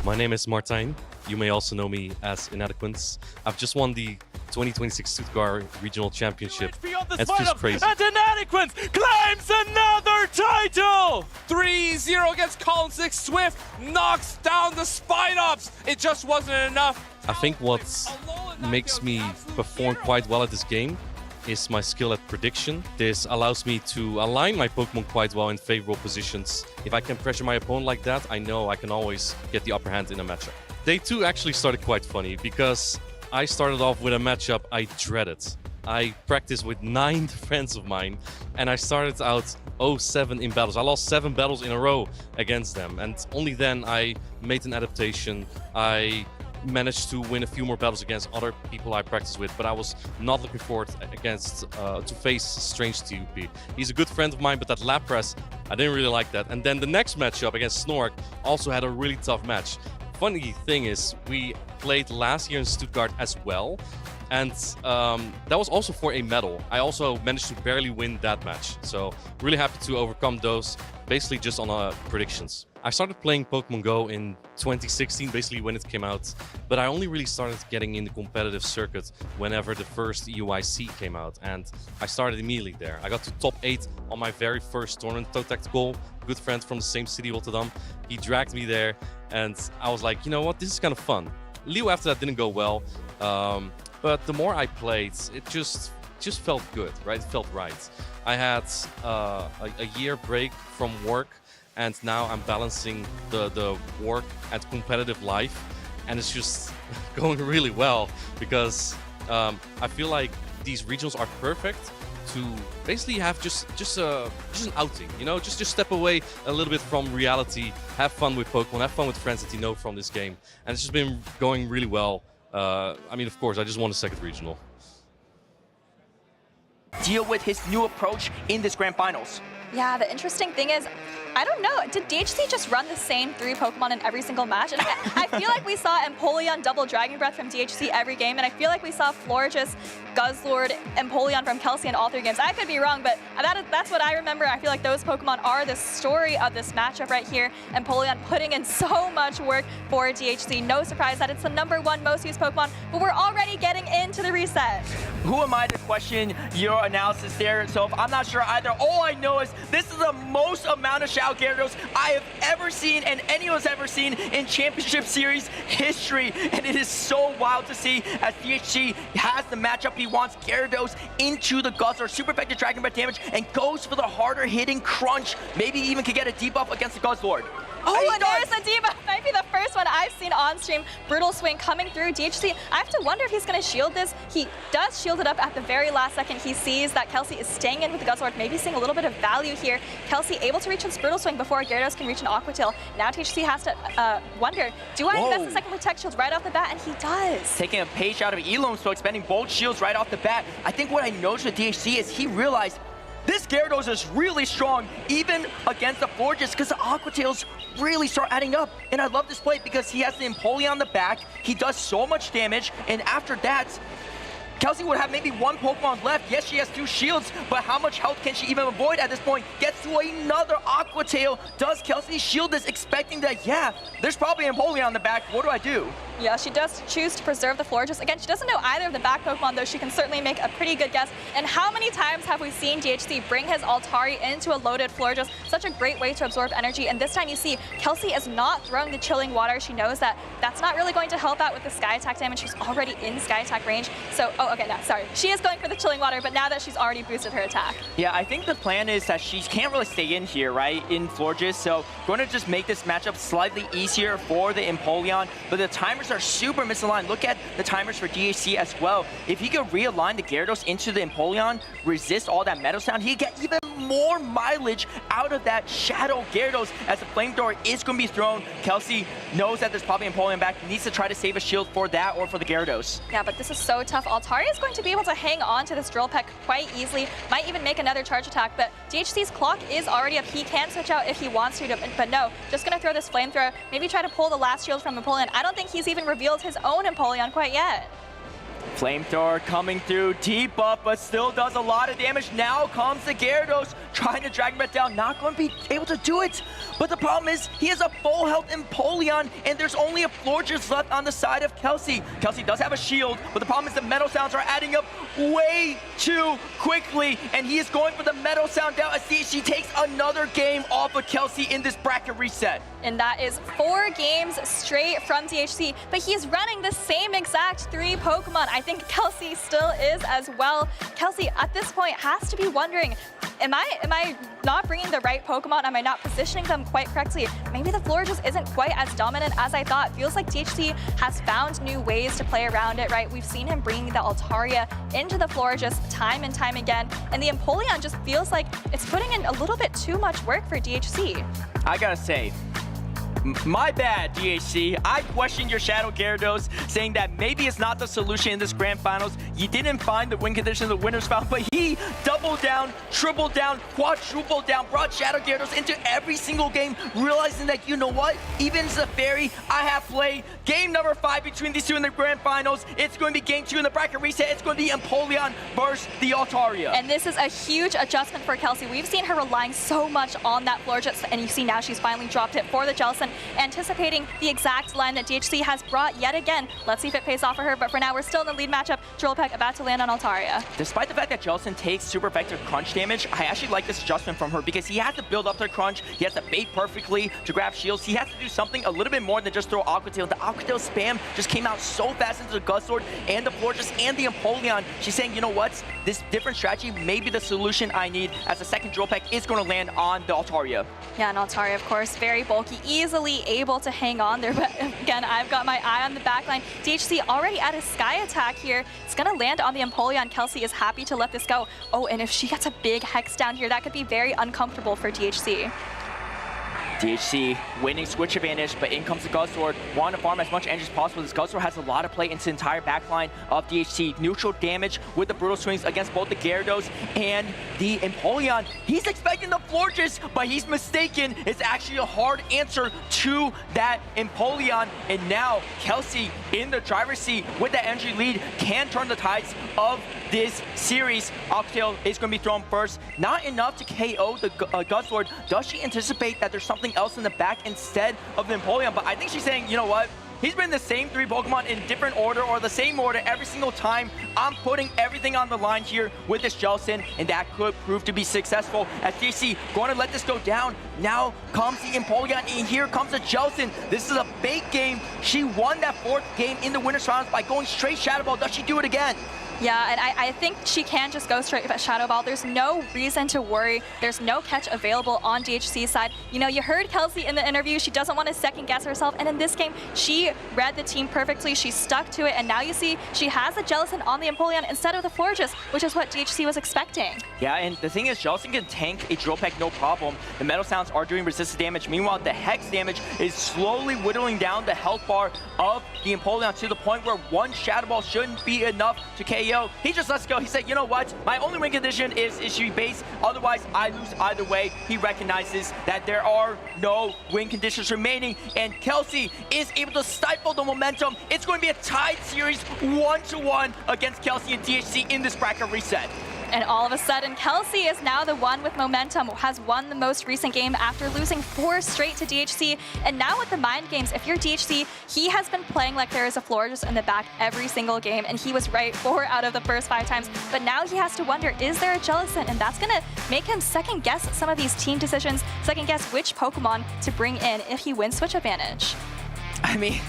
My name is Martijn. You may also know me as Inadequance. I've just won the 2026 Stuttgart Regional Championship. It's just crazy. And Inadequance claims another title! 3-0 against Column 6. Swift knocks down the Spine Ops. It just wasn't enough. I think what makes me perform quite well at this game is my skill at prediction. This allows me to align my Pokemon quite well in favorable positions. If I can pressure my opponent like that, I know I can always get the upper hand in a matchup. Day 2 actually started quite funny because I started off with a matchup I dreaded. I practiced with 9 friends of mine and I started out 0-7 in battles. I lost 7 battles in a row against them, and only then I made an adaptation. I managed to win a few more battles against other people I practice with, but I was not looking forward to face Strange TUP. He's a good friend of mine, but that Lapras, I didn't really like that. And then the next matchup against Snork also had a really tough match. Funny thing is, we played last year in Stuttgart as well, and that was also for a medal. I also managed to barely win that match, so really happy to overcome those, basically just on predictions. I started playing Pokemon Go in 2016, basically when it came out, but I only really started getting in the competitive circuit whenever the first UIC came out, and I started immediately there. I got to top 8 on my very first tournament, Toe Tactical, good friend from the same city, Rotterdam. He dragged me there, and I was like, you know what, this is kind of fun. Leo after that didn't go well, but the more I played, it just felt good, right? It felt right. I had a year break from work, and now I'm balancing the work and competitive life, and it's just going really well because I feel like these regionals are perfect to basically have just an outing, you know, just step away a little bit from reality, have fun with Pokemon, have fun with friends that you know from this game, and it's just been going really well. I mean, of course, I just won a second regional. Deal with his new approach in this Grand Finals. Yeah, the interesting thing is, I don't know, did DHC just run the same 3 Pokemon in every single match? And I feel like we saw Empoleon double Dragon Breath from DHC every game, and I feel like we saw Florges, Guzzlord, Empoleon from Kelsey in all 3 games. I could be wrong, but that's what I remember. I feel like those Pokemon are the story of this matchup right here. Empoleon putting in so much work for DHC. No surprise that it's the #1 most used Pokemon, but we're already getting into the reset. Who am I to question your analysis there? So if I'm not sure either, all I know is this is the most amount of Shao Gyarados I have ever seen and anyone's ever seen in Championship Series history. And it is so wild to see as DHC has the matchup he wants. Gyarados into the Guzzler, super effective Dragon Breath damage, and goes for the harder hitting Crunch. Maybe even could get a debuff against the Guzzlord. Oh, and there's the debuff. Might be the first one I've seen on stream. Brutal Swing coming through. DHC, I have to wonder if he's going to shield this. He does shield it up at the very last second. He sees that Kelsey is staying in with the Guzzlord, maybe seeing a little bit of value here. Kelsey able to reach his Brutal Swing before Gyarados can reach an Aqua Tail. Now DHC has to wonder, do I invest the second Protect Shield right off the bat? And he does. Taking a page out of Elam, so expending both shields right off the bat. I think what I noticed with DHC is he realized this Gyarados is really strong, even against the Florges, because the Aqua Tails really start adding up. And I love this play because he has the Empoleon on the back. He does so much damage, and after that, Kelsey would have maybe one Pokemon left. Yes, she has 2 shields, but how much health can she even avoid at this point? Gets to another Aqua Tail. Does Kelsey shield this, expecting that, yeah, there's probably an Empoleon on the back. What do I do? Yeah, she does choose to preserve the Florges. Again, she doesn't know either of the back Pokemon, though she can certainly make a pretty good guess. And how many times have we seen DHC bring his Altari into a loaded Florges? Such a great way to absorb energy. And this time you see Kelsey is not throwing the Chilling Water. She knows that that's not really going to help out with the Sky Attack damage. She's already in Sky Attack range. So, oh, okay, no, sorry. She is going for the Chilling Water, but now that she's already boosted her attack. Yeah, I think the plan is that she can't really stay in here, right, in Florges. So going to just make this matchup slightly easier for the Empoleon. But the timers are super misaligned. Look at the timers for DHC as well. If he could realign the Gyarados into the Empoleon, resist all that Metal Sound, he'd get even more mileage out of that Shadow Gyarados as the Flamethrower is going to be thrown. Kelsey knows that there's probably an Empoleon back, needs to try to save a shield for that or for the Gyarados. Yeah, but this is so tough. Altari is going to be able to hang on to this Drill Peck quite easily. Might even make another charge attack, but DHC's clock is already up. He can switch out if he wants to, but no, just going to throw this Flamethrower, maybe try to pull the last shield from Empoleon. I don't think he's even revealed his own Empoleon quite yet. Flamethrower coming through, debuff, but still does a lot of damage. Now comes the Gyarados, trying to Dragon Breath down, not going to be able to do it. But the problem is, he has a full health Empoleon, and there's only a Florges left on the side of Kelsey. Kelsey does have a shield, but the problem is the Metal Sounds are adding up way too quickly, and he is going for the Metal Sound down as she takes another game off of Kelsey in this bracket reset. And that is 4 games straight from DHC, but he's running the same exact 3 Pokemon. I think Kelsey still is as well. Kelsey, at this point, has to be wondering, am I not bringing the right Pokemon? Am I not positioning them quite correctly? Maybe the Florges isn't quite as dominant as I thought. Feels like DHC has found new ways to play around it, right? We've seen him bringing the Altaria into the Florges time and time again, and the Empoleon just feels like it's putting in a little bit too much work for DHC. I gotta say, my bad, DHC. I questioned your Shadow Gyarados, saying that maybe it's not the solution in this Grand Finals. You didn't find the win condition the winners found, but he doubled down, tripled down, quadrupled down, brought Shadow Gyarados into every single game, realizing that, you know what? Even as a fairy, I have played game number 5 between these two in the Grand Finals. It's going to be game 2 in the bracket reset. It's going to be Empoleon versus the Altaria. And this is a huge adjustment for Kelsey. We've seen her relying so much on that Florges, and you see now she's finally dropped it for the Jellicent, anticipating the exact line that DHC has brought yet again. Let's see if it pays off for her, but for now, we're still in the lead matchup. Drill Peck about to land on Altaria. Despite the fact that Jellicent takes super effective crunch damage, I actually like this adjustment from her because he has to build up their crunch, he has to bait perfectly to grab shields, he has to do something a little bit more than just throw Aqua Tail. The Aqua Tail spam just came out so fast into the Guzzlord and the Florges and the Empoleon. She's saying, you know what, this different strategy may be the solution I need, as the second Drill Peck is going to land on the Altaria. Yeah, and Altaria, of course, very bulky, easily able to hang on there, but again, I've got my eye on the backline. DHC already at a Sky Attack here. It's gonna land on the Empoleon. Kelsey is happy to let this go. Oh, and if she gets a big Hex down here, that could be very uncomfortable for DHC. DHC winning switch advantage, but in comes the Guzzlord. Want to farm as much energy as possible. This Guzzlord has a lot of play into the entire backline of DHC. Neutral damage with the brutal swings against both the Gyarados and the Empoleon. He's expecting the Florges, but he's mistaken. It's actually a hard answer to that Empoleon. And now Kelsey in the driver's seat with that energy lead can turn the tides of this series. Aqua Tail is going to be thrown first. Not enough to KO the Guzzlord. Does she anticipate that there's something else in the back instead of the Empoleon? But I think she's saying, you know what? He's been the same 3 Pokemon in different order or the same order every single time. I'm putting everything on the line here with this Jellicent, and that could prove to be successful as DHC going to let this go down. Now comes the Empoleon, and here comes the Jellicent. This is a bait game. She won that 4th game in the Winners Finals by going straight Shadow Ball. Does she do it again? Yeah, and I think she can just go straight at Shadow Ball. There's no reason to worry. There's no catch available on DHC's side. You know, you heard Kelsey in the interview. She doesn't want to second guess herself. And in this game, she read the team perfectly. She stuck to it. And now you see she has a Jellicent on the Empoleon instead of the Florges, which is what DHC was expecting. Yeah, and the thing is, Jellicent can tank a Drill Peck no problem. The Metal Sounds are doing resistant damage. Meanwhile, the Hex damage is slowly whittling down the health bar of the Empoleon to the point where one Shadow Ball shouldn't be enough to KO KO. He just lets go. He said, you know what? My only win condition is issue base. Otherwise, I lose either way. He recognizes that there are no win conditions remaining, and Kelsey is able to stifle the momentum. It's going to be a tied series 1-1 against Kelsey and DHC in this bracket reset. And all of a sudden, Kelsey is now the one with momentum, has won the most recent game after losing 4 straight to DHC. And now with the mind games, if you're DHC, he has been playing like there is a floor just in the back every single game, and he was right 4 out of the first 5 times. But now he has to wonder, is there a Jellicent? And that's going to make him second guess some of these team decisions, second guess which Pokemon to bring in if he wins Switch Advantage. I mean,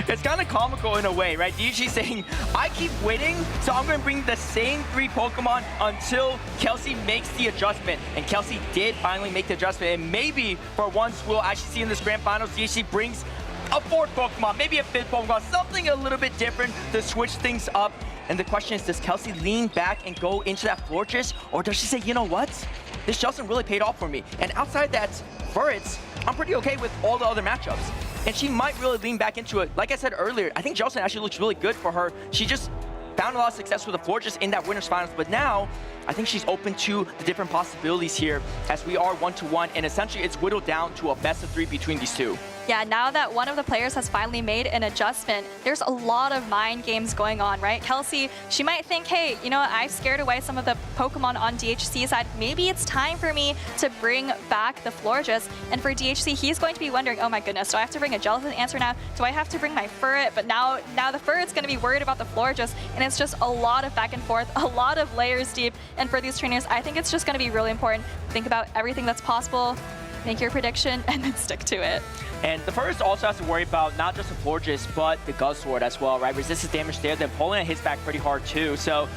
it's kind of comical in a way, right? DHC saying, I keep winning, so I'm going to bring the same 3 Pokemon until Kelsey makes the adjustment. And Kelsey did finally make the adjustment. And maybe for once, we'll actually see in this grand finals, DHC brings a 4th Pokemon, maybe a 5th Pokemon, something a little bit different to switch things up. And the question is, does Kelsey lean back and go into that Florges? Or does she say, you know what? This Jellicent really paid off for me. And outside that Furrets, I'm pretty okay with all the other matchups. And she might really lean back into it. Like I said earlier, I think Jellicent actually looks really good for her. She just found a lot of success with the Florges in that winners finals, but now I think she's open to the different possibilities here as we are 1-1, and essentially it's whittled down to a best of 3 between these two. Yeah, now that one of the players has finally made an adjustment, there's a lot of mind games going on, right? Kelsey, she might think, hey, you know what, I've scared away some of the Pokemon on DHC side. Maybe it's time for me to bring back the Florges. And for DHC, he's going to be wondering, oh my goodness, do I have to bring a Jellicent answer now? Do I have to bring my Furret? But now the Furret's going to be worried about the Florges, and it's just a lot of back and forth, a lot of layers deep. And for these trainers, I think it's just going to be really important. Think about everything that's possible, make your prediction, and then stick to it. And the first also has to worry about not just the Florges, but the Guzzlord as well, right? Resistance damage there. Then Poland hits back pretty hard too. So,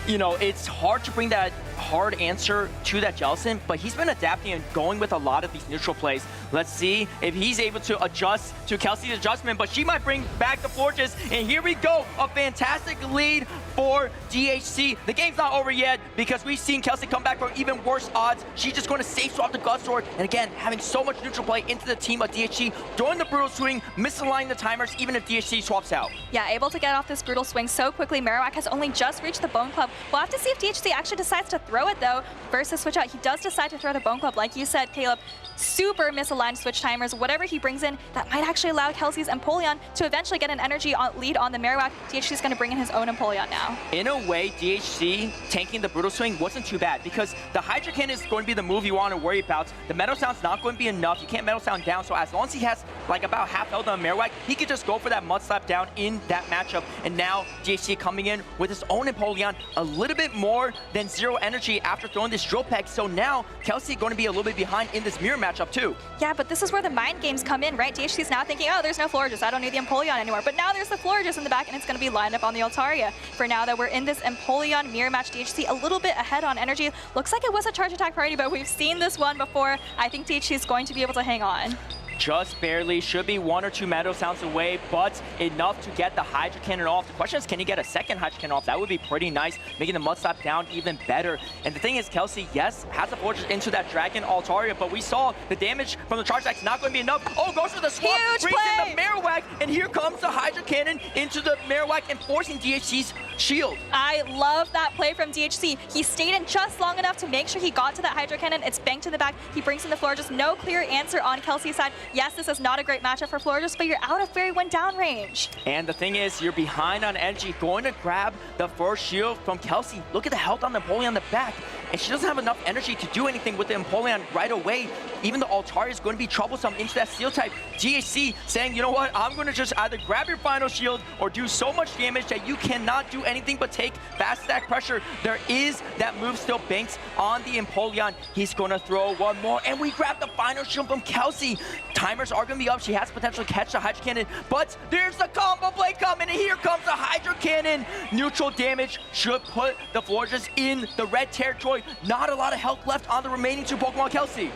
you know, it's hard to bring that hard answer to that Jellicent, but he's been adapting and going with a lot of these neutral plays. Let's see if he's able to adjust to Kelsey's adjustment, but she might bring back the Florges. And here we go, a fantastic lead for DHC. The game's not over yet because we've seen Kelsey come back from even worse odds. She's just going to safe swap the Guzzlord, and again, having so much neutral play into the team of DHC, throwing the Brutal Swing, misaligning the timers, even if DHC swaps out. Yeah, able to get off this Brutal Swing so quickly. Marowak has only just reached the Bone Club. We'll have to see if DHC actually decides to throw it, though, versus switch out. He does decide to throw the Bone Club. Like you said, Caleb, super misaligned switch timers. Whatever he brings in, that might actually allow Kelsey's Empoleon to eventually get an energy lead on the Marowak. DHC's going to bring in his own Empoleon now. In a way, DHC tanking the Brutal Swing wasn't too bad because the Hydro Cannon is going to be the move you want to worry about. The Metal Sound's not going to be enough. You can't Metal Sound down, so as long as he has like about half health on Marowak, he could just go for that Mud Slap down in that matchup. And now DHC coming in with his own Empoleon, a little bit more than 0 energy after throwing this Drill Peck. So now Kelsey going to be a little bit behind in this mirror matchup too. Yeah, but this is where the mind games come in, right? DHC's now thinking, oh, there's no Florges. I don't need the Empoleon anymore. But now there's the Florges in the back, and it's going to be lined up on the Altaria. For now, though, we're in this Empoleon mirror match. DHC a little bit ahead on energy. Looks like it was a charge attack priority, but we've seen this one before. I think DHC is going to be able to hang on. Just barely, should be 1 or 2 Metal Sounds away, but enough to get the Hydro Cannon off. The question is, can he get a second Hydro Cannon off? That would be pretty nice, making the Mud Slap down even better. And the thing is, Kelsey, yes, has the Fortress into that Dragon Altaria, but we saw the damage from the charge attack's not going to be enough. Oh, goes for the swap, Huge brings play! in the Marowak, and here comes the Hydro Cannon into the Marowak and forcing DHC's shield. I love that play from DHC. He stayed in just long enough to make sure he got to that Hydro Cannon. It's banked in the back. He brings in the Florges. No clear answer on Kelsey's side. Yes, this is not a great matchup for Florges, but you're out of Fairy Wind down range. And the thing is, you're behind on energy, going to grab the first shield from Kelsey. Look at the health on the Empoleon on the back. And she doesn't have enough energy to do anything with the Empoleon right away. Even the Altaria is going to be troublesome into that Steel type. DHC saying, you know what, I'm going to just either grab your final shield or do so much damage that you cannot do anything but take fast stack pressure. There is that move still banked on the Empoleon. He's going to throw one more, and we grab the final shield from Kelsey. Timers are going to be up. She has potential to catch the Hydro Cannon, but there's the combo play coming, and here comes the Hydro Cannon. Neutral damage should put the Florges in the red territory. Not a lot of health left on the remaining 2 Pokemon Kelsey.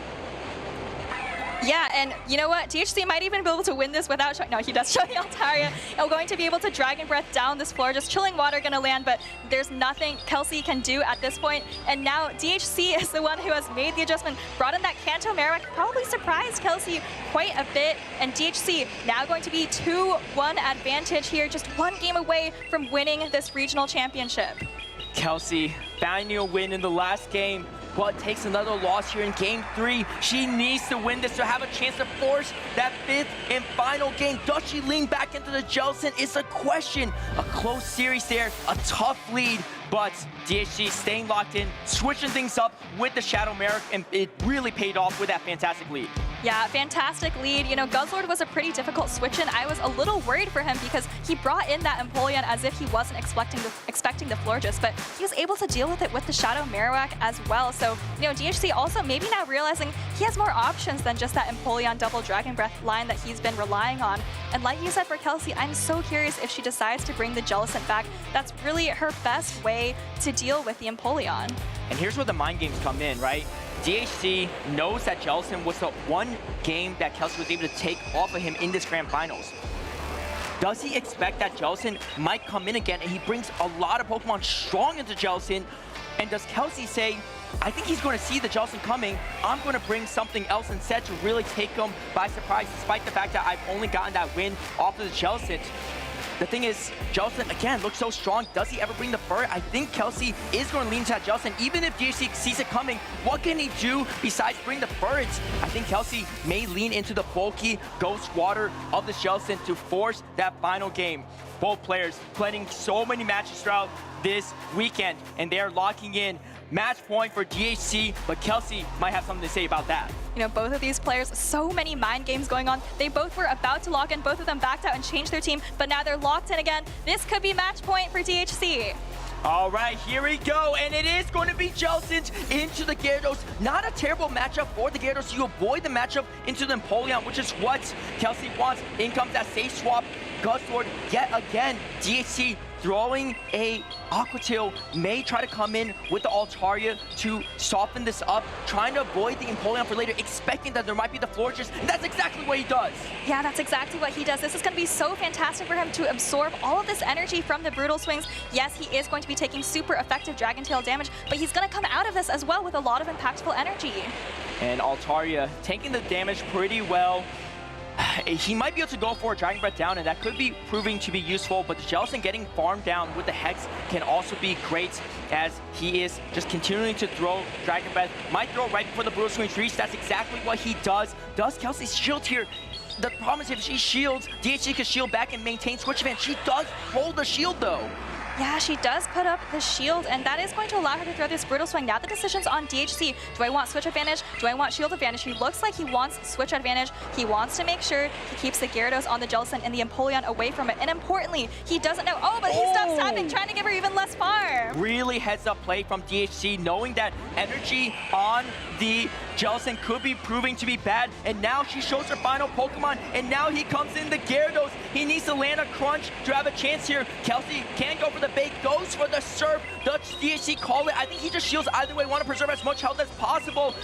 Yeah, and you know what? DHC might even be able to win this without no, he does show the Altaria. We're going to be able to Dragon Breath down this floor. Just Chilling Water gonna land, but there's nothing Kelsey can do at this point. And now DHC is the one who has made the adjustment, brought in that Kanto Marowak, probably surprised Kelsey quite a bit. And DHC now going to be 2-1 advantage here, just one game away from winning this regional championship. Kelsey finding a win in the last game, but takes another loss here in game 3. She needs to win this to have a chance to force that 5th and final game. Does she lean back into the Jellicent? It's a question. A close series there, a tough lead, but DHC staying locked in, switching things up with the Shadow Marowak, and it really paid off with that fantastic lead. Yeah, fantastic lead. You know, Guzzlord was a pretty difficult switch in. I was a little worried for him because he brought in that Empoleon as if he wasn't expecting the Florges, but he was able to deal with it with the Shadow Marowak as well. So, you know, DHC also maybe now realizing he has more options than just that Empoleon double Dragon Breath line that he's been relying on. And like you said for Kelsey, I'm so curious if she decides to bring the Jellicent back. That's really her best way to deal with the Empoleon. And here's where the mind games come in, right? DHC knows that Jellicent was the one game that Kelsey was able to take off of him in this Grand Finals. Does he expect that Jellicent might come in again and he brings a lot of Pokemon strong into Jellicent? And does Kelsey say, I think he's going to see the Jellicent coming, I'm going to bring something else instead to really take him by surprise, despite the fact that I've only gotten that win off of the Jellicent? The thing is, Jellicent, again, looks so strong. Does he ever bring the fur? I think Kelsey is going to lean to that Jellicent. Even if DHC sees it coming, what can he do besides bring the furs? I think Kelsey may lean into the bulky Ghost Water of the Jellicent to force that final game. Both players playing so many matches throughout this weekend, and they're locking in. Match point for DHC, but Kelsey might have something to say about that. You know, both of these players, so many mind games going on. They both were about to lock in, both of them backed out and changed their team, but now they're locked in again. This could be match point for DHC. All right, here we go, and it is going to be Jellicent into the Gyarados. Not a terrible matchup for the Gyarados. You avoid the matchup into the Empoleon, which is what Kelsey wants. In comes that safe swap. Guzzlord yet again. DHC throwing a Aqua Tail, may try to come in with the Altaria to soften this up, trying to avoid the Empoleon for later, expecting that there might be the Florges, and that's exactly what he does. Yeah, that's exactly what he does. This is going to be so fantastic for him to absorb all of this energy from the Brutal Swings. Yes, he is going to be taking super effective Dragon Tail damage, but he's going to come out of this as well with a lot of impactful energy. And Altaria taking the damage pretty well. He might be able to go for a Dragon Breath down, and that could be proving to be useful, but the Jellicent getting farmed down with the Hex can also be great, as he is just continuing to throw Dragon Breath. Might throw right before the Brutal Swings reach. That's exactly what he does. Does Kelsey shield here? The problem is if she shields, DHC can shield back and maintain Switch Advantage. She does hold the shield though. Yeah, she does put up the shield, and that is going to allow her to throw this Brutal Swing. Now the decision's on DHC. Do I want Switch Advantage? Do I want Shield Advantage? He looks like he wants Switch Advantage. He wants to make sure he keeps the Gyarados on the Jellicent and the Empoleon away from it. And importantly, he doesn't know. Oh, but he stops tapping, trying to give her even less farm. Really heads up play from DHC, knowing that energy on the Jellicent could be proving to be bad. And now she shows her final Pokemon, and now he comes in the Gyarados. He needs to land a crunch to have a chance here. Kelsey can go for the bait, goes for the Surf. Does DHC call it? I think he just shields either way, want to preserve as much health as possible.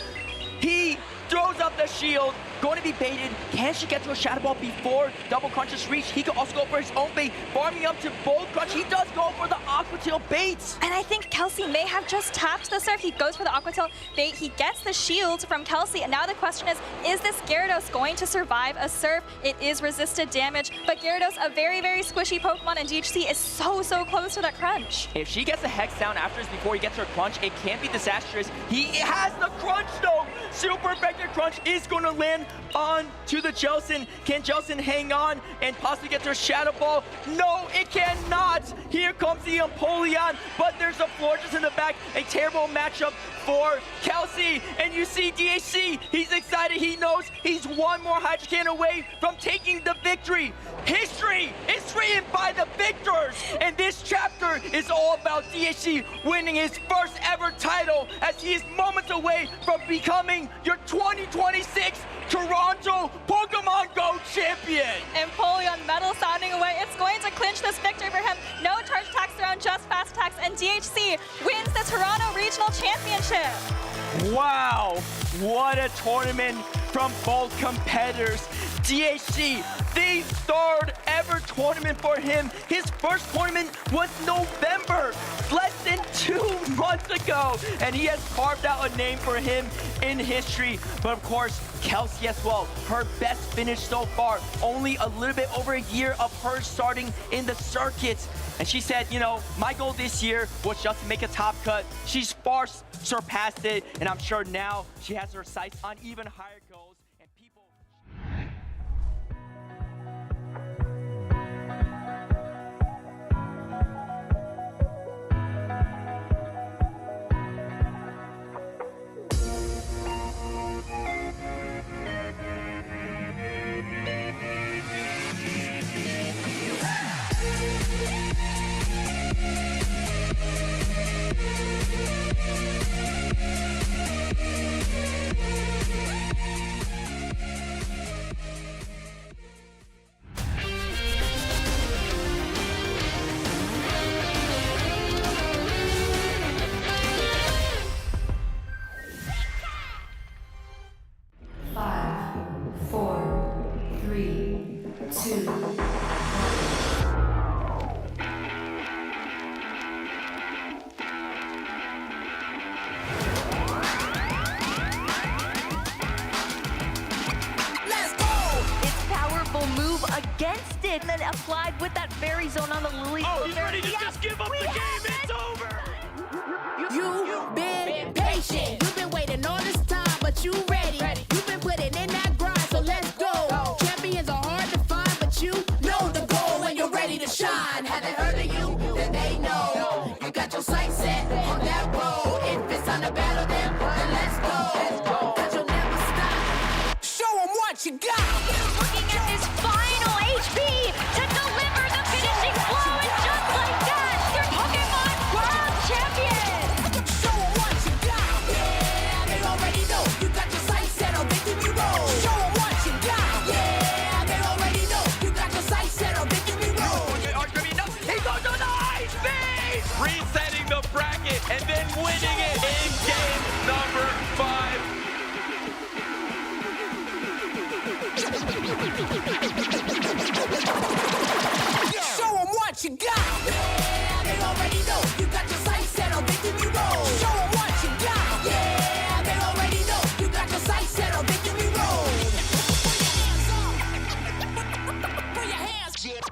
He throws up the shield, going to be baited. Can she get to a Shadow Ball before Double Crunch's reach? He could also go for his own bait, farming up to Bold Crunch. He does go for the Aqua Tail bait. And I think Kelsey may have just tapped the Surf. He goes for the Aqua Tail bait. He gets the shield from Kelsey. And now the question is this Gyarados going to survive a Surf? It is resisted damage, but Gyarados, a very, very squishy Pokemon, and DHC is so, so close to that crunch. If she gets the Hex down after this before he gets her Crunch, it can be disastrous. He has the Crunch though. Super effective Crunch is going to land on to the Jellicent. Can Jellicent hang on and possibly get their Shadow Ball? No, it cannot. Here comes the Empoleon, but there's a Florges in the back. A terrible matchup for Kelsey. And you see DHC, he's excited. He knows he's one more Hydro Cannon away from taking the victory. History is written by the victors. And this chapter is all about DHC winning his first ever title, as he is moments away from becoming your 2026 Toronto Pokemon Go champion. Empoleon metal sounding away. It's going to clinch this victory for him. No charge attacks around, just fast attacks, and DHC wins the Toronto Regional Championship. Wow, what a tournament from both competitors. DHC, the third ever tournament for him. His first tournament was November, less than 2 months ago, and he has carved out a name for him in history. But of course, Kelsey as well, her best finish so far, only a little bit over a year of her starting in the circuit. And she said, you know, my goal this year was just to make a top cut. She's far surpassed it, and I'm sure now she has her sights on even higher goals. And people... against it and then applied with that fairy zone on the Lily. Oh, he's ready to just give up the game. It's over. You've been patient. You've been waiting all this time, but you ready. You've been putting in that grind, so let's go. Champions are hard to find, but you know the goal when you're ready to shine. Haven't heard of you, then they know. You got your sights set on that road. If it's on the battle, then let's go. Cause you'll never stop. Show them what you got. Looking at this final HP to deliver the finishing blow, and just like that, they're Pokemon World Champions! Show them what you got. Yeah, they already know. You got your sights set on victory road. Show them what you got. Yeah, they already know. You got your sights set on victory road. He goes on the ice speed! Resetting the bracket and then winning it in game number 5. Show them what you got. Yeah, they already know. You got your sights set on victory road. Show them what you got. Yeah, they already know. You got your sights set on victory road. Put your hands up.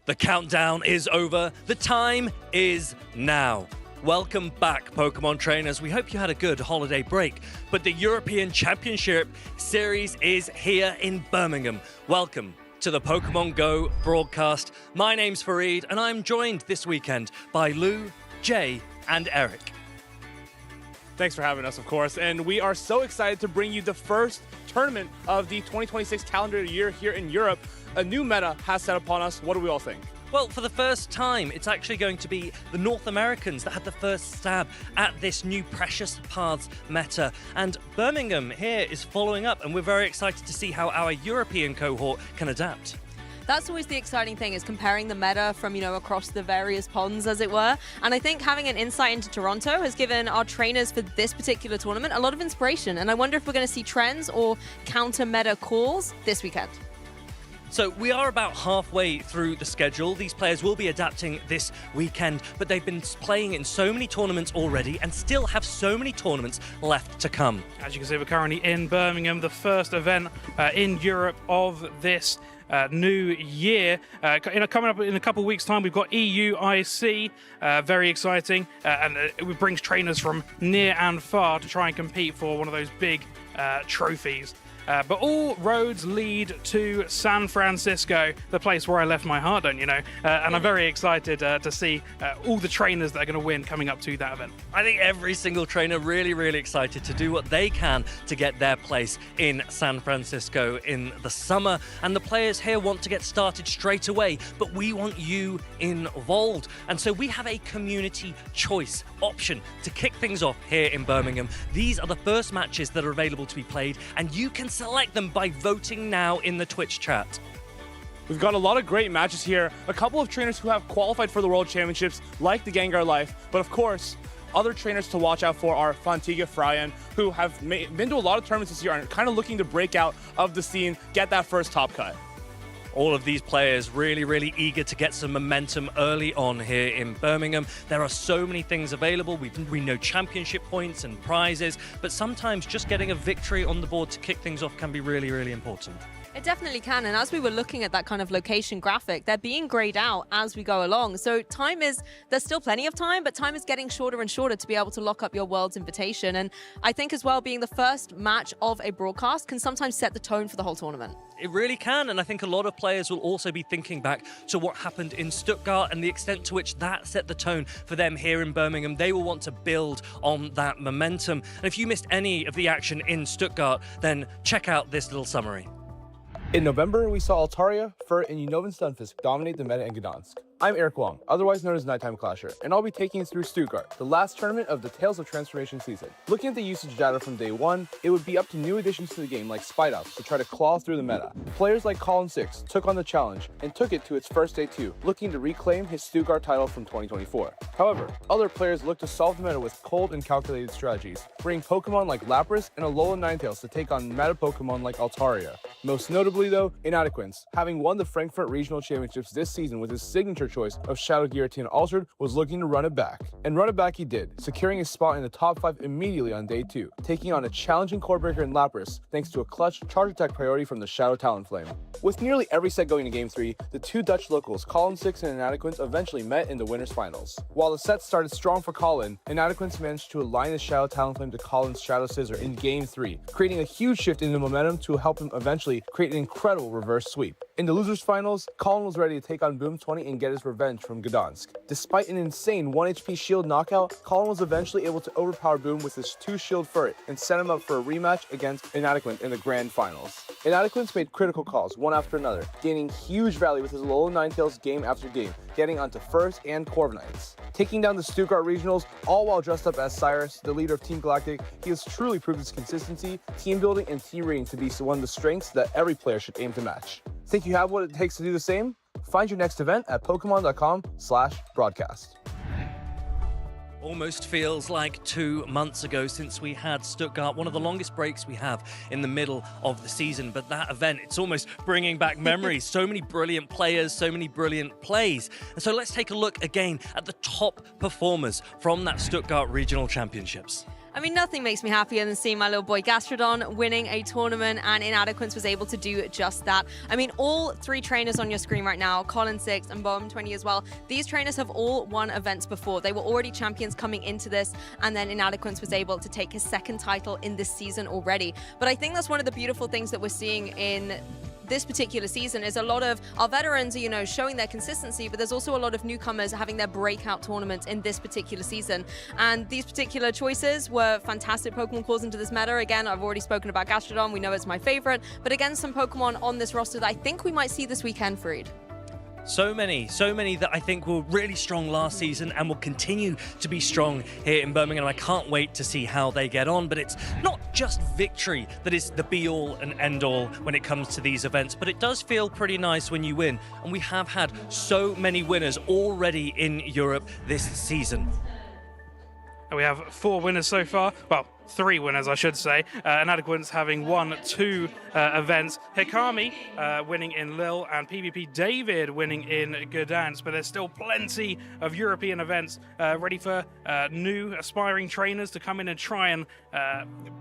The countdown is over. The time is now. Welcome back, Pokemon trainers. We hope you had a good holiday break, but the European Championship Series is here in Birmingham. Welcome to the Pokemon Go broadcast. My name's Fareed, and I'm joined this weekend by Lou, Jay, and Eric. Thanks for having us, of course. And we are so excited to bring you the first tournament of the 2026 calendar year here in Europe. A new meta has set upon us. What do we all think? Well, for the first time, it's actually going to be the North Americans that had the first stab at this new Precious Paths meta. And Birmingham here is following up, and we're very excited to see how our European cohort can adapt. That's always the exciting thing, is comparing the meta from, across the various ponds, as it were. And I think having an insight into Toronto has given our trainers for this particular tournament a lot of inspiration. And I wonder if we're going to see trends or counter meta calls this weekend. So we are about halfway through the schedule. These players will be adapting this weekend, but they've been playing in so many tournaments already and still have so many tournaments left to come. As you can see, we're currently in Birmingham, the first event in Europe of this new year. Coming up in a couple of weeks' time, we've got EU IC, very exciting, and it brings trainers from near and far to try and compete for one of those big trophies. But all roads lead to San Francisco, the place where I left my heart, don't you know? And I'm very excited to see all the trainers that are going to win coming up to that event. I think every single trainer really excited to do what they can to get their place in San Francisco in the summer. And the players here want to get started straight away, but we want you involved. And so we have a community choice option to kick things off here in Birmingham. These are the first matches that are available to be played, and you can select them by voting now in the Twitch chat. We've got a lot of great matches here. A couple of trainers who have qualified for the World Championships, like the Gengar Life. But of course, other trainers to watch out for are Fantiga Fryan, who have been to a lot of tournaments this year and are kind of looking to break out of the scene, get that first top cut. All of these players really eager to get some momentum early on here in Birmingham. There are so many things available. We know championship points and prizes, but sometimes just getting a victory on the board to kick things off can be really important. It definitely can, and as we were looking at that kind of location graphic, they're being grayed out as we go along. So there's still plenty of time, but time is getting shorter and shorter to be able to lock up your World's invitation. And I think as well, being the first match of a broadcast can sometimes set the tone for the whole tournament. It really can, and I think a lot of players will also be thinking back to what happened in Stuttgart and the extent to which that set the tone for them here in Birmingham. They will want to build on that momentum. And if you missed any of the action in Stuttgart, then check out this little summary. In November, we saw Altaria, Furt, and Unova Stunfisk dominate the meta in Gdansk. I'm Eric Wong, otherwise known as Nighttime Clasher, and I'll be taking you through Stuttgart, the last tournament of the Tales of Transformation season. Looking at the usage data from day one, it would be up to new additions to the game like Spideops to try to claw through the meta. Players like Colin6 took on the challenge and took it to its first day too, looking to reclaim his Stuttgart title from 2024. However, other players look to solve the meta with cold and calculated strategies, bringing Pokemon like Lapras and Alola Ninetales to take on meta Pokemon like Altaria. Most notably though, Inadequance, having won the Frankfurt Regional Championships this season with his signature choice of Shadow Guillotine Altered, was looking to run it back. And run it back he did, securing his spot in the top 5 immediately on day 2, taking on a challenging core breaker in Lapras thanks to a clutch charge attack priority from the Shadow Talonflame. With nearly every set going to Game 3, the two Dutch locals, Colin6 and Inadequance, eventually met in the winners finals. While the set started strong for Colin, Inadequance managed to align the Shadow Talonflame to Colin's Shadow Scissor in Game 3, creating a huge shift in the momentum to help him eventually create an incredible reverse sweep. In the losers finals, Colin was ready to take on Boom 20 and get his revenge from Gdansk. Despite an insane 1 HP shield knockout, Colin was eventually able to overpower Boom with his 2 shield Furt and set him up for a rematch against Inadequate in the grand finals. Inadequate made critical calls one after another, gaining huge value with his Alola Ninetales game after game, getting onto first and Corviknights. Taking down the Stuttgart Regionals, all while dressed up as Cyrus, the leader of Team Galactic, he has truly proved his consistency, team building, and team reading to be one of the strengths that every player should aim to match. Think you have what it takes to do the same? Find your next event at Pokemon.com/broadcast. Almost feels like 2 months ago since we had Stuttgart, one of the longest breaks we have in the middle of the season. But that event, it's almost bringing back memories. So many brilliant players, so many brilliant plays. And so let's take a look again at the top performers from that Stuttgart Regional Championships. I mean, nothing makes me happier than seeing my little boy Gastrodon winning a tournament, and Inadequance was able to do just that. I mean, all 3 trainers on your screen right now, Colin6 and Boom20 as well, these trainers have all won events before. They were already champions coming into this, and then Inadequance was able to take his 2nd title in this season already. But I think that's one of the beautiful things that we're seeing in this particular season is a lot of our veterans are, showing their consistency, but there's also a lot of newcomers having their breakout tournaments in this particular season. And these particular choices were fantastic Pokemon calls into this meta. Again, I've already spoken about Gastrodon. We know it's my favorite, but again, some Pokemon on this roster that I think we might see this weekend, Fareed. So many that I think were really strong last season and will continue to be strong here in Birmingham. I can't wait to see how they get on. But it's not just victory that is the be-all and end-all when it comes to these events, but it does feel pretty nice when you win. And we have had so many winners already in Europe this season. We have 4 winners so far. Well, 3 winners, I should say. Inadequance having won 2 events. Hikami winning in Lille, and PvP David winning in Gdansk. But there's still plenty of European events ready for new aspiring trainers to come in and try and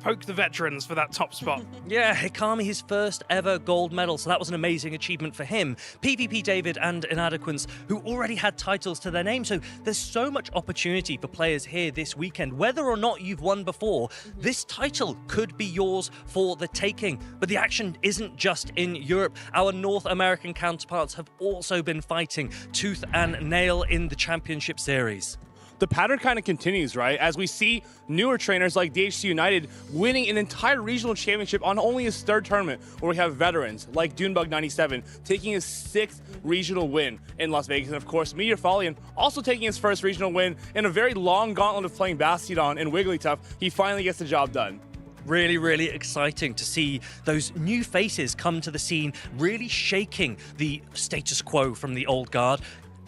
poke the veterans for that top spot. Yeah, Hikami, his first ever gold medal, so that was an amazing achievement for him. PvP David and Inadequance, who already had titles to their name, so there's so much opportunity for players here this weekend. Whether or not you've won before, this title could be yours for the taking. But the action isn't just in Europe. Our North American counterparts have also been fighting tooth and nail in the championship series. The pattern kind of continues, right? As we see newer trainers like DHC United winning an entire regional championship on only his 3rd tournament, where we have veterans like Dunebug97 taking his 6th regional win in Las Vegas, and of course Meteor Fallion also taking his 1st regional win in a very long gauntlet of playing Bastiodon and Wigglytuff. He finally gets the job done. Really exciting to see those new faces come to the scene, really shaking the status quo from the old guard.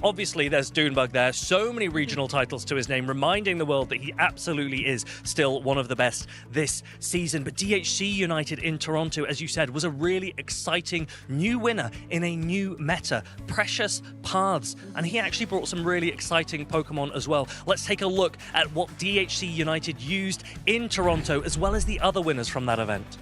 Obviously, there's Doonbug there. So many regional titles to his name, reminding the world that he absolutely is still one of the best this season. But DHC United in Toronto, as you said, was a really exciting new winner in a new meta, Precious Paths. And he actually brought some really exciting Pokemon as well. Let's take a look at what DHC United used in Toronto, as well as the other winners from that event.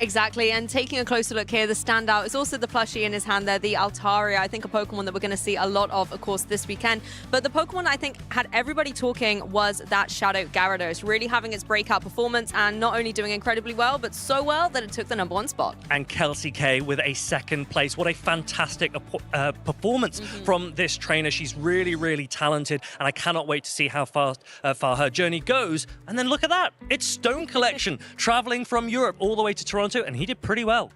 Exactly, and taking a closer look here, the standout is also the plushie in his hand there, the Altaria. I think a Pokemon that we're going to see a lot of course, this weekend. But the Pokemon I think had everybody talking was that Shadow Gyarados, really having its breakout performance and not only doing incredibly well, but so well that it took the #1 spot. And Kelsey K with a second place. What a fantastic performance from this trainer. She's really, really talented, and I cannot wait to see how far her journey goes. And then look at that. It's Stone Collection traveling from Europe all the way to Toronto, and he did pretty well.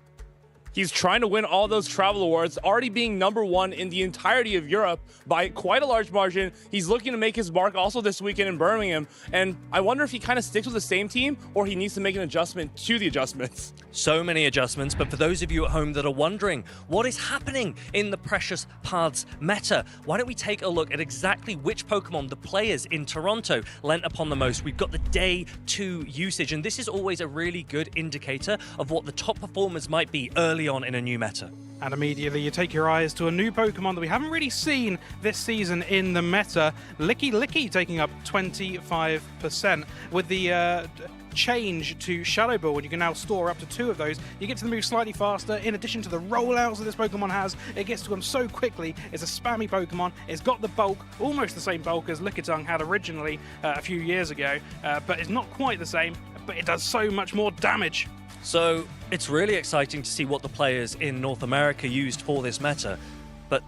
He's trying to win all those travel awards, already being #1 in the entirety of Europe by quite a large margin. He's looking to make his mark also this weekend in Birmingham, and I wonder if he kind of sticks with the same team or he needs to make an adjustment to the adjustments. So many adjustments, but for those of you at home that are wondering what is happening in the Precious Paths meta, why don't we take a look at exactly which Pokemon the players in Toronto lent upon the most. We've got the day 2 usage, and this is always a really good indicator of what the top performers might be early on in a new meta. And immediately you take your eyes to a new Pokemon that we haven't really seen this season in the meta. Licky Licky taking up 25%. With the change to Shadow Ball, and you can now store up to 2 of those, you get to the move slightly faster. In addition to the rollouts that this Pokemon has, it gets to them so quickly. It's a spammy Pokemon. It's got the bulk, almost the same bulk as Lickitung had originally a few years ago, but it's not quite the same, but it does so much more damage. So it's really exciting to see what the players in North America used for this meta, but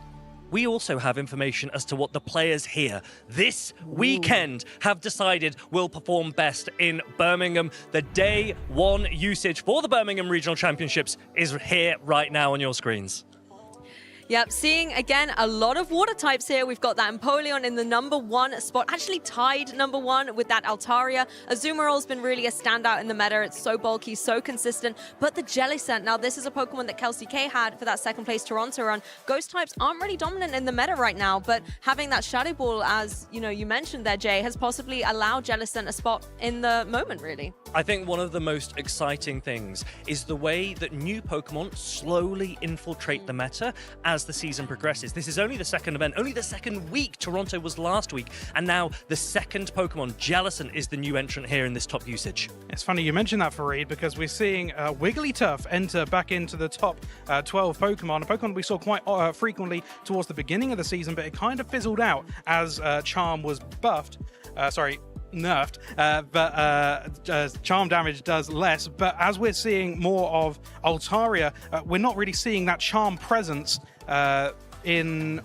we also have information as to what the players here this weekend have decided will perform best in Birmingham. The day 1 usage for the Birmingham Regional Championships is here right now on your screens. Yep, seeing again a lot of water types here. We've got that Empoleon in the #1 spot, actually tied #1 with that Altaria. Azumarill's been really a standout in the meta. It's so bulky, so consistent. But the Jellicent, now this is a Pokemon that Kelsey K had for that second place Toronto run. Ghost types aren't really dominant in the meta right now, but having that Shadow Ball, as you mentioned there, Jay, has possibly allowed Jellicent a spot in the moment, really. I think one of the most exciting things is the way that new Pokemon slowly infiltrate the meta as the season progresses. This is only the second event, only the second week. Toronto was last week, and now the second Pokemon, Jellicent, is the new entrant here in this top usage. It's funny you mentioned that, Fareed, because we're seeing Wigglytuff enter back into the top 12 Pokemon, a Pokemon we saw quite frequently towards the beginning of the season, but it kind of fizzled out as Charm was nerfed, but charm damage does less. But as we're seeing more of Altaria, we're not really seeing that charm presence in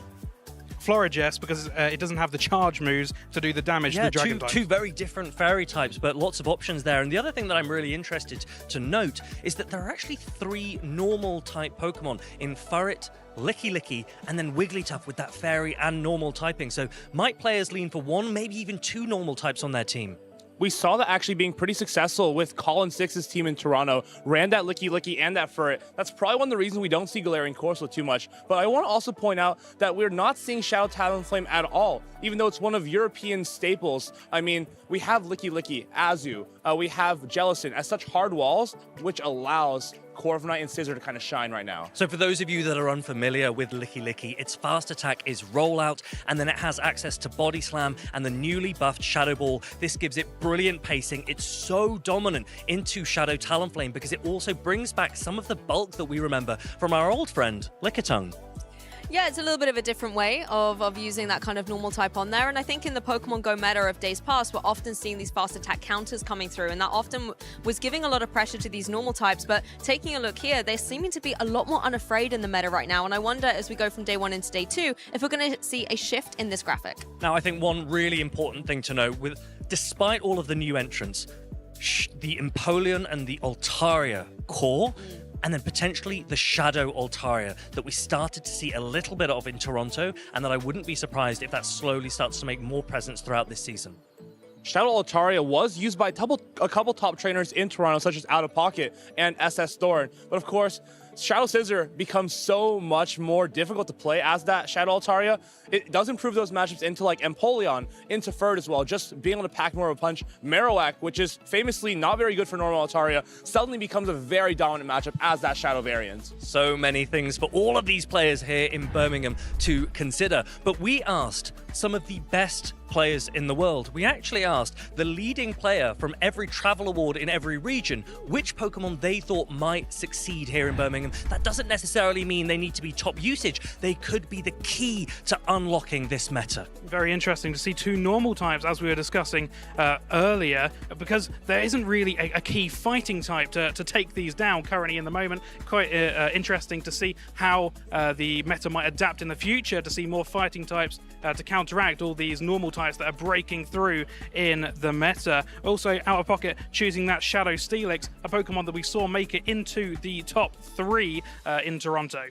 Florigest because it doesn't have the charge moves to do the damage to the dragon types. Two very different fairy types, but lots of options there. And the other thing that I'm really interested to note is that there are actually 3 normal type Pokemon in Furret, Licky Licky, and then Wigglytuff with that fairy and normal typing. So might players lean for 1, maybe even 2 normal types on their team? We saw that actually being pretty successful with Colin Six's team in Toronto. Ran that Licky Licky and that Furret. That's probably one of the reasons we don't see Galarian Corsola too much. But I want to also point out that we're not seeing Shadow Talonflame at all, even though it's one of European staples. I mean, we have Licky Licky, Azu, we have Jellicent as such hard walls, which allows Corviknight and Scizor to kind of shine right now. So for those of you that are unfamiliar with Licky Licky, its fast attack is Rollout, and then it has access to Body Slam and the newly buffed Shadow Ball. This gives it brilliant pacing. It's so dominant into Shadow Talonflame because it also brings back some of the bulk that we remember from our old friend, Lickitung. Yeah, it's a little bit of a different way of using that kind of normal type on there. And I think in the Pokemon Go meta of days past, we're often seeing these fast attack counters coming through. And that often was giving a lot of pressure to these normal types. But taking a look here, they're seeming to be a lot more unafraid in the meta right now. And I wonder, as we go from day 1 into day 2, if we're going to see a shift in this graphic. Now, I think one really important thing to know, despite all of the new entrants, the Empoleon and the Altaria core, and then potentially the Shadow Altaria that we started to see a little bit of in Toronto, and that I wouldn't be surprised if that slowly starts to make more presence throughout this season. Shadow Altaria was used by a couple top trainers in Toronto, such as Out of Pocket and SS Thorn. But of course, Shadow Scissor becomes so much more difficult to play as that Shadow Altaria. It does improve those matchups into like Empoleon, into Ferd as well. Just being able to pack more of a punch. Marowak, which is famously not very good for normal Altaria, suddenly becomes a very dominant matchup as that Shadow variant. So many things for all of these players here in Birmingham to consider. But we asked some of the best players in the world. We actually asked the leading player from every travel award in every region which Pokemon they thought might succeed here in Birmingham. That doesn't necessarily mean they need to be top usage. They could be the key to unlocking this meta. Very interesting to see two normal types, as we were discussing earlier, because there isn't really a key fighting type to take these down currently in the moment. Quite interesting to see how the meta might adapt in the future to see more fighting types to counteract all these normal types that are breaking through in the meta. Also, out of pocket, choosing that Shadow Steelix, a Pokemon that we saw make it into the top 3 in Toronto.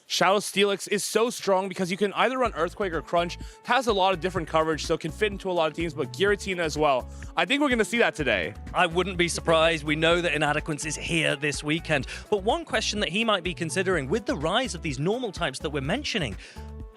Shadow Steelix is so strong because you can either run Earthquake or Crunch. It has a lot of different coverage, so can fit into a lot of teams, but Giratina as well. I think we're going to see that today. I wouldn't be surprised. We know that Inadequance is here this weekend. But one question that he might be considering with the rise of these normal types that we're mentioning,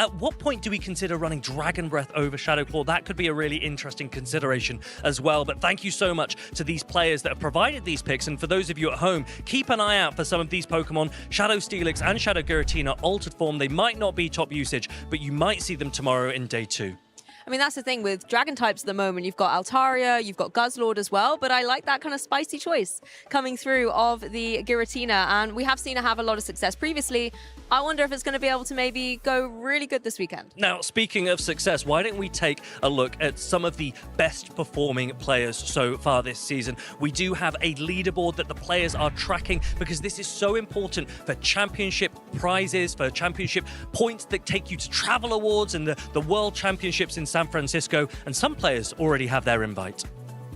at what point do we consider running Dragon Breath over Shadow Claw? That could be a really interesting consideration as well. But thank you so much to these players that have provided these picks. And for those of you at home, keep an eye out for some of these Pokemon. Shadow Steelix and Shadow Giratina altered form. They might not be top usage, but you might see them tomorrow in day 2. I mean, that's the thing with Dragon types at the moment. You've got Altaria, you've got Guzzlord as well, but I like that kind of spicy choice coming through of the Giratina, and we have seen her have a lot of success previously. I wonder if it's going to be able to maybe go really good this weekend. Now, speaking of success, why don't we take a look at some of the best performing players so far this season? We do have a leaderboard that the players are tracking because this is so important for championship prizes, for championship points that take you to travel awards and the world championships in San Francisco, and some players already have their invite.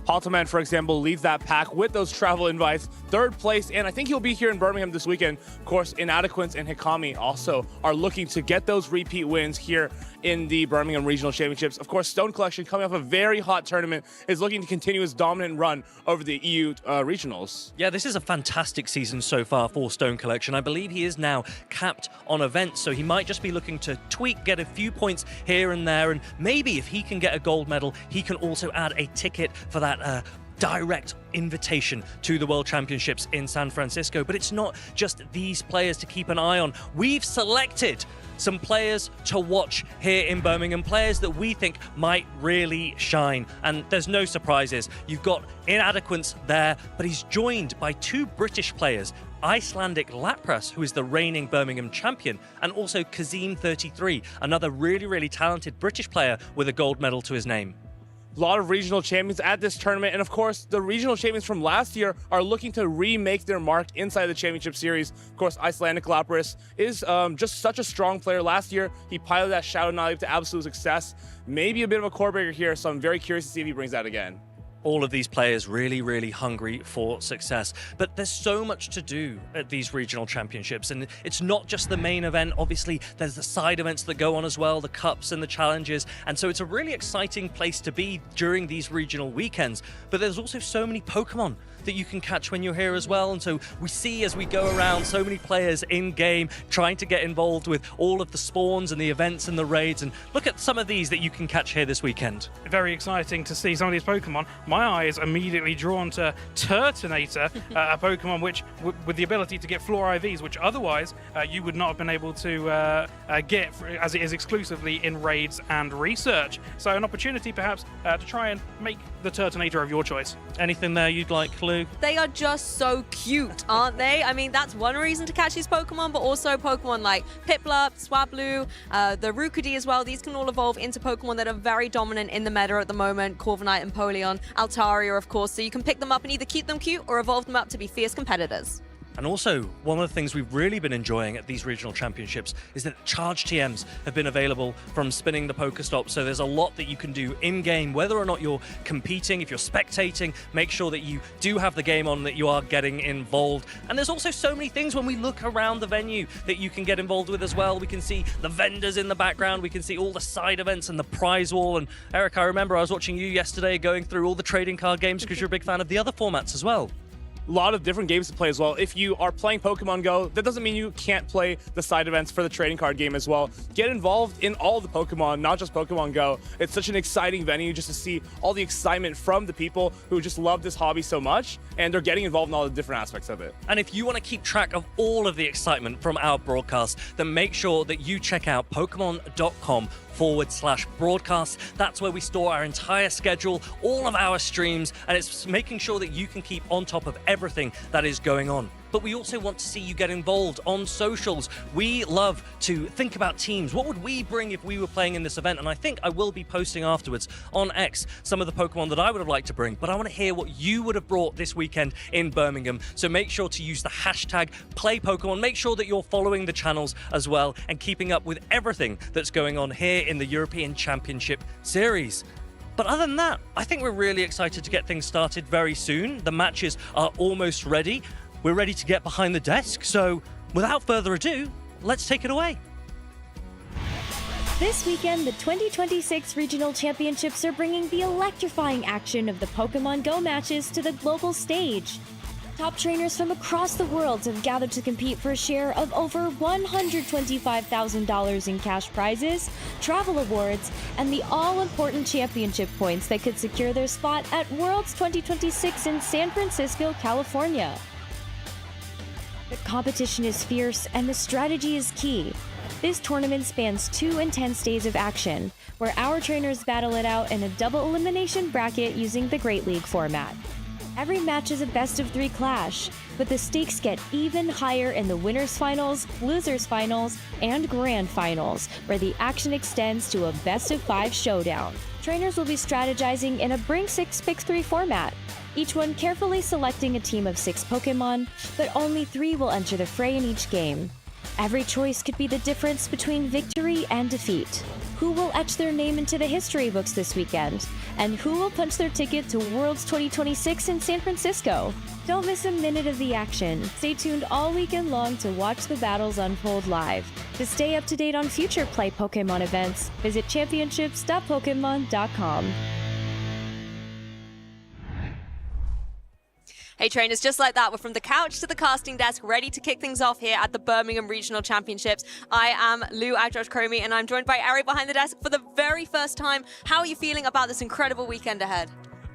Haltoman, for example, leads that pack with those travel invites, 3rd place, and I think he'll be here in Birmingham this weekend. Of course, Inadequance and Hikami also are looking to get those repeat wins here in the Birmingham Regional Championships. Of course, Stone Collection, coming off a very hot tournament, is looking to continue his dominant run over the EU regionals. Yeah, this is a fantastic season so far for Stone Collection. I believe he is now capped on events, so he might just be looking to tweak, get a few points here and there, and maybe if he can get a gold medal, he can also add a ticket for that direct invitation to the World Championships in San Francisco. But it's not just these players to keep an eye on. We've selected some players to watch here in Birmingham, players that we think might really shine. And there's no surprises. You've got Inadequance there, but he's joined by 2 British players, Icelandic Lapras, who is the reigning Birmingham champion, and also Kazim33, another really, really talented British player with a gold medal to his name. A lot of regional champions at this tournament, and of course, the regional champions from last year are looking to remake their mark inside the championship series. Of course, Icelandic Lapras is just such a strong player. Last year, he piloted that Shadow Knife to absolute success. Maybe a bit of a core breaker here, so I'm very curious to see if he brings that again. All of these players really, really hungry for success. But there's so much to do at these regional championships. And it's not just the main event. Obviously, there's the side events that go on as well, the cups and the challenges. And so it's a really exciting place to be during these regional weekends. But there's also so many Pokemon that you can catch when you're here as well. And so we see as we go around so many players in game trying to get involved with all of the spawns and the events and the raids. And look at some of these that you can catch here this weekend. Very exciting to see some of these Pokemon. My eye is immediately drawn to Turtonator, a Pokemon which, with the ability to get floor IVs, which otherwise you would not have been able to get, as it is exclusively in raids and research. So an opportunity perhaps to try and make the Turtonator of your choice. Anything there you'd like, Lou? They are just so cute, aren't they? I mean, that's one reason to catch these Pokemon, but also Pokemon like Piplup, Swablu, the Rookidee as well. These can all evolve into Pokemon that are very dominant in the meta at the moment. Corviknight and Empoleon, Altaria, of course. So you can pick them up and either keep them cute or evolve them up to be fierce competitors. And also, one of the things we've really been enjoying at these regional championships is that charge TMs have been available from spinning the Pokestop. So there's a lot that you can do in-game, whether or not you're competing, if you're spectating, make sure that you do have the game on, that you are getting involved. And there's also so many things when we look around the venue that you can get involved with as well. We can see the vendors in the background, we can see all the side events and the prize wall. And Eric, I remember I was watching you yesterday going through all the trading card games because you're a big fan of the other formats as well. a lot of different games to play as well. If you are playing Pokemon Go, that doesn't mean you can't play the side events for the trading card game as well. Get involved in all the Pokemon, not just Pokemon Go. It's such an exciting venue just to see all the excitement from the people who just love this hobby so much, and they're getting involved in all the different aspects of it. And if you want to keep track of all of the excitement from our broadcast, then make sure that you check out Pokemon.com/broadcast. That's where we store our entire schedule, all of our streams, and it's making sure that you can keep on top of everything that is going on. But we also want to see you get involved on socials. We love to think about teams. What would we bring if we were playing in this event? And I think I will be posting afterwards on X some of the Pokemon that I would have liked to bring, but I want to hear what you would have brought this weekend in Birmingham. So make sure to use the hashtag #PlayPokemon. Make sure that you're following the channels as well and keeping up with everything that's going on here in the European Championship Series. But other than that, I think we're really excited to get things started very soon. The matches are almost ready. We're ready to get behind the desk. So without further ado, let's take it away. This weekend, the 2026 Regional Championships are bringing the electrifying action of the Pokemon Go matches to the global stage. Top trainers from across the world have gathered to compete for a share of over $125,000 in cash prizes, travel awards, and the all-important championship points that could secure their spot at Worlds 2026 in San Francisco, California. The competition is fierce and the strategy is key. This tournament spans 2 intense days of action, where our trainers battle it out in a double elimination bracket using the Great League format. Every match is a best-of-3 clash, but the stakes get even higher in the winners' finals, losers' finals, and grand finals, where the action extends to a best-of-5 showdown. Trainers will be strategizing in a Bring 6 Pick 3 format, each one carefully selecting a team of 6 Pokemon, but only 3 will enter the fray in each game. Every choice could be the difference between victory and defeat. Who will etch their name into the history books this weekend? And who will punch their ticket to Worlds 2026 in San Francisco? Don't miss a minute of the action. Stay tuned all weekend long to watch the battles unfold live. To stay up to date on future Play Pokemon events, visit championships.pokemon.com. Hey trainers, just like that, we're from the couch to the casting desk, ready to kick things off here at the Birmingham Regional Championships. I am Lou Agjosh-Cromie, and I'm joined by Eric behind the desk for the very first time. How are you feeling about this incredible weekend ahead?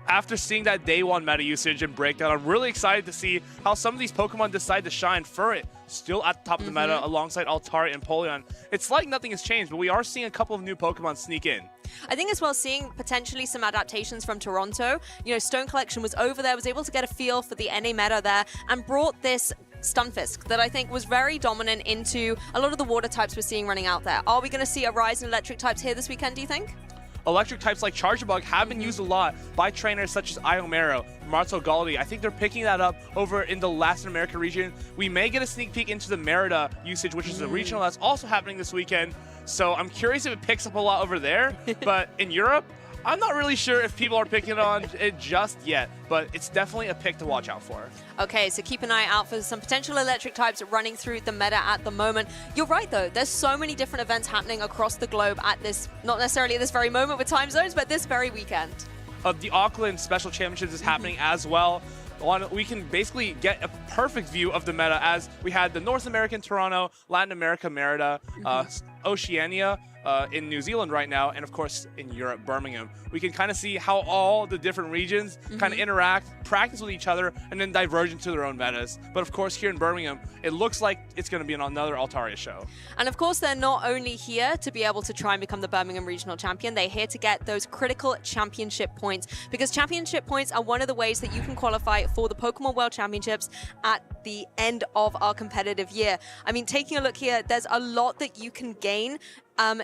After seeing that day 1 meta usage and breakdown, I'm really excited to see how some of these Pokemon decide to shine. Furret still at the top of the meta alongside Altaria and Polion. It's like nothing has changed, but we are seeing a couple of new Pokemon sneak in. I think as well seeing potentially some adaptations from Toronto. You know, Stone Collection was over there, was able to get a feel for the NA meta there, and brought this Stunfisk that I think was very dominant into a lot of the water types we're seeing running out there. Are we going to see a rise in electric types here this weekend, do you think? Electric types like Charjabug have been used a lot by trainers such as Iomero, Marto Galdi. I think they're picking that up over in the Latin America region. We may get a sneak peek into the Merida usage, which is a regional that's also happening this weekend. So I'm curious if it picks up a lot over there. But in Europe, I'm not really sure if people are picking on it just yet, but it's definitely a pick to watch out for. Okay, so keep an eye out for some potential electric types running through the meta at the moment. You're right, though. There's so many different events happening across the globe at this, not necessarily at this very moment with time zones, but this very weekend. The Auckland Special Championships is happening as well. We can basically get a perfect view of the meta as we had the North American Toronto, Latin America Merida, Oceania in New Zealand right now, and of course in Europe, Birmingham. We can kind of see how all the different regions kind of interact, practice with each other, and then diverge into their own metas. But of course here in Birmingham, it looks like it's going to be another Altaria show. And of course they're not only here to be able to try and become the Birmingham Regional Champion, they're here to get those critical championship points, because championship points are one of the ways that you can qualify for the Pokemon World Championships at the end of our competitive year. I mean, taking a look here, there's a lot that you can gain.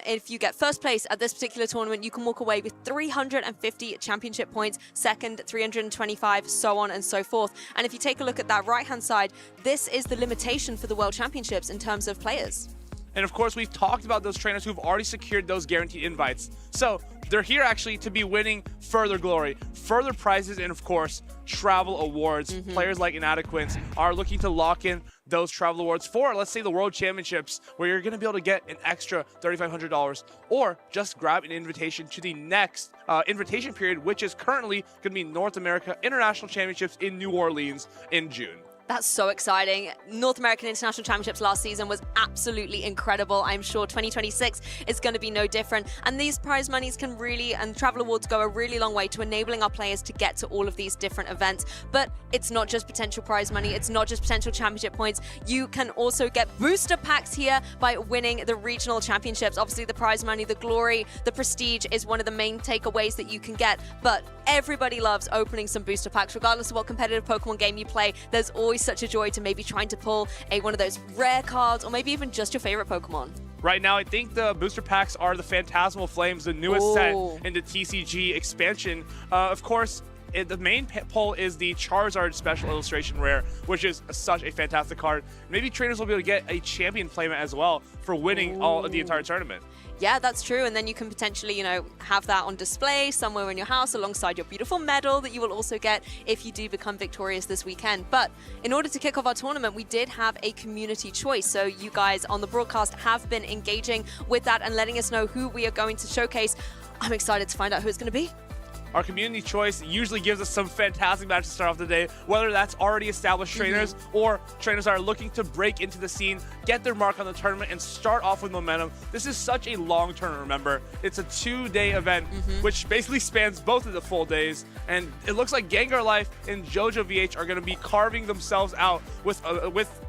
If you get first place at this particular tournament, you can walk away with 350 championship points, second 325, so on and so forth. And if you take a look at that right-hand side, this is the limitation for the World Championships in terms of players. And of course, we've talked about those trainers who've already secured those guaranteed invites. So they're here actually to be winning further glory, further prizes, and of course, travel awards. Players like Inadequates are looking to lock in those travel awards for, let's say, the World Championships, where you're going to be able to get an extra $3,500, or just grab an invitation to the next invitation period, which is currently going to be North America International Championships in New Orleans in June. That's so exciting. North American International Championships last season was absolutely incredible. I'm sure 2026 is going to be no different. And these prize monies can really, and travel awards go a really long way to enabling our players to get to all of these different events. But it's not just potential prize money. It's not just potential championship points. You can also get booster packs here by winning the regional championships. Obviously, the prize money, the glory, the prestige is one of the main takeaways that you can get. But everybody loves opening some booster packs, regardless of what competitive Pokemon game you play. There's always such a joy to maybe trying to pull one of those rare cards, or maybe even just your favorite Pokemon. Right now, I think the booster packs are the Phantasmal Flames, the newest set in the TCG expansion. Of course, the main pull is the Charizard Special Illustration Rare, which is such a fantastic card. Maybe trainers will be able to get a champion playmat as well for winning all of the entire tournament. Yeah, that's true. And then you can potentially, have that on display somewhere in your house alongside your beautiful medal that you will also get if you do become victorious this weekend. But in order to kick off our tournament, we did have a community choice. So you guys on the broadcast have been engaging with that and letting us know who we are going to showcase. I'm excited to find out who it's going to be. Our community choice usually gives us some fantastic matches to start off the day, whether that's already established trainers or trainers that are looking to break into the scene, get their mark on the tournament, and start off with momentum. This is such a long tournament, remember. It's a 2-day event, which basically spans both of the full days. And it looks like Gengar Life and JoJo VH are going to be carving themselves out with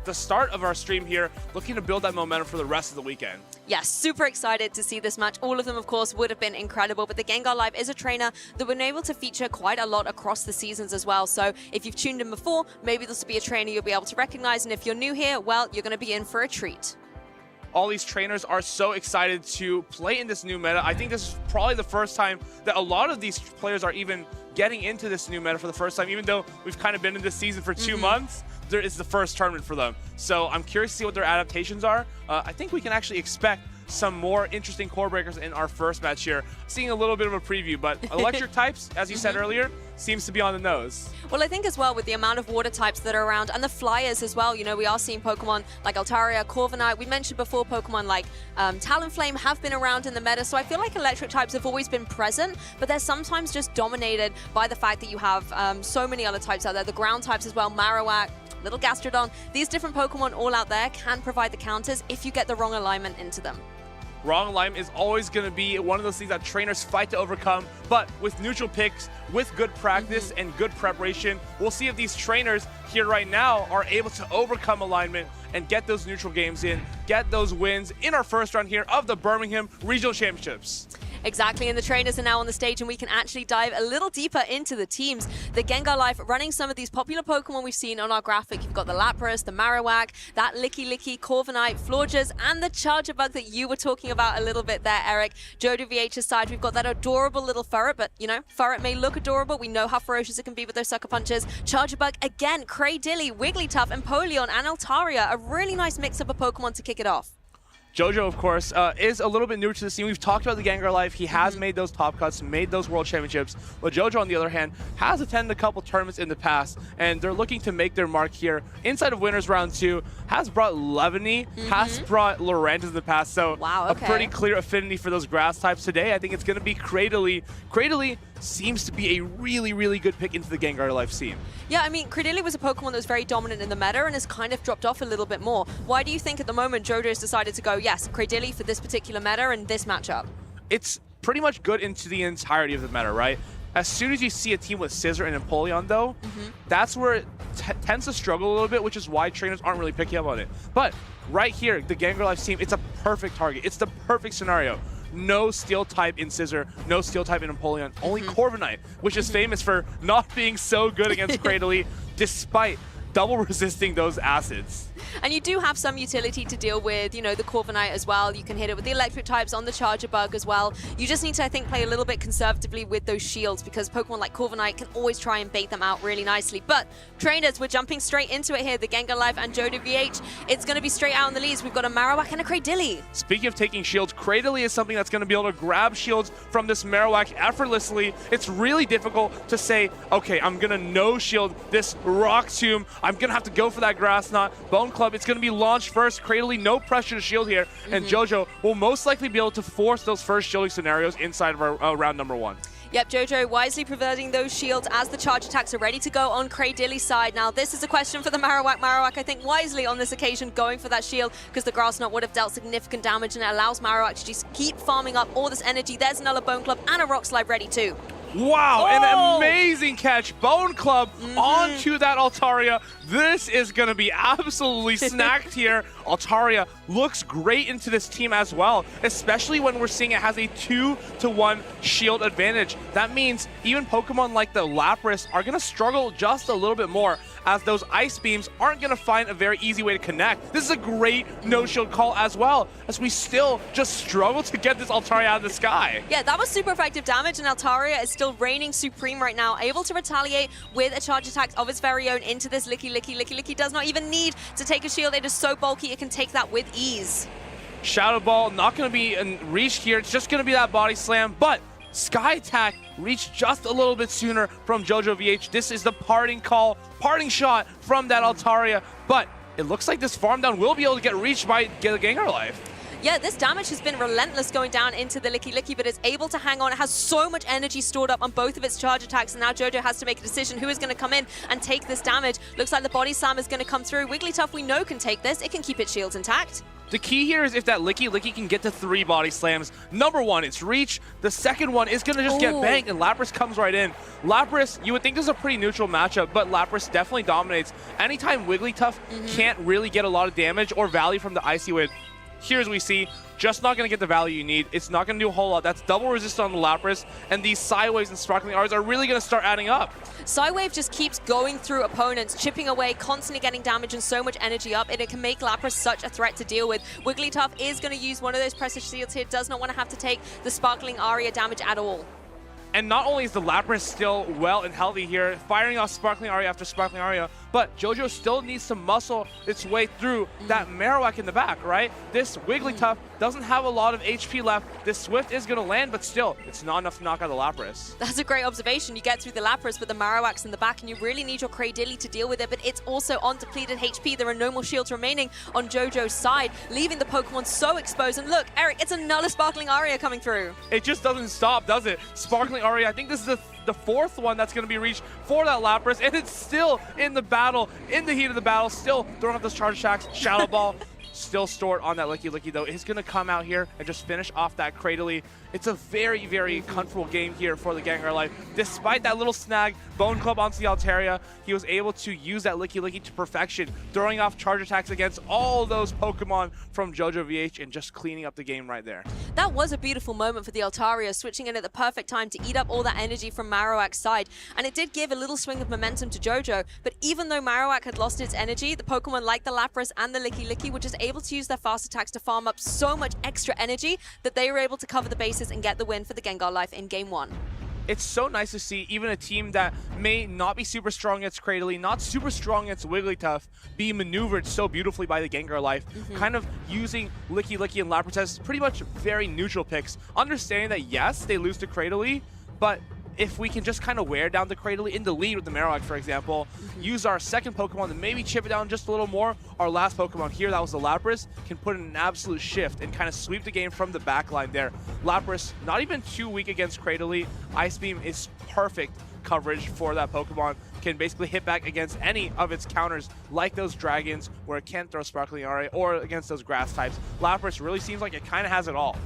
the start of our stream here, looking to build that momentum for the rest of the weekend. Yes, super excited to see this match. All of them, of course, would have been incredible, but the Gengar Live is a trainer that we're able to feature quite a lot across the seasons as well. So if you've tuned in before, maybe this will be a trainer you'll be able to recognize, and if you're new here, well, you're going to be in for a treat. All these trainers are so excited to play in this new meta. I think this is probably the first time that a lot of these players are even getting into this new meta for the first time, even though we've kind of been in this season for 2 months. There is the first tournament for them. So I'm curious to see what their adaptations are. I think we can actually expect some more interesting core breakers in our first match here. Seeing a little bit of a preview, but electric types, as you said earlier, seems to be on the nose. Well, I think as well with the amount of water types that are around and the flyers as well, we are seeing Pokemon like Altaria, Corviknight. We mentioned before Pokemon like Talonflame have been around in the meta, so I feel like electric types have always been present, but they're sometimes just dominated by the fact that you have so many other types out there. The ground types as well, Marowak, Little Gastrodon. These different Pokemon all out there can provide the counters if you get the wrong alignment into them. Wrong alignment is always going to be one of those things that trainers fight to overcome, but with neutral picks, with good practice and good preparation, we'll see if these trainers here right now are able to overcome alignment and get those neutral games in, get those wins in our first round here of the Birmingham Regional Championships. Exactly, and the trainers are now on the stage, and we can actually dive a little deeper into the teams. The Gengar Life running some of these popular Pokemon we've seen on our graphic. You've got the Lapras, the Marowak, that Licky, Corviknight, Florges, and the Charger Bug that you were talking about a little bit there, Eric. JoJo VH's side, we've got that adorable little Ferret, but, Ferret may look adorable. We know how ferocious it can be with those sucker punches. Charger Bug, again, Cradilly, Wigglytuff, Empoleon, and Altaria. A really nice mix of a Pokemon to kick it off. JoJo, of course, is a little bit newer to the scene. We've talked about the Gengar Life. He has made those top cuts, made those World Championships. But JoJo, on the other hand, has attended a couple tournaments in the past, and they're looking to make their mark here. Inside of Winners Round 2, has brought Levany, has brought Lorantis in the past, so a pretty clear affinity for those grass types today. I think it's going to be Cradilly. Cradilly seems to be a really, really good pick into the Gengar Life scene. Yeah, I mean, Cradilly was a Pokemon that was very dominant in the meta and has kind of dropped off a little bit more. Why do you think at the moment JoJo has decided to go, yes, Cradilly for this particular meta and this matchup? It's pretty much good into the entirety of the meta, right? As soon as you see a team with Scizor and Empoleon, though, that's where it tends to struggle a little bit, which is why trainers aren't really picking up on it. But right here, the Gengar Life team, it's a perfect target. It's the perfect scenario. No steel type in Scizor, no steel type in Empoleon, only Corviknight, which is famous for not being so good against Cradilly, despite double resisting those acids. And you do have some utility to deal with, the Corviknight as well. You can hit it with the electric types on the Charger Bug as well. You just need to, I think, play a little bit conservatively with those shields because Pokemon like Corviknight can always try and bait them out really nicely. But trainers, we're jumping straight into it here. The Gengar Life and JoJo VH, it's going to be straight out in the leads. We've got a Marowak and a Cradilly. Speaking of taking shields, Cradilly is something that's going to be able to grab shields from this Marowak effortlessly. It's really difficult to say, okay, I'm going to no shield this Rock Tomb. I'm going to have to go for that Grass Knot. Bone Club, it's going to be launched first. Cradily, no pressure to shield here. And JoJo will most likely be able to force those first shielding scenarios inside of our round number 1. Yep, JoJo wisely preventing those shields as the charge attacks are ready to go on Cradilly's side. Now, this is a question for the Marowak. Marowak, I think, wisely on this occasion going for that shield because the Grass Knot would have dealt significant damage and it allows Marowak to just keep farming up all this energy. There's another Bone Club and a Rock Slide ready too. Wow, an amazing catch. Bone Club onto that Altaria. This is going to be absolutely snacked here. Altaria looks great into this team as well, especially when we're seeing it has a 2-to-1 shield advantage. That means even Pokemon like the Lapras are going to struggle just a little bit more as those Ice Beams aren't going to find a very easy way to connect. This is a great no-shield call as well, as we still just struggle to get this Altaria out of the sky. Yeah, that was super effective damage, and Altaria is still reigning supreme right now, able to retaliate with a charge attack of its very own into this Licky Licky. Licky Licky does not even need to take a shield. It is so bulky, it can take that with ease. Shadow Ball not going to be reached here. It's just going to be that body slam, but Sky Attack reached just a little bit sooner from JoJo VH. This is the parting call, parting shot from that Altaria, but it looks like this farm down will be able to get reached by Gengar Life. Yeah, this damage has been relentless going down into the Licky Licky, but it's able to hang on. It has so much energy stored up on both of its charge attacks, and now JoJo has to make a decision who is going to come in and take this damage. Looks like the body slam is going to come through. Wigglytuff, we know, can take this. It can keep its shields intact. The key here is if that Licky Licky can get to 3 body slams. Number 1, it's reach. The second one is going to just get banked, and Lapras comes right in. Lapras, you would think this is a pretty neutral matchup, but Lapras definitely dominates. Anytime Wigglytuff can't really get a lot of damage or value from the Icy Wind, here's what we see. Just not going to get the value you need. It's not going to do a whole lot. That's double resist on the Lapras, and these Psywaves and Sparkling R's are really going to start adding up. Psywave just keeps going through opponents, chipping away, constantly getting damage and so much energy up, and it can make Lapras such a threat to deal with. Wigglytuff is going to use one of those pressure shields here, does not want to have to take the Sparkling Aria damage at all. And not only is the Lapras still well and healthy here, firing off Sparkling Aria after Sparkling Aria, but JoJo still needs to muscle its way through that Marowak in the back, right? This Wigglytuff doesn't have a lot of HP left. This Swift is going to land, but still, it's not enough to knock out the Lapras. That's a great observation. You get through the Lapras, but the Marowak's in the back, and you really need your Cradily to deal with it, but it's also on depleted HP. There are no more shields remaining on JoJo's side, leaving the Pokemon so exposed. And look, Eric, it's another Sparkling Aria coming through. It just doesn't stop, does it? Sparkling Aria, I think this is the fourth one that's going to be reached for that Lapras, and it's still in the battle, in the heat of the battle, still throwing up those charge attacks. Shadow Ball still stored on that Licky Licky, though. He's going to come out here and just finish off that Cradily. It's a very, very comfortable game here for the Gengar Life. Despite that little snag, Bone Club onto the Altaria, he was able to use that Licky Licky to perfection, throwing off charge attacks against all those Pokemon from JoJo VH and just cleaning up the game right there. That was a beautiful moment for the Altaria, switching in at the perfect time to eat up all that energy from Marowak's side. And it did give a little swing of momentum to JoJo, but even though Marowak had lost its energy, the Pokemon like the Lapras and the Licky Licky were just able to use their fast attacks to farm up so much extra energy that they were able to cover the bases and get the win for the Gengar Life in Game 1. It's so nice to see even a team that may not be super strong against Cradily, not super strong against Wigglytuff, be maneuvered so beautifully by the Gengar Life, kind of using Licky Licky and Lapras as pretty much very neutral picks. Understanding that, yes, they lose to Cradily, but if we can just kind of wear down the Cradily in the lead with the Marowak, for example, use our second Pokemon to maybe chip it down just a little more. Our last Pokemon here, that was the Lapras, can put in an absolute shift and kind of sweep the game from the back line there. Lapras, not even too weak against Cradily. Ice Beam is perfect coverage for that Pokemon. Can basically hit back against any of its counters, like those Dragons, where it can't throw Sparkling Aria, or against those Grass types. Lapras really seems like it kind of has it all.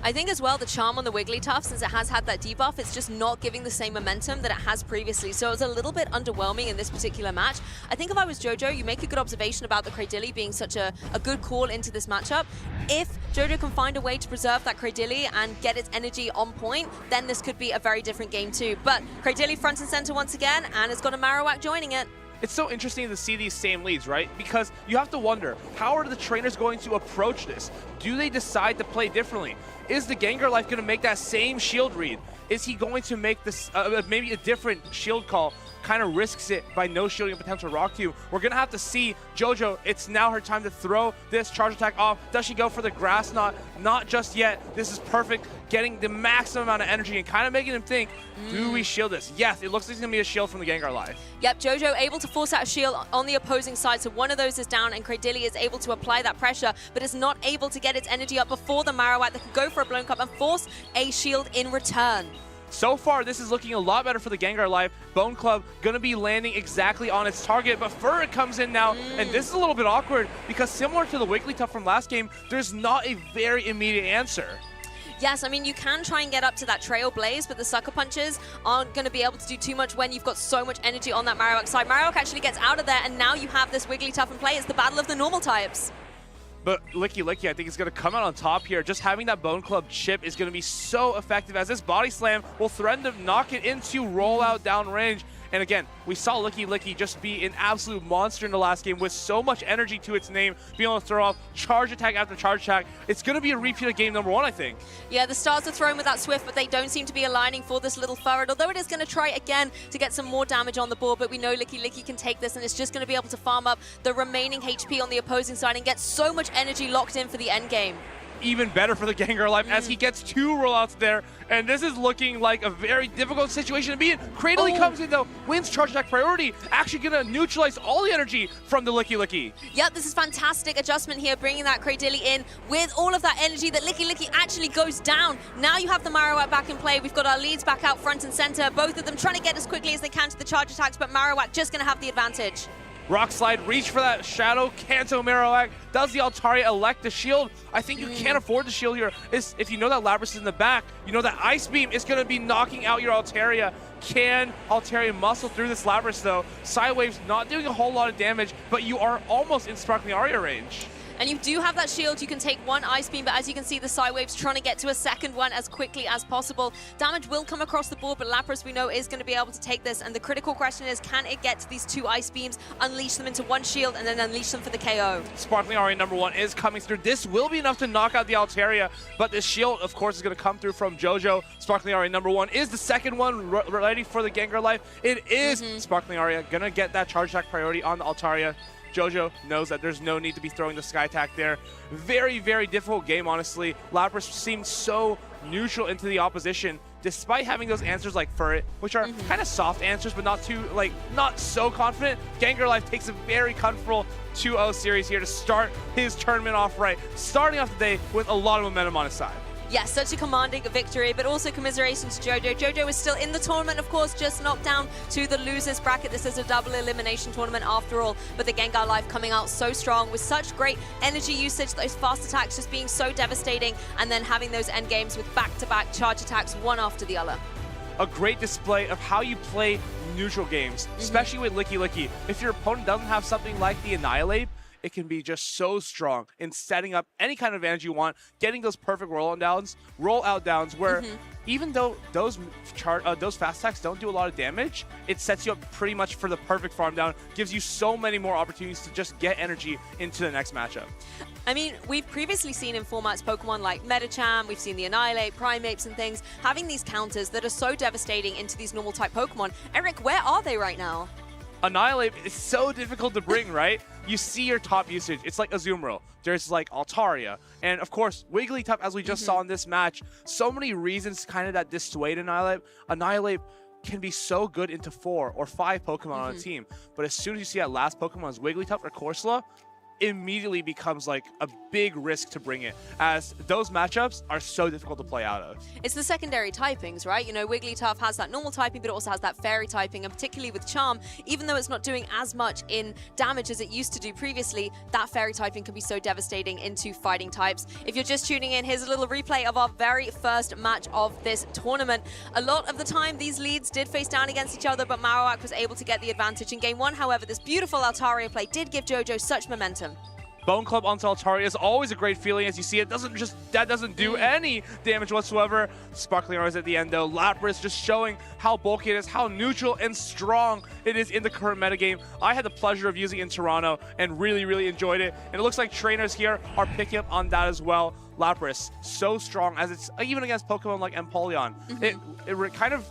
I think as well the charm on the Wigglytuff, since it has had that debuff, it's just not giving the same momentum that it has previously. So it was a little bit underwhelming in this particular match. I think if I was JoJo, you make a good observation about the Cradily being such a good call into this matchup. If JoJo can find a way to preserve that Cradily and get its energy on point, then this could be a very different game too. But Cradily front and center once again, and it's got a Marowak joining it. It's so interesting to see these same leads, right? Because you have to wonder, how are the trainers going to approach this? Do they decide to play differently? Is the Gengar Life going to make that same shield read? Is he going to make this maybe a different shield call? kind of risks it by no shielding a potential Rock Tomb. We're going to have to see JoJo. It's now her time to throw this charge attack off. Does she go for the Grass Knot? Not just yet. This is perfect. Getting the maximum amount of energy and kind of making him think, do we shield this? Yes, it looks like it's going to be a shield from the Gengar Life. Yep, JoJo able to force out a shield on the opposing side, so one of those is down, and Cradily is able to apply that pressure, but is not able to get its energy up before the Marowak that can go for a Blown Cup and force a shield in return. So far, this is looking a lot better for the Gengar Life. Bone Club going to be landing exactly on its target, but Furret comes in now, and this is a little bit awkward because similar to the Wigglytuff from last game, there's not a very immediate answer. Yes, I mean, you can try and get up to that Trail Blaze, but the Sucker Punches aren't going to be able to do too much when you've got so much energy on that Marowak side. Marowak actually gets out of there, and now you have this Wigglytuff in play. It's the battle of the normal types. But Licky Licky, I think, is going to come out on top here. Just having that Bone Club chip is going to be so effective as this Body Slam will threaten to knock it into rollout down range. And again, we saw Licky Licky just be an absolute monster in the last game with so much energy to its name, being able to throw off charge attack after charge attack. It's going to be a repeat of game number 1, I think. Yeah, the stars are thrown with that Swift, but they don't seem to be aligning for this little Furret, although it is going to try again to get some more damage on the board, but we know Licky Licky can take this, and it's just going to be able to farm up the remaining HP on the opposing side and get so much energy locked in for the end game. Even better for the Gengar Life as he gets 2 rollouts there, and this is looking like a very difficult situation to be in. Cradily comes in though, wins charge attack priority, actually gonna neutralize all the energy from the Licky Licky. Yep, this is fantastic adjustment here, bringing that Cradily in with all of that energy that Licky Licky actually goes down. Now you have the Marowak back in play. We've got our leads back out front and center, both of them trying to get as quickly as they can to the charge attacks, but Marowak just gonna have the advantage. Rock Slide, reach for that Shadow, Kanto Marowak. Does the Altaria elect the shield? I think you can't afford the shield here. If you know that Lapras is in the back, you know that Ice Beam is going to be knocking out your Altaria. Can Altaria muscle through this Lapras though? Sidewave's not doing a whole lot of damage, but you are almost in Sparkling Aria range. And you do have that shield, you can take one Ice Beam, but as you can see, the Psywave's trying to get to a second one as quickly as possible. Damage will come across the board, but Lapras, we know, is going to be able to take this, and the critical question is, can it get to these 2 Ice Beams, unleash them into one shield, and then unleash them for the KO? Sparkling Aria number 1 is coming through. This will be enough to knock out the Altaria, but this shield, of course, is going to come through from JoJo. Sparkling Aria number 1 is the second one ready for the Gengar Life. It is Sparkling Aria going to get that charge attack priority on the Altaria. JoJo knows that there's no need to be throwing the Sky Attack there. Very, very difficult game, honestly. Lapras seemed so neutral into the opposition, despite having those answers like Furret, which are kind of soft answers, but not too, not so confident. Gengar Life takes a very comfortable 2-0 series here to start his tournament off right, starting off the day with a lot of momentum on his side. Yes, such a commanding victory, but also commiserations to JoJo. JoJo is still in the tournament, of course, just knocked down to the losers bracket. This is a double elimination tournament after all, but the Gengar Life coming out so strong with such great energy usage, those fast attacks just being so devastating, and then having those end games with back-to-back charge attacks, one after the other. A great display of how you play neutral games, especially with Licky Licky. If your opponent doesn't have something like the Annihilate, it can be just so strong in setting up any kind of advantage you want, getting those perfect roll-out downs where even though those fast attacks don't do a lot of damage, it sets you up pretty much for the perfect farm down, gives you so many more opportunities to just get energy into the next matchup. I mean, we've previously seen in formats Pokemon like Medicham, we've seen the Annihilate, Primates and things, having these counters that are so devastating into these normal type Pokemon. Eric, where are they right now? Annihilate is so difficult to bring, right? You see your top usage. It's like Azumarill. There's like Altaria. And of course, Wigglytuff, as we just saw in this match. So many reasons kind of that dissuade Annihilate. Annihilate can be so good into 4 or 5 Pokemon on a team. But as soon as you see that last Pokemon is Wigglytuff or Corsola, immediately becomes like a big risk to bring it, as those matchups are so difficult to play out of. It's the secondary typings, right? You know, Wigglytuff has that normal typing, but it also has that fairy typing, and particularly with Charm, even though it's not doing as much in damage as it used to do previously, that fairy typing can be so devastating into fighting types. If you're just tuning in, here's a little replay of our very first match of this tournament. A lot of the time, these leads did face down against each other, but Marowak was able to get the advantage in game 1. However, this beautiful Altaria play did give JoJo such momentum. Bone Club onto Altaria is always a great feeling. As you see, that doesn't do any damage whatsoever. Sparkling Arrows at the end though. Lapras just showing how bulky it is, how neutral and strong it is in the current metagame. I had the pleasure of using it in Toronto and really enjoyed it. And it looks like trainers here are picking up on that as well. Lapras, so strong as it's even against Pokemon like Empoleon. It kind of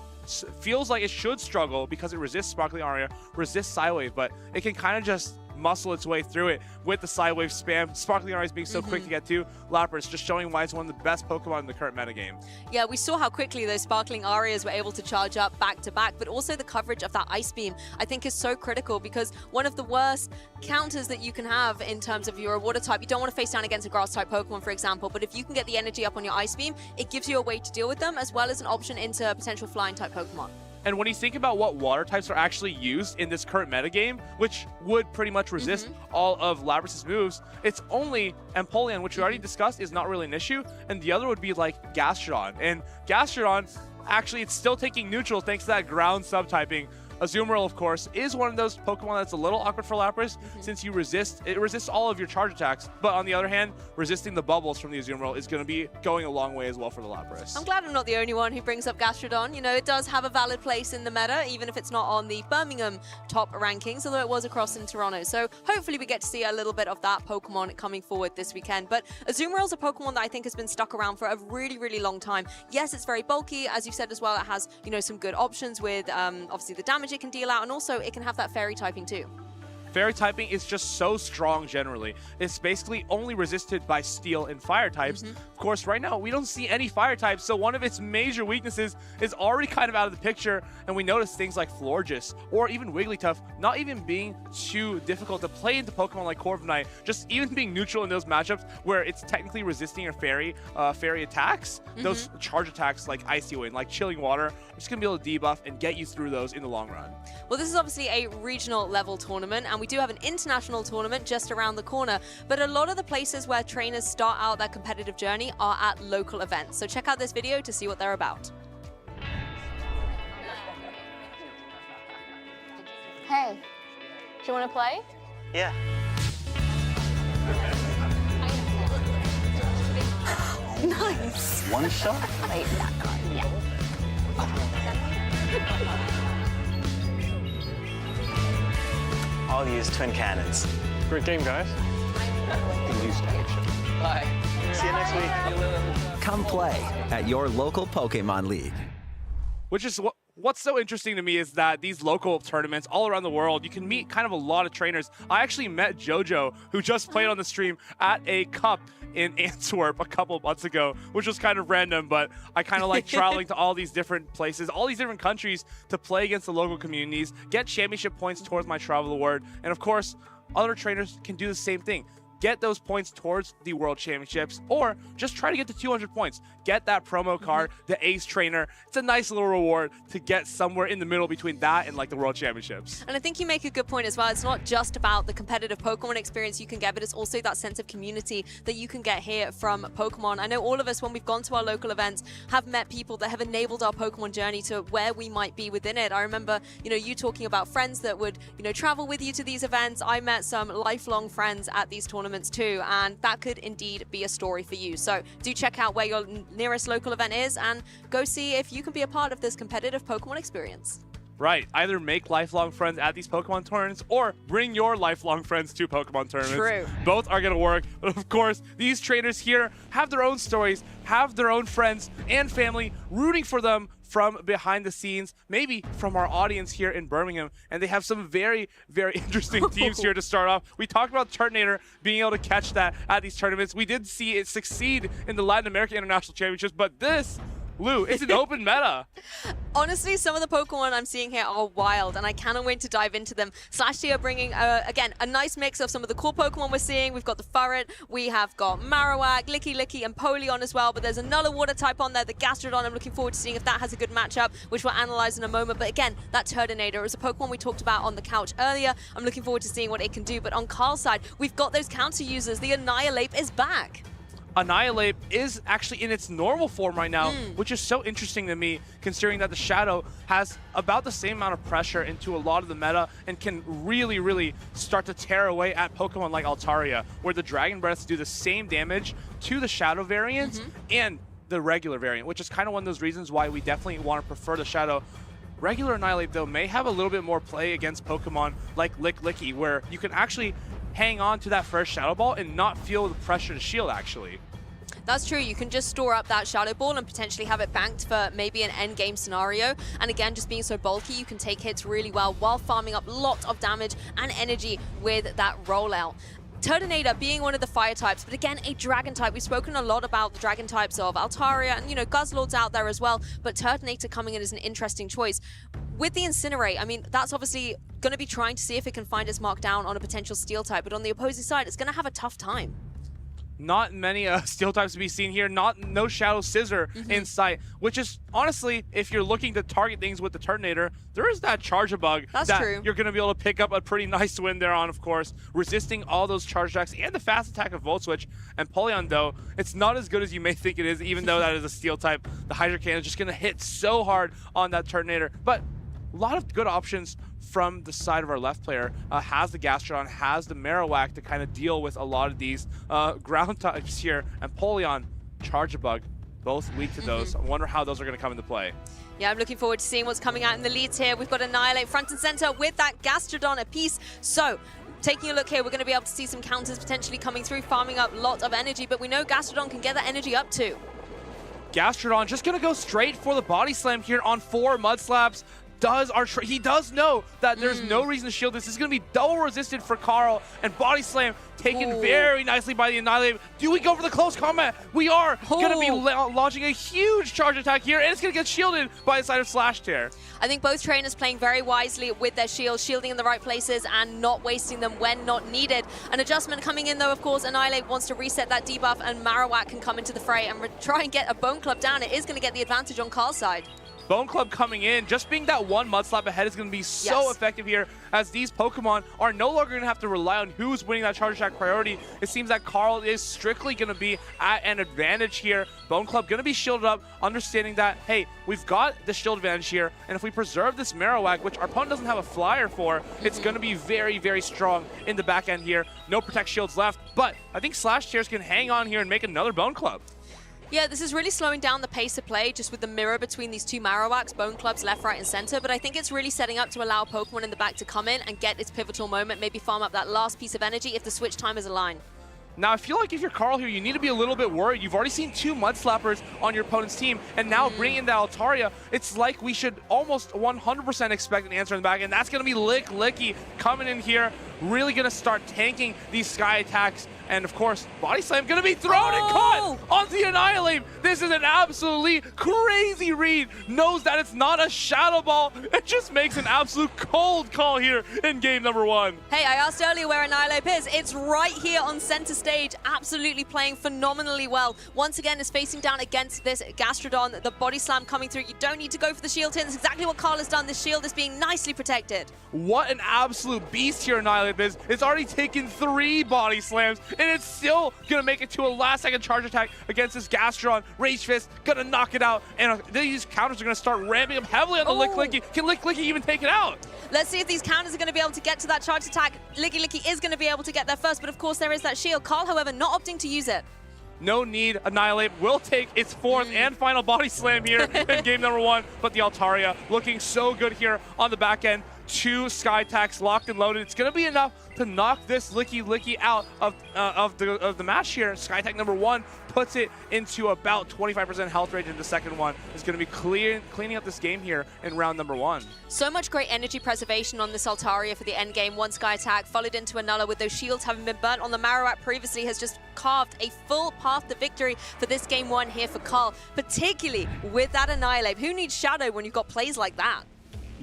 feels like it should struggle because it resists Sparkling Aria, resists Psywave, but it can kind of just muscle its way through it with the Psywave spam. Sparkling Aria is being so quick to get to. Lapras just showing why it's one of the best Pokemon in the current metagame. Yeah, we saw how quickly those Sparkling Arias were able to charge up back to back, but also the coverage of that Ice Beam I think is so critical, because one of the worst counters that you can have in terms of your water type, you don't want to face down against a grass type Pokemon, for example, but if you can get the energy up on your Ice Beam, it gives you a way to deal with them, as well as an option into potential flying type Pokemon. And when you think about what water types are actually used in this current metagame, which would pretty much resist all of Labras's moves, it's only Empoleon, which we already discussed is not really an issue, and the other would be like Gastrodon. And Gastrodon, actually, it's still taking neutral thanks to that ground subtyping. Azumarill, of course, is one of those Pokemon that's a little awkward for Lapras since it resists all of your charge attacks. But on the other hand, resisting the bubbles from the Azumarill is going to be going a long way as well for the Lapras. I'm glad I'm not the only one who brings up Gastrodon. You know, it does have a valid place in the meta, even if it's not on the Birmingham top rankings, although it was across in Toronto. So hopefully we get to see a little bit of that Pokemon coming forward this weekend. But Azumarill's a Pokemon that I think has been stuck around for a really, really long time. Yes, it's very bulky. As you said as well, it has, you know, some good options with obviously the damage it can deal out, and also it can have that fairy typing too. Fairy typing is just so strong generally. It's basically only resisted by steel and fire types. Of course, right now, we don't see any fire types, so one of its major weaknesses is already kind of out of the picture, and we notice things like Florges or even Wigglytuff not even being too difficult to play into Pokemon like Corviknight, just even being neutral in those matchups where it's technically resisting your fairy attacks. Those charge attacks like Icy Wind, like Chilling Water, are just going to be able to debuff and get you through those in the long run. Well, this is obviously a regional level tournament, and we do have an international tournament just around the corner, but a lot of the places where trainers start out their competitive journey are at local events. So check out this video to see what they're about. Hey, do you want to play? Yeah. Nice. One shot? Wait, yeah. I'll use twin cannons. Great game, guys. Bye. See you next week. Come play at your local Pokemon League. Which is what's so interesting to me is that these local tournaments all around the world, you can meet kind of a lot of trainers. I actually met JoJo, who just played on the stream at a cup in Antwerp a couple of months ago, which was kind of random, but I kind of like traveling to all these different places, all these different countries to play against the local communities, get championship points towards my travel award, and of course, other trainers can do the same thing. Get those points towards the World Championships, or just try to get to 200 points. Get that promo card, the Ace Trainer. It's a nice little reward to get somewhere in the middle between that and like the World Championships. And I think you make a good point as well. It's not just about the competitive Pokemon experience you can get, but it's also that sense of community that you can get here from Pokemon. I know all of us, when we've gone to our local events, have met people that have enabled our Pokemon journey to where we might be within it. I remember, you know, you talking about friends that would, you know, travel with you to these events. I met some lifelong friends at these tournaments too, and that could indeed be a story for you. So do check out where your nearest local event is and go see if you can be a part of this competitive Pokemon experience. Right, either make lifelong friends at these Pokemon tournaments or bring your lifelong friends to Pokemon tournaments. True. Both are going to work, but of course, these trainers here have their own stories, have their own friends and family rooting for them from behind the scenes, maybe from our audience here in Birmingham, and they have some very, very interesting teams here to start off. We talked about Turtonator being able to catch that at these tournaments. We did see it succeed in the Latin American International Championships, but this, Lou, it's an open meta. Honestly, some of the Pokemon I'm seeing here are wild, and I cannot wait to dive into them. Slashty are bringing, again, a nice mix of some of the cool Pokemon we're seeing. We've got the Furret, we have got Marowak, Licky, and Polion as well, but there's another water type on there, the Gastrodon. I'm looking forward to seeing if that has a good matchup, which we'll analyze in a moment. But again, that Turtonator is a Pokemon we talked about on the couch earlier. I'm looking forward to seeing what it can do, but on Carl's side, we've got those counter users. The Annihilate is back. Annihilate is actually in its normal form right now, which is so interesting to me, considering that the Shadow has about the same amount of pressure into a lot of the meta and can really, really start to tear away at Pokemon like Altaria, where the Dragon Breaths do the same damage to the Shadow variant and the regular variant, which is kind of one of those reasons why we definitely want to prefer the Shadow. Regular Annihilate, though, may have a little bit more play against Pokemon like Licky, where you can actually hang on to that first Shadow Ball and not feel the pressure to shield, actually. That's true. You can just store up that Shadow Ball and potentially have it banked for maybe an end game scenario. And again, just being so bulky, you can take hits really well while farming up lots of damage and energy with that rollout. Turtonator being one of the fire types, but again, a dragon type. We've spoken a lot about the dragon types of Altaria and, Guzzlord's out there as well, but Turtonator coming in is an interesting choice. With the Incinerate, I mean, that's obviously going to be trying to see if it can find its mark down on a potential steel type, but on the opposing side, it's going to have a tough time. Not many steel types to be seen here. No Shadow Scissor in sight, which is honestly, if you're looking to target things with the Turtonator, there is that Charge Bug that true. You're going to be able to pick up a pretty nice win there on, of course, resisting all those charge attacks and the fast attack of Volt Switch. And Pollyon, though, it's not as good as you may think it is, even though that is a steel type. The Hydra Cannon is just going to hit so hard on that Turtonator. But a lot of good options from the side of our left player. Has the Gastrodon, has the Marowak to kind of deal with a lot of these ground types here. And Pollyon, Charge Bug, both weak to those. I wonder how those are going to come into play. Yeah, I'm looking forward to seeing what's coming out in the leads here. We've got Annihilate front and center with that Gastrodon apiece. So, taking a look here, we're going to be able to see some counters potentially coming through, farming up lots of energy, but we know Gastrodon can get that energy up too. Gastrodon just going to go straight for the Body Slam here on 4 Mud Slaps. He does know that there's no reason to shield this. This is going to be double resisted for Carl, and Body Slam taken very nicely by the Annihilate. Do we go for the close combat? We are going to be launching a huge charge attack here, and it's going to get shielded by the side of Slash Tear. I think both trainers playing very wisely with their shields, shielding in the right places and not wasting them when not needed. An adjustment coming in though, of course, Annihilate wants to reset that debuff, and Marowak can come into the fray and try and get a Bone Club down. It is going to get the advantage on Carl's side. Bone Club coming in, just being that one Mud Slap ahead is going to be so effective here, as these Pokemon are no longer going to have to rely on who's winning that charge attack priority. It seems that Carl is strictly going to be at an advantage here. Bone Club going to be shielded up, understanding that, hey, we've got the shield advantage here, and if we preserve this Marowak, which our opponent doesn't have a flyer for, it's going to be very, very strong in the back end here. No Protect Shields left, but I think Slash Tears can hang on here and make another Bone Club. Yeah, this is really slowing down the pace of play, just with the mirror between these two Marowaks, Bone Clubs left, right, and center. But I think it's really setting up to allow Pokemon in the back to come in and get its pivotal moment, maybe farm up that last piece of energy if the switch time is aligned. Now, I feel like if you're Carl here, you need to be a little bit worried. You've already seen 2 Mud Slappers on your opponent's team, and now bringing in the Altaria, it's like we should almost 100% expect an answer in the back, and that's going to be Licky coming in here, really going to start tanking these Sky attacks. And of course, Body Slam going to be thrown and caught onto the Annihilate. This is an absolutely crazy read. Knows that it's not a Shadow Ball. It just makes an absolute cold call here in game number 1. Hey, I asked earlier where Annihilate is. It's right here on center stage, absolutely playing phenomenally well. Once again, is facing down against this Gastrodon. The Body Slam coming through. You don't need to go for the shield here. That's exactly what Carl has done. The shield is being nicely protected. What an absolute beast here Annihilate is. It's already taken 3 Body Slams, and it's still going to make it to a last-second charge attack against this Gastrodon. Rage Fist going to knock it out, and these counters are going to start ramping up heavily on the Licky. Can Licky even take it out? Let's see if these counters are going to be able to get to that charge attack. Licky is going to be able to get there first, but of course there is that shield. Carl, however, not opting to use it. No need. Annihilate will take its 4th and final Body Slam here in game number 1, but the Altaria looking so good here on the back end. 2 Sky attacks locked and loaded. It's going to be enough to knock this Licky out of the match here. Sky attack number 1 puts it into about 25% health rate, and the second one is going to be cleaning up this game here in round number 1. So much great energy preservation on this Altaria for the end game. 1 Sky attack followed into another with those shields having been burnt on the Marowak previously, has just carved a full path to victory for this game 1 here for Carl, particularly with that Annihilate. Who needs Shadow when you've got plays like that?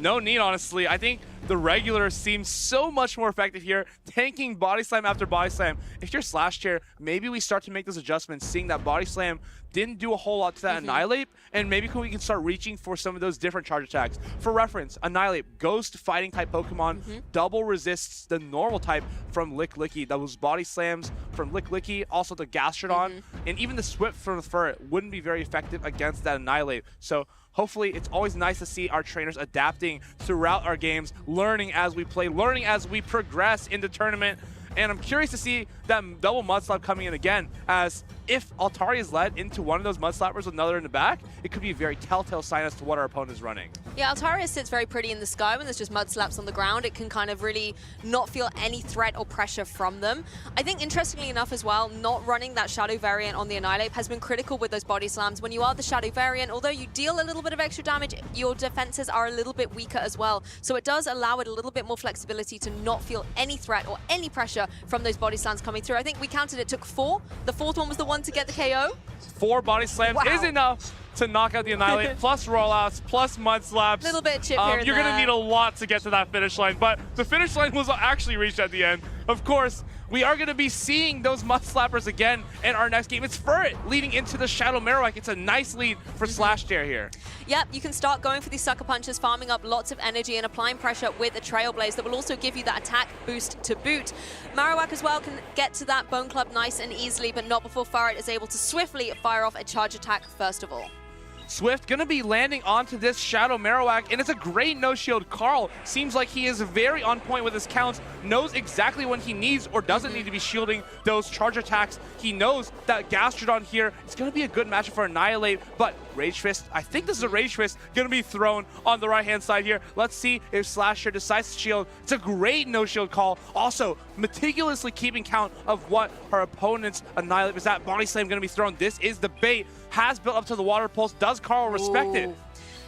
No need, honestly. I think the regular seems so much more effective here, tanking Body Slam after Body Slam. If you're Slash Tear, maybe we start to make those adjustments, seeing that Body Slam didn't do a whole lot to that Annihilate, and maybe we can start reaching for some of those different charge attacks. For reference, Annihilate, Ghost Fighting type Pokemon, double resists the normal type from Licky. Those Body Slams from Licky, also the Gastrodon, and even the Swift from the Fur wouldn't be very effective against that Annihilate. So hopefully, it's always nice to see our trainers adapting throughout our games, learning as we play, learning as we progress in the tournament. And I'm curious to see that double Mud Slap coming in again, as if Altaria is led into one of those Mud Slappers with another in the back, it could be a very telltale sign as to what our opponent is running. Yeah, Altaria sits very pretty in the sky when there's just mud slaps on the ground. It can kind of really not feel any threat or pressure from them. I think, interestingly enough as well, not running that Shadow variant on the Annihilate has been critical with those body slams. When you are the Shadow variant, although you deal a little bit of extra damage, your defenses are a little bit weaker as well. So it does allow it a little bit more flexibility to not feel any threat or any pressure from those body slams coming through. I think we counted it took 4. The 4th one was the one to get the KO. 4 body slams is enough to knock out the Annihilate, plus rollouts, plus mud slaps. Little bit of chip here and You're going to there. need a lot to get to that finish line, but the finish line was actually reached at the end. Of course, we are going to be seeing those mud slappers again in our next game. It's Furret leading into the Shadow Marowak. It's a nice lead for Slash Dare here. Yep, you can start going for these sucker punches, farming up lots of energy and applying pressure with a Trailblaze that will also give you that attack boost to boot. Marowak as well can get to that Bone Club nice and easily, but not before Furret is able to swiftly fire off a charge attack first of all. Swift gonna be landing onto this Shadow Marowak, and it's a great no-shield. Carl seems like he is very on point with his counts, knows exactly when he needs or doesn't need to be shielding those charge attacks. He knows that Gastrodon here is gonna be a good matchup for Annihilate, but Rage Fist, I think this is a Rage Fist gonna be thrown on the right-hand side here. Let's see if Slasher decides to shield. It's a great no-shield call. Also, meticulously keeping count of what her opponent's Annihilate is at. Body Slam gonna be thrown. This is the bait. Has built up to the water pulse. Does Carl respect it?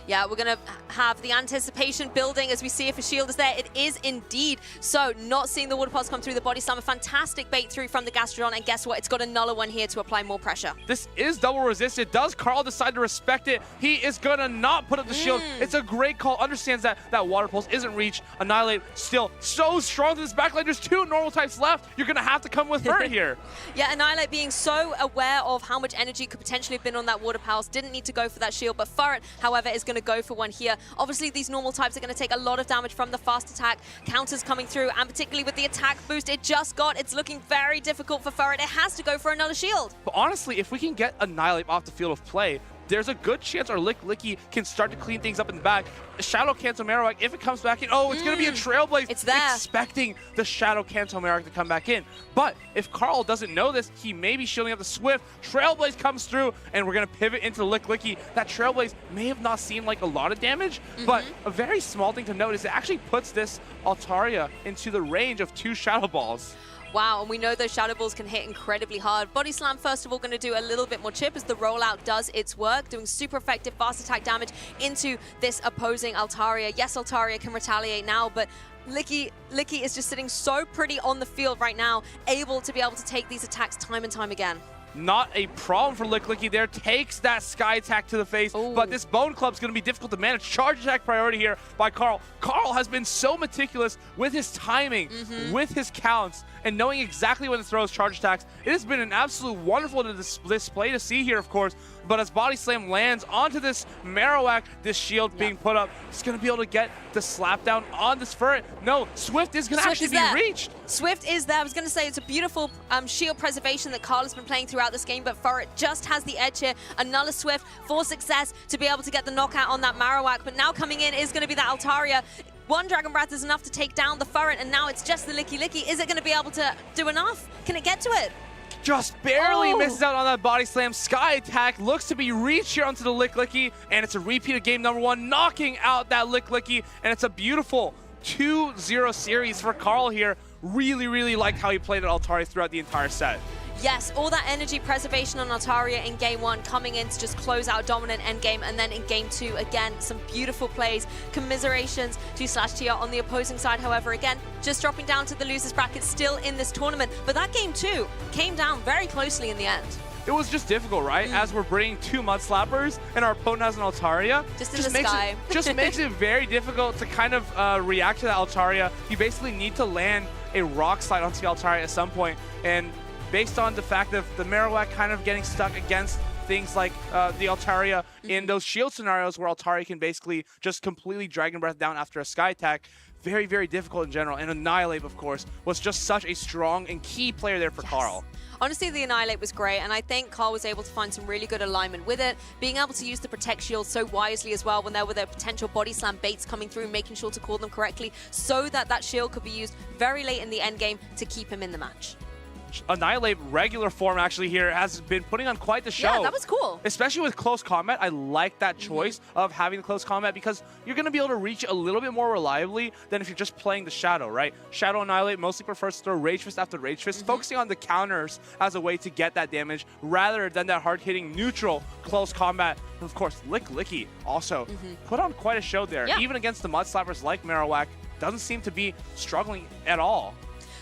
Yeah, we're going to have the anticipation building as we see if a shield is there. It is indeed. So not seeing the water pulse come through the body slam. A fantastic bait through from the Gastrodon. And guess what? It's got another one here to apply more pressure. This is double resisted. Does Carl decide to respect it? He is going to not put up the shield. It's a great call. Understands that that water pulse isn't reached. Annihilate still so strong to this backline. There's 2 normal types left. You're going to have to come with her here. Yeah, Annihilate being so aware of how much energy could potentially have been on that water pulse. Didn't need to go for that shield. But Furret, however, is going to go for one here. Obviously, these normal types are going to take a lot of damage from the fast attack. Counters coming through, and particularly with the attack boost it just got, it's looking very difficult for Furret. It has to go for another shield. But honestly, if we can get Annihilate off the field of play, there's a good chance our Licky can start to clean things up in the back. Shadow Cancel Marowak, if it comes back in, oh, it's going to be a Trailblaze. It's there. Expecting the Shadow Cancel Marowak to come back in. But if Carl doesn't know this, he may be shielding up the Swift. Trailblaze comes through, and we're going to pivot into the Licky. That Trailblaze may have not seemed like a lot of damage, but a very small thing to note is it actually puts this Altaria into the range of 2 Shadow Balls. Wow, and we know those Shadow Balls can hit incredibly hard. Body Slam, first of all, going to do a little bit more chip as the rollout does its work, doing super effective fast attack damage into this opposing Altaria. Yes, Altaria can retaliate now, but Licky is just sitting so pretty on the field right now, able to be able to take these attacks time and time again. Not a problem for Licky there. Takes that Sky Attack to the face, but this Bone Club's going to be difficult to manage. Charge attack priority here by Carl. Carl has been so meticulous with his timing, with his counts, and knowing exactly when to throw his charge attacks. It has been an absolute wonderful display to see here, of course, but as Body Slam lands onto this Marowak, this shield being put up, he's going to be able to get the slap down on this Furret. No, Swift is going to actually be reached. Swift is there. I was going to say it's a beautiful shield preservation that Carl has been playing throughout this game, but Furret just has the edge here. Another Swift for success to be able to get the knockout on that Marowak, but now coming in is going to be that Altaria. One Dragon Breath is enough to take down the Furret, and now it's just the Licky. Is it going to be able to do enough? Can it get to it? Just barely misses out on that Body Slam. Sky Attack looks to be reached here onto the Licky, and it's a repeat of game number 1, knocking out that Licky, and it's a beautiful 2-0 series for Carl here. Really like how he played at Altaria throughout the entire set. Yes, all that energy preservation on Altaria in game 1 coming in to just close out a dominant endgame, and then in game 2, again, some beautiful plays. Commiserations to Slash TR on the opposing side, however, again, just dropping down to the losers bracket still in this tournament. But that game 2 came down very closely in the end. It was just difficult, right? As we're bringing 2 Mud Slappers and our opponent has an Altaria. Just in the sky. Just makes it very difficult to kind of react to that Altaria. You basically need to land a Rock Slide onto the Altaria at some point, and based on the fact of the Marowak kind of getting stuck against things like the Altaria in those shield scenarios where Altaria can basically just completely Dragon Breath down after a Sky Attack. Very difficult in general. And Annihilate, of course, was just such a strong and key player there for Carl. Honestly, the Annihilate was great, and I think Carl was able to find some really good alignment with it, being able to use the Protect Shield so wisely as well when there were the potential Body Slam baits coming through, making sure to call them correctly so that that shield could be used very late in the end game to keep him in the match. Annihilate regular form actually here has been putting on quite the show. Yeah, that was cool. Especially with close combat. I like that choice of having the close combat because you're going to be able to reach a little bit more reliably than if you're just playing the Shadow, right? Shadow Annihilate mostly prefers to throw Rage Fist after Rage Fist, focusing on the counters as a way to get that damage rather than that hard-hitting neutral close combat. And of course, Licky also put on quite a show there. Yeah. Even against the Mud Slappers like Marowak, doesn't seem to be struggling at all.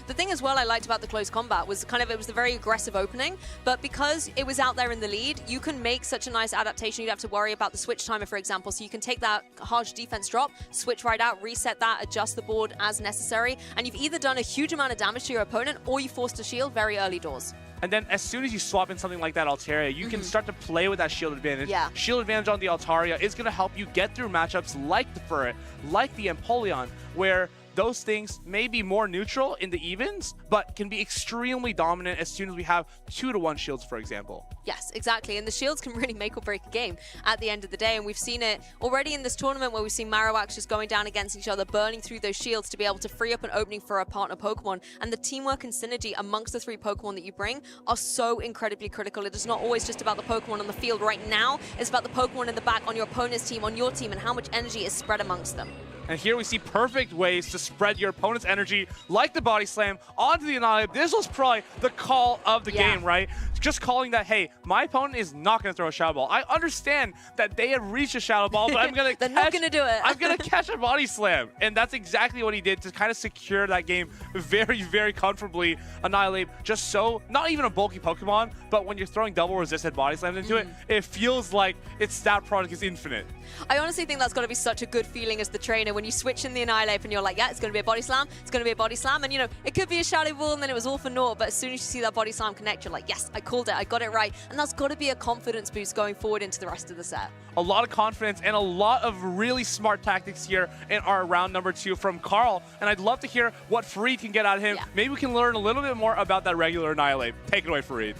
The thing as well I liked about the close combat was it was the very aggressive opening, but because it was out there in the lead, you can make such a nice adaptation. You don't have to worry about the switch timer, for example, so you can take that harsh defense drop, switch right out, reset that, adjust the board as necessary, and you've either done a huge amount of damage to your opponent or you forced a shield very early doors. And then as soon as you swap in something like that Altaria, you can start to play with that shield advantage. Yeah. Shield advantage on the Altaria is going to help you get through matchups like the Furret, like the Empoleon, where those things may be more neutral in the evens, but can be extremely dominant as soon as we have 2-to-1 shields, for example. Yes, exactly. And the shields can really make or break a game at the end of the day. And we've seen it already in this tournament where we've seen Marowaks just going down against each other, burning through those shields to be able to free up an opening for a partner Pokemon. And the teamwork and synergy amongst the 3 Pokemon that you bring are so incredibly critical. It is not always just about the Pokemon on the field right now. It's about the Pokemon in the back on your opponent's team, on your team, and how much energy is spread amongst them. And here we see perfect ways to spread your opponent's energy, like the Body Slam, onto the Annihilate. This was probably the call of the game, right? Just calling that, hey, my opponent is not going to throw a Shadow Ball. I understand that they have reached a Shadow Ball, but I'm going to They're not going to do it. I'm going to catch a Body Slam. And that's exactly what he did to kind of secure that game very, very comfortably. Annihilate, just so, not even a bulky Pokemon, but when you're throwing double resisted Body Slams into it, it feels like its stat product is infinite. I honestly think that's got to be such a good feeling as the trainer when you switch in the Annihilate and you're like, yeah, it's going to be a Body Slam, it's going to be a Body Slam, and you know, it could be a Shadow Ball and then it was all for naught, but as soon as you see that Body Slam connect, you're like, yes, I called it, I got it right, and that's got to be a confidence boost going forward into the rest of the set. A lot of confidence and a lot of really smart tactics here in our round number 2 from Carl, and I'd love to hear what Fareed can get out of him. Maybe we can learn a little bit more about that regular Annihilate. Take it away, Fareed.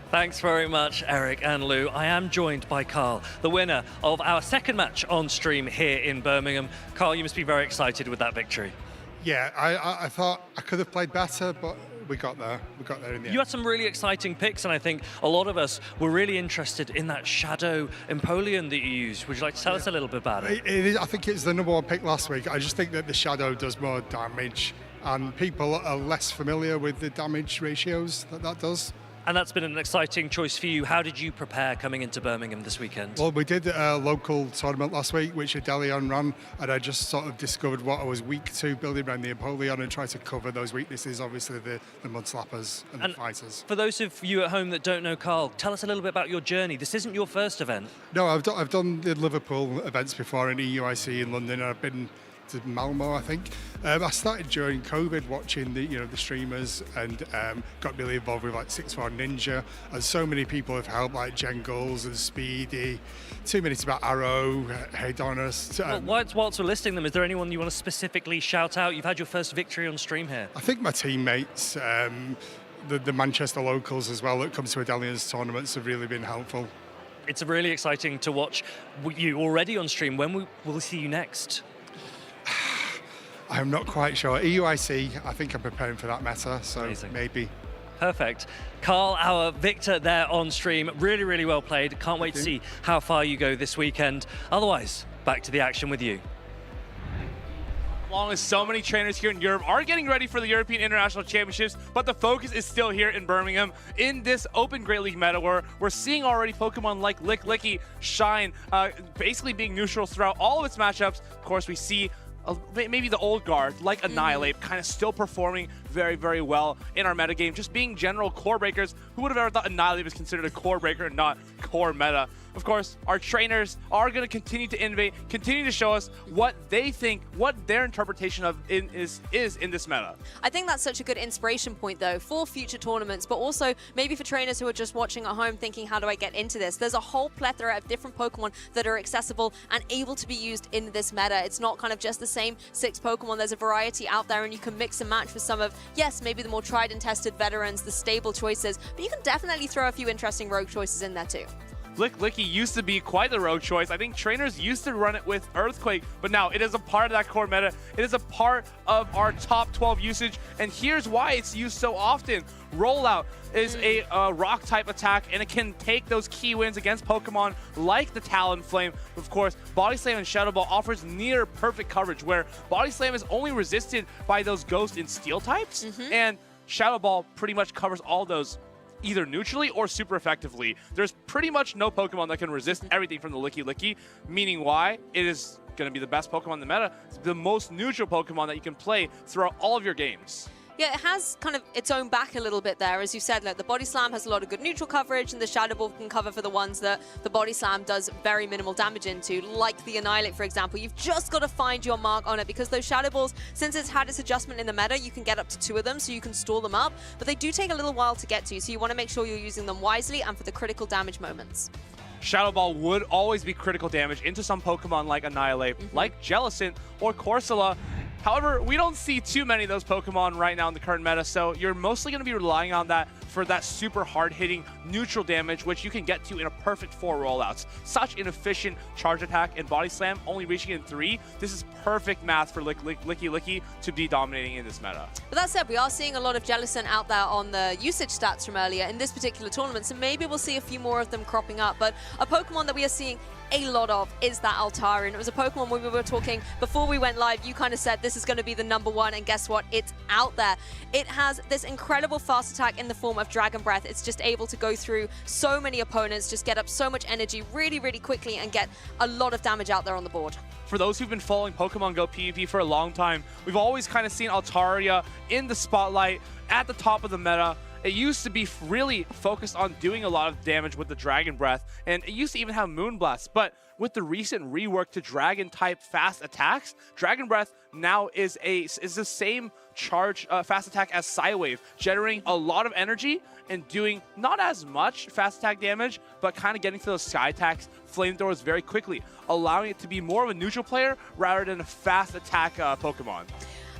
Thanks very much, Eric and Lou. I am joined by Carl, the winner of our second match on stream here in Birmingham. Carl, you must be very excited with that victory. Yeah, I thought I could have played better, but we got there. We got there in the end. You had some really exciting picks, and I think a lot of us were really interested in that Shadow Empoleon that you used. Would you like to tell us a little bit about it? I think it's the #1 pick last week. I just think that the Shadow does more damage, and people are less familiar with the damage ratios that does. And that's been an exciting choice for you. How did you prepare coming into Birmingham this weekend? Well, we did a local tournament last week, which Adelion ran, and I just sort of discovered what I was weak to, building around the Empoleon and trying to cover those weaknesses, obviously the Mud Slappers and the Fighters. For those of you at home that don't know Carl, tell us a little bit about your journey. This isn't your first event. No, I've done the Liverpool events before in EUIC in London, and I've been to Malmo, I think. I started during COVID watching the streamers and got really involved with like 6-4 Ninja, and so many people have helped, like Jengles and Speedy, 2 minutes about Arrow, Hedonus. Well, whilst we're listing them, is there anyone you want to specifically shout out? You've had your first victory on stream here. I think my teammates, the Manchester locals as well that come to Adelion's tournaments have really been helpful. It's really exciting to watch you already on stream. When will we see you next? I'm not quite sure. EUIC, I think I'm preparing for that meta, so maybe. Perfect. Carl, our victor there on stream. Really, really well played. Can't wait to see how far you go this weekend. Otherwise, back to the action with you. Along with so many trainers here in Europe are getting ready for the European International Championships, but the focus is still here in Birmingham in this Open Great League meta where we're seeing already Pokemon like Licky shine, basically being neutral throughout all of its matchups. Of course, we see maybe the old guard, like Annihilate, kind of still performing very, very well in our metagame, just being general core breakers. Who would have ever thought Annihilate was considered a core breaker and not core meta? Of course, our trainers are going to continue to innovate, continue to show us what they think, what their interpretation of is in this meta. I think that's such a good inspiration point, though, for future tournaments, but also maybe for trainers who are just watching at home thinking, how do I get into this? There's a whole plethora of different Pokemon that are accessible and able to be used in this meta. It's not kind of just the same 6 Pokemon. There's a variety out there, and you can mix and match with some of, yes, maybe the more tried and tested veterans, the stable choices, but you can definitely throw a few interesting rogue choices in there, too. Licky used to be quite the rogue choice. I think trainers used to run it with Earthquake, but now it is a part of that core meta. It is a part of our top 12 usage, and here's why it's used so often. Rollout is a rock type attack, and it can take those key wins against Pokemon like the Talonflame. Of course, Body Slam and Shadow Ball offers near perfect coverage, where Body Slam is only resisted by those Ghost and Steel types, and Shadow Ball pretty much covers all those either neutrally or super effectively. There's pretty much no Pokemon that can resist everything from the Licky, meaning why it is going to be the best Pokemon in the meta. It's the most neutral Pokemon that you can play throughout all of your games. Yeah, it has kind of its own back a little bit there. As you said, like, the Body Slam has a lot of good neutral coverage, and the Shadow Ball can cover for the ones that the Body Slam does very minimal damage into, like the Annihilate, for example. You've just got to find your mark on it, because those Shadow Balls, since it's had its adjustment in the meta, you can get up to 2 of them, so you can store them up, but they do take a little while to get to, so you want to make sure you're using them wisely and for the critical damage moments. Shadow Ball would always be critical damage into some Pokemon like Annihilate, like Jellicent, or Corsola. However, we don't see too many of those Pokemon right now in the current meta, so you're mostly going to be relying on that for that super hard-hitting neutral damage, which you can get to in a perfect 4 rollouts. Such an efficient charge attack and Body Slam, only reaching in 3. This is perfect math for Licky to be dominating in this meta. But that said, we are seeing a lot of Jellicent out there on the usage stats from earlier in this particular tournament, so maybe we'll see a few more of them cropping up. But a Pokemon that we are seeing a lot of is that Altarian. It was a Pokemon when we were talking before we went live, you kind of said this is going to be the #1, and guess what? It's out there. It has this incredible fast attack in the form of Dragon Breath. It's just able to go through so many opponents, just get up so much energy really, really quickly and get a lot of damage out there on the board. For those who've been following Pokemon Go PvP for a long time, we've always kind of seen Altaria in the spotlight at the top of the meta. It used to be really focused on doing a lot of damage with the Dragon Breath, and it used to even have Moonblast, but with the recent rework to Dragon-type fast attacks, Dragon Breath now is the same charge fast attack as Psywave, generating a lot of energy and doing not as much fast attack damage, but kind of getting to those Sky attacks, flamethrowers very quickly, allowing it to be more of a neutral player rather than a fast attack Pokemon.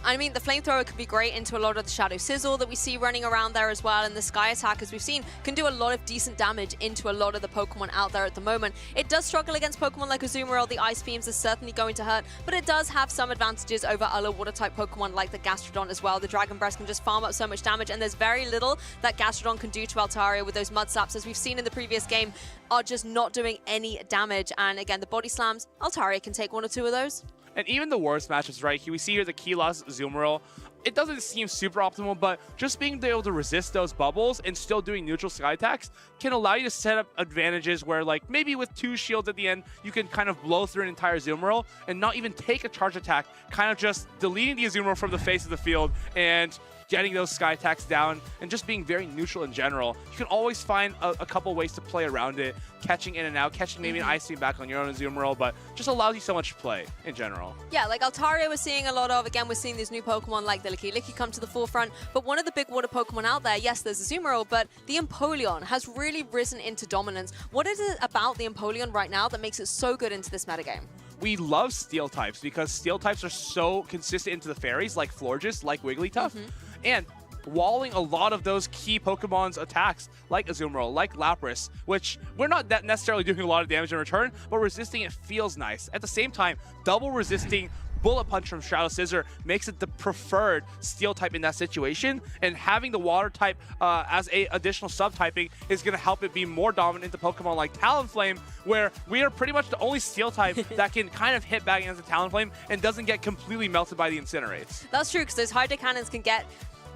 I mean, the Flamethrower could be great into a lot of the Shadow Sizzle that we see running around there as well, and the Sky Attack, as we've seen, can do a lot of decent damage into a lot of the Pokemon out there at the moment. It does struggle against Pokemon like Azumarill. The Ice Beams are certainly going to hurt, but it does have some advantages over other Water-type Pokemon like the Gastrodon as well. The Dragon Breath can just farm up so much damage, and there's very little that Gastrodon can do to Altaria with those Mud Slaps, as we've seen in the previous game, are just not doing any damage. And again, the Body Slams, Altaria can take 1 or 2 of those. And even the worst matchups, right? We see here the Key Loss Azumarill. It doesn't seem super optimal, but just being able to resist those bubbles and still doing neutral Sky attacks can allow you to set up advantages where, like, maybe with 2 shields at the end, you can kind of blow through an entire Azumarill and not even take a charge attack, kind of just deleting the Azumarill from the face of the field and getting those Sky attacks down and just being very neutral in general. You can always find a couple ways to play around it, catching in and out, catching maybe an Ice Beam back on your own Azumarill, but just allows you so much play in general. Yeah, like Altaria we're seeing a lot of. Again, we're seeing these new Pokemon like the Licky come to the forefront, but one of the big water Pokemon out there, yes, there's Azumarill, but the Empoleon has really risen into dominance. What is it about the Empoleon right now that makes it so good into this metagame? We love Steel types because Steel types are so consistent into the fairies, like Florges, like Wigglytuff, and walling a lot of those key Pokemon's attacks, like Azumarill, like Lapras, which we're not that necessarily doing a lot of damage in return, but resisting it feels nice. At the same time, double resisting Bullet Punch from Shadow Scissor makes it the preferred Steel type in that situation, and having the Water type as a additional subtyping is going to help it be more dominant into Pokemon like Talonflame, where we are pretty much the only Steel type that can kind of hit back against the Talonflame and doesn't get completely melted by the Incinerates. That's true, because those Hydro Cannons can get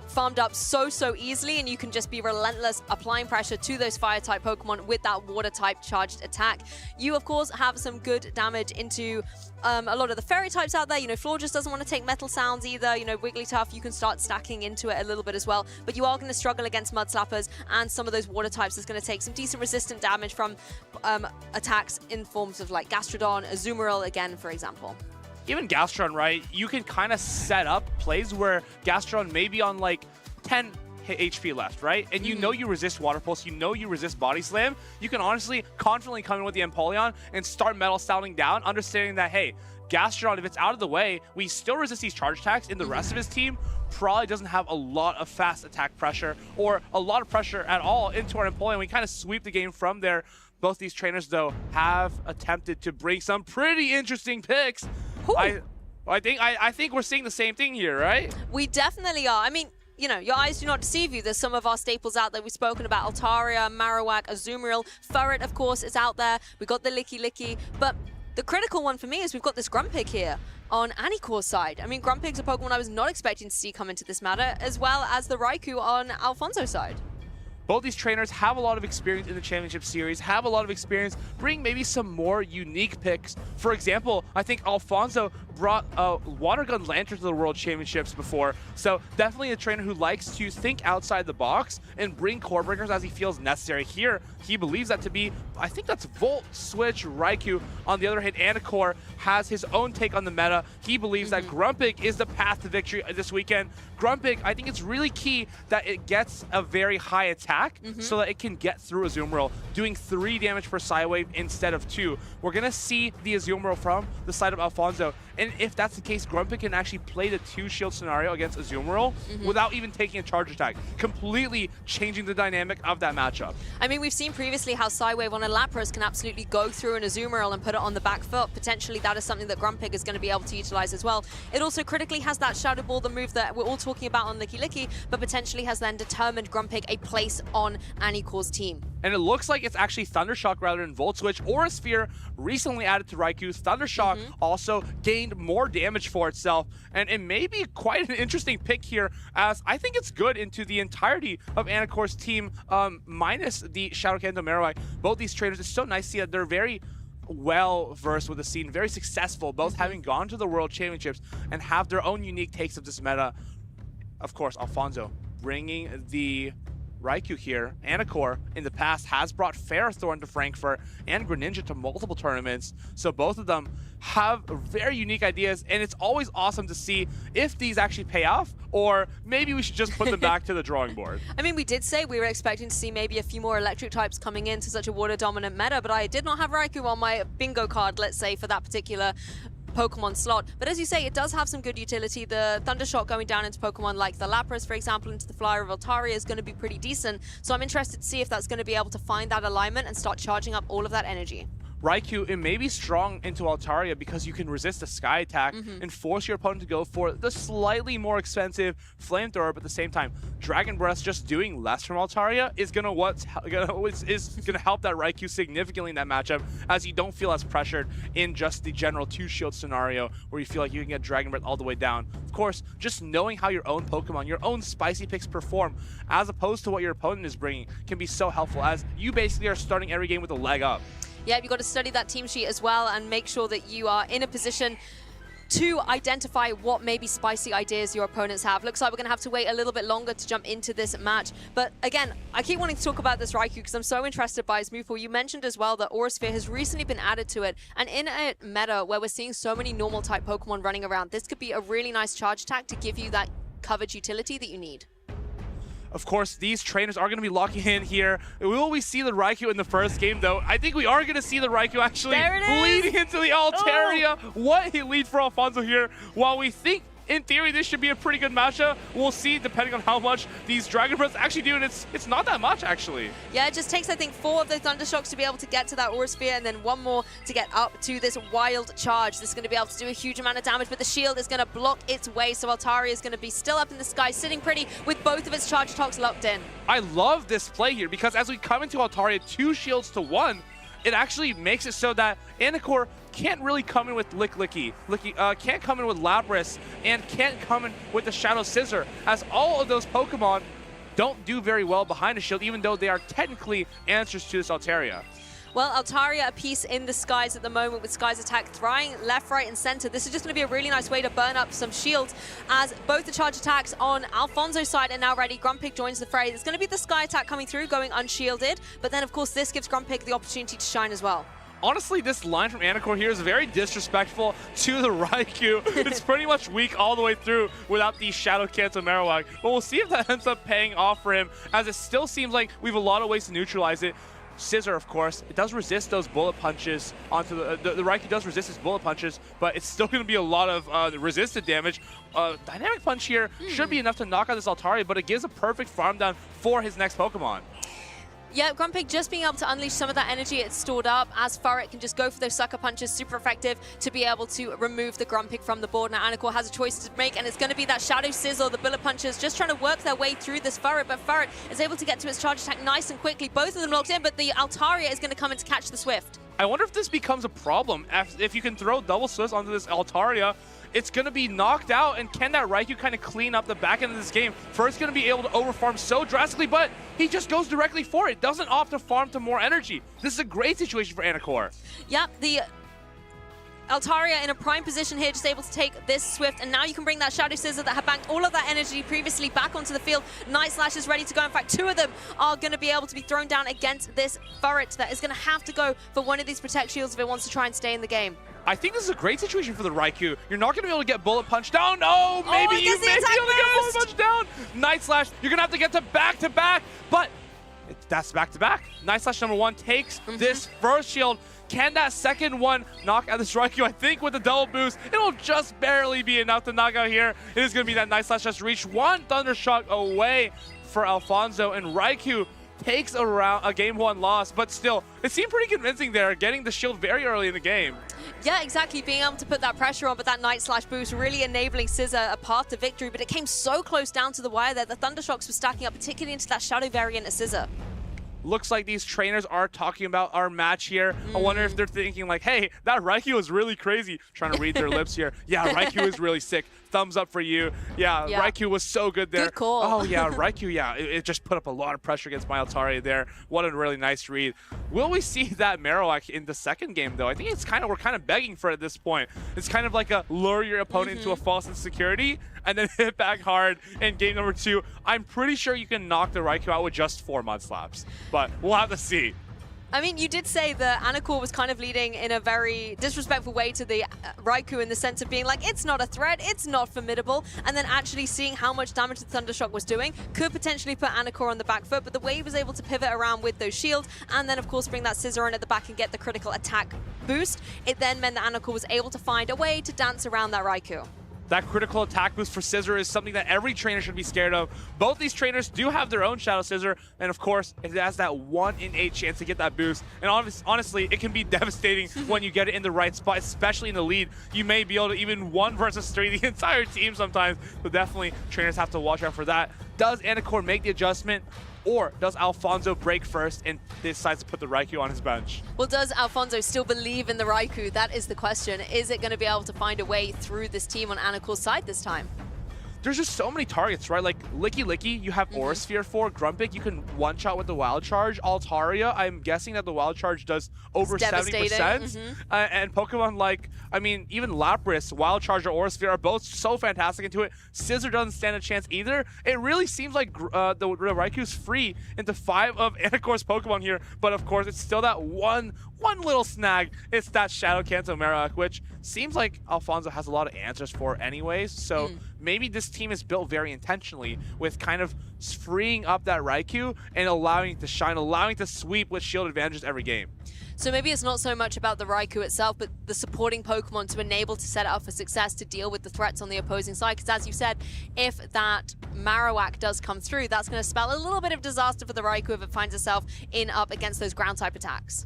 farmed up so easily, and you can just be relentless applying pressure to those Fire-type Pokemon with that Water-type charged attack. You, of course, have some good damage into a lot of the Fairy types out there. You know, Florges doesn't want to take Metal Sounds either. You know, Wigglytuff, you can start stacking into it a little bit as well, but you are going to struggle against Mud Slappers and some of those Water types. That's going to take some decent resistant damage from attacks in forms of like Gastrodon, Azumarill again, for example. Even Gastrodon, right? You can kind of set up plays where Gastrodon may be on like 10 HP left, right? And you know you resist Water Pulse, you know you resist Body Slam, you can honestly confidently come in with the Empoleon and start Metal Styling down, understanding that, hey, Gastrodon, if it's out of the way, we still resist these charge attacks, and the rest of his team probably doesn't have a lot of fast attack pressure or a lot of pressure at all into our Empoleon. We kind of sweep the game from there. Both these trainers, though, have attempted to bring some pretty interesting picks. I think we're seeing the same thing here, right? We definitely are. I mean, you know, your eyes do not deceive you. There's some of our staples out there. We've spoken about Altaria, Marowak, Azumarill. Furret, of course, is out there. We've got the Licky Licky. But the critical one for me is we've got this Grumpig here on Anicor's side. I mean, Grumpig's a Pokemon I was not expecting to see come into this meta, as well as the Raikou on Alfonso's side. Both these trainers have a lot of experience in the Championship Series, have a lot of experience bringing maybe some more unique picks. For example, I think Alfonso brought Water Gun Lantern to the World Championships before, so definitely a trainer who likes to think outside the box and bring core breakers as he feels necessary. Here, he believes that to be, I think that's Volt Switch Raikou. On the other hand, Anicore has his own take on the meta. He believes that Grumpig is the path to victory this weekend. Grumpig, I think it's really key that it gets a very high attack so that it can get through Azumarill, doing 3 damage per Psywave instead of 2. We're going to see the Azumarill from the side of Alfonso, and if that's the case, Grumpig can actually play the 2-shield scenario against Azumarill without even taking a charge attack, completely changing the dynamic of that matchup. I mean, we've seen previously how Psywave on a Lapras can absolutely go through an Azumarill and put it on the back foot. Potentially, that is something that Grumpig is going to be able to utilize as well. It also critically has that Shadow Ball, the move that we're all talking about on Licky Licky, but potentially has then determined Grumpig a place on Anicor's team. And it looks like it's actually Thundershock rather than Volt Switch. Aura Sphere recently added to Raikou. Thundershock also gained more damage for itself. And it may be quite an interesting pick here, as I think it's good into the entirety of Anicor's team, minus the Shadow Kanto Marowak. Both these trainers, it's so nice to see that they're very well versed with the scene, very successful, both having gone to the World Championships and have their own unique takes of this meta. Of course, Alfonso bringing the Raikou here. Anicore in the past has brought Ferrothorn to Frankfurt and Greninja to multiple tournaments, so both of them have very unique ideas, and it's always awesome to see if these actually pay off, or maybe we should just put them back to the drawing board. I mean, we did say we were expecting to see maybe a few more electric types coming into such a water-dominant meta, but I did not have Raikou on my bingo card, let's say, for that particular Pokemon slot. But as you say, it does have some good utility. The Thundershock going down into Pokemon like the Lapras, for example, into the Flyer of Altaria is going to be pretty decent. So I'm interested to see if that's going to be able to find that alignment and start charging up all of that energy. Raikou, it may be strong into Altaria because you can resist a Sky Attack and force your opponent to go for the slightly more expensive Flamethrower, but at the same time, Dragon Breath just doing less from Altaria is gonna help that Raikou significantly in that matchup, as you don't feel as pressured in just the general 2-shield scenario where you feel like you can get Dragon Breath all the way down. Of course, just knowing how your own Pokemon, your own spicy picks perform, as opposed to what your opponent is bringing, can be so helpful, as you basically are starting every game with a leg up. Yeah, you've got to study that team sheet as well and make sure that you are in a position to identify what maybe spicy ideas your opponents have. Looks like we're going to have to wait a little bit longer to jump into this match. But again, I keep wanting to talk about this Raikou because I'm so interested by his move pool. You mentioned as well that Aura Sphere has recently been added to it. And in a meta where we're seeing so many normal type Pokemon running around, this could be a really nice charge attack to give you that coverage utility that you need. Of course, these trainers are going to be locking in here. Will we see the Raikou in the first game, though? I think we are going to see the Raikou actually leading into the Altaria. Oh. What a lead for Alfonso here. While we think, in theory, this should be a pretty good matchup, we'll see depending on how much these Dragon Breaths actually do, and it's not that much, actually. Yeah, it just takes, I think, 4 of the Thundershocks to be able to get to that Aura Sphere, and then 1 more to get up to this Wild Charge. This is going to be able to do a huge amount of damage, but the shield is going to block its way, so Altaria is going to be still up in the sky, sitting pretty with both of its Charge Attacks locked in. I love this play here, because as we come into Altaria 2 shields to 1, it actually makes it so that Anicore can't really come in with Licky, can't come in with Lapras, and can't come in with the Shadow Scissor, as all of those Pokemon don't do very well behind a shield, even though they are technically answers to this Altaria. Well, Altaria a piece in the skies at the moment with Sky's attack throwing left, right, and center. This is just going to be a really nice way to burn up some shields, as both the charge attacks on Alfonso's side are now ready. Grumpig joins the fray. There's going to be the Sky attack coming through, going unshielded, but then, of course, this gives Grumpig the opportunity to shine as well. Honestly, this line from Anacor here is very disrespectful to the Raikou. It's pretty much weak all the way through without the Shadow Cancel Marowak. But we'll see if that ends up paying off for him, as it still seems like we have a lot of ways to neutralize it. Scissor, of course, it does resist those bullet punches onto the Raikou does resist his bullet punches, but it's still going to be a lot of resisted damage. Dynamic Punch here should be enough to knock out this Altaria, but it gives a perfect farm down for his next Pokemon. Yeah, Grumpig just being able to unleash some of that energy it's stored up, as Furret can just go for those sucker punches, super effective to be able to remove the Grumpig from the board. Now Anacor has a choice to make, and it's going to be that Shadow Sizzle, the bullet punches, just trying to work their way through this Furret, but Furret is able to get to its charge attack nice and quickly. Both of them locked in, but the Altaria is going to come in to catch the Swift. I wonder if this becomes a problem. If you can throw double Swifts onto this Altaria, it's going to be knocked out, and can that Raikou kind of clean up the back end of this game? First going to be able to overfarm so drastically, but he just goes directly for it. Doesn't opt to farm to more energy. This is a great situation for Anacor. Yep, the Altaria in a prime position here, just able to take this Swift, and now you can bring that Shadow Scissor that had banked all of that energy previously back onto the field. Night Slash is ready to go. In fact, two of them are going to be able to be thrown down against this Furret that is going to have to go for one of these Protect Shields if it wants to try and stay in the game. I think this is a great situation for the Raikou. You're not going to be able to get bullet punch down. No, maybe you may be able to get bullet punch down. Night Slash, you're going to have to get to back-to-back, but that's back-to-back. Night Slash #1 takes this first shield. Can that second one knock out this Raikou? I think with the double boost, it'll just barely be enough to knock out here. It is going to be that Night Slash just reach one Thunder Shock away for Alfonso, and Raikou takes a game 1 loss, but still, it seemed pretty convincing there, getting the shield very early in the game. Yeah, exactly. Being able to put that pressure on, but that Night Slash boost really enabling Scissor a path to victory, but it came so close down to the wire there. The Thunder Shocks were stacking up, particularly into that Shadow variant of Scissor. Looks like these trainers are talking about our match here. I wonder if they're thinking like, hey, that Raikou is really crazy. Trying to read their lips here. Yeah, Raikou is really sick. Thumbs up for you. Yeah, Raikou was so good there. Good call. Oh yeah, Raikou, yeah. It just put up a lot of pressure against my Altaria there. What a really nice read. Will we see that Marowak in the second game though? I think we're kind of begging for it at this point. It's kind of like a lure your opponent into a false insecurity and then hit back hard in game number 2. I'm pretty sure you can knock the Raikou out with just 4 Mud Slaps, but we'll have to see. I mean, you did say that Anacor was kind of leading in a very disrespectful way to the Raikou in the sense of being like, it's not a threat, it's not formidable, and then actually seeing how much damage the Thunder Shock was doing could potentially put Anacor on the back foot, but the way he was able to pivot around with those shields and then, of course, bring that Scissor in at the back and get the critical attack boost, it then meant that Anacor was able to find a way to dance around that Raikou. That critical attack boost for Scissor is something that every trainer should be scared of. Both these trainers do have their own Shadow Scissor, and of course, it has that 1 in 8 chance to get that boost. And honestly, it can be devastating when you get it in the right spot, especially in the lead. You may be able to even 1 versus 3 the entire team sometimes, so definitely trainers have to watch out for that. Does Anacor make the adjustment? Or does Alfonso break first and decides to put the Raikou on his bench? Well, does Alfonso still believe in the Raikou? That is the question. Is it going to be able to find a way through this team on Anacor's side this time? There's just so many targets, right? Like Licky Licky, you have Aura Sphere for. Grumpig, you can one-shot with the Wild Charge. Altaria, I'm guessing that the Wild Charge does over 70%. And Pokemon like, I mean, even Lapras, Wild Charge or Aura Sphere are both so fantastic into it. Scissor doesn't stand a chance either. It really seems like the Raikou's free into 5 of Anacor's Pokemon here, but of course, it's still that one little snag. It's that Shadow Kanto Marowak, which seems like Alfonso has a lot of answers for anyways, so maybe this team is built very intentionally with kind of freeing up that Raikou and allowing it to shine, allowing it to sweep with shield advantages every game. So maybe it's not so much about the Raikou itself, but the supporting Pokemon to enable to set it up for success to deal with the threats on the opposing side. Because as you said, if that Marowak does come through, that's going to spell a little bit of disaster for the Raikou if it finds itself in up against those ground-type attacks.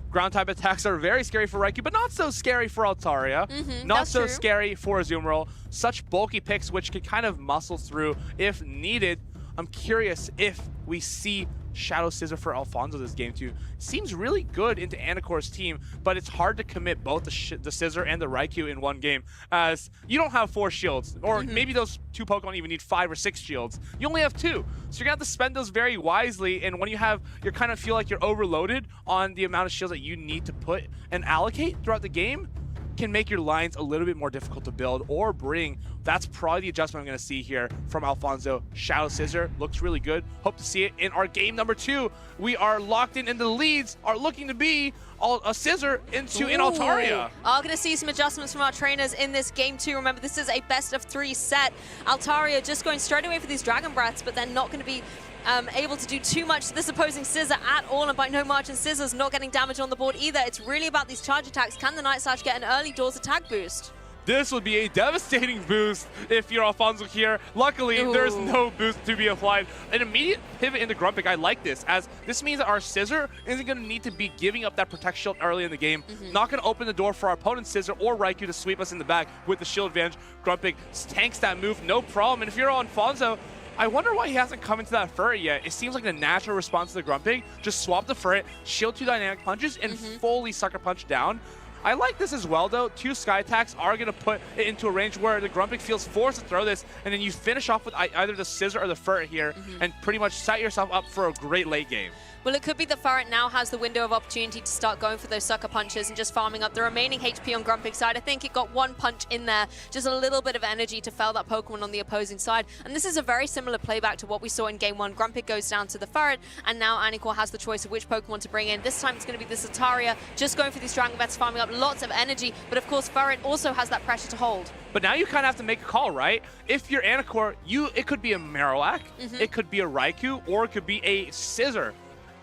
Ground-type attacks are very scary for Raikou, but not so scary for Altaria. Not so scary for Azumarill. Such bulky picks which can kind of muscle through if needed. I'm curious if we see Shadow Scissor for Alfonso this game too. Seems really good into Anacor's team, but it's hard to commit both the Scissor and the Raikou in one game, as you don't have 4 shields, or maybe those 2 Pokemon even need 5 or 6 shields. You only have 2, so you're gonna have to spend those very wisely, and when you kind of feel like you're overloaded on the amount of shields that you need to put and allocate throughout the game, can make your lines a little bit more difficult to build or bring. That's probably the adjustment I'm going to see here from Alfonso. Shadow Scissor looks really good. Hope to see it in our game number 2. We are locked in the leads are looking to be a Scissor into in Altaria. Are going to see some adjustments from our trainers in this game 2. Remember, this is a best of 3 set. Altaria just going straight away for these Dragon Breaths, but they're not going to be able to do too much to this opposing Scissor at all, and by no margin Scissor's not getting damage on the board either. It's really about these charge attacks. Can the Night Slash get an early doors attack boost? This would be a devastating boost if you're Alfonso here. Luckily, there's no boost to be applied. An immediate pivot into Grumpig, I like this, as this means that our Scissor isn't going to need to be giving up that Protect Shield early in the game. Not going to open the door for our opponent's Scissor or Raikou to sweep us in the back with the shield advantage. Grumpig tanks that move, no problem. And if you're Alfonso, I wonder why he hasn't come into that Furret yet. It seems like the natural response to the Grumpig. Just swap the Furret, shield 2 dynamic punches, and fully Sucker Punch down. I like this as well, though. 2 Sky Attacks are going to put it into a range where the Grumpig feels forced to throw this, and then you finish off with either the Scissor or the Furret here, and pretty much set yourself up for a great late game. Well, it could be that Furret now has the window of opportunity to start going for those sucker punches and just farming up the remaining HP on Grumpig's side. I think it got 1 punch in there, just a little bit of energy to fell that Pokemon on the opposing side. And this is a very similar playback to what we saw in Game 1. Grumpig goes down to the Furret, and now Anicore has the choice of which Pokemon to bring in. This time it's going to be this Altaria, just going for these Dragon Breaths, farming up lots of energy. But of course, Furret also has that pressure to hold. But now you kind of have to make a call, right? If you're Anicore, it could be a Marowak, it could be a Raikou, or it could be a Scissor.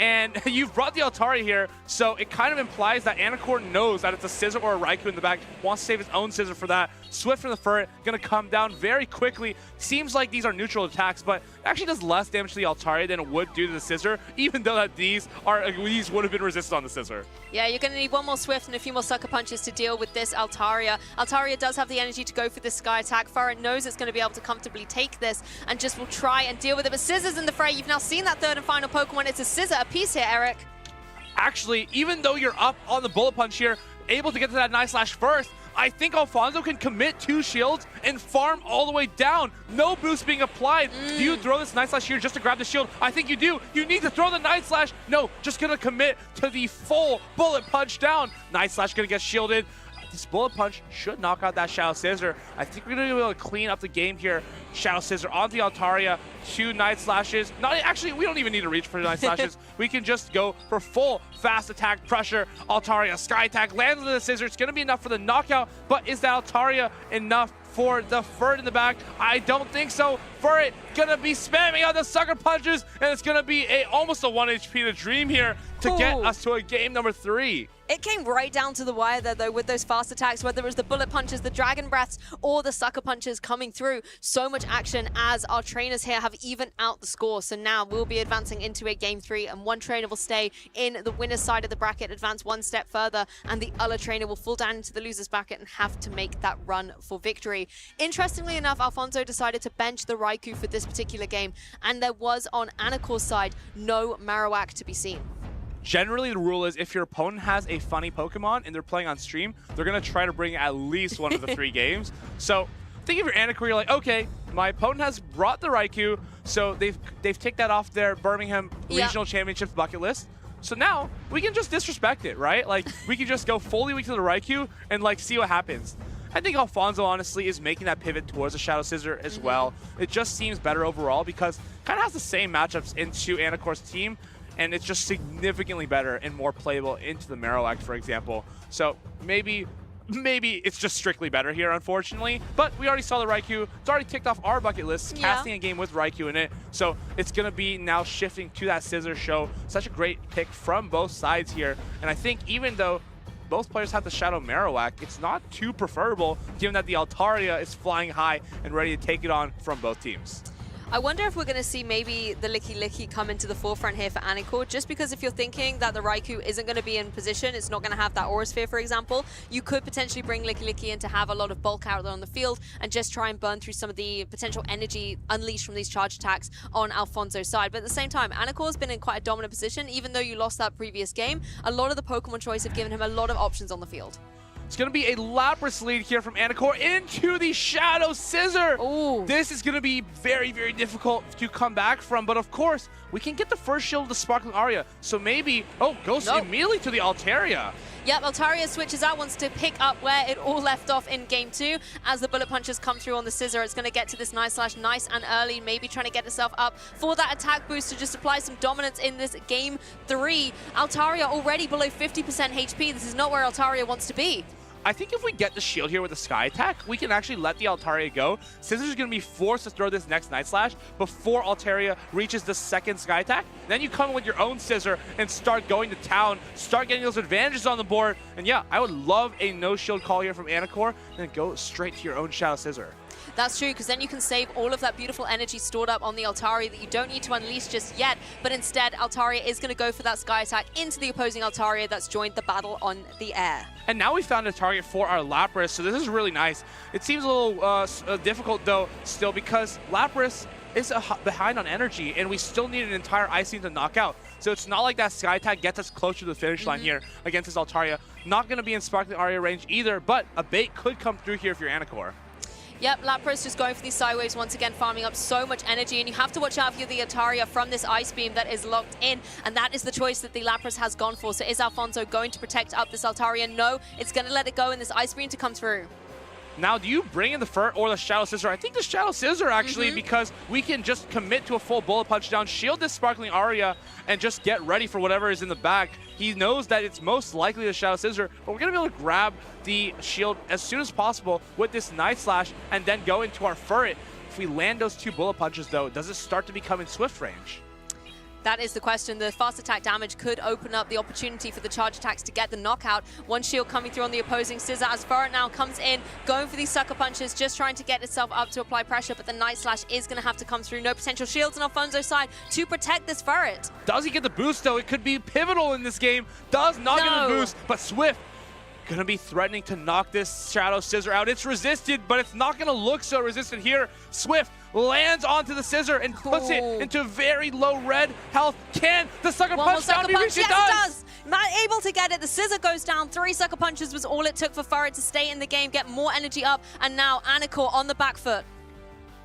And you've brought the Altaria here, so it kind of implies that Anicore knows that it's a Scissor or a Raikou in the back, wants to save his own Scissor for that. Swift from the Furret, going to come down very quickly. Seems like these are neutral attacks, but actually does less damage to the Altaria than it would do to the Scissor, even though that these would have been resisted on the Scissor. Yeah, you're going to need 1 more Swift and a few more Sucker Punches to deal with this Altaria. Altaria does have the energy to go for this Sky Attack. Furret knows it's going to be able to comfortably take this and just will try and deal with it. But Scissors in the fray. You've now seen that 3rd and final Pokemon. It's a Scissor apiece here, Eric. Actually, even though you're up on the Bullet Punch here, able to get to that Night Slash first, I think Alfonso can commit 2 shields and farm all the way down. No boost being applied. Do you throw this Night Slash here just to grab the shield? I think you do. You need to throw the Night Slash. No, just going to commit to the full Bullet Punch down. Night Slash going to get shielded. This Bullet Punch should knock out that Shadow Scissor. I think we're going to be able to clean up the game here. Shadow Scissor onto the Altaria, 2 Night Slashes. Actually, we don't even need to reach for Night Slashes. We can just go for full fast attack pressure. Altaria, Sky Attack, lands on the Scissor. It's going to be enough for the knockout, but is the Altaria enough for the Furret in the back? I don't think so. Furret going to be spamming out the Sucker Punches, and it's going to be almost a 1 HP to Dream here to get us to a game number 3. It came right down to the wire there, though, with those fast attacks, whether it was the Bullet Punches, the Dragon Breaths, or the Sucker Punches coming through. So much action as our trainers here have evened out the score. So now we'll be advancing into a Game 3, and one trainer will stay in the winner's side of the bracket, advance 1 step further, and the other trainer will fall down into the loser's bracket and have to make that run for victory. Interestingly enough, Alfonso decided to bench the Raikou for this particular game, and there was, on Anicore's side, no Marowak to be seen. Generally, the rule is if your opponent has a funny Pokemon and they're playing on stream, they're going to try to bring at least one of the 3 games. So think of your Anicore, you're like, okay, my opponent has brought the Raikou, so they've ticked that off their Birmingham Regional Championships bucket list. So now we can just disrespect it, right? Like, we can just go fully weak to the Raikou and like see what happens. I think Alfonso, honestly, is making that pivot towards the Shadow Scissor as well. It just seems better overall because it kind of has the same matchups into Anicore's team, and it's just significantly better and more playable into the Marowak, for example. So maybe it's just strictly better here, unfortunately. But we already saw the Raikou. It's already ticked off our bucket list, casting a game with Raikou in it. So it's going to be now shifting to that Scissor show. Such a great pick from both sides here. And I think even though both players have the Shadow Marowak, it's not too preferable, given that the Altaria is flying high and ready to take it on from both teams. I wonder if we're going to see maybe the Licky Licky come into the forefront here for Anicore, just because if you're thinking that the Raikou isn't going to be in position, it's not going to have that Aura Sphere, for example, you could potentially bring Licky Licky in to have a lot of bulk out there on the field and just try and burn through some of the potential energy unleashed from these charge attacks on Alfonso's side. But at the same time, Anicore's been in quite a dominant position. Even though you lost that previous game, a lot of the Pokemon choice have given him a lot of options on the field. It's going to be a Lapras lead here from Anicore into the Shadow Scissor. Ooh. This is going to be very, very difficult to come back from. But of course, we can get the first shield of the Sparkling Aria. So maybe, goes immediately to the Altaria. Yep, Altaria switches out, wants to pick up where it all left off in game 2. As the bullet punches come through on the Scissor, it's going to get to this nice and early, maybe trying to get itself up for that attack boost to just apply some dominance in this game 3. Altaria already below 50% HP. This is not where Altaria wants to be. I think if we get the shield here with the Sky Attack, we can actually let the Altaria go. Scissors is going to be forced to throw this next Night Slash before Altaria reaches the second Sky Attack. Then you come with your own Scissor and start going to town, start getting those advantages on the board. And yeah, I would love a no-shield call here from Anacor, and then go straight to your own Shadow Scissor. That's true, because then you can save all of that beautiful energy stored up on the Altaria that you don't need to unleash just yet, but instead Altaria is going to go for that Sky Attack into the opposing Altaria that's joined the battle on the air. And now we found a target for our Lapras, so this is really nice. It seems a little difficult though still, because Lapras is behind on energy, and we still need an entire Ice Beam to knock out. So it's not like that Sky Attack gets us closer to the finish line here against this Altaria. Not going to be in Sparkling Aria range either, but a bait could come through here if you're Anacor. Yep, Lapras just going for these side waves once again, farming up so much energy, and you have to watch out for the Altaria from this Ice Beam that is locked in, and that is the choice that the Lapras has gone for. So is Alfonso going to protect up this Altaria? No, it's going to let it go in this Ice Beam to come through. Now, do you bring in the Fur or the Shadow Scissor? I think the Shadow Scissor, actually, because we can just commit to a full Bullet Punch down, shield this Sparkling Aria, and just get ready for whatever is in the back. He knows that it's most likely the Shadow Scissor, but we're going to be able to grab the shield as soon as possible with this Night Slash and then go into our Furret. If we land those 2 Bullet Punches, though, does it start to become in Swift range? That is the question. The fast attack damage could open up the opportunity for the charge attacks to get the knockout. One shield coming through on the opposing Scissor as Furret now comes in, going for these sucker punches, just trying to get itself up to apply pressure, but the Night Slash is going to have to come through. No potential shields on Alfonso's side to protect this Furret. Does he get the boost, though? It could be pivotal in this game. Does not get the boost, but Swift gonna be threatening to knock this Shadow Scissor out. It's resisted, but it's not gonna look so resistant here. Swift lands onto the Scissor and puts it into very low red health. Can the Sucker Punch down be reached? Yes, it does! Not able to get it. The Scissor goes down. 3 Sucker Punches was all it took for Furret to stay in the game, get more energy up, and now Anacor on the back foot.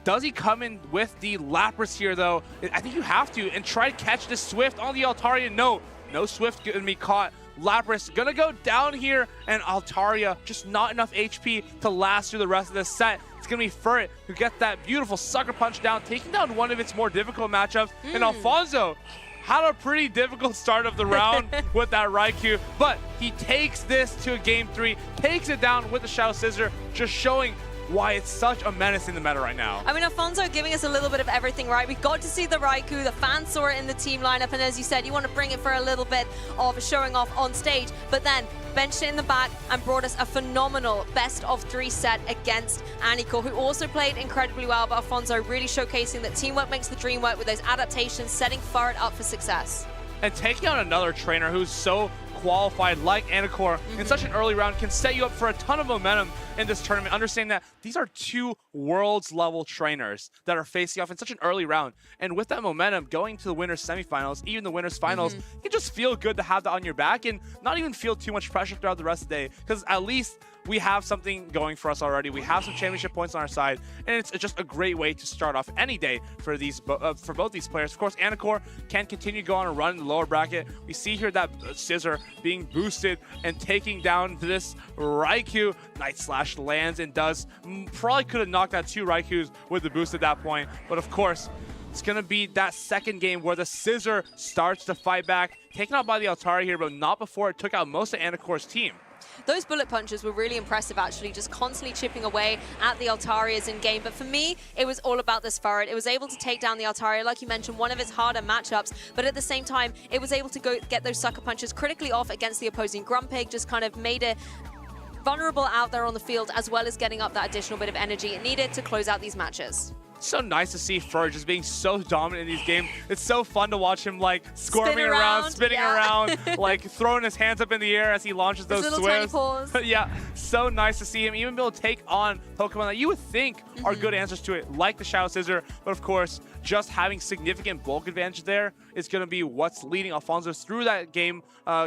Does he come in with the Lapras here, though? I think you have to, and try to catch this Swift on the Altaria. No Swift gonna be caught. Lapras gonna go down here, and Altaria just not enough HP to last through the rest of this set. It's gonna be Furret who gets that beautiful Sucker Punch down, taking down one of its more difficult matchups. And Alfonso had a pretty difficult start of the round with that Raikou, but he takes this to a game 3, takes it down with the Shadow Scissor, just showing why it's such a menace in the meta right now. I mean, Alfonso giving us a little bit of everything, right? We got to see the Raikou, the fans saw it in the team lineup, and as you said, you want to bring it for a little bit of showing off on stage, but then benched it in the back and brought us a phenomenal best-of-3 set against Anacor, who also played incredibly well, but Alfonso really showcasing that teamwork makes the dream work with those adaptations, setting Furret up for success. And taking out another trainer who's so qualified like Anacor in such an early round can set you up for a ton of momentum in this tournament. Understand that these are 2 worlds level trainers that are facing off in such an early round, and with that momentum going to the winners semifinals, even the winners finals, you can just feel good to have that on your back and not even feel too much pressure throughout the rest of the day, because at least we have something going for us already. We have some championship points on our side, and it's just a great way to start off any day for these for both these players. Of course, Anacor can continue to go on a run in the lower bracket. We see here that Scissor being boosted and taking down this Raikou. Night Slash lands and does. Probably could have knocked out 2 Raikous with the boost at that point, but of course, it's going to be that second game where the Scissor starts to fight back, taken out by the Altaria here, but not before it took out most of Anacor's team. Those bullet punches were really impressive, actually, just constantly chipping away at the Altarias in game. But for me, it was all about this Furret. It was able to take down the Altaria, like you mentioned, one of its harder matchups. But at the same time, it was able to go get those sucker punches critically off against the opposing Grumpig, just kind of made it vulnerable out there on the field, as well as getting up that additional bit of energy it needed to close out these matches. So nice to see Fur just being so dominant in these games. It's so fun to watch him like squirming around, spinning around, like throwing his hands up in the air as he launches those little tiny swifts. paws. Yeah, so nice to see him even be able to take on Pokemon that you would think are good answers to it, like the Shadow Scissor. But of course, just having significant bulk advantage there is going to be what's leading Alfonso through that game,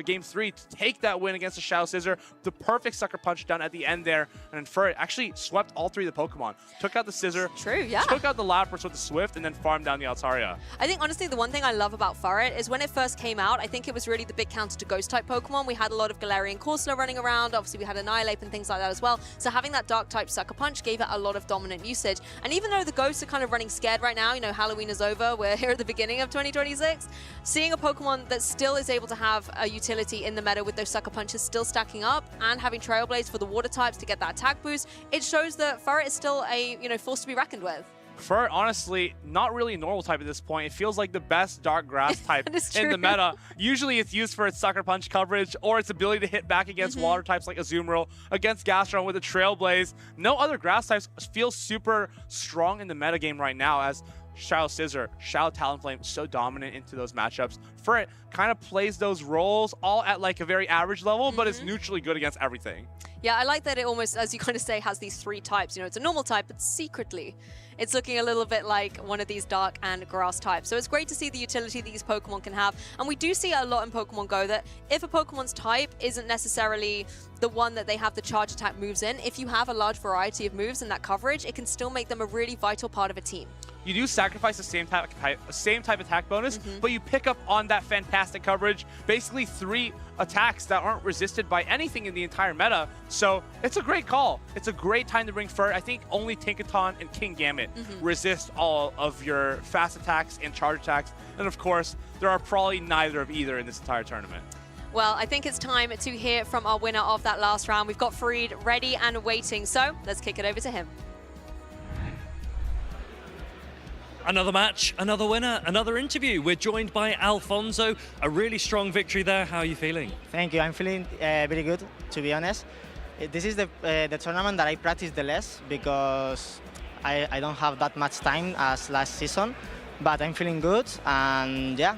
game 3, to take that win against the Shadow Scissor. The perfect sucker punch down at the end there, and then Fur actually swept all 3 of the Pokemon. Took out the Scissor, True, yeah. took took out the Lapras with the Swift and then farmed down the Altaria. I think, honestly, the one thing I love about Furret is when it first came out, I think it was really the big counter to Ghost-type Pokemon. We had a lot of Galarian Corsola running around. Obviously, we had Annihilate and things like that as well. So having that Dark-type Sucker Punch gave it a lot of dominant usage. And even though the Ghosts are kind of running scared right now, you know, Halloween is over, we're here at the beginning of 2026, seeing a Pokemon that still is able to have a utility in the meta with those Sucker Punches still stacking up and having Trailblaze for the water types to get that attack boost, it shows that Furret is still a, you know, force to be reckoned with. Furret, honestly, not really a normal type at this point. It feels like the best dark grass type in the meta. Usually it's used for its Sucker Punch coverage or its ability to hit back against water types like Azumarill, against Gastron with a Trailblaze. No other grass types feel super strong in the meta game right now, as Shadow Scissor, Shadow Talonflame, so dominant into those matchups. Furret kind of plays those roles all at like a very average level, but is neutrally good against everything. Yeah, I like that it almost, as you kind of say, has these three types. You know, it's a normal type, but secretly, it's looking a little bit like one of these dark and grass types. So it's great to see the utility these Pokemon can have. And we do see a lot in Pokemon Go that if a Pokemon's type isn't necessarily the one that they have the charge attack moves in, if you have a large variety of moves and that coverage, it can still make them a really vital part of a team. You do sacrifice the same type attack bonus, but you pick up on that fantastic coverage. Basically 3 attacks that aren't resisted by anything in the entire meta. So it's a great call. It's a great time to bring Furret. I think only Tinkaton and King Gambit resist all of your fast attacks and charge attacks. And of course, there are probably neither of either in this entire tournament. Well, I think it's time to hear from our winner of that last round. We've got Farid ready and waiting, so let's kick it over to him. Another match, another winner, another interview. We're joined by Alfonso. A really strong victory there. How are you feeling? Thank you. I'm feeling very good, to be honest. This is the tournament that I practice the less because I don't have that much time as last season, but I'm feeling good, and yeah.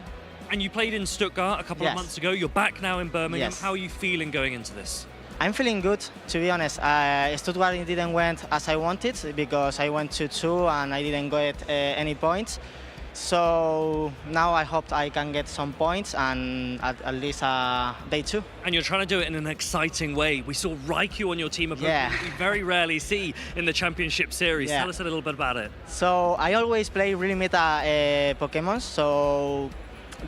And you played in Stuttgart a couple of months ago. You're back now in Birmingham. Yes. How are you feeling going into this? I'm feeling good, to be honest. Stuttgart didn't went as I wanted because I went 2-2 and I didn't get any points. So now I hope I can get some points and at least day 2. And you're trying to do it in an exciting way. We saw Raikou on your team, a Pokemon we very rarely see in the Championship Series. Tell us a little bit about it. So I always play really meta Pokemon. So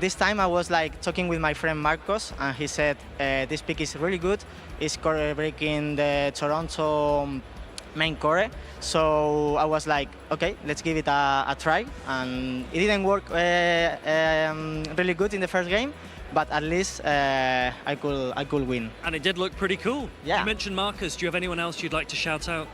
this time I was like talking with my friend Marcos, and he said this pick is really good. It's breaking the Toronto main core. So I was like, okay, let's give it a try. And it didn't work really good in the first game, but at least I could win. And it did look pretty cool. Yeah. You mentioned Marcus. Do you have anyone else you'd like to shout out?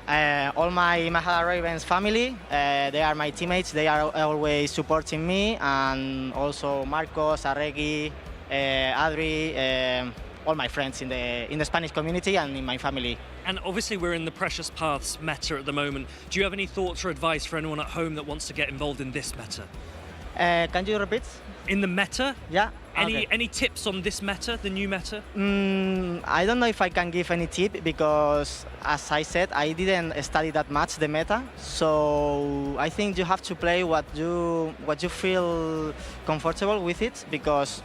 All my Mahara Ravens family, they are my teammates. They are always supporting me, and also Marcos, Arregui, Adri, all my friends in the Spanish community and in my family. And obviously we're in the Precious Paths meta at the moment. Do you have any thoughts or advice for anyone at home that wants to get involved in this meta? Can you repeat? In the meta? Yeah. Any tips on this meta, the new meta? I don't know if I can give any tip because, as I said, I didn't study that much the meta. So I think you have to play what you feel comfortable with it, because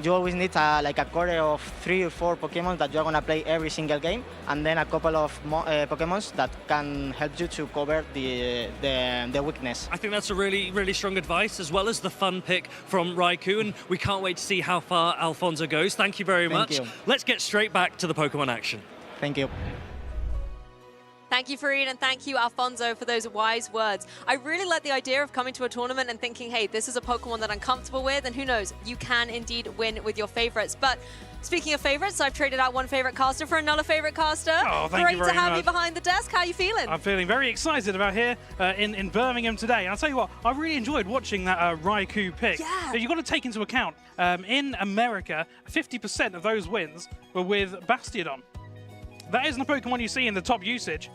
you always need like a core of 3 or 4 Pokemon that you're gonna play every single game, and then a couple of Pokemons that can help you to cover the weakness. I think that's a really, really strong advice, as well as the fun pick from Raikou, and we can't wait to see how far Alfonso goes. Thank you very much. Thank you. Let's get straight back to the Pokemon action. Thank you. Thank you, Farid, and thank you, Alfonso, for those wise words. I really like the idea of coming to a tournament and thinking, hey, this is a Pokemon that I'm comfortable with, and who knows, you can indeed win with your favorites. But speaking of favorites, I've traded out one favorite caster for another favorite caster. Oh, thank Great you very to have much. you behind the desk. How are you feeling? I'm feeling very excited about here in Birmingham today. And I'll tell you what, I really enjoyed watching that Raikou pick. Yeah. You've got to take into account, in America, 50% of those wins were with Bastiodon. That isn't a Pokemon you see in the top usage.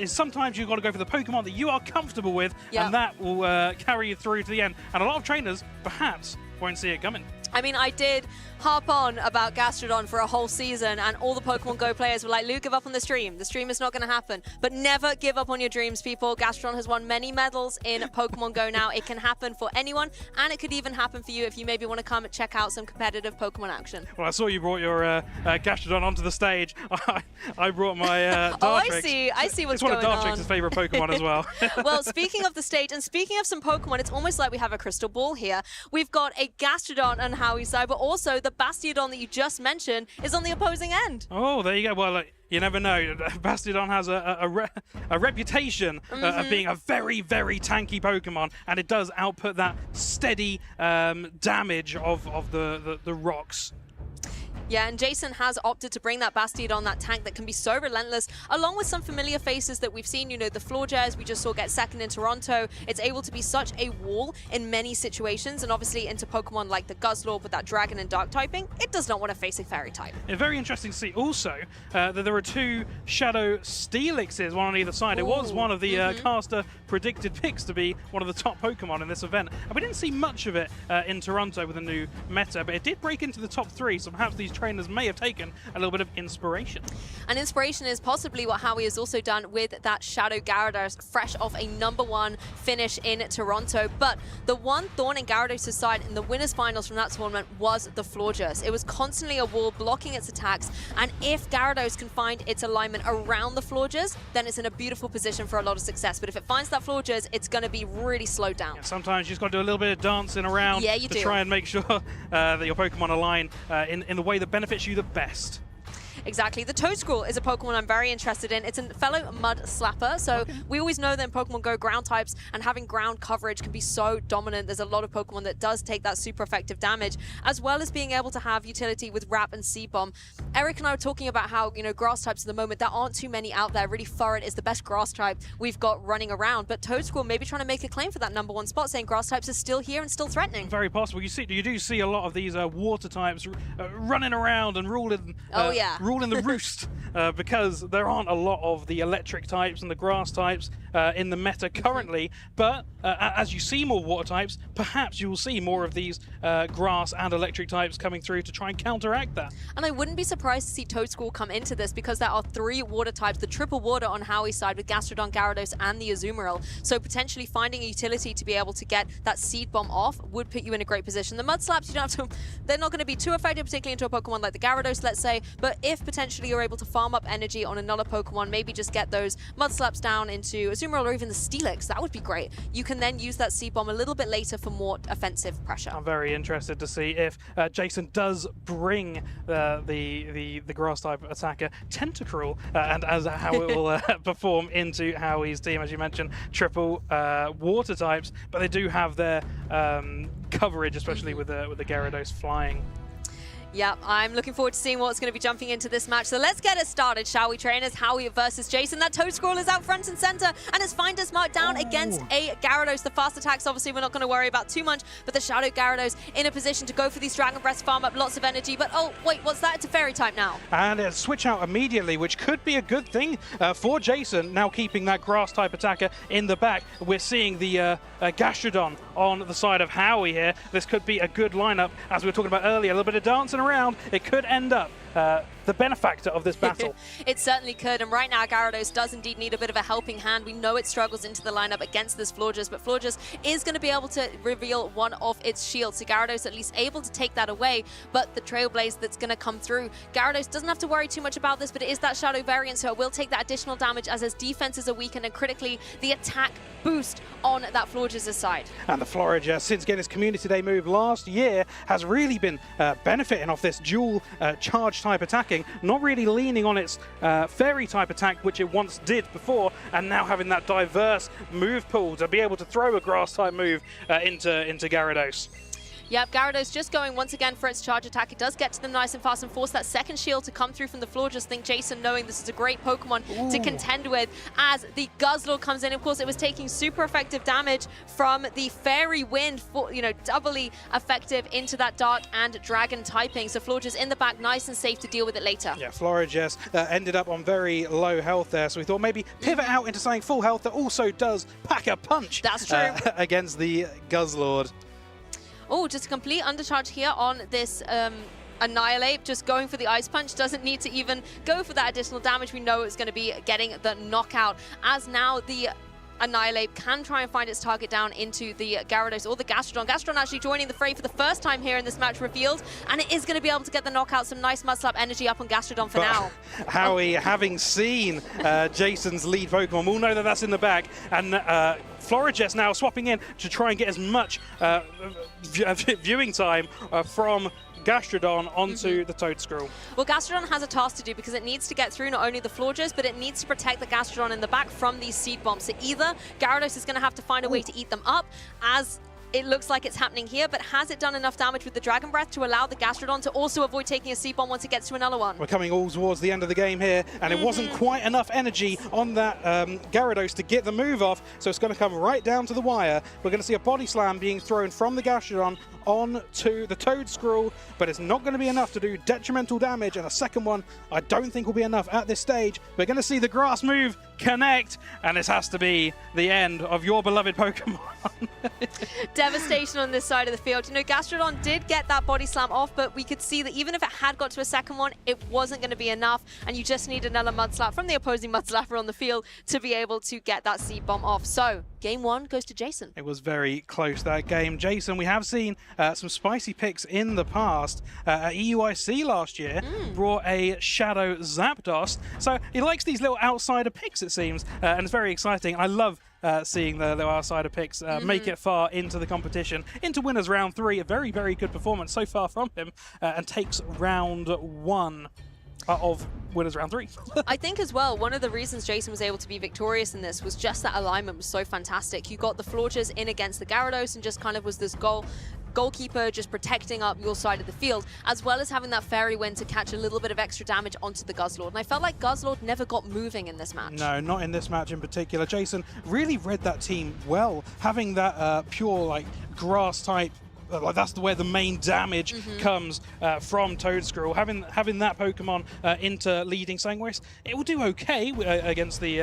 Sometimes you've got to go for the Pokemon that you are comfortable with, and that will carry you through to the end. And a lot of trainers, perhaps, won't see it coming. I mean, I did harp on about Gastrodon for a whole season, and all the Pokemon Go players were like, Luke, give up on the stream. The stream is not going to happen. But never give up on your dreams, people. Gastrodon has won many medals in Pokemon Go now. It can happen for anyone, and it could even happen for you if you maybe want to come and check out some competitive Pokemon action. Well, I saw you brought your Gastrodon onto the stage. I brought my Dartrix. Oh, I see what's going on. It's one of Dartrix's favorite Pokemon as well. Well, speaking of the stage and speaking of some Pokemon, it's almost like we have a crystal ball here. We've got a Gastrodon on Howie's side, but also the Bastiodon that you just mentioned is on the opposing end. Oh, there you go. Well, you never know. Bastiodon has a reputation of being a very, very tanky Pokemon, and it does output that steady damage of the rocks. Yeah, and Jason has opted to bring that Bastiodon, that tank that can be so relentless, along with some familiar faces that we've seen. You know, the Florges we just saw get second in Toronto. It's able to be such a wall in many situations, and obviously into Pokemon like the Guzzlord with that Dragon and Dark typing, it does not want to face a Fairy type. It's very interesting to see also that there are two Shadow Steelixes, one on either side. It was one of the caster predicted picks to be one of the top Pokemon in this event. And we didn't see much of it in Toronto with a new meta, but it did break into the top 3, so perhaps these trainers may have taken a little bit of inspiration. And inspiration is possibly what Howie has also done with that Shadow Gyarados, fresh off a #1 finish in Toronto. But the one thorn in Gyarados' side in the winners finals from that tournament was the Florges. It was constantly a wall blocking its attacks, and if Gyarados can find its alignment around the Florges, then it's in a beautiful position for a lot of success. But if it finds that Florges, it's going to be really slowed down. Yeah, sometimes you just got to do a little bit of dancing around to try and make sure that your Pokemon align in the way that benefits you the best. Exactly. The Toedscruel is a Pokemon I'm very interested in. It's a fellow Mud Slapper, so we always know that in Pokemon Go, ground types and having ground coverage can be so dominant. There's a lot of Pokemon that does take that super effective damage, as well as being able to have utility with Wrap and Seed Bomb. Eric and I were talking about how, you know, grass types at the moment, there aren't too many out there. Really, Furret is the best grass type we've got running around, but Toedscruel maybe trying to make a claim for that #1 spot, saying grass types are still here and still threatening. Very possible. You do see a lot of these water types running around and ruling the roost because there aren't a lot of the electric types and the grass types in the meta currently. But as you see more water types, perhaps you will see more of these grass and electric types coming through to try and counteract that. And I wouldn't be surprised to see Toedscruel come into this because there are 3 water types, the triple water on Howie's side with Gastrodon, Gyarados, and the Azumarill. So potentially finding a utility to be able to get that Seed Bomb off would put you in a great position. The Mud Slaps, you don't have to, they're not going to be too effective, particularly into a Pokemon like the Gyarados, let's say. But if potentially you're able to farm up energy on another Pokemon, maybe just get those Mud Slaps down into Azumarill or even the Steelix, that would be great. You can then use that Seed Bomb a little bit later for more offensive pressure. I'm very interested to see if Jason does bring the grass type attacker Tentacruel and as how it will perform into Howie's team. As you mentioned, triple water types, but they do have their coverage, especially with the Gyarados flying. Yep, I'm looking forward to seeing what's going to be jumping into this match. So let's get it started, shall we, trainers? Howie versus Jason. That Toedscruel is out front and center and has Finder's Mark down against a Gyarados. The fast attacks, obviously, we're not going to worry about too much, but the Shadow Gyarados in a position to go for these Dragon Breaths, farm up lots of energy. But, oh, wait, what's that? It's a Fairy type now. And a switch out immediately, which could be a good thing for Jason, now keeping that grass type attacker in the back. We're seeing the Gastrodon on the side of Howie here. This could be a good lineup, as we were talking about earlier, a little bit of dancing around. It could end up the benefactor of this battle. It certainly could, and right now Gyarados does indeed need a bit of a helping hand. We know it struggles into the lineup against this Florges, but Florges is going to be able to reveal one of its shields, so Gyarados at least able to take that away, but the Trailblaze that's going to come through, Gyarados doesn't have to worry too much about this, but it is that Shadow variant, so it will take that additional damage as his defenses are weakened, and critically, the attack boost on that Florges' side. And the Florage, since getting his Community Day move last year, has really been benefiting off this dual charge type attacking, not really leaning on its Fairy type attack, which it once did before, and now having that diverse move pool to be able to throw a grass type move into Gyarados. Yep, Gyarados just going once again for its charge attack. It does get to them nice and fast and force that second shield to come through from the floor. Just think Jason knowing this is a great Pokemon to contend with as the Guzzlord comes in. Of course, it was taking super effective damage from the Fairy Wind, doubly effective into that Dark and Dragon typing. So Florges in the back, nice and safe to deal with it later. Yeah, Florges ended up on very low health there, so we thought maybe pivot out into something full health that also does pack a punch. That's true. Against the Guzzlord. Oh, just a complete undercharge here on this Annihilate just going for the Ice Punch, doesn't need to even go for that additional damage. We know it's going to be getting the knockout, as now the Annihilate can try and find its target down into the Gyarados or the Gastrodon. Gastrodon actually joining the fray for the first time here in this match revealed, and it is going to be able to get the knockout. Some nice Mud Slap energy up on Gastrodon for now. Howie, having seen Jason's lead Pokemon, will know that that's in the bag, and Florigest now swapping in to try and get as much viewing time from Gastrodon onto the Toedscruel. Well, Gastrodon has a task to do because it needs to get through not only the Florges, but it needs to protect the Gastrodon in the back from these Seed Bombs. So either Gyarados is going to have to find a way to eat them up, as it looks like it's happening here, but has it done enough damage with the Dragon Breath to allow the Gastrodon to also avoid taking a Seed Bomb once it gets to another one? We're coming all towards the end of the game here, and it wasn't quite enough energy on that Gyarados to get the move off, so it's going to come right down to the wire. We're going to see a Body Slam being thrown from the Gastrodon on to the Toedscruel, but it's not going to be enough to do detrimental damage, and a second one I don't think will be enough at this stage. We're going to see the grass move connect, and this has to be the end of your beloved Pokemon. Devastation on this side of the field. You know, Gastrodon did get that Body Slam off, but we could see that even if it had got to a second one, it wasn't going to be enough, and you just need another Mud Slap from the opposing Mud Slapper on the field to be able to get that Seed Bomb off. So, game one goes to Jason. It was very close, that game. Jason, we have seen some spicy picks in the past. At EUIC last year, brought a Shadow Zapdos. So he likes these little outsider picks, it seems, and it's very exciting. I love seeing the little outsider picks make it far into the competition, into winners round 3. A very, very good performance so far from him, and takes round 1 of winners round 3. I think as well, one of the reasons Jason was able to be victorious in this was just that alignment was so fantastic. You got the Florges in against the Gyarados and just kind of was this goalkeeper just protecting up your side of the field, as well as having that Fairy Wind to catch a little bit of extra damage onto the Guzzlord. And I felt like Guzzlord never got moving in this match. No, not in this match in particular. Jason really read that team well, having that pure like grass type. Like that's where the main damage comes from Toedscruel. Having that Pokemon into leading, saying, well, it will do okay against the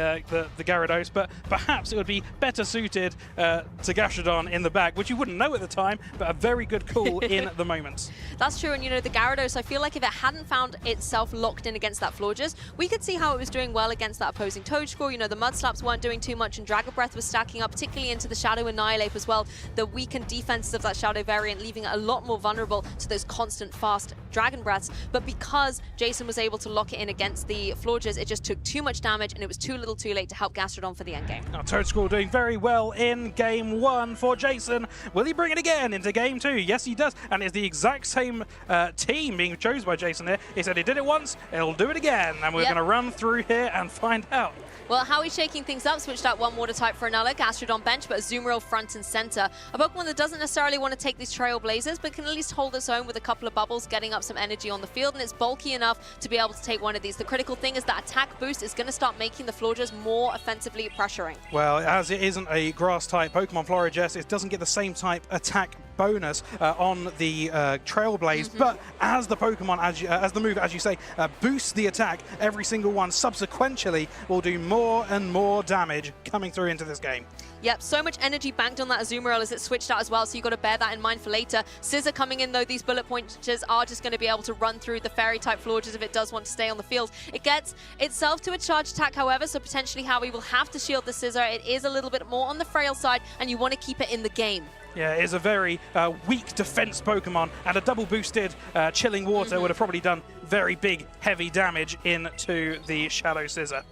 Gyarados, but perhaps it would be better suited to Gastrodon in the back, which you wouldn't know at the time, but a very good call in the moment. That's true, and you know, the Gyarados, I feel like if it hadn't found itself locked in against that Florges, we could see how it was doing well against that opposing Toedscruel. You know, the Mud Slaps weren't doing too much, and Dragon Breath was stacking up, particularly into the Shadow Annihilate as well. The weakened defenses of that Shadow variant, leaving it a lot more vulnerable to those constant fast Dragon Breaths. But because Jason was able to lock it in against the Florges, it just took too much damage, and it was too little too late to help Gastrodon for the endgame. Now, Toedscruel doing very well in game 1 for Jason. Will he bring it again into game 2? Yes, he does. And it's the exact same team being chosen by Jason here. He said he did it once, he'll do it again. And we're going to run through here and find out. Well, Howie's shaking things up, switched out one water type for another, Gastrodon bench, but Azumarill front and center. A Pokemon that doesn't necessarily want to take these Trailblazers, but can at least hold its own with a couple of bubbles, getting up some energy on the field, and it's bulky enough to be able to take one of these. The critical thing is that attack boost is going to start making the Florges more offensively pressuring. Well, as it isn't a grass type Pokemon Florges, it doesn't get the same type attack bonus on the Trailblaze, but as the Pokemon, as the move, as you say, boosts the attack, every single one subsequently will do more and more damage coming through into this game. Yep, so much energy banked on that Azumarill as it switched out as well, so you've got to bear that in mind for later. Scissor coming in, though, these bullet pointers are just going to be able to run through the Fairy-type Florges if it does want to stay on the field. It gets itself to a charge attack, however, so potentially Howie will have to shield the Scissor. It is a little bit more on the frail side, and you want to keep it in the game. Yeah, it is a very weak defense Pokemon, and a double boosted Chilling Water would have probably done very big, heavy damage into the Shadow Scissor.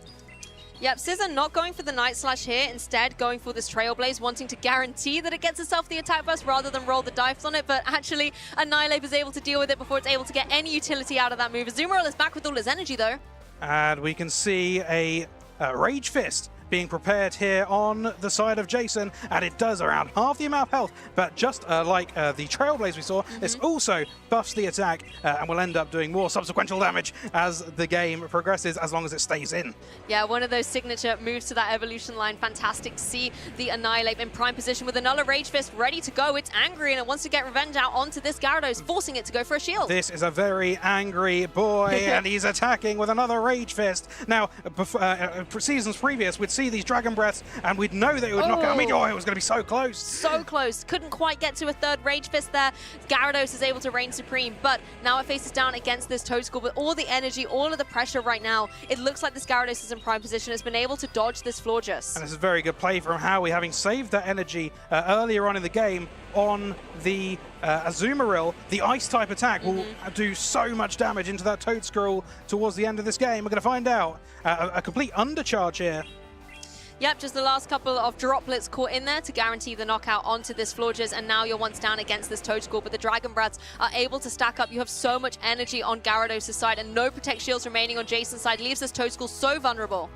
Yep, Scissor not going for the Night Slash here, instead going for this Trailblaze, wanting to guarantee that it gets itself the attack burst rather than roll the dice on it, but actually Annihilate is able to deal with it before it's able to get any utility out of that move. Azumarill is back with all his energy though. And we can see a Rage Fist being prepared here on the side of Jason, and it does around half the amount of health, but just like the Trailblaze we saw, this also buffs the attack and will end up doing more subsequential damage as the game progresses, as long as it stays in. Yeah, one of those signature moves to that evolution line. Fantastic to see the Annihilate in prime position with another Rage Fist ready to go. It's angry and it wants to get revenge out onto this Gyarados, forcing it to go for a shield. This is a very angry boy, and he's attacking with another Rage Fist. Now, seasons previous, we'd see these Dragon Breaths, and we'd know that it would knock out. I mean, oh, it was going to be so close. So close. Couldn't quite get to a third Rage Fist there. Gyarados is able to reign supreme, but now it faces down against this Toad School with all the energy, all of the pressure right now. It looks like this Gyarados is in prime position, has been able to dodge this Florges. And this is a very good play from Howie, having saved that energy earlier on in the game on the Azumarill. The Ice-type attack will do so much damage into that Toad Scroll towards the end of this game. We're going to find out a complete undercharge here. Yep, just the last couple of droplets caught in there to guarantee the knockout onto this Florges, and now you're once down against this Toad School, but the Dragon Breaths are able to stack up. You have so much energy on Gyarados' side, and no Protect Shields remaining on Jason's side leaves this Toad School so vulnerable.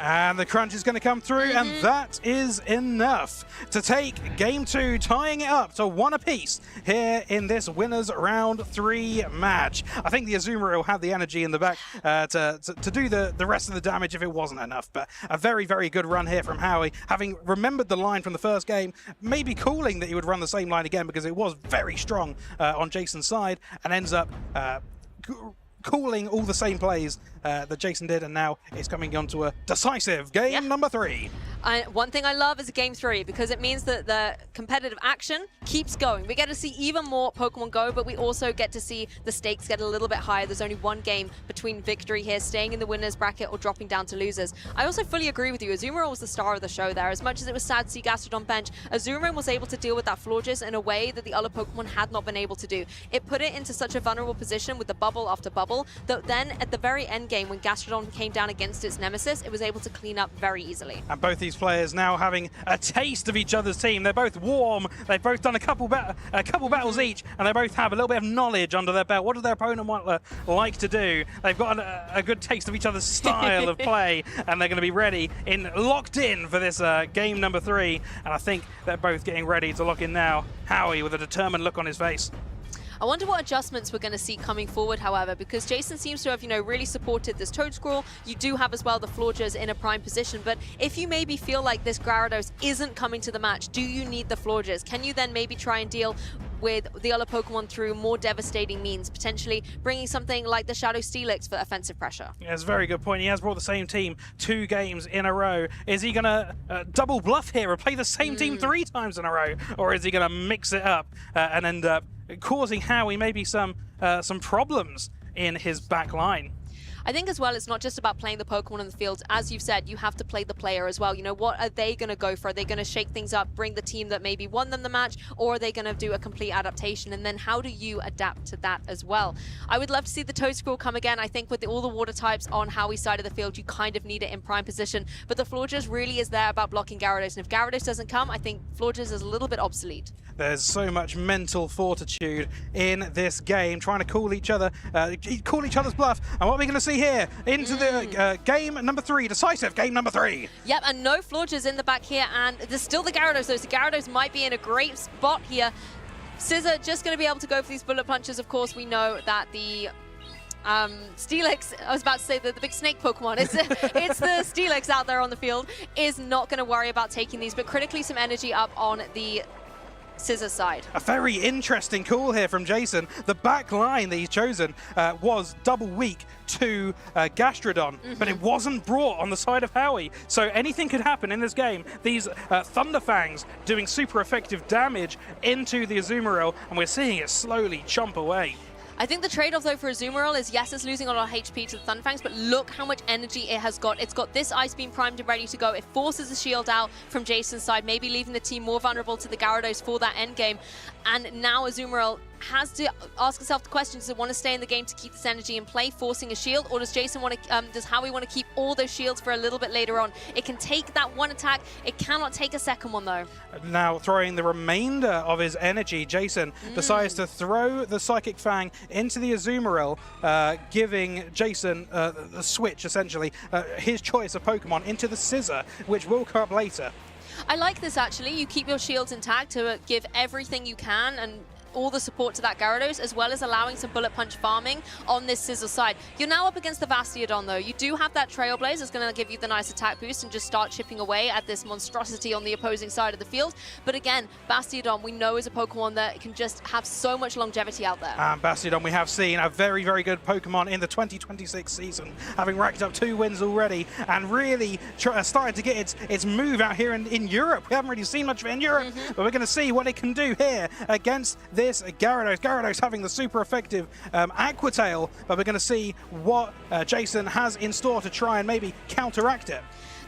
And the crunch is going to come through, and that is enough to take Game 2, tying it up to 1 apiece here in this winners round 3 match. I think the Azumarill had the energy in the back to do the rest of the damage if it wasn't enough, but a very, very good run here from Howie, having remembered the line from the first game, maybe calling that he would run the same line again because it was very strong on Jason's side, and ends up calling all the same plays that Jason did, and now it's coming on to a decisive game number 3. One thing I love is Game 3 because it means that the competitive action keeps going. We get to see even more Pokemon Go, but we also get to see the stakes get a little bit higher. There's only one game between victory here, staying in the winners bracket or dropping down to losers. I also fully agree with you. Azumarill was the star of the show there. As much as it was sad to see Gastrodon bench, Azumarill was able to deal with that Florges in a way that the other Pokemon had not been able to do. It put it into such a vulnerable position with the bubble after bubble that then at the very end game when Gastrodon came down against its nemesis, it was able to clean up very easily. And both these players now having a taste of each other's team. They're both warm. They've both done a couple battles each, and they both have a little bit of knowledge under their belt. What does their opponent like to do? They've got a good taste of each other's style of play, and they're going to be ready, locked in for this game number 3. And I think they're both getting ready to lock in now. Howie with a determined look on his face. I wonder what adjustments we're going to see coming forward, however, because Jason seems to have, really supported this Toad Scroll. You do have as well the Florges in a prime position, but if you maybe feel like this Gyarados isn't coming to the match, do you need the Florges? Can you then maybe try and deal with the other Pokemon through more devastating means, potentially bringing something like the Shadow Steelix for offensive pressure? Yeah, that's a very good point. He has brought the same team 2 games in a row. Is he going to double bluff here and play the same team 3 times in a row? Or is he going to mix it up and end up causing Howie maybe some problems in his back line? I think as well, it's not just about playing the Pokemon on the field. As you've said, you have to play the player as well. What are they going to go for? Are they going to shake things up, bring the team that maybe won them the match, or are they going to do a complete adaptation? And then how do you adapt to that as well? I would love to see the Toad Scroll come again. I think with all the water types on Howie's side of the field, you kind of need it in prime position. But the Florges really is there about blocking Gyarados. And if Gyarados doesn't come, I think Florges is a little bit obsolete. There's so much mental fortitude in this game, trying to call each other's bluff. And what are we going to see here? Into the game number 3, decisive game number 3. Yep, and no Florges in the back here, and there's still the Gyarados, though. So Gyarados might be in a great spot here. Scissor just going to be able to go for these bullet punches. Of course, we know that the Steelix, I was about to say the big snake Pokemon, it's the Steelix out there on the field, is not going to worry about taking these, but critically some energy up on the Scissor side. A very interesting call here from Jason. The back line that he's chosen was double weak to Gastrodon, but it wasn't brought on the side of Howie. So anything could happen in this game. These Thunderfangs doing super effective damage into the Azumarill, and we're seeing it slowly chomp away. I think the trade-off, though, for Azumarill is, yes, it's losing a lot of HP to the Thunderfangs, but look how much energy it has got. It's got this Ice Beam primed and ready to go. It forces the shield out from Jason's side, maybe leaving the team more vulnerable to the Gyarados for that endgame. And now Azumarill has to ask itself the question, does it want to stay in the game to keep this energy in play, forcing a shield, or does Jason want to, does Howie want to keep all those shields for a little bit later on? It can take that one attack. It cannot take a second one, though. Now throwing the remainder of his energy, Jason decides to throw the Psychic Fang into the Azumarill, giving Jason the switch, essentially, his choice of Pokemon into the Scissor, which will come up later. I like this, actually. You keep your shields intact to give everything you can, and all the support to that Gyarados, as well as allowing some bullet punch farming on this Sizzle side. You're now up against the Bastiodon, though. You do have that Trailblaze that's going to give you the nice attack boost and just start chipping away at this monstrosity on the opposing side of the field. But again, Bastiodon, we know is a Pokemon that can just have so much longevity out there. Bastiodon, we have seen a very, very good Pokemon in the 2026 season, having racked up 2 wins already and really started to get its move out here in Europe. We haven't really seen much of it in Europe, but we're going to see what it can do here against this Gyarados. Gyarados having the super effective Aqua Tail, but we're going to see what Jason has in store to try and maybe counteract it.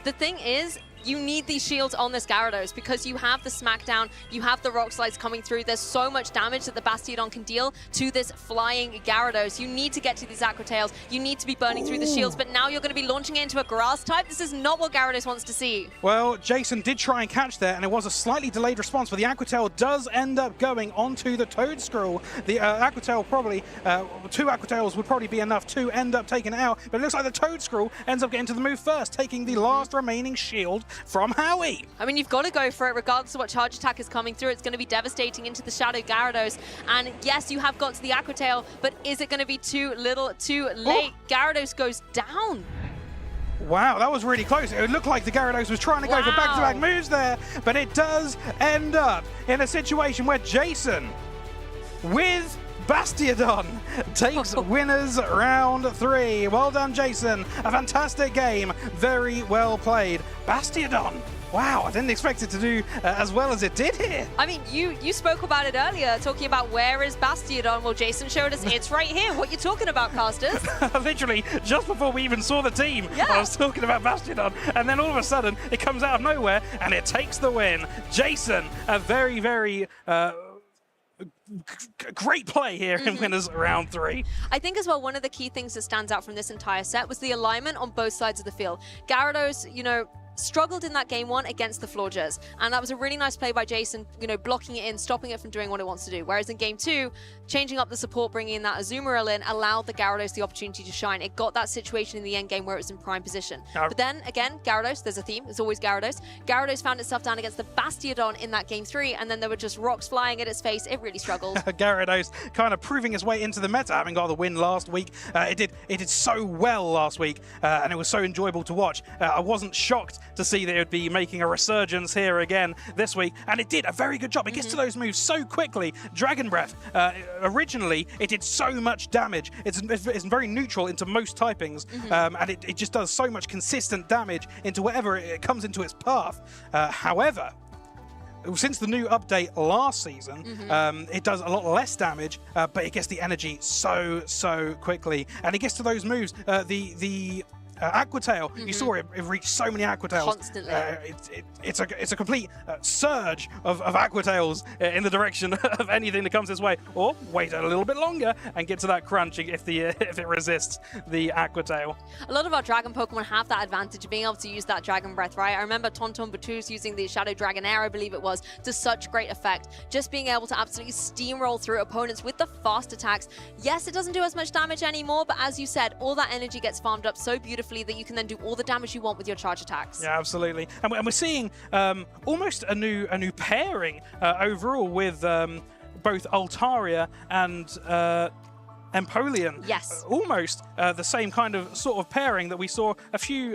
The thing is, you need these shields on this Gyarados because you have the Smackdown, you have the Rock Slides coming through. There's so much damage that the Bastiodon can deal to this flying Gyarados. You need to get to these Aqua Tails. You need to be burning through the shields, but now you're going to be launching it into a Grass type. This is not what Gyarados wants to see. Well, Jason did try and catch there, and it was a slightly delayed response, but the Aqua Tail does end up going onto the Toedscruel. The Aqua Tail probably, 2 Aqua Tails would probably be enough to end up taking it out, but it looks like the Toedscruel ends up getting to the move first, taking the last remaining shield from Howie. I mean, you've got to go for it regardless of what charge attack is coming through. It's going to be devastating into the Shadow Gyarados. And yes, you have got to the Aqua Tail, but is it going to be too little, too late? Oh. Gyarados goes down. Wow, that was really close. It looked like the Gyarados was trying to go for back-to-back moves there, but it does end up in a situation where Jason, with Bastiodon, takes winners round 3. Well done, Jason. A fantastic game. Very well played. Bastiodon. Wow, I didn't expect it to do as well as it did here. I mean, you spoke about it earlier, talking about where is Bastiodon. Well, Jason showed us it's right here. What you talking about, casters? Literally, just before we even saw the team, yeah. I was talking about Bastiodon, and then all of a sudden, it comes out of nowhere, and it takes the win. Jason, a very, very... great play here in winners round 3. I think as well, one of the key things that stands out from this entire set was the alignment on both sides of the field. Gyarados, you know, struggled in that game 1 against the Florges, and that was a really nice play by Jason, you know, blocking it in, stopping it from doing what it wants to do. Whereas in game 2, changing up the support, bringing in that Azumarill in, allowed the Gyarados the opportunity to shine. It got that situation in the end game where it was in prime position. But then again, Gyarados, there's a theme, it's always Gyarados. Gyarados found itself down against the Bastiodon in that game 3, and then there were just rocks flying at its face. It really struggled. Gyarados kind of proving his way into the meta, having got the win last week. It did so well last week, and it was so enjoyable to watch. I wasn't shocked to see that it would be making a resurgence here again this week, and it did a very good job. It gets to those moves so quickly. Dragon Breath, originally, it did so much damage. It's very neutral into most typings, and it just does so much consistent damage into whatever it comes into its path. However, since the new update last season, it does a lot less damage, but it gets the energy so quickly, and it gets to those moves. The Aqua Tail, you saw it reached so many Aqua Tails. Constantly. It's a complete surge of Aqua Tails in the direction of anything that comes its way. Or wait a little bit longer and get to that crunch if it resists the Aqua Tail. A lot of our Dragon Pokemon have that advantage of being able to use that Dragon Breath, right? I remember Tonton Batus using the Shadow Dragon Air, I believe it was, to such great effect. Just being able to absolutely steamroll through opponents with the fast attacks. Yes, it doesn't do as much damage anymore, but as you said, all that energy gets farmed up so beautifully that you can then do all the damage you want with your charge attacks. Yeah, absolutely. And we're seeing almost a new pairing overall with both Altaria and Empoleon. Yes. Almost the same kind of sort of pairing that we saw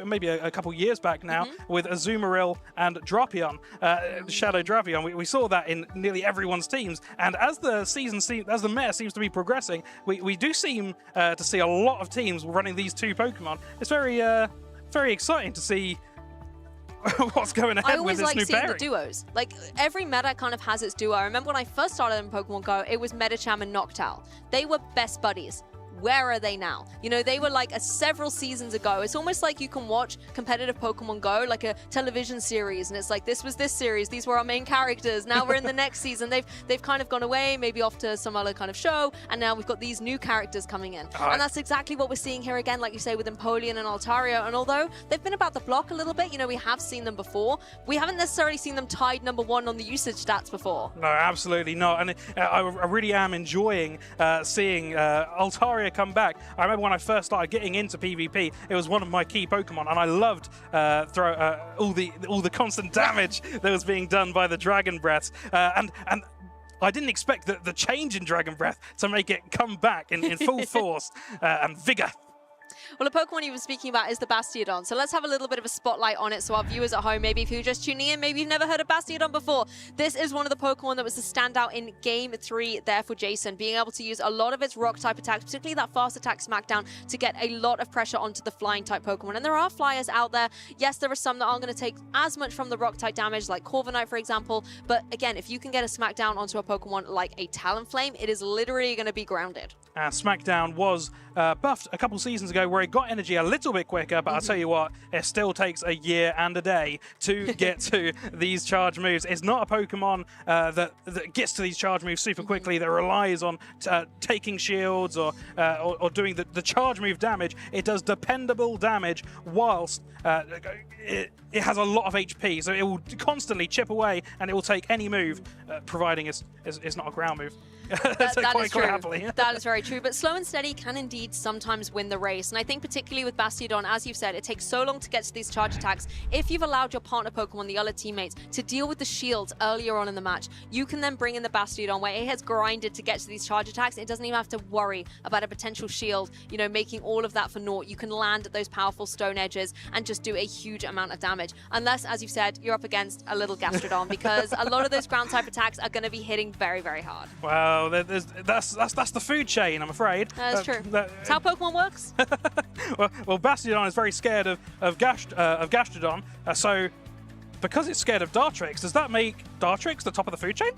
maybe a couple years back now with Azumarill and Drapion, Shadow Drapion. We saw that in nearly everyone's teams. And as the meta seems to be progressing, we do seem to see a lot of teams running these 2 Pokemon. It's very exciting to see what's going ahead with this new pairing. I always like seeing the duos. Like, every meta kind of has its duo. I remember when I first started in Pokemon Go, it was Medicham and Noctowl. They were best buddies. Where are they now? You know, they were like several seasons ago. It's almost like you can watch competitive Pokemon Go, like a television series, and it's like, this was this series, these were our main characters, now we're in the next season. They've kind of gone away, maybe off to some other kind of show, and now we've got these new characters coming in. And that's exactly what we're seeing here again, like you say, with Empoleon and Altaria. And although they've been about the block a little bit, you know, we have seen them before, we haven't necessarily seen them tied #1 on the usage stats before. No, absolutely not. And I really am enjoying seeing Altaria come back. I remember when I first started getting into PvP, it was one of my key Pokemon, and I loved all the constant damage that was being done by the Dragon Breaths. And I didn't expect the change in Dragon Breath to make it come back in full force and vigor. Well, a Pokemon you were speaking about is the Bastiodon. So let's have a little bit of a spotlight on it so our viewers at home, maybe if you're just tuning in, maybe you've never heard of Bastiodon before. This is one of the Pokemon that was the standout in Game 3 there for Jason, being able to use a lot of its Rock-type attacks, particularly that fast attack Smackdown, to get a lot of pressure onto the Flying-type Pokemon. And there are Flyers out there. Yes, there are some that aren't going to take as much from the Rock-type damage, like Corviknight, for example. But again, if you can get a Smackdown onto a Pokemon like a Talonflame, it is literally going to be grounded. Smackdown was buffed a couple seasons ago where it got energy a little bit quicker, but I'll tell you what, it still takes a year and a day to get to these charge moves. It's not a Pokemon that gets to these charge moves super quickly, that relies on taking shields or doing the charge move damage. It does dependable damage whilst it has a lot of HP, so it will constantly chip away and it will take any move, providing it's not a ground move. That is true. That is very true. But slow and steady can indeed sometimes win the race. And I think particularly with Bastiodon, as you've said, it takes so long to get to these charge attacks. If you've allowed your partner Pokemon, the other teammates, to deal with the shields earlier on in the match, you can then bring in the Bastiodon where it has grinded to get to these charge attacks. It doesn't even have to worry about a potential shield, you know, making all of that for naught. You can land at those powerful stone edges and just do a huge amount of damage. Unless, as you've said, you're up against a little Gastrodon, because a lot of those ground type attacks are going to be hitting very, very hard. Wow. That's the food chain, I'm afraid. That's true. That's how Pokemon works. well, Bastiodon is very scared of Gastrodon, so because it's scared of Dartrix, does that make Dartrix the top of the food chain?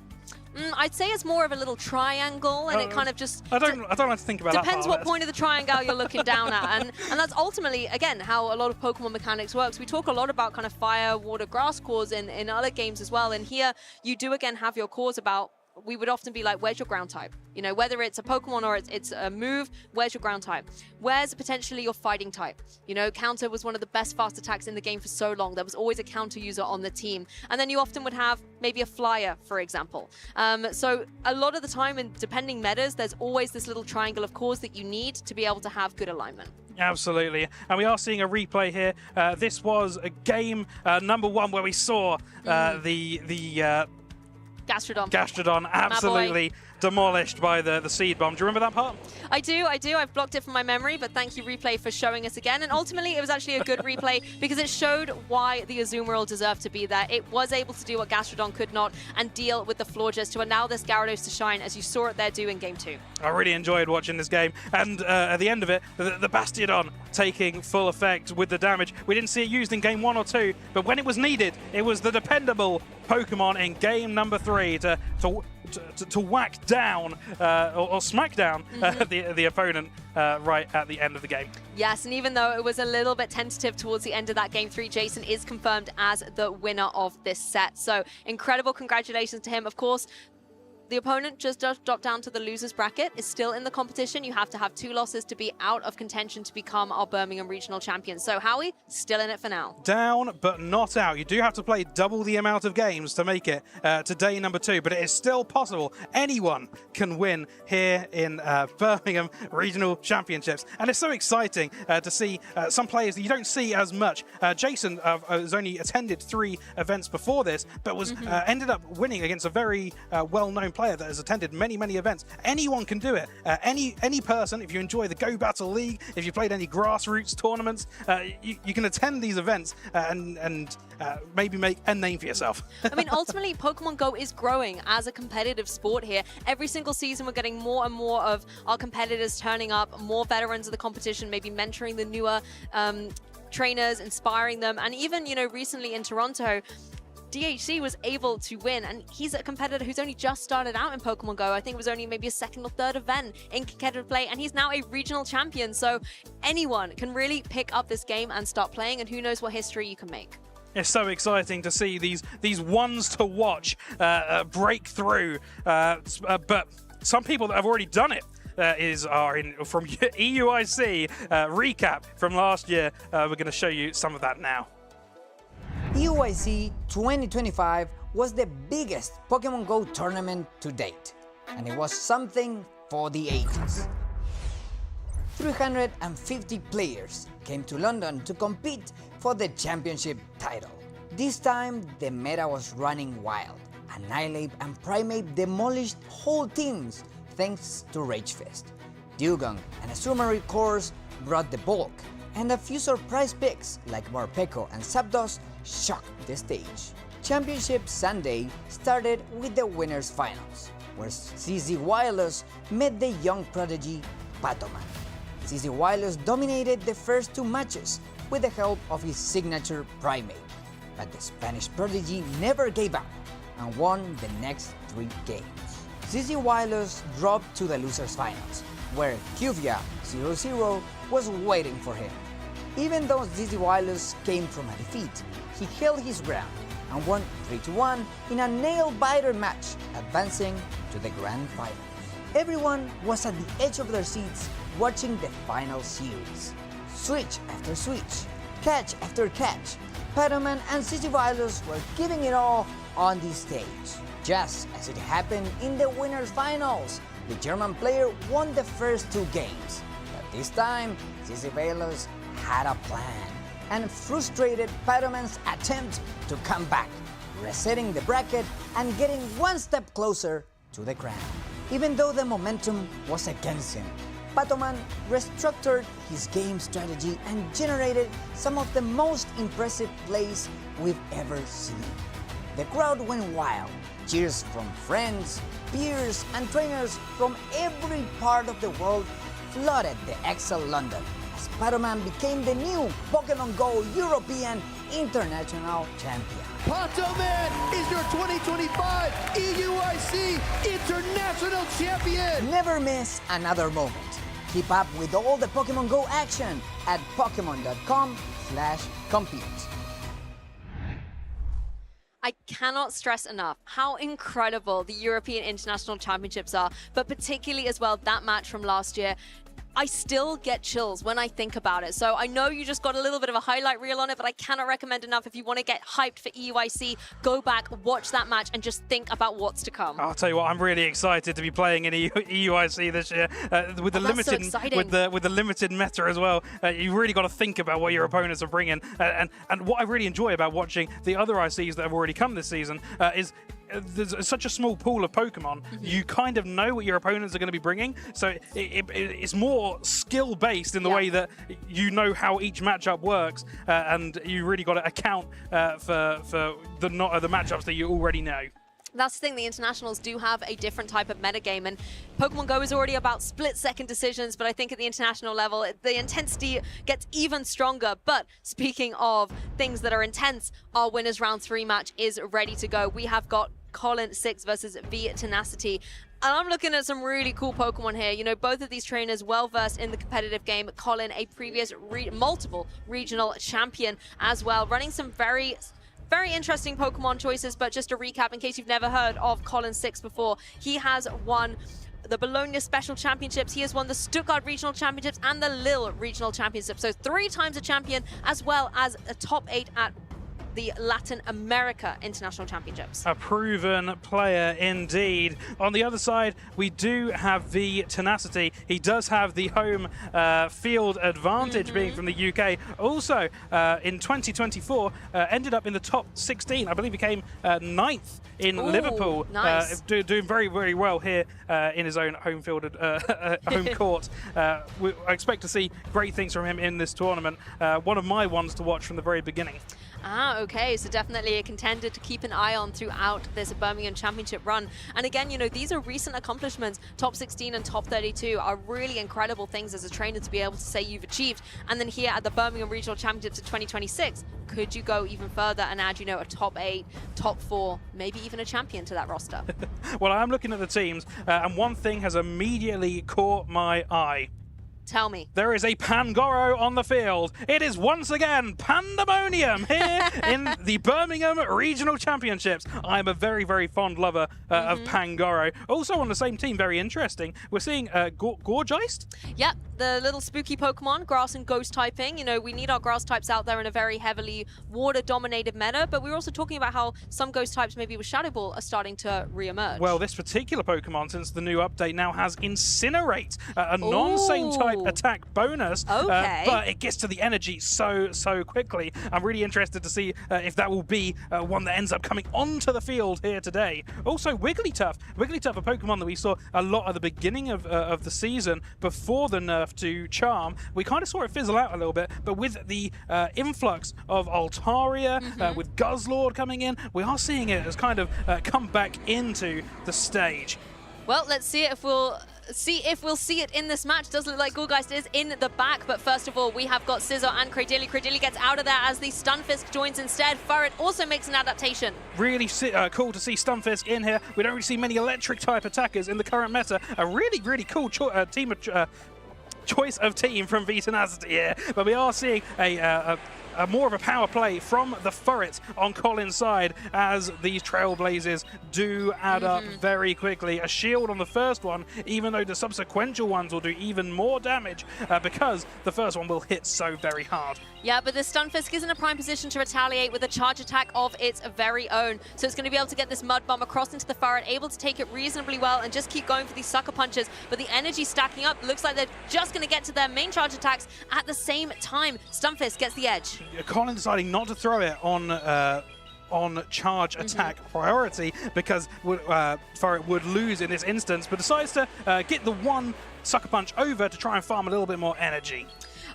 I'd say it's more of a little triangle, and it kind of just... I don't like to think about that. Depends what point of the triangle you're looking down at, and that's ultimately, again, how a lot of Pokemon mechanics works. We talk a lot about kind of fire, water, grass cores in other games as well, and here you do again have your cores about... We would often be like, where's your ground type? You know, whether it's a Pokemon or it's a move, where's your ground type? Where's potentially your fighting type? You know, counter was one of the best fast attacks in the game for so long. There was always a counter user on the team. And then you often would have maybe a flyer, for example. So a lot of the time, in depending metas, there's always this little triangle of cores that you need to be able to have good alignment. Absolutely, and we are seeing a replay here. This was a game number 1 where we saw the Gastrodon absolutely demolished by the seed bomb. Do you remember that part? I do. I've blocked it from my memory, but thank you, replay, for showing us again. And ultimately, it was actually a good replay because it showed why the Azumarill deserved to be there. It was able to do what Gastrodon could not and deal with the Florges to allow this Gyarados to shine, as you saw it there do in Game 2. I really enjoyed watching this game, and at the end of it, the Bastiodon taking full effect with the damage. We didn't see it used in Game 1 or 2, but when it was needed, it was the dependable Pokemon in Game number 3 to whack down or smack down the opponent right at the end of the game. Yes, and even though it was a little bit tentative towards the end of that Game 3, Jason is confirmed as the winner of this set. So incredible congratulations to him. Of course, the opponent just does drop down to the loser's bracket, is still in the competition. You have to have 2 losses to be out of contention to become our Birmingham regional champion. So Howie, still in it for now. Down, but not out. You do have to play double the amount of games to make it to day number 2, but it is still possible. Anyone can win here in Birmingham Regional Championships. And it's so exciting to see some players that you don't see as much. Jason has only attended 3 events before this, but was ended up winning against a very well-known player that has attended many events. Anyone can do it. Any person, if you enjoy the Go Battle League, if you played any grassroots tournaments, you can attend these events and maybe make a name for yourself. I mean, ultimately, Pokemon Go is growing as a competitive sport here. Every single season, we're getting more and more of our competitors turning up, more veterans of the competition, maybe mentoring the newer trainers, inspiring them. And even, you know, recently in Toronto, DHC was able to win, and he's a competitor who's only just started out in Pokemon Go. I think it was only maybe a 2nd or 3rd event in competitive play, and he's now a regional champion. So anyone can really pick up this game and start playing, and who knows what history you can make. It's so exciting to see these ones to watch break through, but some people that have already done it from EUIC recap from last year. We're going to show you some of that now. EUIC 2025 was the biggest Pokemon Go tournament to date, and it was something for the ages. 350 players came to London to compete for the championship title. This time, the meta was running wild. Annihilate and Primate demolished whole teams thanks to Rage Fist. Dugong and Asumari cores brought the bulk, and a few surprise picks like Morpeko and Zapdos shocked the stage. Championship Sunday started with the winners finals, where CZ Wireless met the young prodigy Patoman. CZ Wireless dominated the first 2 matches with the help of his signature Primate, but the Spanish prodigy never gave up and won the next 3 games. CZ Wireless dropped to the losers finals, where Cuvia 00 was waiting for him. Even though CZ Wireless came from a defeat, he held his ground and won 3-1 in a nail-biter match, advancing to the grand finals. Everyone was at the edge of their seats watching the final series. Switch after switch, catch after catch, Patoman and CZ Wireless were giving it all on this stage. Just as it happened in the winners finals, the German player won the first 2 games, but this time CZ Wireless had a plan and frustrated Patoman's attempt to come back, resetting the bracket and getting 1 step closer to the crown. Even though the momentum was against him, Patoman restructured his game strategy and generated some of the most impressive plays we've ever seen. The crowd went wild. Cheers from friends, peers, and trainers from every part of the world flooded the Excel London as Patoman became the new Pokémon Go European International Champion. Patoman is your 2025 EUIC International Champion! Never miss another moment. Keep up with all the Pokémon Go action at Pokemon.com/compete. I cannot stress enough how incredible the European International Championships are, but particularly as well that match from last year. I still get chills when I think about it. So I know you just got a little bit of a highlight reel on it, but I cannot recommend enough. If you want to get hyped for EUIC, go back, watch that match, and just think about what's to come. I'll tell you what, I'm really excited to be playing in EUIC this year with the limited with the limited meta as well. You really got to think about what your opponents are bringing, and what I really enjoy about watching the other ICs that have already come this season is there's such a small pool of Pokemon. You kind of know what your opponents are going to be bringing, so it's more skill based in the way that you know how each matchup works, and you really got to account for the matchups that you already know. That's the thing, the internationals do have a different type of metagame, and Pokemon Go is already about split-second decisions, but I think at the international level, the intensity gets even stronger. But speaking of things that are intense, our Winners Round 3 match is ready to go. We have got Colin 6 versus V Tenacity. And I'm looking at some really cool Pokemon here. You know, both of these trainers well-versed in the competitive game. Colin, a previous multiple regional champion as well, running some very interesting Pokemon choices. But just to recap, in case you've never heard of Colin 6 before, he has won the Bologna Special Championships, he has won the Stuttgart Regional Championships and the Lille Regional Championships. So 3 times a champion, as well as a top 8 at the Latin America International Championships. A proven player indeed. On the other side, we do have V Tenacity. He does have the home field advantage, being from the UK. Also, in 2024, ended up in the top 16. I believe he came 9th in Liverpool. Nice. Doing very, very well here in his own home field, home court. I expect to see great things from him in this tournament. One of my ones to watch from the very beginning. Okay, so definitely a contender to keep an eye on throughout this Birmingham Championship run. And again, you know, these are recent accomplishments. Top 16 and top 32 are really incredible things as a trainer to be able to say you've achieved. And then here at the Birmingham Regional Championships of 2026, could you go even further and add, you know, a top 8, top 4, maybe even a champion to that roster? Well, I'm looking at the teams, and one thing has immediately caught my eye. Tell me. There is a Pangoro on the field. It is once again pandemonium here in the Birmingham Regional Championships. I'm a very, very fond lover of Pangoro. Also on the same team, very interesting, we're seeing Gorgeist. Yep. the little spooky Pokemon, grass and ghost typing. You know, we need our grass types out there in a very heavily water-dominated meta, but we were also talking about how some ghost types, maybe with Shadow Ball, are starting to re-emerge. Well, this particular Pokemon, since the new update, now has Incinerate, a non-same type attack bonus, but it gets to the energy so quickly. I'm really interested to see if that will be one that ends up coming onto the field here today. Also, Wigglytuff. Wigglytuff, a Pokemon that we saw a lot at the beginning of the season before the nerf to Charm. We kind of saw it fizzle out a little bit, but with the influx of Altaria, with Guzzlord coming in, we are seeing it as kind of come back into the stage. Well, let's see if we'll see it in this match. Does look like Ghoulgeist is in the back, but first of all, we have got Scizor and Cradily. Cradily gets out of there as the Stunfisk joins instead. Furret also makes an adaptation. Really cool to see Stunfisk in here. We don't really see many electric-type attackers in the current meta. A really cool team of choice of team from V-Tenacity here, but we are seeing a more of a power play from the Furret on Colin's side as these Trailblazers do add up very quickly. A shield on the first one, even though the subsequent ones will do even more damage because the first one will hit so very hard. Yeah, but the Stunfisk is in a prime position to retaliate with a charge attack of its very own. So it's going to be able to get this Mud Bomb across into the Furret, able to take it reasonably well and just keep going for these sucker punches. But the energy stacking up, looks like they're just going to get to their main charge attacks at the same time. Stunfisk gets the edge. Colin deciding not to throw it on charge attack priority because Furret would lose in this instance, but decides to get the one sucker punch over to try and farm a little bit more energy.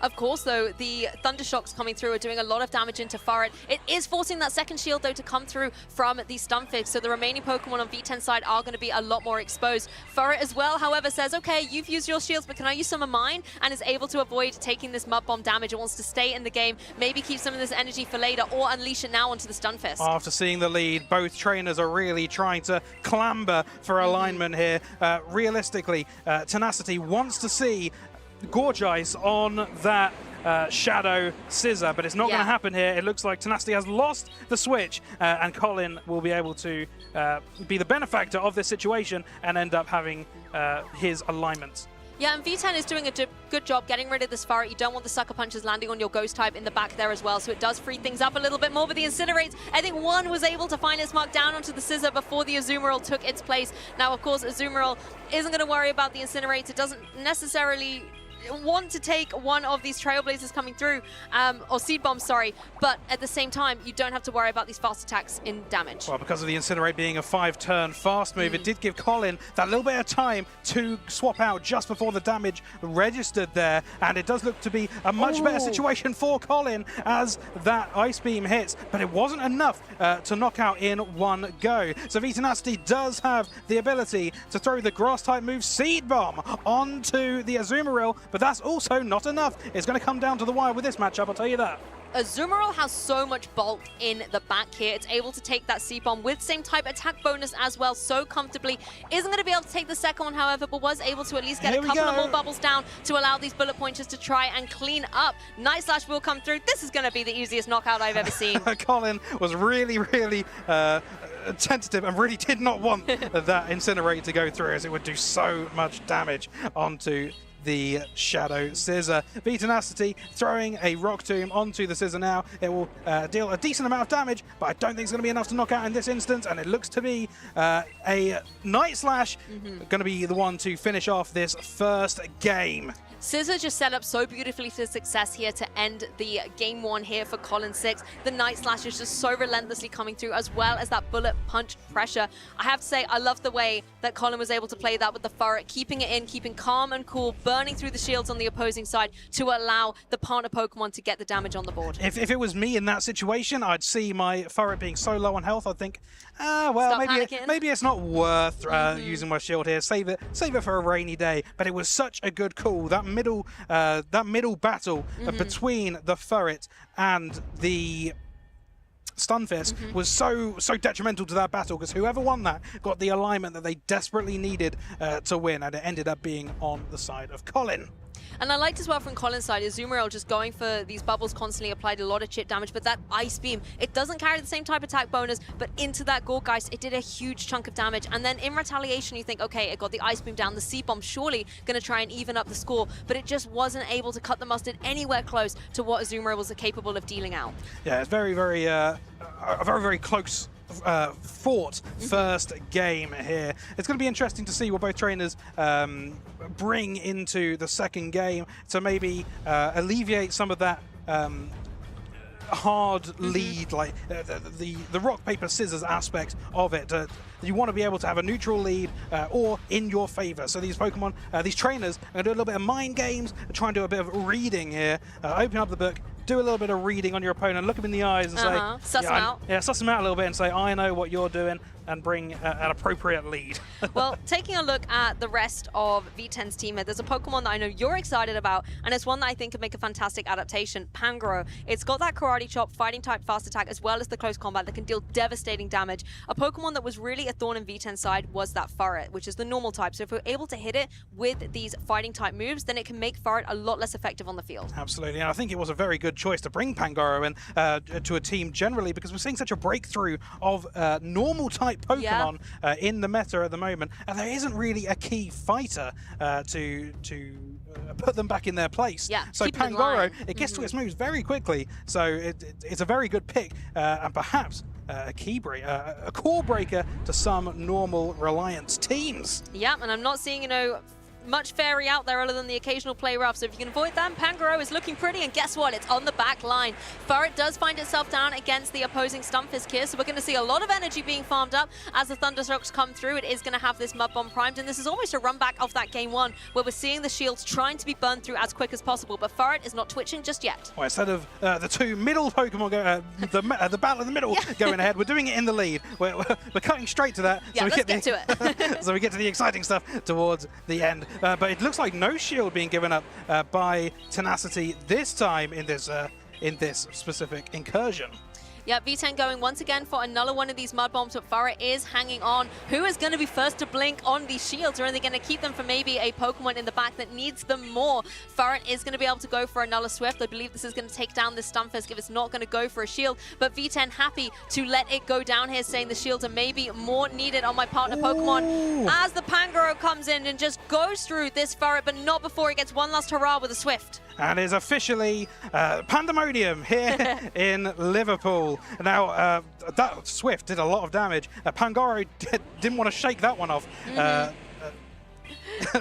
Of course, though, the Thunder Shocks coming through are doing a lot of damage into Furret. It is forcing that second shield, though, to come through from the Stunfisk, so the remaining Pokemon on V10 side are going to be a lot more exposed. Furret as well, however, says, okay, you've used your shields, but can I use some of mine? And is able to avoid taking this Mud Bomb damage. It wants to stay in the game, maybe keep some of this energy for later, or unleash it now onto the Stunfisk. After seeing the lead, both trainers are really trying to clamber for alignment here. Realistically, Tenacity wants to see Gorgeous on that Shadow Scizor, but it's not going to happen here. It looks like Tenacity has lost the switch, and Colin will be able to be the benefactor of this situation and end up having his alignment. Yeah, and V10 is doing a good job getting rid of this Furret. You don't want the sucker punches landing on your ghost type in the back there as well, so it does free things up a little bit more. But the Incinerate, I think one was able to find its mark down onto the Scizor before the Azumarill took its place. Now, of course, Azumarill isn't going to worry about the Incinerate. It doesn't necessarily want to take one of these Trailblazers coming through, or Seed Bombs, sorry, but at the same time, you don't have to worry about these fast attacks in damage. Well, because of the Incinerate being a 5-turn fast move, it did give Colin that little bit of time to swap out just before the damage registered there, and it does look to be a much better situation for Colin as that Ice Beam hits, but it wasn't enough to knock out in one go. So V-Tenacity does have the ability to throw the Grass-type move Seed Bomb onto the Azumarill, but that's also not enough. It's going to come down to the wire with this matchup, I'll tell you that. Azumarill has so much bulk in the back here. It's able to take that C-Bomb with same type attack bonus as well so comfortably. Isn't going to be able to take the second one, however, but was able to at least get a couple of more bubbles down to allow these bullet pointers to try and clean up. Night Slash will come through. This is going to be the easiest knockout I've ever seen. Colin was really tentative and really did not want that Incinerate to go through, as it would do so much damage onto the Shadow Scizor. V-Tenacity throwing a Rock Tomb onto the Scizor now. It will deal a decent amount of damage, but I don't think it's going to be enough to knock out in this instance, and it looks to be a Night Slash going to be the one to finish off this first game. Scizor just set up so beautifully for success here to end the game one here for Colin 6. The Night Slash is just so relentlessly coming through, as well as that bullet punch pressure. I have to say, I love the way that Colin was able to play that with the Furret, keeping it in, keeping calm and cool, burning through the shields on the opposing side to allow the partner Pokemon to get the damage on the board. If it was me in that situation, I'd see my Furret being so low on health, I'd think, well, maybe it's not worth using my shield here. Save it for a rainy day. But it was such a good call. That middle battle between the Furret and the Stunfisk was so detrimental to that battle, because whoever won that got the alignment that they desperately needed to win, and it ended up being on the side of Colin. And I liked as well from Colin's side, Azumarill just going for these bubbles constantly, applied a lot of chip damage, but that Ice Beam, it doesn't carry the same type attack bonus, but into that Gourgeist, it did a huge chunk of damage. And then in retaliation, you think, okay, it got the Ice Beam down, the C-Bomb surely going to try and even up the score, but it just wasn't able to cut the mustard anywhere close to what Azumarill was capable of dealing out. Yeah, it's very, very, a very close fought first game here. It's going to be interesting to see what both trainers bring into the second game to maybe alleviate some of that hard lead, like the rock, paper, scissors aspect of it. You want to be able to have a neutral lead or in your favor. So these Pokemon, these trainers are going to do a little bit of mind games, try and do a bit of reading here, open up the book, do a little bit of reading on your opponent, look him in the eyes and say, suss them out. Yeah, suss them out a little bit and say, I know what you're doing, and bring an appropriate lead. Well, taking a look at the rest of V10's team here, there's a Pokemon that I know you're excited about, and it's one that I think could make a fantastic adaptation, Pangoro. It's got that Karate Chop, fighting type, fast attack, as well as the close combat that can deal devastating damage. A Pokemon that was really a thorn in V10's side was that Furret, which is the normal type. So if we're able to hit it with these fighting type moves, then it can make Furret a lot less effective on the field. Absolutely, and I think it was a very good choice to bring Pangoro in to a team generally, because we're seeing such a breakthrough of normal type Pokemon in the meta at the moment, and there isn't really a key fighter to put them back in their place. Yeah, so Pangoro, it gets to its moves very quickly, so it's a very good pick, and perhaps a core breaker to some normal Reliance teams. Yeah, and I'm not seeing, much fairy out there other than the occasional play rough. So if you can avoid that, Pangoro is looking pretty, and guess what? It's on the back line. Furret does find itself down against the opposing Stunfisk here, so we're going to see a lot of energy being farmed up as the Thunderstrokes come through. It is going to have this Mud Bomb primed, and this is almost a run back of that game one, where we're seeing the shields trying to be burned through as quick as possible, but Furret is not twitching just yet. Well, instead of the two middle Pokemon, the battle in the middle going ahead, we're doing it in the lead. We're cutting straight to that. Yeah, so let's get to it. So we get to the exciting stuff towards the end. But it looks like no shield being given up by Tenacity this time in this specific incursion. Yeah, V10 going once again for another one of these Mud Bombs, but Furret is hanging on. Who is going to be first to blink on these shields, or are they going to keep them for maybe a Pokemon in the back that needs them more? Furret is going to be able to go for another Swift. I believe this is going to take down this Stunfisk if it's not going to go for a shield, but V10 happy to let it go down here, saying the shields are maybe more needed on my partner Pokemon. As the Pangoro comes in and just goes through this Furret, but not before he gets one last hurrah with a Swift. And is officially pandemonium here in Liverpool. Now, that Swift did a lot of damage. Pangoro didn't want to shake that one off.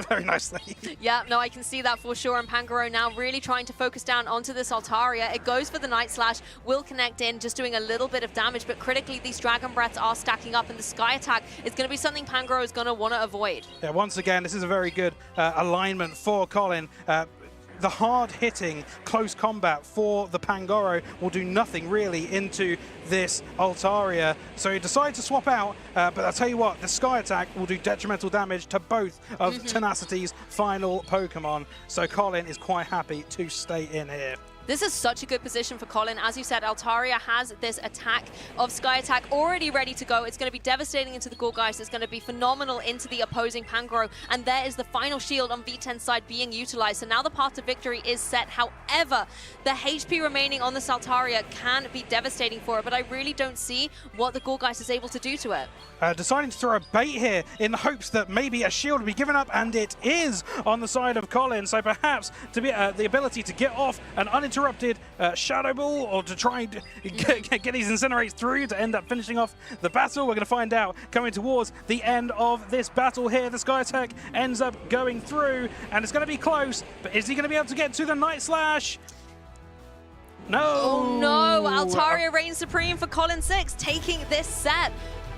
Very nicely. Yeah, no, I can see that for sure. And Pangoro now really trying to focus down onto this Altaria. It goes for the Night Slash, will connect in, just doing a little bit of damage, but critically these Dragon Breaths are stacking up, and the Sky Attack is going to be something Pangoro is going to want to avoid. Yeah, once again, this is a very good alignment for Colin. The hard-hitting close combat for the Pangoro will do nothing really into this Altaria. So he decides to swap out, but I'll tell you what, the Sky Attack will do detrimental damage to both of Tenacity's final Pokemon. So Colin is quite happy to stay in here. This is such a good position for Colin. As you said, Altaria has this attack of Sky Attack already ready to go. It's going to be devastating into the Gourgeist. It's going to be phenomenal into the opposing Pangoro. And there is the final shield on V10's side being utilized. So now the path to victory is set. However, the HP remaining on the Altaria can be devastating for it. But I really don't see what the Gourgeist is able to do to it. Deciding to throw a bait here in the hopes that maybe a shield will be given up, and it is on the side of Colin. So perhaps to be the ability to get off an uninterrupted Shadow Ball, or to try and get these Incinerates through to end up finishing off the battle. We're going to find out coming towards the end of this battle here. The Sky Attack ends up going through, and it's going to be close, but is he going to be able to get to the Night Slash? No! Oh no, Altaria reigns supreme for Colin 6, taking this set.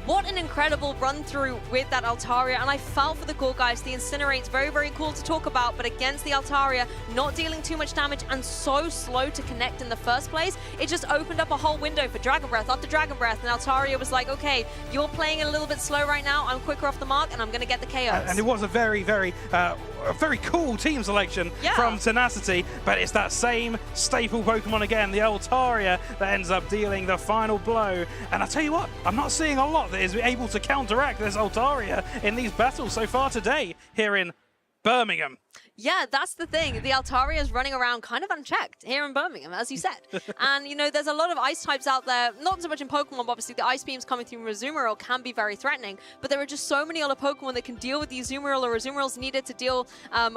What an incredible run through with that Altaria, and I felt for the Gourgeist. The Incinerate's very, very cool to talk about, but against the Altaria, not dealing too much damage and so slow to connect in the first place, it just opened up a whole window for Dragon Breath after Dragon Breath, and Altaria was like, okay, you're playing a little bit slow right now, I'm quicker off the mark, and I'm going to get the KOs. And it was a very, very cool team selection from Tenacity, but it's that same staple Pokemon again, the Altaria, that ends up dealing the final blow. And I tell you what, I'm not seeing a lot that is able to counteract this Altaria in these battles so far today here in Birmingham. Yeah, that's the thing. The Altaria is running around kind of unchecked here in Birmingham, as you said. And, you know, there's a lot of ice types out there, not so much in Pokemon, but obviously the ice beams coming through Azumarill can be very threatening. But there are just so many other Pokemon that can deal with the Azumarill, or Azumarill's needed to deal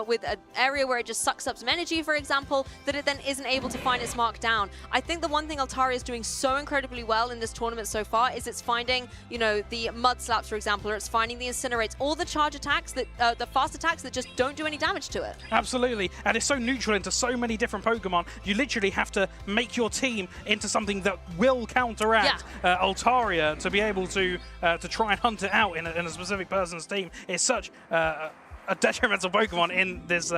with an area where it just sucks up some energy, for example, that it then isn't able to find its mark down. I think the one thing Altaria is doing so incredibly well in this tournament so far is it's finding, you know, the Mud Slaps, for example, or it's finding the Incinerates, all the charge attacks, that the fast attacks that just don't do any damage to it. Absolutely, and it's so neutral into so many different Pokemon. You literally have to make your team into something that will counteract Altaria to be able to try and hunt it out in a specific person's team. It's such a detrimental Pokemon in this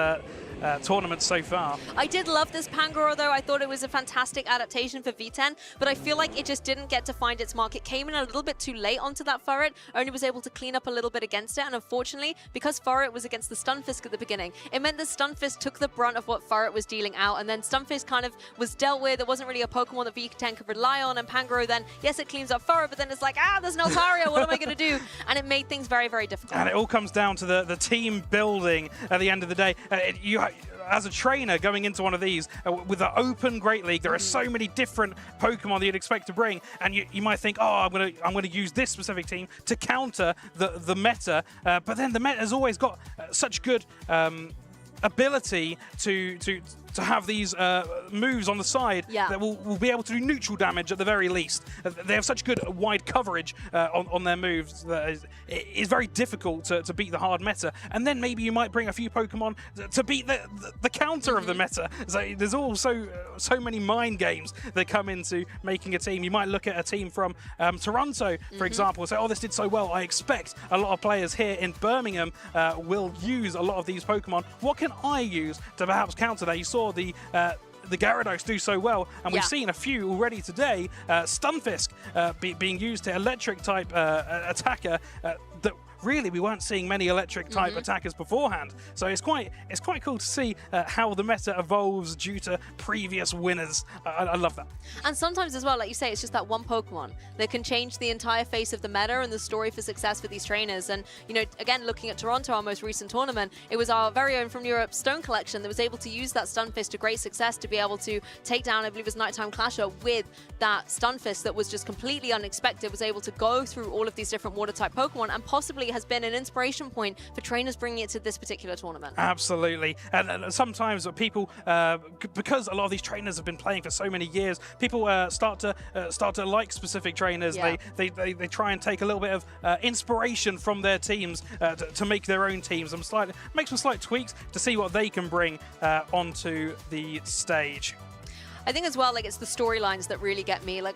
tournament so far. I did love this Pangoro though. I thought it was a fantastic adaptation for V10, but I feel like it just didn't get to find its mark. It came in a little bit too late onto that Furret, only was able to clean up a little bit against it, and unfortunately, because Furret was against the Stunfisk at the beginning, it meant that Stunfisk took the brunt of what Furret was dealing out, and then Stunfisk kind of was dealt with. It wasn't really a Pokemon that V10 could rely on, and Pangoro then, yes, it cleans up Furret, but then it's like, there's an Altaria, what am I going to do? And it made things very, very difficult. And it all comes down to the team building at the end of the day. As a trainer going into one of these with an open Great League, there are so many different Pokemon that you'd expect to bring, and you might think, I'm gonna use this specific team to counter the meta, but then the meta has always got such good ability to have these moves on the side that will be able to do neutral damage at the very least. They have such good wide coverage on their moves that it's very difficult to beat the hard meta. And then maybe you might bring a few Pokemon to beat the counter of the meta. So there's also so many mind games that come into making a team. You might look at a team from Toronto, for example, and say, this did so well. I expect a lot of players here in Birmingham will use a lot of these Pokemon. What can I use to perhaps counter that? You saw the Gyarados do so well, and we've seen a few already today. Stunfisk being used to electric type attacker that really we weren't seeing many electric type attackers beforehand. So it's quite cool to see how the meta evolves due to previous winners. I love that. And sometimes as well, like you say, it's just that one Pokemon that can change the entire face of the meta and the story for success for these trainers. And, you know, again, looking at Toronto, our most recent tournament, it was our very own from Europe Stone Collection that was able to use that Stunfisk to great success to be able to take down, I believe it was Nighttime Clasher, with that Stunfisk that was just completely unexpected, was able to go through all of these different water type Pokemon, and possibly has been an inspiration point for trainers bringing it to this particular tournament. Absolutely. And sometimes people, because a lot of these trainers have been playing for so many years, people start to like specific trainers. They try and take a little bit of inspiration from their teams to make their own teams and make some slight tweaks to see what they can bring onto the stage. I think as well, like, it's the storylines that really get me. Like,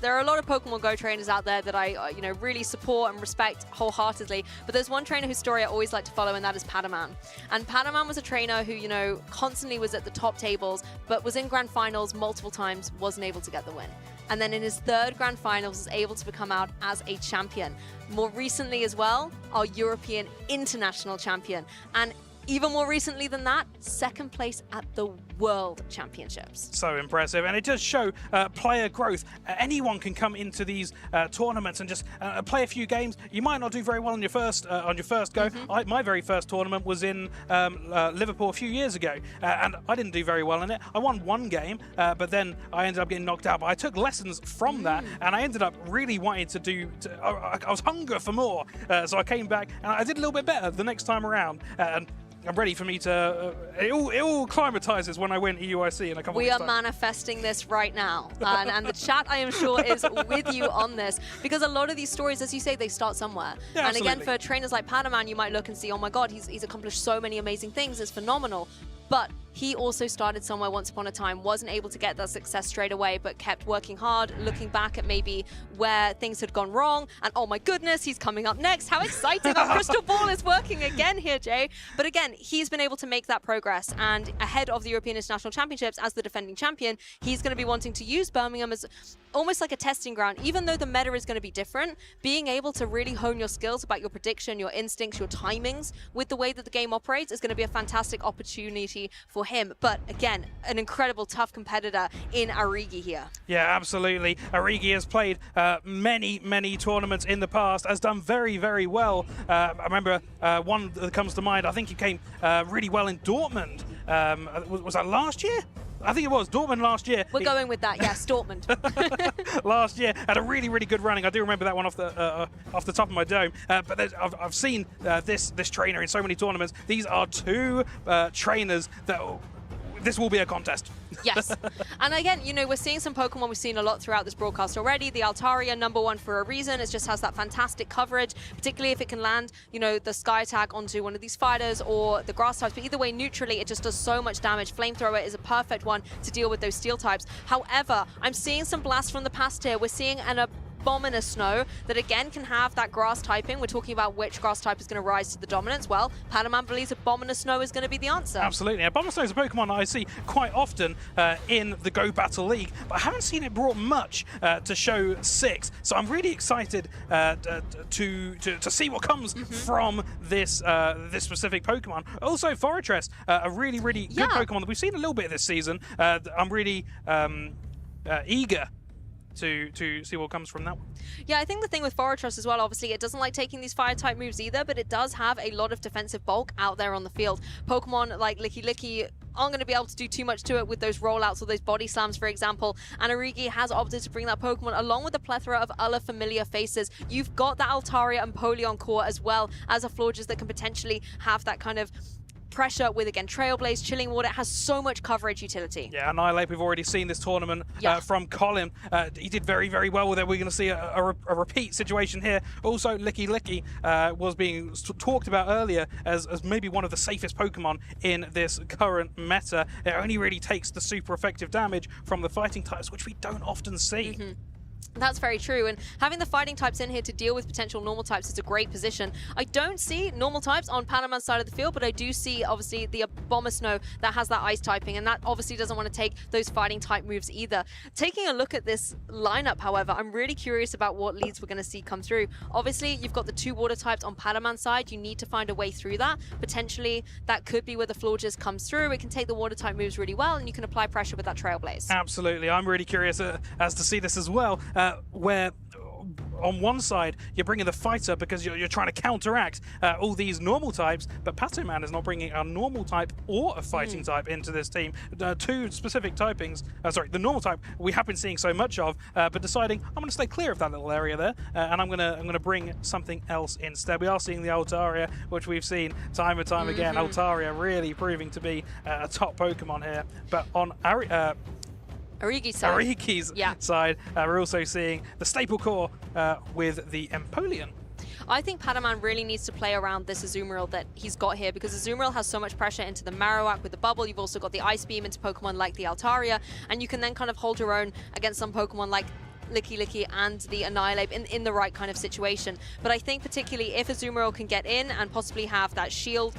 there are a lot of Pokemon Go trainers out there that I, you know, really support and respect wholeheartedly. But there's one trainer whose story I always like to follow, and that is Padaman. And Padaman was a trainer who, you know, constantly was at the top tables, but was in grand finals multiple times, wasn't able to get the win. And then in his third grand finals was able to become out as a champion. More recently as well, our European international champion. And even more recently than that, second place at the World Championships. So impressive, and it does show player growth. Anyone can come into these tournaments and just play a few games. You might not do very well on your first go. My very first tournament was in Liverpool a few years ago, and I didn't do very well in it. I won one game, but then I ended up getting knocked out. But I took lessons from that, and I ended up really wanting to do. I was hungry for more, so I came back and I did a little bit better the next time around. And I'm ready for me to. It all climatizes when I win EUIC in a couple of weeks. We are manifesting this right now, and the chat, I am sure, is with you on this, because a lot of these stories, as you say, they start somewhere. Yeah, and again, for trainers like Padaman, you might look and see, oh my God, he's accomplished so many amazing things. It's phenomenal. But he also started somewhere once upon a time, wasn't able to get that success straight away, but kept working hard, looking back at maybe where things had gone wrong, and oh my goodness, he's coming up next. How exciting. Our crystal ball is working again here, Jay. But again, he's been able to make that progress, and ahead of the European International Championships as the defending champion, he's going to be wanting to use Birmingham as almost like a testing ground. Even though the meta is going to be different, being able to really hone your skills about your prediction, your instincts, your timings with the way that the game operates is going to be a fantastic opportunity for him. But again, an incredible tough competitor in Origi here. Yeah, absolutely. Origi has played many tournaments in the past, has done very well. I remember one that comes to mind, I think he came really well in Dortmund. Was that last year? I think it was Dortmund last year. We're going with that, yes, Dortmund. Last year had a really good running. I do remember that one off the top of my dome. But I've seen this trainer in so many tournaments. These are two trainers that this will be a contest. Yes. And again, you know, we're seeing some Pokemon we've seen a lot throughout this broadcast already. The Altaria, #1 for a reason. It just has that fantastic coverage, particularly if it can land, you know, the Sky Attack onto one of these fighters or the Grass types. But either way, neutrally, it just does so much damage. Flamethrower is a perfect one to deal with those Steel types. However, I'm seeing some blasts from the past here. We're seeing an Abomasnow that again can have that grass typing. We're talking about which grass type is going to rise to the dominance. Well, Padaman believes Abomasnow is going to be the answer. Absolutely. Abomasnow is a Pokemon I see quite often in the Go Battle League, but I haven't seen it brought much to show 6. So I'm really excited to see what comes from this this specific Pokemon. Also, Fortress, a really good Pokemon that we've seen a little bit this season. I'm really eager to see what comes from that one. Yeah, I think the thing with Fortress as well, obviously, it doesn't like taking these fire-type moves either, but it does have a lot of defensive bulk out there on the field. Pokemon like Licky aren't going to be able to do too much to it with those rollouts or those body slams, for example. And Origi has opted to bring that Pokemon along with a plethora of other familiar faces. You've got the Altaria and Polion core as well as a Florges that can potentially have that kind of pressure with, again, Trailblaze, Chilling Water. It has so much coverage utility. Yeah, Annihilate, we've already seen this tournament from Colin. He did very well with it. We're going to see a repeat situation here. Also, Licky was being talked about earlier as maybe one of the safest Pokemon in this current meta. It only really takes the super effective damage from the fighting types, which we don't often see. That's very true, and having the fighting types in here to deal with potential normal types is a great position. I don't see normal types on Padaman's side of the field, but I do see, obviously, the Abomasnow that has that ice typing, and that obviously doesn't want to take those fighting type moves either. Taking a look at this lineup, however, I'm really curious about what leads we're going to see come through. Obviously, you've got the 2 water types on Padaman's side. You need to find a way through that. Potentially, that could be where the Florges comes through. It can take the water type moves really well, and you can apply pressure with that Trailblaze. Absolutely. I'm really curious as to see this as well. Where on one side you're bringing the fighter because you're trying to counteract all these normal types, but Patoman is not bringing a normal type or a fighting type into this team. 2 specific typings, the normal type we have been seeing so much of, but deciding I'm going to stay clear of that little area there, and I'm going to bring something else instead. We are seeing the Altaria, which we've seen time and time again. Altaria really proving to be a top Pokemon here, but on Origi's side, we're also seeing the staple core with the Empoleon. I think Padaman really needs to play around this Azumarill that he's got here, because Azumarill has so much pressure into the Marowak with the bubble. You've also got the Ice Beam into Pokemon like the Altaria, and you can then kind of hold your own against some Pokemon like Licky and the Annihilate in the right kind of situation. But I think particularly if Azumarill can get in and possibly have that shield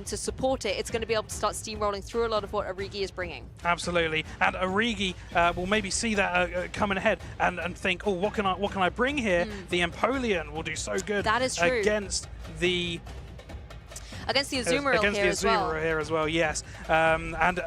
to support it, it's going to be able to start steamrolling through a lot of what Origi is bringing. Absolutely, and Origi will maybe see that coming ahead and think, oh, what can I bring here? The Empoleon will do so good. That is true. Against the Azumarill here as well. Yes, and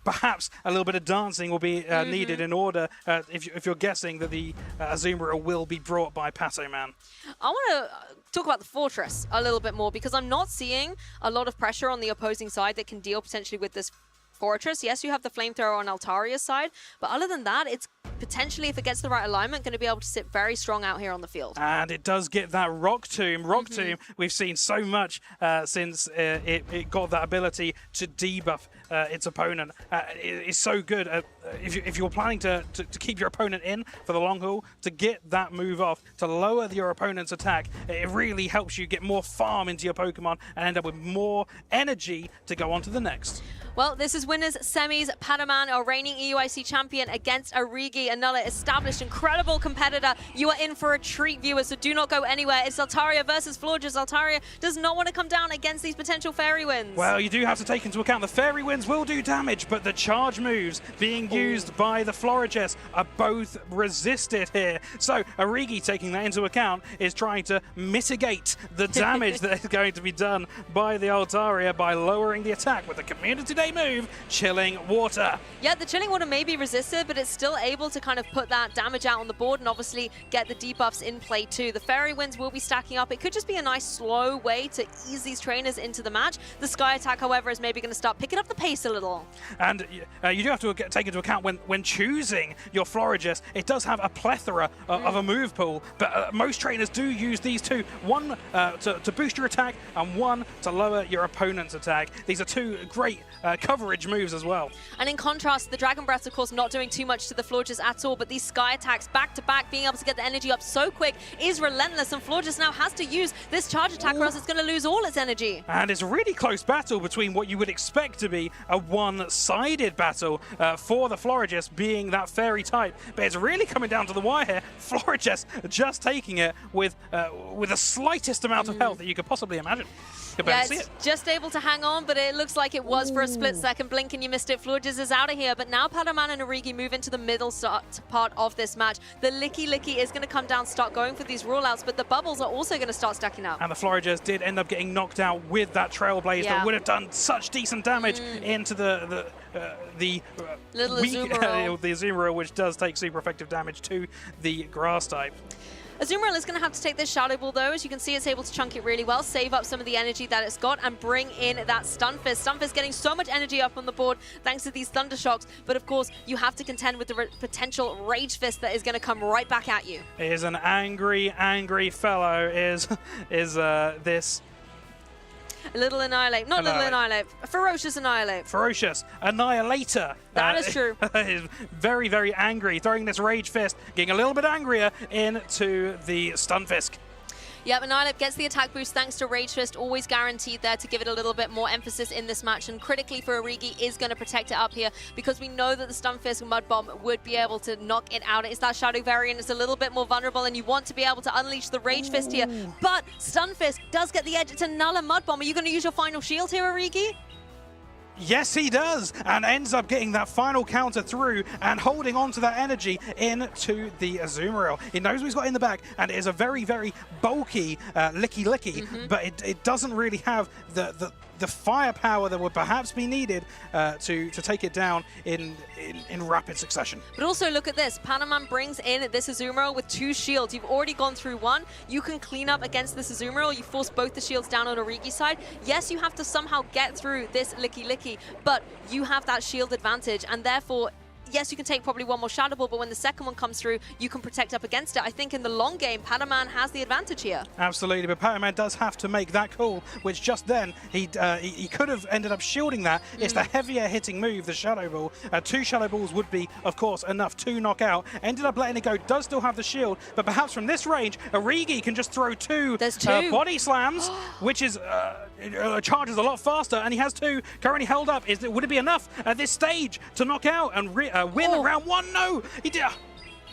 perhaps a little bit of dancing will be needed in order if you're guessing that the Azumarill will be brought by Patoman. I want to talk about the Fortress a little bit more, because I'm not seeing a lot of pressure on the opposing side that can deal potentially with this Fortress. Yes, you have the Flamethrower on Altaria's side, but other than that, it's potentially, if it gets the right alignment, going to be able to sit very strong out here on the field. And it does get that Rock Tomb. Rock Tomb, we've seen so much since it got that ability to debuff its opponent. It's so good. If you're planning to keep your opponent in for the long haul, to get that move off, to lower your opponent's attack, it really helps you get more farm into your Pokemon and end up with more energy to go on to the next. Well, this is winners semis. Padaman, our reigning EUIC champion, against Origi, another established, incredible competitor. You are in for a treat, viewers, so do not go anywhere. It's Altaria versus Florges. Altaria does not want to come down against these potential Fairy Winds. Well, you do have to take into account the Fairy Winds will do damage, but the charge moves being used by the Florges are both resisted here. So Origi, taking that into account, is trying to mitigate the damage that is going to be done by the Altaria by lowering the attack with the Community Day early-game move, Chilling Water. Yeah, the Chilling Water may be resisted, but it's still able to kind of put that damage out on the board and obviously get the debuffs in play too. The Fairy Winds will be stacking up. It could just be a nice slow way to ease these trainers into the match. The Sky Attack, however, is maybe going to start picking up the pace a little. And you do have to take into account when choosing your Florigis, it does have a plethora of a move pool, but most trainers do use these two. One to boost your attack and one to lower your opponent's attack. These are two great coverage moves as well. And in contrast, the Dragon Breath, of course, not doing too much to the Florges at all, but these Sky Attacks back to back, being able to get the energy up so quick is relentless, and Florges now has to use this charge attack or else it's going to lose all its energy. And it's a really close battle between what you would expect to be a one-sided battle for the Florigis being that fairy type, but it's really coming down to the wire here. Florigis just taking it with the slightest amount of health that you could possibly imagine. Yeah, it's just able to hang on, but it looks like it was for a split second. Blink and you missed it. Florges is out of here, but now Padaman and Origi move into the middle part of this match. The Licky Licky is going to come down, start going for these rollouts, but the bubbles are also going to start stacking up. And the Florigis did end up getting knocked out with that Trailblaze that would have done such decent damage into the little Azumarill. the Azumarill, which does take super effective damage to the grass type. Azumarill is going to have to take this Shadow Ball, though. As you can see, it's able to chunk it really well, save up some of the energy that it's got, and bring in that Stunfisk. Stunfisk getting so much energy up on the board thanks to these Thunder Shocks, but of course, you have to contend with the potential Rage Fist that is going to come right back at you. It is an angry, angry fellow, is this... Little Annihilate. Not Little Annihilate. Ferocious Annihilate. Ferocious Annihilator. That is true. Is very, very angry, throwing this Rage Fist, getting a little bit angrier into the Stunfisk. Yep, Annihilate gets the attack boost thanks to Rage Fist, always guaranteed there to give it a little bit more emphasis in this match, and critically for Origi is going to protect it up here because we know that the Stunfisk Mud Bomb would be able to knock it out. It's that Shadow variant, it's a little bit more vulnerable, and you want to be able to unleash the Rage Fist here, but Stunfisk does get the edge. It's a Null Mud Bomb. Are you going to use your final shield here, Origi? Yes, he does, and ends up getting that final counter through and holding on to that energy into the Azumarill. He knows what he's got in the back, and it is a very, very bulky Licky Licky, but it doesn't really have the firepower that would perhaps be needed to take it down in rapid succession. But also look at this. Padaman brings in this Azumarill with 2 shields. You've already gone through one. You can clean up against this Azumarill. You force both the shields down on Origi's side. Yes, you have to somehow get through this Licky Licky, but you have that shield advantage, and therefore yes, you can take probably one more Shadow Ball, but when the second one comes through, you can protect up against it. I think in the long game, Padaman has the advantage here. Absolutely, but Padaman does have to make that call, which just then, he could have ended up shielding that. It's the heavier hitting move, the Shadow Ball. 2 Shadow Balls would be, of course, enough to knock out. Ended up letting it go, does still have the shield, but perhaps from this range, Origi can just throw 2 body slams, which is charges a lot faster, and he has 2 currently held up. Would it be enough at this stage to knock out and win round 1? No, he did.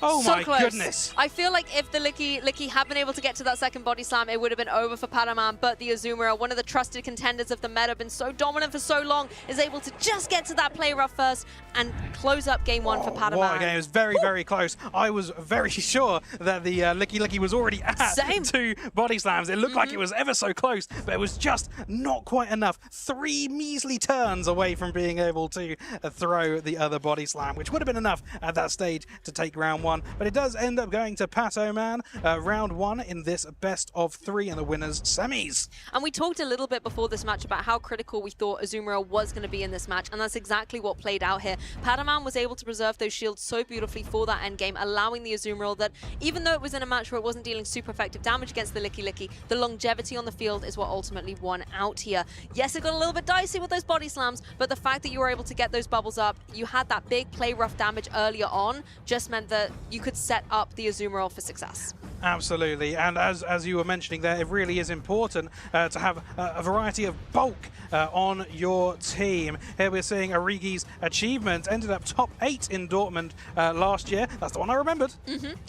Oh so my close. Goodness. I feel like if the Licky had been able to get to that second body slam, it would have been over for Padaman, but the Azumarill, one of the trusted contenders of the meta, been so dominant for so long, is able to just get to that play rough first and close up game 1 for Padaman. What a game. It was very, very close. I was very sure that the Licky Licky was already at 2 body slams. It looked like it was ever so close, but it was just not quite enough. 3 measly turns away from being able to throw the other body slam, which would have been enough at that stage to take round 1. But it does end up going to Patoman, round 1 in this best of 3 in the winners' semis. And we talked a little bit before this match about how critical we thought Azumarill was going to be in this match, and that's exactly what played out here. Padaman was able to preserve those shields so beautifully for that endgame, allowing the Azumarill that, even though it was in a match where it wasn't dealing super effective damage against the Licky Licky, the longevity on the field is what ultimately won out here. Yes, it got a little bit dicey with those body slams, but the fact that you were able to get those bubbles up, you had that big play rough damage earlier on, just meant that you could set up the Azumarill for success. Absolutely, and as you were mentioning there, it really is important to have a variety of bulk on your team. Here we're seeing Origi's achievement, ended up top 8 in Dortmund last year. That's the one I remembered.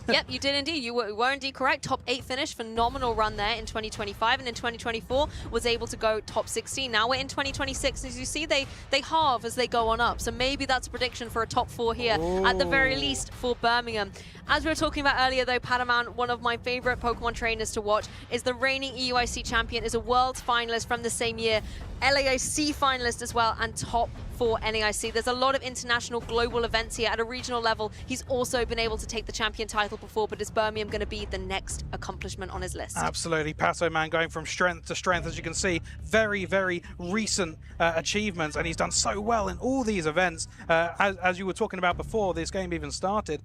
Yep, you did indeed. You were indeed correct. Top 8 finish, phenomenal run there in 2025, and in 2024 was able to go top 16. Now we're in 2026, as you see, they halve as they go on up. So maybe that's a prediction for a top 4 here, at the very least for Birmingham. As we were talking about earlier though, Padaman, one of my favorite Pokemon trainers to watch, is the reigning EUIC champion, is a Worlds finalist from the same year. LAIC finalist as well, and top for NAIC. There's a lot of international global events here at a regional level. He's also been able to take the champion title before, but is Birmingham going to be the next accomplishment on his list? Absolutely. Pato Man going from strength to strength, as you can see. Very, very recent achievements, and he's done so well in all these events. As you were talking about before this game even started,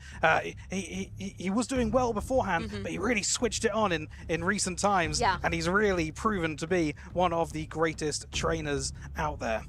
he was doing well beforehand, but he really switched it on in recent times, and he's really proven to be one of the greatest trainers out there.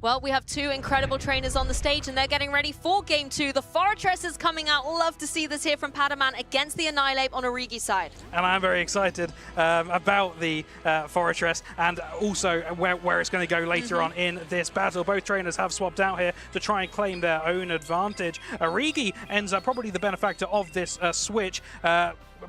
Well, we have two incredible trainers on the stage, and they're getting ready for Game 2. The Fortress is coming out. Love to see this here from Padaman against the Annihilate on Origi's side. And I'm very excited about the Fortress, and also where it's going to go later on in this battle. Both trainers have swapped out here to try and claim their own advantage. Origi ends up probably the benefactor of this switch,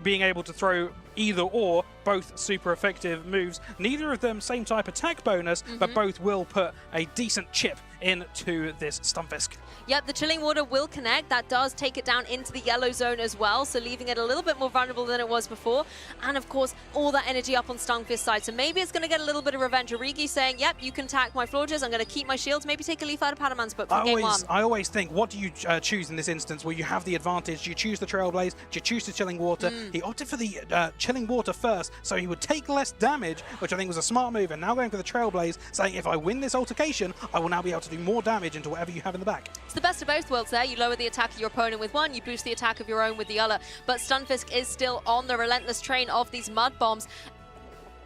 being able to throw either or, both super effective moves. Neither of them same type attack bonus, but both will put a decent chip into this Stunfisk. Yep, the Chilling Water will connect. That does take it down into the yellow zone as well, so leaving it a little bit more vulnerable than it was before. And of course, all that energy up on Stunfisk's side. So maybe it's going to get a little bit of revenge. Origi saying, yep, you can attack my Florges. I'm going to keep my shields. Maybe take a leaf out of Padaman's book for game 1. I always think, what do you choose in this instance where you have the advantage? Do you choose the Trailblaze? Do you choose the Chilling Water? He opted for the Chilling Water first, so he would take less damage, which I think was a smart move, and now going for the Trailblaze, saying if I win this altercation, I will now be able to do more damage into whatever you have in the back. It's the best of both worlds there. You lower the attack of your opponent with one, you boost the attack of your own with the other. But Stunfisk is still on the relentless train of these mud bombs.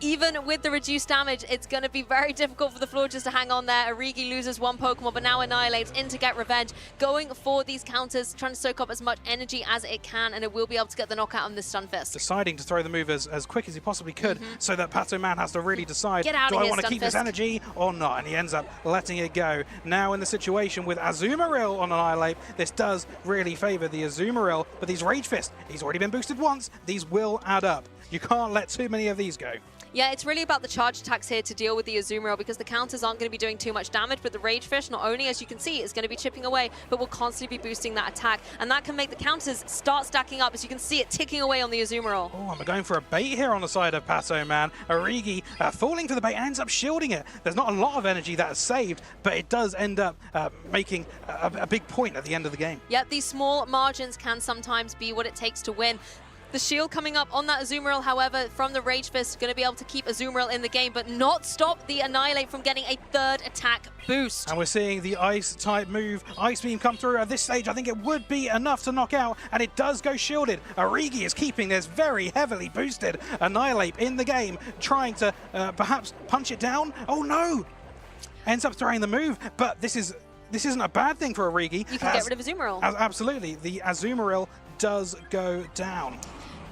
Even with the reduced damage, it's going to be very difficult for the Florges to hang on there. Origi loses one Pokemon, but now annihilates in to get revenge. Going for these counters, trying to soak up as much energy as it can, and it will be able to get the knockout on this Stunfisk. Deciding to throw the move as quick as he possibly could, so that Pato Man has to really decide, do I want to keep this energy or not? And he ends up letting it go. Now in the situation with Azumarill on Annihilate, this does really favor the Azumarill, but these Rage Fist, he's already been boosted once. These will add up. You can't let too many of these go. Yeah, it's really about the charge attacks here to deal with the Azumarill, because the counters aren't going to be doing too much damage, but the Rage Fish, not only, as you can see, is going to be chipping away, but will constantly be boosting that attack, and that can make the counters start stacking up, as you can see it ticking away on the Azumarill. Oh, I'm going for a bait here on the side of Pato Man. Origi falling for the bait and ends up shielding it. There's not a lot of energy that is saved, but it does end up making a big point at the end of the game. Yep, these small margins can sometimes be what it takes to win. The shield coming up on that Azumarill, however, from the Rage Fist, going to be able to keep Azumarill in the game, but not stop the Annihilate from getting a third attack boost. And we're seeing the Ice-type move, Ice Beam come through. At this stage, I think it would be enough to knock out, and it does go shielded. Origi is keeping this very heavily boosted Annihilate in the game, trying to perhaps punch it down. Oh no! Ends up throwing the move, but this isn't a bad thing for Origi. You can get rid of Azumarill. Absolutely. The Azumarill does go down.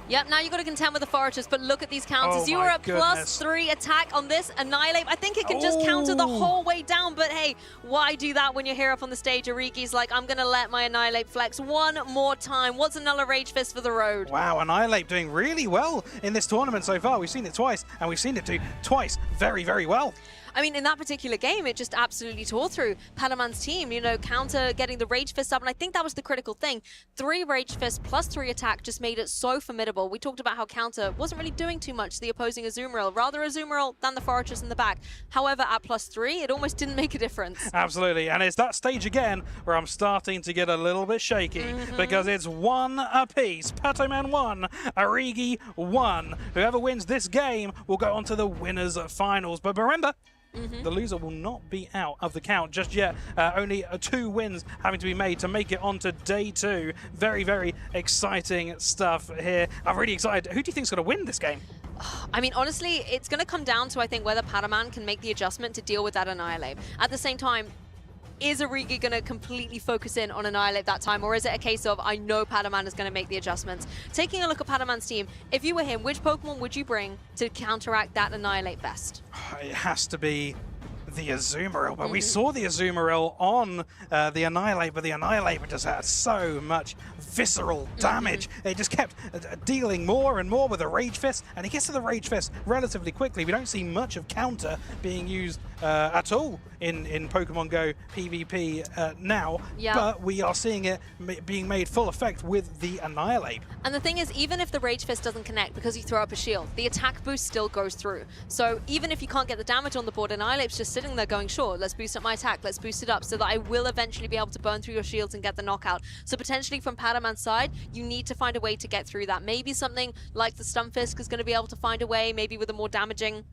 Yep, now you've got to contend with the Fortress, but look at these counters. Oh, you are at +3 attack on this Annihilate. I think it can just counter the whole way down, but hey, why do that when you're here up on the stage? Origi's like, I'm going to let my Annihilate flex one more time. What's another Rage Fist for the road? Wow, Annihilate doing really well in this tournament so far. We've seen it twice, and we've seen it do twice very, very well. I mean, in that particular game, it just absolutely tore through Padaman's team, you know, counter getting the Rage Fist up, and I think that was the critical thing. 3 Rage Fist +3 attack just made it so formidable. We talked about how counter wasn't really doing too much to the opposing Azumarill, rather Azumarill than the Fortress in the back. However, at +3, it almost didn't make a difference. Absolutely, and it's that stage again where I'm starting to get a little bit shaky, because it's 1 apiece. Pato Man 1, Origi 1. Whoever wins this game will go on to the winners finals. But remember, the loser will not be out of the count just yet. Only 2 wins having to be made to make it onto day 2. Very, very exciting stuff here. I'm really excited. Who do you think is going to win this game? I mean, honestly, it's going to come down to, I think, whether Padaman can make the adjustment to deal with that Annihilate. At the same time, is Origi going to completely focus in on Annihilate that time, or is it a case of, I know Padaman is going to make the adjustments? Taking a look at Padaman's team, if you were him, which Pokemon would you bring to counteract that Annihilate best? It has to be the Azumarill, but we saw the Azumarill on the Annihilate, but the Annihilate just had so much visceral damage. It just kept dealing more and more with the Rage Fist, and he gets to the Rage Fist relatively quickly. We don't see much of counter being used at all in Pokemon Go PvP now, but we are seeing it being made full effect with the Annihilate. And the thing is, even if the Rage Fist doesn't connect because you throw up a shield, the attack boost still goes through. So even if you can't get the damage on the board, Annihilate's just sitting there going, sure, let's boost up my attack, let's boost it up so that I will eventually be able to burn through your shields and get the knockout. So potentially from Padaman's side, you need to find a way to get through that. Maybe something like the Stunfisk is going to be able to find a way, maybe with a more damaging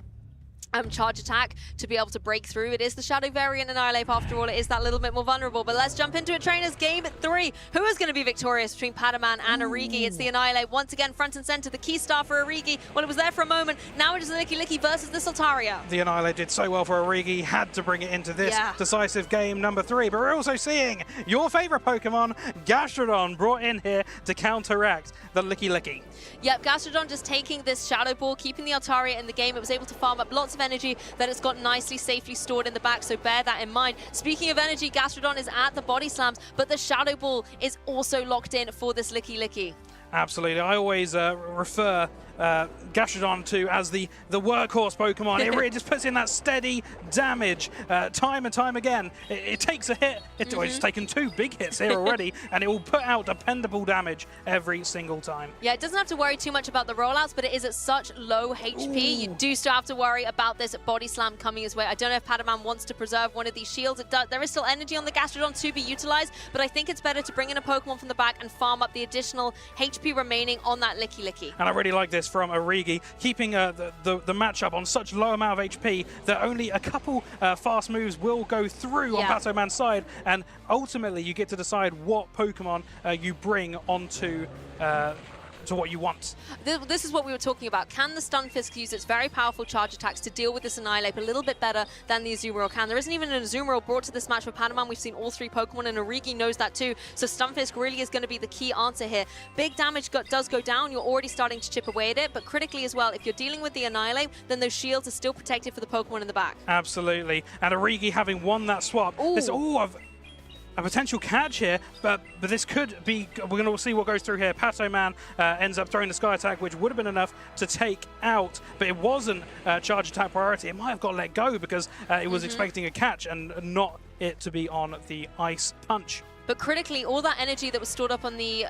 charge attack to be able to break through. It is the Shadow variant Annihilate after all. It is that little bit more vulnerable. But let's jump into it, trainers. Game 3. Who is going to be victorious between Padaman and Origi? It's the Annihilate once again front and center. The key star for Origi. Well, it was there for a moment. Now it is the Licky Licky versus the Soltaria. The Annihilate did so well for Origi. Had to bring it into this decisive game number 3. But we're also seeing your favorite Pokemon, Gastrodon, brought in here to counteract the Licky Licky. Yep, Gastrodon just taking this Shadow Ball, keeping the Altaria in the game. It was able to farm up lots of energy that it's got nicely, safely stored in the back, so bear that in mind. Speaking of energy, Gastrodon is at the body slams, but the Shadow Ball is also locked in for this Licky Licky. Absolutely. I always refer Gastrodon to as the workhorse Pokemon. It really just puts in that steady damage time and time again. It takes a hit. It's taken 2 big hits here already, and it will put out dependable damage every single time. Yeah, it doesn't have to worry too much about the rollouts, but it is at such low HP. You do still have to worry about this body slam coming his way. I don't know if Padaman wants to preserve one of these shields. There is still energy on the Gastrodon to be utilized, but I think it's better to bring in a Pokemon from the back and farm up the additional HP remaining on that Licky Licky. And I really like this from Origi, keeping the matchup on such low amount of HP that only a couple fast moves will go through on Patoman's side, and ultimately you get to decide what Pokemon you bring onto to what you want. This is what we were talking about. Can the Stunfisk use its very powerful charge attacks to deal with this Annihilate a little bit better than the Azumarill can? There isn't even an Azumarill brought to this match for Padaman. We've seen all 3 Pokemon, and Origi knows that too. So Stunfisk really is going to be the key answer here. Big damage does go down. You're already starting to chip away at it, but critically as well, if you're dealing with the Annihilate, then those shields are still protected for the Pokemon in the back. Absolutely. And Origi having won that swap. A potential catch here, but this could be, we're going to see what goes through here. Patoman ends up throwing the Sky Attack, which would have been enough to take out, but it wasn't charge attack priority. It might have got let go because it was expecting a catch and not it to be on the Ice Punch. But critically, all that energy that was stored up on the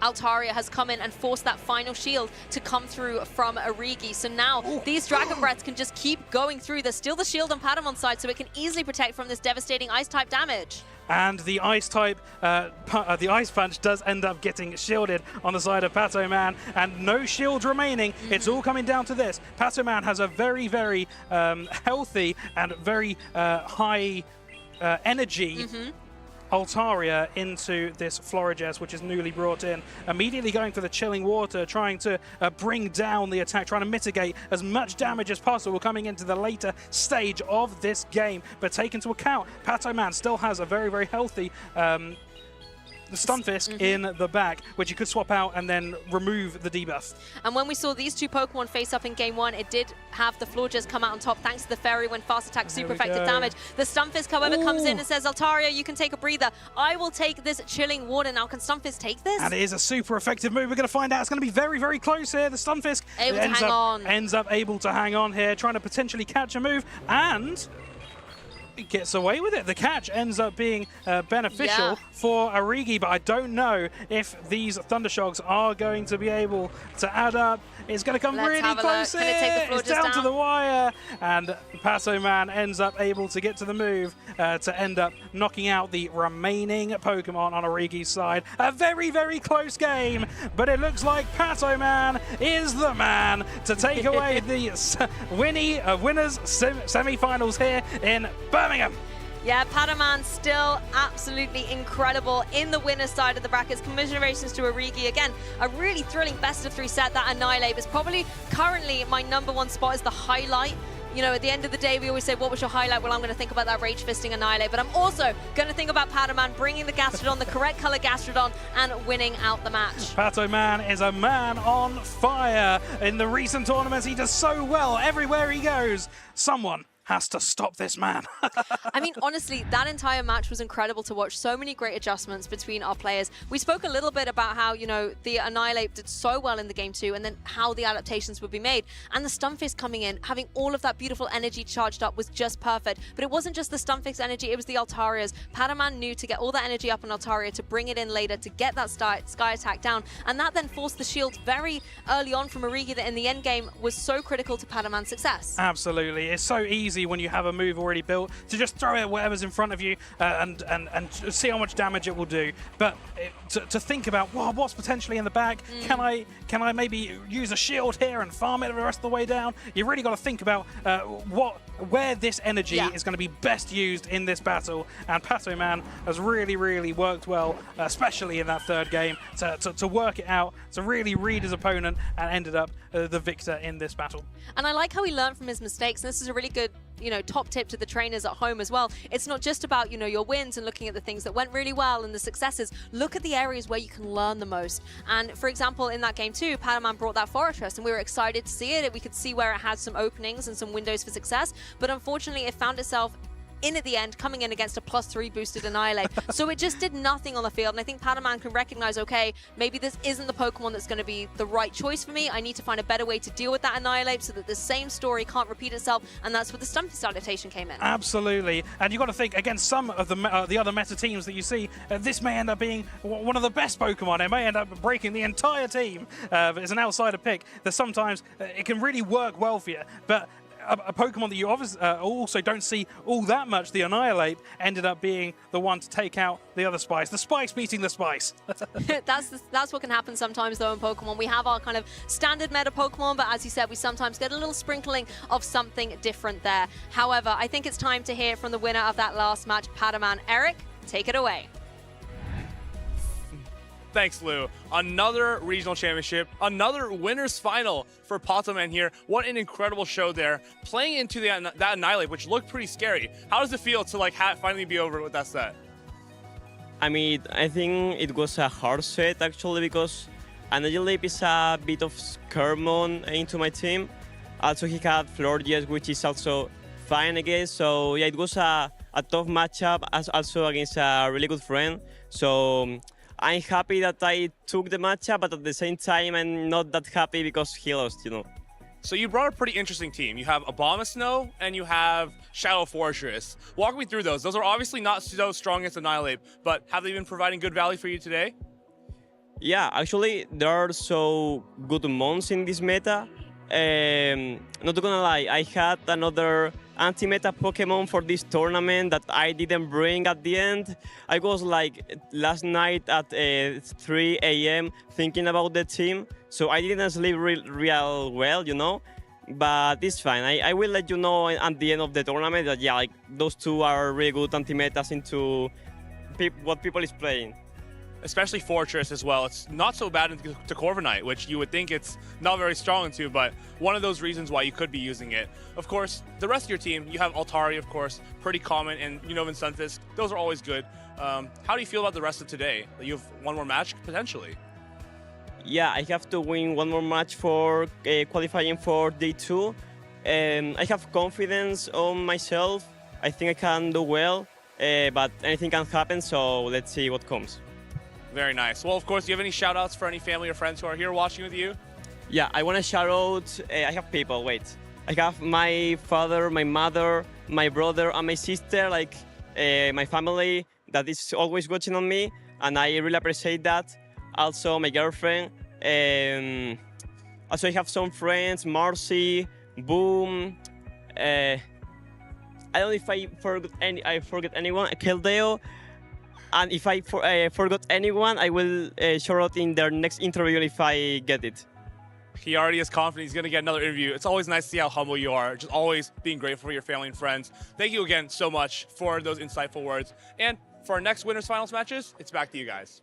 Altaria has come in and forced that final shield to come through from Origi. So now these Dragon Breaths can just keep going through. There's still the shield on Padamon's side, so it can easily protect from this devastating Ice-type damage. And the Ice-type, the Ice Punch does end up getting shielded on the side of Patoman, and no shield remaining. It's all coming down to this. Patoman has a very, very healthy and very high energy Altaria into this Florges, which is newly brought in. Immediately going for the Chilling Water, trying to bring down the attack, trying to mitigate as much damage as possible coming into the later stage of this game. But take into account, Patoman still has a very, very healthy the Stunfisk in the back, which you could swap out and then remove the debuff. And when we saw these 2 Pokemon face up in Game 1, it did have the Florges come out on top thanks to the Fairy when fast attack super effective damage. The Stunfisk, however, comes in and says, Altaria, you can take a breather. I will take this Chilling Water. Now, can Stunfisk take this? And it is a super effective move. We're going to find out. It's going to be very, very close here. The Stunfisk ends up able to hang on here, trying to potentially catch a move, and it gets away with it. The catch ends up being beneficial for Origi, but I don't know if these Thundershocks are going to be able to add up. It's going to come really close here. It's down to the wire, and Patoman ends up able to get to the move to end up knocking out the remaining Pokemon on Origi's side. A very, very close game, but it looks like Patoman is the man to take away the winners semi-finals here in Birmingham. Yeah, Padaman still absolutely incredible in the winner's side of the brackets. Commiserations to Origi. Again, a really thrilling best-of-3 set. That Annihilate is probably currently my #1 spot is the highlight. You know, at the end of the day, we always say, what was your highlight? Well, I'm going to think about that Rage Fisting Annihilate, but I'm also going to think about Padaman bringing the Gastrodon, the correct color Gastrodon, and winning out the match. Patoman is a man on fire. In the recent tournaments, he does so well. Everywhere he goes, someone has to stop this man. I mean, honestly, that entire match was incredible to watch. So many great adjustments between our players. We spoke a little bit about how, you know, the Annihilate did so well in the game 2, and then how the adaptations would be made. And the Stunfisk coming in, having all of that beautiful energy charged up was just perfect. But it wasn't just the Stunfisk energy, it was the Altarias. Padaman knew to get all that energy up on Altaria, to bring it in later, to get that sky attack down. And that then forced the shield very early on from Origi that in the end game was so critical to Padaman's success. Absolutely. It's so easy when you have a move already built to just throw it at whatever's in front of you and see how much damage it will do. But to think about, well, what's potentially in the bag? Can I maybe use a shield here and farm it the rest of the way down? You really got to think about where this energy is going to be best used in this battle. And Patoman has really, really worked well, especially in that third game, to work it out, to really read his opponent, and ended up the victor in this battle. And I like how he learned from his mistakes. And this is a really good, you know, top tip to the trainers at home as well. It's not just about, you know, your wins and looking at the things that went really well and the successes. Look at the areas where you can learn the most. And for example, in that game 2, Padaman brought that Fortress, and we were excited to see it. We could see where it had some openings and some windows for success. But unfortunately, it found itself in at the end, coming in against a +3 boosted Annihilate. So it just did nothing on the field. And I think Padaman can recognize, okay, maybe this isn't the Pokemon that's going to be the right choice for me. I need to find a better way to deal with that Annihilate so that the same story can't repeat itself. And that's where the Stunfisk adaptation came in. Absolutely. And you've got to think, against some of the other meta teams that you see, this may end up being one of the best Pokemon. It may end up breaking the entire team. It's an outsider pick that sometimes it can really work well for you. But a Pokemon that you obviously also don't see all that much, the Annihilate, ended up being the one to take out the other Spice. The Spice beating the Spice. That's what can happen sometimes, though, in Pokemon. We have our kind of standard meta Pokemon, but as you said, we sometimes get a little sprinkling of something different there. However, I think it's time to hear from the winner of that last match, Padaman. Eric, take it away. Thanks, Lou. Another regional championship, another winner's final for Patoman here. What an incredible show there. Playing into that Annihilate, which looked pretty scary. How does it feel to like finally be over with that set? I mean, I think it was a hard set actually because Annihilate is a bit of Scaremon into my team. Also, he had Florges, which is also fine, I guess. So yeah, it was a tough matchup, as also against a really good friend. So I'm happy that I took the matchup, but at the same time, I'm not that happy because he lost, you know. So you brought a pretty interesting team. You have Abomasnow and you have Shadow Fortress. Walk me through those. Those are obviously not so strong against Annihilate, but have they been providing good value for you today? Yeah, actually, there are so good mons in this meta. Not gonna lie, I had another anti-meta Pokemon for this tournament that I didn't bring at the end. I was like last night at 3 a.m. thinking about the team, so I didn't sleep real well, you know. But it's fine. I will let you know at the end of the tournament that yeah, like those two are really good anti-metas into what people is playing. Especially Fortress as well. It's not so bad into Corviknight, which you would think it's not very strong into, but one of those reasons why you could be using it. Of course, the rest of your team, you have Altaria, of course, pretty common, and Unova and Stunfisk. Those are always good. How do you feel about the rest of today? You have one more match, potentially. Yeah, I have to win one more match for qualifying for Day 2. I have confidence on myself. I think I can do well, but anything can happen, so let's see what comes. Very nice. Well, of course, do you have any shout-outs for any family or friends who are here watching with you? Yeah, I want to shout out, I have people, wait. I have my father, my mother, my brother, and my sister, like my family that is always watching on me, and I really appreciate that. Also, my girlfriend. Also, I have some friends, Marcy, Boom. I don't know if I forget anyone, Keldeo. And if I forgot anyone, I will shout out in their next interview if I get it. He already is confident he's going to get another interview. It's always nice to see how humble you are, just always being grateful for your family and friends. Thank you again so much for those insightful words. And for our next winners finals matches, it's back to you guys.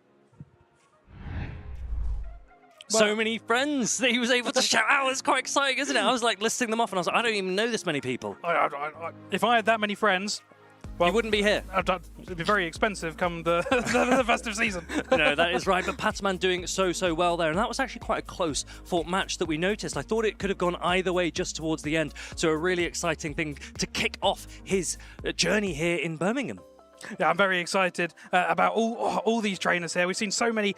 So many friends that he was able to shout out. It's quite exciting, isn't it? I was like listing them off and I was like, I don't even know this many people. If I had that many friends, Well, you wouldn't be here. It'd be very expensive come the festive season. No, that is right. But Patsman doing so well there. And that was actually quite a close fought match that we noticed. I thought it could have gone either way just towards the end. So a really exciting thing to kick off his journey here in Birmingham. Yeah, I'm very excited about all these trainers here. We've seen so many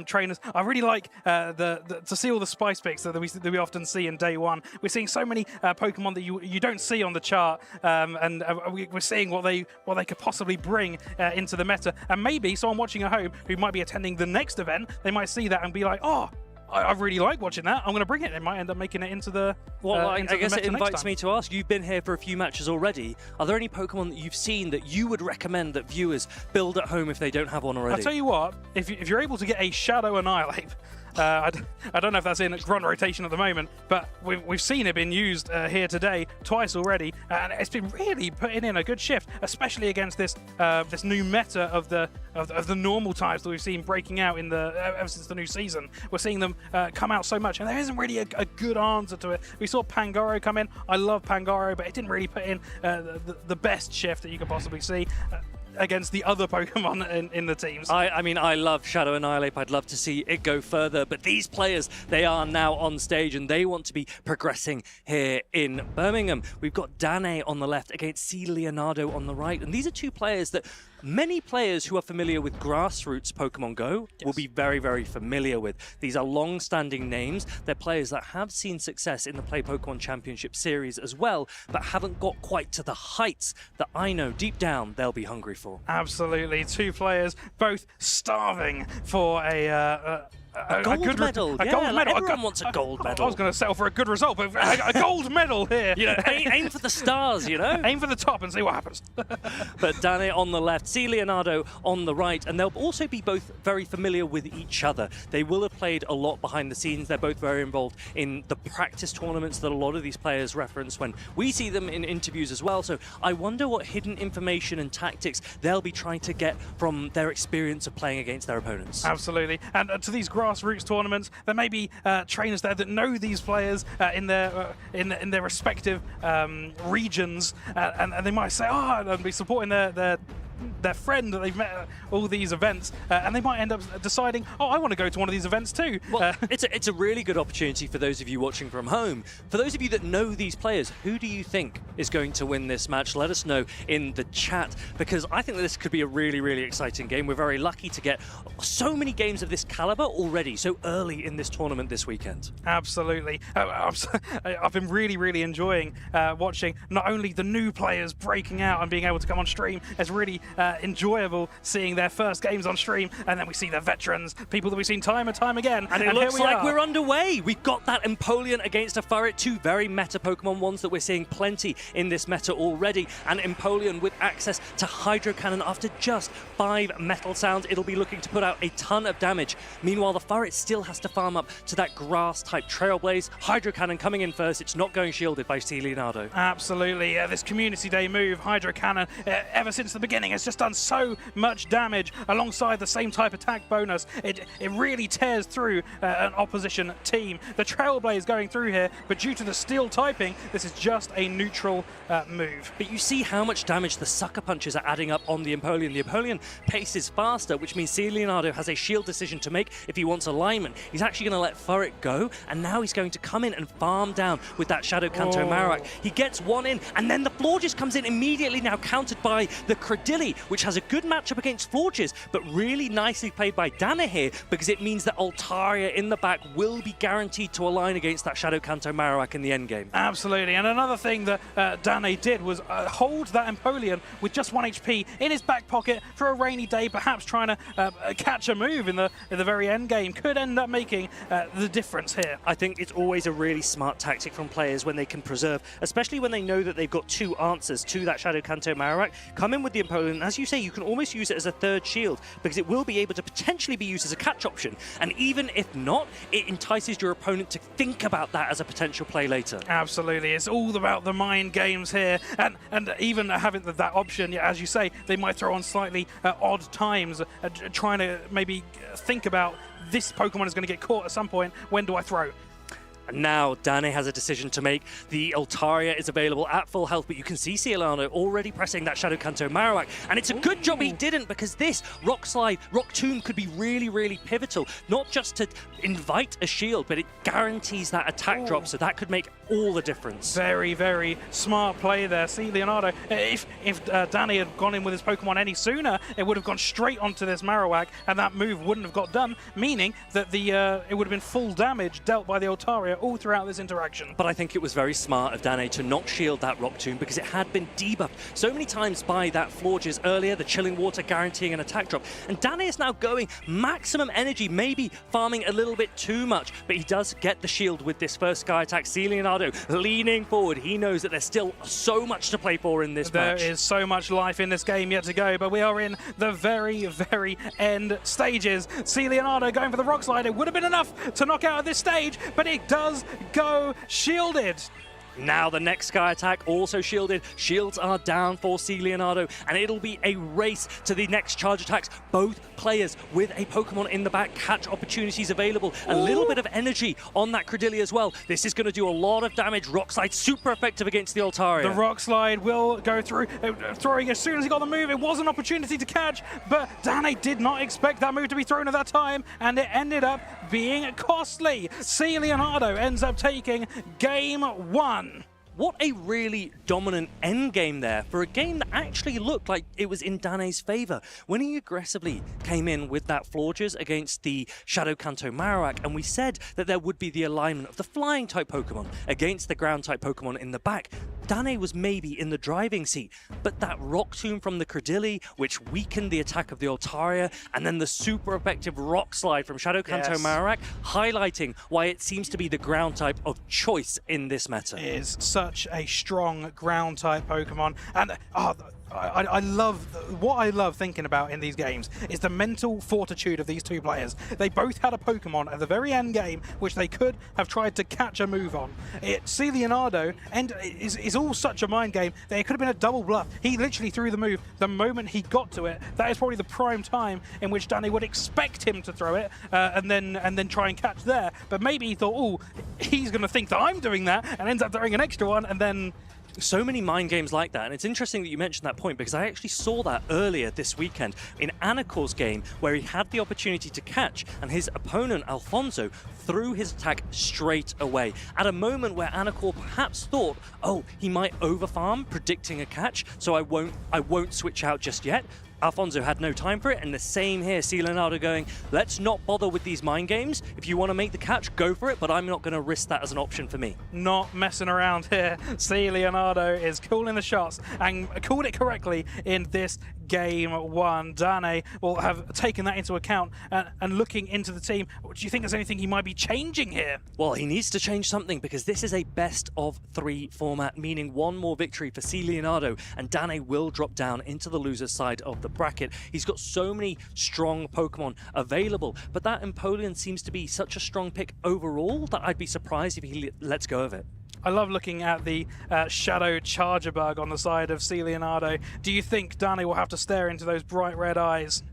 trainers. I really like to see all the spice picks that we often see in day one. We're seeing so many Pokemon that you don't see on the chart, and we're seeing what they could possibly bring into the meta. And maybe someone watching at home who might be attending the next event, they might see that and be like, oh, I really like watching that. I'm going to bring it. It might end up making it into the. Well, I into guess the it invites me to ask. You've been here for a few matches already. Are there any Pokemon that you've seen that you would recommend that viewers build at home if they don't have one already? I'll tell you what. If you're able to get a Shadow Annihilate. I don't know if that's in front rotation at the moment, but we've seen it being used here today twice already, and it's been really putting in a good shift, especially against this this new meta of the normal types that we've seen breaking out in ever since the new season. We're seeing them come out so much, and there isn't really a good answer to it. We saw Pangoro come in. I love Pangoro, but it didn't really put in the best shift that you could possibly see. Against the other Pokemon in the teams. I mean, I love Shadow Annihilate. I'd love to see it go further, but these players, they are now on stage and they want to be progressing here in Birmingham. We've got Dane on the left against C. Leonardo on the right, and these are two players that many players who are familiar with grassroots Pokemon Go will be very, very familiar with. These are long-standing names. They're players that have seen success in the Play Pokemon Championship Series as well, but haven't got quite to the heights that I know deep down they'll be hungry for. Absolutely. Two players, both starving for a gold medal. A gold medal. Everyone wants a gold medal. I was going to settle for a good result, but a gold medal here. You know, aim for the stars, you know? Aim for the top and see what happens. But Dane on the left, C. Leonardo on the right, and they'll also be both very familiar with each other. They will have played a lot behind the scenes. They're both very involved in the practice tournaments that a lot of these players reference when we see them in interviews as well. So I wonder what hidden information and tactics they'll be trying to get from their experience of playing against their opponents. Absolutely. And to these grassroots tournaments, there may be trainers there that know these players in their respective regions, and they might say, oh, and be supporting their friend that they've met at all these events, and they might end up deciding, oh, I want to go to one of these events too. Well, it's a really good opportunity for those of you watching from home. For those of you that know these players, who do you think is going to win this match? Let us know in the chat, because I think that this could be a really, really exciting game. We're very lucky to get so many games of this caliber already, so early in this tournament this weekend. Absolutely. I've been really, really enjoying watching not only the new players breaking out and being able to come on stream. It's really enjoyable seeing their first games on stream, and then we see the veterans, people that we've seen time and time again. And it looks like we're underway. We've got that Empoleon against a Furret, two very meta Pokemon, ones that we're seeing plenty in this meta already, and Empoleon with access to Hydro Cannon after just 5 Metal Sounds. It'll be looking to put out a ton of damage. Meanwhile, the Furret still has to farm up to that grass-type Trailblaze. Hydro Cannon coming in first. It's not going shielded by C. Leonardo. Absolutely. This Community Day move, Hydro Cannon, ever since the beginning, has just done so much damage alongside the same type attack bonus. It really tears through an opposition team. The Trailblaze going through here, but due to the steel typing, this is just a neutral move. But you see how much damage the Sucker Punches are adding up on the Empoleon. The Empoleon pace is faster, which means C. Leonardo has a shield decision to make if he wants alignment. He's actually going to let Furret go, and now he's going to come in and farm down with that Shadow Kanto Marowak. He gets one in, and then the Florges comes in immediately, now countered by the Credilli, which has a good matchup against Florges, but really nicely played by Dana here, because it means that Altaria in the back will be guaranteed to align against that Shadow Kanto Marowak in the endgame. Absolutely, and another thing that Dane did was hold that Empoleon with just 1 HP in his back pocket for a rainy day, perhaps trying to catch a move in the very end game. Could end up making the difference here. I think it's always a really smart tactic from players when they can preserve, especially when they know that they've got 2 answers to that Shadow Kanto Marowak. Come in with the Empoleon, as you say, you can almost use it as a third shield, because it will be able to potentially be used as a catch option, and even if not, it entices your opponent to think about that as a potential play later. Absolutely, it's all about the mind games here, and even having that option, yeah, as you say, they might throw on slightly odd times, trying to maybe think about this Pokemon is going to get caught at some point. When do I throw? And now Dane has a decision to make. The Altaria is available at full health, but you can see Cielano already pressing that Shadow Kanto Marowak. And it's a good job he didn't, because this Rock Slide, Rock Tomb could be really, really pivotal. Not just to invite a shield, but it guarantees that attack drop, so that could make all the difference. Very, very smart play there. See, Leonardo, if Dane had gone in with his Pokemon any sooner, it would have gone straight onto this Marowak, and that move wouldn't have got done, meaning that it would have been full damage dealt by the Altaria all throughout this interaction. But I think it was very smart of Dane to not shield that Rock Tomb, because it had been debuffed so many times by that Florges earlier, the Chilling Water guaranteeing an attack drop. And Dane is now going maximum energy, maybe farming a little bit too much, but he does get the shield with this first Sky Attack. See Leonardo leaning forward. He knows that there's still so much to play for in this match. There is so much life in this game yet to go, but we are in the very, very end stages. See Leonardo going for the Rock Slide. It would have been enough to knock out at this stage, but it does go shielded. Now the next Sky Attack also shielded. Shields are down for C. Leonardo, and it'll be a race to the next charge attacks. Both players with a Pokemon in the back, catch opportunities available. A little bit of energy on that Credilli as well. This is going to do a lot of damage. Rock Slide super effective against the Altaria. The Rock Slide will go through, throwing as soon as he got the move. It was an opportunity to catch, but Dane did not expect that move to be thrown at that time, and it ended up being costly. C. Leonardo ends up taking game 1. What a really dominant endgame there for a game that actually looked like it was in Dane's favor. When he aggressively came in with that Florges against the Shadow Kanto Marowak, and we said that there would be the alignment of the flying type Pokemon against the ground type Pokemon in the back, Dane was maybe in the driving seat, but that Rock Tomb from the Credilli, which weakened the attack of the Altaria, and then the super effective Rock Slide from Shadow Kanto Marowak, highlighting why it seems to be the ground type of choice in this meta. It is such a strong ground type Pokemon, and I love what I love thinking about in these games is the mental fortitude of these two players. They both had a Pokemon at the very end game which they could have tried to catch a move on. See Leonardo, and is all such a mind game that it could have been a double bluff. He literally threw the move the moment he got to it. That is probably the prime time in which Dane would expect him to throw it and then try and catch there. But maybe he thought, oh, he's going to think that I'm doing that, and ends up throwing an extra one, and then... So many mind games like that, and it's interesting that you mentioned that point, because I actually saw that earlier this weekend in Anacor's game, where he had the opportunity to catch, and his opponent, Alfonso, threw his attack straight away. At a moment where Anacor perhaps thought, oh, he might overfarm, predicting a catch, so I won't switch out just yet. Alfonso had no time for it, and the same here. C. Leonardo going, let's not bother with these mind games. If you want to make the catch, go for it, but I'm not going to risk that as an option for me. Not messing around here. C. Leonardo is calling the shots and called it correctly in this game 1. Dane will have taken that into account and looking into the team. Do you think there's anything he might be changing here? Well, he needs to change something, because this is a best of 3 format, meaning one more victory for C. Leonardo, and Dane will drop down into the loser's side of the bracket. He's got so many strong Pokemon available, but that Empoleon seems to be such a strong pick overall that I'd be surprised if he lets go of it. I love looking at the Shadow Charger Bug on the side of C. Leonardo. Do you think Dane will have to stare into those bright red eyes?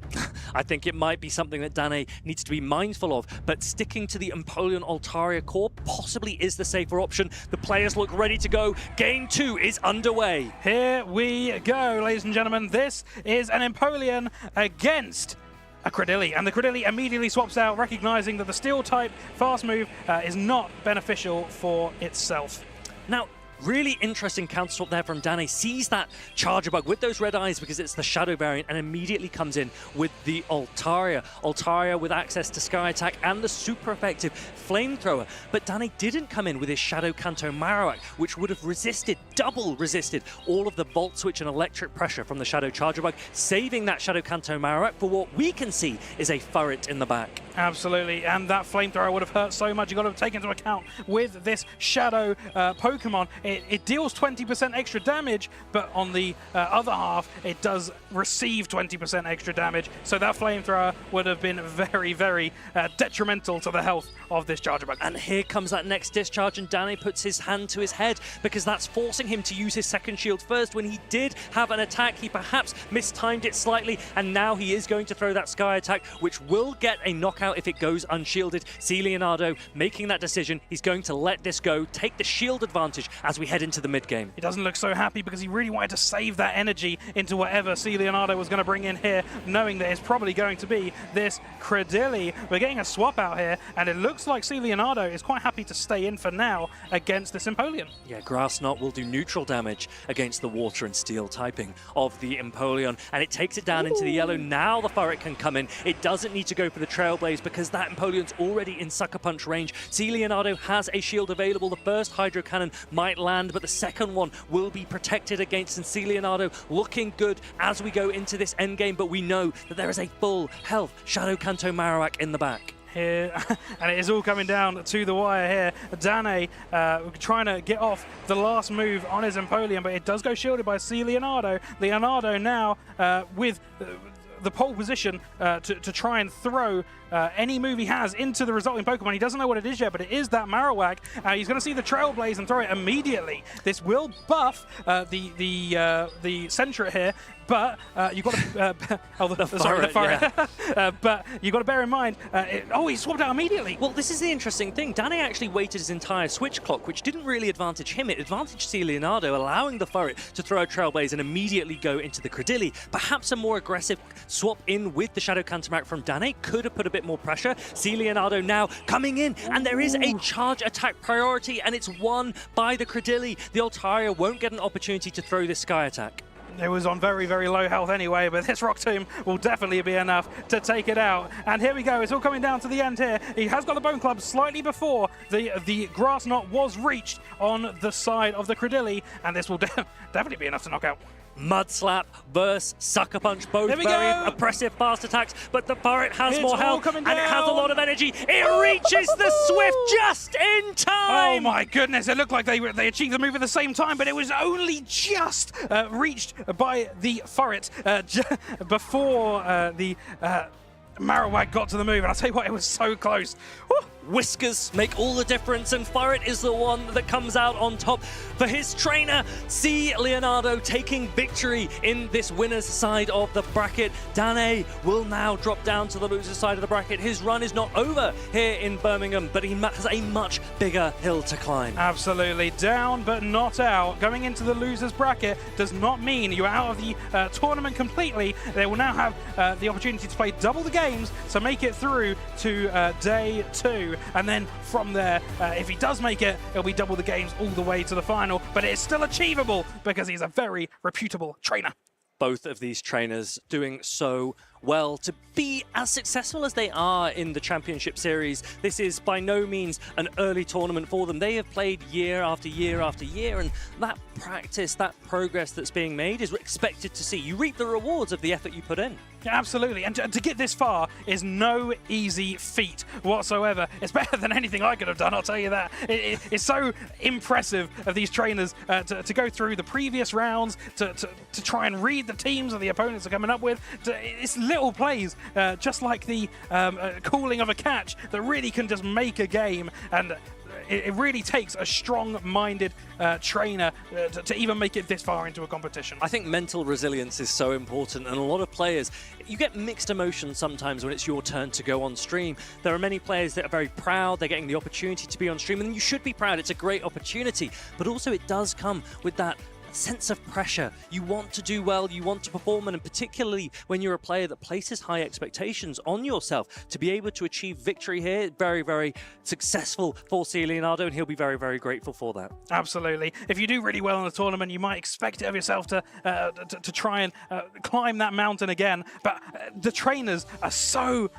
I think it might be something that Dane needs to be mindful of, but sticking to the Empoleon Altaria core possibly is the safer option. The players look ready to go. Game 2 is underway. Here we go, ladies and gentlemen. This is an Empoleon against a Credilli, and the Credilli immediately swaps out, recognizing that the Steel-type fast move is not beneficial for itself. Now, really interesting counter swap there from Dane. Sees that Charger Bug with those red eyes because it's the Shadow variant, and immediately comes in with the Altaria. Altaria with access to Sky Attack and the super effective Flamethrower. But Dane didn't come in with his Shadow Kanto Marowak, which would have resisted, double resisted, all of the Volt Switch and electric pressure from the Shadow Charger Bug, saving that Shadow Kanto Marowak for what we can see is a Furret in the back. Absolutely, and that Flamethrower would have hurt so much. You've got to take into account with this Shadow Pokemon, it deals 20% extra damage, but on the other half, it does receive 20% extra damage. So that Flamethrower would have been very, very detrimental to the health of this Charger Bug. And here comes that next discharge, and Dane puts his hand to his head, because that's forcing him to use his second shield first. When he did have an attack, he perhaps mistimed it slightly, and now he is going to throw that Sky Attack, which will get a knockout knockout if it goes unshielded. See Leonardo making that decision. He's going to let this go, take the shield advantage as we head into the mid game. He doesn't look so happy because he really wanted to save that energy into whatever C. Leonardo was going to bring in here, knowing that it's probably going to be this Credilli. We're getting a swap out here, and it looks like C. Leonardo is quite happy to stay in for now against this Empoleon. Yeah, Grass Knot will do neutral damage against the water and steel typing of the Empoleon, and it takes it down into the yellow. Now the Furret can come in. It doesn't need to go for the Trailblaze because that Empoleon's already in Sucker Punch range. C. Leonardo has a shield available. The first Hydro Cannon might land, but the second one will be protected against, and C. Leonardo looking good as we go into this endgame, but we know that there is a full health Shadow Kanto Marowak in the back. Here, and it is all coming down to the wire here. Dane trying to get off the last move on his Empoleon, but it does go shielded by C. Leonardo. Leonardo now with the pole position to try and throw any move he has into the resulting Pokemon. He doesn't know what it is yet, but it is that Marowak. He's going to see the Trailblaze and throw it immediately. This will buff the Sentret here, but you've got to the Furret. Yeah. But you've got to bear in mind. He swapped out immediately. Well, this is the interesting thing. Dane actually waited his entire switch clock, which didn't really advantage him. It advantaged C. Leonardo, allowing the Furret to throw a Trailblaze and immediately go into the Credilli. Perhaps a more aggressive swap in with the Shadow Cantomac from Dane could have put a bit more pressure. C. Leonardo now coming in, and there is a charge attack priority, and it's won by the Credilli. The Altaria won't get an opportunity to throw this Sky Attack. It was on very, very low health anyway, but this Rock Tomb will definitely be enough to take it out. And here we go. It's all coming down to the end here. He has got the Bone Club slightly before the Grass Knot was reached on the side of the Credilli, and this will definitely be enough to knock out. Mud Slap versus Sucker Punch, both very oppressive fast attacks, but the Furret has more health and it has a lot of energy. It reaches the Swift just in time! Oh my goodness, it looked like they achieved the move at the same time, but it was only just reached by the Furret before the Marowak got to the move, and I'll tell you what, it was so close. Woo! Whiskers make all the difference, and Furret is the one that comes out on top for his trainer. C. Leonardo taking victory in this winner's side of the bracket. Dane will now drop down to the loser's side of the bracket. His run is not over here in Birmingham, but he has a much bigger hill to climb. Absolutely. Down but not out. Going into the loser's bracket does not mean you're out of the tournament completely. They will now have the opportunity to play double the games, so make it through to day 2. And then from there, if he does make it, it'll be double the games all the way to the final. But it's still achievable because he's a very reputable trainer. Both of these trainers doing so well to be as successful as they are in the Championship Series. This is by no means an early tournament for them. They have played year after year after year, and that practice, that progress that's being made is expected to see. You reap the rewards of the effort you put in. Yeah, absolutely, and to get this far is no easy feat whatsoever. It's better than anything I could have done, I'll tell you that. It's so impressive of these trainers to go through the previous rounds, to try and read the teams that the opponents are coming up with. It's little plays, just like the calling of a catch, that really can just make a game, and it really takes a strong-minded trainer to even make it this far into a competition. I think mental resilience is so important, and a lot of players, you get mixed emotions sometimes when it's your turn to go on stream. There are many players that are very proud, they're getting the opportunity to be on stream, and you should be proud, it's a great opportunity, but also it does come with that sense of pressure. You want to do well, you want to perform, and particularly when you're a player that places high expectations on yourself, to be able to achieve victory here, very, very successful for C. Leonardo, and he'll be very, very grateful for that. Absolutely. If you do really well in the tournament, you might expect it of yourself to try and climb that mountain again, but the trainers are so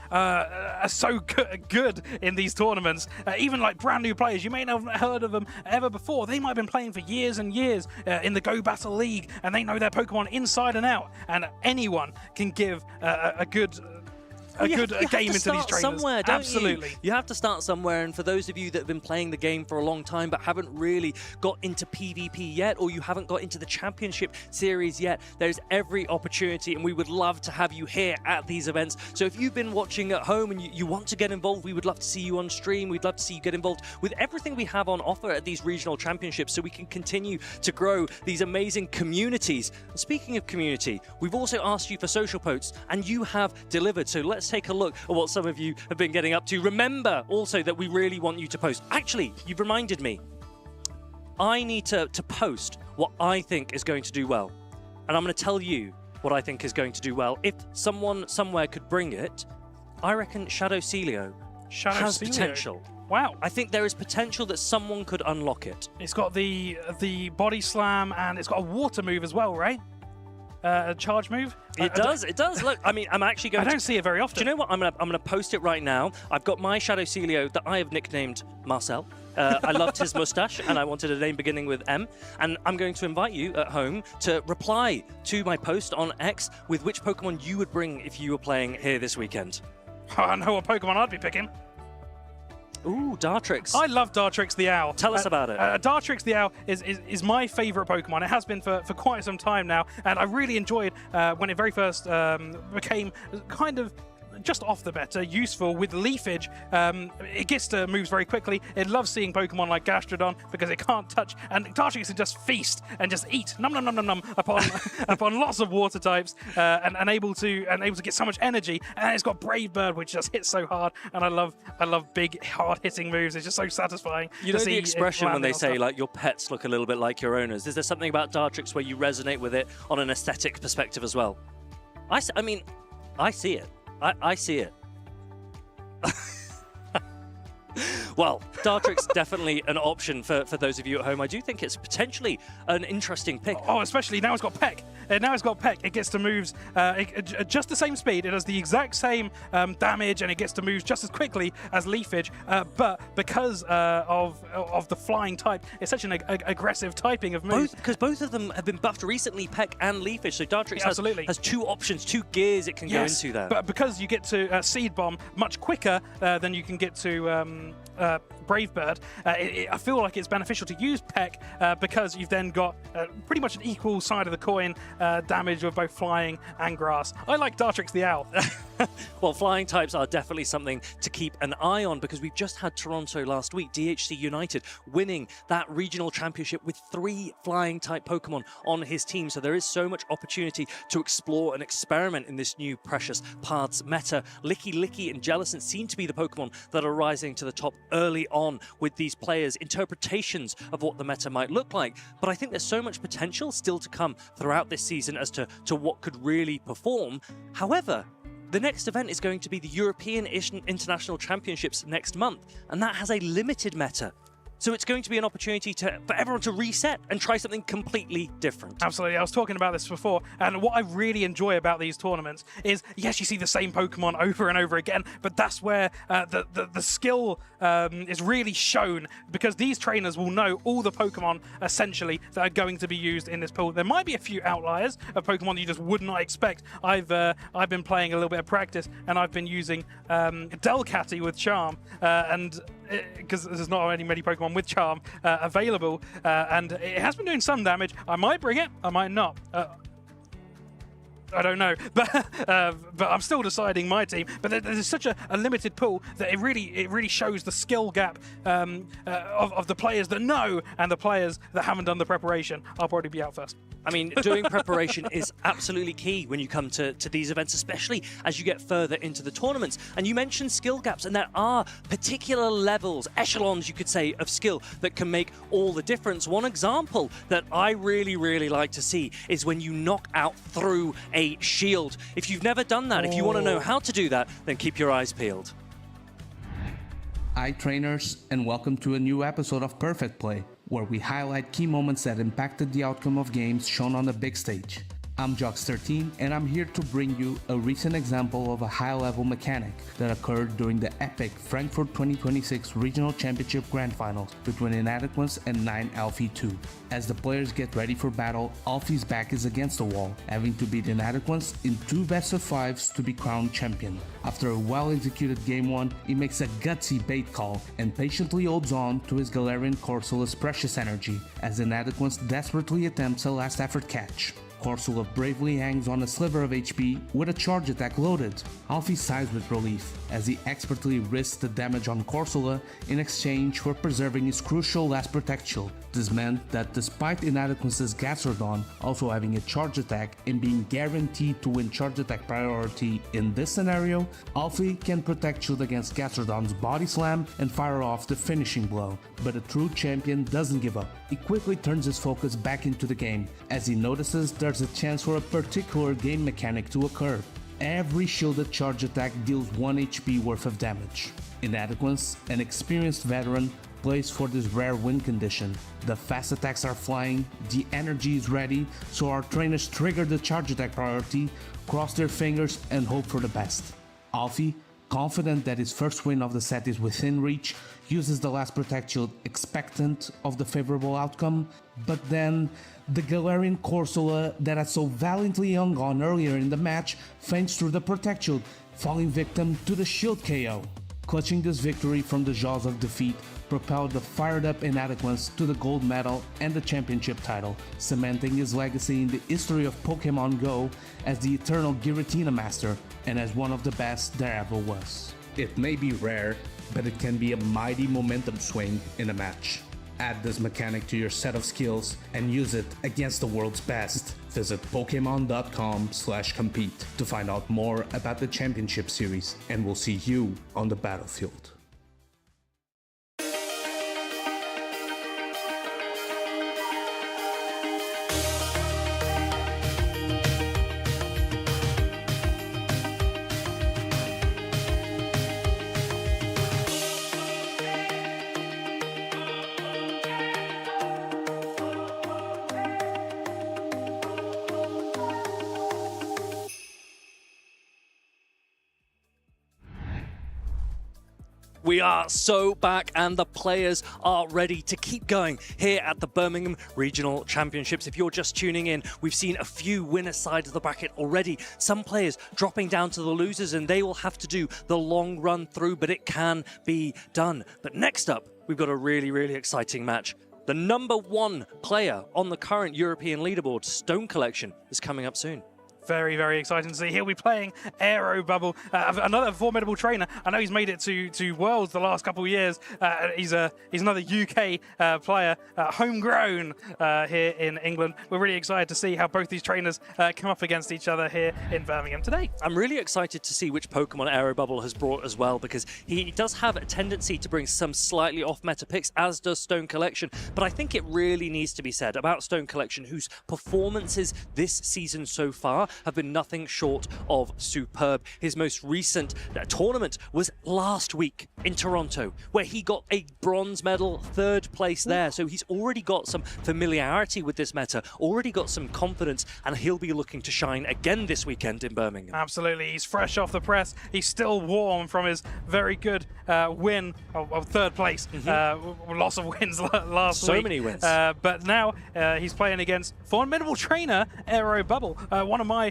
good in these tournaments. Even like brand new players, you may not have heard of them ever before. They might have been playing for years and years in the Go Battle League, and they know their Pokemon inside and out, and anyone can give a good game into these trainers. Somewhere, don't Absolutely. You have to start somewhere, and for those of you that have been playing the game for a long time but haven't really got into PvP yet, or you haven't got into the Championship Series yet, there's every opportunity, and we would love to have you here at these events. So if you've been watching at home and you want to get involved, we would love to see you on stream. We'd love to see you get involved with everything we have on offer at these regional championships, so we can continue to grow these amazing communities. And speaking of community, we've also asked you for social posts, and you have delivered. So let's let's take a look at what some of you have been getting up to. Remember also that we really want you to post. Actually, you've reminded me. I need to post what I think is going to do well. And I'm going to tell you what I think is going to do well. If someone somewhere could bring it, I reckon Shadow Celio has potential. Wow. I think there is potential that someone could unlock it. It's got the body slam, and it's got a water move as well, right? A charge move. It does. Look, I mean, I'm actually going I don't see it very often. Do you know what? I'm gonna post it right now. I've got my Shadow Celio that I have nicknamed Marcel. I loved his mustache, and I wanted a name beginning with M. And I'm going to invite you at home to reply to my post on X with which Pokemon you would bring if you were playing here this weekend. Oh, I know what Pokemon I'd be picking. Ooh, Dartrix. I love Dartrix the Owl. Tell us about it. Dartrix the Owl is my favourite Pokemon. It has been for quite some time now, and I really enjoyed when it very first became kind of just off the meta, useful with leafage. It gets to moves very quickly. It loves seeing Pokemon like Gastrodon because it can't touch, and Dartrix can just feast and just eat upon lots of water types, and able to get so much energy. And it's got Brave Bird, which just hits so hard. And I love big, hard hitting moves. It's just so satisfying. You know the expression when they say like your pets look a little bit like your owners. Is there something about Dartrix where you resonate with it on an aesthetic perspective as well? I mean, I see it. I see it. Well, Dartrix definitely an option for those of you at home. I do think it's potentially an interesting pick. Oh, especially now it's got Peck. It gets to moves just the same speed. It has the exact same damage, and it gets to moves just as quickly as Leafage. But because of the flying type, it's such an aggressive typing of moves. Because both of them have been buffed recently, Peck and Leafage. So Dartrix has two options, two gears it can go into there. But because you get to Seed Bomb much quicker than you can get to Brave Bird, I feel like it's beneficial to use Peck because you've then got pretty much an equal side of the coin damage with both flying and grass. I like Dartrix the Owl. Well, flying types are definitely something to keep an eye on because we've just had Toronto last week, DHC United winning that regional championship with 3 flying type Pokemon on his team. So there is so much opportunity to explore and experiment in this new Precious Paths meta. Licky and Jellicent seem to be the Pokemon that are rising to the top early on with these players' interpretations of what the meta might look like. But I think there's so much potential still to come throughout this season as to what could really perform. However, the next event is going to be the European International Championships next month, and that has a limited meta. So it's going to be an opportunity for everyone to reset and try something completely different. Absolutely. I was talking about this before, and what I really enjoy about these tournaments is, yes, you see the same Pokemon over and over again, but that's where the skill is really shown, because these trainers will know all the Pokemon, essentially, that are going to be used in this pool. There might be a few outliers of Pokemon you just would not expect. I've been playing a little bit of practice, and I've been using Delcatty with Charm, and because there's not many Pokemon with Charm available, and it has been doing some damage. I might bring it, I might not. I don't know, but I'm still deciding my team. But there's such a limited pool that it really shows the skill gap of the players that know and the players that haven't done the preparation. I'll probably be out first. I mean, doing preparation is absolutely key when you come to these events, especially as you get further into the tournaments. And you mentioned skill gaps, and there are particular levels, echelons, you could say, of skill that can make all the difference. One example that I really like to see is when you knock out through a shield. If you've never done that, if you want to know how to do that, then keep your eyes peeled. Hi trainers, and welcome to a new episode of Perfect Play, where we highlight key moments that impacted the outcome of games shown on the big stage. I'm Jox13, and I'm here to bring you a recent example of a high-level mechanic that occurred during the epic Frankfurt 2026 Regional Championship Grand Finals between Inadequance and 9 Alfie 2. As the players get ready for battle, Alfie's back is against the wall, having to beat Inadequance in 2 best-of-5s to be crowned champion. After a well-executed Game 1, he makes a gutsy bait call and patiently holds on to his Galarian Corsolas Precious Energy as Inadequance desperately attempts a last-effort catch. Corsola bravely hangs on a sliver of HP with a charge attack loaded. Alfie sighs with relief as he expertly risks the damage on Corsola in exchange for preserving his crucial last protect shield. This meant that despite Inadequance's Gastrodon also having a charge attack and being guaranteed to win charge attack priority in this scenario, Alfie can protect shield against Gastrodon's body slam and fire off the finishing blow. But a true champion doesn't give up. He quickly turns his focus back into the game as he notices there's a chance for a particular game mechanic to occur. Every shielded charge attack deals 1 HP worth of damage. Inadequance, an experienced veteran, plays for this rare win condition. The fast attacks are flying, the energy is ready, so our trainers trigger the charge attack priority, cross their fingers and hope for the best. Alfie, confident that his first win of the set is within reach, uses the last protect shield expectant of the favorable outcome, but then the Galarian Corsola that had so valiantly hung on earlier in the match faints through the protect shield, falling victim to the shield KO. Clutching this victory from the jaws of defeat propelled the fired-up Inadequance to the gold medal and the championship title, cementing his legacy in the history of Pokémon Go as the eternal Giratina master and as one of the best there ever was. It may be rare, but it can be a mighty momentum swing in a match. Add this mechanic to your set of skills and use it against the world's best. Visit Pokemon.com/compete to find out more about the championship series, and we'll see you on the battlefield. We are so back and the players are ready to keep going here at the Birmingham Regional Championships. If you're just tuning in, we've seen a few winner sides of the bracket already. Some players dropping down to the losers and they will have to do the long run through, but it can be done. But next up, we've got a really exciting match. The #1 player on the current European leaderboard, Stone Collection, is coming up soon. Very exciting to see. He'll be playing Aero Bubble, another formidable trainer. I know he's made it to Worlds the last couple of years. He's another UK player, homegrown here in England. We're really excited to see how both these trainers come up against each other here in Birmingham today. I'm really excited to see which Pokemon Aero Bubble has brought as well, because he does have a tendency to bring some slightly off-meta picks, as does Stone Collection. But I think it really needs to be said about Stone Collection, whose performances this season so far have been nothing short of superb. His most recent tournament was last week in Toronto, where he got a bronze medal, 3rd place there. So he's already got some familiarity with this meta, already got some confidence, and he'll be looking to shine again this weekend in Birmingham. Absolutely, he's fresh off the press. He's still warm from his very good win of 3rd place. Lots of wins last week. So many wins. But now he's playing against formidable trainer Aero Bubble, one of my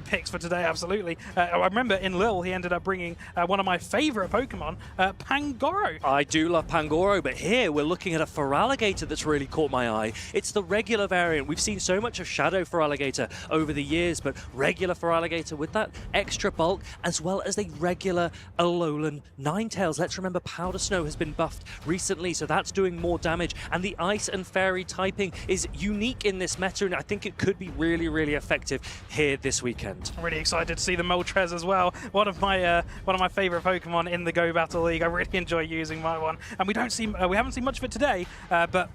picks for today. Absolutely. I remember in Lille he ended up bringing one of my favorite Pokemon, Pangoro. I do love Pangoro, but here we're looking at a Feraligatr that's really caught my eye. It's the regular variant. We've seen so much of Shadow Feraligatr over the years, but regular Feraligatr with that extra bulk, as well as the regular Alolan Ninetales. Let's remember Powder Snow has been buffed recently, so that's doing more damage, and the Ice and Fairy typing is unique in this meta, and I think it could be really effective here this weekend. I'm really excited to see the Moltres as well. One of my favorite Pokemon in the Go Battle League. I really enjoy using my one, and we haven't seen much of it today, but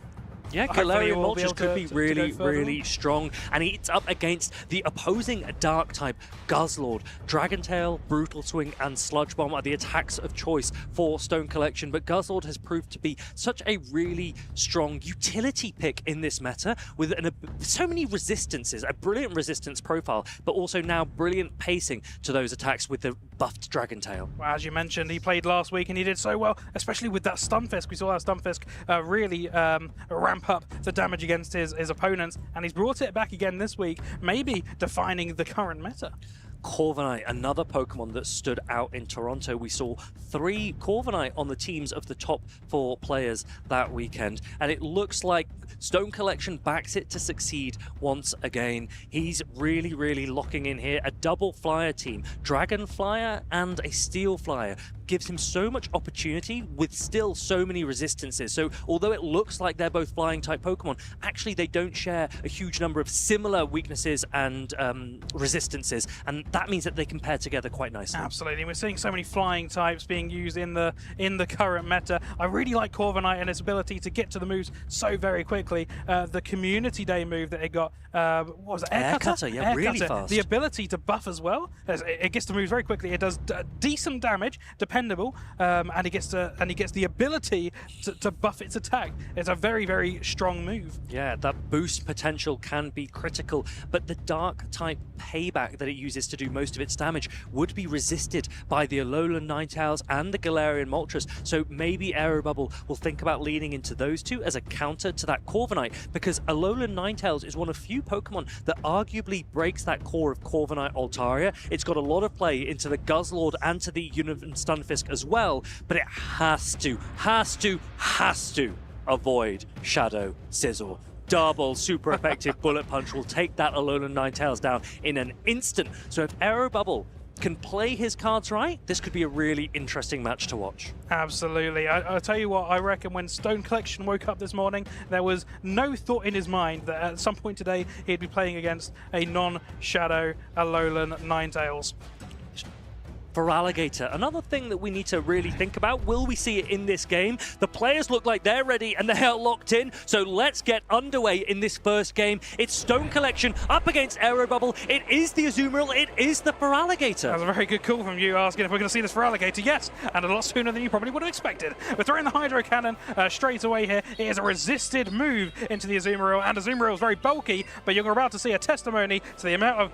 yeah, Galarian Moltres could be really strong, and it's up against the opposing Dark type Guzzlord. Dragon Tail, Brutal Swing, and Sludge Bomb are the attacks of choice for Stone Collection, but Guzzlord has proved to be such a really strong utility pick in this meta, with so many resistances, a brilliant resistance profile, but also now brilliant pacing to those attacks with the buffed Dragon Tail. Well, as you mentioned, he played last week and he did so well, especially with that Stunfisk. We saw that Stunfisk really ramp up the damage against his opponents, and he's brought it back again this week, maybe defining the current meta. Corviknight, another Pokemon that stood out in Toronto. We saw 3 Corviknight on the teams of the top 4 players that weekend, and it looks like Stone Collection backs it to succeed once again. He's really, really locking in here. A double flyer team, Dragon Flyer and a Steel Flyer, gives him so much opportunity with still so many resistances. So although it looks like they're both flying type Pokemon, actually they don't share a huge number of similar weaknesses and resistances, and that means that they can pair together quite nicely. Absolutely, we're seeing so many flying types being used in the current meta. I really like Corviknight and its ability to get to the moves so very quickly. The Community Day move that it got, what was it? Air Cutter, yeah, really fast. The ability to buff as well. It gets to moves very quickly. It does decent damage, dependable, and he gets the ability to buff its attack. It's a very, very strong move. Yeah, that boost potential can be critical, but the Dark type payback that it uses to do most of its damage would be resisted by the Alolan Ninetales and the Galarian Moltres. So maybe Aerobubble will think about leaning into those two as a counter to that Corviknight, because Alolan Ninetales is one of few Pokemon that arguably breaks that core of Corviknight Altaria. It's got a lot of play into the Guzzlord and to the Univern Stunfisk as well, but it has to avoid Shadow Sizzle. Double super effective Bullet Punch will take that Alolan Ninetales down in an instant. So if Aerobubble can play his cards right, this could be a really interesting match to watch. Absolutely. I'll tell you what, I reckon when Stone Collection woke up this morning, there was no thought in his mind that at some point today he'd be playing against a non-Shadow Alolan Ninetales. For Alligator, another thing that we need to really think about, will we see it in this game? The players look like they're ready and they are locked in, so let's get underway in this first game. It's Stone Collection up against Aerobubble. It is the Azumarill, it is the Feraligatr. That was a very good call from you, asking if we're going to see this Feraligatr. Yes, and a lot sooner than you probably would have expected. We're throwing the Hydro Cannon straight away here. It is a resisted move into the Azumarill, and Azumarill is very bulky, but you're about to see a testimony to the amount of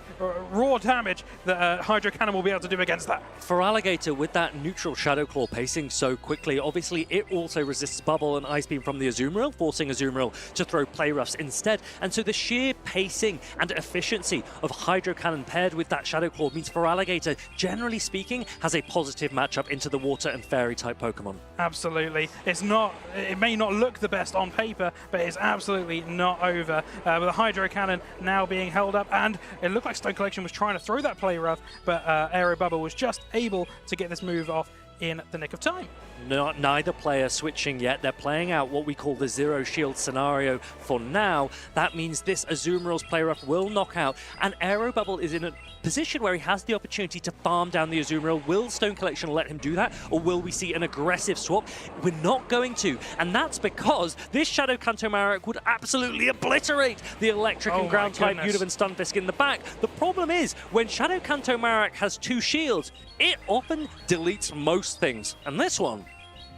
raw damage that Hydro Cannon will be able to do against that. Feraligatr, with that neutral Shadow Claw pacing so quickly, obviously it also resists Bubble and Ice Beam from the Azumarill, forcing Azumarill to throw Play Roughs instead. And so the sheer pacing and efficiency of Hydro Cannon paired with that Shadow Claw means Feraligatr, generally speaking, has a positive matchup into the Water and Fairy type Pokemon. Absolutely. It may not look the best on paper, but it's absolutely not over. With the Hydro Cannon now being held up, and it looked like Stone Collection was trying to throw that Play Rough, but Aerobubble was just able to get this move off in the nick of time. Neither player switching yet. They're playing out what we call the zero shield scenario for now. That means this Azumarill's Play Rough will knock out, and Aerobubble is in a position where he has the opportunity to farm down the Azumarill. Will Stone Collection let him do that, or will we see an aggressive swap? We're not going to, and that's because this Shadow Kanto Marowak would absolutely obliterate the Electric and Ground type Univern Stunfisk in the back. The problem is, when Shadow Kanto Marowak has 2 shields, it often deletes most things, and this one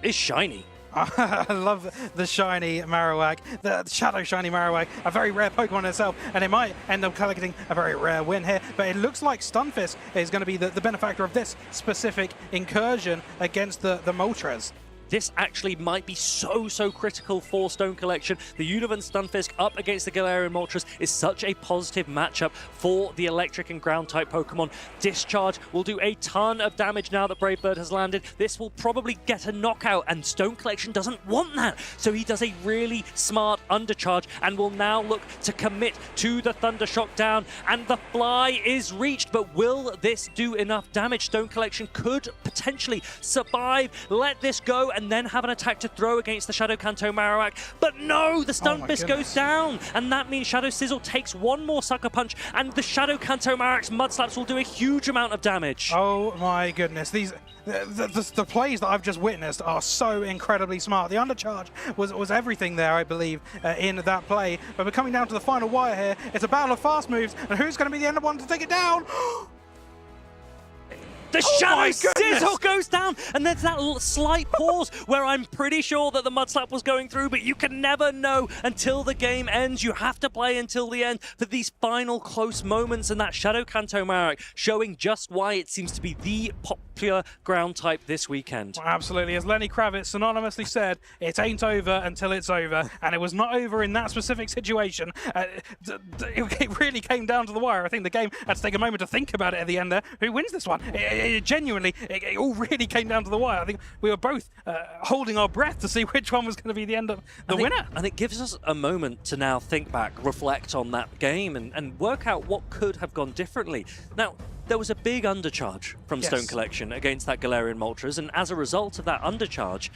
is shiny. I love the shiny Marowak, the Shadow Shiny Marowak, a very rare Pokemon in itself, and it might end up collecting a very rare win here, but it looks like Stunfisk is going to be the benefactor of this specific incursion against the Moltres. This actually might be so critical for Stone Collection. The Univern Stunfisk up against the Galarian Moltres is such a positive matchup for the Electric and Ground type Pokemon. Discharge will do a ton of damage now that Brave Bird has landed. This will probably get a knockout, and Stone Collection doesn't want that. So he does a really smart undercharge and will now look to commit to the Thunder Shock down, and the fly is reached, but will this do enough damage? Stone Collection could potentially survive, let this go, and then have an attack to throw against the Shadow Kanto Marowak. But no, the Stunfisk goes down, and that means Shadow Sizzle takes one more Sucker Punch, and the Shadow Kanto Marowak's Mud Slaps will do a huge amount of damage. Oh my goodness, the plays that I've just witnessed are so incredibly smart. The undercharge was everything there, I believe, in that play. But we're coming down to the final wire here. It's a battle of fast moves, and who's going to be the end one to take it down? The Shadow Sizzle goes down, and there's that slight pause where I'm pretty sure that the Mud Slap was going through, but you can never know until the game ends. You have to play until the end for these final close moments, and that Shadow Kanto Marik showing just why it seems to be the popular ground type this weekend. Well, absolutely. As Lenny Kravitz anonymously said, it ain't over until it's over, and it was not over in that specific situation. It really came down to the wire. I think the game had to take a moment to think about it at the end there. Who wins this one? Genuinely, it all really came down to the wire. I think we were both holding our breath to see which one was going to be the end of the winner. And it gives us a moment to now think back, reflect on that game, and work out what could have gone differently. Now, there was a big undercharge from Stone Collection against that Galarian Moltres, and as a result of that undercharge,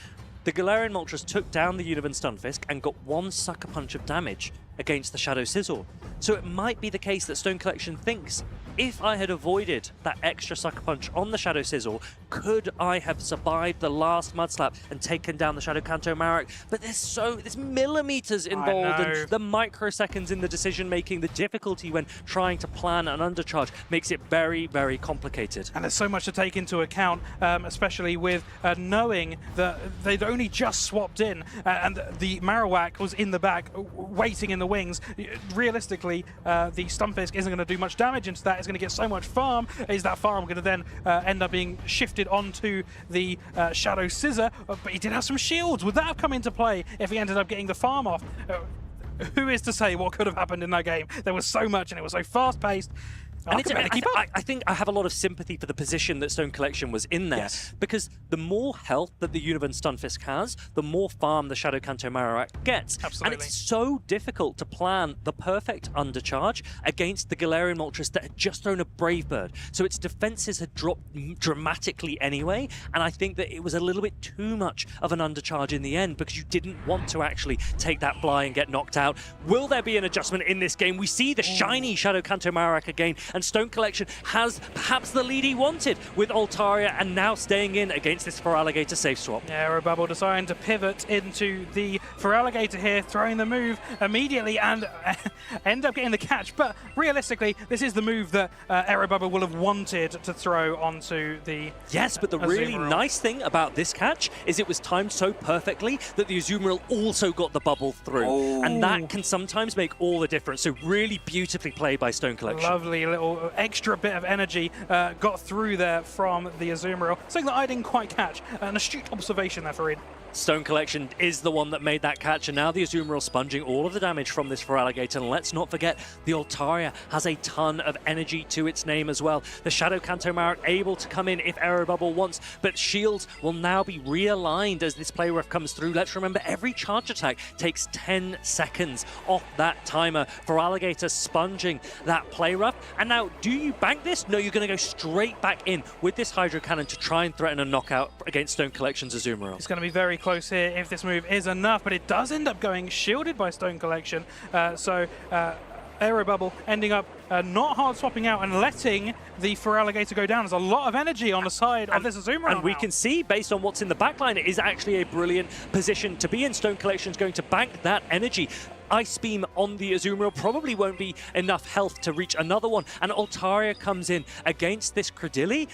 the Galarian Moltres took down the Univern Stunfisk and got one Sucker Punch of damage against the Shadow Sizzle. So it might be the case that Stone Collection thinks, if I had avoided that extra Sucker Punch on the Shadow Sizzle, could I have survived the last Mud Slap and taken down the Shadow Kanto Marik? But there's millimeters involved, and the microseconds in the decision making, the difficulty when trying to plan an undercharge makes it very, very complicated. And there's so much to take into account, especially with knowing that they'd only just swapped in, and the Marowak was in the back, waiting in the wings. Realistically, the Stunfisk isn't going to do much damage into that. It's going to get so much farm. Is that farm going to then end up being shifted onto the Shadow Scissor? But he did have some shields. Would that have come into play if he ended up getting the farm off? Who is to say what could have happened in that game? There was so much, and it was so fast-paced. And I think I have a lot of sympathy for the position that Stone Collection was in there, because the more health that the Univern Stunfisk has, the more farm the Shadow Kanto Marowak gets. Absolutely. And it's so difficult to plan the perfect undercharge against the Galarian Moltres that had just thrown a Brave Bird. So its defenses had dropped dramatically anyway, and I think that it was a little bit too much of an undercharge in the end because you didn't want to actually take that fly and get knocked out. Will there be an adjustment in this game? We see the shiny Shadow Kanto Marowak again, and Stone Collection has perhaps the lead he wanted with Altaria, and now staying in against this Feraligatr safe swap. Aerobubble deciding to pivot into the Feraligatr here, throwing the move immediately and end up getting the catch. But realistically, this is the move that Aerobubble will have wanted to throw onto the Yes, but the really nice thing about this catch is it was timed so perfectly that the Azumarill also got the bubble through. And that can sometimes make all the difference. So really beautifully played by Stone Collection. Lovely little extra bit of energy got through there from the Azumarill. Something that I didn't quite catch. An astute observation there, Farid. Stone Collection is the one that made that catch, and now the Azumarill sponging all of the damage from this Feraligatr. And let's not forget, the Altaria has a ton of energy to its name as well. The Shadow Kanto Marik able to come in if Aerobubble wants, but shields will now be realigned as this play rough comes through. Let's remember, every charge attack takes 10 seconds off that timer. Feraligatr sponging that play rough. And now, do you bank this? No, you're going to go straight back in with this Hydro Cannon to try and threaten a knockout against Stone Collection's Azumarill. It's going to be very close here if this move is enough, but it does end up going shielded by Stone Collection. Aerobubble ending up not hard swapping out and letting the Feraligatr go down. There's a lot of energy on the side of this Azumarill. And we can see, based on what's in the backline, it is actually a brilliant position to be in. Stone Collection's going to bank that energy. Ice Beam on the Azumarill probably won't be enough health to reach another one. And Altaria comes in against this Credilli.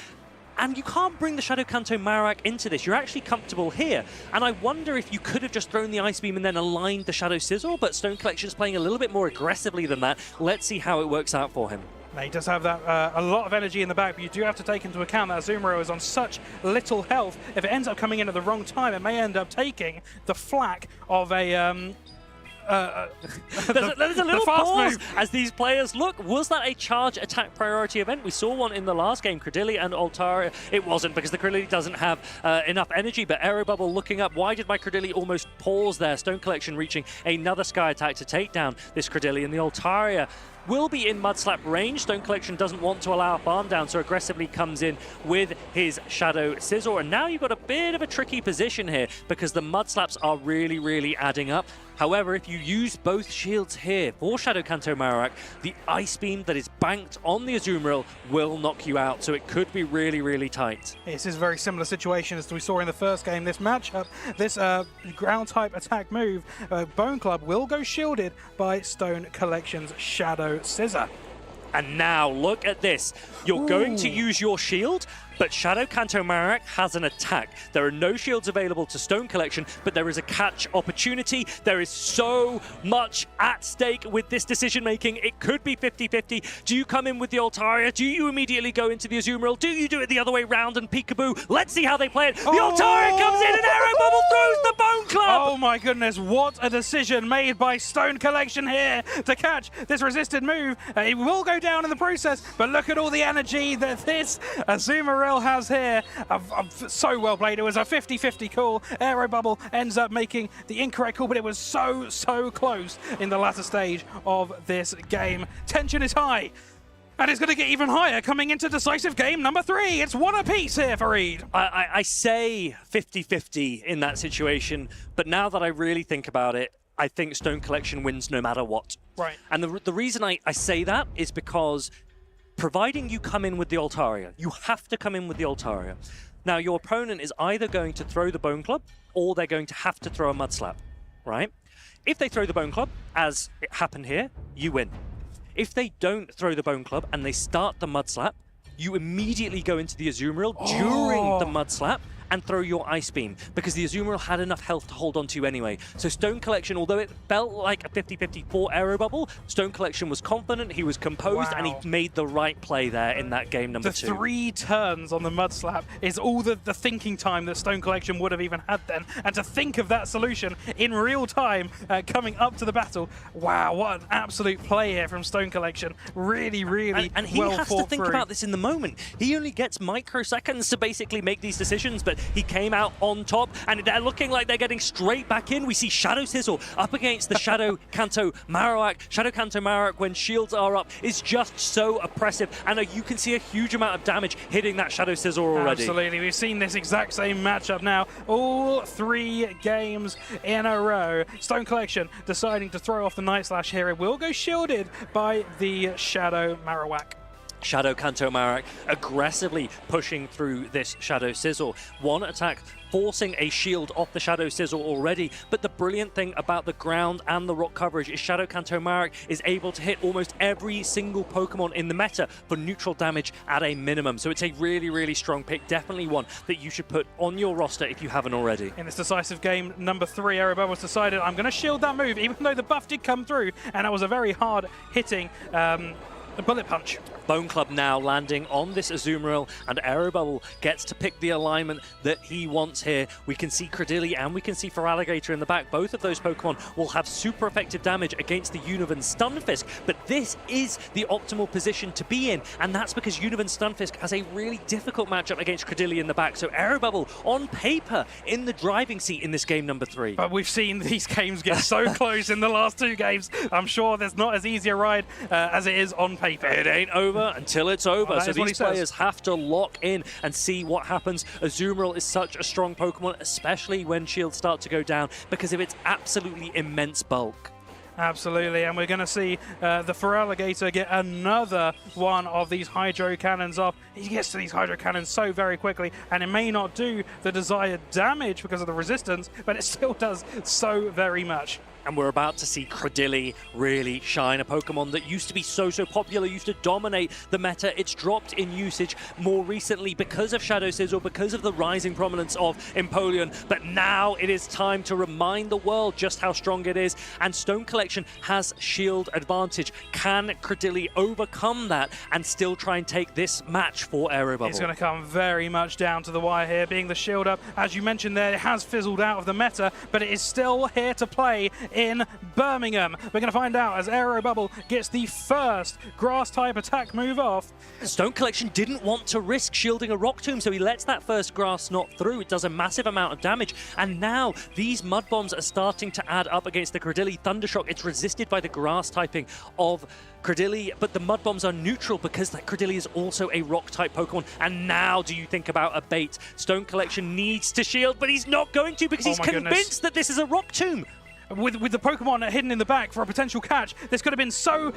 And you can't bring the Shadow Kanto Marowak into this. You're actually comfortable here. And I wonder if you could have just thrown the Ice Beam and then aligned the Shadow Sizzle, but Stone Collection's playing a little bit more aggressively than that. Let's see how it works out for him. He does have that a lot of energy in the back, but you do have to take into account that Azumarill is on such little health. If it ends up coming in at the wrong time, it may end up taking the flak of a... there's a little pause as these players look. Was that a charge attack priority event? We saw one in the last game, Credilli and Altaria. It wasn't, because the Credilli doesn't have enough energy, but Aerobubble looking up. Why did my Credilli almost pause there? Stone Collection reaching another Sky Attack to take down this Credilli, and the Altaria will be in Mud Slap range. Stone Collection doesn't want to allow a farm down, so aggressively comes in with his Shadow Scissor. And now you've got a bit of a tricky position here because the Mud Slaps are really, really adding up. However, if you use both shields here for Shadow Kanto Marowak, the Ice Beam that is banked on the Azumarill will knock you out, so it could be really, really tight. This is a very similar situation as we saw in the first game. This matchup, this ground-type attack move, Bone Club will go shielded by Stone Collection's Shadow Scissor. And now, look at this. You're going to use your shield, But Shadow Kanto Marowak has an attack. There are no shields available to Stone Collection, but there is a catch opportunity. There is so much at stake with this decision-making. It could be 50-50. Do you come in with the Altaria? Do you immediately go into the Azumarill? Do you do it the other way round and peekaboo? Let's see how they play it. The Altaria comes in and Arrow Bubble throws the Bone Club! Oh my goodness, what a decision made by Stone Collection here to catch this resisted move. It will go down in the process, but look at all the energy that this Azumarill has here. So well played. It was a 50-50 call. Aero Bubble ends up making the incorrect call, but it was so close in the latter stage of this game. Tension is high. And it's going to get even higher coming into decisive game number 3. It's one apiece here for Reed. I say 50-50 in that situation, but now that I really think about it, I think Stone Collection wins no matter what. Right. And the reason I say that is because providing you come in with the Altaria, you have to come in with the Altaria. Now, your opponent is either going to throw the Bone Club or they're going to have to throw a Mud Slap, right? If they throw the Bone Club, as it happened here, you win. If they don't throw the Bone Club and they start the Mud Slap, you immediately go into the Azumarill during the Mud Slap and throw your Ice Beam, because the Azumarill had enough health to hold on to you anyway. So Stone Collection, although it felt like a 50-50 for Aero Bubble, Stone Collection was confident, he was composed, and he made the right play there in that game number 2. The 3 turns on the Mud Slap is all the thinking time that Stone Collection would have even had then. And to think of that solution in real time coming up to the battle, wow, what an absolute play here from Stone Collection. Really and he well has to thought think through. about this in the moment. He only gets microseconds to basically make these decisions, but he came out on top, and they're looking like they're getting straight back in. We see Shadow Sizzle up against the Shadow Kanto Marowak. Shadow Kanto Marowak, when shields are up, is just so oppressive, and you can see a huge amount of damage hitting that Shadow Sizzle already. Absolutely, we've seen this exact same matchup now, all 3 games in a row. Stone Collection deciding to throw off the Night Slash here. It will go shielded by the Shadow Marowak. Shadow Kanto Marowak aggressively pushing through this Shadow Sizzle. One attack forcing a shield off the Shadow Sizzle already, but the brilliant thing about the ground and the rock coverage is Shadow Kanto Marowak is able to hit almost every single Pokemon in the meta for neutral damage at a minimum. So it's a really strong pick, definitely one that you should put on your roster if you haven't already. In this decisive game number 3, Aero Bubbles decided, I'm going to shield that move, even though the buff did come through, and that was a very hard hitting bullet punch. Bone Club now landing on this Azumarill, and Aero Bubble gets to pick the alignment that he wants here. We can see Credilli and we can see Feraligatr in the back. Both of those Pokemon will have super effective damage against the Unovan Stunfisk, but this is the optimal position to be in, and that's because Unovan Stunfisk has a really difficult matchup against Credilli in the back. So Aero Bubble, on paper, in the driving seat in this game number 3. But we've seen these games get so close in the last 2 games. I'm sure there's not as easy a ride as it is on paper. It ain't over until it's over. So these players says. have to lock in and see what happens. Azumarill is such a strong Pokemon, especially when shields start to go down, because of its absolutely immense bulk. Absolutely, and we're going to see the Feraligatr get another one of these Hydro Cannons off. He gets to these Hydro Cannons so very quickly, and it may not do the desired damage because of the resistance, but it still does so very much. And we're about to see Credilli really shine, a Pokemon that used to be so popular, used to dominate the meta. It's dropped in usage more recently because of Shadow Sizzle, because of the rising prominence of Empoleon, but now it is time to remind the world just how strong it is, and Stone Collection has shield advantage. Can Credilli overcome that and still try and take this match for Aero Bubble? It's going to come very much down to the wire here, being the shield up. As you mentioned there, it has fizzled out of the meta, but it is still here to play in Birmingham. We're going to find out as Aero Bubble gets the first grass-type attack move off. Stone Collection didn't want to risk shielding a Rock Tomb, so he lets that first grass knot through. It does a massive amount of damage, and now these Mud Bombs are starting to add up against the Credilli Thundershock. It's resisted by the grass typing of Credilli, but the Mud Bombs are neutral because that Credilli is also a Rock-type Pokemon. And now do you think about a bait? Stone Collection needs to shield, but he's not going to because he's convinced that this is a Rock Tomb. with the Pokemon hidden in the back for a potential catch. This could have been so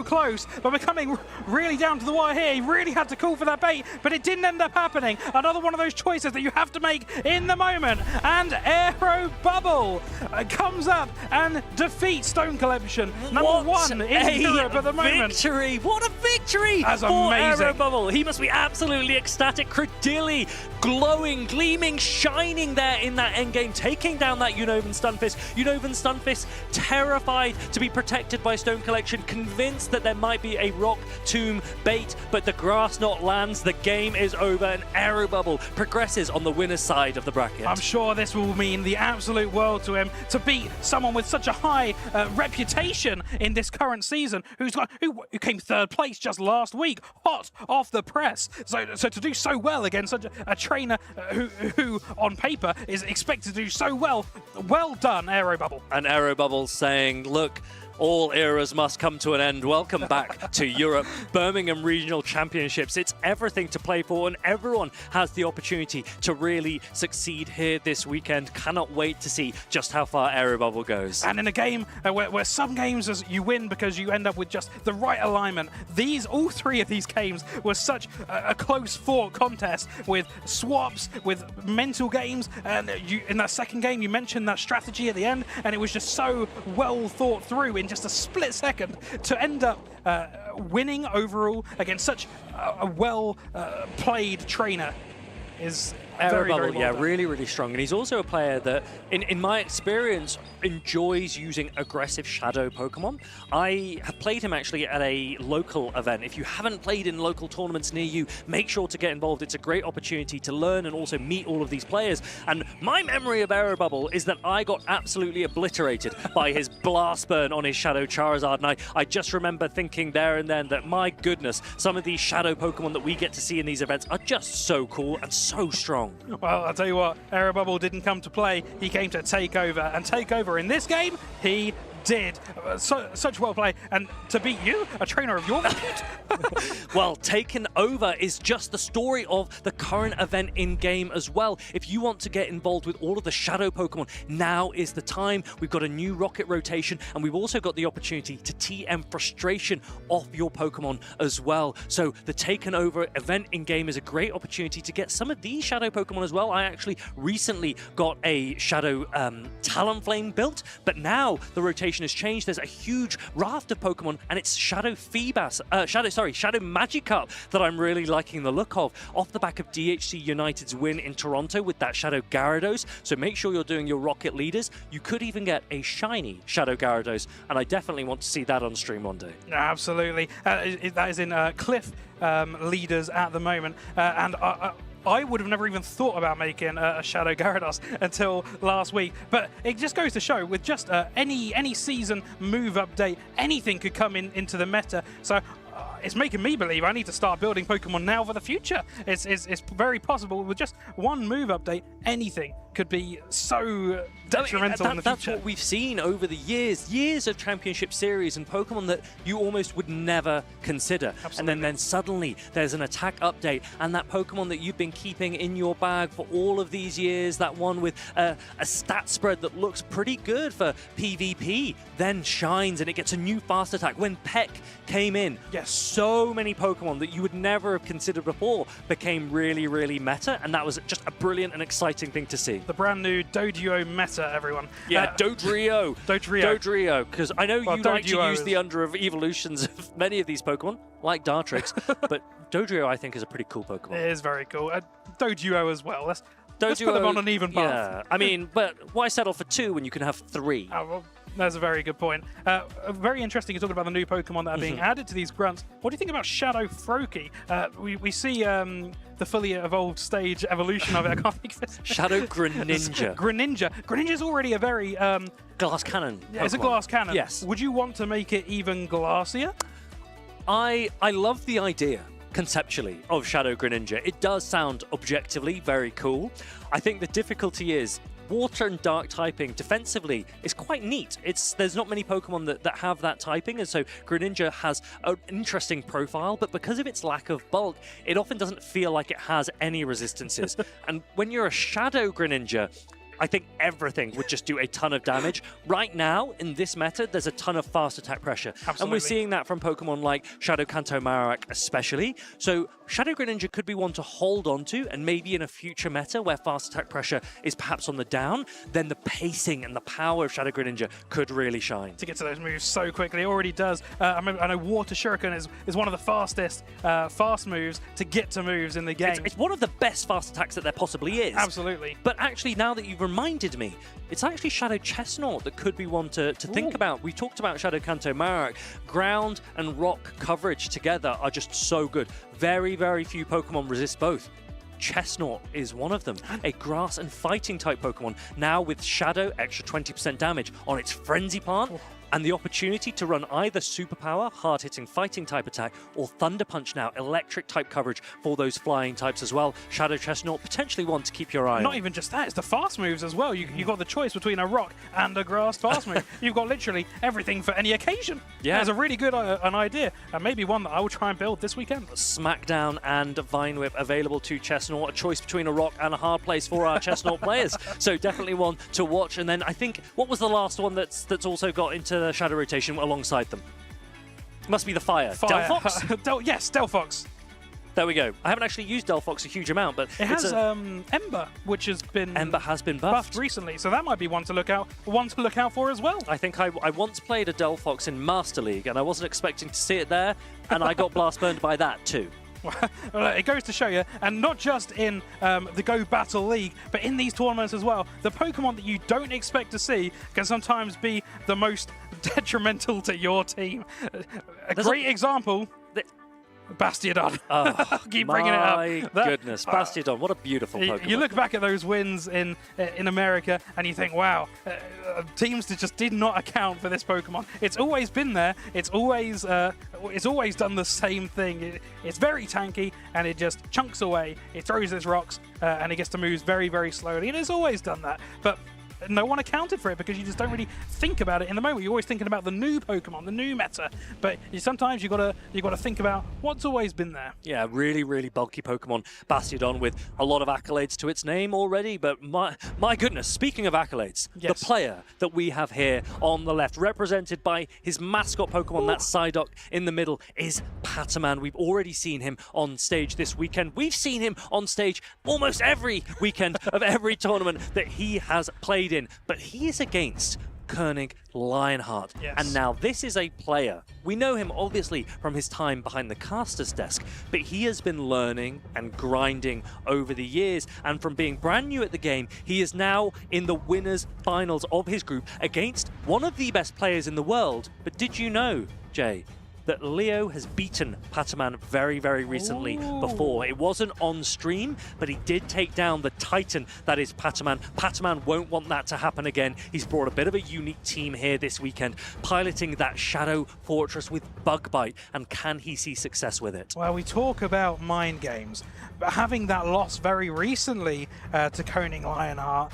close, but we're coming really down to the wire here. He really had to call for that bait, but it didn't end up happening. Another one of those choices that you have to make in the moment. And Aero Bubble comes up and defeats Stone Collection. Number one in Europe at the moment. Victory! What a victory! That's for amazing. Aero Bubble. He must be absolutely ecstatic. Credilli glowing, gleaming, shining there in that endgame, taking down that Unova Stunfisk. Unova Stunfisk terrified to be protected by Stone Collection, convinced that there might be a Rock Tomb bait, but the Grass Knot lands. The game is over, and Aero Bubble progresses on the winner's side of the bracket. I'm sure this will mean the absolute world to him to beat someone with such a high reputation in this current season, who came third place just last week, hot off the press. So to do so well against such a trainer who on paper is expected to do so well done, Aero Bubble. And Aero Bubble saying, look, all eras must come to an end. Welcome back to Europe. Birmingham Regional Championships. It's everything to play for, and everyone has the opportunity to really succeed here this weekend. Cannot wait to see just how far Aero Bubble goes. And in a game where some games you win because you end up with just the right alignment, all three of these games were such a close fought contest with swaps, with mental games, and in that second game you mentioned that strategy at the end, and it was just so well thought through in just a split second to end up winning overall against such a well played trainer is Aero Bubble, very well done. really strong. And he's also a player that, in my experience, enjoys using aggressive shadow Pokemon. I have played him actually at a local event. If you haven't played in local tournaments near you, make sure to get involved. It's a great opportunity to learn and also meet all of these players. And my memory of Aero Bubble is that I got absolutely obliterated by his Blast Burn on his Shadow Charizard. And I just remember thinking there and then that, my goodness, some of these shadow Pokemon that we get to see in these events are just so cool and so strong. Well, I'll tell you what, Aero Bubble didn't come to play, he came to take over. And take over in this game, he did. Such well play. And to beat you, a trainer of your repute. Well, taken over is just the story of the current event in-game as well. If you want to get involved with all of the shadow Pokemon, now is the time. We've got a new rocket rotation, and we've also got the opportunity to TM frustration off your Pokemon as well. So the taken over event in-game is a great opportunity to get some of these shadow Pokemon as well. I actually recently got a shadow Talonflame built, but now the rotation has changed. There's a huge raft of Pokemon, and it's Shadow Magikarp that I'm really liking the look of, off the back of DHC United's win in Toronto with that Shadow Gyarados. So make sure you're doing your rocket leaders. You could even get a shiny Shadow Gyarados, and I definitely want to see that on stream one day. Absolutely. That is in Cliff leaders at the moment, and I would have never even thought about making a Shadow Gyarados until last week. But it just goes to show, with just any season move update, anything could come into the meta. So it's making me believe I need to start building Pokemon now for the future. It's very possible with just one move update, anything could be so detrimental in the future. That's what we've seen over the years of Championship Series and Pokemon that you almost would never consider. Absolutely. And then suddenly there's an attack update, and that Pokemon that you've been keeping in your bag for all of these years, that one with a stat spread that looks pretty good for PvP, then shines and it gets a new fast attack. When Peck came in, so many Pokemon that you would never have considered before became really meta, and that was just a brilliant and exciting thing to see. The brand new Doduo meta, everyone. Yeah, Dodrio. Dodrio, because I know you like to use the under-evolutions of many of these Pokemon, like Dartrix, but Dodrio, I think, is a pretty cool Pokemon. It is very cool. Doduo as well. Let's put them on an even path. Yeah, I mean, but why settle for 2 when you can have 3? Oh, well, that's a very good point. Very interesting, you're talking about the new Pokemon that are being added to these grunts. What do you think about Shadow Froakie? We see the fully evolved stage evolution of it. I can't think of it. Shadow Greninja. Greninja's already a very... glass cannon Yeah, it's a glass cannon. Yes. Would you want to make it even glassier? I love the idea, conceptually, of Shadow Greninja. It does sound objectively very cool. I think the difficulty is water and dark typing defensively is quite neat. There's not many Pokemon that have that typing, and so Greninja has an interesting profile, but because of its lack of bulk, it often doesn't feel like it has any resistances. And when you're a Shadow Greninja, I think everything would just do a ton of damage. Right now, in this meta, there's a ton of fast attack pressure. Absolutely. And we're seeing that from Pokemon like Shadow Kanto Marowak especially. So Shadow Greninja could be one to hold on to, and maybe in a future meta where fast attack pressure is perhaps on the down, then the pacing and the power of Shadow Greninja could really shine. To get to those moves so quickly, it already does. I know Water Shuriken is one of the fastest fast moves to get to moves in the game. It's one of the best fast attacks that there possibly is. Absolutely. But actually, now that you've reminded me, it's actually Shadow Chestnut that could be one to think about. We talked about Shadow Kanto Marowak. Ground and rock coverage together are just so good. Very, very few Pokemon resist both. Chestnut is one of them, a grass and fighting type Pokemon, now with Shadow, extra 20% damage on its Frenzy Plant, and the opportunity to run either Superpower, hard-hitting fighting type attack, or Thunder Punch now, electric type coverage for those flying types as well. Shadow Chestnut, potentially one to keep your eye on. Not even just that, it's the fast moves as well. You've got the choice between a rock and a grass fast move. You've got literally everything for any occasion. Yeah. That's a really good an idea, and maybe one that I will try and build this weekend. Smackdown and Vine Whip available to Chestnut, a choice between a rock and a hard place for our Chestnut players. So definitely one to watch. And then I think, what was the last one that's also got into the Shadow rotation alongside them? Must be the fire. Delphox? Yes, Delphox. There we go. I haven't actually used Delphox a huge amount, but it has Ember, which has been buffed recently, so that might be one to look out for as well. I think I once played a Delphox in Master League, and I wasn't expecting to see it there, and I got blast burned by that too. Well, it goes to show you, and not just in the Go Battle League, but in these tournaments as well, the Pokemon that you don't expect to see can sometimes be the most detrimental to your team. A great example, Bastiodon. Oh, keep bringing it up. My goodness, Bastiodon, what a beautiful Pokemon. You look back at those wins in America and you think, wow, teams just did not account for this Pokemon. It's always been there. It's always done the same thing. It's very tanky and it just chunks away. It throws its rocks and it gets to move very, very slowly. And it's always done that. But no one accounted for it because you just don't really think about it in the moment. You're always thinking about the new Pokemon, the new meta, but sometimes you gotta think about what's always been there. Yeah, really, really bulky Pokemon, Bastiodon, with a lot of accolades to its name already. But my goodness, speaking of accolades, yes. The player that we have here on the left, represented by his mascot Pokemon, that Psyduck in the middle, is Pataman. We've already seen him on stage this weekend. We've seen him on stage almost every weekend of every tournament that he has played in, but he is against Koenig Lionheart. Yes. And now this is a player. We know him obviously from his time behind the caster's desk, but he has been learning and grinding over the years, and from being brand new at the game, he is now in the winners finals of his group against one of the best players in the world. But did you know, Jay, that Leo has beaten Pataman very, very recently before? It wasn't on stream, but he did take down the Titan that is Pataman. Pataman won't want that to happen again. He's brought a bit of a unique team here this weekend, piloting that Shadow Fortress with Bug Bite, and can he see success with it? Well, we talk about mind games, but having that loss very recently to Koenig Lionheart,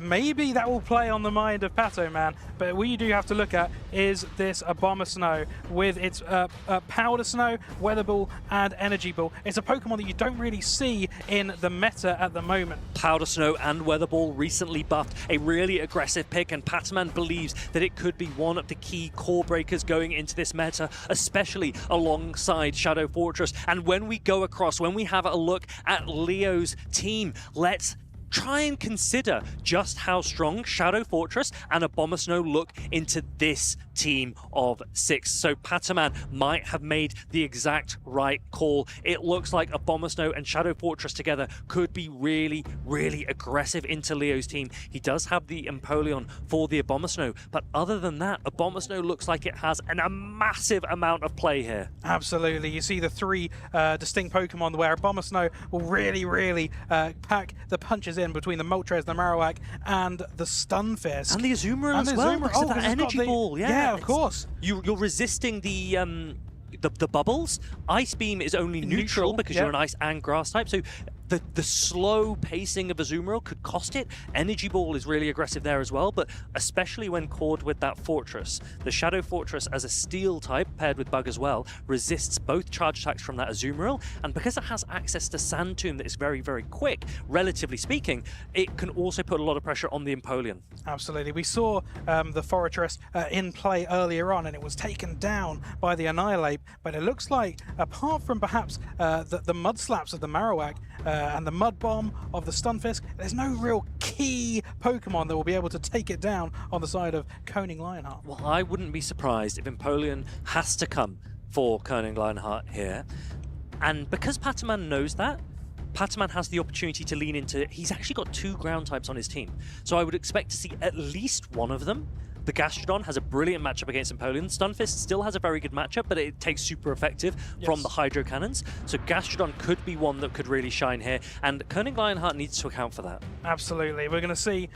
maybe that will play on the mind of Patoman, but what you do have to look at is this Abomasnow with its Powder Snow, Weather Ball, and Energy Ball. It's a Pokemon that you don't really see in the meta at the moment. Powder Snow and Weather Ball recently buffed, a really aggressive pick, and Pataman believes that it could be one of the key core breakers going into this meta, especially alongside Shadow Fortress. And when we go across, when we have a look at Leo's team, let's try and consider just how strong Shadow Fortress and Abomasnow look into this team of 6. So Pataman might have made the exact right call. It looks like Abomasnow and Shadow Fortress together could be really, really aggressive into Leo's team. He does have the Empoleon for the Abomasnow, but other than that, Abomasnow looks like it has a massive amount of play here. Absolutely. You see the three distinct Pokemon where Abomasnow will really, really pack the punches in between the Moltres, the Marowak, and the Stunfisk. And the Azumarill as well, because of that energy ball. Yeah, of course. You're resisting the bubbles. Ice Beam is only neutral because you're an ice and grass type. So the slow pacing of Azumarill could cost it. Energy Ball is really aggressive there as well, but especially when cored with that Fortress. The Shadow Fortress as a steel type, paired with Bug as well, resists both charge attacks from that Azumarill, and because it has access to Sand Tomb that is very, very quick, relatively speaking, it can also put a lot of pressure on the Empoleon. Absolutely. We saw the Fortress in play earlier on, and it was taken down by the Annihilate, but it looks like, apart from perhaps the Mud Slaps of the Marowak, and the Mud Bomb of the Stunfisk, there's no real key Pokemon that will be able to take it down on the side of Koning Lionheart. Well, I wouldn't be surprised if Empoleon has to come for Koning Lionheart here. And because Pataman knows that, Pataman has the opportunity to lean into... He's actually got 2 ground types on his team. So I would expect to see at least one of them. The Gastrodon has a brilliant matchup against Empoleon. Stunfisk still has a very good matchup, but it takes super effective from the Hydro Cannons. So Gastrodon could be one that could really shine here, and Koning Lionheart needs to account for that. Absolutely. We're going to see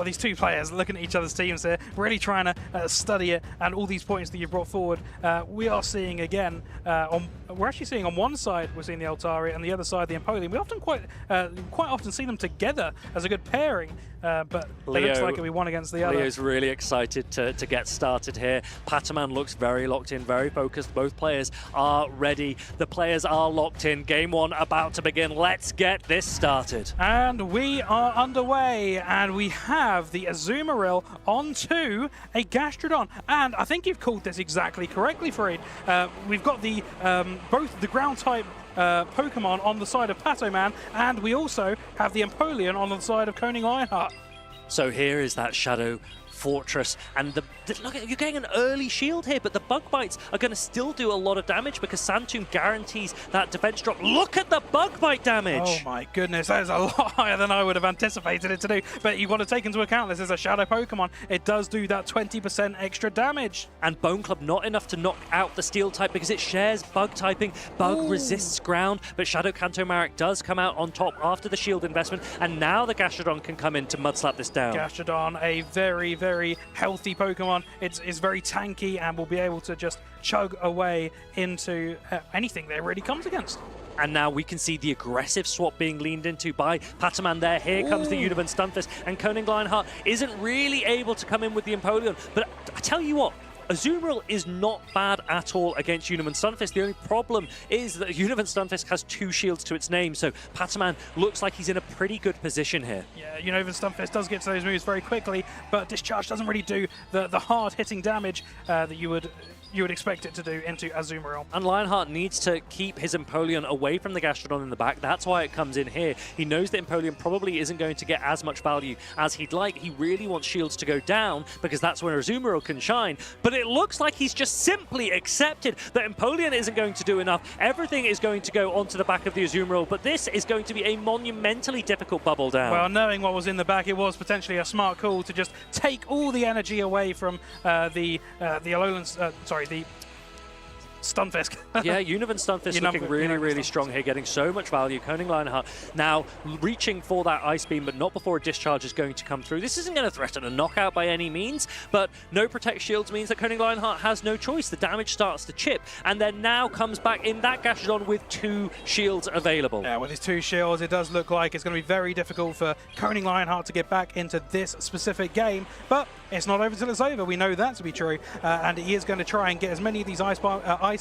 these 2 players looking at each other's teams here, really trying to study it, and all these points that you brought forward. We are seeing again, we're actually seeing on one side, we're seeing the Altaria, and the other side, the Empoleon. We often quite often see them together as a good pairing, but it looks like it'll be one against the other. Leo's really excited to get started here. Pataman looks very locked in, very focused. Both players are ready. The players are locked in. Game 1 about to begin. Let's get this started. And we are underway, and we have the Azumarill onto a Gastrodon. And I think you've called this exactly correctly, Fareed. We've got the both the ground type Pokemon on the side of Patoman, and we also have the Empoleon on the side of Koning Lionheart. So here is that Shadow Fortress, and look, you're getting an early shield here, but the Bug Bites are going to still do a lot of damage because Sand Tomb guarantees that defense drop. Look at the Bug Bite damage! Oh my goodness, that is a lot higher than I would have anticipated it to do, but you've got to take into account this is a Shadow Pokemon. It does do that 20% extra damage. And Bone Club not enough to knock out the Steel type because it shares Bug typing. Bug resists ground, but Shadow Kanto-Marik does come out on top after the shield investment, and now the Gastrodon can come in to mud slap this down. Gastrodon, a very, very healthy Pokemon. It's very tanky and will be able to just chug away into anything that it really comes against. And now we can see the aggressive swap being leaned into by Pataman there. Here comes the Univan Stunfisk, and Koning Lionheart isn't really able to come in with the Empoleon. But I tell you what, Azumarill is not bad at all against Univan Stunfisk. The only problem is that Univan Stunfisk has 2 shields to its name, so Pataman looks like he's in a pretty good position here. Yeah, Univan Stunfisk does get to those moves very quickly, but Discharge doesn't really do the hard-hitting damage that you would expect it to do into Azumarill. And Lionheart needs to keep his Empoleon away from the Gastrodon in the back. That's why it comes in here. He knows that Empoleon probably isn't going to get as much value as he'd like. He really wants shields to go down because that's when Azumarill can shine. But it looks like he's just simply accepted that Empoleon isn't going to do enough. Everything is going to go onto the back of the Azumarill, but this is going to be a monumentally difficult bubble down. Well, knowing what was in the back, it was potentially a smart call to just take all the energy away from the Stunfisk. Yeah, Univan Stunfisk looking really strong here, getting so much value. Koning Lionheart now reaching for that Ice Beam, but not before a Discharge is going to come through. This isn't going to threaten a knockout by any means, but no Protect Shields means that Koning Lionheart has no choice. The damage starts to chip, and then now comes back in that Gastrodon with 2 shields available. Yeah, with his 2 shields, it does look like it's going to be very difficult for Koning Lionheart to get back into this specific game, but it's not over till it's over. We know that to be true, and he is going to try and get as many of these ice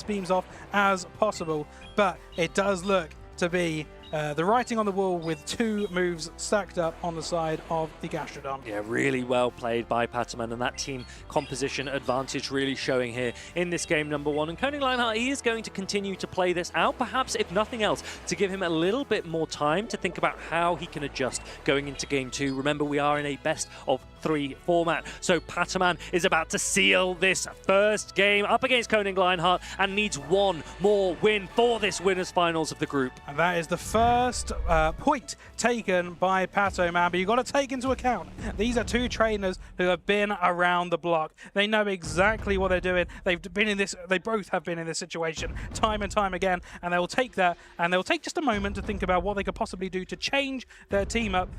beams off as possible, but it does look to be the writing on the wall with 2 moves stacked up on the side of the Gastrodon. Yeah, really well played by Pataman, and that team composition advantage really showing here in this game number 1. And Koning Lionheart, he is going to continue to play this out, perhaps if nothing else, to give him a little bit more time to think about how he can adjust going into game 2. Remember, we are in a best of 3 format, so Pataman is about to seal this first game up against Koning Lionheart and needs 1 more win for this winners finals of the group. And that is the first point taken by Patoman, but you've got to take into account these are 2 trainers who have been around the block. They know exactly what they're doing. They both have been in this situation time and time again, and they will take that, and they'll take just a moment to think about what they could possibly do to change their team up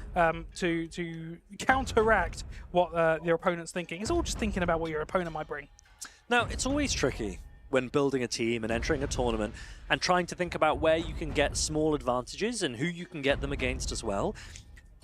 to counteract what their opponent's thinking. It's all just thinking about what your opponent might bring. Now, it's always tricky when building a team and entering a tournament and trying to think about where you can get small advantages and who you can get them against as well.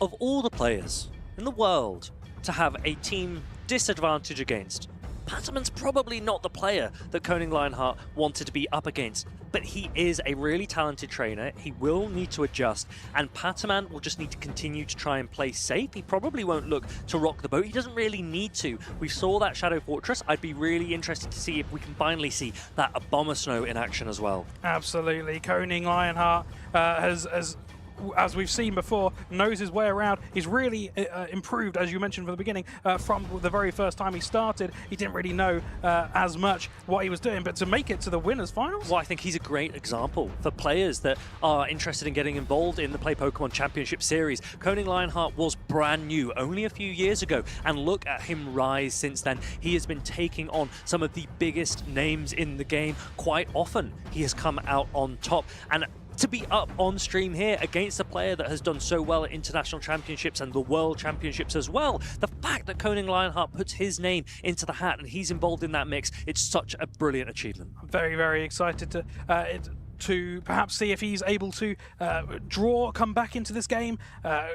Of all the players in the world to have a team disadvantage against, Pataman's probably not the player that Koning Lionheart wanted to be up against, but he is a really talented trainer. He will need to adjust, and Pataman will just need to continue to try and play safe. He probably won't look to rock the boat. He doesn't really need to. We saw that Shadow Fortress. I'd be really interested to see if we can finally see that Abomasnow in action as well. Absolutely. Koning Lionheart has as we've seen before, knows his way around. He's really improved, as you mentioned from the beginning, from the very first time he started. He didn't really know as much what he was doing, but to make it to the winners finals? Well, I think he's a great example for players that are interested in getting involved in the Play Pokemon Championship Series. Koning Lionheart was brand new only a few years ago, and look at him rise since then. He has been taking on some of the biggest names in the game quite often. He has come out on top, and to be up on stream here against a player that has done so well at international championships and the world championships as well, the fact that Koning Lionheart puts his name into the hat and he's involved in that mix, it's such a brilliant achievement. I'm very, very excited to perhaps see if he's able to come back into this game.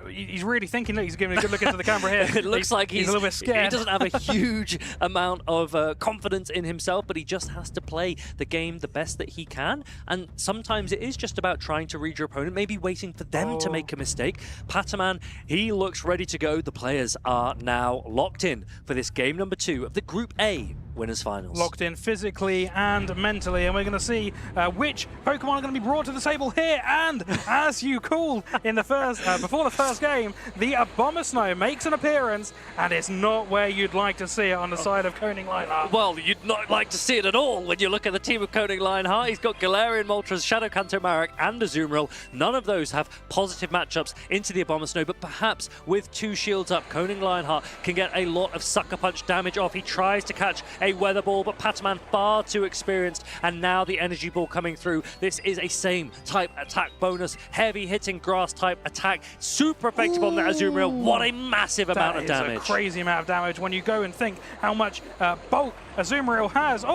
He's really thinking, look, he's giving a good look into the camera here. It looks like he's a little bit scared. He doesn't have a huge amount of confidence in himself, but he just has to play the game the best that he can. And sometimes it is just about trying to read your opponent, maybe waiting for them to make a mistake. Pataman, he looks ready to go. The players are now locked in for this game number 2 of the Group A Winners Finals. Locked in physically and mentally, and we're going to see which Pokemon are going to be brought to the table here. And as you called in the first, before the first game, the Abomasnow makes an appearance, and it's not where you'd like to see it on the side of Koning Lionheart. Well, you'd not like to see it at all when you look at the team of Koning Lionheart. He's got Galarian Moltres, Shadow Kanto Marik, and Azumarill. None of those have positive matchups into the Abomasnow, but perhaps with 2 shields up, Koning Lionheart can get a lot of Sucker Punch damage off. He tries to catch a Weather Ball, but Pataman far too experienced, and now the Energy Ball coming through. This is a same type attack bonus, heavy hitting grass type attack, super effective on the Azumarill. What a massive amount of damage. That is a crazy amount of damage when you go and think how much bulk Azumarill has.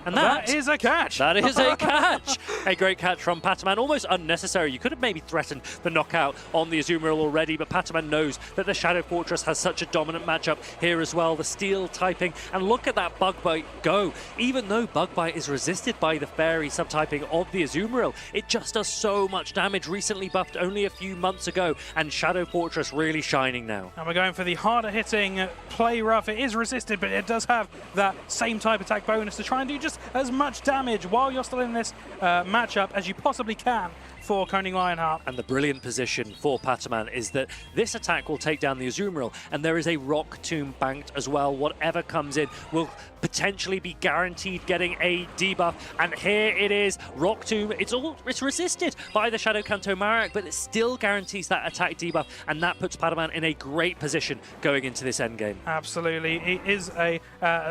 And that is a catch. That is a catch. A great catch from Pataman. Almost unnecessary. You could have maybe threatened the knockout on the Azumarill already, but Pataman knows that the Shadow Fortress has such a dominant matchup here as well. The steel typing. And look at that Bug Bite go. Even though Bug Bite is resisted by the Fairy subtyping of the Azumarill, it just does so much damage. Recently buffed only a few months ago, and Shadow Fortress really shining now. And we're going for the harder hitting Play Rough. It is resisted, but it does have that same type attack bonus to try and do just as much damage while you're still in this matchup as you possibly can for Koning Lionheart. And the brilliant position for Pataman is that this attack will take down the Azumarill, and there is a Rock Tomb banked as well. Whatever comes in will potentially be guaranteed getting a debuff, and here it is. Rock Tomb, it's resisted by the Shadow Kanto Marik, but it still guarantees that attack debuff, and that puts Pataman in a great position going into this endgame. Absolutely. It is a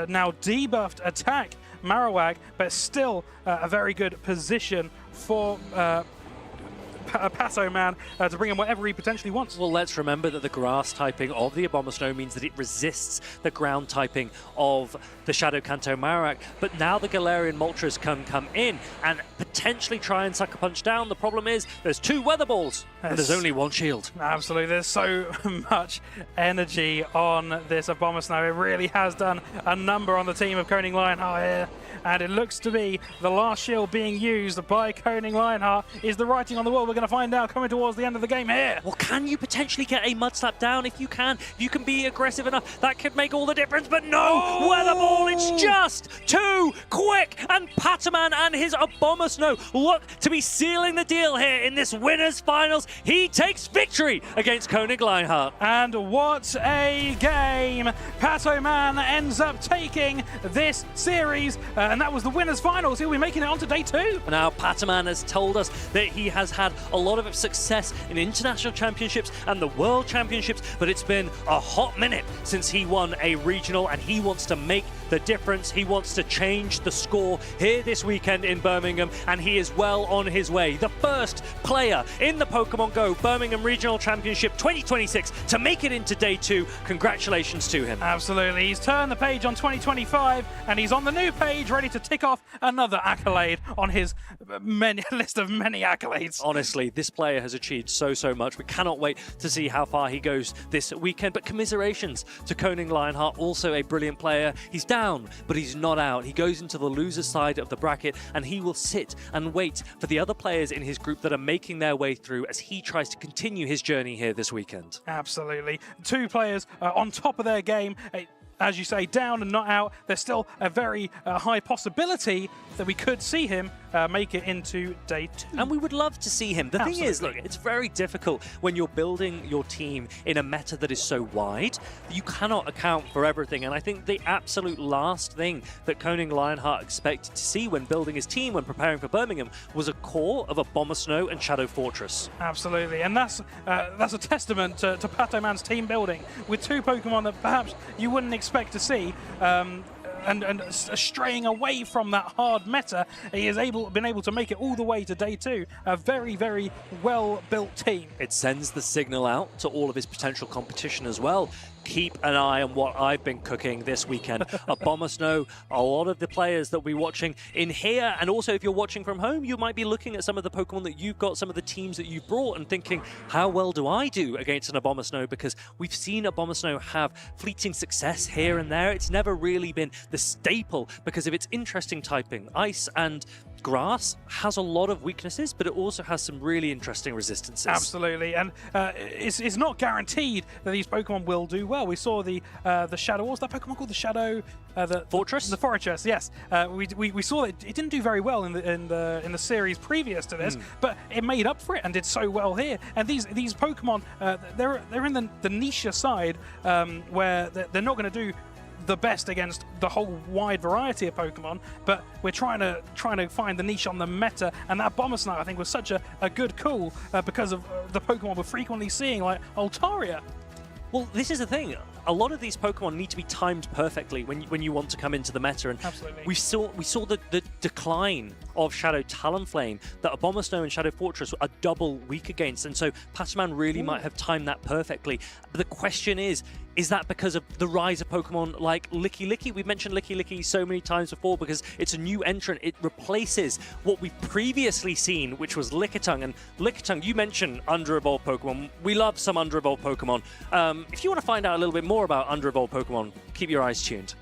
now debuffed attack Marowak, but still a very good position for Pato Man to bring in whatever he potentially wants. Well, let's remember that the grass typing of the Abomasnow means that it resists the ground typing of the Shadow Kanto Marik, but now the Galarian Moltres can come in and potentially try and Sucker Punch down. The problem is there's 2 Weather Balls and there's only 1 shield. Absolutely, there's so much energy on this Abomasnow. It really has done a number on the team of Koning Lionheart here, and it looks to be the last shield being used by Koning Lionheart is the writing on the wall. We're going to find out coming towards the end of the game here. Well, can you potentially get a Mud Slap down? If you can be aggressive enough, that could make all the difference, but no! Weather Ball, it's just too quick, and Pataman and his Abomasnow look to be sealing the deal here in this winners finals. He takes victory against Koning Lionheart. And what a game! Pataman ends up taking this series, and that was the winners finals. He'll be making it on to day 2. Now, Pataman has told us that he has had a lot of success in international championships and the world championships, but it's been a hot minute since he won a regional, and he wants to make the the difference. He wants to change the score here this weekend in Birmingham, and he is well on his way. The first player in the Pokemon Go Birmingham Regional Championship 2026 to make it into day 2. Congratulations to him. Absolutely. He's turned the page on 2025, and he's on the new page, ready to tick off another accolade on his list of many accolades. Honestly, this player has achieved so much. We cannot wait to see how far he goes this weekend. But commiserations to Koning Lionheart, also a brilliant player. He's down, but he's not out. He goes into the loser side of the bracket, and he will sit and wait for the other players in his group that are making their way through as he tries to continue his journey here this weekend. Absolutely. 2 players on top of their game. As you say, down and not out. There's still a very high possibility that we could see him make it into day 2. And we would love to see him. The thing is, look, it's very difficult when you're building your team in a meta that is so wide. You cannot account for everything. And I think the absolute last thing that Koning Lionheart expected to see when building his team, when preparing for Birmingham, was a core of a Bomber Snow and Shadow Fortress. Absolutely. And that's a testament to Pato Man's team building with 2 Pokemon that perhaps you wouldn't expect to see. And straying away from that hard meta, he has been able to make it all the way to day 2. A very, very well-built team. It sends the signal out to all of his potential competition as well. Keep an eye on what I've been cooking this weekend. A Bomber Snow, a lot of the players that we're watching in here, and also if you're watching from home, you might be looking at some of the Pokemon that you've got, some of the teams that you've brought, and thinking, how well do I do against an Bomber Snow? Because we've seen a Bomber Snow have fleeting success here and there. It's never really been the staple because of its interesting typing. Ice and grass has a lot of weaknesses, but it also has some really interesting resistances. Absolutely, and it's not guaranteed that these Pokemon will do well. We saw the Shadow. What was that Pokemon called? The Shadow Fortress. The Fortress, yes. We saw that it didn't do very well in the series previous to this, but it made up for it and did so well here. And these Pokemon, they're in the niche side where they're not going to do the best against the whole wide variety of Pokemon, but we're trying to find the niche on the meta, and that Bomber Snow I think was such a good call because of the Pokemon we're frequently seeing, like Altaria. Well, this is the thing. A lot of these Pokemon need to be timed perfectly when you want to come into the meta. And absolutely. we saw the decline of Shadow Talonflame, that Abomasnow and Shadow Fortress are double weak against. And so Pataman really might have timed that perfectly. But the question is that because of the rise of Pokemon like Licky Licky? We've mentioned Licky Licky so many times before because it's a new entrant. It replaces what we've previously seen, which was Lickitung. And Lickitung, you mentioned under-evolved Pokemon. We love some under-evolved Pokemon. If you want to find out a little bit more about under-evolved Pokemon, keep your eyes tuned.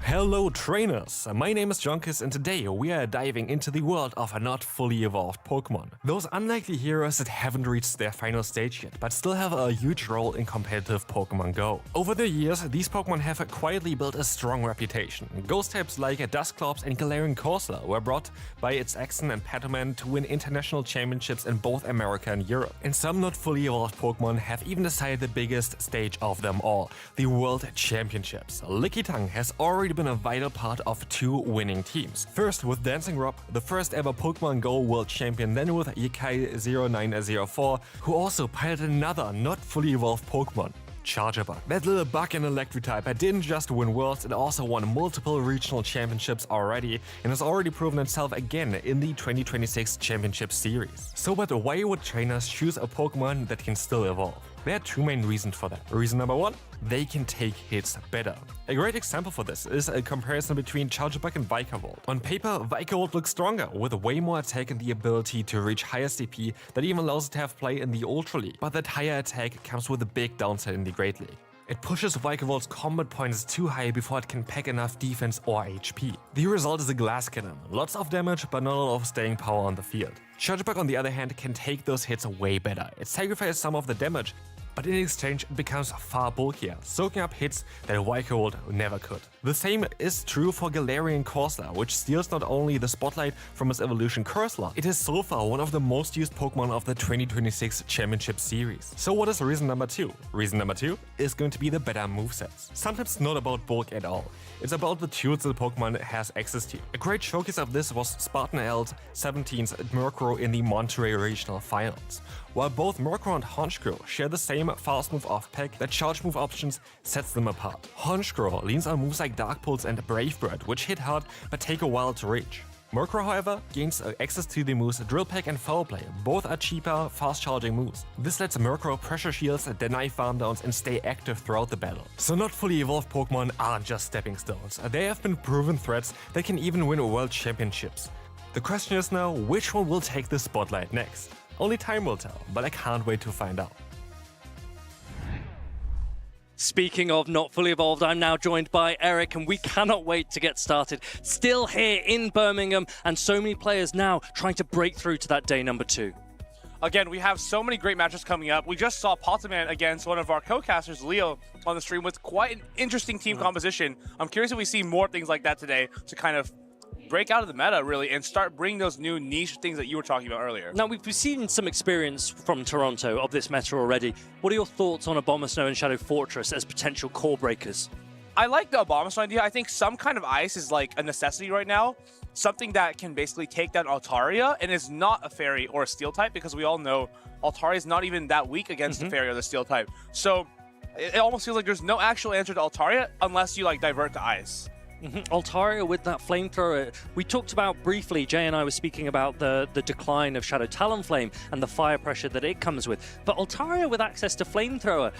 Hello trainers, my name is Jonkis and today we are diving into the world of a not fully evolved Pokemon. Those unlikely heroes that haven't reached their final stage yet, but still have a huge role in competitive Pokemon Go. Over the years, these Pokemon have quietly built a strong reputation. Ghost types like Dusclops and Galarian Corsola were brought by its Exon and Patoman to win international championships in both America and Europe. And some not fully evolved Pokemon have even decided the biggest stage of them all, the World Championships. Lickitung has already been a vital part of two winning teams. First with Dancing Rob, the first ever Pokemon Go World Champion, then with Yikai0904, who also piloted another not fully evolved Pokemon, Charjabug. That little bug and electric type didn't just win Worlds, it also won multiple regional championships already and has already proven itself again in the 2026 Championship Series. So but why would trainers choose a Pokemon that can still evolve? There are two main reasons for that. Reason number one, they can take hits better. A great example for this is a comparison between Charjabug and Vikavolt. On paper, Vikavolt looks stronger, with way more attack and the ability to reach higher CP that even allows it to have play in the Ultra League. But that higher attack comes with a big downside in the Great League. It pushes Vikavolt's combat points too high before it can pack enough defense or HP. The result is a glass cannon, lots of damage but not a lot of staying power on the field. Charjabug on the other hand can take those hits way better. It sacrifices some of the damage, but in exchange it becomes far bulkier, soaking up hits that Vikavolt never could. The same is true for Galarian Corsola, which steals not only the spotlight from its evolution Corsola, it is so far one of the most used Pokemon of the 2026 Championship Series. So what is reason number two? Reason number two is going to be the better movesets. Sometimes not about bulk at all, it's about the tools the Pokemon has access to. A great showcase of this was Spartan Eld 17's Murkrow in the Monterey Regional Finals. while both Murkrow and Honchkrow share the same fast move off-pack, their charge move options sets them apart. Honchkrow leans on moves like Dark Pulse and Brave Bird, which hit hard but take a while to reach. Murkrow, however, gains access to the moves Drill Peck and Foul Play. Both are cheaper, fast-charging moves. This lets Murkrow pressure shields, deny farm downs, and stay active throughout the battle. So not fully evolved Pokemon aren't just stepping stones. They have been proven threats that can even win World Championships. The question is now, which one will take the spotlight next? Only time will tell, but I can't wait to find out. Speaking of not fully evolved, I'm now joined by Eric, and we cannot wait to get started. Still here in Birmingham, and so many players now trying to break through to that day number 2. Again, we have so many great matches coming up. We just saw Pokémon against one of our co-casters, Leo, on the stream with quite an interesting team composition. I'm curious if we see more things like that today to kind of break out of the meta, really, and start bringing those new niche things that you were talking about earlier. Now, we've seen some experience from Toronto of this meta already. What are your thoughts on Abomasnow and Shadow Fortress as potential core breakers? I like the Abomasnow idea. I think some kind of ice is like a necessity right now. Something that can basically take down Altaria and is not a fairy or a steel type, because we all know Altaria is not even that weak against the fairy or the steel type. So it almost feels like there's no actual answer to Altaria unless you like divert to ice. Altaria with that flamethrower. We talked about briefly, Jay and I were speaking about the decline of Shadow Talonflame and the fire pressure that it comes with. But Altaria with access to flamethrower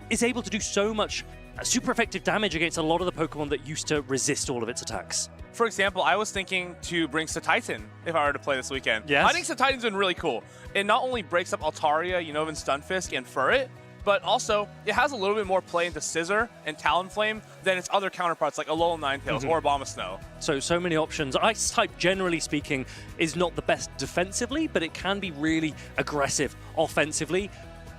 is able to do so much super effective damage against a lot of the Pokemon that used to resist all of its attacks. For example, I was thinking to bring Satitan if I were to play this weekend. Yes. I think Satitan's been really cool. It not only breaks up Altaria, Unova, Stunfisk, and Furret, but also it has a little bit more play into Scissor and Talonflame than its other counterparts like Alolan Ninetales or Abomasnow. So many options. Ice type, generally speaking, is not the best defensively, but it can be really aggressive offensively.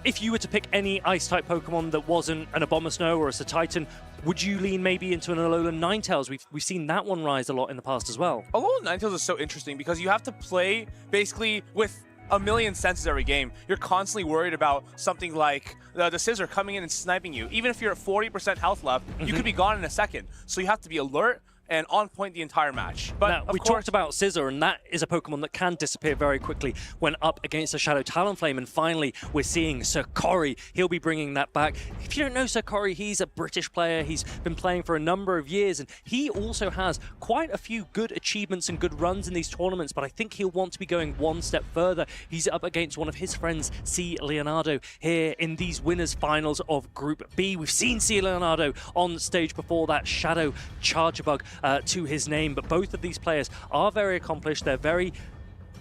If you were to pick any ice type Pokemon that wasn't an Abomasnow or a Satitan, would you lean maybe into an Alolan Ninetales? We've seen that one rise a lot in the past as well. Alolan Ninetales is so interesting because you have to play basically with a million senses every game. You're constantly worried about something like the Scissor coming in and sniping you. Even if you're at 40% health left, you could be gone in a second. So you have to be alert and on point the entire match. But now, we talked about Scissor, and that is a Pokemon that can disappear very quickly when up against a Shadow Talonflame. And finally, we're seeing Sir Corey. He'll be bringing that back. If you don't know Sir Corey, he's a British player. He's been playing for a number of years, and he also has quite a few good achievements and good runs in these tournaments, but I think he'll want to be going one step further. He's up against one of his friends, C. Leonardo, here in these winners finals of Group B. We've seen C. Leonardo on stage before, that Shadow Charger Bug to his name, but both of these players are very accomplished. They're very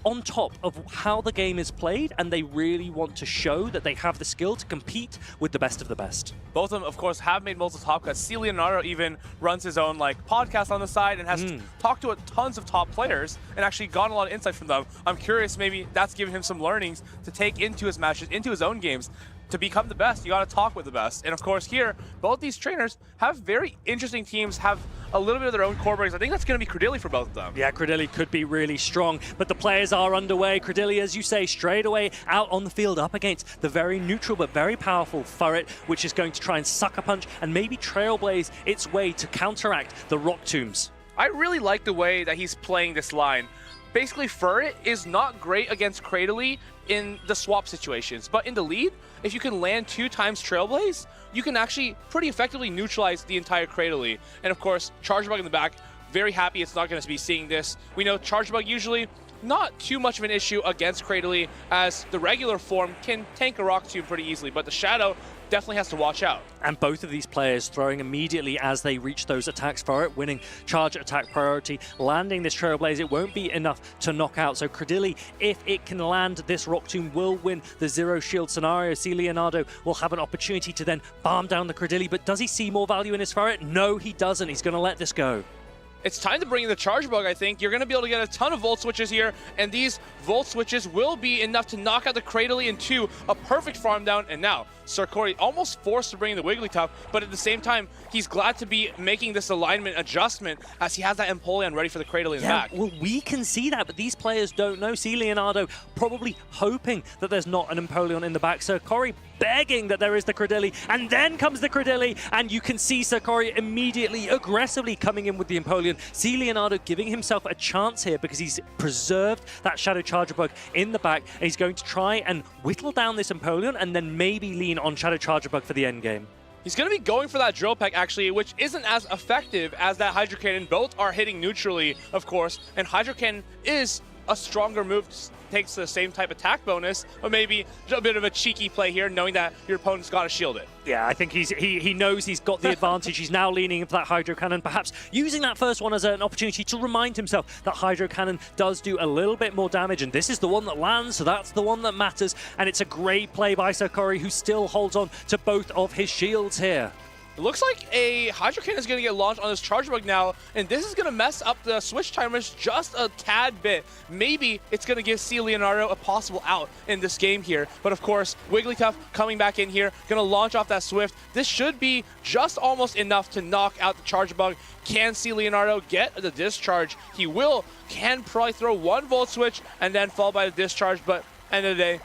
on top of how the game is played, and they really want to show that they have the skill to compete with the best of the best. Both of them, of course, have made multiple top cuts. C. Leonardo even runs his own podcast on the side and has talked to tons of top players and actually gotten a lot of insight from them. I'm curious, maybe that's given him some learnings to take into his matches, into his own games. To become the best, you got to talk with the best. And of course here, both these trainers have very interesting teams, have a little bit of their own core breaks. I think that's going to be Credilli for both of them. Yeah, Credilli could be really strong, but the players are underway. Credilli, as you say, straight away out on the field up against the very neutral but very powerful Furret, which is going to try and Sucker Punch and maybe Trailblaze its way to counteract the Rock Tombs. I really like the way that he's playing this line. Basically, Furret is not great against Cradily in the swap situations, but in the lead, if you can land 2 times Trailblaze, you can actually pretty effectively neutralize the entire Cradily. And of course, Charge Bug in the back, very happy it's not going to be seeing this. We know Charge Bug usually not too much of an issue against Cradily, as the regular form can tank a Rock Tomb pretty easily, but the Shadow definitely has to watch out. And both of these players throwing immediately as they reach those attacks for it, winning charge attack priority, landing this Trailblaze. It won't be enough to knock out. So Credilli, if it can land this Rock Tomb, will win the zero shield scenario. C. Leonardo will have an opportunity to then farm down the Credilli, but does he see more value in his Ferret? No, he doesn't. He's going to let this go. It's time to bring in the Charge Bug, I think. You're going to be able to get a ton of Volt Switches here, and these Volt Switches will be enough to knock out the Cradily into a perfect farm down. And now, Sarkori almost forced to bring in the Wigglytuff, but at the same time, he's glad to be making this alignment adjustment as he has that Empoleon ready for the Cradle in the back. Well, we can see that, but these players don't know. See Leonardo probably hoping that there's not an Empoleon in the back. Sarkori begging that there is the Cradilli, and then comes the Cradilli, and you can see Sarkori immediately, aggressively coming in with the Empoleon. See Leonardo giving himself a chance here because he's preserved that Shadow Charger Bug in the back, and he's going to try and whittle down this Empoleon and then maybe lean on Shadow Charger Bug for the end game. He's going to be going for that Drill Peck, actually, which isn't as effective as that Hydro Cannon. Both are hitting neutrally, of course, and Hydro Cannon is a stronger move, takes the same type attack bonus, but maybe a bit of a cheeky play here, knowing that your opponent's got to shield it. Yeah, I think he knows he's got the advantage. He's now leaning into that Hydro Cannon, perhaps using that first one as an opportunity to remind himself that Hydro Cannon does do a little bit more damage, and this is the one that lands, so that's the one that matters. And it's a great play by Sarkori, who still holds on to both of his shields here. It looks like a Hydro Cannon is going to get launched on this Charger Bug now, and this is going to mess up the switch timers just a tad bit. Maybe it's going to give C. Leonardo a possible out in this game here. But of course, Wigglytuff coming back in here, going to launch off that Swift. This should be just almost enough to knock out the Charger Bug. Can C. Leonardo get the discharge? He will. Can probably throw one Volt Switch and then fall by the discharge, but end of the day,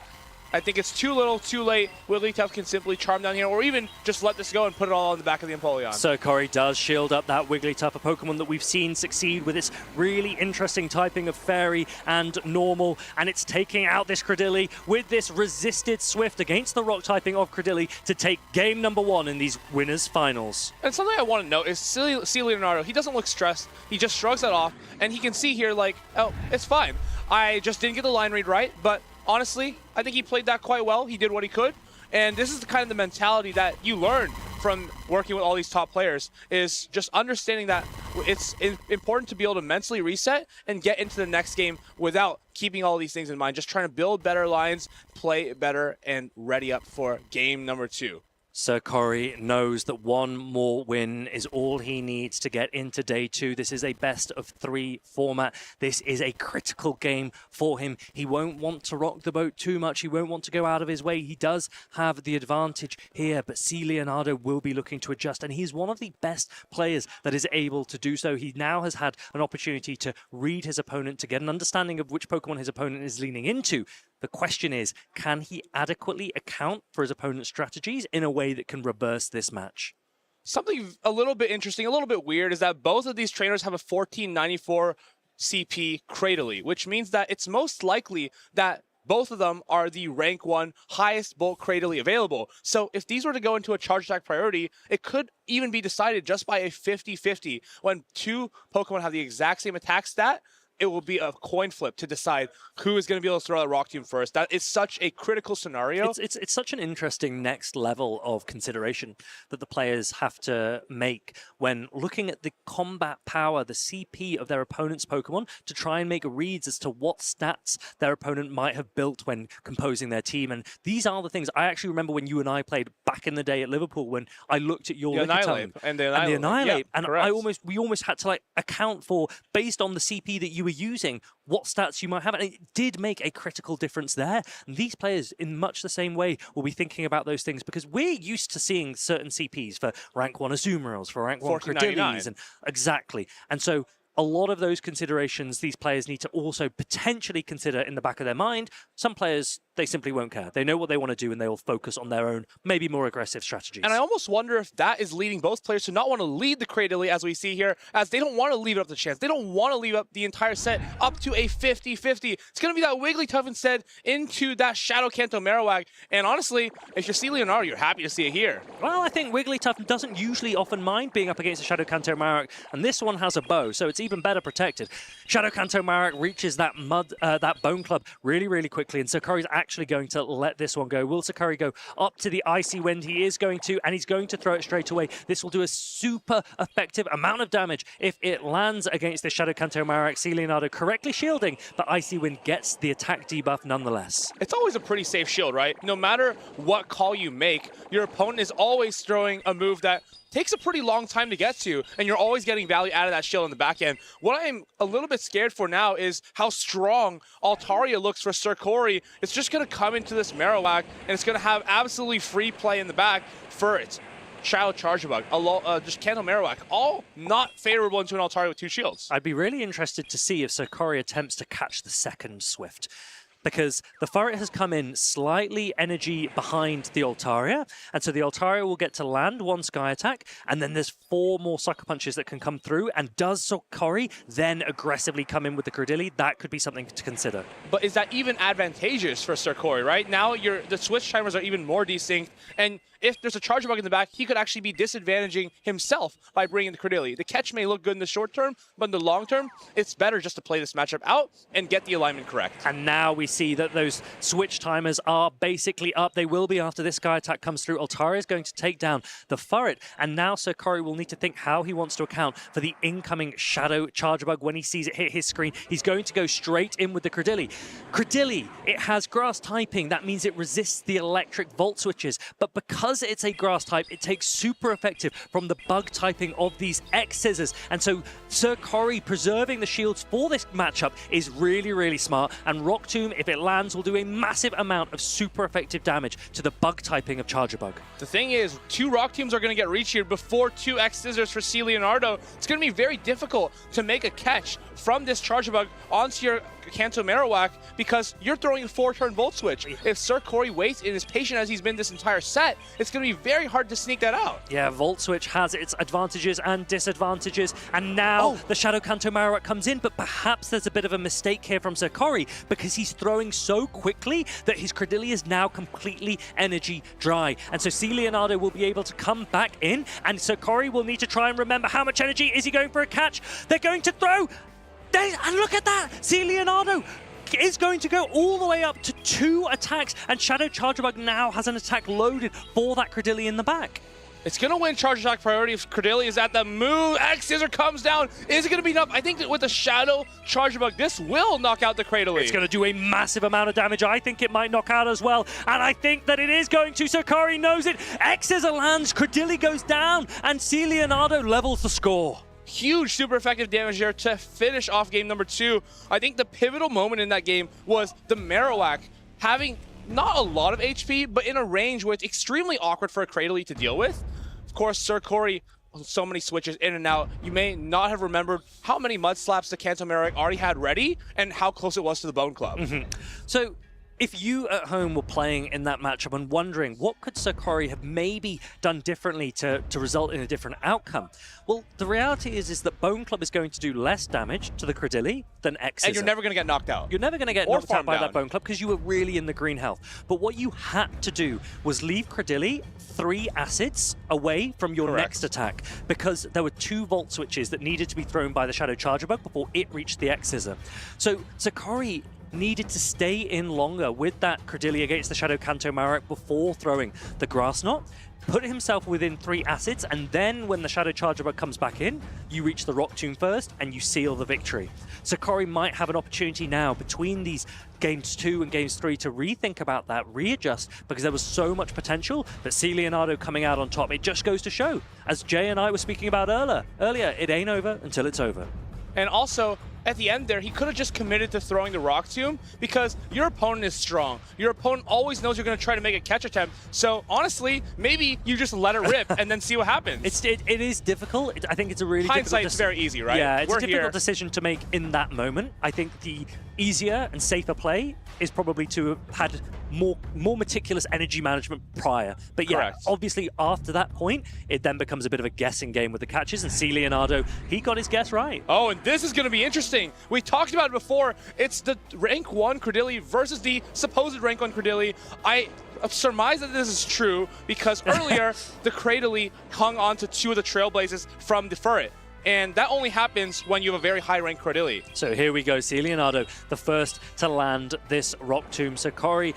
I think it's too little, too late. Wigglytuff can simply charm down here, or even just let this go and put it all on the back of the Empoleon. Sarkori does shield up that Wigglytuff, a Pokemon that we've seen succeed with its really interesting typing of Fairy and Normal, and it's taking out this Cradilli with this resisted Swift against the Rock typing of Cradilli to take game number 1 in these winners finals. And something I want to note is C. Leonardo, he doesn't look stressed. He just shrugs that off, and he can see here like, oh, it's fine. I just didn't get the line read right, but honestly, I think he played that quite well. He did what he could. And this is the kind of the mentality that you learn from working with all these top players, is just understanding that it's important to be able to mentally reset and get into the next game without keeping all these things in mind. Just trying to build better lines, play better, and ready up for game number 2. Sarkori knows that one more win is all he needs to get into day 2. This is a best of 3 format. This is a critical game for him. He won't want to rock the boat too much. He won't want to go out of his way. He does have the advantage here, but C. Leonardo will be looking to adjust, and he's one of the best players that is able to do so. He now has had an opportunity to read his opponent, to get an understanding of which Pokemon his opponent is leaning into. The question is, can he adequately account for his opponent's strategies in a way that can reverse this match? Something a little bit interesting, a little bit weird, is that both of these trainers have a 1494 CP Cradily, which means that it's most likely that both of them are the rank 1 highest bulk Cradily available. So if these were to go into a charge attack priority, it could even be decided just by a 50-50. When 2 Pokemon have the exact same attack stat, it will be a coin flip to decide who is going to be able to throw out Rock Tomb first. That is such a critical scenario. It's such an interesting next level of consideration that the players have to make when looking at the combat power, the CP of their opponent's Pokemon, to try and make reads as to what stats their opponent might have built when composing their team. And these are the things I actually remember when you and I played back in the day at Liverpool, when I looked at your Annihilate and the Annihilate, yeah, and we almost had to like account for, based on the CP that you were using, what stats you might have, and it did make a critical difference there. And these players, in much the same way, will be thinking about those things, because we're used to seeing certain CPs for rank 1 Azumarill, for rank 1 Cradillis, and exactly. And so a lot of those considerations these players need to also potentially consider in the back of their mind. Some players, they simply won't care. They know what they want to do, and they will focus on their own, maybe more aggressive strategies. And I almost wonder if that is leading both players to not want to lead the Cradily, as we see here, as they don't want to leave it up to chance. They don't want to leave up the entire set up to a 50-50. It's going to be that Wigglytuff instead into that Shadow Kanto Marowak. And honestly, if you're C. Leonardo, you're happy to see it here. Well, I think Wigglytuff doesn't usually often mind being up against a Shadow Kanto Marowak, and this one has a bow, so it's even better protected. Shadow Kanto Marowak reaches that Bone Club really, really quickly, and Sarkori's actually going to let this one go. Will Sarkori go up to the Icy Wind? He is going to, and he's going to throw it straight away. This will do a super effective amount of damage if it lands against the Shadow Kanto Marowak. C. Leonardo correctly shielding, but Icy Wind gets the attack debuff nonetheless. It's always a pretty safe shield, right? No matter what call you make, your opponent is always throwing a move that takes a pretty long time to get to, and you're always getting value out of that shield in the back end. champion. What I'm a little bit scared for now is how strong Altaria looks for Sir Corey. It's just going to come into this Marowak, and it's going to have absolutely free play in the back for it. Shadow Chargebug, just Kanto Marowak, all not favorable into an Altaria with 2 shields. I'd be really interested to see if Sir Corey attempts to catch the second Swift, because the Furret has come in slightly energy behind the Altaria, and so the Altaria will get to land 1 Sky Attack, and then there's 4 more Sucker Punches that can come through, and does Sir Corey then aggressively come in with the Cradilli? That could be something to consider. But is that even advantageous for Sir Corey, right? Now the switch timers are even more distinct, and if there's a Chargebug in the back, he could actually be disadvantaging himself by bringing the Cradilli. The catch may look good in the short term, but in the long term, it's better just to play this matchup out and get the alignment correct. And now we see that those switch timers are basically up. They will be after this Sky Attack comes through. Altaria is going to take down the Furret, and now Sir Corey will need to think how he wants to account for the incoming Shadow Chargebug when he sees it hit his screen. He's going to go straight in with the Cradilli. Cradilli, it has grass typing. That means it resists the electric Volt Switches, but because it's a grass type, it takes super effective from the bug typing of these X-Scissors. And so Sir Corey preserving the shields for this matchup is really, really smart. And Rock Tomb, if it lands, will do a massive amount of super effective damage to the bug typing of Chargebug. The thing is, 2 Rock Tombs are going to get reached here before 2 X-Scissors for C. Leonardo. It's going to be very difficult to make a catch from this Chargebug onto your Kanto Marowak because you're throwing a 4-turn Volt Switch. If Sir Corey waits and is patient as he's been this entire set, it's going to be very hard to sneak that out. Yeah, Volt Switch has its advantages and disadvantages, and now the Shadow Kanto Marowak comes in, but perhaps there's a bit of a mistake here from Sir Corey because he's throwing so quickly that his Cradilli is now completely energy dry. And so C. Leonardo will be able to come back in, and Sir Corey will need to try and remember how much energy is he going for a catch. They're going to throw. And look at that! C. Leonardo is going to go all the way up to 2 attacks, and Shadow Chargebug now has an attack loaded for that Cradilli in the back. It's going to win charge attack priority if Cradilli is at the move. X-Scissor comes down. Is it going to be enough? I think that with the Shadow Chargebug, this will knock out the Cradilli. It's going to do a massive amount of damage. I think it might knock out as well, and I think that it is going to. Sir Corey knows it. X-Scissor lands, Cradilli goes down, and C. Leonardo levels the score. Huge, super effective damage there to finish off game number 2. I think the pivotal moment in that game was the Marowak having not a lot of HP, but in a range where it's extremely awkward for a Cradilli to deal with. Of course, Sir Corey, so many switches in and out. You may not have remembered how many Mud Slaps the Kanto Marowak already had ready and how close it was to the Bone Club. So, if you at home were playing in that matchup and wondering what could Sir Corey have maybe done differently to result in a different outcome, well, the reality is that Bone Club is going to do less damage to the Cradilli than X. And you're never going to get knocked out. You're never going to get knocked out by that Bone Club because you were really in the green health. But what you had to do was leave Cradilli 3 acids away from your next attack because there were 2 Volt Switches that needed to be thrown by the Shadow Chargebug before it reached the X-Scissor. So Sir Corey needed to stay in longer with that Cradilli against the Shadow Kanto Marowak before throwing the Grass Knot, put himself within 3 acids, and then when the Shadow Chargebug comes back in, you reach the Rock Tomb first and you seal the victory. So Corey might have an opportunity now between these games 2 and games 3 to rethink about that, readjust, because there was so much potential, but C. Leonardo coming out on top, it just goes to show, as Jay and I were speaking about earlier, it ain't over until it's over. And also, at the end there, he could have just committed to throwing the Rock Tomb because your opponent is strong. Your opponent always knows you're going to try to make a catch attempt. So honestly, maybe you just let it rip and then see what happens. It is difficult. I think it's a really hindsight's very easy, right? Yeah, it's a difficult decision to make in that moment. I think the easier and safer play is probably to have had more meticulous energy management prior. But yeah, obviously after that point, it then becomes a bit of a guessing game with the catches, and C. Leonardo, he got his guess right. Oh, and this is going to be interesting. We talked about it before. It's the rank 1 Cradilli versus the supposed rank 1 Cradilli. I surmise that this is true because earlier the Cradilli hung on to 2 of the Trailblazers from the Furret. And that only happens when you have a very high-ranked Cradilli. So here we go, C. Leonardo, the first to land this Rock Tomb. So Corey,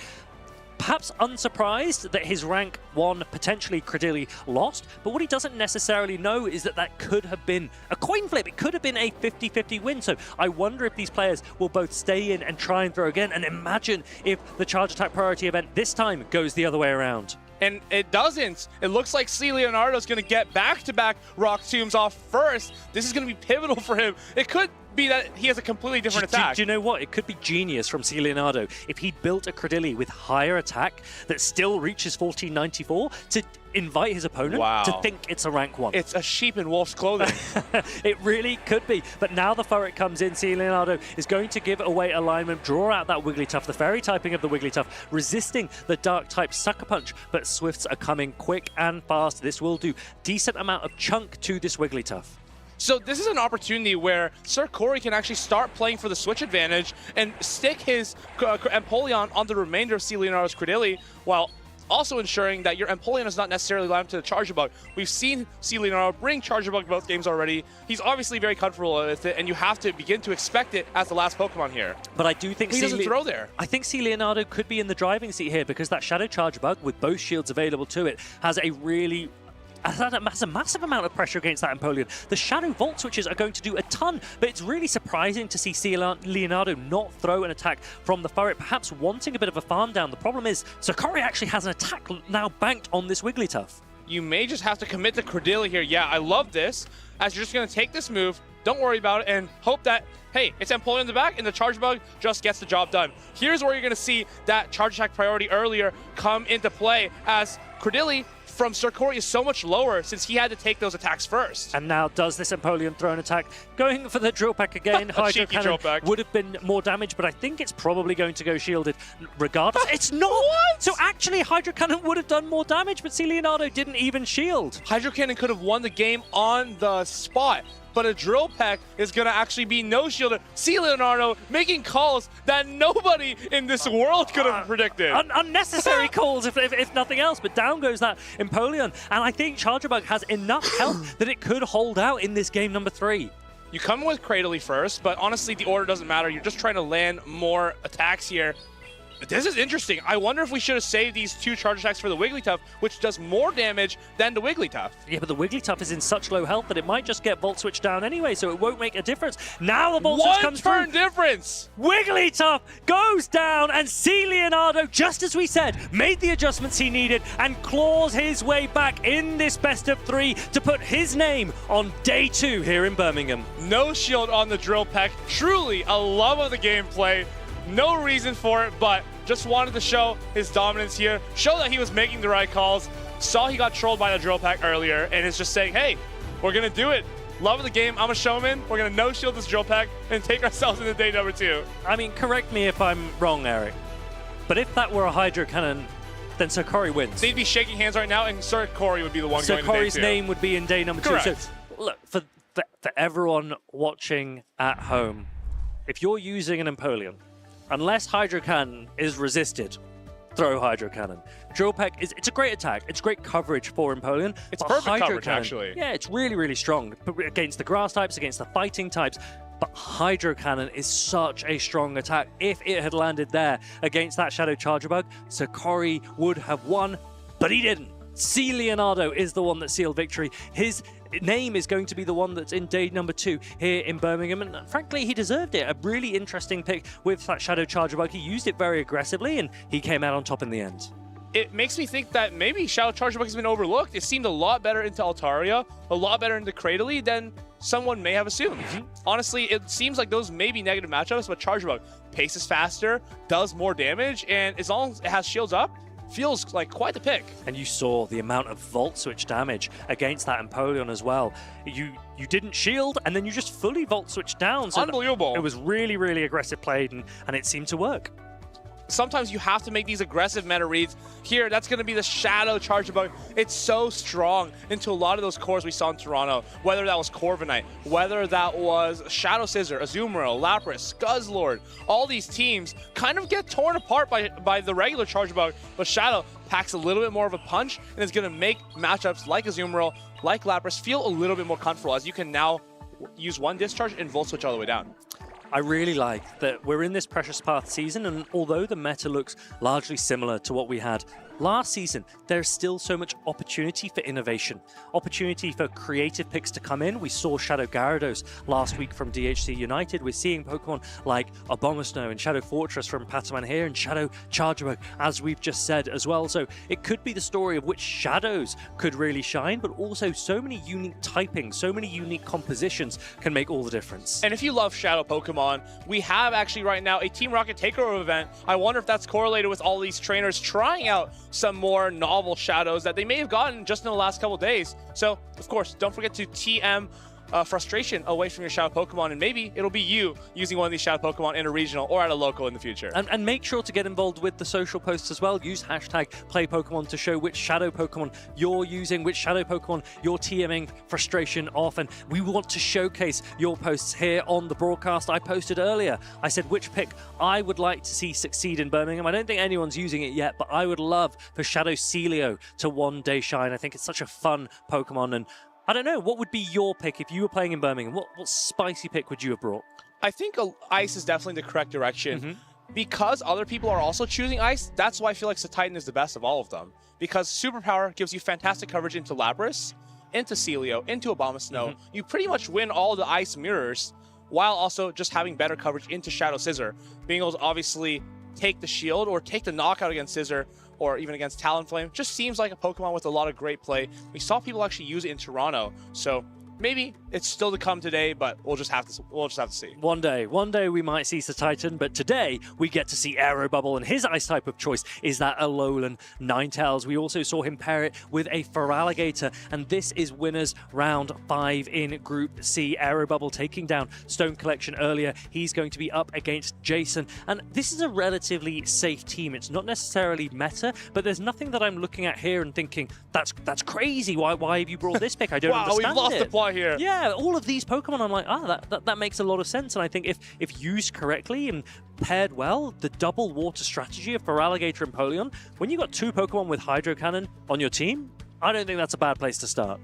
perhaps unsurprised that his rank 1 potentially Cradilli lost, but what he doesn't necessarily know is that that could have been a coin flip. It could have been a 50-50 win. So I wonder if these players will both stay in and try and throw again, and imagine if the charge attack priority event this time goes the other way around. and it doesn't. It looks like C. Leonardo's going to get back-to-back Rock Tombs off first. This is going to be pivotal for him. It could be that he has a completely different attack. Do you know what? It could be genius from C. Leonardo if he'd built a Credilli with higher attack that still reaches 1494 to invite his opponent to think it's a rank 1. It's a sheep in wolf's clothing. It really could be. But now the Furret comes in, C. Leonardo is going to give away alignment, draw out that Wigglytuff, the fairy typing of the Wigglytuff, resisting the dark type Sucker Punch, but Swifts are coming quick and fast. This will do decent amount of chunk to this Wigglytuff. So this is an opportunity where Sir Corey can actually start playing for the switch advantage and stick his Empoleon on the remainder of C. Leonardo's Credilli, while also ensuring that your Empoleon is not necessarily liable to the Charger Bug. We've seen C. Leonardo bring Charger Bug both games already. He's obviously very comfortable with it, and you have to begin to expect it as the last Pokemon here. But I do think he doesn't throw there. I think C. Leonardo could be in the driving seat here because that Shadow Charger Bug, with both shields available to it, has a massive amount of pressure against that Empoleon. The Shadow Volt Switches are going to do a ton, but it's really surprising to see C. Leonardo not throw an attack from the Furret, perhaps wanting a bit of a farm down. The problem is, Sakori actually has an attack now banked on this Wigglytuff. You may just have to commit to Credilli here. Yeah, I love this, as you're just going to take this move, don't worry about it, and hope that, hey, it's Empoleon in the back, and the Charge Bug just gets the job done. Here's where you're going to see that Charge Attack priority earlier come into play, as Credilli from Sir Corey is so much lower since he had to take those attacks first. And now does this Empoleon throw an attack? Going for the Drill Peck again. Hydro Cannon would have been more damage, but I think it's probably going to go shielded regardless. It's not! What? So actually Hydro Cannon would have done more damage, but C. Leonardo didn't even shield. Hydro Cannon could have won the game on the spot, but a Drill Peck is going to actually be no-shielded. C. Leonardo making calls that nobody in this world could have predicted. Unnecessary calls, if nothing else, but down goes that Empoleon. And I think Charger Bug has enough health that it could hold out in this game number 3. You come with Cradily first, but honestly, the order doesn't matter. You're just trying to land more attacks here. This is interesting. I wonder if we should have saved these 2 charge attacks for the Wigglytuff, which does more damage than the Wigglytuff. Yeah, but the Wigglytuff is in such low health that it might just get Volt Switch down anyway, so it won't make a difference. Now the Volt Switch comes through. 1 turn difference! Wigglytuff goes down, and C. Leonardo, just as we said, made the adjustments he needed and claws his way back in this best of 3 to put his name on day 2 here in Birmingham. No shield on the Drill Peck. Truly a love of the gameplay. No reason for it, but just wanted to show his dominance here, show that he was making the right calls, saw he got trolled by the Drill Peck earlier, and is just saying, hey, we're going to do it. Love of the game. I'm a showman. We're going to no-shield this Drill Peck and take ourselves into day number 2. I mean, correct me if I'm wrong, Eric, but if that were a Hydro Cannon, then Sir Corey wins. They'd be shaking hands right now, and Sir Corey would be the one going to day 2. Sir Corey's name would be in day number 2. Correct. So, look, for everyone watching at home, if you're using an Empoleon, unless Hydro Cannon is resisted, throw Hydro Cannon. Drill Peck, it's a great attack. It's great coverage for Empoleon. It's perfect coverage, actually. Yeah, it's really, really strong against the grass types, against the fighting types. But Hydro Cannon is such a strong attack. If it had landed there against that Shadow Charger Bug, Sakori would have won, but he didn't. C. Leonardo is the one that sealed victory. His name is going to be the one that's in day number 2 here in Birmingham, and frankly, he deserved it. A really interesting pick with that Shadow Charger Bug. He used it very aggressively, and he came out on top in the end. It makes me think that maybe Shadow Charger Bug has been overlooked. It seemed a lot better into Altaria, a lot better into Cradily than someone may have assumed. Honestly, it seems like those may be negative matchups, but Charger Bug paces faster, does more damage, and as long as it has shields up, feels like quite the pick. And you saw the amount of Volt Switch damage against that Empoleon as well. You didn't shield, and then you just fully Volt Switch down. So unbelievable. It was really, really aggressive played, and it seemed to work. Sometimes you have to make these aggressive meta reads. Here, that's going to be the Shadow Charger Bug. It's so strong into a lot of those cores we saw in Toronto, whether that was Corviknight, whether that was Shadow Scissor, Azumarill, Lapras, Guzzlord. All these teams kind of get torn apart by the regular Charger Bug, but Shadow packs a little bit more of a punch and is going to make matchups like Azumarill, like Lapras, feel a little bit more comfortable, as you can now use one discharge and Volt Switch all the way down. I really like that we're in this Precious Path season, and although the meta looks largely similar to what we had last season, there's still so much opportunity for innovation, opportunity for creative picks to come in. We saw Shadow Gyarados last week from DHC United. We're seeing Pokemon like Abomasnow and Shadow Fortress from Pataman here and Shadow Charjabug, as we've just said as well. So it could be the story of which shadows could really shine, but also so many unique typings, so many unique compositions can make all the difference. And if you love Shadow Pokemon, we have actually right now a Team Rocket Takeover event. I wonder if that's correlated with all these trainers trying out some more novel shadows that they may have gotten just in the last couple days. So, of course, don't forget to TM frustration away from your Shadow Pokemon, and maybe it'll be you using one of these Shadow Pokemon in a regional or at a local in the future. And make sure to get involved with the social posts as well. Use hashtag PlayPokemon to show which Shadow Pokemon you're using, which Shadow Pokemon you're TMing frustration off. And we want to showcase your posts here on the broadcast. I posted earlier, I said which pick I would like to see succeed in Birmingham. I don't think anyone's using it yet, but I would love for Shadow Celio to one day shine. I think it's such a fun Pokemon, and I don't know, what would be your pick if you were playing in Birmingham? What spicy pick would you have brought? I think Ice is definitely the correct direction. Because other people are also choosing Ice, that's why I feel like Titan is the best of all of them. Because Superpower gives you fantastic coverage into Lapras, into Celio, into Abomasnow. You pretty much win all the Ice mirrors, while also just having better coverage into Shadow Scissor. Being able to obviously take the shield or take the knockout against Scissor, or even against Talonflame, just seems like a Pokemon with a lot of great play. We saw people actually use it in Toronto, so maybe it's still to come today, but we'll just have to see. One day we might see Titan, but today we get to see Aero Bubble, and his ice type of choice is that Alolan Ninetales. We also saw him pair it with a Feraligatr, and this is winners round 5 in Group C. Aero Bubble taking down Stone Collection earlier. He's going to be up against Jason, and this is a relatively safe team. It's not necessarily meta, but there's nothing that I'm looking at here and thinking that's crazy. Why have you brought this pick? I don't wow, understand we've lost it. the plot here. Yeah, all of these Pokemon, I'm like, that makes a lot of sense. And I think if used correctly and paired well, the double water strategy of Feraligatr and Polion, when you got 2 Pokemon with Hydro Cannon on your team, I don't think that's a bad place to start.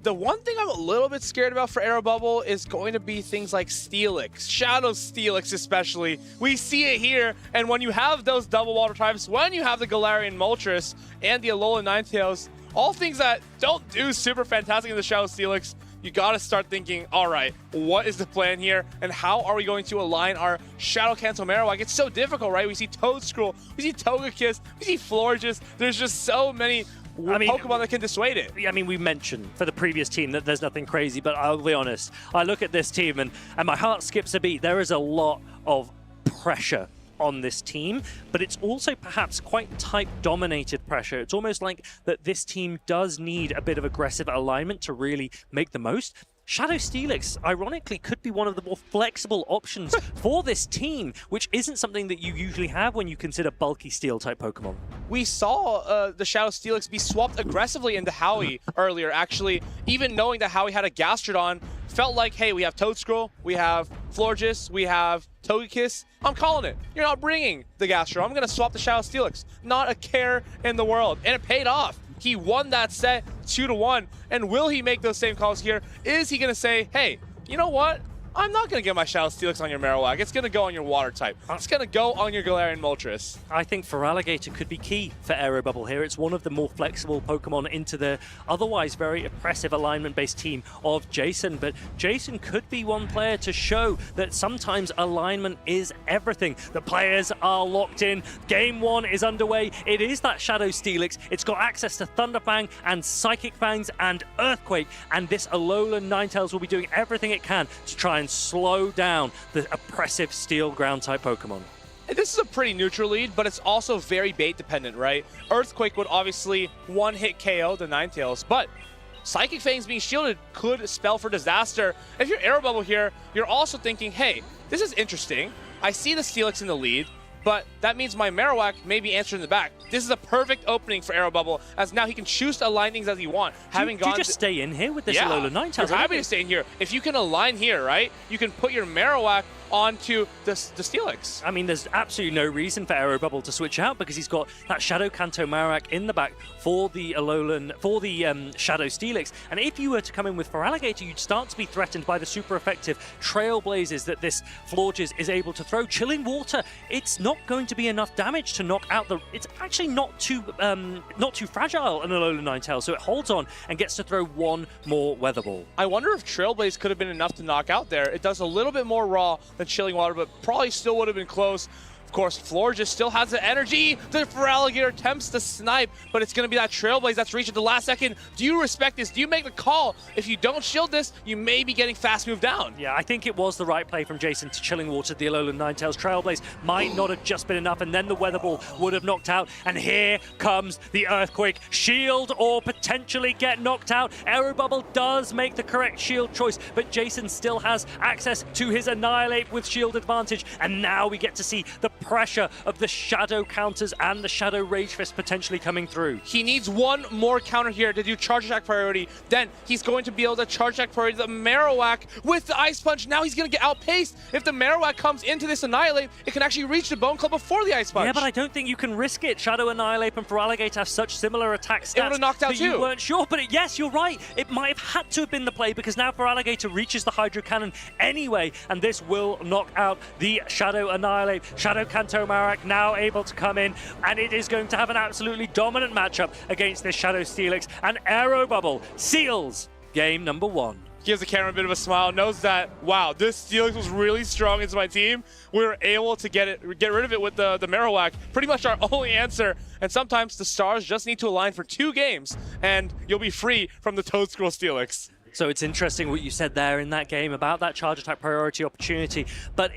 The one thing I'm a little bit scared about for Aero Bubble is going to be things like Steelix, Shadow Steelix especially. We see it here, and when you have those double water types, when you have the Galarian Moltres and the Alolan Ninetales, all things that don't do super fantastic in the Shadow Steelix, you gotta start thinking, all right, what is the plan here, and how are we going to align our Shadow Cancel Marowak? It's so difficult, right? We see Toedscruel, we see Togekiss, we see Florges. There's just so many Pokemon that can dissuade it. I mean, we mentioned for the previous team that there's nothing crazy, but I'll be honest, I look at this team and my heart skips a beat. There is a lot of pressure on this team, but it's also perhaps quite type-dominated pressure. It's almost like that this team does need a bit of aggressive alignment to really make the most. Shadow Steelix, ironically, could be one of the more flexible options for this team, which isn't something that you usually have when you consider bulky Steel-type Pokemon. We saw the Shadow Steelix be swapped aggressively into Howie earlier, actually. Even knowing that Howie had a Gastrodon, felt like, hey, we have Toedscruel, we have Florges, we have Togekiss. I'm calling it. You're not bringing the Gastrodon. I'm going to swap the Shadow Steelix. Not a care in the world. And it paid off. He won that set 2-1. And will he make those same calls here? Is he going to say, hey, you know what? I'm not going to get my Shadow Steelix on your Marowak. It's going to go on your Water type. It's going to go on your Galarian Moltres. I think Feraligatr could be key for Aero Bubble here. It's one of the more flexible Pokemon into the otherwise very oppressive alignment-based team of Jason. But Jason could be one player to show that sometimes alignment is everything. The players are locked in. Game 1 is underway. It is that Shadow Steelix. It's got access to Thunderfang and Psychic Fangs and Earthquake. And this Alolan Ninetales will be doing everything it can to try and slow down the oppressive Steel Ground type Pokemon. This is a pretty neutral lead, but it's also very bait dependent, right? Earthquake would obviously one-hit KO the Ninetales, but Psychic Fangs being shielded could spell for disaster. If you're Aero Bubble here, you're also thinking, hey, this is interesting. I see the Steelix in the lead, but that means my Marowak may be answered in the back. This is a perfect opening for Aero Bubble, as now he can choose to align things as he wants. Do you just stay in here with this Alolan Ninetales? I'm happy to stay in here. If you can align here, right, you can put your Marowak onto the Steelix. I mean, there's absolutely no reason for Aero Bubble to switch out because he's got that Shadow Kanto Marowak in the back for the Alolan, for the Shadow Steelix. And if you were to come in with Feraligatr, you'd start to be threatened by the super effective Trailblazers that this Florges is able to throw. Chilling Water, it's not going to be enough damage to knock out the... It's actually not too fragile, an Alolan Ninetales, so it holds on and gets to throw one more Weather Ball. I wonder if Trailblaze could have been enough to knock out there. It does a little bit more raw than Chilling Water, but probably still would have been close. Of course, Florges still has the energy. The Feraligatr attempts to snipe, but it's going to be that Trailblaze that's reached at the last second. Do you respect this? Do you make the call? If you don't shield this, you may be getting fast moved down. Yeah, I think it was the right play from Jason to Chilling Water. The Alolan Ninetales Trailblaze might not have just been enough, and then the Weather Ball would have knocked out. And here comes the Earthquake. Shield or potentially get knocked out. Aero Bubble does make the correct shield choice, but Jason still has access to his Annihilate with shield advantage. And now we get to see the pressure of the Shadow counters and the Shadow Rage Fist potentially coming through. He needs one more counter here to do Charge Attack priority. Then he's going to be able to Charge Attack priority the Marowak with the Ice Punch. Now he's going to get outpaced. If the Marowak comes into this Annihilate, it can actually reach the Bone Club before the Ice Punch. Yeah, but I don't think you can risk it. Shadow Annihilate and Feraligatr have such similar attack stats. It would have knocked out that too. You weren't sure, but yes, you're right. It might have had to have been the play because now Feraligatr reaches the Hydro Cannon anyway, and this will knock out the Shadow Annihilate. Shadow Kanto Marowak now able to come in, and it is going to have an absolutely dominant matchup against this Shadow Steelix, and Aero Bubble seals game number 1. Gives the camera a bit of a smile, knows that, wow, this Steelix was really strong into my team. We were able to get rid of it with the Marowak. Pretty much our only answer. And sometimes the stars just need to align for 2 games, and you'll be free from the Toadscroll Steelix. So it's interesting what you said there in that game about that charge attack priority opportunity, but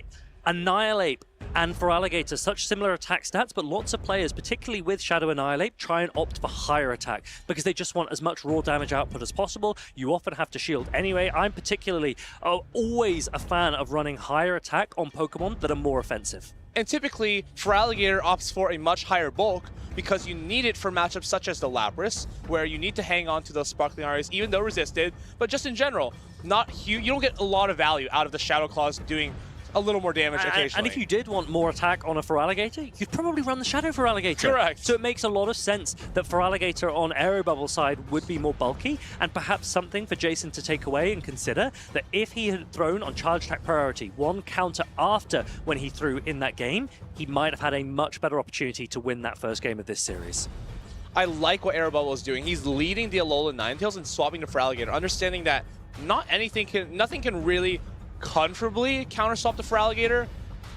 Annihilate and Feraligatr, such similar attack stats, but lots of players, particularly with Shadow Annihilate, try and opt for higher attack because they just want as much raw damage output as possible. You often have to shield anyway. I'm particularly always a fan of running higher attack on Pokemon that are more offensive. And typically, Feraligatr opts for a much higher bulk because you need it for matchups such as the Lapras, where you need to hang on to those Sparkling Areas, even though resisted. But just in general, not huge. You don't get a lot of value out of the Shadow Claws doing a little more damage occasionally. And if you did want more attack on a Feraligatr, you'd probably run the Shadow Feraligatr. Correct. So it makes a lot of sense that Feraligatr on Aero Bubble side would be more bulky, and perhaps something for Jason to take away and consider, that if he had thrown on Charge Attack priority one counter after when he threw in that game, he might have had a much better opportunity to win that first game of this series. I like what Aero Bubble is doing. He's leading the Alolan Ninetales and swapping to Feraligatr, understanding that nothing can really comfortably counter-swap the Feraligatr.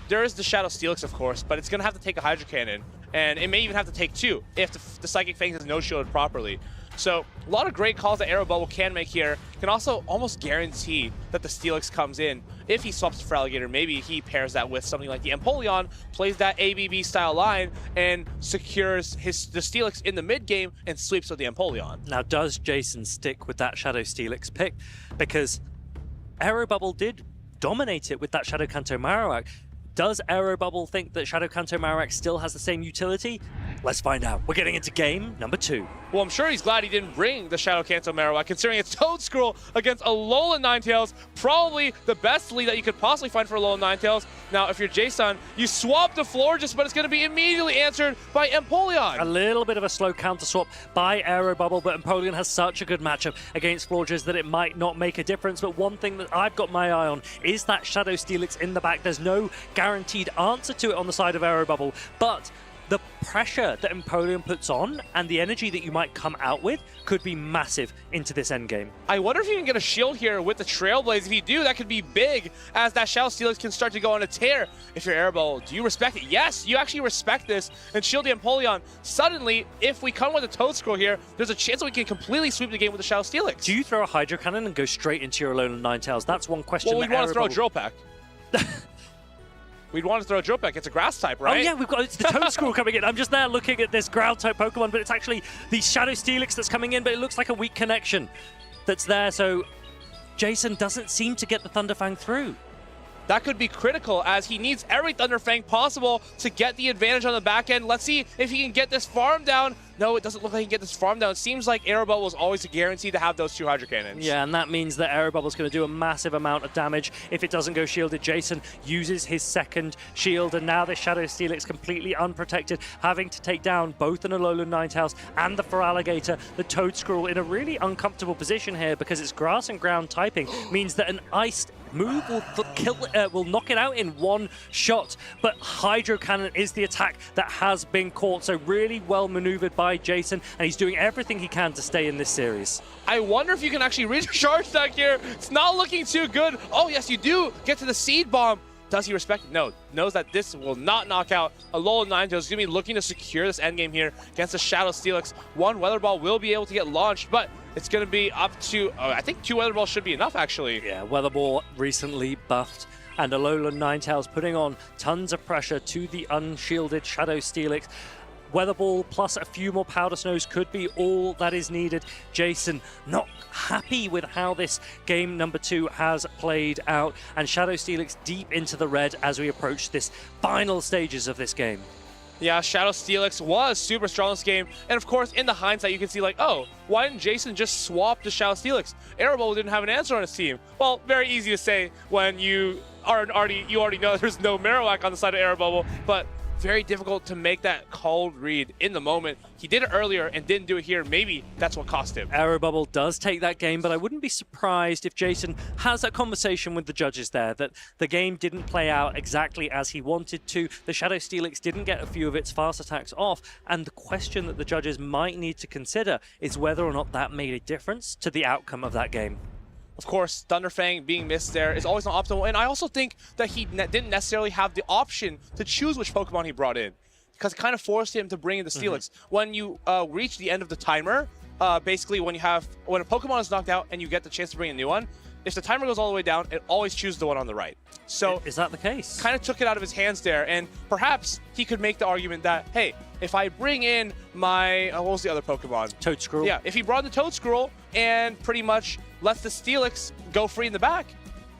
There is the Shadow Steelix, of course, but it's going to have to take a Hydro Cannon, and it may even have to take 2 if the Psychic Fangs is no-shielded properly. So a lot of great calls that Aero Bubble can make here. Can also almost guarantee that the Steelix comes in. If he swaps to Feraligatr, maybe he pairs that with something like the Empoleon, plays that ABB style line, and secures the Steelix in the mid-game and sweeps with the Empoleon. Now, does Jason stick with that Shadow Steelix pick? Because Aero Bubble did dominate it with that Shadow Kanto Marowak. Does Aero Bubble think that Shadow Kanto Marowak still has the same utility? Let's find out. We're getting into game number 2. Well, I'm sure he's glad he didn't bring the Shadow Kanto Marowak, considering it's Toadscroll against Alolan Ninetales, probably the best lead that you could possibly find for Alolan Ninetales. Now, if you're Jason, you swap the Florges, but it's going to be immediately answered by Empoleon. A little bit of a slow counter swap by Aero Bubble, but Empoleon has such a good matchup against Florges that it might not make a difference. But one thing that I've got my eye on is that Shadow Steelix in the back. There's no guaranteed answer to it on the side of Aero Bubble, but the pressure that Empoleon puts on and the energy that you might come out with could be massive into this endgame. I wonder if you can get a shield here with the Trailblaze. If you do, that could be big, as that Shadow Steelix can start to go on a tear. If you're Aero Bubble, do you respect it? Yes, you actually respect this and shield the Empoleon. Suddenly, if we come with a Toadscroll here, there's a chance that we can completely sweep the game with the Shadow Steelix. Do you throw a Hydro Cannon and go straight into your Alolan Ninetales? That's one question. Well, we'd want to throw a Drill Peck. We'd want to throw a Drill Peck. It's a grass type, right? Oh yeah, it's the Toadscroll coming in. I'm just there looking at this ground type Pokemon, but it's actually the Shadow Steelix that's coming in, but it looks like a weak connection that's there, so Jason doesn't seem to get the Thunderfang through. That could be critical, as he needs every Thunderfang possible to get the advantage on the back end. Let's see if he can get this farm down. no, it doesn't look like he can get this farm down. It seems like Air Bubble is always a guarantee to have those 2 Hydro Cannons. Yeah, and that means that Air Bubble's going to do a massive amount of damage if it doesn't go shielded. Jason uses his second shield, and now the Shadow Steelix completely unprotected, having to take down both an Alolan Ninetales and the Feraligatr, the Toedscruel, in a really uncomfortable position here because its grass and ground typing means that an iced move will knock it out in one shot, but Hydro Cannon is the attack that has been caught, so really well maneuvered by Jason, and he's doing everything he can to stay in this series. I wonder if you can actually reach a charge stack here. It's not looking too good. Oh yes, you do get to the Seed Bomb. Does he respect it? No. Knows that this will not knock out Alolan Ninetales. He's going to be looking to secure this endgame here against the Shadow Steelix. One Weather Ball will be able to get launched, but it's going to be up to, I think 2 Weather Balls should be enough, actually. Yeah, Weather Ball recently buffed, and Alolan Ninetales putting on tons of pressure to the unshielded Shadow Steelix. Weather Ball plus a few more Powder Snows could be all that is needed. Jason not happy with how this game number 2 has played out, and Shadow Steelix deep into the red as we approach this final stages of this game. Yeah, Shadow Steelix was super strong this game, and of course, in the hindsight, you can see like, oh, why didn't Jason just swap to Shadow Steelix? Air Bubble didn't have an answer on his team. Well, very easy to say when you already know there's no Marowak on the side of Air Bubble, but very difficult to make that cold read in the moment. He did it earlier and didn't do it here. Maybe that's what cost him. Aero Bubble does take that game, but I wouldn't be surprised if Jason has that conversation with the judges there, that the game didn't play out exactly as he wanted to. The Shadow Steelix didn't get a few of its fast attacks off, and the question that the judges might need to consider is whether or not that made a difference to the outcome of that game. Of course, Thunderfang being missed there is always not optimal, and I also think that he didn't necessarily have the option to choose which Pokemon he brought in, because it kind of forced him to bring in the Steelix. When you reach the end of the timer, basically when a Pokemon is knocked out and you get the chance to bring a new one, if the timer goes all the way down, it always chooses the one on the right. So is that the case? Kind of took it out of his hands there, and perhaps he could make the argument that, hey, if I bring in my, what was the other Pokemon? Toedscruel. Yeah, if he brought in the Toedscruel and pretty much lets the Steelix go free in the back,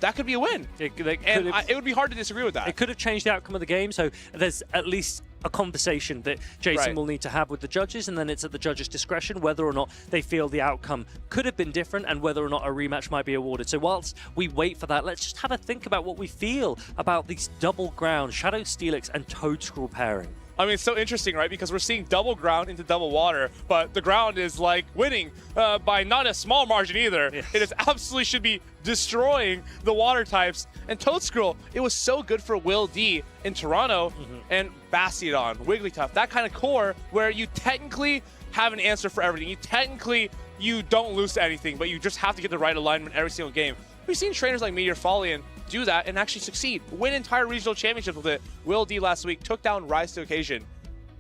that could be a win. It would be hard to disagree with that. It could have changed the outcome of the game, so there's at least a conversation that Jason will need to have with the judges, and then it's at the judges' discretion whether or not they feel the outcome could have been different and whether or not a rematch might be awarded. So whilst we wait for that, let's just have a think about what we feel about these double ground Shadow Steelix and Toedscruel pairing. I mean, it's so interesting, right? Because we're seeing double ground into double water, but the ground is like winning by not a small margin either. Yes. It is absolutely should be destroying the water types. And Toedscruel, it was so good for Will D in Toronto and Bastiodon, Wigglytuff, that kind of core where you technically have an answer for everything. You don't lose to anything, but you just have to get the right alignment every single game. We've seen trainers like Meteor Fallian do that and actually succeed, win entire regional championships with it. Will D last week took down Rise to Occasion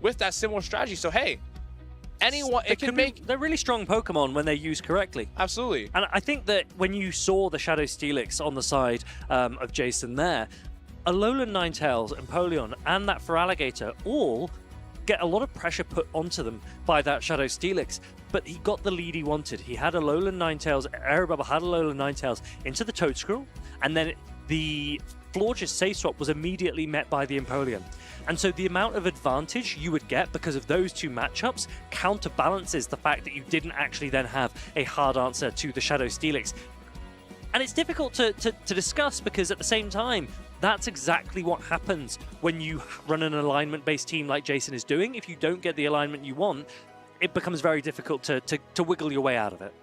with that similar strategy. So hey, anyone, they're really strong Pokemon when they're used correctly. Absolutely. And I think that when you saw the Shadow Steelix on the side of Jason there, Alolan Ninetales, Empoleon, and that Feraligatr all get a lot of pressure put onto them by that Shadow Steelix. But he got the lead he wanted. He had Alolan Ninetales, Aerobubble had Alolan Ninetales into the Toedscruel, and then the Florges safe swap was immediately met by the Empoleon. And so the amount of advantage you would get because of those two matchups counterbalances the fact that you didn't actually then have a hard answer to the Shadow Steelix. And it's difficult to discuss because at the same time, that's exactly what happens when you run an alignment-based team like Jason is doing. If you don't get the alignment you want, it becomes very difficult to wiggle your way out of it.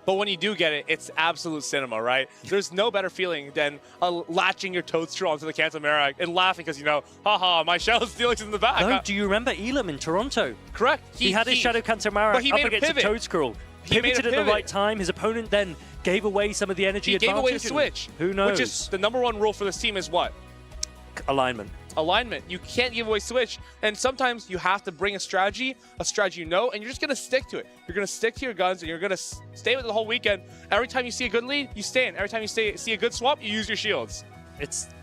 But when you do get it, it's absolute cinema, right? There's no better feeling than latching your Toedscruel onto the Kanto Marowak and laughing because, you know, haha, my Shadow Steelix is in the back. No, do you remember Elam in Toronto? Correct. He had his Shadow Kanto Marowak up against a Toedscruel. Pivoted at the right time. His opponent then gave away some of the energy advantage. He gave away the switch. Who knows? Which is the #1 rule for this team is what? Alignment. Alignment. You can't give away switch, and sometimes you have to bring a strategy you know, and you're just going to stick to it. You're going to stick to your guns, and you're going to stay with it the whole weekend. Every time you see a good lead, you stay in. Every time you see a good swap, you use your shields.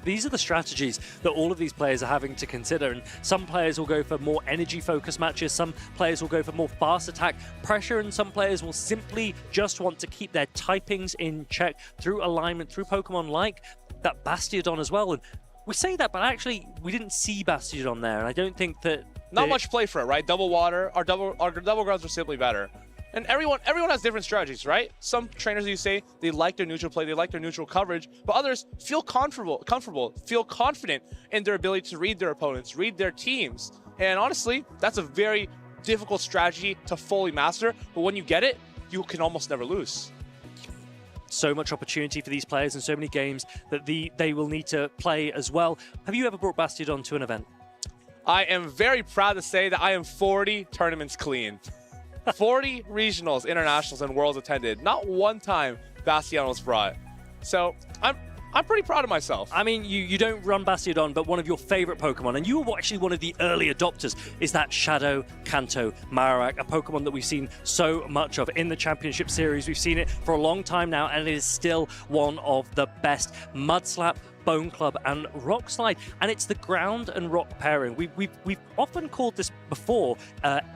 These are the strategies that all of these players are having to consider, and some players will go for more energy-focused matches, some players will go for more fast attack pressure, and some players will simply just want to keep their typings in check through alignment, through Pokemon like that Bastiodon as well. And we say that, but actually, we didn't see Bastiodon there, and I don't think that Not much play for it, right? Double water, our double grounds are simply better. And everyone has different strategies, right? Some trainers, you say, they like their neutral play, they like their neutral coverage, but others feel comfortable, feel confident in their ability to read their opponents, read their teams. And honestly, that's a very difficult strategy to fully master, but when you get it, you can almost never lose. So much opportunity for these players and so many games that they will need to play as well. Have you ever brought Bastion to an event? I am very proud to say that I am 40 tournaments clean. 40 regionals, internationals, and worlds attended. Not one time Bastion was brought. So I'm pretty proud of myself. I mean, you don't run Bastion, but one of your favorite Pokemon, and you were actually one of the early adopters, is that Shadow Kanto Marowak, a Pokemon that we've seen so much of in the Championship Series. We've seen it for a long time now, and it is still one of the best. Mudslap, Bone Club, and Rock Slide, and it's the ground and rock pairing. We've often called this before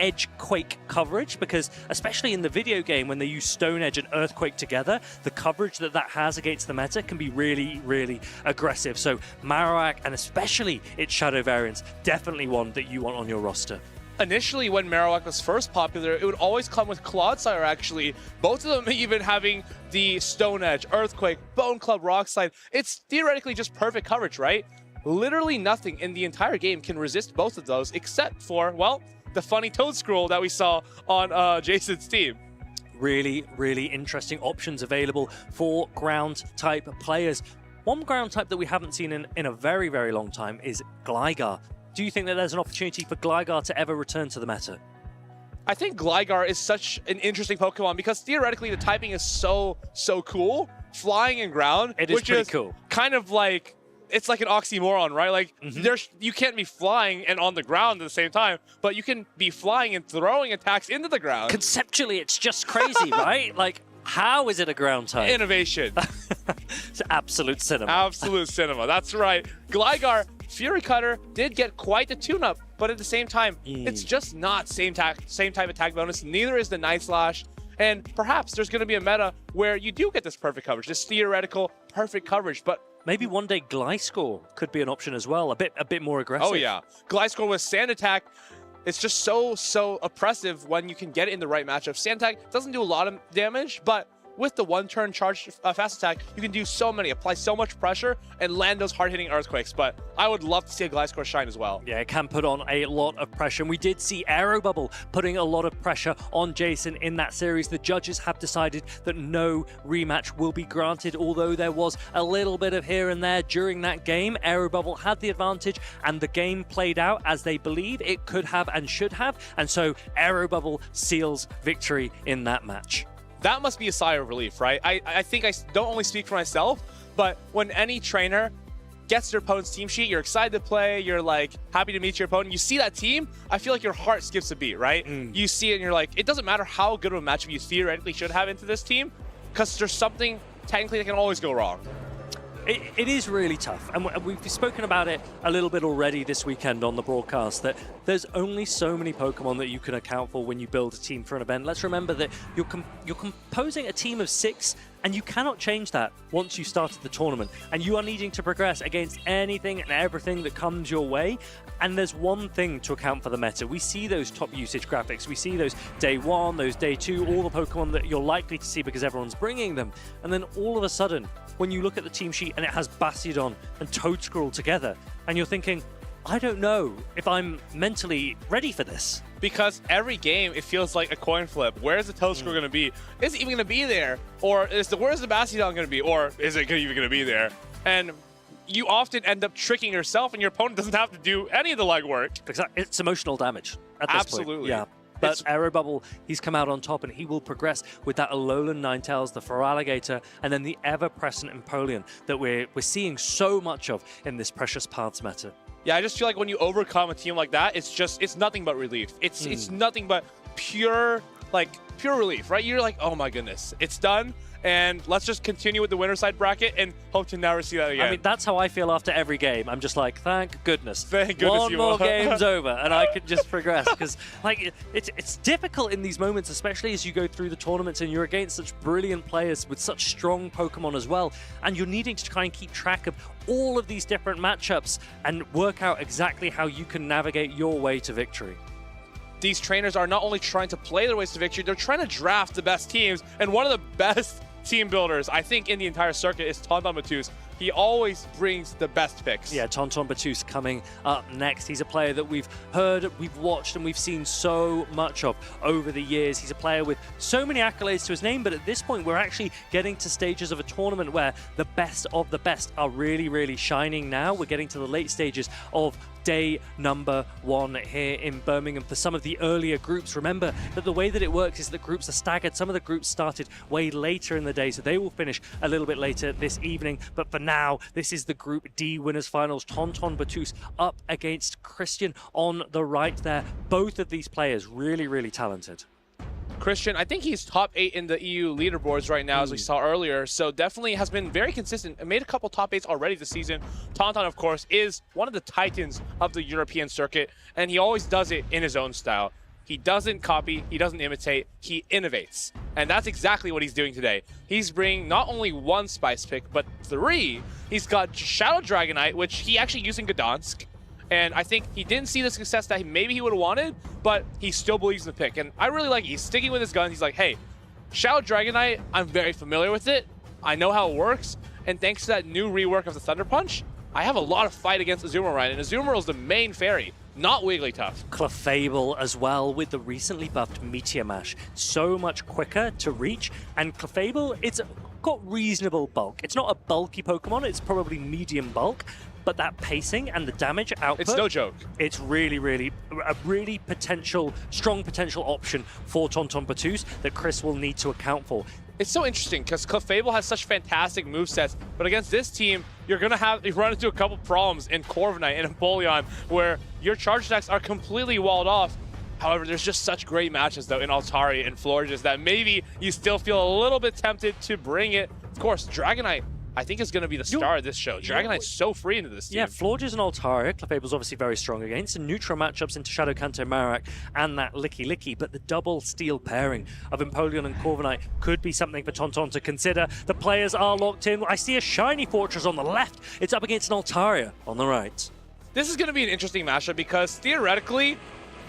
Edge Quake coverage, because especially in the video game when they use Stone Edge and Earthquake together, the coverage that has against the meta can be really, really aggressive. So Marowak, and especially its Shadow variants, definitely one that you want on your roster. Initially, when Marowak was first popular, it would always come with Clodsire, actually. Both of them even having the Stone Edge, Earthquake, Bone Club, Rock Slide. It's theoretically just perfect coverage, right? Literally nothing in the entire game can resist both of those, except for, well, the funny Toad Scroll that we saw on Jason's team. Really, really interesting options available for ground-type players. One ground type that we haven't seen in a very, very long time is Gligar. Do you think that there's an opportunity for Gligar to ever return to the meta? I think Gligar is such an interesting Pokemon because theoretically the typing is so cool. Flying and ground. It is which pretty is cool. Kind of like, it's like an oxymoron, right? Like you can't be flying and on the ground at the same time, but you can be flying and throwing attacks into the ground. Conceptually, it's just crazy, right? Like, how is it a ground type? Innovation. It's absolute cinema. Absolute cinema. That's right. Gligar, Fury Cutter did get quite the tune-up, but at the same time, it's just not same type attack bonus. Neither is the Night Slash. And perhaps there's going to be a meta where you do get this perfect coverage, this theoretical perfect coverage, but maybe one day Gliscor could be an option as well, a bit more aggressive. Oh yeah, Gliscor with Sand Attack. It's just so oppressive when you can get it in the right matchup. Sand Attack doesn't do a lot of damage, but with the one-turn charge fast attack, you can do so many, apply so much pressure, and land those hard-hitting Earthquakes. But I would love to see a Gliscor shine as well. Yeah, it can put on a lot of pressure. And we did see Aero Bubble putting a lot of pressure on Jason in that series. The judges have decided that no rematch will be granted, although there was a little bit of here and there during that game. Aero Bubble had the advantage, and the game played out as they believe it could have and should have. And so Aero Bubble seals victory in that match. That must be a sigh of relief, right? I think I don't only speak for myself, but when any trainer gets their opponent's team sheet, you're excited to play, you're like happy to meet your opponent, you see that team, I feel like your heart skips a beat, right? You see it and you're like, it doesn't matter how good of a matchup you theoretically should have into this team, because there's something technically that can always go wrong. It is really tough, and we've spoken about it a little bit already this weekend on the broadcast, that there's only so many Pokemon that you can account for when you build a team for an event. Let's remember that you're composing a team of 6, and you cannot change that once you started the tournament, and you are needing to progress against anything and everything that comes your way. And there's one thing to account for the meta. We see those top usage graphics, we see those day 1, those day 2, all the Pokemon that you're likely to see because everyone's bringing them, and then all of a sudden when you look at the team sheet and it has Bastiodon and Toedscruel together, and you're thinking, I don't know if I'm mentally ready for this. Because every game, it feels like a coin flip. Where's the Toedscruel going to be? Is it even going to be there? Or where's the Bastiodon going to be? Or is it even going to be there? And you often end up tricking yourself, and your opponent doesn't have to do any of the legwork. Exactly. It's emotional damage at this Absolutely. point. Yeah. But Aero Bubble, he's come out on top, and he will progress with that Alolan Ninetales, the Feraligatr, and then the ever-present Empoleon that we're seeing so much of in this Precious Paths meta. Yeah, I just feel like when you overcome a team like that, it's nothing but relief. It's nothing but pure like pure relief, right? You're like, oh my goodness, it's done. And let's just continue with the winner side bracket and hope to never see that again. I mean, that's how I feel after every game. I'm just like, thank goodness. Thank goodness One you more won. game's over, and I can just progress. Because, like, it's difficult in these moments, especially as you go through the tournaments and you're against such brilliant players with such strong Pokemon as well. And you're needing to try and keep track of all of these different matchups and work out exactly how you can navigate your way to victory. These trainers are not only trying to play their ways to victory, they're trying to draft the best teams. And one of the best team builders, I think, in the entire circuit is Tonton Battus. He always brings the best picks. Yeah, Tonton Battus coming up next. He's a player that we've heard, we've watched, and we've seen so much of over the years. He's a player with so many accolades to his name, but at this point, we're actually getting to stages of a tournament where the best of the best are really, really shining now. We're getting to the late stages of day number 1 here in Birmingham for some of the earlier groups. Remember that the way that it works is that groups are staggered. Some of the groups started way later in the day, so they will finish a little bit later this evening. But for now, this is the Group D winners finals. Tonton Battus up against Christian on the right there. Both of these players really, really talented. Christian, I think he's top 8 in the EU leaderboards right now, as we saw earlier. So definitely has been very consistent and made a couple top 8s already this season. Tonton, of course, is one of the titans of the European circuit, and he always does it in his own style. He doesn't copy, he doesn't imitate, he innovates. And that's exactly what he's doing today. He's bringing not only 1 Spice pick, but 3. He's got Shadow Dragonite, which he actually used in Gdansk. And I think he didn't see the success that maybe he would have wanted, but he still believes in the pick. And I really like it. He's sticking with his guns. He's like, hey, Shadow Dragonite, I'm very familiar with it. I know how it works. And thanks to that new rework of the Thunder Punch, I have a lot of fight against Azumarill. And Azumarill is the main fairy, not Wigglytuff. Clefable as well with the recently buffed Meteor Mash. So much quicker to reach. And Clefable, it's got reasonable bulk. It's not a bulky Pokemon. It's probably medium bulk. But that pacing and the damage output, it's no joke. It's really, really a really strong potential option for Tonton Battus that Chris will need to account for. It's so interesting because Clefable has such fantastic movesets, but against this team, you run into a couple problems in Corviknight and Empoleon where your charge attacks are completely walled off. However, there's just such great matches though in Altaria and Florges that maybe you still feel a little bit tempted to bring it. Of course, Dragonite, I think is going to be the star of this show. Dragonite's so free into this team. Yeah, Florges and Altaria, Clefable's obviously very strong against, and neutral matchups into Shadow Kanto Marowak and that Licky Licky, but the double steel pairing of Empoleon and Corviknight could be something for Tonton to consider. The players are locked in. I see a shiny Fortress on the left. It's up against an Altaria on the right. This is going to be an interesting matchup because theoretically,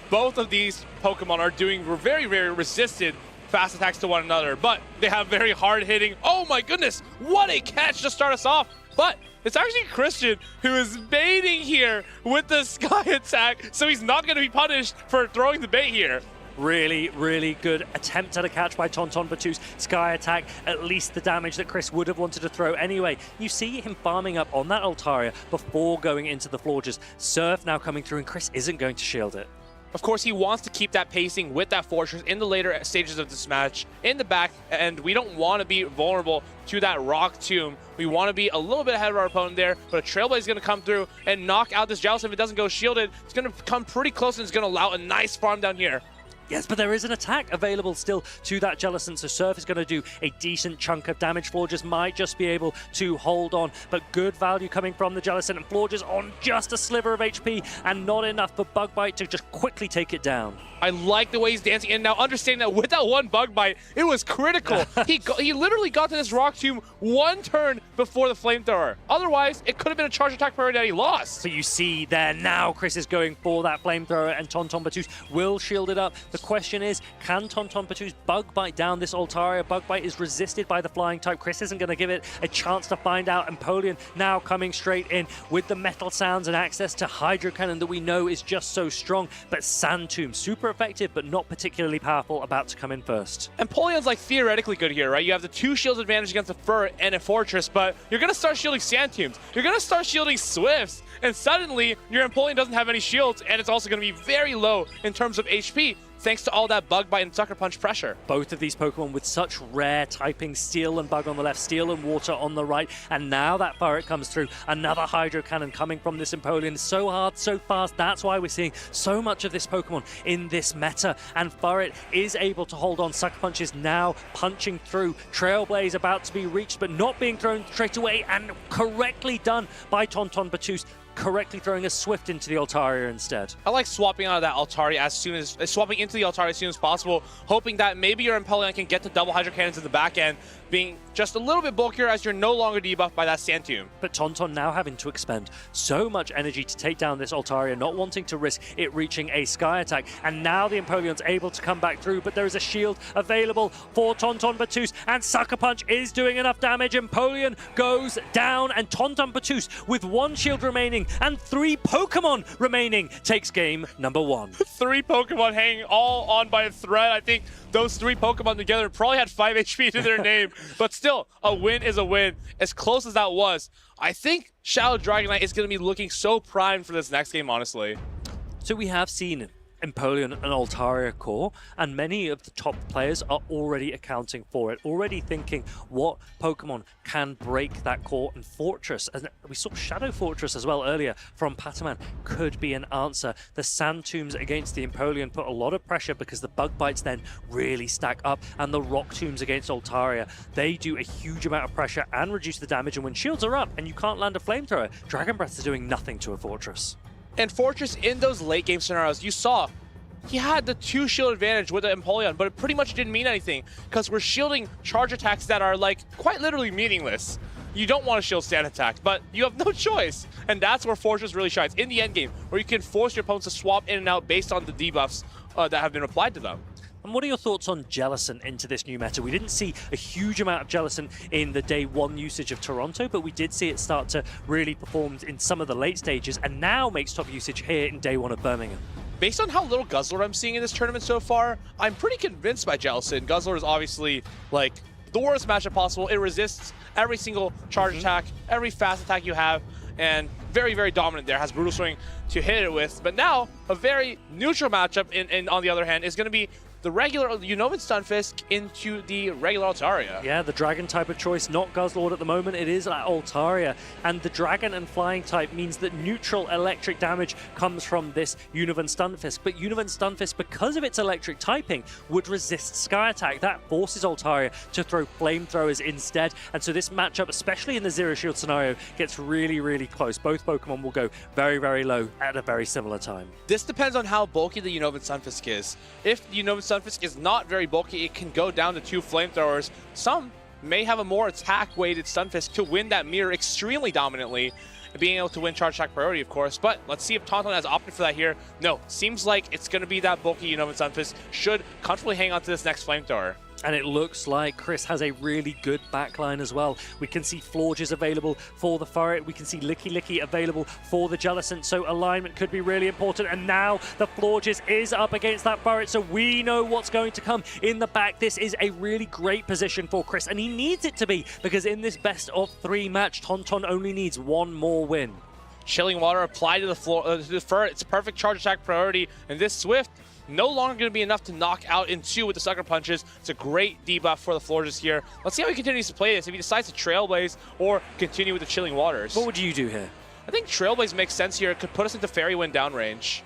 both of these Pokemon are doing very, very resisted fast attacks to one another, but they have very hard hitting. Oh my goodness, what a catch to start us off. But it's actually Christian who is baiting here with the Sky attack, so he's not going to be punished for throwing the bait here. Really, really good attempt at a catch by Tonton Battus. Sky attack, at least the damage that Chris would have wanted to throw anyway. You see him farming up on that Altaria before going into the Florges. Surf now coming through, and Chris isn't going to shield it. Of course, he wants to keep that pacing with that Fortress in the later stages of this match in the back, and we don't want to be vulnerable to that Rock Tomb. We want to be a little bit ahead of our opponent there, but a Trailblaze is going to come through and knock out this Joust. If it doesn't go shielded, it's going to come pretty close and it's going to allow a nice farm down here. Yes, but there is an attack available still to that Jellicent, so Surf is going to do a decent chunk of damage. Florges might just be able to hold on, but good value coming from the Jellicent, and Florges on just a sliver of HP and not enough for Bug Bite to just quickly take it down. I like the way he's dancing, and now understanding that with that one Bug Bite, it was critical. He literally got to this Rock Tomb 1 turn before the Flamethrower. Otherwise, it could have been a charge attack priority that he lost. So you see there now, Chris is going for that Flamethrower, and Tonton Battus will shield it up. The question is, can Tonton Battus Bug Bite down this Altaria? Bug Bite is resisted by the flying type. Chris isn't going to give it a chance to find out. Empoleon now coming straight in with the metal sounds and access to Hydro Cannon that we know is just so strong. But Sand Tomb, super effective, but not particularly powerful, about to come in first. Empoleon's like theoretically good here, right? You have the 2 shields advantage against a Fur and a Fortress, but you're going to start shielding Sand Tombs. You're going to start shielding Swifts, and suddenly your Empoleon doesn't have any shields, and it's also going to be very low in terms of HP. thanks to all that Bug Bite and Sucker Punch pressure. Both of these Pokemon with such rare typing, Steel and Bug on the left, Steel and Water on the right, and now that Furret comes through, another Hydro Cannon coming from this Empoleon. So hard, so fast, that's why we're seeing so much of this Pokemon in this meta, and Furret is able to hold on. Sucker Punch is now punching through. Trailblaze about to be reached, but not being thrown straight away, and correctly done by Tonton Battus, correctly throwing a Swift into the Altaria instead. I like swapping out of that Altaria swapping into the Altaria as soon as possible, hoping that maybe your Empoleon can get the double Hydro Cannons in the back end, being just a little bit bulkier as you're no longer debuffed by that Sand Tomb. But Tonton now having to expend so much energy to take down this Altaria, not wanting to risk it reaching a Sky Attack, and now the Empoleon's able to come back through, but there is a shield available for Tonton Battus, and Sucker Punch is doing enough damage. Empoleon goes down, and Tonton Battus, with 1 shield remaining and 3 Pokemon remaining, takes game number 1. 3 Pokemon hanging all on by a thread. I think those 3 Pokemon together probably had 5 HP to their name, but still, a win is a win. As close as that was, I think Shadow Dragonite is going to be looking so primed for this next game, honestly. So we have seen Empoleon and Altaria core, and many of the top players are already accounting for it, already thinking what Pokemon can break that core, and Fortress, and we saw Shadow Fortress as well earlier from Pataman, could be an answer. The Sand Tombs against the Empoleon put a lot of pressure because the Bug Bites then really stack up, and the Rock Tombs against Altaria, they do a huge amount of pressure and reduce the damage, and when shields are up and you can't land a Flamethrower, Dragon Breaths are doing nothing to a Fortress. And Fortress, in those late game scenarios, you saw he had the 2 shield advantage with the Empoleon, but it pretty much didn't mean anything because we're shielding charge attacks that are like quite literally meaningless. You don't want to shield stand attacks, but you have no choice. And that's where Fortress really shines in the end game, where you can force your opponents to swap in and out based on the debuffs that have been applied to them. And what are your thoughts on Jellicent into this new meta? We didn't see a huge amount of Jellicent in the day 1 usage of Toronto, but we did see it start to really perform in some of the late stages, and now makes top usage here in day 1 of Birmingham. Based on how little Guzzlord I'm seeing in this tournament so far, I'm pretty convinced by Jellicent. Guzzlord is obviously like the worst matchup possible. It resists every single charge attack, every fast attack you have, and very, very dominant there. Has Brutal Swing to hit it with. But now, a very neutral matchup, on the other hand, is going to be the regular Unova Stunfisk into the regular Altaria. Yeah, the dragon type of choice, not Guzzlord at the moment, it is Altaria. And the dragon and flying type means that neutral electric damage comes from this Unova Stunfisk. But Unova Stunfisk, because of its electric typing, would resist Sky Attack. That forces Altaria to throw flamethrowers instead. And so this matchup, especially in the Zero Shield scenario, gets really, really close. Both Pokemon will go very, very low at a very similar time. This depends on how bulky the Unova Stunfisk is. If the Unova Stunfisk is not very bulky, it can go down to 2 flamethrowers. Some may have a more attack-weighted Stunfisk to win that mirror extremely dominantly, being able to win charge attack priority, of course. But let's see if Tonton has opted for that here. No, seems like it's going to be that bulky Unova Stunfisk. Should comfortably hang on to this next flamethrower. And it looks like Chris has a really good backline as well. We can see Florges available for the Furret. We can see Licky Licky available for the Jellicent. So alignment could be really important. And now the Florges is up against that Furret. So we know what's going to come in the back. This is a really great position for Chris. And he needs it to be, because in this best of 3 match, Tonton only needs 1 more win. Chilling Water applied to the Furret. It's a perfect charge attack priority. And this Swift, no longer going to be enough to knock out in 2 with the Sucker Punches. It's a great debuff for the Florges here. Let's see how he continues to play this. If he decides to Trailblaze or continue with the Chilling Waters. What would you do here? I think Trailblaze makes sense here. It could put us into Fairy Wind downrange.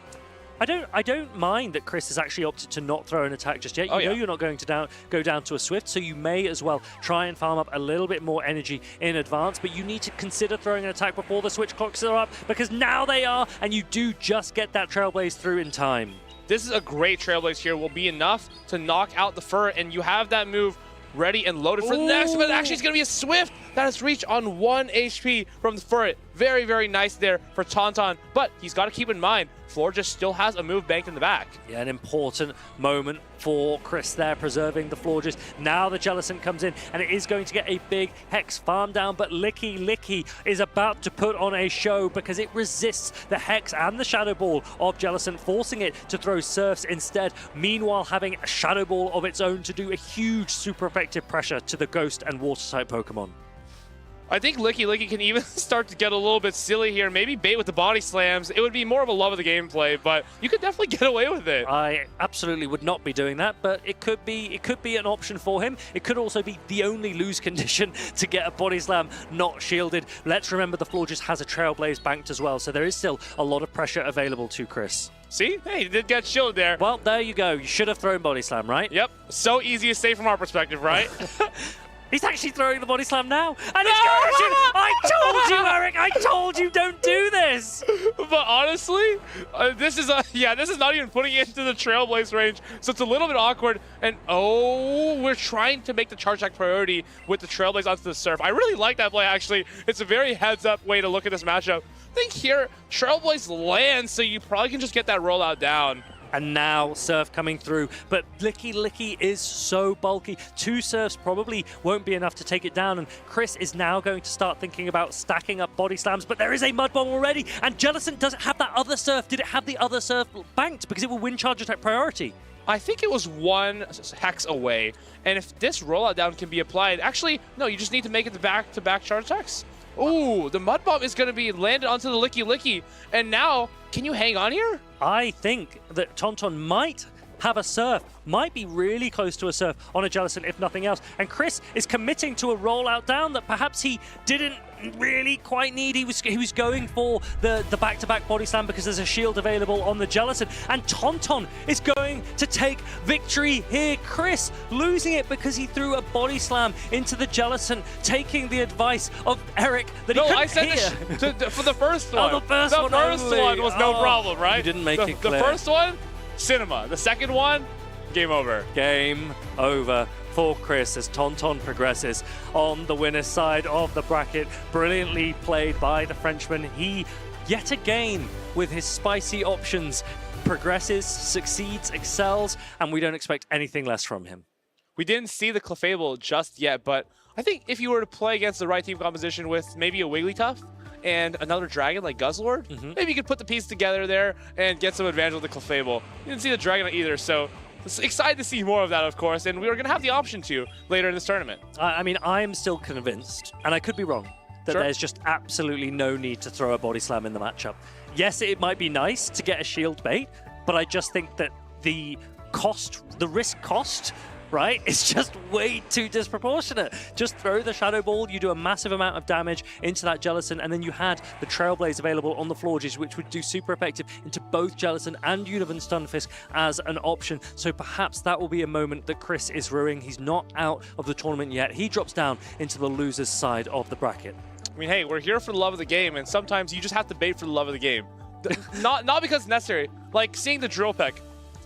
I don't mind that Chris has actually opted to not throw an attack just yet. You know you're not going to go down to a Swift, so you may as well try and farm up a little bit more energy in advance, but you need to consider throwing an attack before the switch clocks are up, because now they are, and you do just get that Trailblaze through in time. This is a great Trailblaze here. Will be enough to knock out the Fur, and you have that move ready and loaded for the next, but actually it's going to be a Swift that has reached on 1 HP from the Furret. Very, very nice there for Tonton, but he's got to keep in mind, Florges still has a move banked in the back. Yeah, an important moment for Chris there, preserving the Florges. Now the Jellicent comes in, and it is going to get a big Hex farm down, but Licky Licky is about to put on a show because it resists the Hex and the Shadow Ball of Jellicent, forcing it to throw Surfs instead, meanwhile having a Shadow Ball of its own to do a huge super effective pressure to the Ghost and Water-type Pokemon. I think Licky Licky can even start to get a little bit silly here. Maybe bait with the body slams. It would be more of a love of the gameplay, but you could definitely get away with it. I absolutely would not be doing that, but it could be an option for him. It could also be the only lose condition to get a body slam not shielded. Let's remember the floor just has a Trailblaze banked as well, so there is still a lot of pressure available to Chris. See? Hey, he did get shielded there. Well, there you go. You should have thrown body slam, right? Yep. So easy to say from our perspective, right? He's actually throwing the body slam now. And it's going to... I told you, Eric. I told you, don't do this. But honestly, this is not even putting it into the Trailblaze range. So it's a little bit awkward. And we're trying to make the charge attack priority with the Trailblaze onto the Surf. I really like that play, actually. It's a very heads-up way to look at this matchup. I think here, Trailblaze lands, so you probably can just get that rollout down. And now Surf coming through, but Licky Licky is so bulky. 2 Surfs probably won't be enough to take it down, and Chris is now going to start thinking about stacking up body slams, but there is a Mud Bomb already, and Jellison doesn't have that other Surf. Did it have the other Surf banked? Because it will win charge attack priority. I think it was 1 hex away, and if this rollout down can be applied, actually, no, you just need to make it the back-to-back charge attacks. Ooh, the Mud Bomb is going to be landed onto the Licky Licky, and now, can you hang on here? I think that Tonton might have a Surf, might be really close to a Surf on a Jellison, if nothing else. And Chris is committing to a rollout down that perhaps he didn't really quite need. He was going for the back-to-back body slam because there's a shield available on the Jellison. And Tonton is going to take victory here. Chris losing it because he threw a body slam into the Jellison, taking the advice of Eric that he couldn't hear. For the first one. Oh, the first one was no problem, right? You didn't make it clear. The first one, cinema. The second one, game over. Game over for Chris as Tonton progresses on the winner's side of the bracket. Brilliantly played by the Frenchman. He, yet again, with his spicy options, progresses, succeeds, excels, and we don't expect anything less from him. We didn't see the Clefable just yet, but I think if you were to play against the right team composition with maybe a Wigglytuff and another dragon like Guzzlord, maybe you could put the piece together there and get some advantage with the Clefable. You didn't see the Dragonite either, so excited to see more of that, of course, and we were going to have the option to later in this tournament. I mean, I'm still convinced, and I could be wrong, that there's just absolutely no need to throw a body slam in the matchup. Yes, it might be nice to get a shield bait, but I just think that the risk cost, right, it's just way too disproportionate. Just throw the Shadow Ball, you do a massive amount of damage into that Jellison, and then you had the Trailblaze available on the floor, which would do super effective into both Jellison and Univan Stunfisk as an option. So perhaps that will be a moment that Chris is ruining. He's not out of the tournament yet. He drops down into the loser's side of the bracket. I mean, hey, we're here for the love of the game, and sometimes you just have to bait for the love of the game. not because it's necessary. Like seeing the Drill Peck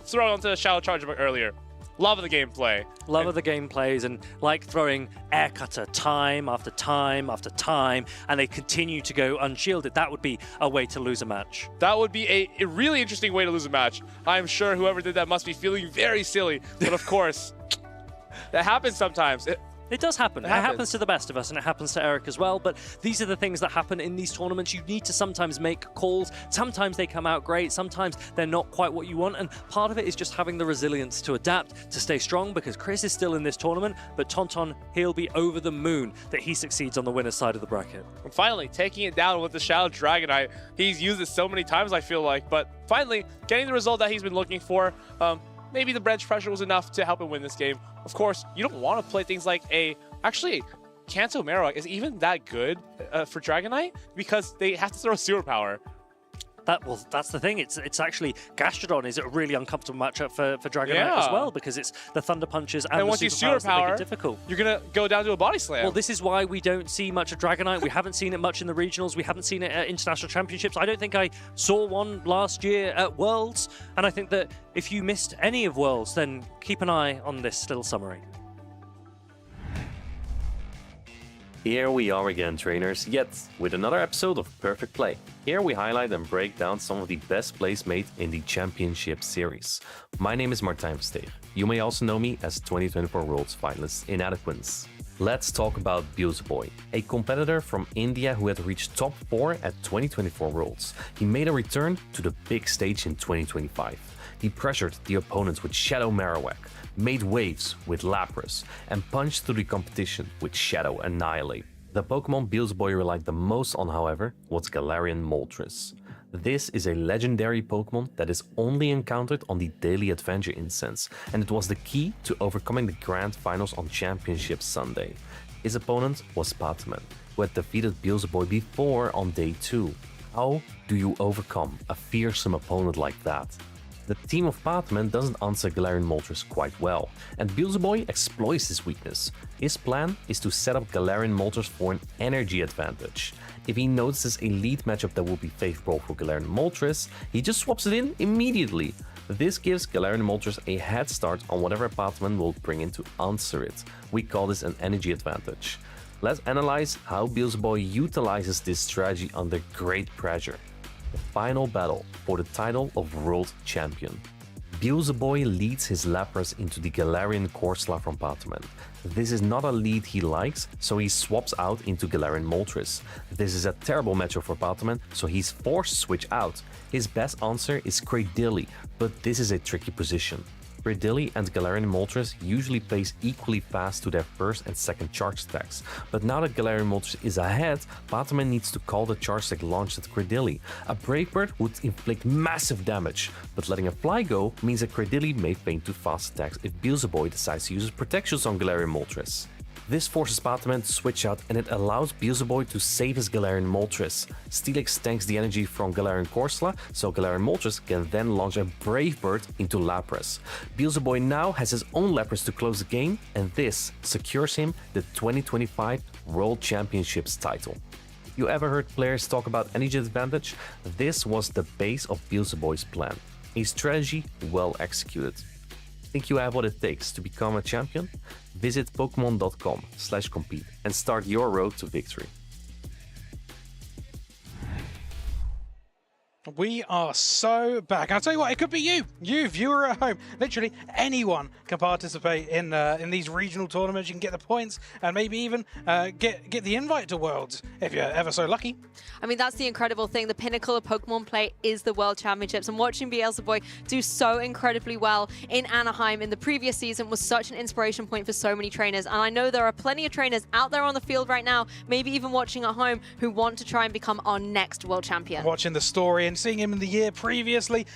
throw onto the Shadow Charge earlier. Love of the gameplay. Love of the gameplays, and like throwing Air Cutter time after time after time, and they continue to go unshielded. That would be a way to lose a match. That would be a really interesting way to lose a match. I'm sure whoever did that must be feeling very silly, but of course, that happens sometimes. It does happen. It happens to the best of us, and it happens to Eric as well. But these are the things that happen in these tournaments. You need to sometimes make calls. Sometimes they come out great. Sometimes they're not quite what you want. And part of it is just having the resilience to adapt, to stay strong, because Chris is still in this tournament. But Tonton, he'll be over the moon that he succeeds on the winner's side of the bracket. And finally, taking it down with the Shadow Dragonite. He's used it so many times, I feel like. But finally, getting the result that he's been looking for. Maybe the bench pressure was enough to help him win this game. Of course, you don't want to play things like actually, Kanto Marowak is even that good for Dragonite because they have to throw Sewer Power. That's the thing. It's actually Gastrodon is a really uncomfortable matchup for Dragonite as well, because it's the Thunder Punches and once the you Super Sewer Powers that make Power, it difficult. You're gonna go down to a Body Slam. Well, this is why we don't see much of Dragonite. We haven't seen it much in the regionals. We haven't seen it at international championships. I don't think I saw one last year at Worlds. And I think that if you missed any of Worlds, then keep an eye on this little summary. Here we are again, trainers, yet with another episode of Perfect Play. Here we highlight and break down some of the best plays made in the Championship Series. My name is Martijn Versteeg. You may also know me as 2024 Worlds finalist in Adequance. Let's talk about Boy, a competitor from India who had reached top 4 at 2024 Worlds. He made a return to the big stage in 2025. He pressured the opponents with Shadow Marowak, made waves with Lapras, and punched through the competition with Shadow Annihilate. The Pokemon Beelzebub relied the most on, however, was Galarian Moltres. This is a legendary Pokemon that is only encountered on the Daily Adventure incense, and it was the key to overcoming the Grand Finals on Championship Sunday. His opponent was Patman, who had defeated Beelzebub before on day 2. How do you overcome a fearsome opponent like that? The team of Patman doesn't answer Galarian Moltres quite well, and Beelzebub exploits this weakness. His plan is to set up Galarian Moltres for an energy advantage. If he notices a lead matchup that will be favorable for Galarian Moltres, he just swaps it in immediately. This gives Galarian Moltres a head start on whatever Patman will bring in to answer it. We call this an energy advantage. Let's analyze how Beelzebub utilizes this strategy under great pressure. The final battle for the title of World Champion. Beelzebub leads his Lapras into the Galarian Corsola from Patman. This is not a lead he likes, so he swaps out into Galarian Moltres. This is a terrible matchup for Patman, so he's forced to switch out. His best answer is Cradily, but this is a tricky position. Cradily and Galarian Moltres usually plays equally fast to their first and second charge attacks, but now that Galarian Moltres is ahead, Patman needs to call the charge attack launched at Cradily. A Brave Bird would inflict massive damage, but letting a Fly go means that Cradily may feign to fast attacks if Beelzebub decides to use protections on Galarian Moltres. This forces Patman to switch out, and it allows Beelzebub to save his Galarian Moltres. Steelix tanks the energy from Galarian Corsola, so Galarian Moltres can then launch a Brave Bird into Lapras. Beelzebub now has his own Lapras to close the game, and this secures him the 2025 World Championships title. If you ever heard players talk about energy advantage, this was the base of Beelzebub's plan. A strategy well executed. Think you have what it takes to become a champion? Visit Pokemon.com/compete and start your road to victory. We are so back. I'll tell you what, it could be you viewer at home. Literally anyone can participate in these regional tournaments. You can get the points and maybe even get the invite to Worlds if you're ever so lucky. I mean, that's the incredible thing. The pinnacle of Pokemon play is the World Championships, and watching Beelzebub do so incredibly well in Anaheim in the previous season was such an inspiration point for so many trainers. And I know there are plenty of trainers out there on the field right now, maybe even watching at home, who want to try and become our next World Champion. Watching the story and seeing him in the year previously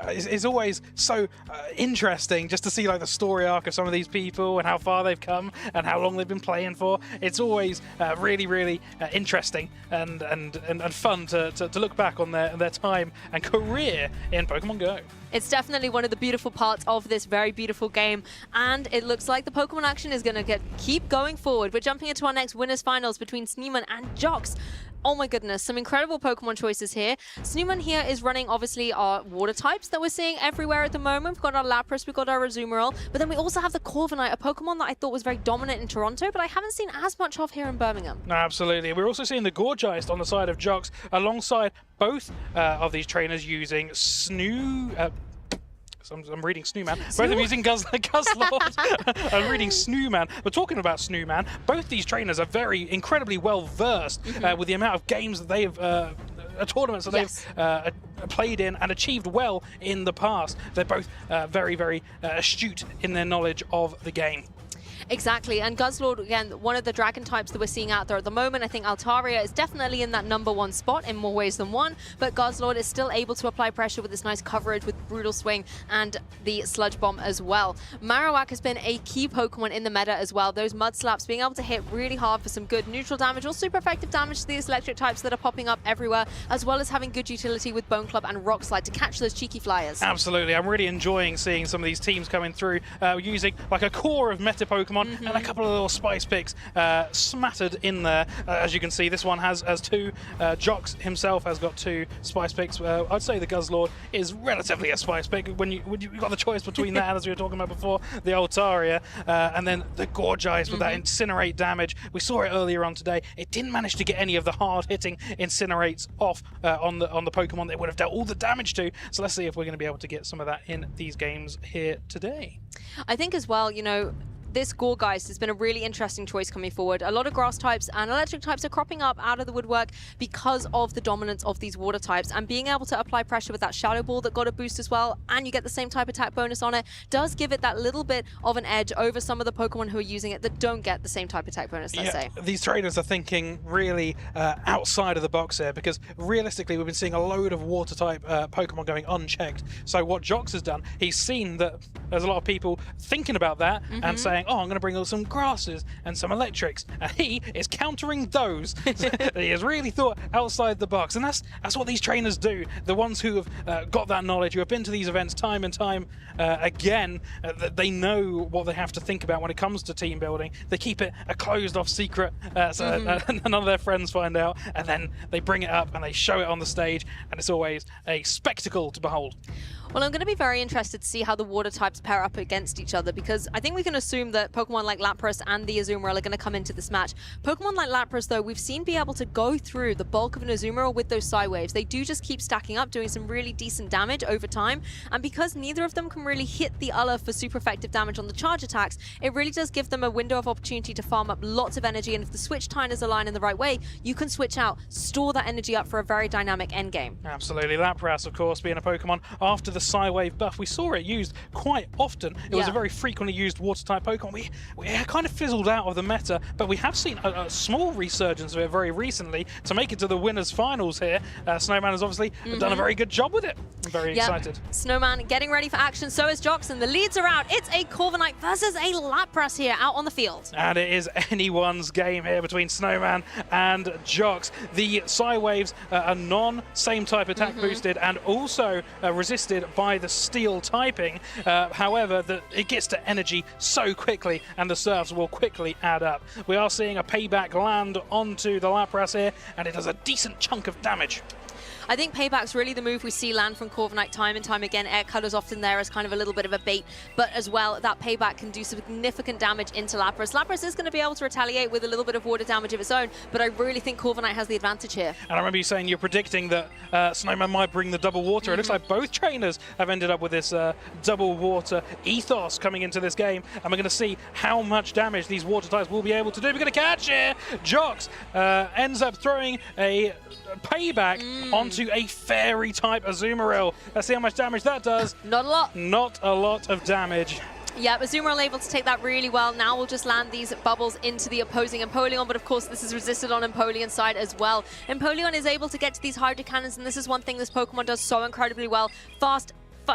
is always so interesting, just to see like the story arc of some of these people and how far they've come and how long they've been playing for. It's always really interesting and fun to look back on their time and career in Pokemon Go. It's definitely one of the beautiful parts of this very beautiful game, and it looks like the Pokemon action is going to keep going forward. We're jumping into our next winners finals between Snewman and Jox. Oh my goodness, some incredible Pokemon choices here. Snewman here is running obviously our water types that we're seeing everywhere at the moment. We've got our Lapras, we've got our Azumarill, but then we also have the Corviknight, a Pokemon that I thought was very dominant in Toronto, but I haven't seen as much of here in Birmingham. No, absolutely. We're also seeing the Gorgeist on the side of Jox, alongside both of these trainers using I'm reading Snewman. Both of them using Guzzlord. I'm reading Snewman. We're talking about Snewman. Both these trainers are incredibly well versed with the amount of games that they've tournaments that they've played in and achieved well in the past. They're both very astute in their knowledge of the game. Exactly, and Guzzlord, again, one of the dragon types that we're seeing out there at the moment. I think Altaria is definitely in that #1 spot in more ways than one, but Guzzlord is still able to apply pressure with this nice coverage with Brutal Swing and the Sludge Bomb as well. Marowak has been a key Pokemon in the meta as well. Those Mud Slaps being able to hit really hard for some good neutral damage or super effective damage to these electric types that are popping up everywhere, as well as having good utility with Bone Club and Rock Slide to catch those cheeky flyers. Absolutely, I'm really enjoying seeing some of these teams coming through using like a core of meta Pokemon and a couple of little spice picks smattered in there. As you can see, this one has two. Jox himself has got 2 spice picks. I'd say the Guzzlord is relatively a spice pick when you've got the choice between that, as we were talking about before, the Altaria, and then the Gorgeist with that Incinerate damage. We saw it earlier on today. It didn't manage to get any of the hard-hitting Incinerates off on the Pokemon that would have dealt all the damage to. So let's see if we're going to be able to get some of that in these games here today. I think as well, you know, this Gourgeist has been a really interesting choice coming forward. A lot of grass types and electric types are cropping up out of the woodwork because of the dominance of these water types, and being able to apply pressure with that Shadow Ball that got a boost as well, and you get the same type attack bonus on it, does give it that little bit of an edge over some of the Pokemon who are using it that don't get the same type attack bonus, let's say. These trainers are thinking really outside of the box here, because realistically we've been seeing a load of water type Pokemon going unchecked. So what Jox has done, he's seen that there's a lot of people thinking about that and saying, oh, I'm going to bring some grasses and some electrics, and he is countering those. He has really thought outside the box, and that's what these trainers do. The ones who have got that knowledge, who have been to these events time and time again, they know what they have to think about when it comes to team building. They keep it a closed off secret so none of their friends find out, and then they bring it up and they show it on the stage, and it's always a spectacle to behold. Well, I'm going to be very interested to see how the water types pair up against each other, because I think we can assume that Pokemon like Lapras and the Azumarill are going to come into this match. Pokemon like Lapras, though, we've seen be able to go through the bulk of an Azumarill with those Psy Waves. They do just keep stacking up, doing some really decent damage over time, and because neither of them can really hit the other for super effective damage on the charge attacks, it really does give them a window of opportunity to farm up lots of energy, and if the switch timers align in the right way, you can switch out, store that energy up for a very dynamic endgame. Absolutely. Lapras, of course, being a Pokemon after the Psy Wave buff, we saw it used quite often. It was a very frequently used water-type Pokemon. We kind of fizzled out of the meta, but we have seen a small resurgence of it very recently to make it to the winners' finals here. Snowman has obviously done a very good job with it. I'm very excited. Snowman getting ready for action, so is Jox, and the leads are out. It's a Corviknight versus a Lapras here out on the field. And it is anyone's game here between Snowman and Jox. The Psy Waves are non-same type attack boosted and also resisted by the Steel typing. However, it gets to energy so quickly and the serves will quickly add up. We are seeing a payback land onto the Lapras here, and it does a decent chunk of damage. I think Payback's really the move we see land from Corviknight time and time again. Air Cutter's often there as kind of a little bit of a bait, but as well, that Payback can do significant damage into Lapras. Lapras is going to be able to retaliate with a little bit of water damage of its own, but I really think Corviknight has the advantage here. And I remember you saying you're predicting that Snowman might bring the double water. It looks like both trainers have ended up with this double water ethos coming into this game, and we're going to see how much damage these water types will be able to do. We're going to catch it! Jox ends up throwing a Payback onto a fairy type Azumarill. Let's see how much damage that does. Not a lot. Not a lot of damage. Yeah, Azumarill able to take that really well. Now we'll just land these bubbles into the opposing Empoleon, but of course this is resisted on Empoleon's side as well. Empoleon is able to get to these Hydro Cannons, and this is one thing this Pokemon does so incredibly well.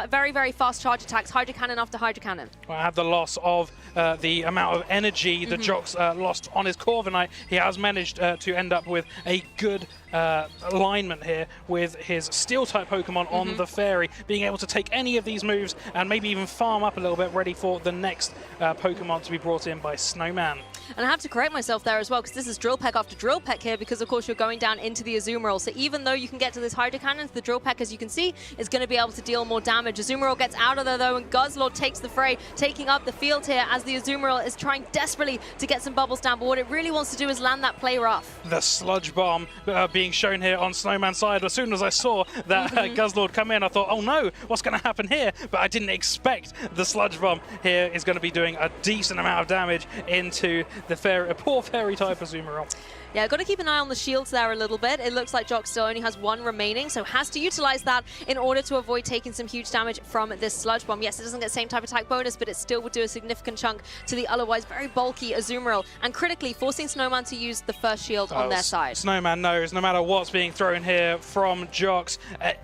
Very, very fast charge attacks, Hydro Cannon after Hydro Cannon. Well, I had the loss of the amount of energy that Jox lost on his Corviknight. He has managed to end up with a good alignment here with his Steel-type Pokemon on the Fairy, being able to take any of these moves and maybe even farm up a little bit, ready for the next Pokemon to be brought in by Snowman. And I have to correct myself there as well, because this is Drill Peck after Drill Peck here, because of course you're going down into the Azumarill. So even though you can get to this Hydro Cannon, the Drill Peck, as you can see, is going to be able to deal more damage. Azumarill gets out of there though, and Guzzlord takes the fray, taking up the field here as the Azumarill is trying desperately to get some bubbles down. But what it really wants to do is land that play rough. The Sludge Bomb being shown here on Snowman's side. As soon as I saw that Guzzlord come in, I thought, oh no, what's going to happen here? But I didn't expect the Sludge Bomb here is going to be doing a decent amount of damage into the poor fairy type Azumarill. Yeah, got to keep an eye on the shields there a little bit. It looks like Jox still only has one remaining, so has to utilize that in order to avoid taking some huge damage from this Sludge Bomb. Yes, it doesn't get the same type attack bonus, but it still would do a significant chunk to the otherwise very bulky Azumarill, and critically forcing Snowman to use the first shield on their side. Snowman knows no matter what's being thrown here from Jox,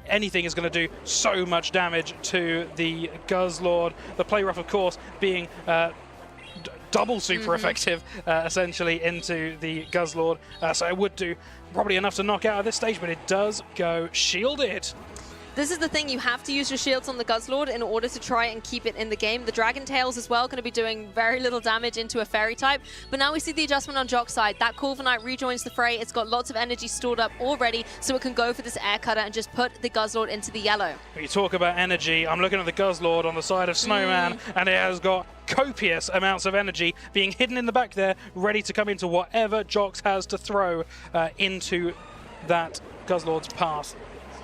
anything is going to do so much damage to the Guzzlord. The play rough, of course, being double super effective, essentially, into the Guzzlord. So it would do probably enough to knock out at this stage, but it does go shielded. This is the thing, you have to use your shields on the Guzzlord in order to try and keep it in the game. The Dragon Tails as well going to be doing very little damage into a Fairy type. But now we see the adjustment on Jock's side. That Corviknight rejoins the fray. It's got lots of energy stored up already, so it can go for this Air Cutter and just put the Guzzlord into the yellow. When you talk about energy, I'm looking at the Guzzlord on the side of Snowman, and it has got copious amounts of energy being hidden in the back there, ready to come into whatever Jox has to throw into that Guzzlord's path.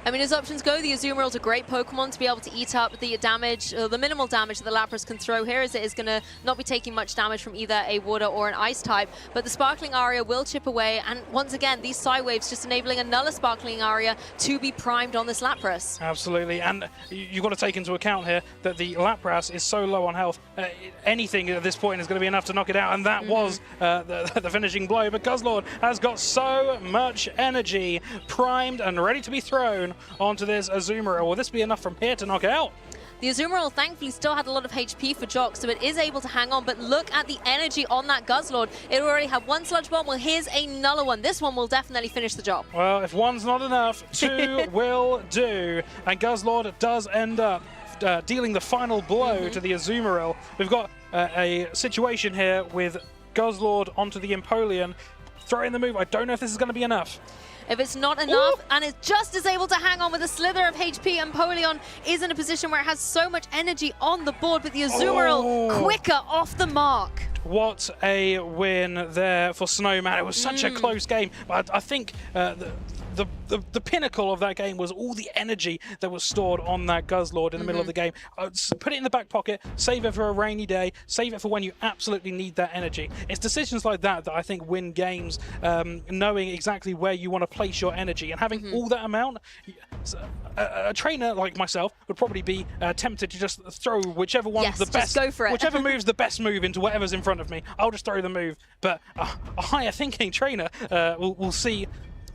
I mean, as options go, the Azumarill's a great Pokemon to be able to eat up the damage, the minimal damage that the Lapras can throw here, as it is going to not be taking much damage from either a water or an ice type. But the Sparkling Aria will chip away, and once again, these Psy Waves just enabling another Sparkling Aria to be primed on this Lapras. Absolutely, and you've got to take into account here that the Lapras is so low on health. Anything at this point is going to be enough to knock it out, and that was the finishing blow. But Guzzlord has got so much energy, primed and ready to be thrown onto this Azumarill. Will this be enough from here to knock it out? The Azumarill thankfully still had a lot of HP for Jock, so it is able to hang on, but look at the energy on that Guzzlord. It already had one Sludge Bomb. Well, here's another one. This one will definitely finish the job. Well, if one's not enough, two will do. And Guzzlord does end up dealing the final blow to the Azumarill. We've got a situation here with Guzzlord onto the Empoleon, throwing the move. I don't know if this is going to be enough. If it's not enough, and it just is able to hang on with a slither of HP, and Empoleon is in a position where it has so much energy on the board, but the Azumarill quicker off the mark. What a win there for Snowman. It was such a close game, but I think the pinnacle of that game was all the energy that was stored on that Guzzlord in the middle of the game. Put it in the back pocket, save it for a rainy day, save it for when you absolutely need that energy. It's decisions like that that I think win games, knowing exactly where you want to place your energy and having all that amount. A trainer like myself would probably be tempted to just throw whichever one's the best, go for it. whichever move's the best move into whatever's in front of me. I'll just throw the move. But a higher thinking trainer will see,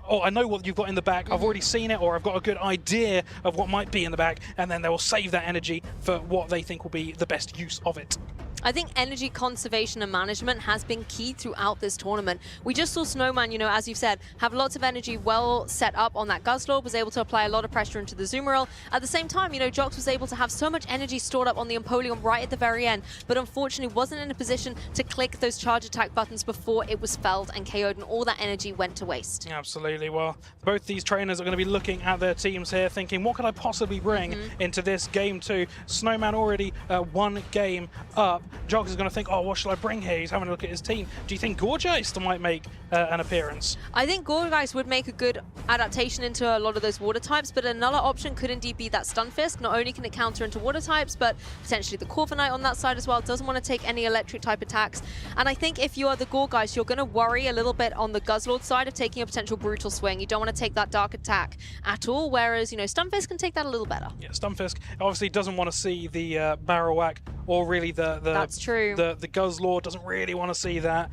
oh, I know what you've got in the back, I've already seen it, or I've got a good idea of what might be in the back, and then they will save that energy for what they think will be the best use of it. I think energy conservation and management has been key throughout this tournament. We just saw Snowman, you know, as you've said, have lots of energy well set up on that Guzzlord, was able to apply a lot of pressure into the Azumarill. At the same time, you know, Jox was able to have so much energy stored up on the Empoleon right at the very end, but unfortunately wasn't in a position to click those charge attack buttons before it was felled and KO'd, and all that energy went to waste. Absolutely. Well, both these trainers are going to be looking at their teams here, thinking, what could I possibly bring into this game 2? Snowman already one game up. Jogs is going to think, oh, what should I bring here? He's having a look at his team. Do you think Gourgeist might make an appearance? I think Gourgeist would make a good adaptation into a lot of those water types, but another option could indeed be that Stunfisk. Not only can it counter into water types, but potentially the Corviknight on that side as well. Doesn't want to take any electric type attacks. And I think if you are the Gourgeist, you're going to worry a little bit on the Guzzlord side of taking a potential brutal swing. You don't want to take that dark attack at all, whereas, you know, Stunfisk can take that a little better. Yeah, Stunfisk obviously doesn't want to see the Marowak, or really That's true. The Guzzlord doesn't really want to see that.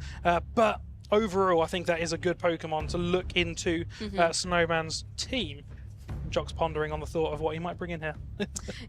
But overall, I think that is a good Pokemon to look into Snowman's team. Jock's pondering on the thought of what he might bring in here.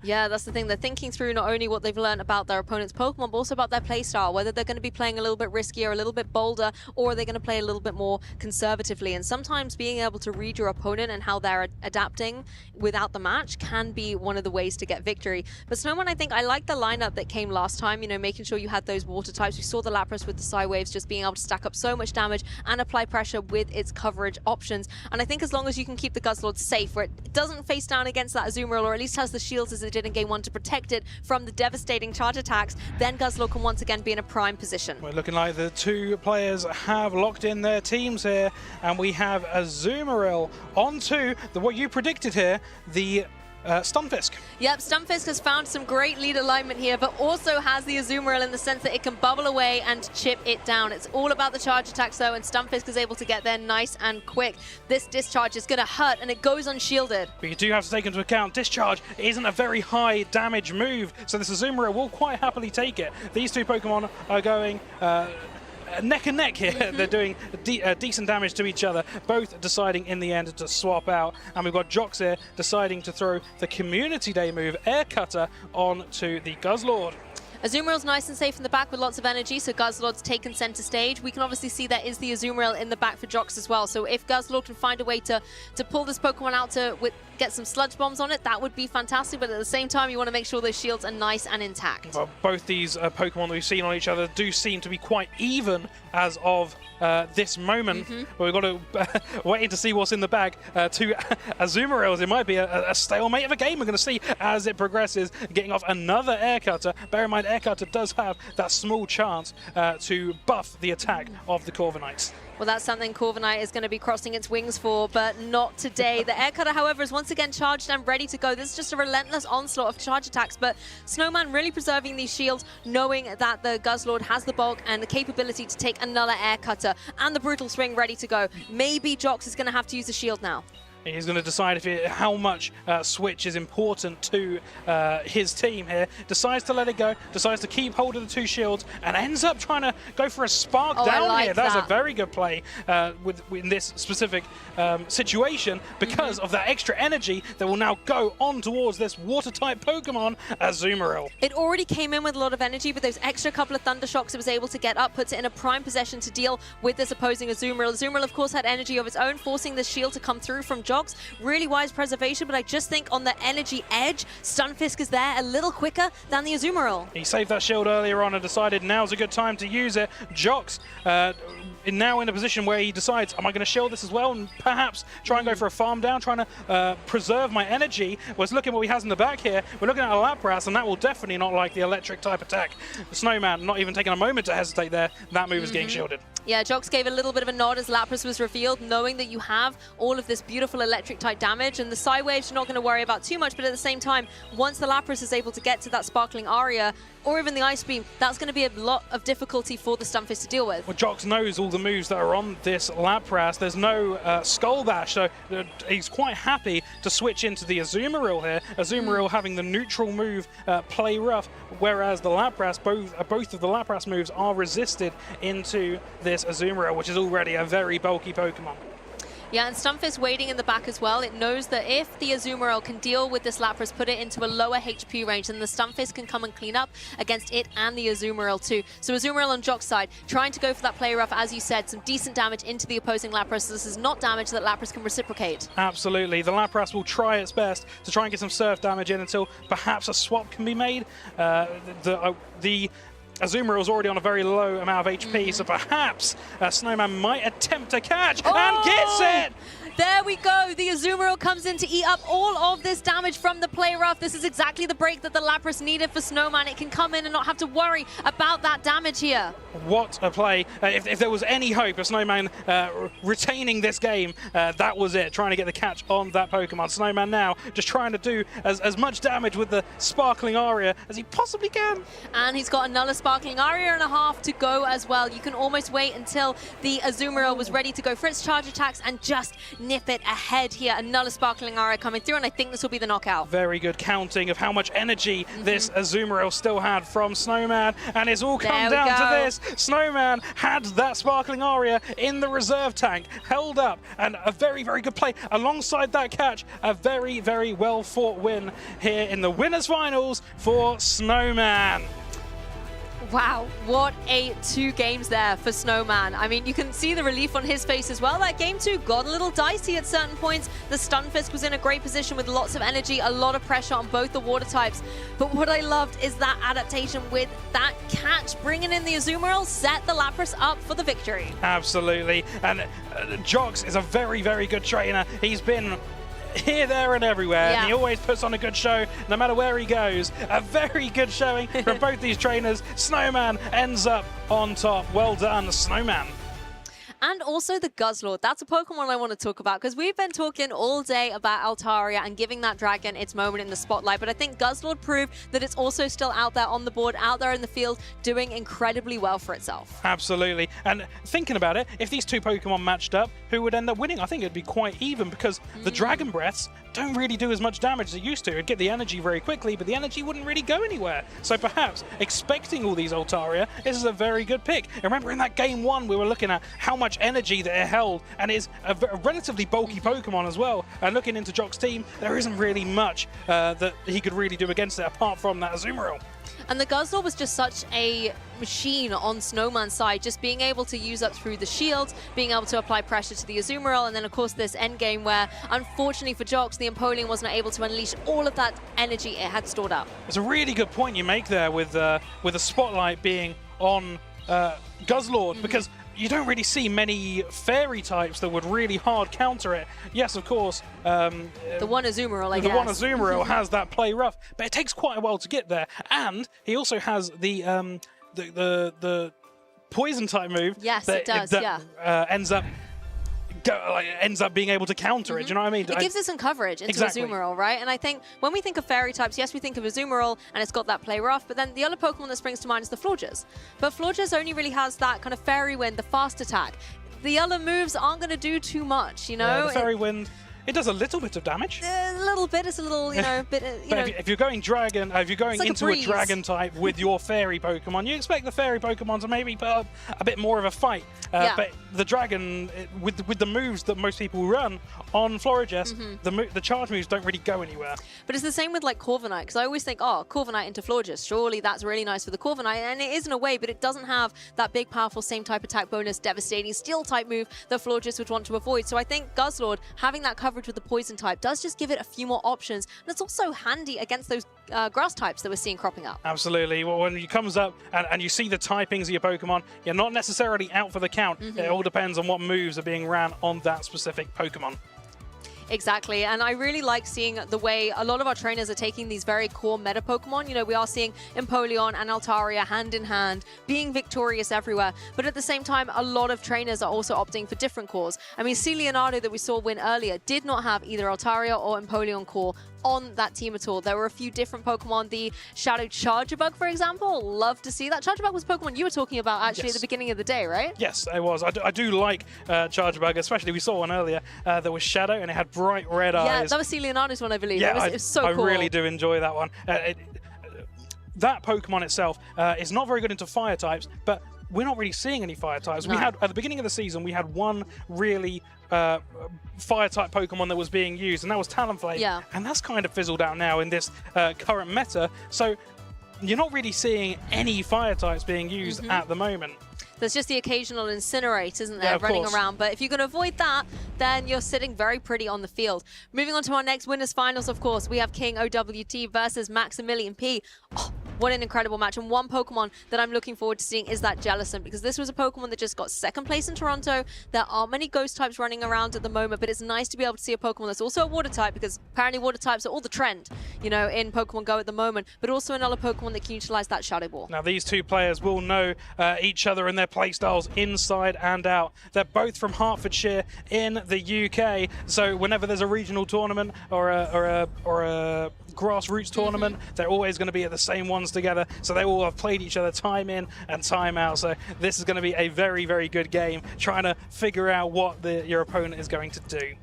Yeah, that's the thing. They're thinking through not only what they've learned about their opponent's Pokemon, but also about their playstyle, whether they're going to be playing a little bit riskier, a little bit bolder, or are they going to play a little bit more conservatively. And sometimes being able to read your opponent and how they're adapting without the match can be one of the ways to get victory. But Snowman, I think I like the lineup that came last time, you know, making sure you had those water types. We saw the Lapras with the Psy Waves just being able to stack up so much damage and apply pressure with its coverage options. And I think as long as you can keep the Guzzlord safe, where it doesn't face down against that Azumarill, or at least has the shields as it did in Game 1 to protect it from the devastating charge attacks, then Guzzlord can once again be in a prime position. We're looking like the two players have locked in their teams here, and we have Azumarill onto what you predicted here, the Stunfisk. Yep, Stunfisk has found some great lead alignment here, but also has the Azumarill in the sense that it can bubble away and chip it down. It's all about the charge attacks though, and Stunfisk is able to get there nice and quick. This discharge is going to hurt, and it goes unshielded. But you do have to take into account, discharge isn't a very high damage move, so this Azumarill will quite happily take it. These two Pokemon are going neck and neck here. They're doing decent damage to each other, both deciding in the end to swap out. And we've got Jox here deciding to throw the Community Day move, Air Cutter, onto the Guzzlord. Azumarill's nice and safe in the back with lots of energy, so Guzzlord's taken center stage. We can obviously see there is the Azumarill in the back for Jox as well. So if Guzzlord can find a way to pull this Pokemon out to get some sludge bombs on it, that would be fantastic. But at the same time, you want to make sure those shields are nice and intact. Well, both these Pokemon that we've seen on each other do seem to be quite even as of this moment. But we've got to wait to see what's in the bag. Two Azumarills, it might be a stalemate of a game we're going to see as it progresses, getting off another Air Cutter. Bear in mind, Air Cutter does have that small chance to buff the attack of the Corviknights. Well, that's something Corviknight is going to be crossing its wings for, but not today. The Air Cutter, however, is once again charged and ready to go. This is just a relentless onslaught of charge attacks, but Snowman really preserving these shields, knowing that the Guzzlord has the bulk and the capability to take another Air Cutter, and the Brutal Swing ready to go. Maybe Jox is going to have to use the shield now. He's going to decide how much switch is important to his team here. Decides to let it go, decides to keep hold of the 2 shields, and ends up trying to go for a spark down here. That's a very good play in this specific situation because of that extra energy that will now go on towards this water-type Pokemon, Azumarill. It already came in with a lot of energy, but those extra couple of Thunder Shocks it was able to get up puts it in a prime possession to deal with this opposing Azumarill. Azumarill, of course, had energy of its own, forcing this shield to come through from Jox. Really wise preservation, but I just think on the energy edge, Stunfisk is there a little quicker than the Azumarill. He saved that shield earlier on and decided now's a good time to use it. Jox now in a position where he decides, am I going to shield this as well and perhaps try and go for a farm down, trying to preserve my energy. Let's look at what he has in the back here. We're looking at a Lapras, and that will definitely not like the electric type attack. The Snowman not even taking a moment to hesitate there. That move is getting shielded. Yeah, Jox gave a little bit of a nod as Lapras was revealed, knowing that you have all of this beautiful electric type damage, and the Psy Waves you're not going to worry about too much, but at the same time, once the Lapras is able to get to that Sparkling Aria, or even the Ice Beam, that's going to be a lot of difficulty for the Stunfisk to deal with. Well, Jox knows all the moves that are on this Lapras. There's no Skull Bash, so he's quite happy to switch into the Azumarill here. Azumarill having the neutral move, Play Rough, whereas the Lapras, both of the Lapras moves are resisted into this Azumarill, which is already a very bulky Pokemon. Yeah, and Stunfisk waiting in the back as well. It knows that if the Azumarill can deal with this Lapras, put it into a lower HP range, then the Stunfisk can come and clean up against it and the Azumarill too. So Azumarill on Jock's side, trying to go for that play rough, as you said, some decent damage into the opposing Lapras. This is not damage that Lapras can reciprocate. Absolutely. The Lapras will try its best to try and get some surf damage in until perhaps a swap can be made. The Azumarill is already on a very low amount of HP, so perhaps Snowman might attempt to catch and gets it! There we go. The Azumarill comes in to eat up all of this damage from the play rough. This is exactly the break that the Lapras needed for Snowman. It can come in and not have to worry about that damage here. What a play. If there was any hope of Snowman retaining this game, that was it. Trying to get the catch on that Pokemon. Snowman now just trying to do as much damage with the Sparkling Aria as he possibly can. And he's got another Sparkling Aria and a half to go as well. You can almost wait until the Azumarill was ready to go for its charge attacks and just nip it ahead here. Another Sparkling Aria coming through, and I think this will be the knockout. Very good counting of how much energy this Azumarill still had from Snowman, and it's all come down to this. Snowman had that Sparkling Aria in the reserve tank, held up, and a very, very good play. Alongside that catch, a very, very well fought win here in the winners finals for Snowman. Wow, what a 2 games there for Snowman. I mean, you can see the relief on his face as well. That game 2 got a little dicey at certain points. The Stunfisk was in a great position with lots of energy, a lot of pressure on both the water types. But what I loved is that adaptation with that catch, bringing in the Azumarill, set the Lapras up for the victory. Absolutely, and Jox is a very, very good trainer. He's been here, there, and everywhere. Yeah. And he always puts on a good show, no matter where he goes. A very good showing from both these trainers. Snowman ends up on top. Well done, Snowman. And also the Guzzlord. That's a Pokemon I want to talk about because we've been talking all day about Altaria and giving that dragon its moment in the spotlight. But I think Guzzlord proved that it's also still out there on the board, out there in the field, doing incredibly well for itself. Absolutely. And thinking about it, if these 2 Pokemon matched up, who would end up winning? I think it'd be quite even because the Dragon Breaths don't really do as much damage as it used to. It'd get the energy very quickly, but the energy wouldn't really go anywhere. So perhaps expecting all these Altaria, this is a very good pick. And remember in that game 1, we were looking at how much energy that it held, and it's a relatively bulky Pokemon as well. And looking into Jock's team, there isn't really much that he could really do against it apart from that Azumarill. And the Guzzlord was just such a machine on Snowman's side, just being able to use up through the shields, being able to apply pressure to the Azumarill, and then of course this end game where, unfortunately for Jox, the Empoleon wasn't able to unleash all of that energy it had stored up. It's a really good point you make there with the spotlight being on Guzzlord, because you don't really see many fairy types that would really hard counter it. Yes, of course. The one Azumarill, I guess. The one Azumarill has that play rough, but it takes quite a while to get there. And he also has the poison type move. Yes, it does. Ends up being able to counter it. Do you know what I mean? It gives us some coverage into Azumarill, right? And I think when we think of fairy types, yes, we think of Azumarill and it's got that play rough, but then the other Pokemon that springs to mind is the Florges. But Florges only really has that kind of fairy wind, the fast attack. The other moves aren't going to do too much, you know? Yeah, the fairy wind. It does a little bit of damage. A little bit. It's a little, you know, bit. If you're going dragon, if you're going like into a dragon type with your fairy Pokemon, you expect the fairy Pokemon to maybe put up a bit more of a fight. But the dragon, with the moves that most people run on Florges, the charge moves don't really go anywhere. But it's the same with like Corviknight, because I always think, oh, Corviknight into Florges, surely that's really nice for the Corviknight, and it is in a way, but it doesn't have that big, powerful, same type attack bonus, devastating steel type move that Florges would want to avoid. So I think Guzzlord having that coverage with the poison type does just give it a few more options, and it's also handy against those grass types that we're seeing cropping up. Absolutely. Well, when it comes up and you see the typings of your Pokemon, you're not necessarily out for the count. It all depends on what moves are being ran on that specific Pokemon. Exactly, and I really like seeing the way a lot of our trainers are taking these very core meta Pokemon. You know, we are seeing Empoleon and Altaria hand in hand, being victorious everywhere, but at the same time, a lot of trainers are also opting for different cores. I mean, C. Leonardo that we saw win earlier did not have either Altaria or Empoleon core on that team at all. There were a few different Pokemon, the Shadow Charjabug, for example. Love to see that. Charjabug was a Pokemon you were talking about actually at the beginning of the day, right? Yes, it was. I do like Charjabug, especially we saw one earlier that was Shadow and it had bright red eyes. Yeah, that was C. Leonardo's one, I believe. Yeah, it was so cool. I really do enjoy that one. That Pokemon itself is not very good into fire types, but we're not really seeing any fire types. No. We had at the beginning of the season, we had one really fire type Pokemon that was being used, and that was Talonflame. Yeah. And that's kind of fizzled out now in this current meta. So you're not really seeing any fire types being used at the moment. There's just the occasional Incinerate, isn't there, Yeah, running course. around. But if you can avoid that, then you're sitting very pretty on the field. Moving on to our next winners finals, of course, we have King OWT versus Maximilian P. Oh, what an incredible match. And one Pokemon that I'm looking forward to seeing is that Jellicent, because this was a Pokemon that just got second place in Toronto. There aren't many ghost types running around at the moment, but it's nice to be able to see a Pokemon that's also a water type, because apparently water types are all the trend, you know, in Pokemon Go at the moment, but also another Pokemon that can utilize that Shadow Ball. Now, these two players will know each other and their playstyles inside and out. They're both from Hertfordshire in the UK, so whenever there's a regional tournament or a grassroots tournament, they're always going to be at the same ones together, so they all have played each other time in and time out. So this is going to be a very, very good game, trying to figure out what your opponent is going to do.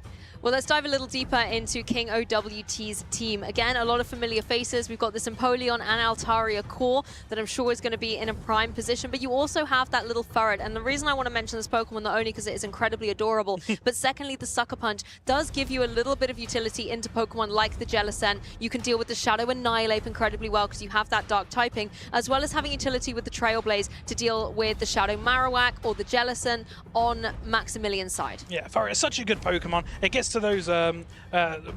Well, let's dive a little deeper into King OWT's team. Again, a lot of familiar faces. We've got this Empoleon and Altaria core that I'm sure is going to be in a prime position, but you also have that little Ferret. And the reason I want to mention this Pokemon, not only because it is incredibly adorable, but secondly, the Sucker Punch does give you a little bit of utility into Pokemon like the Jellicent. You can deal with the Shadow Annihilate incredibly well because you have that dark typing, as well as having utility with the Trailblaze to deal with the Shadow Marowak or the Jellicent on Maximilian's side. Yeah, Ferret is such a good Pokemon. It gets to those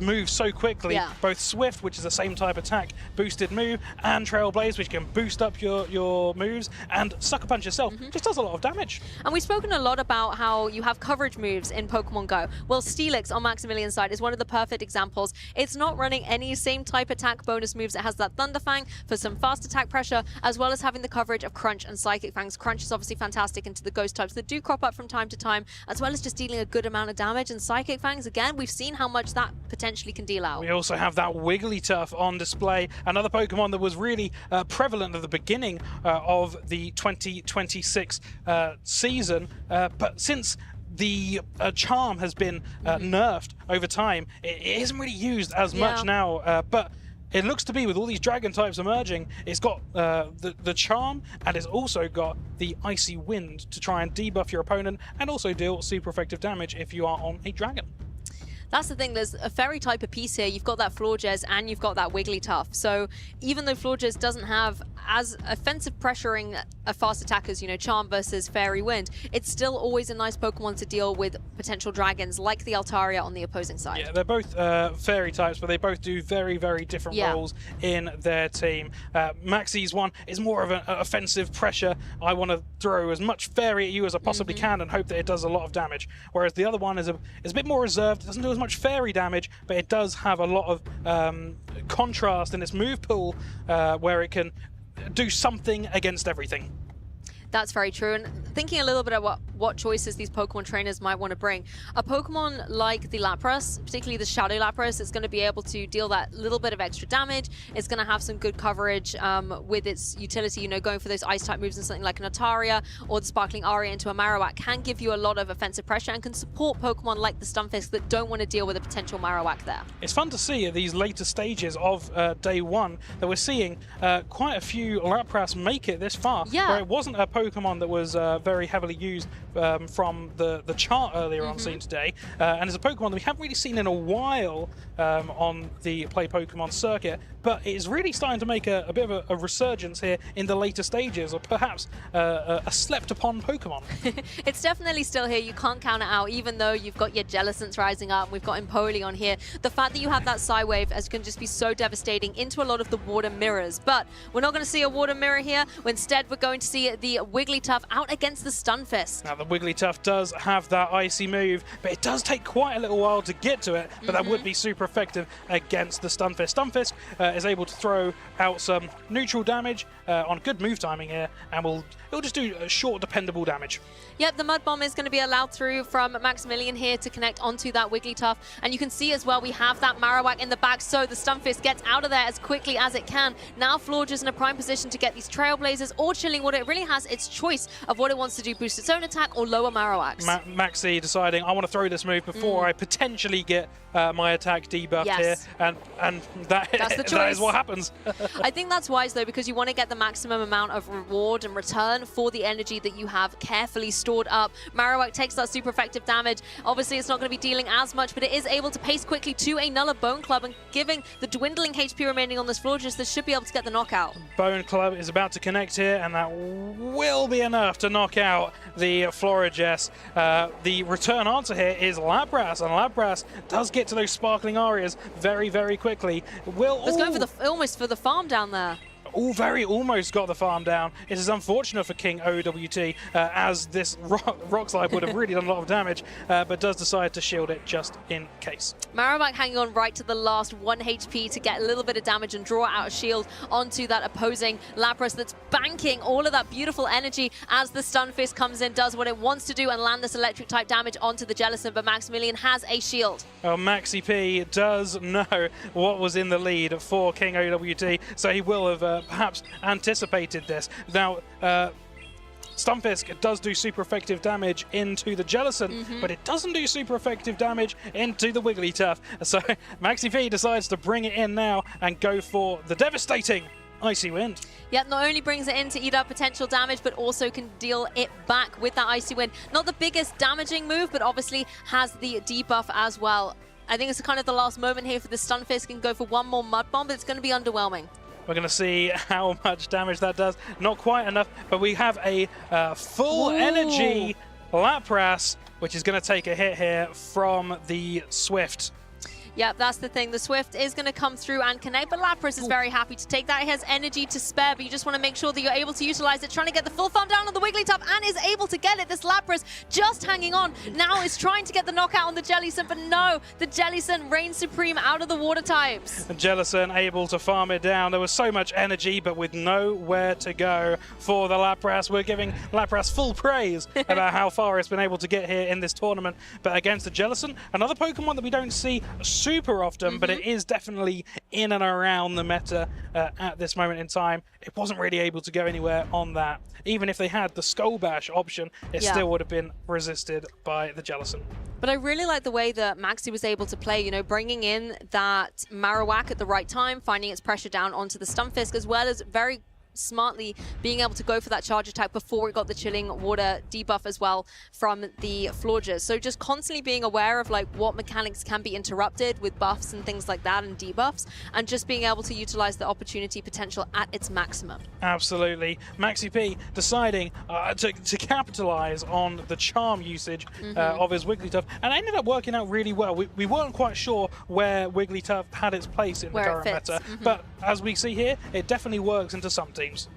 moves so quickly. Yeah. Both Swift, which is the same type attack, boosted move, and Trailblaze, which can boost up your moves, and Sucker Punch itself just does a lot of damage. And we've spoken a lot about how you have coverage moves in Pokemon Go. Well, Steelix on Maximilian's side is one of the perfect examples. It's not running any same type attack bonus moves. It has that Thunderfang for some fast attack pressure, as well as having the coverage of Crunch and Psychic Fangs. Crunch is obviously fantastic into the ghost types that do crop up from time to time, as well as just dealing a good amount of damage. And Psychic Fangs, again, we've seen how much that potentially can deal out. We also have that Wigglytuff on display, another Pokemon that was really prevalent at the beginning of the 2026 season, but since the charm has been nerfed over time, it isn't really used as much now, but it looks to be, with all these dragon types emerging, it's got the charm, and it's also got the icy wind to try and debuff your opponent and also deal super effective damage if you are on a dragon. That's the thing, there's a fairy type of piece here. You've got that Florges and you've got that Wigglytuff. So even though Florges doesn't have as offensive pressuring a fast attack as, Charm versus Fairy Wind, it's still always a nice Pokemon to deal with potential dragons like the Altaria on the opposing side. Yeah, they're both fairy types, but they both do very, very different roles in their team. Maxie's one is more of an offensive pressure. I want to throw as much fairy at you as I possibly can and hope that it does a lot of damage. Whereas the other one is a bit more reserved. It doesn't do as much fairy damage, but it does have a lot of contrast in its move pool where it can do something against everything. That's very true. And thinking a little bit about what choices these Pokemon trainers might want to bring. A Pokemon like the Lapras, particularly the Shadow Lapras, is going to be able to deal that little bit of extra damage. It's going to have some good coverage with its utility, going for those Ice-type moves and something like an Altaria or the Sparkling Aria into a Marowak can give you a lot of offensive pressure and can support Pokemon like the Stunfisk that don't want to deal with a potential Marowak there. It's fun to see at these later stages of day one that we're seeing quite a few Lapras make it this far. Yeah. Where it wasn't a Pokemon that was very heavily used from the chart earlier on seen today, and it's a Pokemon that we haven't really seen in a while on the Play Pokemon circuit, but it is really starting to make a bit of a resurgence here in the later stages, or perhaps a slept upon Pokemon. It's definitely still here. You can't count it out, even though you've got your Jellicents rising up. We've got Empoleon here. The fact that you have that Psywave can just be so devastating into a lot of the water mirrors. But we're not going to see a water mirror here. Instead, we're going to see the Wigglytuff out against the Stunfisk. Now, the Wigglytuff does have that icy move, but it does take quite a little while to get to it, but that would be super effective against the Stunfisk. Stunfisk is able to throw out some neutral damage on good move timing here, and it'll just do short, dependable damage. Yep, the Mud Bomb is going to be allowed through from Maximilian here to connect onto that Wigglytuff. And you can see as well, we have that Marowak in the back, so the Stunfisk gets out of there as quickly as it can. Now Florges in a prime position to get these Trailblazers or Chilling Water. It really has its choice of what it wants to do, boost its own attack or lower Marowaks. Maxi deciding, I want to throw this move before I potentially get my attack debuffed here, and that's the choice. That is what happens. I think that's wise though, because you want to get the maximum amount of reward and return for the energy that you have carefully stored up. Marowak takes that super effective damage. Obviously it's not going to be dealing as much, but it is able to pace quickly to a Nulla Bone Club, and giving the dwindling HP remaining on this Florges, this should be able to get the knockout. Bone Club is about to connect here, and that will be enough to knock out the Florges. The return answer here is Lapras, and Lapras does get to those Sparkling Arias very, very quickly. It's going for almost for the farm down there. Almost got the farm down. It is unfortunate for King OWT, as this rock slide would have really done a lot of damage, but does decide to shield it just in case. Marowak hanging on right to the last 1 HP to get a little bit of damage and draw out a shield onto that opposing Lapras that's banking all of that beautiful energy as the Stunfisk comes in, does what it wants to do and land this electric type damage onto the Jellicent, but Maximilian has a shield. Well, Maxi P does know what was in the lead for King OWT, so he will have perhaps anticipated this. Now, Stunfisk does do super effective damage into the Jellicent, but it doesn't do super effective damage into the Wigglytuff. So Maxi P decides to bring it in now and go for the devastating Icy Wind. Yep, not only brings it in to eat up potential damage, but also can deal it back with that Icy Wind. Not the biggest damaging move, but obviously has the debuff as well. I think it's kind of the last moment here for the Stunfisk and go for one more Mud Bomb, but it's going to be underwhelming. We're going to see how much damage that does. Not quite enough, but we have a full energy Lapras, which is going to take a hit here from the Swift. Yep, that's the thing. The Swift is going to come through and connect, but Lapras is very happy to take that. He has energy to spare, but you just want to make sure that you're able to utilize it, trying to get the full farm down on the Wigglytuff, and is able to get it. This Lapras just hanging on. Now is trying to get the knockout on the Jellicent, but no, the Jellicent reigns supreme out of the water types. The Jellicent able to farm it down. There was so much energy, but with nowhere to go for the Lapras. We're giving Lapras full praise about how far it's been able to get here in this tournament. But against the Jellicent, another Pokemon that we don't see super often, but it is definitely in and around the meta at this moment in time. It wasn't really able to go anywhere on that. Even if they had the Skull Bash option, it still would have been resisted by the Jellicent. But I really like the way that Maxi was able to play, bringing in that Marowak at the right time, finding its pressure down onto the Stunfisk, as well as very smartly being able to go for that charge attack before it got the chilling water debuff as well from the Florges. So just constantly being aware of like what mechanics can be interrupted with buffs and things like that and debuffs, and just being able to utilize the opportunity potential at its maximum. Absolutely. Maxi P deciding to capitalize on the charm usage of his Wigglytuff, and it ended up working out really well. We weren't quite sure where Wigglytuff had its place in the current meta, but as we see here, it definitely works into some teams.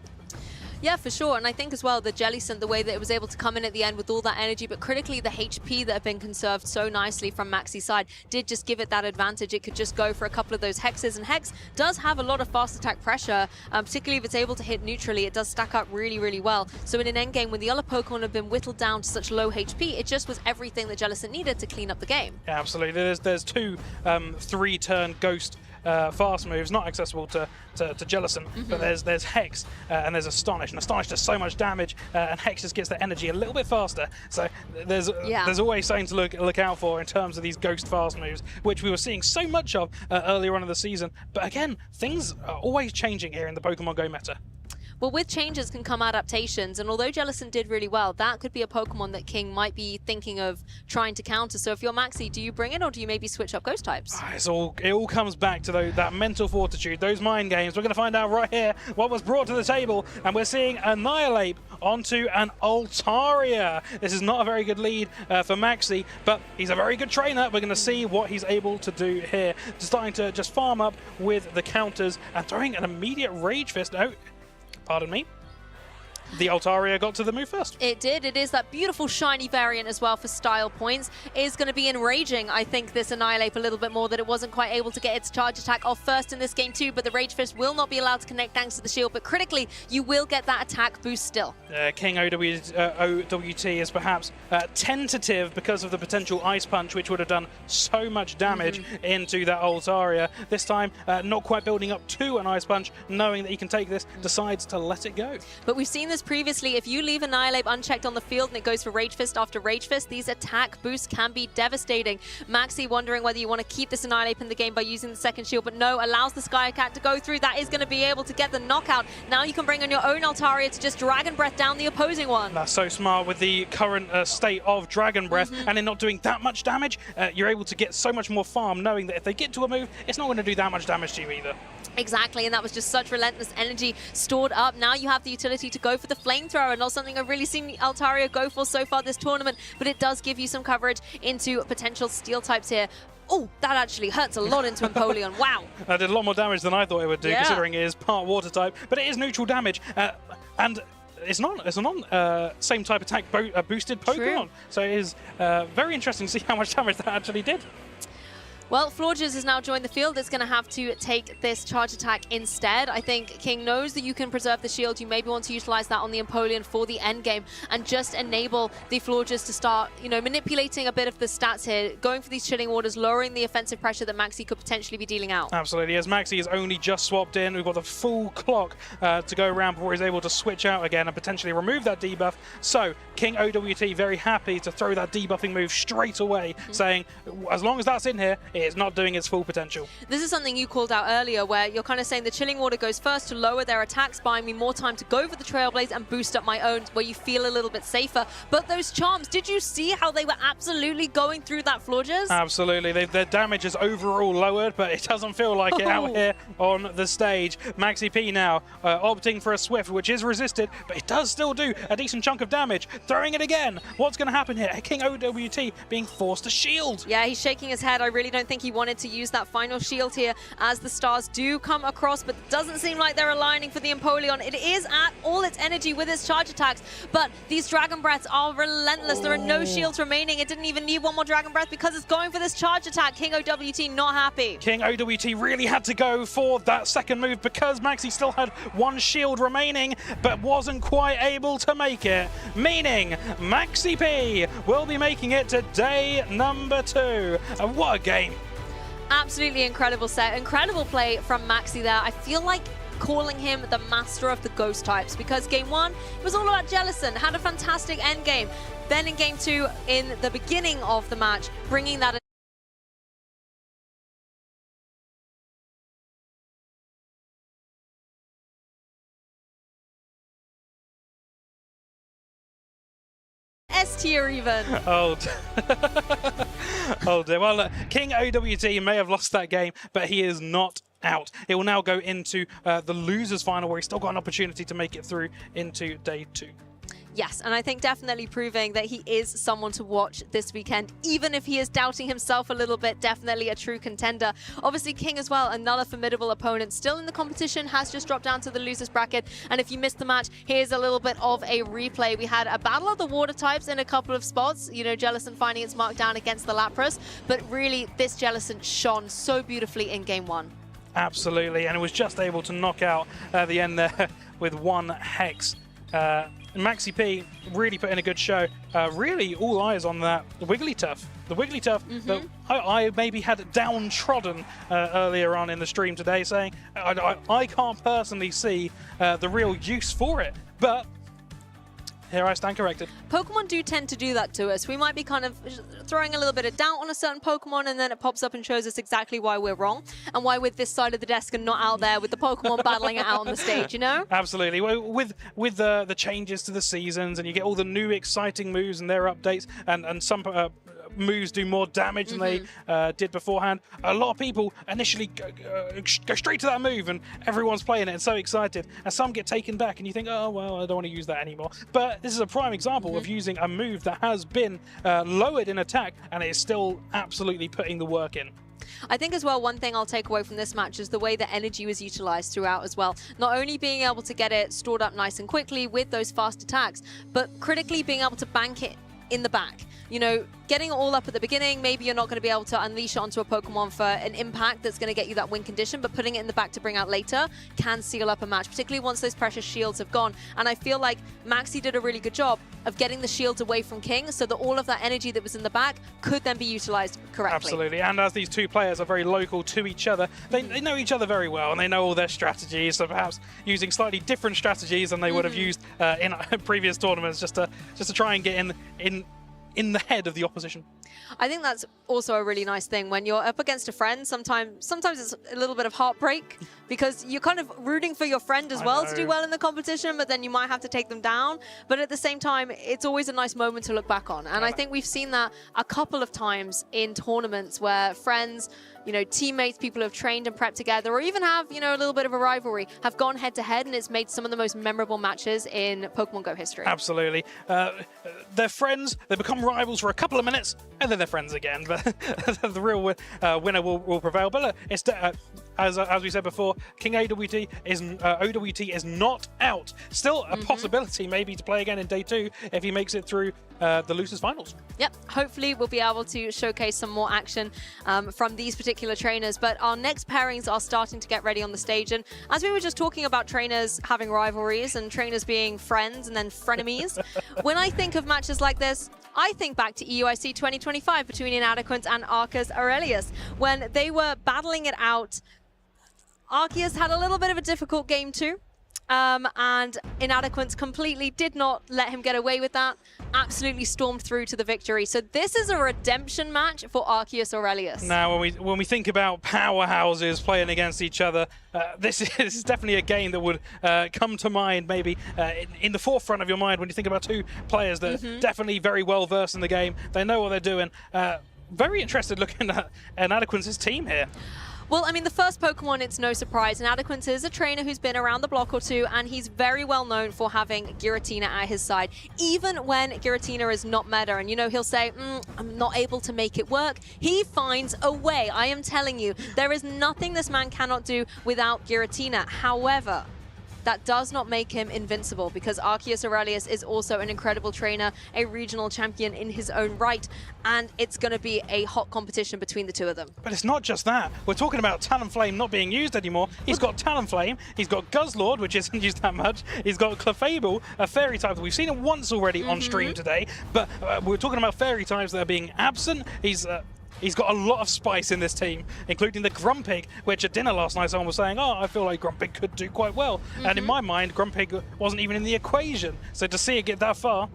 Yeah, for sure. And I think as well, the Jellicent, the way that it was able to come in at the end with all that energy, but critically the HP that had been conserved so nicely from Maxi's side did just give it that advantage. It could just go for a couple of those hexes, and Hex does have a lot of fast attack pressure, particularly if it's able to hit neutrally. It does stack up really, really well. So in an endgame, when the other Pokemon have been whittled down to such low HP, it just was everything that Jellicent needed to clean up the game. Yeah, absolutely. There's two 3-turn Ghost fast moves, not accessible to Jellicent, but there's Hex and there's Astonish, and Astonish does so much damage, and Hex just gets the energy a little bit faster. So there's always something to look out for in terms of these Ghost fast moves, which we were seeing so much of earlier on in the season. But again, things are always changing here in the Pokemon Go meta. Well, with changes can come adaptations, and although Jellicent did really well, that could be a Pokemon that King might be thinking of trying to counter. So if you're Maxi, do you bring it, or do you maybe switch up Ghost types? It all comes back to that mental fortitude, those mind games. We're going to find out right here what was brought to the table, and we're seeing Annihilate onto an Altaria. This is not a very good lead for Maxi, but he's a very good trainer. We're going to see what he's able to do here. Starting to just farm up with the counters and throwing an immediate Rage Fist out. Pardon me. The Altaria got to the move first. It did. It is that beautiful shiny variant as well for style points. Is going to be enraging, I think, this Annihilate a little bit more, that it wasn't quite able to get its charge attack off first in this game too, but the Rage Fist will not be allowed to connect thanks to the shield, but critically, you will get that attack boost still. King OWT is perhaps tentative because of the potential Ice Punch, which would have done so much damage into that Altaria. This time, not quite building up to an Ice Punch, knowing that he can take this, decides to let it go. But we've seen this previously. If you leave Annihilate unchecked on the field and it goes for Rage Fist after Rage Fist, these attack boosts can be devastating. Maxi wondering whether you want to keep this Annihilate in the game by using the second shield, but no, allows the Sky Cat to go through. That is going to be able to get the knockout. Now you can bring on your own Altaria to just Dragon Breath down the opposing one. That's so smart with the current state of Dragon Breath, and in not doing that much damage, you're able to get so much more farm, knowing that if they get to a move, it's not going to do that much damage to you either. Exactly, and that was just such relentless energy stored up. Now you have the utility to go for the flamethrower, not something I've really seen Altaria go for so far this tournament, but it does give you some coverage into potential steel types here. Oh, that actually hurts a lot into Empoleon. Wow. That did a lot more damage than I thought it would do, considering it is part water type, but it is neutral damage. And it's not same type attack boosted Pokemon. True. So it is very interesting to see how much damage that actually did. Well, Florges has now joined the field. It's going to have to take this charge attack instead. I think King knows that you can preserve the shield. You maybe want to utilize that on the Empoleon for the end game and just enable the Florges to start, manipulating a bit of the stats here, going for these chilling waters, lowering the offensive pressure that Maxi could potentially be dealing out. Absolutely. As Maxi is only just swapped in, we've got the full clock to go around before he's able to switch out again and potentially remove that debuff. So King OWT very happy to throw that debuffing move straight away, saying, as long as that's in here, it's not doing its full potential. This is something you called out earlier, where you're kind of saying the chilling water goes first to lower their attacks, buying me more time to go for the Trailblaze and boost up my own, where you feel a little bit safer. But those charms, did you see how they were absolutely going through that Florges? Absolutely. Their damage is overall lowered, but it doesn't feel like it out here on the stage. Maxi P now opting for a Swift, which is resisted, but it does still do a decent chunk of damage. Throwing it again. What's going to happen here? King OWT being forced to shield. Yeah, he's shaking his head. I really don't think he wanted to use that final shield here as the stars do come across, but it doesn't seem like they're aligning for the Empoleon. It is at all its energy with its charge attacks, but these Dragon Breaths are relentless. There are no shields remaining. It didn't even need one more Dragon Breath because it's going for this charge attack. King OWT not happy. King OWT really had to go for that second move because Maxi still had one shield remaining, but wasn't quite able to make it, meaning Maxi P will be making it to day number 2. And what a game. Absolutely incredible set. Incredible play from Maxi there. I feel like calling him the master of the ghost types because game 1 was all about Jellicent, had a fantastic end game. Then in game 2, in the beginning of the match, bringing that tier even. Oh, oh dear. Well, look, King OWT may have lost that game, but he is not out. It will now go into the losers final, where he's still got an opportunity to make it through into day 2. Yes, and I think definitely proving that he is someone to watch this weekend, even if he is doubting himself a little bit, definitely a true contender. Obviously, King as well, another formidable opponent, still in the competition, has just dropped down to the losers bracket. And if you missed the match, here's a little bit of a replay. We had a battle of the water types in a couple of spots, you know, Jellicent finding its mark down against the Lapras, but really this Jellicent shone so beautifully in game 1. Absolutely, and it was just able to knock out at the end there with 1 Hex. Maxi P really put in a good show. Really all eyes on that Wigglytuff. The Wigglytuff that I maybe had downtrodden earlier on in the stream today, saying I can't personally see the real use for it. But here I stand corrected. Pokemon do tend to do that to us. We might be kind of throwing a little bit of doubt on a certain Pokemon, and then it pops up and shows us exactly why we're wrong and why we're this side of the desk and not out there with the Pokemon battling it out on the stage, you know? Absolutely. With the changes to the seasons, and you get all the new exciting moves and their updates, and some moves do more damage than they did beforehand. A lot of people initially go straight to that move, and everyone's playing it and so excited, and some get taken back and you think, oh well, I don't want to use that anymore. But this is a prime example of using a move that has been lowered in attack, and it is still absolutely putting the work in. I think as well, one thing I'll take away from this match is the way that energy was utilized throughout as well. Not only being able to get it stored up nice and quickly with those fast attacks, but critically being able to bank it in the back. You know, getting it all up at the beginning, maybe you're not going to be able to unleash it onto a Pokemon for an impact that's going to get you that win condition, but putting it in the back to bring out later can seal up a match, particularly once those precious shields have gone. And I feel like Maxi did a really good job of getting the shields away from King so that all of that energy that was in the back could then be utilized correctly. Absolutely, and as these two players are very local to each other, they know each other very well, and they know all their strategies, so perhaps using slightly different strategies than they would have used in previous tournaments, just to try and get in the head of the opposition. I think that's also a really nice thing when you're up against a friend. Sometimes it's a little bit of heartbreak because you're kind of rooting for your friend as well to do well in the competition, but then you might have to take them down. But at the same time, it's always a nice moment to look back on. And I think we've seen that a couple of times in tournaments where friends, you know, teammates, people who have trained and prepped together, or even have, you know, a little bit of a rivalry, have gone head to head, and it's made some of the most memorable matches in Pokemon Go history. Absolutely. They're friends, they become rivals for a couple of minutes, and then they're friends again. But the real winner will prevail. But look, it's as we said before, King OWT is not out. Still a possibility maybe to play again in day 2 if he makes it through the losers finals. Yep, hopefully we'll be able to showcase some more action from these particular trainers. But our next pairings are starting to get ready on the stage. And as we were just talking about trainers having rivalries and trainers being friends and then frenemies, when I think of matches like this, I think back to EUIC 2025 between Inadequate and Arceus Aurelius, when they were battling it out. Arceus had a little bit of a difficult game too. And Inadequate completely did not let him get away with that. Absolutely stormed through to the victory. So this is a redemption match for Arceus Aurelius. Now, when we think about powerhouses playing against each other, this is definitely a game that would come to mind, maybe in the forefront of your mind when you think about two players that are definitely very well versed in the game. They know what they're doing. Very interested looking at Inadequate's team here. Well, I mean, the first Pokemon, it's no surprise. Inadequate is a trainer who's been around the block or two, and he's very well known for having Giratina at his side. Even when Giratina is not meta, and, you know, he'll say, I'm not able to make it work, he finds a way. I am telling you, there is nothing this man cannot do without Giratina. However, that does not make him invincible, because Arceus Aurelius is also an incredible trainer, a regional champion in his own right, and it's going to be a hot competition between the two of them. But it's not just that. We're talking about Talonflame not being used anymore. He's got Talonflame, he's got Guzzlord, which isn't used that much, he's got Clefable, a fairy type that we've seen it once already on stream today, but we're talking about fairy types that are being absent. He's got a lot of spice in this team, including the Grumpig, which at dinner last night someone was saying, oh, I feel like Grumpig could do quite well. And in my mind, Grumpig wasn't even in the equation. So to see it get that far,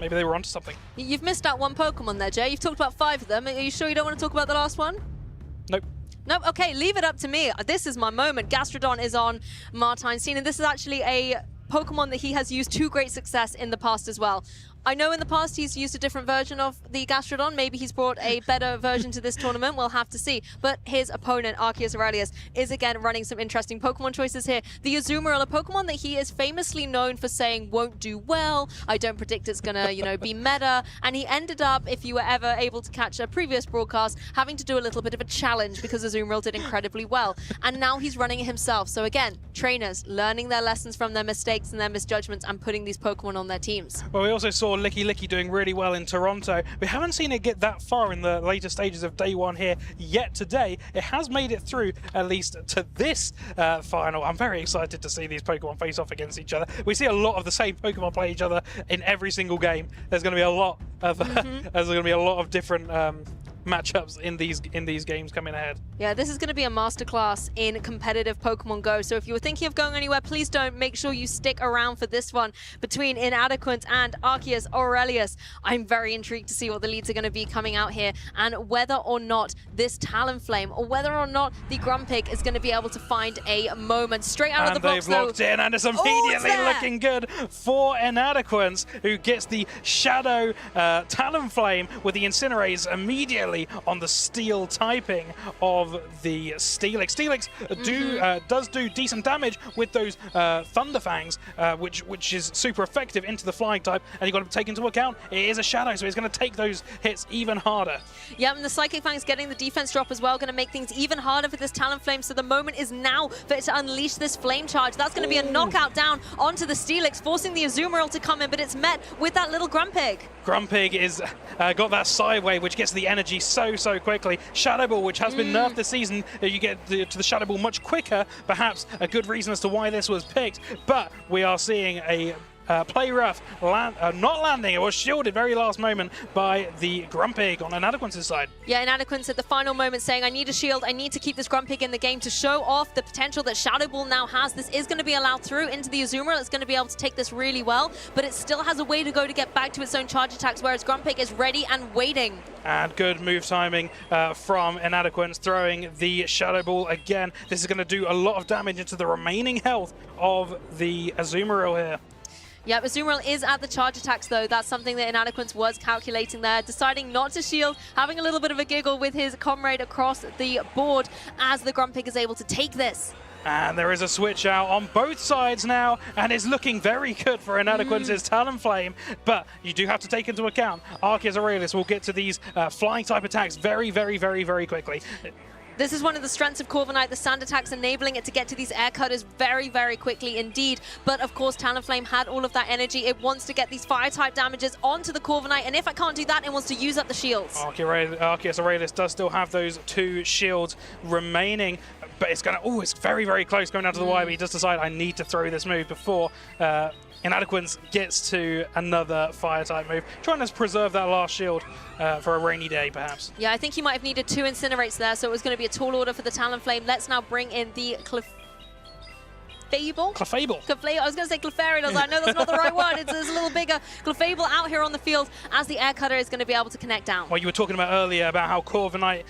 maybe they were onto something. You've missed out one Pokemon there, Jay. You've talked about 5 of them. Are you sure you don't want to talk about the last one? Nope. Nope. Okay, leave it up to me. This is my moment. Gastrodon is on Martine's scene, and this is actually a Pokemon that he has used to great success in the past as well. I know in the past he's used a different version of the Gastrodon. Maybe he's brought a better version to this tournament. We'll have to see. But his opponent, Arceus Aurelius, is again running some interesting Pokemon choices here. The Azumarill, a Pokemon that he is famously known for saying won't do well. I don't predict it's gonna, be meta. And he ended up, if you were ever able to catch a previous broadcast, having to do a little bit of a challenge because Azumarill did incredibly well. And now he's running it himself. So again, trainers learning their lessons from their mistakes and their misjudgments and putting these Pokemon on their teams. Well, we also saw Licky Licky doing really well in Toronto. We haven't seen it get that far in the later stages of day one here yet today. It has made it through at least to this final. I'm very excited to see these Pokemon face off against each other. We see a lot of the same Pokemon play each other in every single game. There's going to be a lot of there's going to be a lot of different matchups in these games coming ahead. Yeah, this is going to be a masterclass in competitive Pokemon Go. So if you were thinking of going anywhere, please don't. Make sure you stick around for this one between Inadequate and Arceus Aurelius. I'm very intrigued to see what the leads are going to be coming out here and whether or not this Talonflame or whether or not the Grumpig is going to be able to find a moment straight out of the blocks. And they've locked in, and it's immediately looking good for Inadequate, who gets the Shadow Talonflame with the Incinerate immediately on the steel typing of the Steelix. Steelix does do decent damage with those Thunder Fangs, which is super effective into the flying type, and you've got to take into account it is a Shadow, so it's going to take those hits even harder. Yeah, and the Psychic Fangs getting the defense drop as well, going to make things even harder for this Talonflame, so the moment is now for it to unleash this Flame Charge. That's going to be a knockout down onto the Steelix, forcing the Azumarill to come in, but it's met with that little Grumpig. Grumpig is got that Psy Wave, which gets the energy so quickly. Shadow Ball, which has been nerfed this season, you get to the Shadow Ball much quicker. Perhaps a good reason as to why this was picked, but we are seeing a play rough, not landing. It was shielded very last moment by the Grumpig on Inadequate's side. Yeah, Inadequate at the final moment saying, I need a shield, I need to keep this Grumpig in the game to show off the potential that Shadow Ball now has. This is going to be allowed through into the Azumarill. It's going to be able to take this really well, but it still has a way to go to get back to its own charge attacks, whereas Grumpig is ready and waiting. And good move timing from Inadequate, throwing the Shadow Ball again. This is going to do a lot of damage into the remaining health of the Azumarill here. Yeah, Azumarill is at the charge attacks, though. That's something that Inadequate was calculating there, deciding not to shield, having a little bit of a giggle with his comrade across the board as the Grumpig is able to take this. And there is a switch out on both sides now, and it's looking very good for Inadequate's Talonflame. But you do have to take into account Arceus Aurelius will get to these flying type attacks very quickly. This is one of the strengths of Corviknight, the sand attacks enabling it to get to these air cutters very quickly indeed. But of course, Talonflame had all of that energy. It wants to get these fire type damages onto the Corviknight, and if it can't do that, it wants to use up the shields. Arceus Aurelius does still have those 2 shields remaining, but it's gonna, it's very close going down to the wire, but he does decide, I need to throw this move before Inadequate gets to another fire type move, trying to preserve that last shield for a rainy day, perhaps. Yeah, I think he might have needed 2 Incinerates there, so it was going to be a tall order for the Talonflame. Let's now bring in the Clefable? I was going to say Clefairy. I know that's not the right word. It's a little bigger. Clefable out here on the field as the air cutter is going to be able to connect down. Well, you were talking about earlier about how Corviknight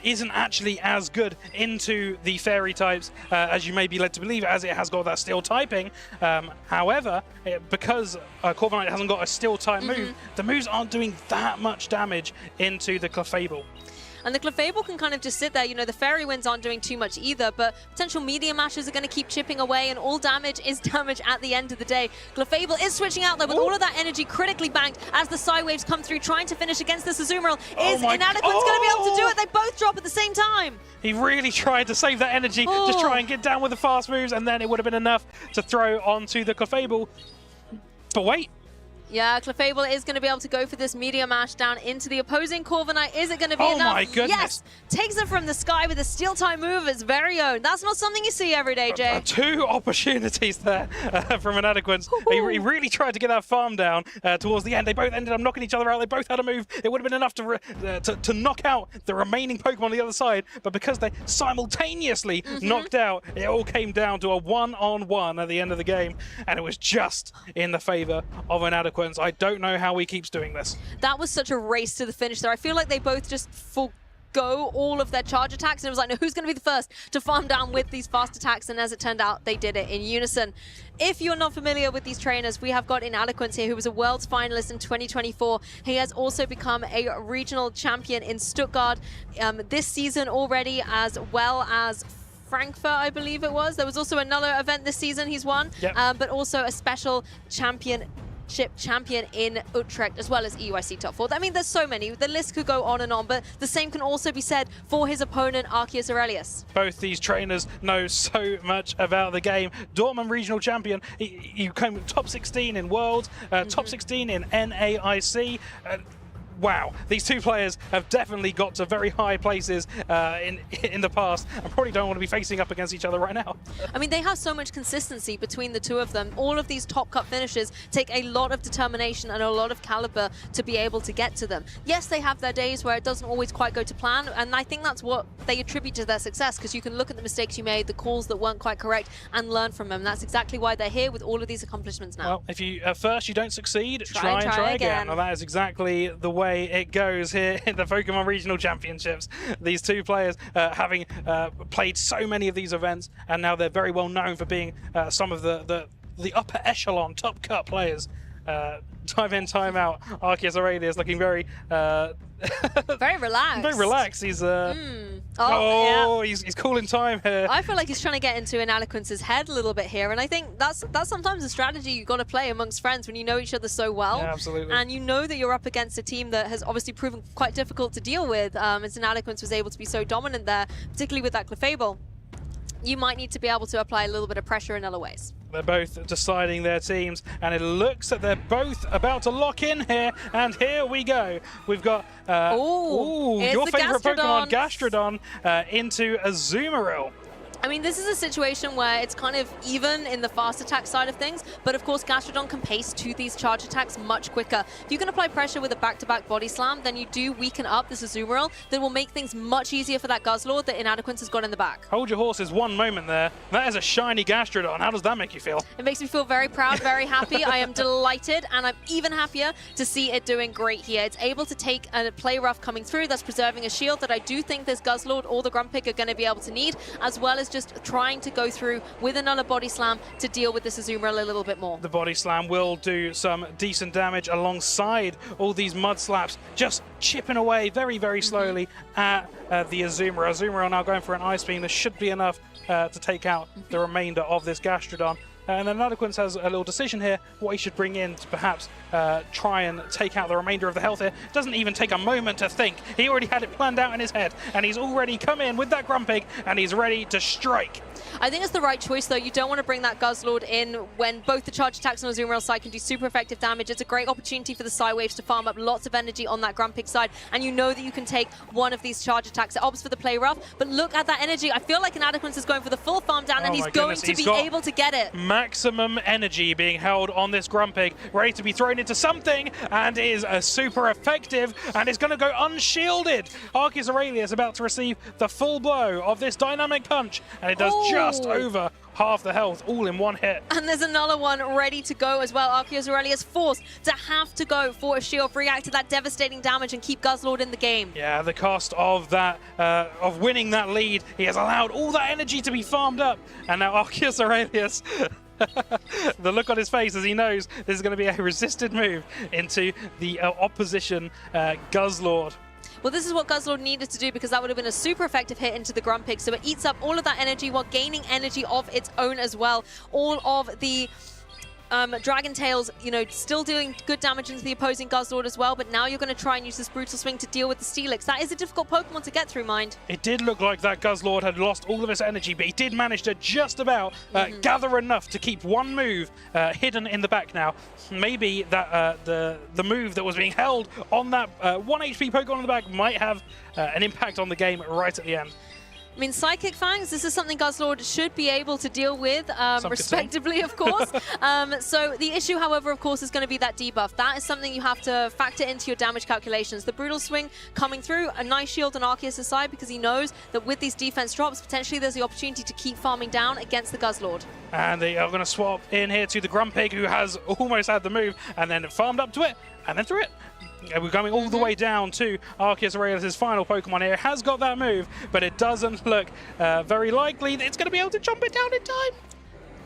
isn't actually as good into the fairy types as you may be led to believe, as it has got that steel typing. However, because Corviknight hasn't got a steel type move, the moves aren't doing that much damage into the Clefable. And the Clefable can kind of just sit there. The Fairy Winds aren't doing too much either, but potential Meteor Mashes are going to keep chipping away, and all damage is damage at the end of the day. Clefable is switching out, though, with all of that energy critically banked as the Psy Waves come through, trying to finish against this Azumarill. Is Inadequate's going to be able to do it? They both drop at the same time. He really tried to save that energy, just try and get down with the fast moves, and then it would have been enough to throw onto the Clefable. But wait. Yeah, Clefable is going to be able to go for this Meteor Mash down into the opposing Corviknight. Is it going to be enough? Oh my goodness. Yes! Takes it from the sky with a steel type move of its very own. That's not something you see every day, Jay. 2 opportunities there from Inadequate. He really tried to get that farm down towards the end. They both ended up knocking each other out. They both had a move. It would have been enough to knock out the remaining Pokemon on the other side. But because they simultaneously knocked out, it all came down to a 1-on-1 at the end of the game. And it was just in the favor of Inadequate. I don't know how he keeps doing this. That was such a race to the finish there. I feel like they both just go all of their charge attacks, and it was like, no, who's going to be the first to farm down with these fast attacks? And as it turned out, they did it in unison. If you're not familiar with these trainers, we have got Inadequence here, who was a Worlds finalist in 2024. He has also become a regional champion in Stuttgart this season already, as well as Frankfurt, I believe it was. There was also another event this season he's won, but also a special champion in Utrecht, as well as EUIC top 4. I mean, there's so many. The list could go on and on, but the same can also be said for his opponent, Arceus Aurelius. Both these trainers know so much about the game. Dortmund regional champion. He came top 16 in Worlds, top 16 in NAIC. Wow, these two players have definitely got to very high places in the past and probably don't want to be facing up against each other right now. I mean, they have so much consistency between the two of them. All of these top cut finishes take a lot of determination and a lot of caliber to be able to get to them. Yes, they have their days where it doesn't always quite go to plan, and I think that's what they attribute to their success, because you can look at the mistakes you made, the calls that weren't quite correct, and learn from them. That's exactly why they're here with all of these accomplishments now. Well, if you at first you don't succeed, try and try again. Well, that is exactly the way it goes here in the Pokemon Regional Championships. These two players having played so many of these events, and now they're very well known for being some of the upper echelon, top cut players. Time in, time out. Arceus Aurelius looking very... very relaxed. Very relaxed. He's... he's calling time here. I feel like he's trying to get into Inadequence's head a little bit here, and I think that's sometimes a strategy you've got to play amongst friends when you know each other so well. Yeah, absolutely. And you know that you're up against a team that has obviously proven quite difficult to deal with, as Inadequence was able to be so dominant there, particularly with that Clefable. You might need to be able to apply a little bit of pressure in other ways. They're both deciding their teams, and it looks that they're both about to lock in here, and here we go. We've got your favorite Pokemon, Gastrodon, into Azumarill. I mean, this is a situation where it's kind of even in the fast attack side of things, but of course Gastrodon can pace to these charge attacks much quicker. If you can apply pressure with a back-to-back body slam, then you do weaken up this Azumarill that will make things much easier for that Guzzlord that Inadequence has got in the back. Hold your horses one moment there. That is a shiny Gastrodon. How does that make you feel? It makes me feel very proud, very happy. I am delighted, and I'm even happier to see it doing great here. It's able to take a play rough coming through, that's preserving a shield that I do think this Guzzlord or the Grumpig are going to be able to need, as well as just trying to go through with another body slam to deal with this Azumarill a little bit more. The body slam will do some decent damage alongside all these mud slaps, just chipping away very, very slowly at the Azumarill. Azumarill now going for an Ice Beam. This should be enough to take out the remainder of this Gastrodon. And then Inadequence has a little decision here, what he should bring in to perhaps try and take out the remainder of the health here. Doesn't even take a moment to think. He already had it planned out in his head, and he's already come in with that Grumpig, and he's ready to strike. I think it's the right choice, though. You don't want to bring that Guzzlord in when both the charge attacks on Azumarill side can do super effective damage. It's a great opportunity for the Psywaves to farm up lots of energy on that Grumpig side, and you know that you can take one of these charge attacks. It opts for the play rough, but look at that energy. I feel like Inadequence is going for the full farm down, and he's going to be able to get it. Maximum energy being held on this Grumpig, ready to be thrown into something, and is super effective, and is going to go unshielded. Arceus Aurelius about to receive the full blow of this dynamic punch, and it does just over half the health, all in one hit. And there's another one ready to go as well. Arceus Aurelius forced to have to go for a shield, react to that devastating damage and keep Guzzlord in the game. Yeah, the cost of that, of winning that lead, he has allowed all that energy to be farmed up, and now Arceus Aurelius the look on his face as he knows this is going to be a resisted move into the opposition Guzzlord. Well, this is what Guzzlord needed to do, because that would have been a super effective hit into the Grumpig. So it eats up all of that energy while gaining energy of its own as well. All of the Dragon Tails, you know, still doing good damage into the opposing Guzzlord as well, but now you're going to try and use this Brutal Swing to deal with the Steelix. That is a difficult Pokemon to get through, Mind. It did look like that Guzzlord had lost all of its energy, but he did manage to just about gather enough to keep one move hidden in the back now. Maybe that the move that was being held on that 1 HP Pokemon in the back might have an impact on the game right at the end. I mean, Psychic Fangs, this is something Guzzlord should be able to deal with, respectively, of course. So the issue, however, of course, is going to be that debuff. That is something you have to factor into your damage calculations. The Brutal Swing coming through, a nice shield on Arceus' side, because he knows that with these defense drops, potentially there's the opportunity to keep farming down against the Guzzlord. And they are going to swap in here to the Grumpig, who has almost had the move, and then farmed up to it, and then through it. Yeah, we're coming all the way down to Arceus Aurelius' final Pokemon here. It has got that move, but it doesn't look very likely that it's going to be able to jump it down in time.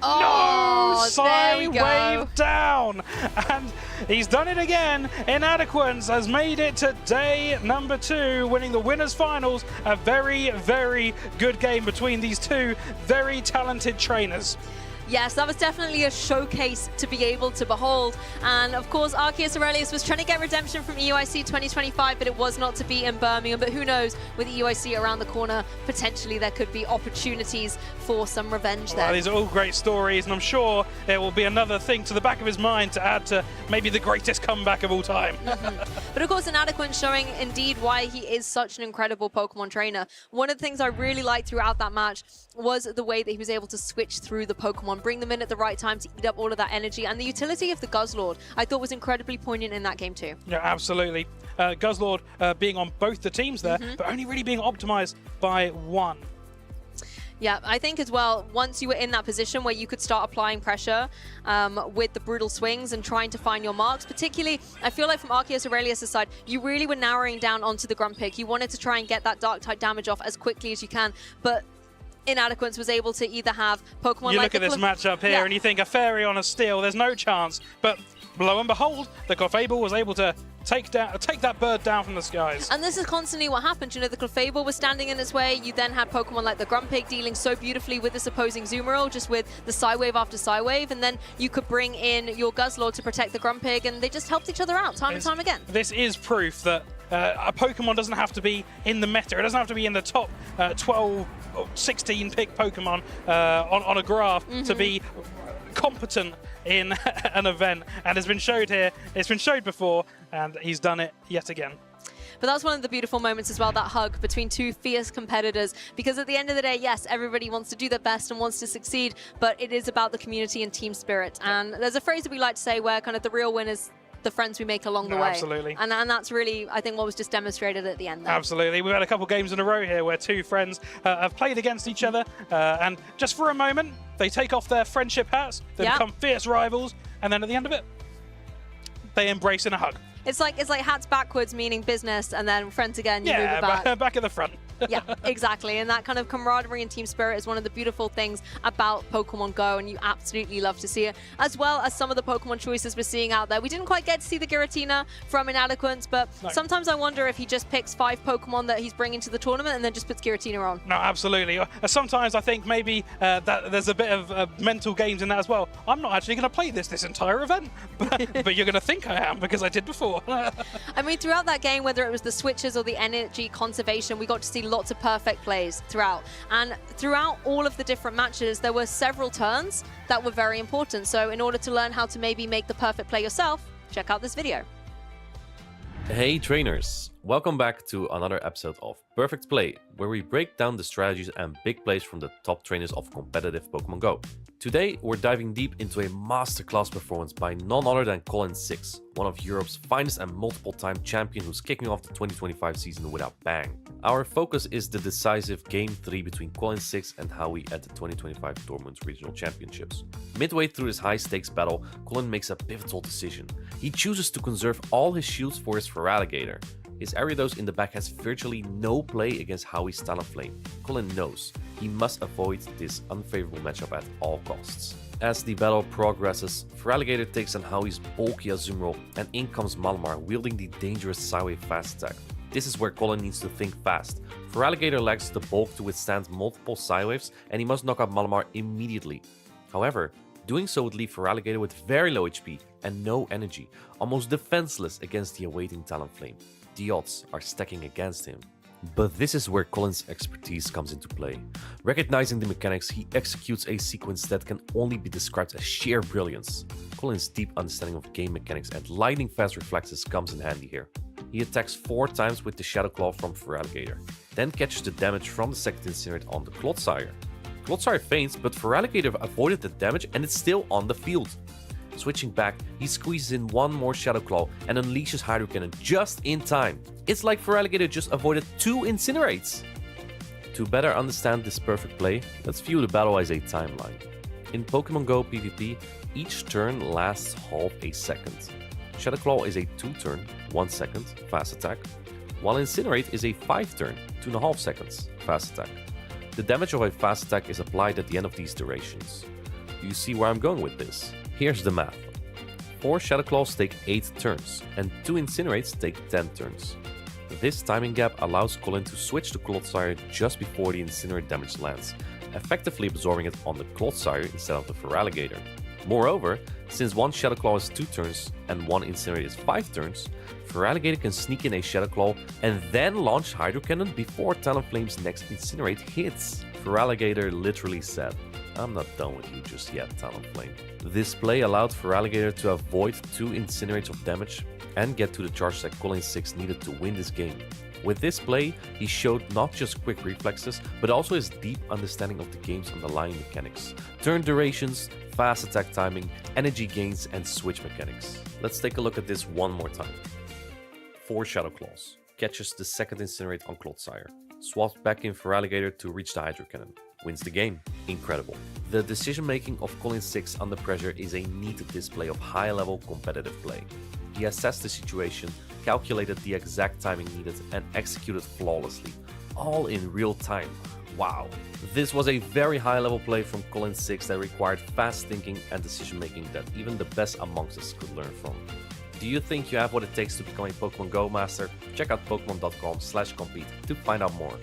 Oh, no! Psy Wave down! And he's done it again. Inadequance has made it to day number 2, winning the winners finals. A very, very good game between these two very talented trainers. Yes, that was definitely a showcase to be able to behold. And of course, Arceus Aurelius was trying to get redemption from EUIC 2025, but it was not to be in Birmingham. But who knows, with EUIC around the corner, potentially there could be opportunities for some revenge there. Well, these are all great stories, and I'm sure there will be another thing to the back of his mind to add to maybe the greatest comeback of all time. But of course, Inadequance showing indeed why he is such an incredible Pokemon trainer. One of the things I really liked throughout that match was the way that he was able to switch through the Pokemon, bring them in at the right time to eat up all of that energy, and the utility of the Guzzlord I thought was incredibly poignant in that game too. Yeah, absolutely. Guzzlord being on both the teams there, but only really being optimized by one. Yeah, I think as well, once you were in that position where you could start applying pressure with the brutal swings and trying to find your marks, particularly, I feel like from Arceus Aurelius' side, you really were narrowing down onto the Grumpig. You wanted to try and get that Dark-type damage off as quickly as you can, but Inadequance was able to either have Pokemon you like look at this matchup here and you think a Fairy on a Steel, there's no chance. But lo and behold, the Clefable was able to take that bird down from the skies. And this is constantly what happened. You know, the Clefable was standing in its way. You then had Pokemon like the Grumpig dealing so beautifully with this opposing Zoomerl, just with the Psywave after Psywave. And then you could bring in your Guzzlord to protect the Grumpig, and they just helped each other out time and time again. This is proof that a Pokemon doesn't have to be in the meta. It doesn't have to be in the top 12 or 16 pick Pokemon on a graph to be competent in an event. And it's been showed here. It's been showed before, and he's done it yet again. But that's one of the beautiful moments as well, that hug between two fierce competitors. Because at the end of the day, yes, everybody wants to do their best and wants to succeed, but it is about the community and team spirit. And there's a phrase that we like to say where kind of the real winners, the friends we make along the way. Absolutely. And that's really, I think, what was just demonstrated at the end there. Absolutely. We've had a couple games in a row here where two friends have played against each other, and just for a moment, they take off their friendship hats, they become fierce rivals, and then at the end of it, they embrace in a hug. It's like hats backwards, meaning business, and then friends again, you move it back. back at the front. Yeah, exactly. And that kind of camaraderie and team spirit is one of the beautiful things about Pokemon Go, and you absolutely love to see it, as well as some of the Pokemon choices we're seeing out there. We didn't quite get to see the Giratina from Inadequance, but sometimes I wonder if he just picks 5 Pokemon that he's bringing to the tournament and then just puts Giratina on. No, absolutely. Sometimes I think maybe that there's a bit of mental games in that as well. I'm not actually going to play this entire event, but you're going to think I am because I did before. I mean, throughout that game, whether it was the switches or the energy conservation, we got to see lots of perfect plays throughout. And throughout all of the different matches, there were several turns that were very important. So in order to learn how to maybe make the perfect play yourself, check out this video. Hey trainers, welcome back to another episode of Perfect Play, where we break down the strategies and big plays from the top trainers of competitive Pokemon Go. Today, we're diving deep into a masterclass performance by none other than Colin6, one of Europe's finest and multiple-time champion who's kicking off the 2025 season with a bang. Our focus is the decisive Game 3 between Colin6 and Howie at the 2025 Dortmund Regional Championships. Midway through this high-stakes battle, Colin makes a pivotal decision. He chooses to conserve all his shields for his Feraligatr. His Ariados in the back has virtually no play against Howie's Talonflame. Colin knows he must avoid this unfavorable matchup at all costs. As the battle progresses, Feraligatr takes on Howie's bulky Azumarill, and in comes Malamar wielding the dangerous Psywave fast attack. This is where Colin needs to think fast. Feraligatr lacks the bulk to withstand multiple Psywaves, and he must knock out Malamar immediately. However, doing so would leave Feraligatr with very low HP and no energy, almost defenseless against the awaiting Talonflame. The odds are stacking against him. But this is where Colin's expertise comes into play. Recognizing the mechanics, he executes a sequence that can only be described as sheer brilliance. Colin's deep understanding of game mechanics and lightning-fast reflexes comes in handy here. He attacks 4 times with the Shadow Claw from Feraligatr, then catches the damage from the second Incinerate on the Clodsire. Clodsire faints, but Feraligatr avoided the damage and it's still on the field. Switching back, he squeezes in one more Shadow Claw and unleashes Hydro Cannon just in time. It's like Feraligatr just avoided 2 Incinerates. To better understand this perfect play, let's view the battle as a timeline. In Pokemon Go PvP, each turn lasts half a second. Shadow Claw is a 2-turn, 1 second, fast attack, while Incinerate is a 5-turn, 2.5 seconds, fast attack. The damage of a fast attack is applied at the end of these durations. Do you see where I'm going with this? Here's the math. 4 Shadow Claws take 8 turns, and 2 Incinerates take 10 turns. This timing gap allows Colin to switch to Clodsire just before the Incinerate damage lands, effectively absorbing it on the Clodsire instead of the Feraligatr. Moreover, since 1 Shadow Claw is 2 turns and 1 Incinerate is 5 turns, Feraligatr can sneak in a Shadow Claw and then launch Hydro Cannon before Talonflame's next Incinerate hits. Feraligatr literally said, "I'm not done with you just yet, Talonflame." This play allowed Feraligatr to avoid 2 Incinerates of damage and get to the charge that Colin 6 needed to win this game. With this play, he showed not just quick reflexes, but also his deep understanding of the game's underlying mechanics. Turn durations, fast attack timing, energy gains, and switch mechanics. Let's take a look at this one more time. 4 Shadow Claws. Catches the second Incinerate on Clodsire. Swaps back in Feraligatr to reach the Hydro Cannon. Wins the game. Incredible. The decision making of Colin 6 under pressure is a neat display of high-level competitive play. He assessed the situation, calculated the exact timing needed, and executed flawlessly, all in real time. Wow. This was a very high-level play from Colin 6 that required fast thinking and decision making that even the best amongst us could learn from. Do you think you have what it takes to become a Pokemon Go master? Check out Pokemon.com/compete to find out more.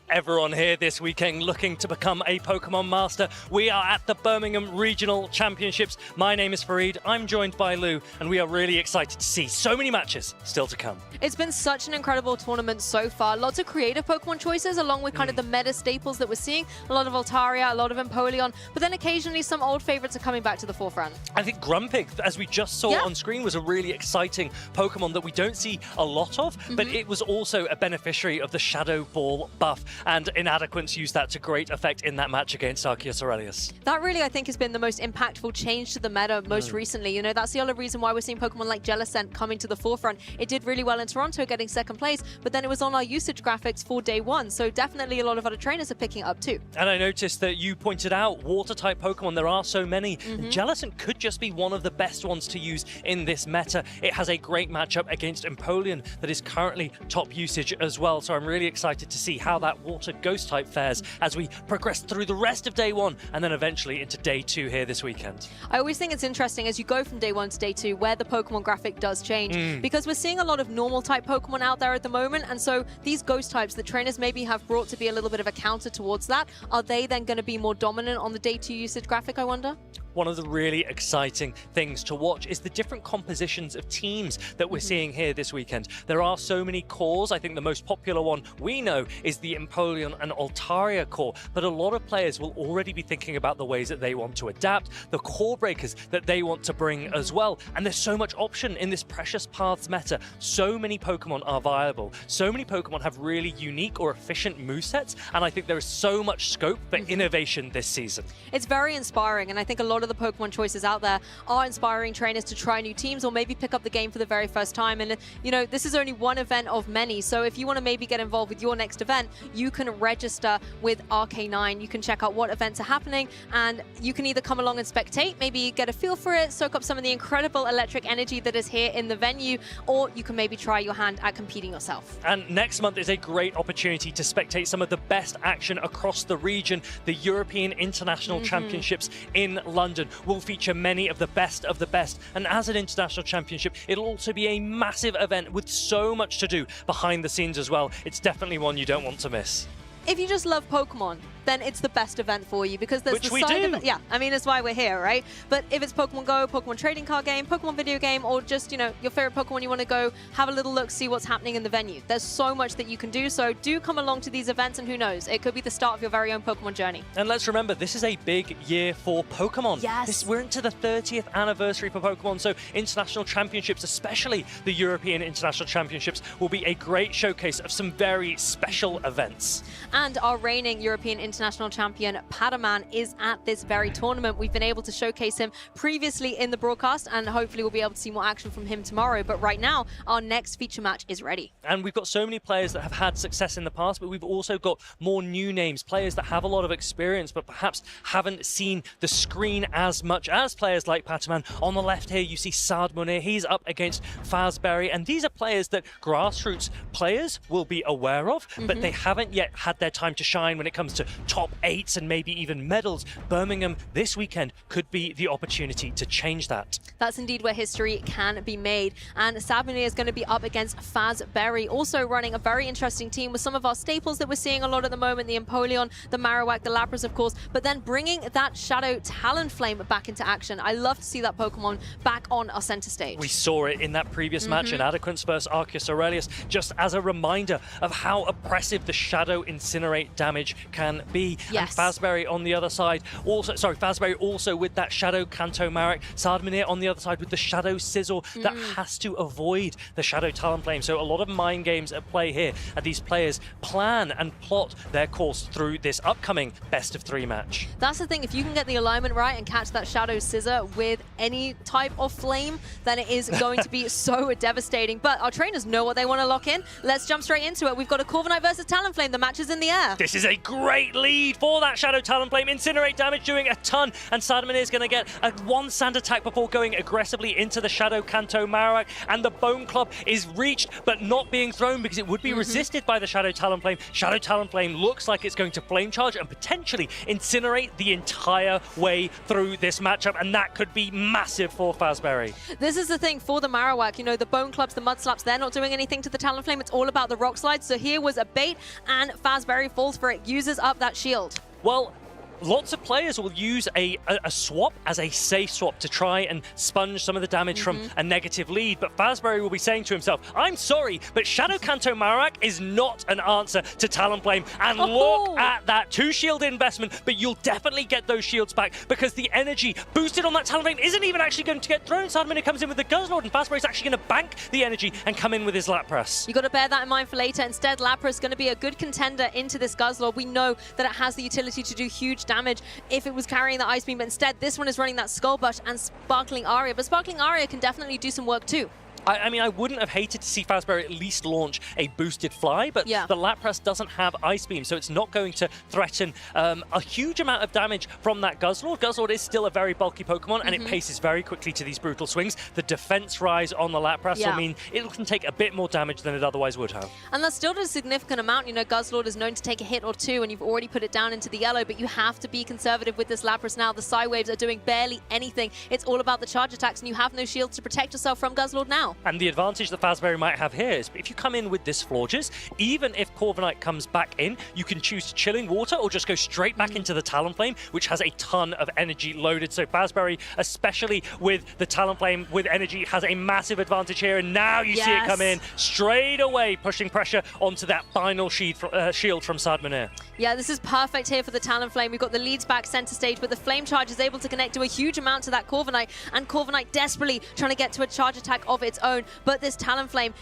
Everyone here this weekend looking to become a Pokemon Master. We are at the Birmingham Regional Championships. My name is Fareed, I'm joined by Lou, and we are really excited to see so many matches still to come. It's been such an incredible tournament so far. Lots of creative Pokemon choices along with kind of the meta staples that we're seeing. A lot of Altaria, a lot of Empoleon, but then occasionally some old favorites are coming back to the forefront. I think Grumpig, as we just saw on screen, was a really exciting Pokemon that we don't see a lot of, but it was also a beneficiary of the Shadow Ball buff, and Inadequance used that to great effect in that match against Arceus Aurelius. That really, I think, has been the most impactful change to the meta most recently. You know, that's the other reason why we're seeing Pokemon like Jellicent coming to the forefront. It did really well in Toronto, getting second place, but then it was on our usage graphics for day one, so definitely a lot of other trainers are picking it up too. And I noticed that you pointed out water-type Pokemon, there are so many. Jellicent could just be one of the best ones to use in this meta. It has a great matchup against Empoleon that is currently top usage as well, so I'm really excited to see how that water Ghost-type fares as we progress through the rest of day one and then eventually into day two here this weekend. I always think it's interesting as you go from day one to day two where the Pokemon graphic does change because we're seeing a lot of normal type Pokemon out there at the moment, and so these ghost types that trainers maybe have brought to be a little bit of a counter towards that, are they then going to be more dominant on the day two usage graphic, I wonder? One of the really exciting things to watch is the different compositions of teams that we're seeing here this weekend. There are so many cores. I think the most popular one we know is the Empoleon and Altaria core, but a lot of players will already be thinking about the ways that they want to adapt, the core breakers that they want to bring as well. And there's so much option in this Precious Paths meta. So many Pokemon are viable. So many Pokemon have really unique or efficient movesets, and I think there is so much scope for innovation this season. It's very inspiring, and I think a lot of the Pokemon choices out there are inspiring trainers to try new teams or maybe pick up the game for the very first time. And you know, this is only one event of many, so if you want to maybe get involved with your next event, you can register with RK9. You can check out what events are happening, and you can either come along and spectate, maybe get a feel for it, soak up some of the incredible electric energy that is here in the venue, or you can maybe try your hand at competing yourself. And next month is a great opportunity to spectate some of the best action across the region. The European International Championships in London will feature many of the best, and as an international championship, it'll also be a massive event with so much to do behind the scenes as well. It's definitely one you don't want to miss. If you just love Pokemon, then it's the best event for you because there's the side of it. Yeah, I mean, that's why we're here, right? But if it's Pokemon Go, Pokemon trading card game, Pokemon video game, or just, you know, your favorite Pokemon, you want to go have a little look, see what's happening in the venue. There's so much that you can do, so do come along to these events, and who knows, it could be the start of your very own Pokemon journey. And let's remember, this is a big year for Pokemon. Yes. We're into the 30th anniversary for Pokemon, so international championships, especially the European International Championships, will be a great showcase of some very special events. And our reigning European International international champion Padaman is at this very tournament. We've been able to showcase him previously in the broadcast, and hopefully we'll be able to see more action from him tomorrow. But right now, our next feature match is ready. And we've got so many players that have had success in the past, but we've also got more new names, players that have a lot of experience, but perhaps haven't seen the screen as much as players like Pataman. On the left here, you see Saad Munir. He's up against Fazberry, and these are players that grassroots players will be aware of, but they haven't yet had their time to shine when it comes to top 8s and maybe even medals. Birmingham this weekend could be the opportunity to change that. That's indeed where history can be made. And Saad Munir is going to be up against Fazberry, also running a very interesting team with some of our staples that we're seeing a lot at the moment, the Empoleon, the Marowak, the Lapras, of course, but then bringing that Shadow Talonflame back into action. I love to see that Pokemon back on our center stage. We saw it in that previous match in Adequance versus Arceus Aurelius, just as a reminder of how oppressive the Shadow Incinerate damage can be. Yes. And Fazberry on the other side, Fazberry also with that Shadow Kanto Marek, Saad Munir on the other side with the Shadow Sizzle that has to avoid the Shadow Talonflame. So a lot of mind games at play here, and these players plan and plot their course through this upcoming best of 3 match. That's the thing, if you can get the alignment right and catch that Shadow Scissor with any type of flame, then it is going to be so devastating. But our trainers know what they want to lock in. Let's jump straight into it. We've got a Corviknight versus Talonflame. The match is in the air. This is a great lead for that Shadow Talonflame. Incinerate damage doing a ton, and Saad Munir is going to get a 1 sand attack before going aggressively into the Shadow Kanto Marowak, and the Bone Club is reached but not being thrown because it would be resisted by the Shadow Talonflame. Shadow Talonflame looks like it's going to flame charge and potentially incinerate the entire way through this matchup, and that could be massive for Fazberry. This is the thing for the Marowak, you know, the Bone Clubs, the Mud Slaps, they're not doing anything to the Talonflame. It's all about the Rock Slides. So here was a bait, and Fazberry falls for it, uses up that shield. Well, lots of players will use a swap as a safe swap to try and sponge some of the damage from a negative lead, but Fazberry will be saying to himself, I'm sorry, but Shadow Kanto Marowak is not an answer to Talonflame. And look at that 2 shield investment, but you'll definitely get those shields back because the energy boosted on that Talonflame isn't even actually going to get thrown. Saad Munir comes in with the Guzzlord, and Fazberry's actually going to bank the energy and come in with his Lapras. You got to bear that in mind for later. Instead, Lapras is going to be a good contender into this Guzzlord. We know that it has the utility to do huge damage if it was carrying the Ice Beam, but instead this one is running that Skull Bush and Sparkling Aria, but Sparkling Aria can definitely do some work too. I mean, I wouldn't have hated to see Fazberry at least launch a boosted fly, but the Lapras doesn't have Ice Beam, so it's not going to threaten a huge amount of damage from that Guzzlord. Guzzlord is still a very bulky Pokemon, and it paces very quickly to these brutal swings. The defense rise on the Lapras will mean it can take a bit more damage than it otherwise would have. And that's still a significant amount. You know, Guzzlord is known to take a hit or 2, and you've already put it down into the yellow, but you have to be conservative with this Lapras now. The Psy Waves are doing barely anything. It's all about the charge attacks, and you have no shields to protect yourself from Guzzlord now. And the advantage that Fazberry might have here is if you come in with this Florges, even if Corviknight comes back in, you can choose Chilling Water or just go straight back into the Talonflame, which has a ton of energy loaded. So Fazberry, especially with the Talonflame with energy, has a massive advantage here. And now you see it come in straight away, pushing pressure onto that final shield from Saad Munir. Yeah, this is perfect here for the Talonflame. We've got the leads back center stage, but the Flame Charge is able to connect to a huge amount to that Corviknight, and Corviknight desperately trying to get to a charge attack of its own. But this Talonflame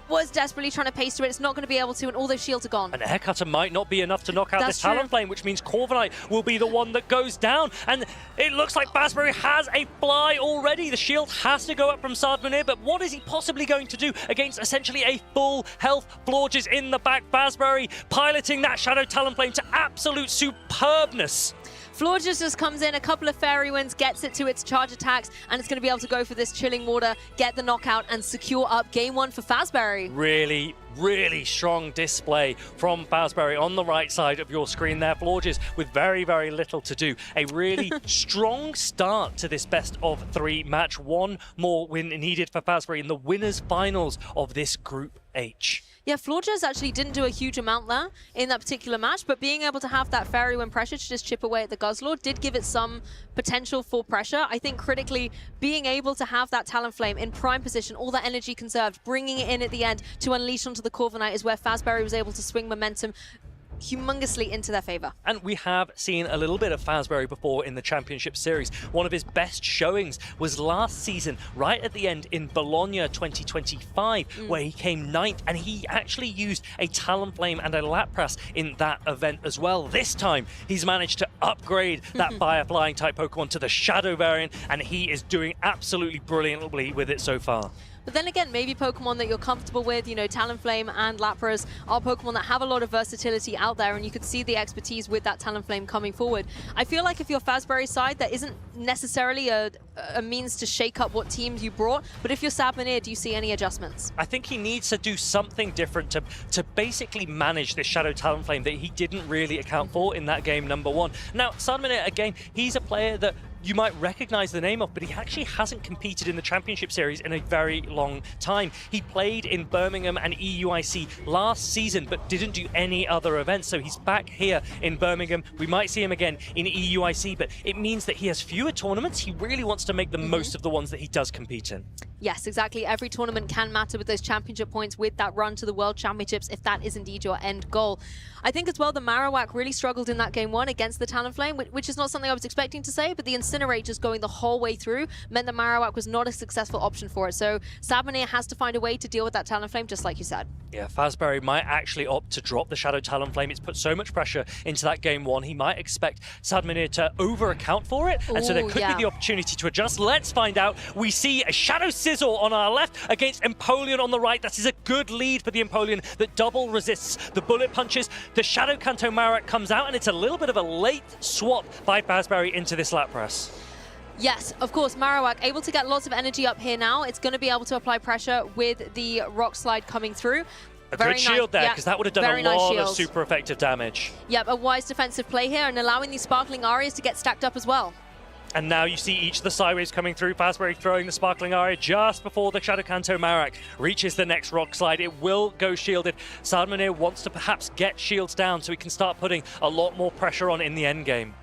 was desperately trying to pace to it. It's not going to be able to, and all those shields are gone. An Air Cutter might not be enough to knock out this Talonflame, which means Corviknight will be the one that goes down. And it looks like Fazberry has a fly already. The shield has to go up from Saad Munir, but what is he possibly going to do against essentially a full health Florges in the back? Fazberry piloting that Shadow Talonflame to absolute superbness. Florges just comes in, a couple of Fairy Winds, gets it to its charge attacks, and it's going to be able to go for this Chilling Water, get the knockout, and secure up game 1 for Fazberry. Really, really strong display from Fazberry on the right side of your screen there. Florges with very, very little to do. A really strong start to this best of 3 match. 1 more win needed for Fazberry in the winners finals of this Group H. Yeah, Florges actually didn't do a huge amount there in that particular match, but being able to have that Fairy Wind pressure to just chip away at the Guzzlord did give it some potential for pressure. I think critically, being able to have that Talonflame in prime position, all that energy conserved, bringing it in at the end to unleash onto the Corviknight is where Fazberry was able to swing momentum humongously into their favor. And we have seen a little bit of Fazberry before in the Championship Series. One of his best showings was last season, right at the end in Bologna 2025, where he came 9th, and he actually used a Talonflame and a Lapras in that event as well. This time, he's managed to upgrade that Fire Flying type Pokemon to the Shadow variant, and he is doing absolutely brilliantly with it so far. But then again, maybe Pokemon that you're comfortable with, you know, Talonflame and Lapras are Pokemon that have a lot of versatility out there, and you could see the expertise with that Talonflame coming forward. I feel like if you're Fazberry's side, that isn't necessarily a means to shake up what teams you brought, but if you're Sabmanier, do you see any adjustments? I think he needs to do something different to basically manage this Shadow Talonflame that he didn't really account for in that game #1. Now, Sabmanier, again, he's a player that you might recognize the name of, but he actually hasn't competed in the Championship Series in a very long time. He played in Birmingham and EUIC last season, but didn't do any other events. So he's back here in Birmingham. We might see him again in EUIC, but it means that he has fewer tournaments. He really wants to make the most of the ones that he does compete in. Yes, exactly. Every tournament can matter with those championship points with that run to the World Championships, if that is indeed your end goal. I think as well, the Marowak really struggled in that game 1 against the Talonflame, which is not something I was expecting to say, but the Incinerate just going the whole way through meant the Marowak was not a successful option for it. So Sabmanier has to find a way to deal with that Talonflame, just like you said. Yeah, Fazberry might actually opt to drop the Shadow Talonflame. It's put so much pressure into that game 1. He might expect Sabmanier to over-account for it, and so there could be the opportunity to adjust. Let's find out. We see a Shadow Sizzle on our left against Empoleon on the right. That is a good lead for the Empoleon that double resists the bullet punches. The Shadow Kanto Marowak comes out, and it's a little bit of a late swap by Fazberry into this Lapras. Yes, of course, Marowak able to get lots of energy up here now. It's going to be able to apply pressure with the Rock Slide coming through. A good shield there, because that would have done a lot of super effective damage. Yep, a wise defensive play here and allowing these Sparkling Arias to get stacked up as well. And now you see each of the Sideways coming through. Fazberry throwing the Sparkling Aria just before the Shadow Kanto Marowak reaches the next Rock Slide. It will go shielded. Sabmanier wants to perhaps get shields down so he can start putting a lot more pressure on in the end game.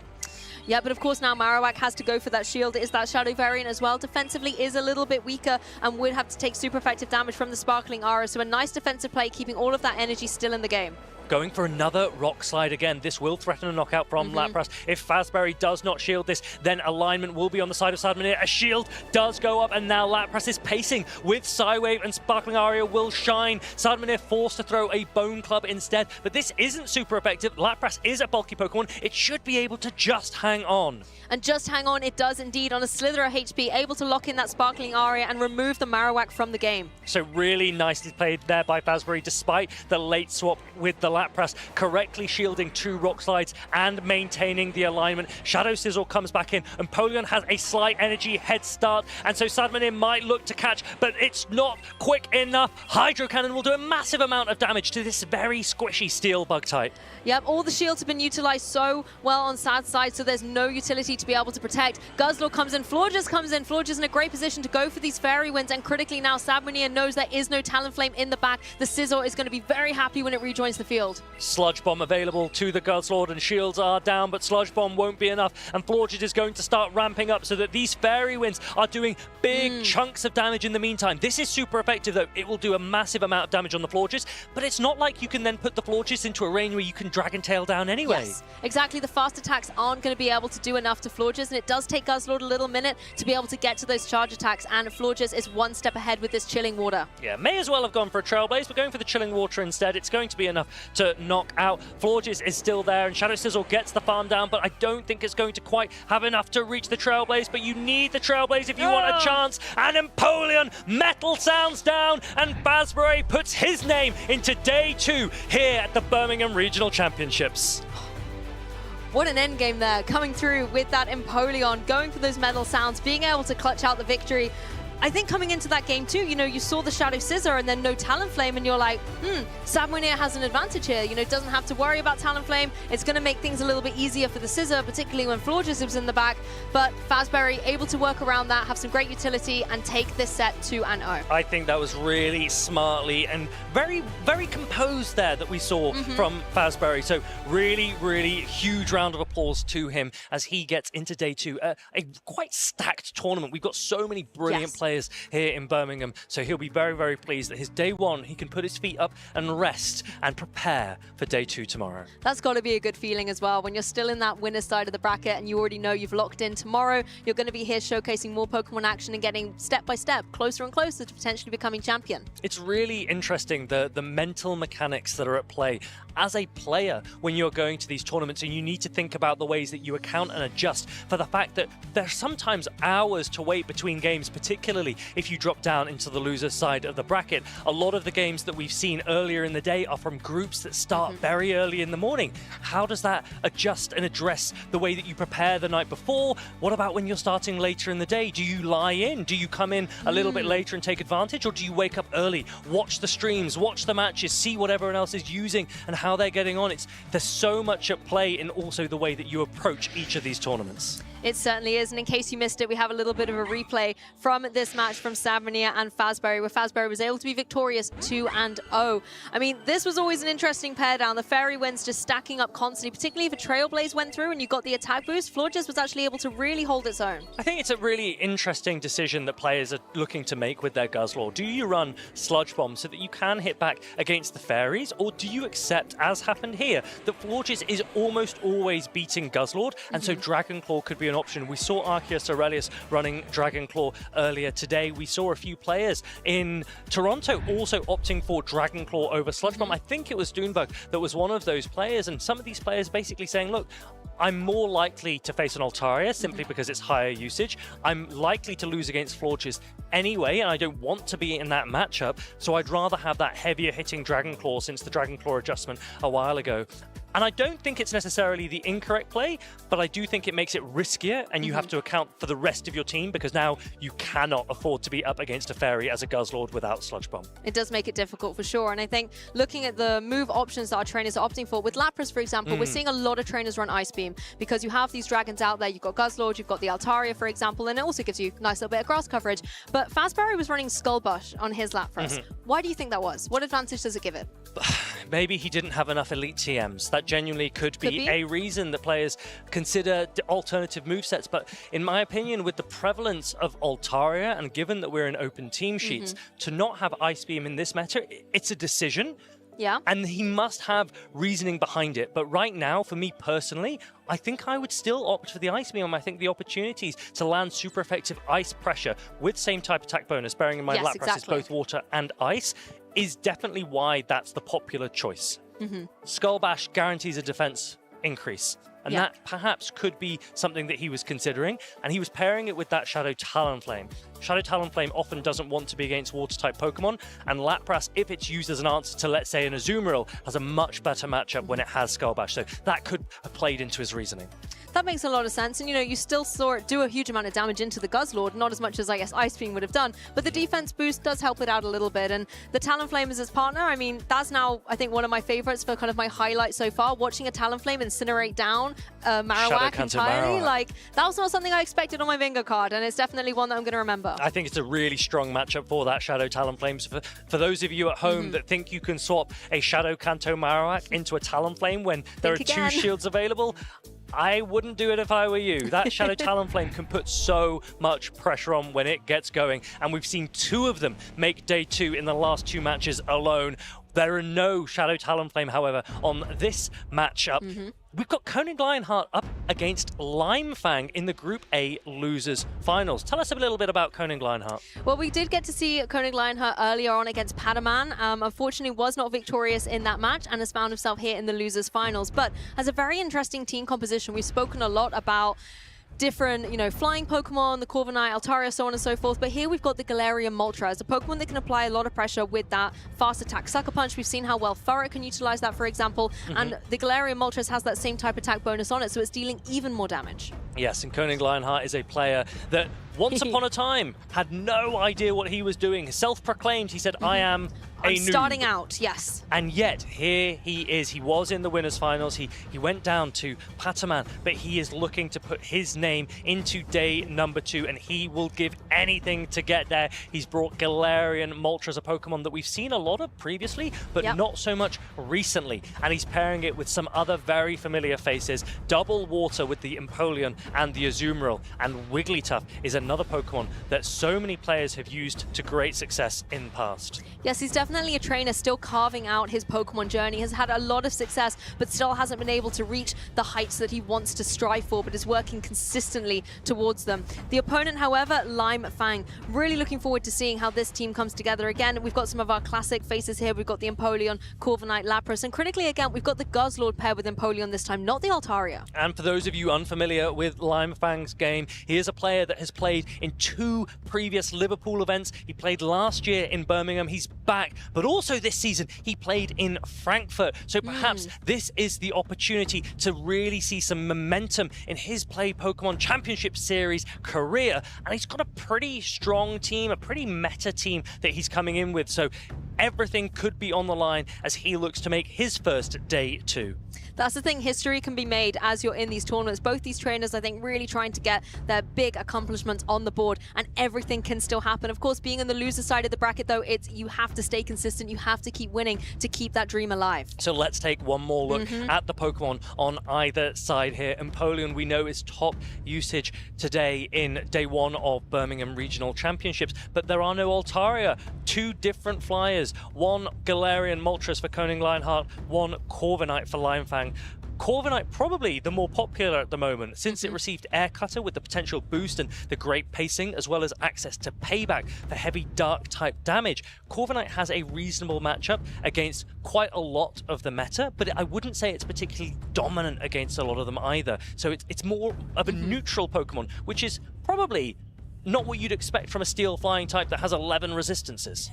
Yeah, but of course now Marowak has to go for that shield. It is that Shadow variant as well. Defensively is a little bit weaker and would have to take super effective damage from the Sparkling Aura. So a nice defensive play, keeping all of that energy still in the game. Going for another Rock Slide again. This will threaten a knockout from Lapras. If Fazberry does not shield this, then alignment will be on the side of Sabmanier. A shield does go up, and now Lapras is pacing with Psywave, and Sparkling Aria will shine. Sabmanier forced to throw a Bone Club instead, but this isn't super effective. Lapras is a bulky Pokemon. It should be able to just hang on. And just hang on, it does indeed. On a slither of HP, able to lock in that Sparkling Aria and remove the Marowak from the game. So really nicely played there by Fazberry, despite the late swap with the Lapras, correctly shielding 2 Rock Slides and maintaining the alignment. Shadow Sizzle comes back in, and Polion has a slight energy head start, and so Sabmanier might look to catch, but it's not quick enough. Hydro Cannon will do a massive amount of damage to this very squishy Steel Bug type. Yep, all the shields have been utilized so well on Sad's side, so there's no utility to be able to protect. Guzzlord comes in, Florges comes in. Florges in a great position to go for these Fairy Winds, and critically now Sabmanier knows there is no Talonflame in the back. The Sizzle is going to be very happy when it rejoins the field. Sludge Bomb available to the Guzzlord, and shields are down, but Sludge Bomb won't be enough, and Florges is going to start ramping up so that these Fairy Winds are doing big chunks of damage in the meantime. This is super effective though. It will do a massive amount of damage on the Florges, but it's not like you can then put the Florges into a range where you can Dragon Tail down anyway. Yes, exactly. The fast attacks aren't going to be able to do enough to Florges, and it does take Guzzlord a little minute to be able to get to those charge attacks, and Florges is one step ahead with this Chilling Water. Yeah, may as well have gone for a Trailblaze, but going for the Chilling Water instead. It's going to be enough to knock out. Florges is still there, and Shadow Sizzle gets the farm down, but I don't think it's going to quite have enough to reach the Trailblaze, but you need the Trailblaze if you want a chance. And Empoleon, Metal Sounds down, and Fazberry puts his name into day 2 here at the Birmingham Regional Championships. What an endgame there, coming through with that Empoleon, going for those Metal Sounds, being able to clutch out the victory. I think coming into that game too, you know, you saw the Shadow Scissor and then no Talonflame, and you're like, Sabmanier has an advantage here. You know, doesn't have to worry about Talonflame. It's going to make things a little bit easier for the Scissor, particularly when Florges is in the back. But Fazberry able to work around that, have some great utility, and take this set 2-0. I think that was really smartly and very, very composed there that we saw from Fazberry. So really, really huge round of applause to him as he gets into day 2. A quite stacked tournament. We've got so many brilliant players players here in Birmingham. So he'll be very, very pleased that his day one, he can put his feet up and rest and prepare for day 2 tomorrow. That's got to be a good feeling as well when you're still in that winner's side of the bracket and you already know you've locked in tomorrow. You're going to be here showcasing more Pokemon action and getting step by step closer and closer to potentially becoming champion. It's really interesting, the mental mechanics that are at play. As a player, when you're going to these tournaments, and you need to think about the ways that you account and adjust for the fact that there's sometimes hours to wait between games, particularly if you drop down into the loser side of the bracket. A lot of the games that we've seen earlier in the day are from groups that start very early in the morning. How does that adjust and address the way that you prepare the night before? What about when you're starting later in the day? Do you lie in? Do you come in a little bit later and take advantage? Or do you wake up early, watch the streams, watch the matches, see what everyone else is using and how they're getting on? There's so much at play in also the way that you approach each of these tournaments. It certainly is, and in case you missed it, we have a little bit of a replay from this match from Savania and Fazberry, where Fazberry was able to be victorious 2-0. I mean, this was always an interesting pair down. The Fairy wins just stacking up constantly, particularly if a Trailblaze went through and you got the attack boost. Florges was actually able to really hold its own. I think it's a really interesting decision that players are looking to make with their Guzzlord. Do you run Sludge Bomb so that you can hit back against the Fairies, or do you accept, as happened here, that Florges is almost always beating Guzzlord, and so Dragon Claw could be an option? We saw Arceus Aurelius running Dragon Claw earlier today. We saw a few players in Toronto also opting for Dragon Claw over Sludge Bomb. I think it was Doonbug that was one of those players, and some of these players basically saying, look, I'm more likely to face an Altaria simply because it's higher usage. I'm likely to lose against Florges anyway, and I don't want to be in that matchup, so I'd rather have that heavier hitting Dragon Claw since the Dragon Claw adjustment a while ago. And I don't think it's necessarily the incorrect play, but I do think it makes it riskier, and you have to account for the rest of your team, because now you cannot afford to be up against a Fairy as a Guzzlord without Sludge Bomb. It does make it difficult for sure, and I think looking at the move options that our trainers are opting for, with Lapras, for example, we're seeing a lot of trainers run Ice Beam, because you have these dragons out there. You've got Guzzlord, you've got the Altaria, for example, and it also gives you a nice little bit of grass coverage. But Fazberry was running Skull Bush on his Lapras. Why do you think that was? What advantage does it give it? Maybe he didn't have enough elite TMs. That genuinely could be a reason that players consider alternative movesets. But in my opinion, with the prevalence of Altaria, and given that we're in open team sheets, to not have Ice Beam in this meta, it's a decision. Yeah. And he must have reasoning behind it. But right now, for me personally, I think I would still opt for the Ice Beam. I think the opportunities to land super effective ice pressure with same type attack bonus, bearing in mind Lapras is both water and ice, is definitely why that's the popular choice. Skull Bash guarantees a defense increase. And that perhaps could be something that he was considering. And he was pairing it with that Shadow Talonflame. Shadow Talonflame often doesn't want to be against water-type Pokemon. And Lapras, if it's used as an answer to, let's say, an Azumarill, has a much better matchup when it has Skull Bash. So that could have played into his reasoning. That makes a lot of sense. And, you know, you still saw it do a huge amount of damage into the Guzzlord, not as much as, I guess, Ice Beam would have done. But the defense boost does help it out a little bit. And the Talonflame as his partner, I mean, that's now, I think, one of my favorites for kind of my highlight so far. Watching a Talonflame incinerate down Marowak entirely. Like, that was not something I expected on my Vinga card. And it's definitely one that I'm going to remember. I think it's a really strong matchup for that Shadow Talonflame. So for those of you at home that think you can swap a Shadow Kanto Marowak into a Talonflame when there are two shields available, I wouldn't do it if I were you. That Shadow Talonflame can put so much pressure on when it gets going. And we've seen two of them make day 2 in the last 2 matches alone. There are no Shadow Talonflame, however, on this matchup. We've got Koning Lionheart up against Limefang in the Group A Losers Finals. Tell us a little bit about Koning Lionheart. Well, we did get to see Koning Lionheart earlier on against Padaman. Unfortunately, was not victorious in that match and has found himself here in the Losers Finals, but has a very interesting team composition. We've spoken a lot about different, you know, flying Pokemon, the Corviknight, Altaria, so on and so forth. But here we've got the Galarian Moltres, a Pokemon that can apply a lot of pressure with that fast attack Sucker Punch. We've seen how well Furret can utilize that, for example. And the Galarian Moltres has that same type attack bonus on it, so it's dealing even more damage. Yes, and Koning Lionheart is a player that once upon a time had no idea what he was doing. Self-proclaimed, he said, I am starting out, yes. And yet, here he is. He was in the winners' finals. He went down to Pataman, but he is looking to put his name into day number 2, and he will give anything to get there. He's brought Galarian Moltres, a Pokemon that we've seen a lot of previously, but not so much recently. And he's pairing it with some other very familiar faces. Double Water with the Empoleon and the Azumarill. And Wigglytuff is another Pokemon that so many players have used to great success in the past. Yes, he's definitely a trainer still carving out his Pokemon journey, has had a lot of success, but still hasn't been able to reach the heights that he wants to strive for, but is working consistently towards them. The opponent, however, Lime Fang. Really looking forward to seeing how this team comes together. Again, we've got some of our classic faces here. We've got the Empoleon, Corviknight, Lapras, and critically again, we've got the Guzzlord pair with Empoleon this time, not the Altaria. And for those of you unfamiliar with Lime Fang's game, he is a player that has played in 2 previous Liverpool events. He played last year in Birmingham. He's back, but also this season he played in Frankfurt. So perhaps this is the opportunity to really see some momentum in his Play Pokemon Championship Series career. And he's got a pretty strong team, a pretty meta team that he's coming in with. So everything could be on the line as he looks to make his first day 2. That's the thing, history can be made as you're in these tournaments. Both these trainers, I think, really trying to get their big accomplishments on the board, and everything can still happen. Of course, being on the loser side of the bracket, though, it's you have to stay consistent, you have to keep winning to keep that dream alive. So let's take one more look at the Pokemon on either side here. Empoleon, we know, is top usage today in day 1 of Birmingham Regional Championships, but there are no Altaria. 2 different flyers, one Galarian Moltres for Koning Lionheart, one Corviknight for Lime Fang. Corviknight probably the more popular at the moment since it received Air Cutter with the potential boost and the great pacing, as well as access to Payback for heavy dark type damage. Corviknight has a reasonable matchup against quite a lot of the meta, but I wouldn't say it's particularly dominant against a lot of them either. So it's more of a neutral Pokemon, which is probably not what you'd expect from a steel flying type that has 11 resistances.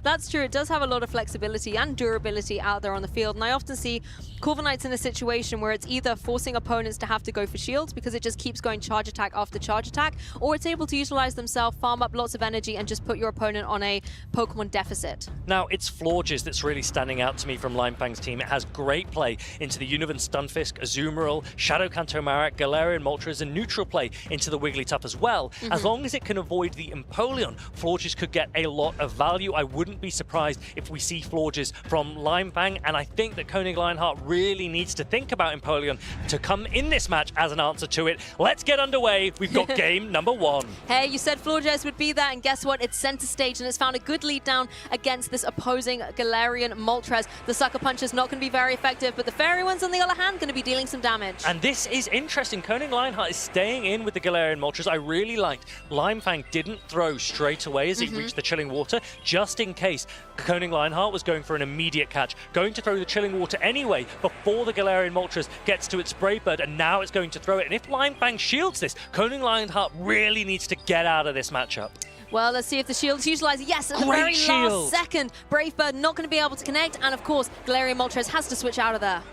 That's true. It does have a lot of flexibility and durability out there on the field. And I often see Corviknight's in a situation where it's either forcing opponents to have to go for shields because it just keeps going charge attack after charge attack, or it's able to utilize themselves, farm up lots of energy, and just put your opponent on a Pokemon deficit. Now, it's Florges that's really standing out to me from Lime Fang's team. It has great play into the Univern Stunfisk, Azumarill, Shadow Cantomatic, Galarian Moltres, and neutral play into the Wigglytuff as well. As long as it can avoid the Empoleon, Florges could get a lot of value. I wouldn't be surprised if we see Florges from Lime Fang, and I think that Koning Lionheart really needs to think about Empoleon to come in this match as an answer to it. Let's get underway. We've got game number 1. Hey, you said Florges would be there, and guess what? It's center stage, and it's found a good lead down against this opposing Galarian Moltres. The Sucker Punch is not going to be very effective, but the Fairy One's on the other hand going to be dealing some damage. And this is interesting. Koning Lionheart is staying in with the Galarian Moltres. I really liked Lime Fang didn't throw straight away as he reached the Chilling Water, just in case Koning Lionheart was going for an immediate catch, going to throw the Chilling Water anyway before the Galarian Moltres gets to its Brave Bird, and now it's going to throw it. And if Lime Fang shields this, Koning Lionheart really needs to get out of this matchup. Well, let's see if the shield's utilized. Yes, at the very last second, Brave Bird not going to be able to connect, and of course, Galarian Moltres has to switch out of there.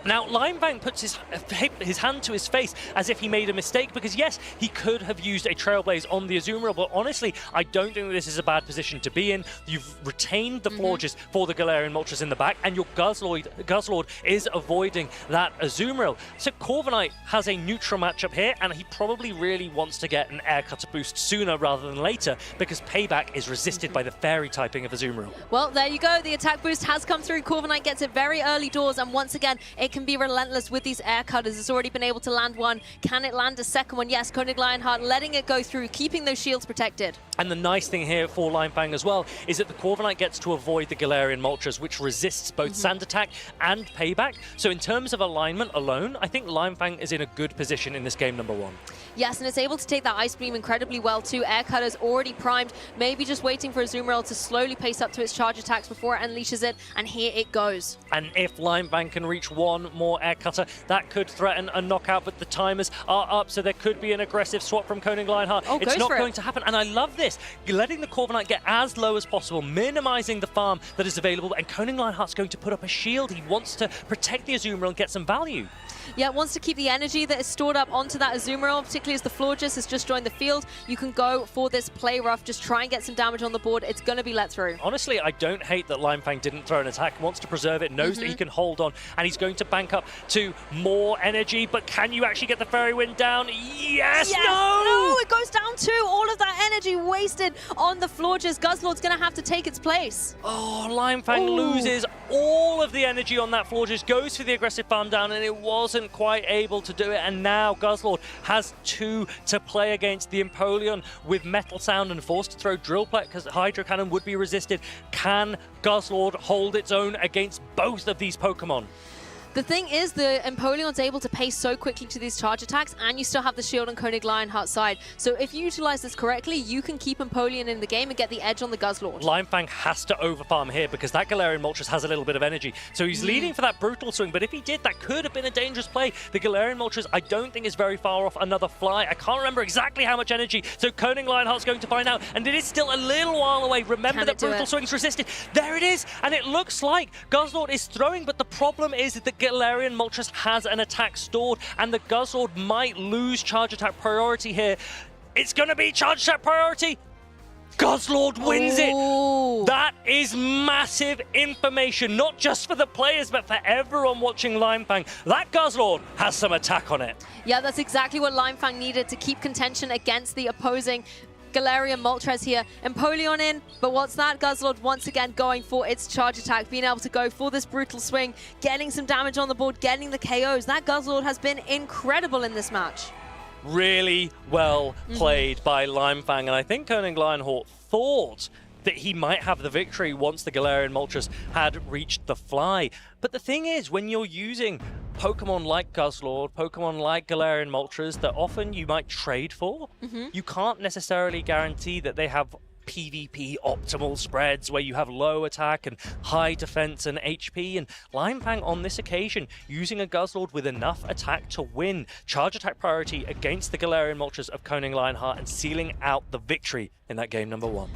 Now, Lime Fang puts his hand to his face as if he made a mistake, because yes, he could have used a Trailblaze on the Azumarill, but honestly, I don't think this is a bad position to be in. You've retained the Florges for the Galarian Moltres in the back, and your Guzzlord is avoiding that Azumarill. So Corviknight has a neutral matchup here, and he probably really wants to get an Air Cutter boost sooner rather than later, because Payback is resisted by the Fairy typing of Azumarill. Well, there you go. The attack boost has come through. Corviknight gets it very early doors, and once again, it can be relentless with these Air Cutters. It's already been able to land one. Can it land a second one? Yes, Koning Lionheart letting it go through, keeping those shields protected. And the nice thing here for Lime Fang as well is that the Corviknight gets to avoid the Galarian Moltres, which resists both Sand Attack and Payback. So in terms of alignment alone, I think Lime Fang is in a good position in this game number 1. Yes, and it's able to take that Ice Beam incredibly well too. Air Cutter's already primed, maybe just waiting for Azumarill to slowly pace up to its charge attacks before it unleashes it, and here it goes. And if Lime Fang can reach one more Air Cutter, that could threaten a knockout, but the timers are up, so there could be an aggressive swap from Koning Lionheart. It's not going to happen, and I love this. Letting the Corviknight get as low as possible, minimizing the farm that is available, and Koning Lionheart's going to put up a shield. He wants to protect the Azumarill and get some value. Yeah, wants to keep the energy that is stored up onto that Azumarill, particularly quickly as the Florges has just joined the field, you can go for this play rough, just try and get some damage on the board. It's going to be let through. Honestly, I don't hate that Limefang didn't throw an attack, wants to preserve it, knows that he can hold on, and he's going to bank up to more energy, but can you actually get the Fairy Wind down? Yes! No! It goes down too! All of that energy wasted on the Florges. Guzzlord's going to have to take its place. Oh, Limefang loses all of the energy on that Florges, goes for the aggressive farm down, and it wasn't quite able to do it, and now Guzzlord has 2 to play against the Empoleon with Metal Sound and forced to throw Drill Plate because Hydro Cannon would be resisted. Can Guzzlord hold its own against both of these Pokemon? The thing is, the Empoleon's able to pace so quickly to these charge attacks, and you still have the shield on Koenig Lionheart side. So if you utilize this correctly, you can keep Empoleon in the game and get the edge on the Guzzlord. Limefang has to overfarm here because that Galarian Moltres has a little bit of energy. So he's leading for that brutal swing, but if he did, that could have been a dangerous play. The Galarian Moltres, I don't think is very far off another fly. I can't remember exactly how much energy, so Koenig Lionheart's going to find out, and it is still a little while away. Remember that brutal swing's resisted. There it is, and it looks like Guzzlord is throwing, but the problem is that the Galarian Moltres has an attack stored, and the Guzzlord might lose charge attack priority here. It's going to be charge attack priority. Guzzlord wins it. That is massive information, not just for the players, but for everyone watching Limefang. That Guzzlord has some attack on it. Yeah, that's exactly what Limefang needed to keep contention against the opposing Galarian Moltres here. Empoleon in, but what's that? Guzzlord once again going for its charge attack, being able to go for this brutal swing, getting some damage on the board, getting the KOs. That Guzzlord has been incredible in this match. Really well played by Limefang, and I think Koenig Lionheart thought that he might have the victory once the Galarian Moltres had reached the fly. But the thing is, when you're using Pokemon like Guzzlord, Pokemon like Galarian Moltres that often you might trade for, you can't necessarily guarantee that they have PvP optimal spreads where you have low attack and high defense and HP, and Limefang on this occasion using a Guzzlord with enough attack to win charge attack priority against the Galarian Moltres of Koenig Lionheart and sealing out the victory in that game number 1.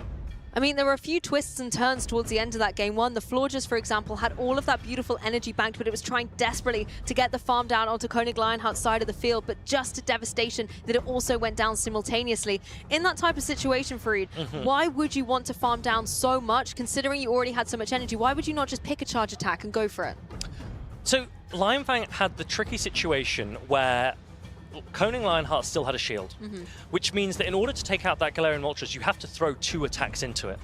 I mean, there were a few twists and turns towards the end of that game 1. The Florges, for example, had all of that beautiful energy banked, but it was trying desperately to get the farm down onto Koenig Lionheart's side of the field, but just to devastation that it also went down simultaneously. In that type of situation, Fareed, why would you want to farm down so much, considering you already had so much energy? Why would you not just pick a charge attack and go for it? So Limefang had the tricky situation where Koenig Lionheart still had a shield, which means that in order to take out that Galarian Moltres, you have to throw 2 attacks into it.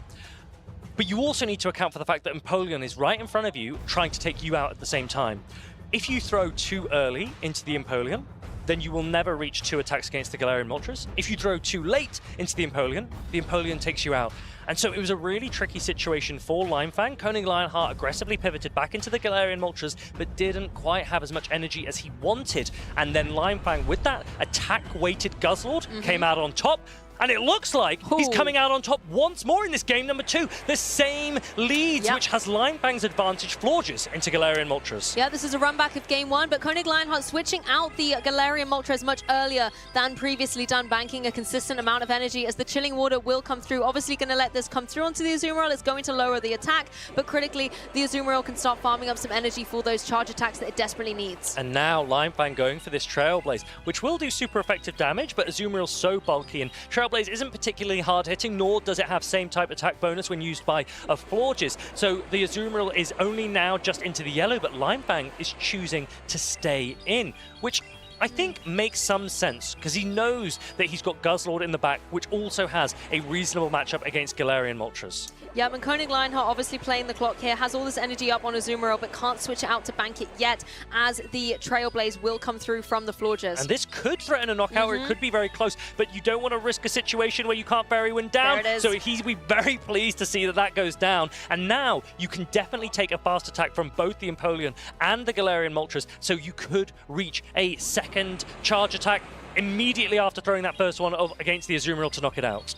But you also need to account for the fact that Empoleon is right in front of you, trying to take you out at the same time. If you throw too early into the Empoleon, then you will never reach 2 attacks against the Galarian Moltres. If you throw too late into the Empoleon takes you out. And so it was a really tricky situation for Limefang. Koenig Lionheart aggressively pivoted back into the Galarian Moltres, but didn't quite have as much energy as he wanted. And then Limefang, with that attack-weighted Guzzlord, came out on top. And it looks like he's coming out on top once more in this game number 2. The same leads, which has Limefang's advantage, Florges into Galarian Moltres. Yeah, this is a run back of game 1, but Koenig Lionheart switching out the Galarian Moltres much earlier than previously done, banking a consistent amount of energy as the Chilling Water will come through. Obviously going to let this come through onto the Azumarill. It's going to lower the attack, but critically, the Azumarill can start farming up some energy for those charge attacks that it desperately needs. And now Limefang going for this Trailblaze, which will do super effective damage, but Azumarill's so bulky, and Trailblaze isn't particularly hard-hitting, nor does it have same type attack bonus when used by a Florges. So the Azumarill is only now just into the yellow, but Limefang is choosing to stay in, which I think makes some sense, because he knows that he's got Guzzlord in the back, which also has a reasonable matchup against Galarian Moltres. Yeah, and Koenig Lionheart obviously playing the clock here, has all this energy up on Azumarill, but can't switch it out to bank it yet, as the Trailblaze will come through from the Florges. And this could threaten a knockout, or it could be very close, but you don't want to risk a situation where you can't Fairy Wind down. There it is. So he'd be very pleased to see that that goes down. And now you can definitely take a fast attack from both the Empoleon and the Galarian Moltres, so you could reach a second charge attack immediately after throwing that first one against the Azumarill to knock it out.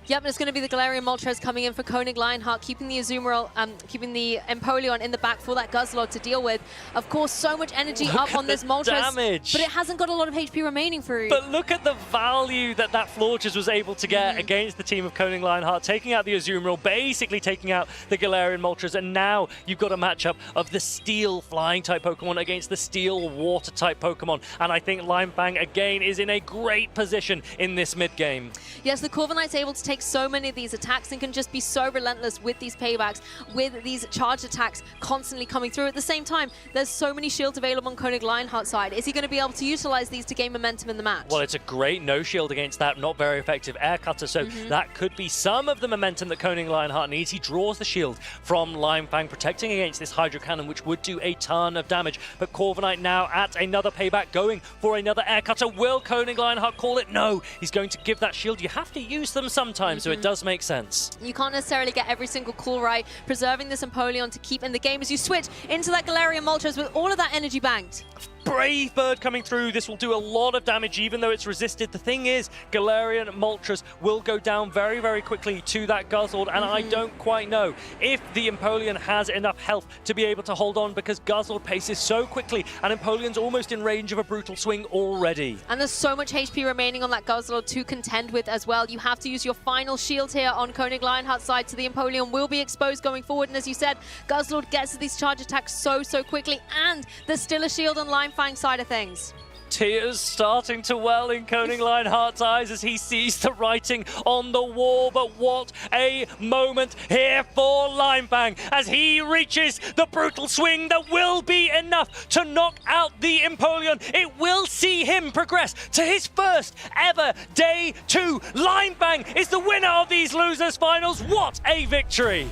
Yep, and it's going to be the Galarian Moltres coming in for Koenig Lionheart, keeping the Azumarill, keeping the Empoleon in the back for that Guzzlord to deal with. Of course, so much energy up on this Moltres, damage. but it hasn't got a lot of HP remaining for you. But look at the value that Florges was able to get against the team of Koenig Lionheart, taking out the Azumarill, basically taking out the Galarian Moltres, and now you've got a matchup of the Steel Flying-type Pokemon against the Steel Water-type Pokemon, and I think Limefang, again, is in a great position in this mid-game. Yes, the Corviknight's able to take so many of these attacks and can just be so relentless with these paybacks, with these charged attacks constantly coming through. At the same time, there's so many shields available on Koenig Lionheart's side. Is he going to be able to utilize these to gain momentum in the match? Well, it's a great no-shield against that not very effective Air Cutter, so that could be some of the momentum that Koenig Lionheart needs. He draws the shield from Limefang, protecting against this Hydro Cannon, which would do a ton of damage. But Corviknight now at another payback, going for another Air Cutter. Will Koenig Lionheart call it? No, he's going to give that shield. You have to use them sometimes, so it does make sense. You can't necessarily get every single call right, preserving this Empoleon to keep in the game as you switch into that Galarian Moltres with all of that energy banked. Brave Bird coming through. This will do a lot of damage, even though it's resisted. The thing is, Galarian Moltres will go down very, very quickly to that Guzzlord, and I don't quite know if the Empoleon has enough health to be able to hold on, because Guzzlord paces so quickly, and Empoleon's almost in range of a Brutal Swing already. And there's so much HP remaining on that Guzzlord to contend with as well. You have to use your final shield here on Koenig Lionheart's side, so the Empoleon will be exposed going forward. And as you said, Guzzlord gets to these charge attacks so quickly, and there's still a shield on Limefang side of things. Tears starting to well in Koenig Lionheart's eyes as he sees the writing on the wall. But what a moment here for Limefang as he reaches the Brutal Swing that will be enough to knock out the Empoleon. It will see him progress to his first ever Day 2. Limefang is the winner of these losers finals. What a victory!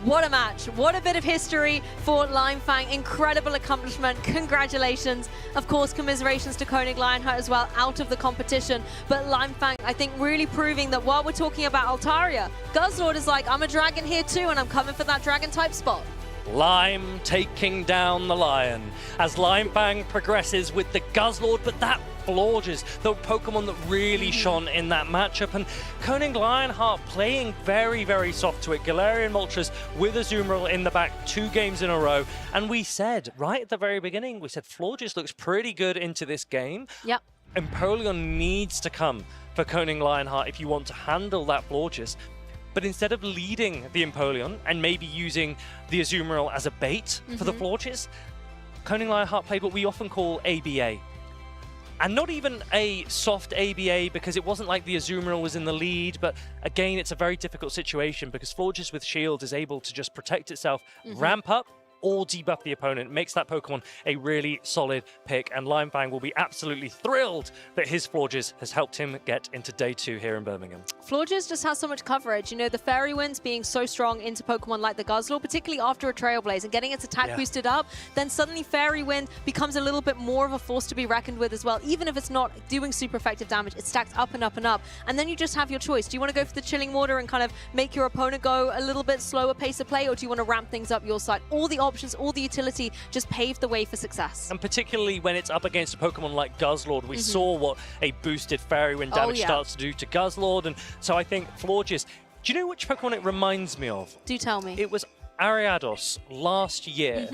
What a match. What a bit of history for Limefang. Incredible accomplishment. Congratulations. Of course, commiserations to Koenig Lionheart as well, out of the competition. But Limefang, I think, really proving that while we're talking about Altaria, Guzzlord is like, I'm a dragon here too, and I'm coming for that dragon type spot. Lime taking down the Lion as Limefang progresses with the Guzzlord, but that Florges, the Pokemon that really shone in that matchup, and Koenig Lionheart playing very, very soft to it. Galarian Moltres with Azumarill in the back 2 games in a row, and we said right at the very beginning, we said Florges looks pretty good into this game. Yep. Empoleon needs to come for Koenig Lionheart if you want to handle that Florges. But instead of leading the Empoleon and maybe using the Azumarill as a bait for the Florges, Koenig Lionheart played what we often call ABA. And not even a soft ABA, because it wasn't like the Azumarill was in the lead, but again, it's a very difficult situation because Florges with Shield is able to just protect itself, ramp up, or debuff the opponent. It makes that Pokemon a really solid pick, and Limefang will be absolutely thrilled that his Florges has helped him get into Day 2 here in Birmingham. Florges just has so much coverage. You know, the Fairy Winds being so strong into Pokemon like the Guzzlord, particularly after a Trailblaze and getting its attack boosted up, then suddenly Fairy Wind becomes a little bit more of a force to be reckoned with as well. Even if it's not doing super effective damage, it stacks up and up and up. And then you just have your choice. Do you want to go for the Chilling Water and kind of make your opponent go a little bit slower pace of play, or do you want to ramp things up your side? All the options, all the utility just paved the way for success. And particularly when it's up against a Pokemon like Guzzlord, we saw what a boosted Fairy Wind damage starts to do to Guzzlord, and so I think Florges, do you know which Pokemon it reminds me of? Do tell me. It was Ariados last year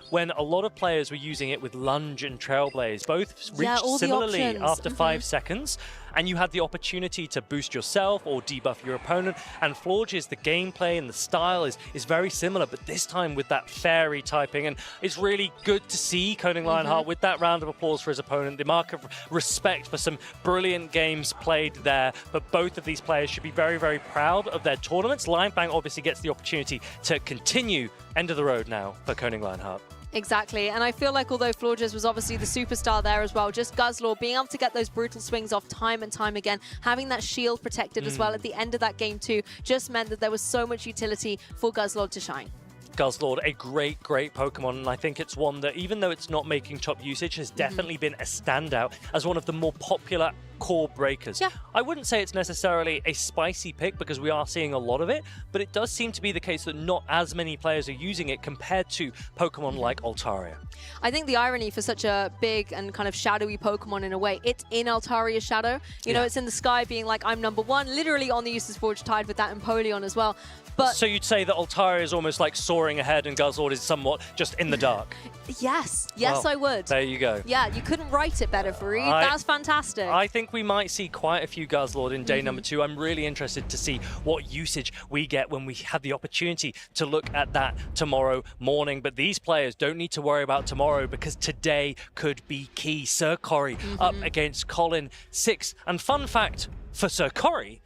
when a lot of players were using it with Lunge and Trailblaze, both reached similarly after 5 seconds, and you had the opportunity to boost yourself or debuff your opponent. And Florges, the gameplay and the style is very similar, but this time with that fairy typing, and it's really good to see Koenig Lionheart with that round of applause for his opponent, the mark of respect for some brilliant games played there. But both of these players should be very, very proud of their tournaments. Limefang obviously gets the opportunity to continue end of the road now for Koenig Lionheart. Exactly, and I feel like although Florges was obviously the superstar there as well, just Guzzlord being able to get those brutal swings off time and time again, having that shield protected as well at the end of that game too, just meant that there was so much utility for Guzzlord to shine. Guzzlord, a great Pokemon, and I think it's one that, even though it's not making top usage, has definitely been a standout as one of the more popular core breakers. Yeah. I wouldn't say it's necessarily a spicy pick because we are seeing a lot of it, but it does seem to be the case that not as many players are using it compared to Pokemon like Altaria. I think the irony for such a big and kind of shadowy Pokemon in a way, it's in Altaria's shadow. You know, it's in the sky being like, I'm #1, literally on the Useless Forge, tied with that Empoleon as well. But so you'd say that Altaria is almost like soaring ahead and Guzzlord is somewhat just in the dark? yes, Well, I would. There you go. Yeah, you couldn't write it better, Fareed. That's fantastic. I think we might see quite a few Guzzlord in day number 2. I'm really interested to see what usage we get when we have the opportunity to look at that tomorrow morning. But these players don't need to worry about tomorrow because today could be key. Sir Corey up against Colin 6. And fun fact for Sir Corey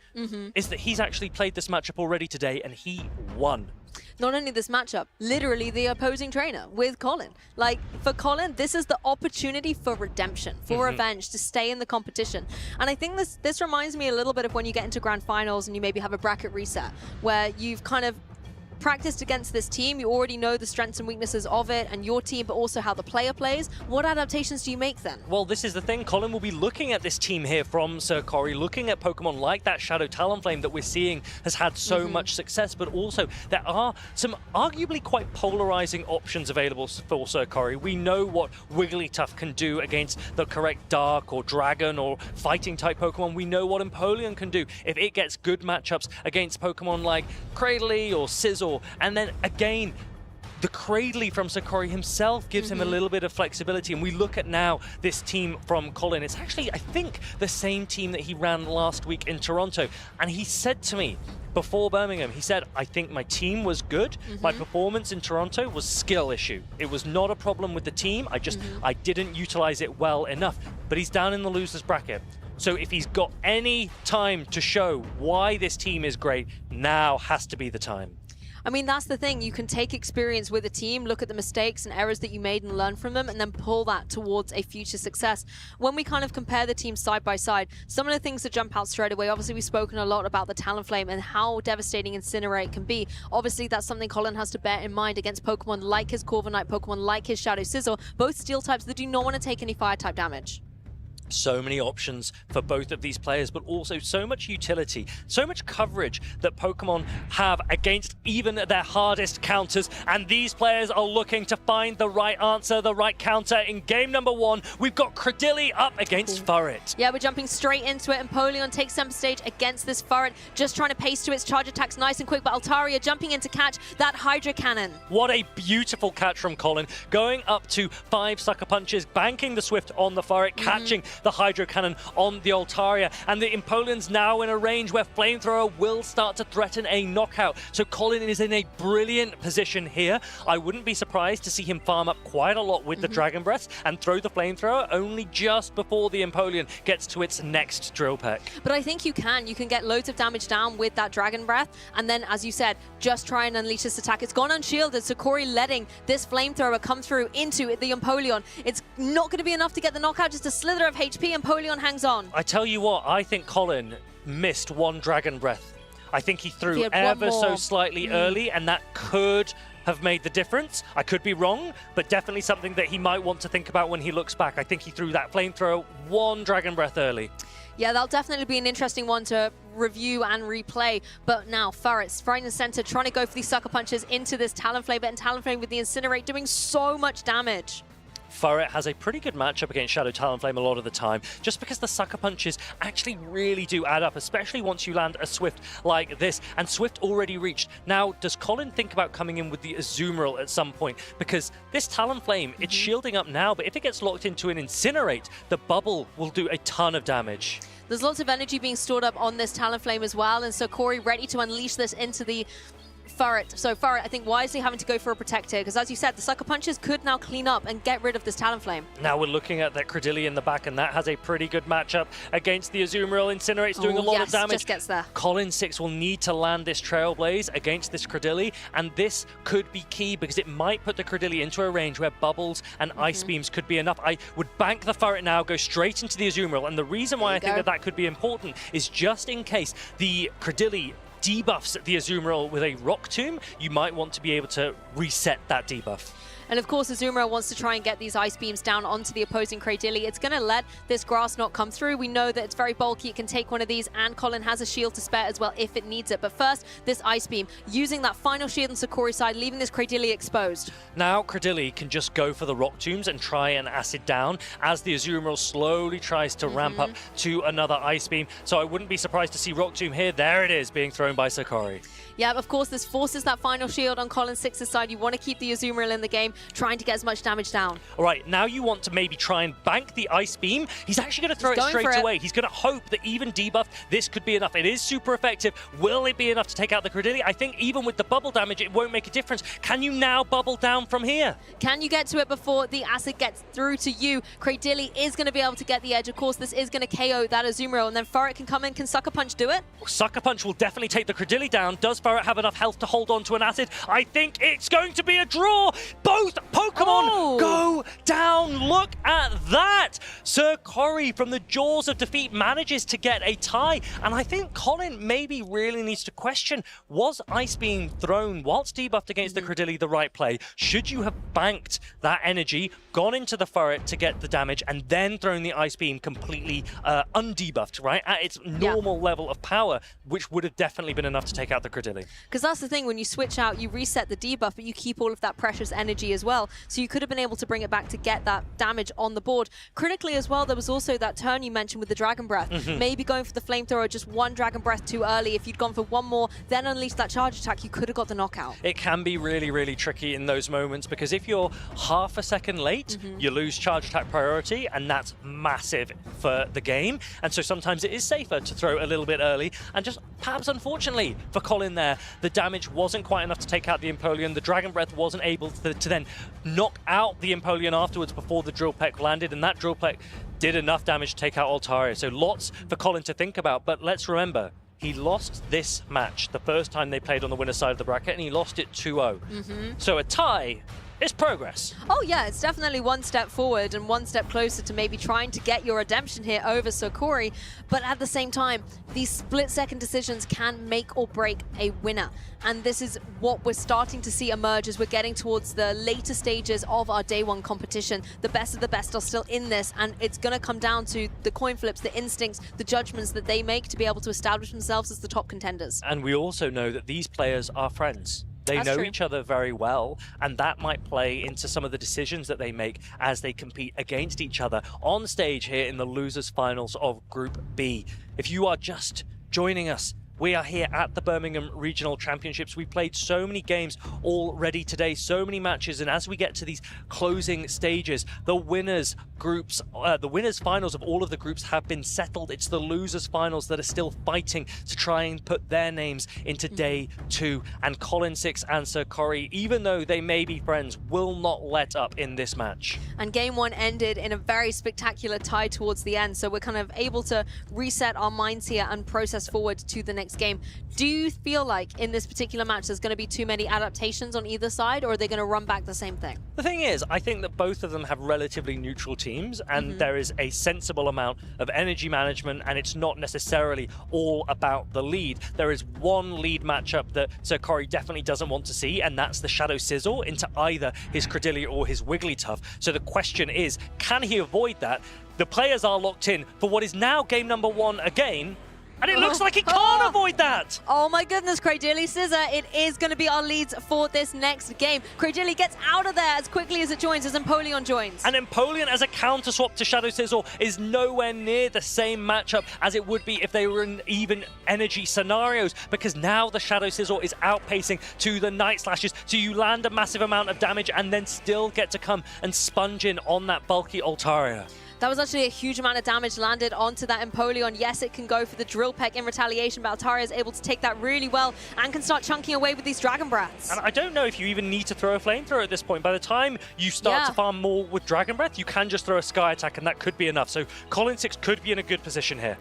is that he's actually played this matchup already today and he won. Not only this matchup, literally the opposing trainer with Colin. Like, for Colin, this is the opportunity for redemption, for revenge, to stay in the competition. And I think this reminds me a little bit of when you get into grand finals and you maybe have a bracket reset, where you've kind of practiced against this team, you already know the strengths and weaknesses of it and your team, but also how the player plays. What adaptations do you make then? Well, this is the thing. Colin will be looking at this team here from Sir Corey, looking at Pokemon like that Shadow Talonflame that we're seeing has had so much success, but also there are some arguably quite polarizing options available for Sir Corey. We know what Wigglytuff can do against the correct Dark or Dragon or Fighting type Pokemon. We know what Empoleon can do if it gets good matchups against Pokemon like Cradley or Sizzle. And then again, the Cradley from Sir Corey himself gives him a little bit of flexibility. And we look at now this team from Colin. It's actually, I think, the same team that he ran last week in Toronto. And he said to me before Birmingham, he said, I think my team was good. My performance in Toronto was skill issue. It was not a problem with the team. I didn't utilize it well enough. But he's down in the losers bracket. So if he's got any time to show why this team is great, now has to be the time. I mean, that's the thing. You can take experience with a team, look at the mistakes and errors that you made and learn from them, and then pull that towards a future success. When we kind of compare the teams side by side, some of the things that jump out straight away, obviously we've spoken a lot about the Talonflame and how devastating Incinerate can be. Obviously, that's something Colin has to bear in mind against Pokemon like his Corviknight, Pokemon like his Shadow Sizzle, both steel types that do not want to take any fire type damage. So many options for both of these players, but also so much utility, so much coverage that Pokemon have against even their hardest counters. And these players are looking to find the right answer, the right counter. In game number 1, we've got Cradilly up against Furret. Yeah, we're jumping straight into it. Empoleon takes center stage against this Furret, just trying to pace to its charge attacks nice and quick, but Altaria jumping in to catch that Hydro Cannon. What a beautiful catch from Colin, going up to 5 sucker punches, banking the Swift on the Furret, catching the Hydro Cannon on the Altaria, and the Empoleon's now in a range where Flamethrower will start to threaten a knockout. So Colin is in a brilliant position here. I wouldn't be surprised to see him farm up quite a lot with the Dragon Breath and throw the Flamethrower only just before the Empoleon gets to its next Drill Peck. But I think you can get loads of damage down with that Dragon Breath, and then, as you said, just try and unleash this attack. It's gone unshielded, so Corey letting this Flamethrower come through into the Empoleon. It's not going to be enough to get the knockout, just a slither of HP. Empoleon hangs on. I tell you what, I think Colin missed one Dragon Breath. I think he threw ever so slightly early, and that could have made the difference. I could be wrong, but definitely something that he might want to think about when he looks back. I think he threw that Flamethrower one Dragon Breath early. Yeah, that'll definitely be an interesting one to review and replay. But now, Furret's front and center, trying to go for these sucker punches into this Talonflame, and Talonflame with the Incinerate doing so much damage. Furret has a pretty good matchup against Shadow Talonflame a lot of the time, just because the sucker punches actually really do add up, especially once you land a Swift like this. And Swift already reached. Now, does Colin think about coming in with the Azumarill at some point? Because this Talonflame, it's shielding up now, but if it gets locked into an Incinerate, the bubble will do a ton of damage. There's lots of energy being stored up on this Talonflame as well, and so Corey ready to unleash this into the Furret. So Furret, I think, wisely having to go for a Protect here, because as you said, the Sucker Punches could now clean up and get rid of this Talonflame. Now we're looking at that Cradilly in the back, and that has a pretty good matchup against the Azumarill. Incinerate's doing a lot of damage. Just gets there. Colin 6 will need to land this Trailblaze against this Cradilly, and this could be key because it might put the Cradilly into a range where Bubbles and Ice Beams could be enough. I would bank the Furret now, go straight into the Azumarill, and the reason why I think that could be important is just in case the Cradilly debuffs the Azumarill with a Rock Tomb, you might want to be able to reset that debuff. And of course, Azumarill wants to try and get these Ice Beams down onto the opposing Cradily. It's going to let this Grass Knot come through. We know that it's very bulky. It can take one of these, and Colin has a shield to spare as well if it needs it. But first, this Ice Beam, using that final shield on Sakori's side, leaving this Cradily exposed. Now Cradily can just go for the Rock Tombs and try and Acid down as the Azumarill slowly tries to ramp up to another Ice Beam. So I wouldn't be surprised to see Rock Tomb here. There it is, being thrown by Sakori. Yeah, of course, this forces that final shield on Colin 6's side. You want to keep the Azumarill in the game, trying to get as much damage down. All right, now you want to maybe try and bank the Ice Beam. He's actually going to throw it straight away. He's going to hope that even debuff, this could be enough. It is super effective. Will it be enough to take out the Cradily? I think even with the bubble damage, it won't make a difference. Can you now bubble down from here? Can you get to it before the Acid gets through to you? Cradily is going to be able to get the edge. Of course, this is going to KO that Azumarill, and then Furret can come in. Can Sucker Punch do it? Sucker Punch will definitely take the Cradily down. Does Furret have enough health to hold on to an Acid? I think it's going to be a draw. Both Pokemon go down. Look at that. Sakori from the jaws of defeat manages to get a tie. And I think Colin maybe really needs to question, was Ice Beam thrown whilst debuffed against the Cradily the right play? Should you have banked that energy, gone into the Furret to get the damage, and then thrown the Ice Beam completely undebuffed, right? At its normal level of power, which would have definitely been enough to take out the Cradily. Because that's the thing, when you switch out, you reset the debuff, but you keep all of that precious energy as well. So you could have been able to bring it back to get that damage on the board. Critically as well, there was also that turn you mentioned with the Dragon Breath. Maybe going for the Flamethrower, just one Dragon Breath too early. If you'd gone for one more, then unleashed that charge attack, you could have got the knockout. It can be really, really tricky in those moments, because if you're half a second late, you lose charge attack priority, and that's massive for the game. And so sometimes it is safer to throw a little bit early, and just perhaps unfortunately for Colin there, the damage wasn't quite enough to take out the Empoleon. The Dragon Breath wasn't able to then knock out the Empoleon afterwards before the Drill Peck landed, and that Drill Peck did enough damage to take out Altaria. So lots for Colin to think about, but let's remember, he lost this match the first time they played on the winner's side of the bracket, and he lost it 2-0. So a tie is progress. Oh yeah, it's definitely one step forward and one step closer to maybe trying to get your redemption here over Sakori. But at the same time, these split-second decisions can make or break a winner. And this is what we're starting to see emerge as we're getting towards the later stages of our day one competition. The best of the best are still in this, and it's going to come down to the coin flips, the instincts, the judgments that they make to be able to establish themselves as the top contenders. And we also know that these players are friends. They know each other very well, and that might play into some of the decisions that they make as they compete against each other on stage here in the losers finals of Group B. If you are just joining us, we are here at the Birmingham Regional Championships. We played so many games already today, so many matches, and as we get to these closing stages, the winners finals of all of the groups have been settled. It's the losers finals that are still fighting to try and put their names into day two. And Colin 6 and Sakori, even though they may be friends, will not let up in this match. And game one ended in a very spectacular tie towards the end, so we're kind of able to reset our minds here and process forward to the next game. Do you feel like in this particular match there's going to be too many adaptations on either side, or are they going to run back the same thing? The thing is, I think that both of them have relatively neutral teams, and there is a sensible amount of energy management, and it's not necessarily all about the lead. There is one lead matchup that Sakori definitely doesn't want to see, and that's the Shadow Sizzle into either his Cradily or his Wigglytuff. So the question is, can he avoid that? The players are locked in for what is now game number one again, and it looks like he can't avoid that. Oh my goodness, Cradily Scissor, it is going to be our leads for this next game. Cradily gets out of there as quickly as it joins, as Empoleon joins. And Empoleon as a counter swap to Shadow Sizzle is nowhere near the same matchup as it would be if they were in even energy scenarios, because now the Shadow Sizzle is outpacing to the Night Slashes, so you land a massive amount of damage and then still get to come and sponge in on that bulky Altaria. That was actually a huge amount of damage landed onto that Empoleon. Yes, it can go for the Drill Peck in retaliation, but Altaria is able to take that really well and can start chunking away with these Dragon Breaths. And I don't know if you even need to throw a Flamethrower at this point. By the time you start to farm more with Dragon Breath, you can just throw a Sky Attack, and that could be enough. So Colin 6 could be in a good position here.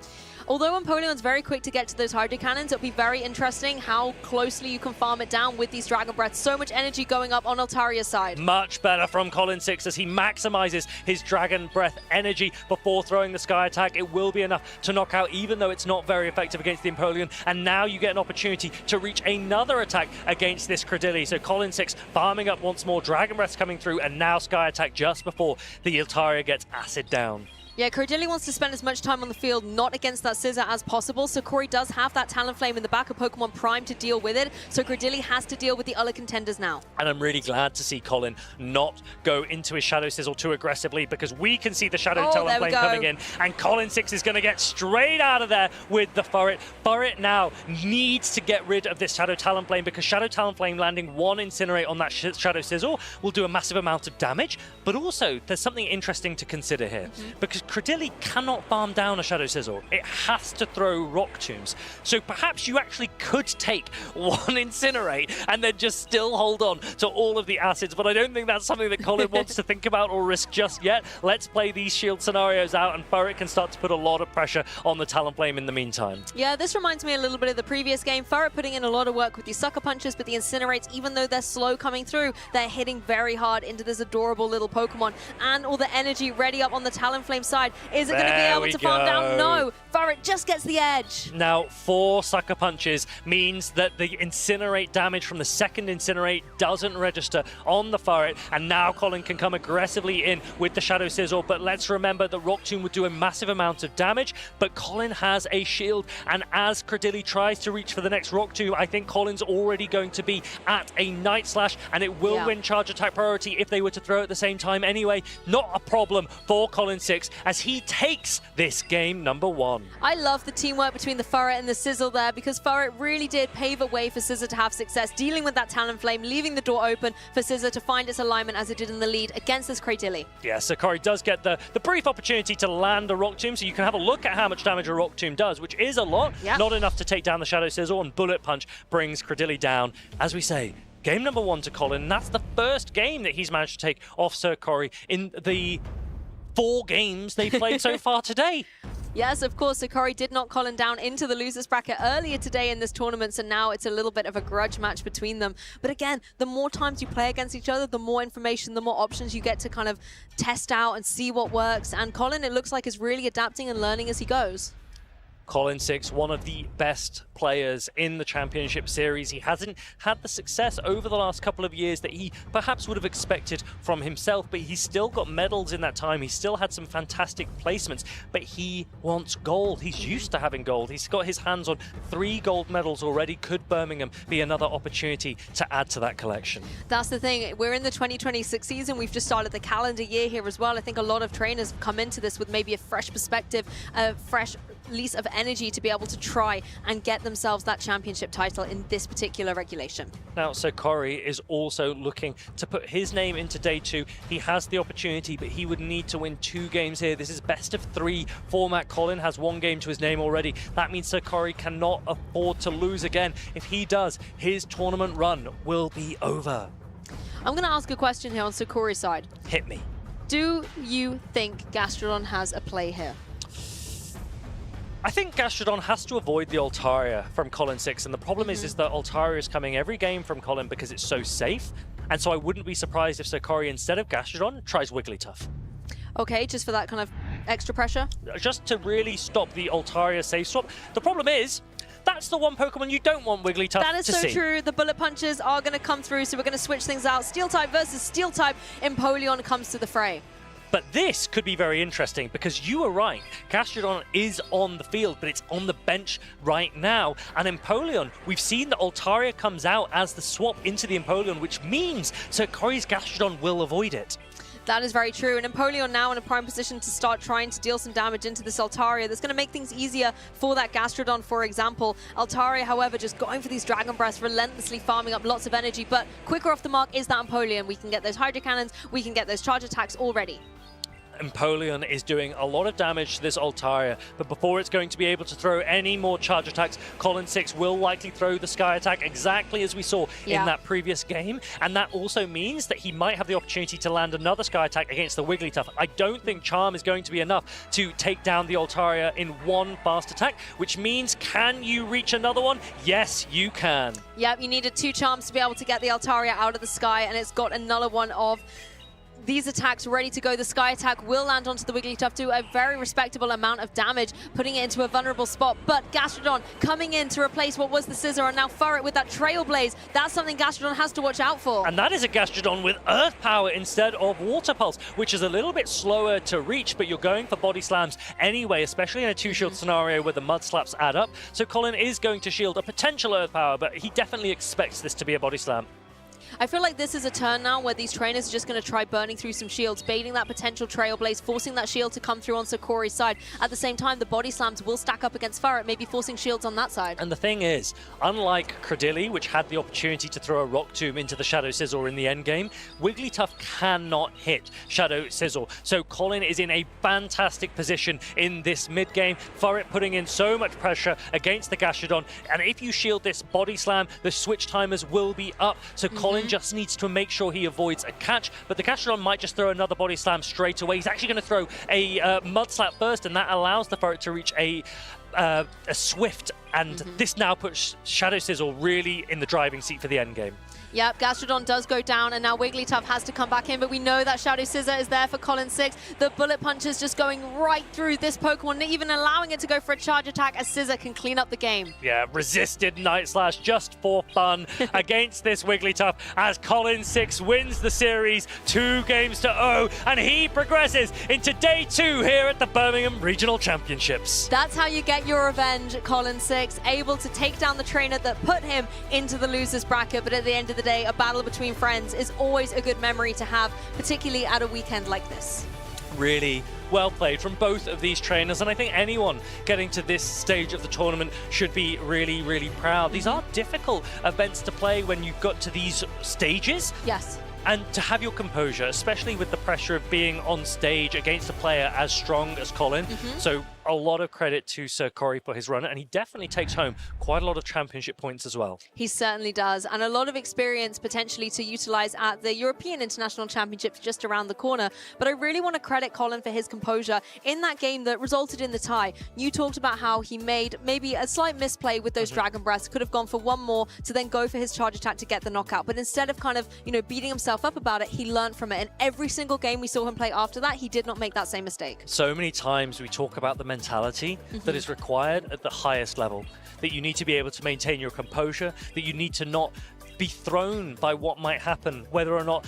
Although Empoleon's very quick to get to those Hydro Cannons, it'll be very interesting how closely you can farm it down with these Dragon Breaths. So much energy going up on Altaria's side. Much better from Colin Six as he maximizes his Dragon Breath energy before throwing the Sky Attack. It will be enough to knock out, even though it's not very effective against the Empoleon. And now you get an opportunity to reach another attack against this Cradilli. So Colin Six farming up once more, Dragon Breaths coming through, and now Sky Attack just before the Altaria gets acid down. Yeah, Cradilli wants to spend as much time on the field not against that Scissor as possible, so Corey does have that Talonflame in the back of Pokemon Prime to deal with it, so Cradilli has to deal with the other contenders now. And I'm really glad to see Colin not go into his Shadow Sizzle too aggressively, because we can see the Shadow Talonflame coming in, and Colin Six is going to get straight out of there with the Furret. Furret now needs to get rid of this Shadow Talonflame, because Shadow Talonflame landing one Incinerate on that Shadow Sizzle will do a massive amount of damage, but also there's something interesting to consider here, because Cradilli cannot farm down a Shadow Sizzle. It has to throw Rock Tombs. So perhaps you actually could take one Incinerate and then just still hold on to all of the acids, but I don't think that's something that Colin wants to think about or risk just yet. Let's play these shield scenarios out, and Furret can start to put a lot of pressure on the Talonflame in the meantime. Yeah, this reminds me a little bit of the previous game. Furret putting in a lot of work with these Sucker Punches, but the Incinerates, even though they're slow coming through, they're hitting very hard into this adorable little Pokemon, and all the energy ready up on the Talonflame side. Is it going to be able to farm down? No. Furret just gets the edge. Now, 4 Sucker Punches means that the Incinerate damage from the second Incinerate doesn't register on the Furret, and now Colin can come aggressively in with the Shadow Sizzle, but let's remember that Rock Tomb would do a massive amount of damage, but Colin has a shield, and as Cradilli tries to reach for the next Rock Tomb, I think Colin's already going to be at a Night Slash, and it will win Charge Attack priority if they were to throw at the same time anyway. Not a problem for Colin Six as he takes this game number 1. I love the teamwork between the Furret and the Sizzle there, because Furret really did pave a way for Scissor to have success, dealing with that Talonflame, leaving the door open for Scissor to find its alignment as it did in the lead against this Cradilli. Yeah, so Corey does get the brief opportunity to land a Rock Tomb, so you can have a look at how much damage a Rock Tomb does, which is a lot, not enough to take down the Shadow Sizzle, and Bullet Punch brings Cradilli down. As we say, game number 1 to Colin, and that's the first game that he's managed to take off Sir Corey in the 4 games they've played so far today. Yes, of course, Sakari did knock Colin down into the losers bracket earlier today in this tournament, so now it's a little bit of a grudge match between them. But again, the more times you play against each other, the more information, the more options you get to kind of test out and see what works. And Colin, it looks like, is really adapting and learning as he goes. Colin Six, one of the best players in the Championship Series. He hasn't had the success over the last couple of years that he perhaps would have expected from himself, but he's still got medals in that time. He's still had some fantastic placements, but he wants gold. He's used to having gold. He's got his hands on 3 gold medals already. Could Birmingham be another opportunity to add to that collection? That's the thing. We're in the 2026 season. We've just started the calendar year here as well. I think a lot of trainers have come into this with maybe a fresh perspective, a fresh lease of energy to be able to try and get themselves that championship title in this particular regulation. Now, so Corey is also looking to put his name into day 2. He has the opportunity, but he would need to win 2 games here. This is best of 3 format. Colin has 1 game to his name already. That means Sir Corey cannot afford to lose again. If he does, his tournament run will be over. I'm going to ask a question here on Sir Corey's side. Hit me. Do you think Gastrodon has a play here? I think Gastrodon has to avoid the Altaria from Colin Six, and the problem is that Altaria is coming every game from Colin because it's so safe, and so I wouldn't be surprised if Sir Corey, instead of Gastrodon, tries Wigglytuff. Okay, just for that kind of extra pressure? Just to really stop the Altaria safe swap. The problem is, that's the one Pokemon you don't want Wigglytuff That is to so see. true. The Bullet Punches are going to come through, so we're going to switch things out. Steel-type versus Steel-type. Empoleon comes to the fray. But this could be very interesting because you were right. Gastrodon is on the field, but it's on the bench right now. And Empoleon, we've seen that Altaria comes out as the swap into the Empoleon, which means Sir Corey's Gastrodon will avoid it. That is very true. And Empoleon now in a prime position to start trying to deal some damage into this Altaria. That's going to make things easier for that Gastrodon, for example. Altaria, however, just going for these Dragon Breaths, relentlessly farming up lots of energy. But quicker off the mark is that Empoleon. We can get those Hydro Cannons. We can get those Charge Attacks already. Empoleon is doing a lot of damage to this Altaria, but before it's going to be able to throw any more charge attacks, Colin 6 will likely throw the Sky Attack exactly as we saw in that previous game, and that also means that he might have the opportunity to land another Sky Attack against the Wigglytuff. I don't think Charm is going to be enough to take down the Altaria in one fast attack, which means, can you reach another one? Yes, you can. Yep, you needed 2 charms to be able to get the Altaria out of the sky, and it's got another one of these attacks ready to go. The Sky Attack will land onto the Wigglytuff, do a very respectable amount of damage, putting it into a vulnerable spot. But Gastrodon coming in to replace what was the Scissor, and now Furret with that Trailblaze. That's something Gastrodon has to watch out for. And that is a Gastrodon with Earth Power instead of Water Pulse, which is a little bit slower to reach, but you're going for Body Slams anyway, especially in a 2-shield scenario where the Mud Slaps add up. So Colin is going to shield a potential Earth Power, but he definitely expects this to be a Body Slam. I feel like this is a turn now where these trainers are just going to try burning through some shields, baiting that potential Trailblaze, forcing that shield to come through on Sakori's side. At the same time, the Body Slams will stack up against Furret, maybe forcing shields on that side. And the thing is, unlike Credilli, which had the opportunity to throw a Rock Tomb into the Shadow Sizzle in the endgame, Wigglytuff cannot hit Shadow Sizzle. So Colin is in a fantastic position in this mid-game. Furret putting in so much pressure against the Gastrodon, and if you shield this Body Slam, the switch timers will be up. So Colin just needs to make sure he avoids a catch, but the Gastrodon might just throw another Body Slam straight away. He's actually going to throw a Mud Slap first, and that allows the Furret to reach a Swift, and this now puts Shadow Sizzle really in the driving seat for the endgame. Yep, Gastrodon does go down, and now Wigglytuff has to come back in, but we know that Shadow Scissor is there for Colin 6. The Bullet Punch is just going right through this Pokemon, even allowing it to go for a charge attack, as Scissor can clean up the game. Yeah, resisted Night Slash just for fun against this Wigglytuff, as Colin 6 wins the series 2-0, and he progresses into day 2 here at the Birmingham Regional Championships. That's how you get your revenge, Colin 6, able to take down the trainer that put him into the losers bracket, but at the end of the day, a battle between friends is always a good memory to have, particularly at a weekend like this. Really well played from both of these trainers, and I think anyone getting to this stage of the tournament should be really, really proud. These are difficult events to play when you've got to these stages. Yes. And to have your composure, especially with the pressure of being on stage against a player as strong as Colin. So a lot of credit to Sir Corey for his run, and he definitely takes home quite a lot of championship points as well. He certainly does, and a lot of experience potentially to utilize at the European International Championships just around the corner. But I really want to credit Colin for his composure in that game that resulted in the tie. You talked about how he made maybe a slight misplay with those Dragon Breaths, could have gone for one more to then go for his charge attack to get the knockout. But instead of kind of, beating himself up about it, he learned from it. And every single game we saw him play after that, he did not make that same mistake. So many times we talk about the mentality that is required at the highest level, that you need to be able to maintain your composure, that you need to not be thrown by what might happen, whether or not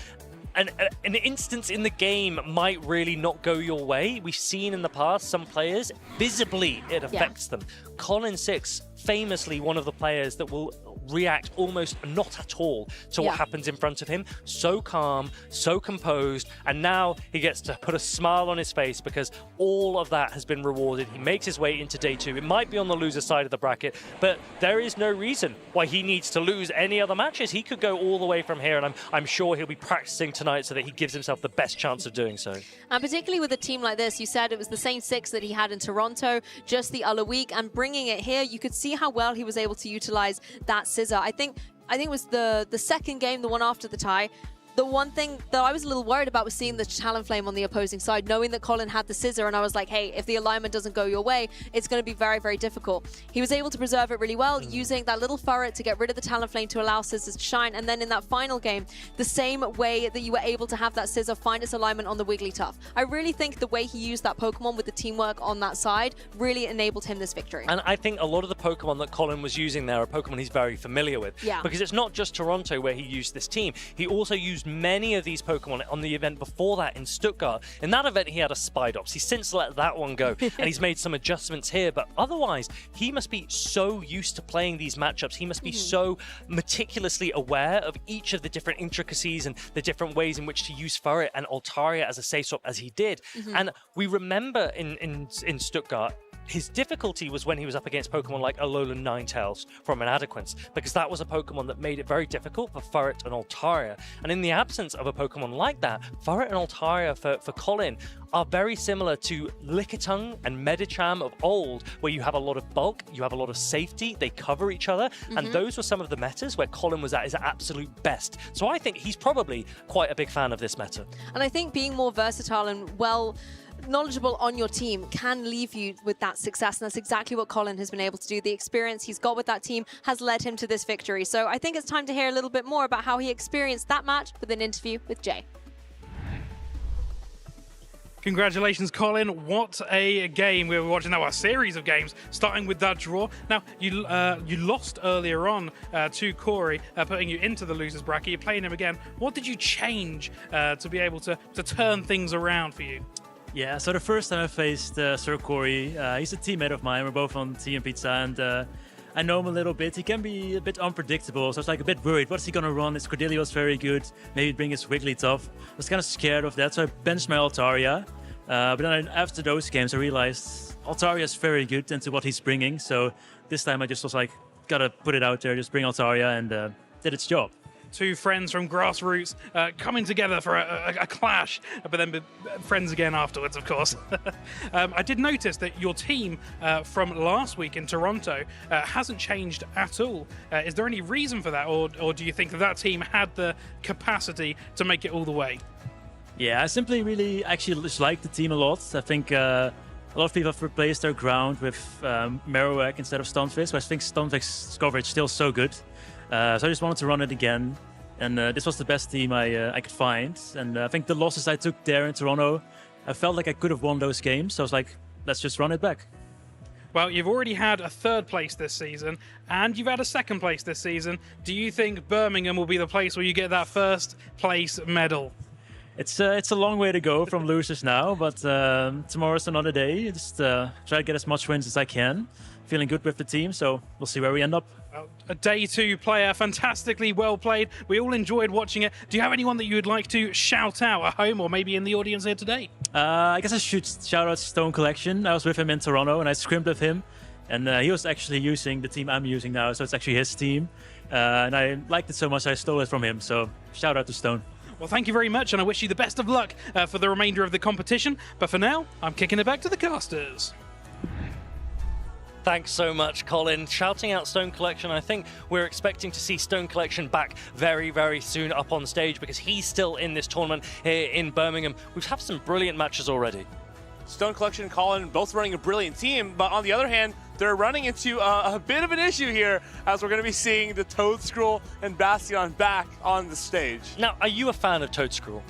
an instance in the game might really not go your way. We've seen in the past some players, visibly it affects them. Colin 6, famously one of the players that will react almost not at all to what happens in front of him. So calm, so composed, and now he gets to put a smile on his face because all of that has been rewarded. He makes his way into day 2. It might be on the loser side of the bracket, but there is no reason why he needs to lose any other matches. He could go all the way from here, and I'm sure he'll be practicing tonight so that he gives himself the best chance of doing so. And particularly with a team like this, you said it was the same 6 that he had in Toronto just the other week, and bringing it here, you could see how well he was able to utilize that scissor. I think it was the second game, the one after the tie. The one thing that I was a little worried about was seeing the Talonflame on the opposing side, knowing that Colin had the scissor, and I was like, hey, if the alignment doesn't go your way, it's going to be very, very difficult. He was able to preserve it really well, using that little Furret to get rid of the Talonflame to allow scissors to shine, and then in that final game, the same way that you were able to have that scissor find its alignment on the Wigglytuff. I really think the way he used that Pokemon with the teamwork on that side really enabled him this victory. And I think a lot of the Pokemon that Colin was using there are Pokemon he's very familiar with. Yeah. Because it's not just Toronto where he used this team. He also used many of these Pokemon on the event before that in Stuttgart. In that event, he had a Spidops. He's since let that one go, and he's made some adjustments here. But otherwise, he must be so used to playing these matchups. He must be so meticulously aware of each of the different intricacies and the different ways in which to use Furret and Altaria as a safe swap as he did. And we remember in Stuttgart, his difficulty was when he was up against Pokemon like Alolan Ninetales from Inadequance, because that was a Pokemon that made it very difficult for Furret and Altaria. And in the absence of a Pokemon like that, Furret and Altaria for Colin are very similar to Lickitung and Medicham of old, where you have a lot of bulk, you have a lot of safety, they cover each other, and those were some of the metas where Colin was at his absolute best. So I think he's probably quite a big fan of this meta. And I think being more versatile and well knowledgeable on your team can leave you with that success, and that's exactly what Colin has been able to do. The experience he's got with that team has led him to this victory. So I think it's time to hear a little bit more about how he experienced that match with an interview with Jay. Congratulations, Colin. What a game we were watching now, a series of games, starting with that draw. Now, you lost earlier on to Corey, putting you into the losers bracket. You're playing him again. What did you change to be able to turn things around for you? Yeah, so the first time I faced Sir Corey, he's a teammate of mine. We're both on Team Pizza, and I know him a little bit. He can be a bit unpredictable, so I was like a bit worried. What's he gonna run? His Cordelia was very good. Maybe bring his Wigglytuff. I was kind of scared of that, so I benched my Altaria. But then after those games, I realized Altaria is very good into what he's bringing. So this time I just was like, gotta put it out there, just bring Altaria, and did its job. Two friends from Grassroots coming together for a clash, but then friends again afterwards, of course. I did notice that your team from last week in Toronto hasn't changed at all. Is there any reason for that, or do you think that team had the capacity to make it all the way? Yeah, I simply really actually just like the team a lot. I think a lot of people have replaced their ground with Marowak instead of Stunfisk, but I think Stunfisk's coverage is still so good. So I just wanted to run it again, and this was the best team I could find. And I think the losses I took there in Toronto, I felt like I could have won those games. So I was like, let's just run it back. Well, you've already had a third place this season, and you've had a second place this season. Do you think Birmingham will be the place where you get that first place medal? It's a long way to go from losers now, but tomorrow's another day. Just try to get as much wins as I can. Feeling good with the team, so we'll see where we end up. A day two player, fantastically well played. We all enjoyed watching it. Do you have anyone that you would like to shout out at home or maybe in the audience here today? I guess I should shout out Stone Collection. I was with him in Toronto and I scrimed with him. And he was actually using the team I'm using now, so it's actually his team. And I liked it so much I stole it from him, so shout out to Stone. Well, thank you very much, and I wish you the best of luck for the remainder of the competition. But for now, I'm kicking it back to the casters. Thanks so much, Colin. Shouting out Stone Collection. I think we're expecting to see Stone Collection back very, very soon up on stage because he's still in this tournament here in Birmingham. We've had some brilliant matches already. Stone Collection and Colin both running a brilliant team, but on the other hand, they're running into a bit of an issue here as we're going to be seeing the Toadscruel and Bastion back on the stage. Now, are you a fan of Toadscruel?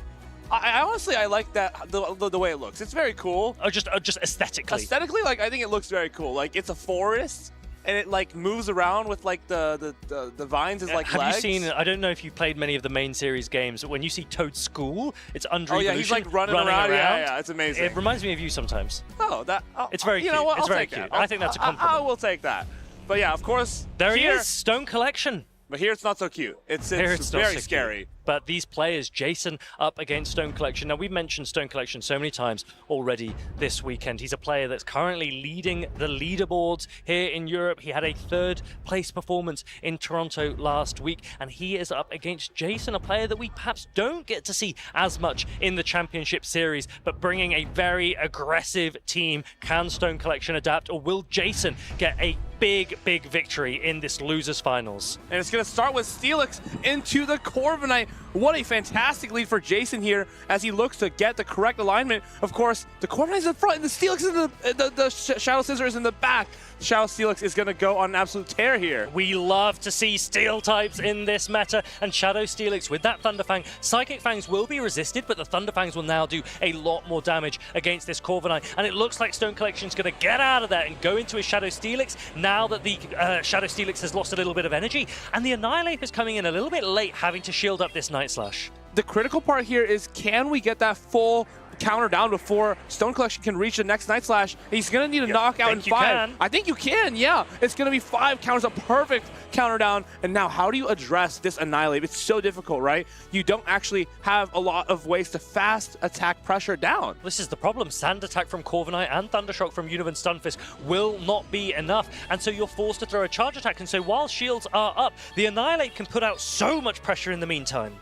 I honestly, I like that the way it looks. It's very cool. Oh, just aesthetically. Aesthetically, like I think it looks very cool. Like it's a forest, and it like moves around with like the vines as like Have legs. you seen? I don't know if you've played many of the main series games, but when you see Toadscruel, it's under Oh yeah, evolution, he's like running around. Yeah, it's amazing. It reminds me of you sometimes. Oh, it's very cute. You know what? It's I'll very take cute. that. I think that's a compliment. I will take that. But yeah, of course. There he is, Stone Collection. But here it's not so cute. It's Here very so scary. Cute. But these players, Jason up against Stone Collection. Now, we've mentioned Stone Collection so many times already this weekend. He's a player that's currently leading the leaderboards here in Europe. He had a third place performance in Toronto last week, and he is up against Jason, a player that we perhaps don't get to see as much in the Championship Series, but bringing a very aggressive team. Can Stone Collection adapt, or will Jason get a big victory in this losers finals? And it's going to start with Steelix into the Corviknight. What a fantastic lead for Jason here as he looks to get the correct alignment. Of course, the Corviknight's in front and the Steelix is in the Shadow Scissor is in the back. Shadow Steelix is going to go on an absolute tear here. We love to see Steel types in this meta, and Shadow Steelix with that Thunderfang. Psychic Fangs will be resisted, but the Thunderfangs will now do a lot more damage against this Corviknight, and it looks like Stone Collection's going to get out of there and go into his Shadow Steelix now that the Shadow Steelix has lost a little bit of energy, and the Annihilate is coming in a little bit late, having to shield up this Night Slash. The critical part here is, can we get that full counter down before Stone Collection can reach the next Night Slash. He's going to need a knockout in 5. I think you can, yeah. It's going to be 5 counters, a perfect counter down. And now how do you address this Annihilate? It's so difficult, right? You don't actually have a lot of ways to fast attack pressure down. This is the problem. Sand attack from Corviknight and Thundershock from Univen Stunfisk will not be enough. And so you're forced to throw a charge attack. And so while shields are up, the Annihilate can put out so much pressure in the meantime.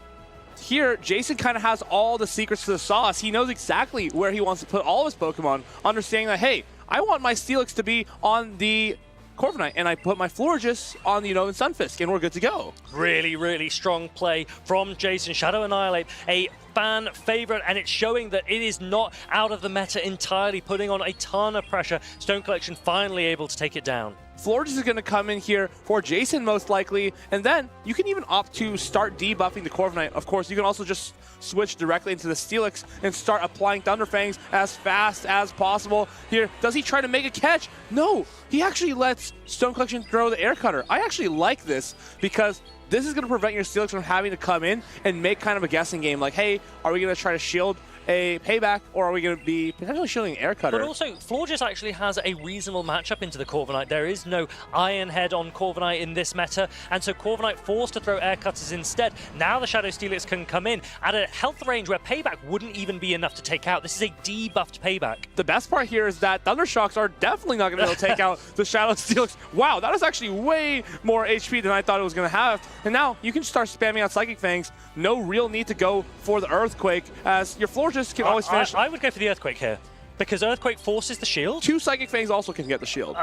Here, Jason kind of has all the secrets to the sauce. He knows exactly where he wants to put all of his Pokemon, understanding that, hey, I want my Steelix to be on the Corviknight, and I put my Florges on the Univen Stunfisk, and we're good to go. Really, really strong play from Jason. Shadow Annihilate, a fan favorite, and it's showing that it is not out of the meta entirely, putting on a ton of pressure. Stone Collection finally able to take it down. Florges is going to come in here for Jason most likely, and then you can even opt to start debuffing the Corviknight. Of course, you can also just switch directly into the Steelix and start applying Thunder Fangs as fast as possible. Here, does he try to make a catch? No, he actually lets Stone Collection throw the Air Cutter. I actually like this because this is going to prevent your Steelix from having to come in and make kind of a guessing game like, hey, are we going to try to shield a payback, or are we going to be potentially shielding Air Cutter? But also, Florges actually has a reasonable matchup into the Corviknight. There is no Iron Head on Corviknight in this meta, and so Corviknight forced to throw Air Cutters instead. Now the Shadow Steelix can come in at a health range where payback wouldn't even be enough to take out. This is a debuffed payback. The best part here is that Thundershocks are definitely not going to be able to take out the Shadow Steelix. Wow, that is actually way more HP than I thought it was going to have. And now you can start spamming out Psychic Fangs. No real need to go for the Earthquake, as your Florges can always finish. I would go for the Earthquake here, because Earthquake forces the shield. 2 Psychic Fangs also can get the shield.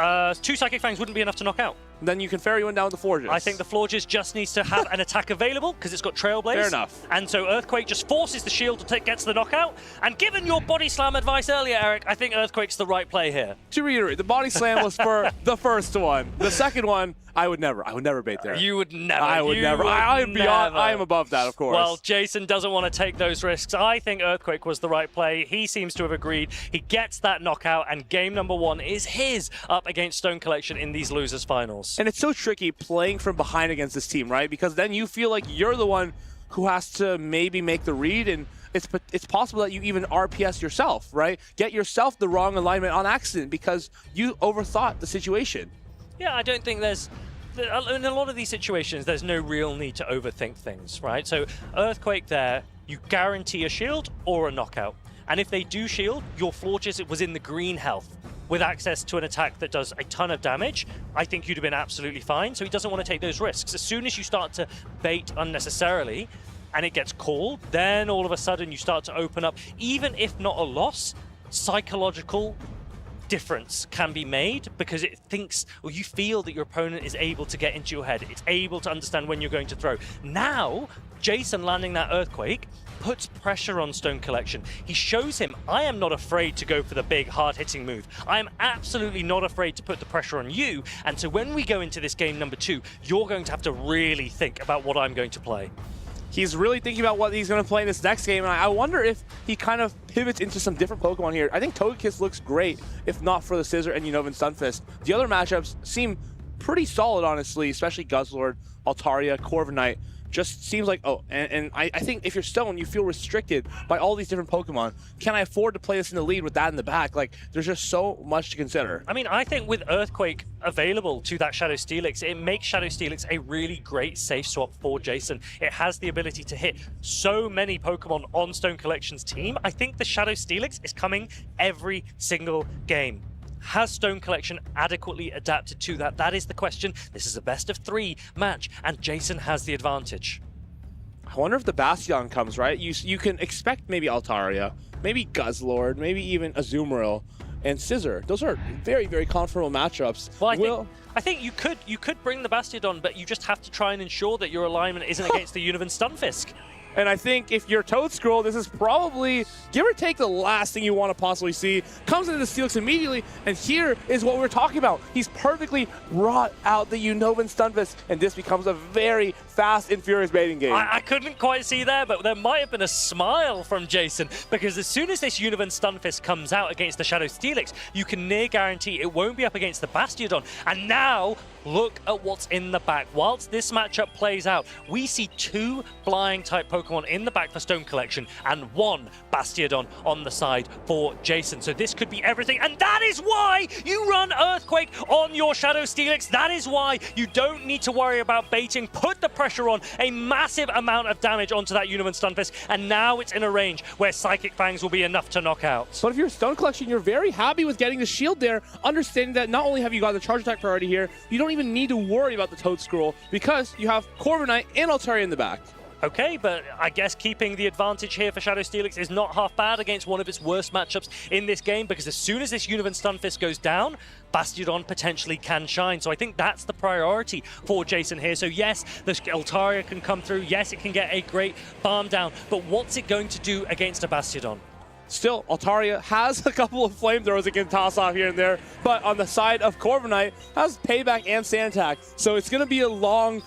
2 Psychic Fangs wouldn't be enough to knock out. Then you can Fairy Wind down with the Florges. I think the Florges just needs to have an attack available, because it's got Trailblaze. Fair enough. And so Earthquake just forces the shield to get to the knockout. And given your Body Slam advice earlier, Eric, I think Earthquake's the right play here. To reiterate, the Body Slam was for the first one. The second one, I would never bait there. You would never. I would never. I am beyond. I am above that, of course. Well, Jason doesn't want to take those risks. I think Earthquake was the right play. He seems to have agreed. He gets that knockout, and game number 1 is his up against Stone Collection in these losers finals. And it's so tricky playing from behind against this team, right? Because then you feel like you're the one who has to maybe make the read, and it's possible that you even RPS yourself, right? Get yourself the wrong alignment on accident because you overthought the situation. Yeah, I don't think there's... In a lot of these situations, there's no real need to overthink things, right? So Earthquake there, you guarantee a shield or a knockout. And if they do shield, your Florges was in the green health with access to an attack that does a ton of damage. I think you'd have been absolutely fine. So he doesn't want to take those risks. As soon as you start to bait unnecessarily and it gets called, then all of a sudden you start to open up, even if not a loss, psychological difference can be made because it thinks, or you feel that your opponent is able to get into your head. It's able to understand when you're going to throw. Now, Jason landing that Earthquake puts pressure on Stone Collection. He shows him, I am not afraid to go for the big, hard-hitting move. I am absolutely not afraid to put the pressure on you. And so when we go into this game number 2, you're going to have to really think about what I'm going to play. He's really thinking about what he's going to play in this next game, and I wonder if he kind of pivots into some different Pokemon here. I think Togekiss looks great, if not for the Scissor and Univen Stunfisk. The other matchups seem pretty solid, honestly, especially Guzzlord, Altaria, Corviknight. Just seems like, and I think if you're Stone, you feel restricted by all these different Pokemon. Can I afford to play this in the lead with that in the back? Like, there's just so much to consider. I mean, I think with Earthquake available to that Shadow Steelix, it makes Shadow Steelix a really great safe swap for Jason. It has the ability to hit so many Pokemon on Stone Collection's team. I think the Shadow Steelix is coming every single game. Has Stone Collection adequately adapted to that? That is the question. This is a best of 3 match, and Jason has the advantage. I wonder if the Bastion comes, right? You can expect maybe Altaria, maybe Guzzlord, maybe even Azumarill and Scissor. Those are very, very comfortable matchups. Well, I think you could bring the Bastiodon, but you just have to try and ensure that your alignment isn't against the Univen Stunfisk. And I think if you're Toad Scroll, this is probably, give or take, the last thing you want to possibly see. Comes into the Steelix immediately, and here is what we're talking about. He's perfectly brought out the Univen Stunfisk, and this becomes a very fast and furious baiting game. I couldn't quite see there, but there might have been a smile from Jason, because as soon as this Univen Stunfisk comes out against the Shadow Steelix, you can near guarantee it won't be up against the Bastiodon. And now, look at what's in the back. Whilst this matchup plays out, we see 2 flying type Pokemon in the back for Stone Collection and 1 Bastiodon on the side for Jason. So this could be everything, and that is why you run Earthquake on your Shadow Steelix. That is why you don't need to worry about baiting. Put the pressure on, a massive amount of damage onto that Uniman Stunfisk, and now it's in a range where Psychic Fangs will be enough to knock out. But if you're Stone Collection, you're very happy with getting the shield there, understanding that not only have you got the charge attack priority here, you don't even need to worry about the Toad Scroll because you have Corviknight and Altaria in the back. Okay, but I guess keeping the advantage here for Shadow Steelix is not half bad against one of its worst matchups in this game, because as soon as this Univan Stunfisk goes down, Bastiodon potentially can shine. So I think that's the priority for Jason here. So yes, the Altaria can come through. Yes, it can get a great farm down. But what's it going to do against a Bastiodon? Still, Altaria has a couple of flamethrowers it can toss off here and there, but on the side of Corviknight has Payback and Sand Attack. So it's going to be a long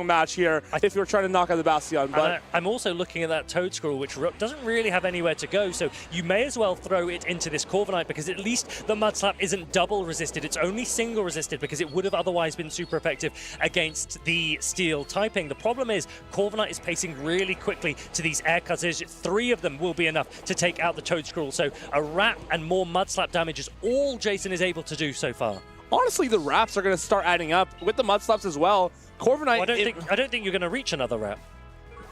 match here if you're trying to knock out the Bastion. But I'm also looking at that Toad Scroll, which doesn't really have anywhere to go, so you may as well throw it into this Corviknight, because at least the Mud Slap isn't double resisted, it's only single resisted, because it would have otherwise been super effective against the Steel typing. The problem is Corviknight is pacing really quickly to these air cutters. 3 of them will be enough to take out the Toad Scroll, so a wrap and more Mud Slap damage is all Jason is able to do so far. Honestly, the wraps are going to start adding up with the Mud Slaps as well. Corviknight... I don't think you're going to reach another wrap.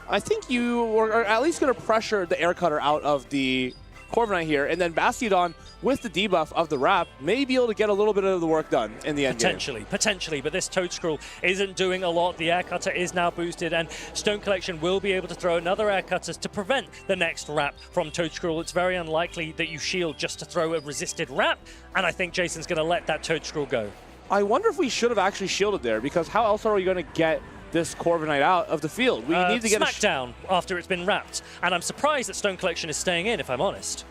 I think you are at least going to pressure the air cutter out of the Corviknight here, and then Bastiodon, with the debuff of the wrap, may be able to get a little bit of the work done in the end game. Potentially, but this Toad Scroll isn't doing a lot. The air cutter is now boosted, and Stone Collection will be able to throw another air cutter to prevent the next wrap from Toad Scroll. It's very unlikely that you shield just to throw a resisted wrap, and I think Jason's going to let that Toad Scroll go. I wonder if we should have actually shielded there, because how else are we going to get this Corviknight out of the field? We need to get Smackdown after it's been wrapped, and I'm surprised that Stone Collection is staying in, if I'm honest.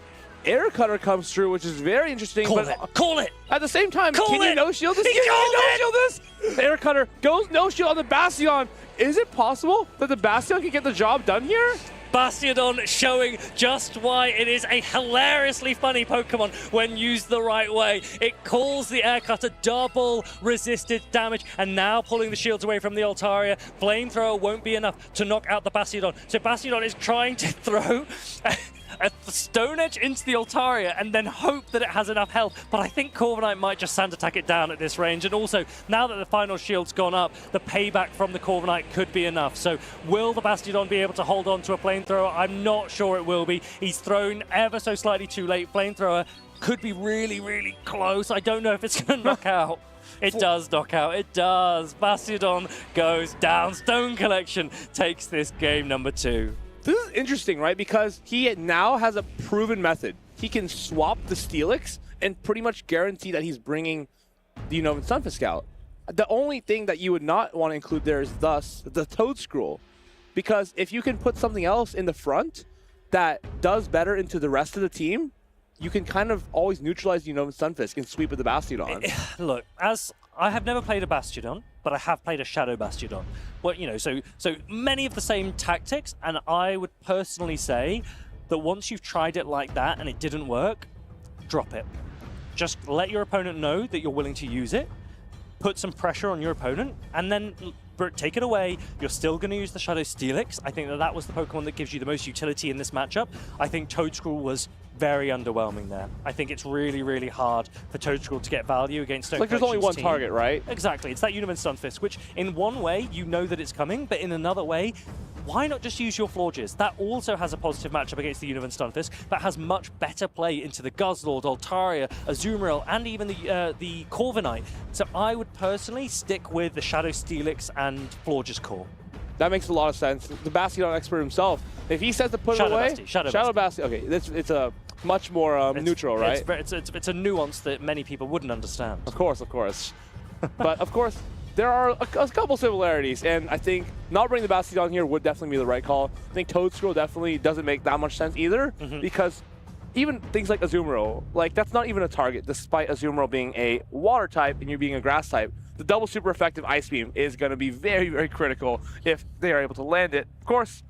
Air Cutter comes through, which is very interesting. Call it! At the same time, can you no-shield this? Air Cutter goes no-shield on the Bastion. Is it possible that the Bastion can get the job done here? Bastiodon showing just why it is a hilariously funny Pokemon when used the right way. It calls the Air Cutter double resisted damage, and now pulling the shields away from the Altaria. Flamethrower won't be enough to knock out the Bastiodon. So Bastiodon is trying to throw a Stone Edge into the Altaria and then hope that it has enough health. But I think Corviknight might just Sand Attack it down at this range. And also, now that the final shield's gone up, the payback from the Corviknight could be enough. So will the Bastiodon be able to hold on to a Flamethrower? I'm not sure it will be. He's thrown ever so slightly too late. Flamethrower could be really, really close. I don't know if it's going to knock out. It does knock out. It does. Bastiodon goes down. Stone Collection takes this game number 2. This is interesting, right? Because he now has a proven method. He can swap the Steelix and pretty much guarantee that he's bringing the Unova Stunfisk out. The only thing that you would not want to include there is thus the Toad Scroll. Because if you can put something else in the front that does better into the rest of the team, you can kind of always neutralize the Unova Stunfisk and sweep with the Bastiodon. Look, as I have never played a Bastiodon, but I have played a Shadow Bastiodon. Well, you know, so many of the same tactics, and I would personally say that once you've tried it like that and it didn't work, drop it. Just let your opponent know that you're willing to use it, put some pressure on your opponent, and then take it away. You're still going to use the Shadow Steelix. I think that was the Pokemon that gives you the most utility in this matchup. I think Toad Scroll was very underwhelming there. I think it's really, really hard for Toad Scroll to get value against Stone Collection's there's only one team. target, right? Exactly. It's that Uniman Stunfisk, which in one way, you know that it's coming, but in another way, why not just use your Florges? That also has a positive matchup against the Univan Stunfisk, that has much better play into the Guzzlord, Altaria, Azumarill, and even the Corviknight. So I would personally stick with the Shadow Steelix and Florges core. That makes a lot of sense. The Bastiodon expert himself, if he says to put it away, Shadow Bastion. Okay, it's a much more neutral, right? It's a nuance that many people wouldn't understand. Of course. But of course, there are a couple similarities, and I think not bringing the Bastiodon here would definitely be the right call. I think Toad Scroll definitely doesn't make that much sense either, because even things like Azumarill, like that's not even a target, despite Azumarill being a water type and you being a grass type. The double super effective Ice Beam is going to be very, very critical if they are able to land it. Of course,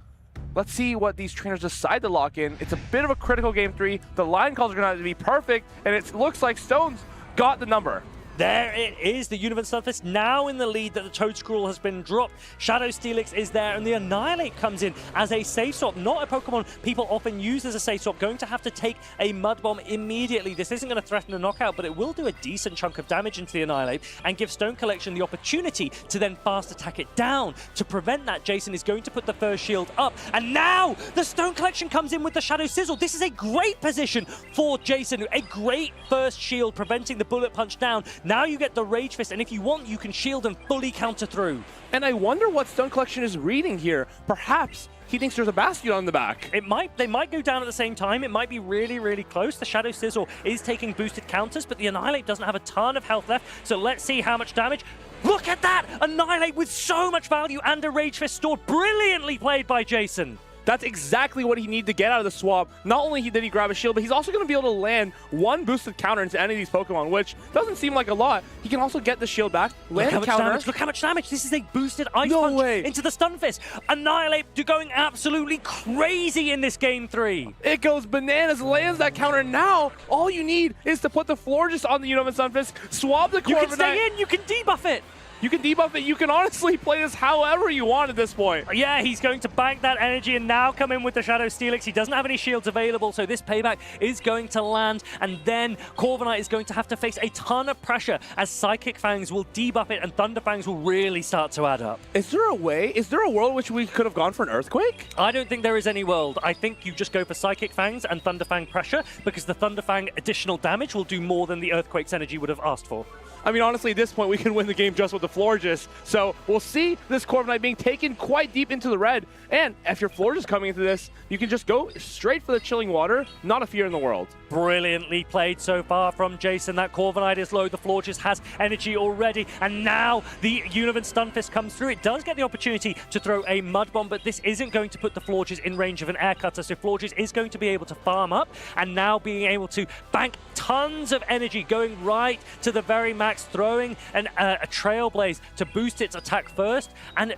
let's see what these trainers decide to lock in. It's a bit of a critical game 3. The line calls are going to have to be perfect, and it looks like Stone's got the number. There it is, the Universe Surface now in the lead that the Toad Scroll has been dropped. Shadow Steelix is there, and the Annihilate comes in as a safe swap. Not a Pokemon people often use as a safe swap. Going to have to take a Mud Bomb immediately. This isn't going to threaten a knockout, but it will do a decent chunk of damage into the Annihilate and give Stone Collection the opportunity to then fast attack it down. To prevent that, Jason is going to put the first shield up, and now the Stone Collection comes in with the Shadow Sizzle. This is a great position for Jason. A great first shield, preventing the Bullet Punch down. Now you get the Rage Fist, and if you want, you can shield and fully counter through. And I wonder what Stone Collection is reading here. Perhaps he thinks there's a Bastion on the back. They might go down at the same time. It might be really, really close. The Shadow Sizzle is taking boosted counters, but the Annihilate doesn't have a ton of health left, so let's see how much damage. Look at that! Annihilate with so much value and a Rage Fist stored. Brilliantly played by Jason. That's exactly what he needed to get out of the swap. Not only did he grab a shield, but he's also going to be able to land one boosted counter into any of these Pokemon, which doesn't seem like a lot. He can also get the shield back, land a counter. Look how much damage. This is a boosted Ice Punch into the Stun Fist. Annihilate going absolutely crazy in this Game 3. It goes bananas, lands that counter. Now, all you need is to put the Florges on the Unova Stunfisk, swap the Corviknight. You can stay in, you can debuff it. You can debuff it. You can honestly play this however you want at this point. Yeah, he's going to bank that energy and now come in with the Shadow Steelix. He doesn't have any shields available, so this payback is going to land. And then Corviknight is going to have to face a ton of pressure as Psychic Fangs will debuff it and Thunder Fangs will really start to add up. Is there a way? Is there a world in which we could have gone for an Earthquake? I don't think there is any world. I think you just go for Psychic Fangs and Thunder Fang pressure because the Thunder Fang additional damage will do more than the Earthquake's energy would have asked for. I mean, honestly, at this point, we can win the game just with the Florges. So we'll see this Corviknight being taken quite deep into the red. And if your Florges coming into this, you can just go straight for the Chilling Water. Not a fear in the world. Brilliantly played so far from Jason. That Corviknight is low. The Florges has energy already. And now the Univern Stunfist comes through. It does get the opportunity to throw a Mud Bomb, but this isn't going to put the Florges in range of an Air Cutter. So Florges is going to be able to farm up and now being able to bank tons of energy going right to the very max, throwing a Trailblaze to boost its attack first. And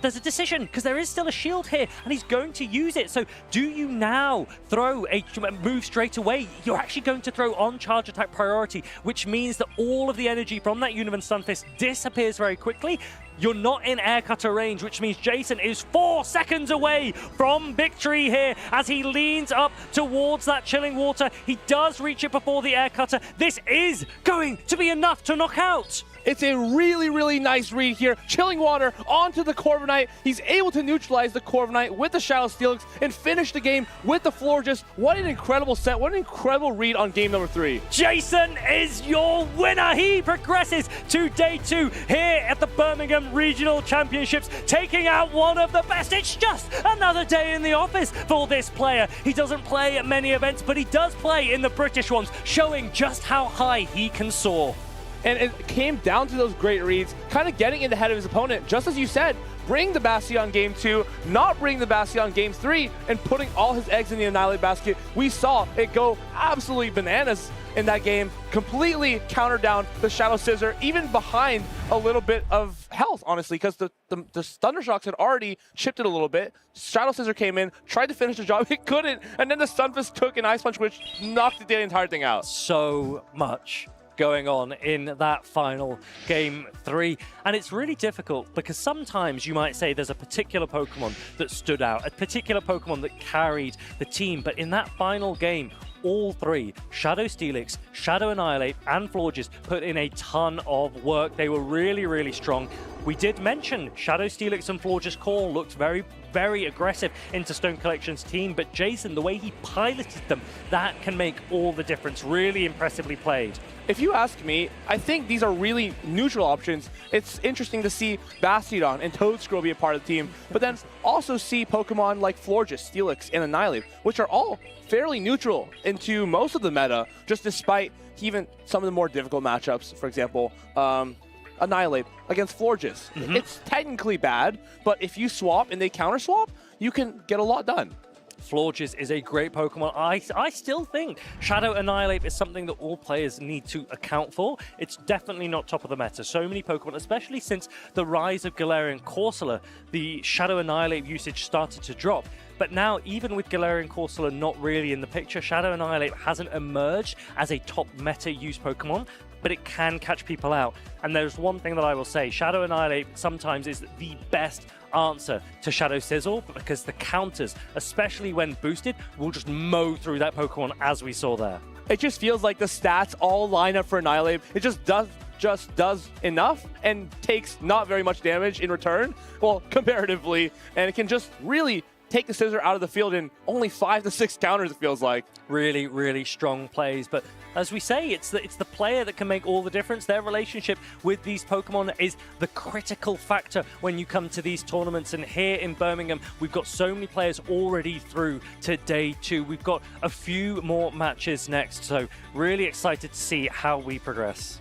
there's a decision because there is still a shield here and he's going to use it. So do you now throw a move straight away? You're actually going to throw on charge attack priority, which means that all of the energy from that Univern Stunfist disappears very quickly. You're not in Air Cutter range, which means Jason is 4 seconds away from victory here as he leans up towards that Chilling Water. He does reach it before the Air Cutter. This is going to be enough to knock out. It's a really, really nice read here. Chilling Water onto the Corviknight. He's able to neutralize the Corviknight with the Shadow Steelix and finish the game with the Florges. What an incredible set. What an incredible read on game number 3. Jason is your winner. He progresses to day 2 here at the Birmingham Regional Championships, taking out one of the best. It's just another day in the office for this player. He doesn't play at many events, but he does play in the British ones, showing just how high he can soar. And it came down to those great reads, kind of getting in the head of his opponent, just as you said, bring the Bastion game 2, not bring the Bastion game 3, and putting all his eggs in the Annihilate basket. We saw it go absolutely bananas in that game, completely countered down the Shadow Scissor, even behind a little bit of health, honestly, because the Thundershocks had already chipped it a little bit. Shadow Scissor came in, tried to finish the job, it couldn't, and then the Stunfist took an Ice Punch, which knocked the entire thing out. So much going on in that final game 3, and it's really difficult because sometimes you might say there's a particular Pokemon that stood out, a particular Pokemon that carried the team, but in that final game, all 3, Shadow Steelix, Shadow Annihilate, and Florges put in a ton of work. They were really, really strong. We did mention Shadow Steelix and Florges Core looked very, very aggressive into Stone Collection's team, but Jason, the way he piloted them, that can make all the difference. Really impressively played. If you ask me, I think these are really neutral options. It's interesting to see Bastiodon and Toedscruel be a part of the team, but then also see Pokemon like Florges, Steelix, and Annihilate, which are all fairly neutral into most of the meta, just despite even some of the more difficult matchups. For example, Annihilate against Florges. It's technically bad, but if you swap and they counter swap, you can get a lot done. Florges is a great Pokemon. I still think Shadow Annihilate is something that all players need to account for. It's definitely not top of the meta. So many Pokemon, especially since the rise of Galarian Corsola, the Shadow Annihilate usage started to drop. But now, even with Galarian Corsola not really in the picture, Shadow Annihilate hasn't emerged as a top meta use Pokemon. but it can catch people out. And there's one thing that I will say, Shadow Annihilate sometimes is the best answer to Shadow Sizzle, because the counters, especially when boosted, will just mow through that Pokemon as we saw there. It just feels like the stats all line up for Annihilate. It just does enough and takes not very much damage in return, well, comparatively, and it can just really take the Scissor out of the field in only 5 to 6 counters, it feels like. Really, really strong plays. But as we say, it's the player that can make all the difference. Their relationship with these Pokemon is the critical factor when you come to these tournaments. And here in Birmingham, we've got so many players already through to day 2. We've got a few more matches next. So really excited to see how we progress.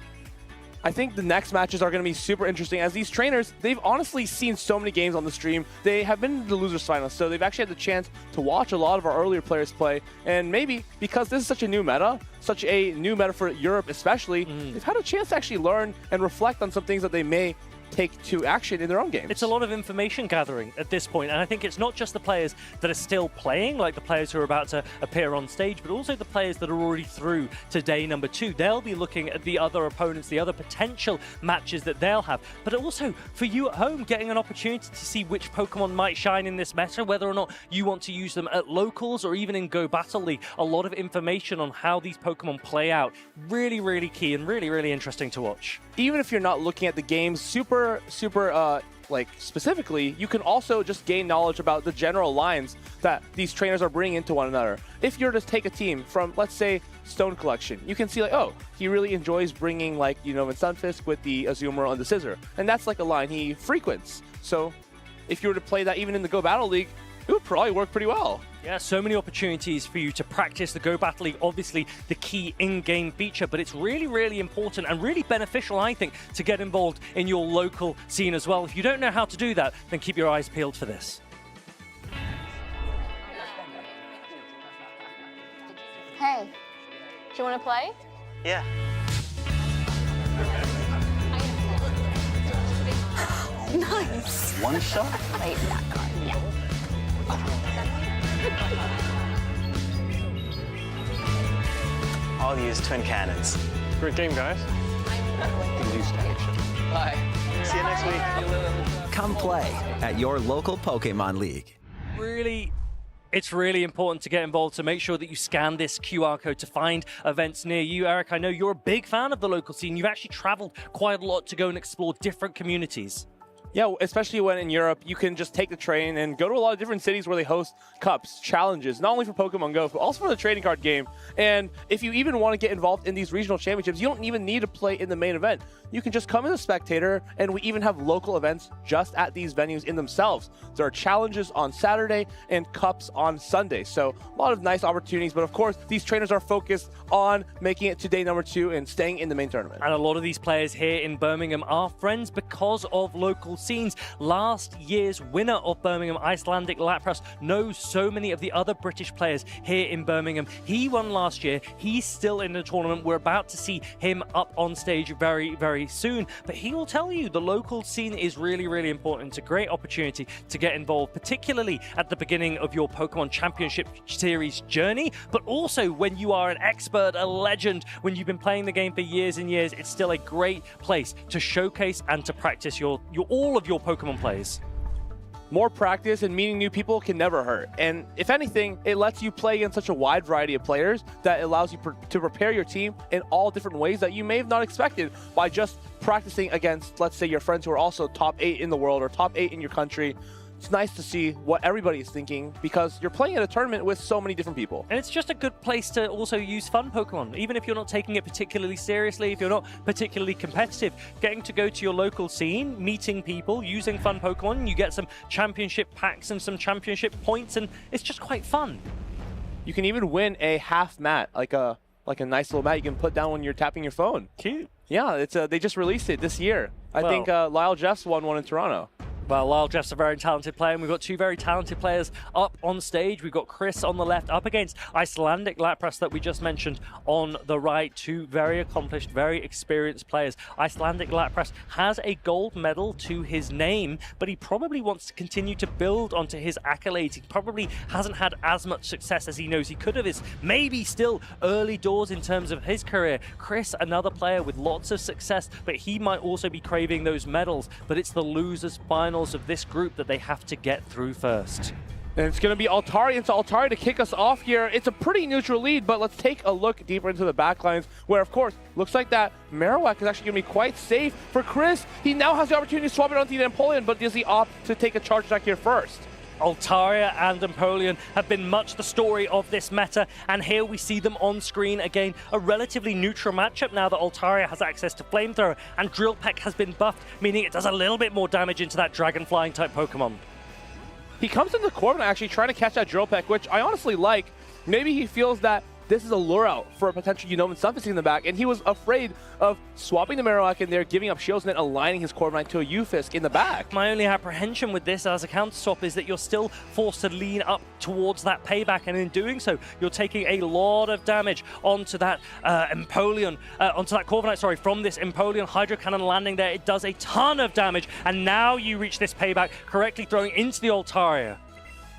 I think the next matches are going to be super interesting, as these trainers, they've honestly seen so many games on the stream. They have been to the losers finals, so they've actually had the chance to watch a lot of our earlier players play. And maybe because this is such a new meta for Europe especially, they've had a chance to actually learn and reflect on some things that they may take to action in their own games. It's a lot of information gathering at this point, and I think it's not just the players that are still playing, like the players who are about to appear on stage, but also the players that are already through to day number 2. They'll be looking at the other opponents, the other potential matches that they'll have, but also for you at home, getting an opportunity to see which Pokemon might shine in this meta, whether or not you want to use them at locals or even in Go Battle League. A lot of information on how these Pokemon play out. Really, really key and really, really interesting to watch. Even if you're not looking at the games super like specifically, you can also just gain knowledge about the general lines that these trainers are bringing into one another. If you're to take a team from, let's say, Stone Collection, you can see like, oh, he really enjoys bringing like, you know, in Stunfisk with the Azumarill and the Scissor, and that's like a line he frequents. So if you were to play that even in the Go Battle League, it would probably work pretty well. Yeah, so many opportunities for you to practice the Go Battle League, obviously the key in-game feature, but it's really, really important and really beneficial, I think, to get involved in your local scene as well. If you don't know how to do that, then keep your eyes peeled for this. Hey, do you want to play? Yeah. Nice. One shot? Wait, that card, yeah. I'll use twin cannons. Great game, guys. Bye. See you next week. Come play at your local Pokémon League. It's really important to get involved, so make sure that you scan this QR code to find events near you. Eric, I know you're a big fan of the local scene. You've actually traveled quite a lot to go and explore different communities. Yeah, especially when in Europe, you can just take the train and go to a lot of different cities where they host cups, challenges, not only for Pokemon Go, but also for the trading card game. And if you even want to get involved in these regional championships, you don't even need to play in the main event. You can just come as a spectator, and we even have local events just at these venues in themselves. There are challenges on Saturday and cups on Sunday. So a lot of nice opportunities, but of course, these trainers are focused on making it to day number 2 and staying in the main tournament. And a lot of these players here in Birmingham are friends because of local scenes. Last year's winner of Birmingham, Icelandic Lapras, knows so many of the other British players here in Birmingham. He won last year. He's still in the tournament. We're about to see him up on stage very, very soon. But he will tell you the local scene is really, really important. It's a great opportunity to get involved, particularly at the beginning of your Pokemon Championship Series journey, but also when you are an expert, a legend, when you've been playing the game for years and years. It's still a great place to showcase and to practice all of your Pokemon plays. More practice and meeting new people can never hurt. And if anything, it lets you play against such a wide variety of players that allows you to prepare your team in all different ways that you may have not expected by just practicing against, let's say, your friends who are also top 8 in the world or top 8 in your country. It's nice to see what everybody is thinking because you're playing at a tournament with so many different people. And it's just a good place to also use fun Pokemon. Even if you're not taking it particularly seriously, if you're not particularly competitive, getting to go to your local scene, meeting people, using fun Pokemon, you get some championship packs and some championship points, and it's just quite fun. You can even win a half mat, like a nice little mat you can put down when you're tapping your phone. Cute. Yeah, it's they just released it this year. I think Lyle Jeffs won one in Toronto. Well, Lyle Jeff's a very talented player, and we've got two very talented players up on stage. We've got Chris on the left up against Icelandic Lapras that we just mentioned on the right. Two very accomplished, very experienced players. Icelandic Lapras has a gold medal to his name, but he probably wants to continue to build onto his accolades. He probably hasn't had as much success as he knows he could have. It's maybe still early doors in terms of his career. Chris, another player with lots of success, but he might also be craving those medals. But it's the losers final of this group that they have to get through first. And it's going to be Altari into Altari to kick us off here. It's a pretty neutral lead, but let's take a look deeper into the backlines, where, of course, looks like that Marowak is actually going to be quite safe for Chris. He now has the opportunity to swap it onto the Empoleon, but does he opt to take a charge attack here first? Altaria and Empoleon have been much the story of this meta, and here we see them on screen again. A relatively neutral matchup now that Altaria has access to Flamethrower, and Drill Peck has been buffed, meaning it does a little bit more damage into that Dragon Flying type Pokemon. He comes into Corbin actually trying to catch that Drill Peck, which I honestly like. Maybe he feels that this is a lure out for a potential Unova Stunfisk in the back, and he was afraid of swapping the Marowak in there, giving up shields, and then aligning his Corviknight to a Ufisk in the back. My only apprehension with this as a counter swap is that you're still forced to lean up towards that payback, and in doing so, you're taking a lot of damage onto that Empoleon, onto that Corviknight, sorry, from this Empoleon Hydro Cannon landing there. It does a ton of damage, and now you reach this payback, correctly throwing into the Altaria.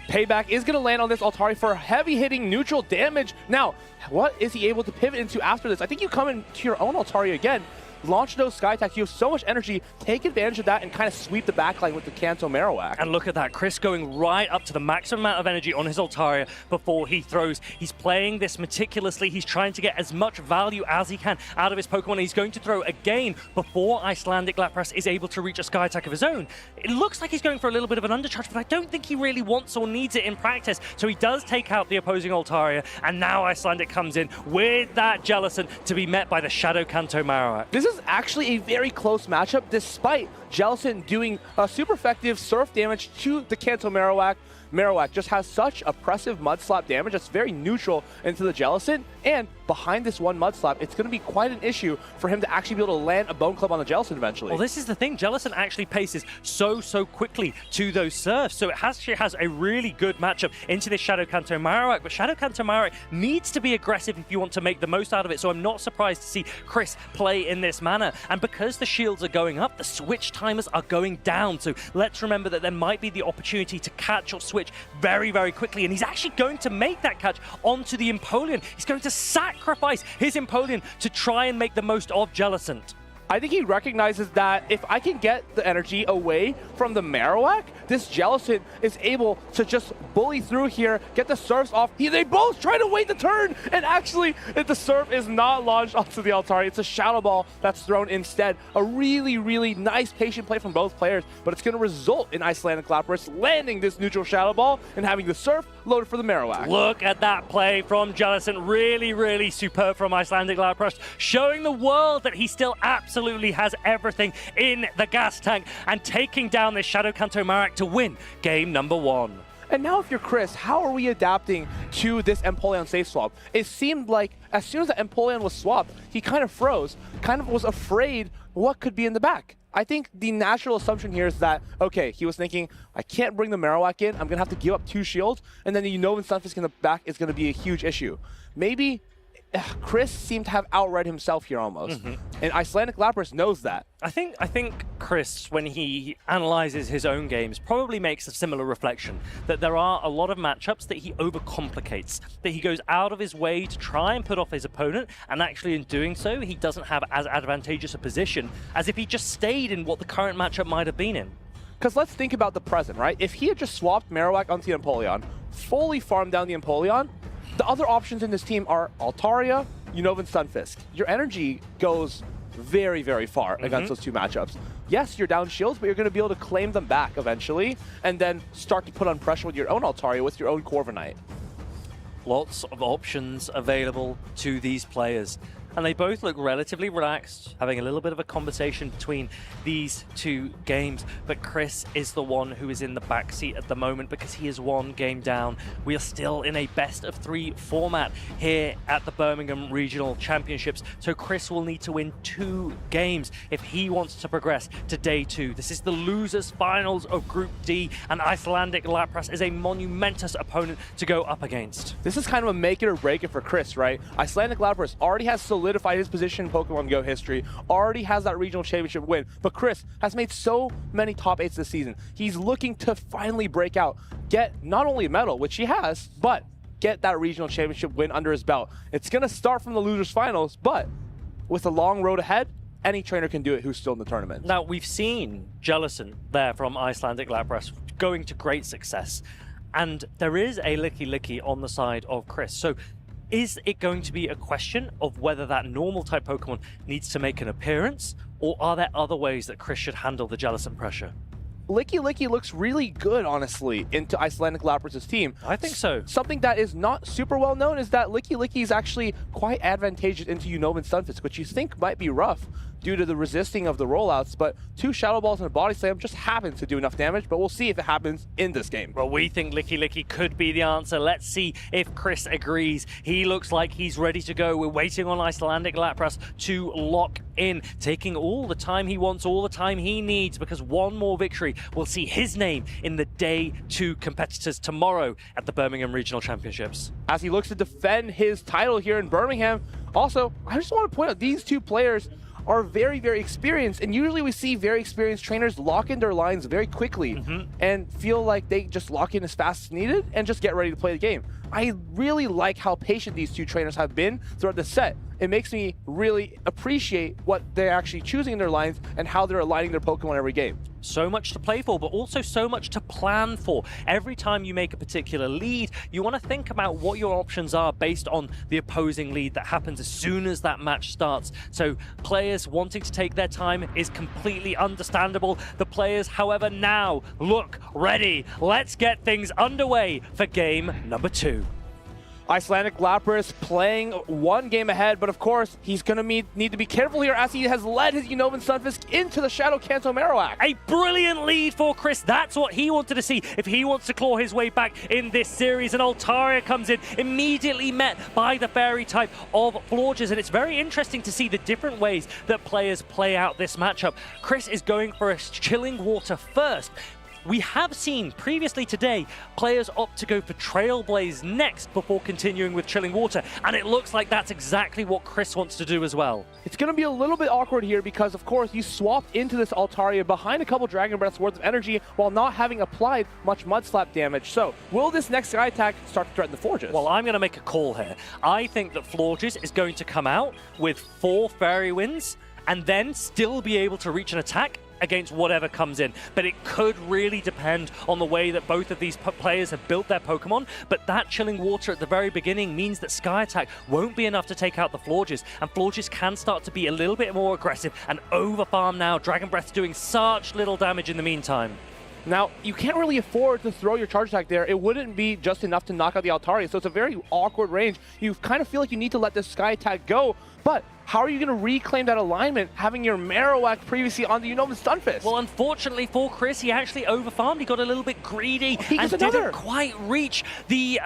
Payback is going to land on this Altari for heavy-hitting neutral damage. Now, what is he able to pivot into after this? I think you come into your own Altari again, launch those Sky Attacks. You have so much energy. Take advantage of that and kind of sweep the backline with the Kanto Marowak. And look at that. Chris going right up to the maximum amount of energy on his Altaria before he throws. He's playing this meticulously. He's trying to get as much value as he can out of his Pokemon. He's going to throw again before Icelandic Lapras is able to reach a Sky Attack of his own. It looks like he's going for a little bit of an undercharge, but I don't think he really wants or needs it in practice. So he does take out the opposing Altaria, and now Icelandic comes in with that Jellicent to be met by the Shadow Kanto Marowak. This is actually a very close matchup, despite Jellicent doing a super effective surf damage to the Kanto Marowak. Marowak just has such oppressive Mud Slap damage that's very neutral into the Jellicent, and behind this one Mud Slap, it's going to be quite an issue for him to actually be able to land a Bone Club on the Jellicent eventually. Well, this is the thing. Jellicent actually paces so quickly to those surfs, so it actually has a really good matchup into this Shadow Kanto Marowak, but Shadow Kanto Marowak needs to be aggressive if you want to make the most out of it, so I'm not surprised to see Chris play in this manner. And because the shields are going up, the switch timers are going down, so let's remember that there might be the opportunity to catch or switch very quickly, and he's actually going to make that catch onto the Empoleon. He's going to sacrifice his Empoleon to try and make the most of Jellicent. I think he recognizes that if I can get the energy away from the Marowak, this Jellicent is able to just bully through here, get the surfs off. They both try to wait the turn, and actually the surf is not launched onto the Altari. It's a Shadow Ball that's thrown instead. A really nice patient play from both players, but it's going to result in Icelandic Lapras landing this neutral Shadow Ball and having the surf loaded for the Marowak. Look at that play from Jellicent. Really superb from Icelandic Lapras, showing the world that he still absolutely has everything in the gas tank, and taking down this Shadow Kanto Marowak to win game number 1. And now if you're Chris, how are we adapting to this Empoleon safe swap? It seemed like as soon as the Empoleon was swapped, he kind of froze, kind of was afraid what could be in the back. I think the natural assumption here is that, okay, he was thinking, I can't bring the Marowak in, I'm going to have to give up 2 shields, and then the Unova Stunfisk in the back is going to be a huge issue. Maybe Chris seemed to have outread himself here almost, and Icelandic Lapras knows that. I think Chris, when he analyzes his own games, probably makes a similar reflection, that there are a lot of matchups that he overcomplicates, that he goes out of his way to try and put off his opponent, and actually in doing so, he doesn't have as advantageous a position as if he just stayed in what the current matchup might have been in. Because let's think about the present, right? If he had just swapped Marowak onto the Empoleon, fully farmed down the Empoleon, the other options in this team are Altaria, Unova, and Stunfisk. Your energy goes very far against those 2 matchups. Yes, you're down shields, but you're going to be able to claim them back eventually, and then start to put on pressure with your own Altaria, with your own Corviknight. Lots of options available to these players. and they both look relatively relaxed, having a little bit of a conversation between these two games. But Chris is the one who is in the backseat at the moment because he is one game down. We are still in a best-of-3 format here at the Birmingham Regional Championships, so Chris will need to win 2 games if he wants to progress to day 2. This is the losers finals of Group D, and Icelandic Lapras is a monumentous opponent to go up against. This is kind of a make it or break it for Chris, right? Icelandic Lapras already has solidified his position in Pokemon Go history, already has that regional championship win, but Chris has made so many top 8s this season. He's looking to finally break out, get not only a medal, which he has, but get that regional championship win under his belt. It's going to start from the losers finals, but with a long road ahead, any trainer can do it who's still in the tournament. Now, we've seen Jellison there from Icelandic Lapras going to great success, and there is a Licky Licky on the side of Chris. So is it going to be a question of whether that normal type Pokemon needs to make an appearance, or are there other ways that Chris should handle the Jellison pressure? Licky Licky looks really good, honestly, into Icelandic Lapras' team. I think so. Something that is not super well known is that Licky Licky is actually quite advantageous into Unova Stunfisk, which you think might be rough due to the resisting of the rollouts, but 2 Shadow Balls and a Body Slam just happens to do enough damage, but we'll see if it happens in this game. Well, we think Licky Licky could be the answer. Let's see if Chris agrees. He looks like he's ready to go. We're waiting on Icelandic Lapras to lock in, taking all the time he wants, all the time he needs, because one more victory will see his name in the day 2 competitors tomorrow at the Birmingham Regional Championships. As he looks to defend his title here in Birmingham. Also, I just want to point out these 2 players are very, very experienced, and usually we see very experienced trainers lock in their lines very quickly and feel like they just lock in as fast as needed and just get ready to play the game. I really like how patient these 2 trainers have been throughout the set. It makes me really appreciate what they're actually choosing in their lines and how they're aligning their Pokemon every game. So much to play for, but also so much to plan for. Every time you make a particular lead, you want to think about what your options are based on the opposing lead that happens as soon as that match starts. So players wanting to take their time is completely understandable. The players, however, now look ready. Let's get things underway for game number 2. Icelandic Lapras playing 1 game ahead, but of course, he's going to need to be careful here as he has led his Unova Stunfisk into the Shadow Kanto Marowak. A brilliant lead for Chris. That's what he wanted to see if he wants to claw his way back in this series. And Altaria comes in, immediately met by the fairy type of Florges. And it's very interesting to see the different ways that players play out this matchup. Chris is going for a Chilling Water first. We have seen previously today players opt to go for Trailblaze next before continuing with Chilling Water, and it looks like that's exactly what Chris wants to do as well. It's going to be a little bit awkward here because, of course, you swapped into this Altaria behind a couple Dragon Breaths worth of energy while not having applied much Mud Slap damage. So, will this next Sky Attack start to threaten the Florges? Well, I'm going to make a call here. I think that Florges is going to come out with 4 Fairy Winds and then still be able to reach an attack against whatever comes in, but it could really depend on the way that both of these players have built their Pokemon. But that Chilling Water at the very beginning means that Sky Attack won't be enough to take out the Florges, and Florges can start to be a little bit more aggressive and overfarm now. Dragon Breath's doing such little damage in the meantime. Now, you can't really afford to throw your Charge Attack there. It wouldn't be just enough to knock out the Altaria, so it's a very awkward range. You kind of feel like you need to let this Sky Attack go, but how are you going to reclaim that alignment having your Marowak previously on the Unova Stunfisk? Well, unfortunately for Chris, he actually overfarmed. He got a little bit greedy and didn't quite reach the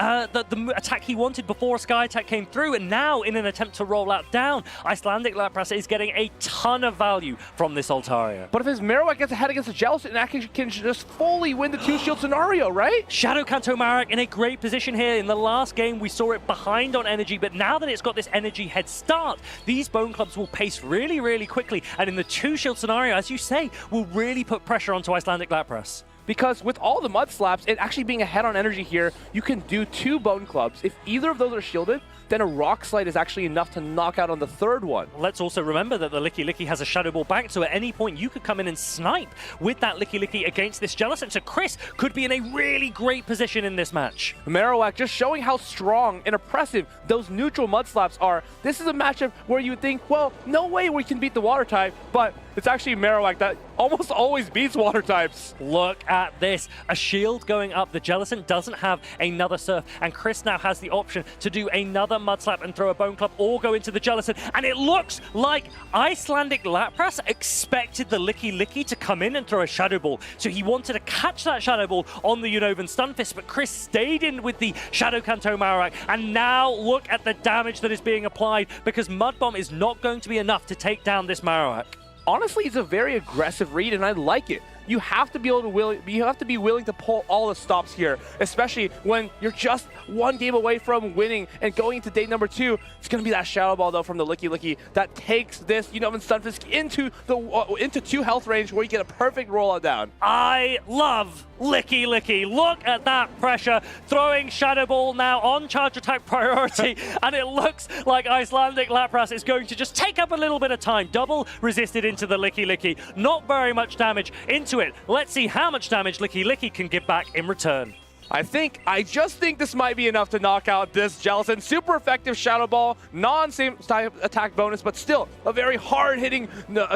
attack he wanted before a Sky Attack came through. And now, in an attempt to roll out down, Icelandic Lapras is getting a ton of value from this Altaria. But if his Marowak gets ahead against the Jellicent, that can just fully win the 2-shield scenario, right? Shadow Kanto Marowak in a great position here. In the last game, we saw it behind on energy, but now that it's got this energy head start, these Bone Clubs will pace really, really quickly, and in the 2-shield scenario, as you say, will really put pressure onto Icelandic Lapras. Because with all the Mud Slaps, and actually being ahead on energy here, you can do 2 Bone Clubs. If either of those are shielded, then a Rock Slide is actually enough to knock out on the 3rd one. Let's also remember that the Licky Licky has a Shadow Ball back, so at any point you could come in and snipe with that Licky Licky against this Jellicent. So Chris could be in a really great position in this match. Marowak just showing how strong and oppressive those neutral Mud Slaps are. This is a matchup where you would think, well, no way we can beat the Water type, but It's actually Marowak that almost always beats water types. Look at this. A shield going up. The Jellicent doesn't have another Surf, and Chris now has the option to do another Mud Slap and throw a Bone Club or go into the Jellicent. And it looks like Icelandic Lapras expected the Licky Licky to come in and throw a Shadow Ball. So he wanted to catch that Shadow Ball on the Unova Stunfisk, but Chris stayed in with the Shadow Kanto Marowak. And now look at the damage that is being applied, because Mud Bomb is not going to be enough to take down this Marowak. Honestly, it's a very aggressive read, and I like it. You have to be able to willing to pull all the stops here, especially when you're just one game away from winning and going into day number 2. It's going to be that Shadow Ball though from the Licky Licky that takes this Unova Stunfisk into 2 health range, where you get a perfect rollout down. I love Licky Licky. Look at that pressure, throwing Shadow Ball now on charge attack priority, and it looks like Icelandic Lapras is going to just take up a little bit of time. Double resisted into the Licky Licky. Not very much damage into it. Let's see how much damage Licky Licky can give back in return. I just think this might be enough to knock out this Jellicent. Super effective Shadow Ball, non-same type attack bonus, but still a very hard-hitting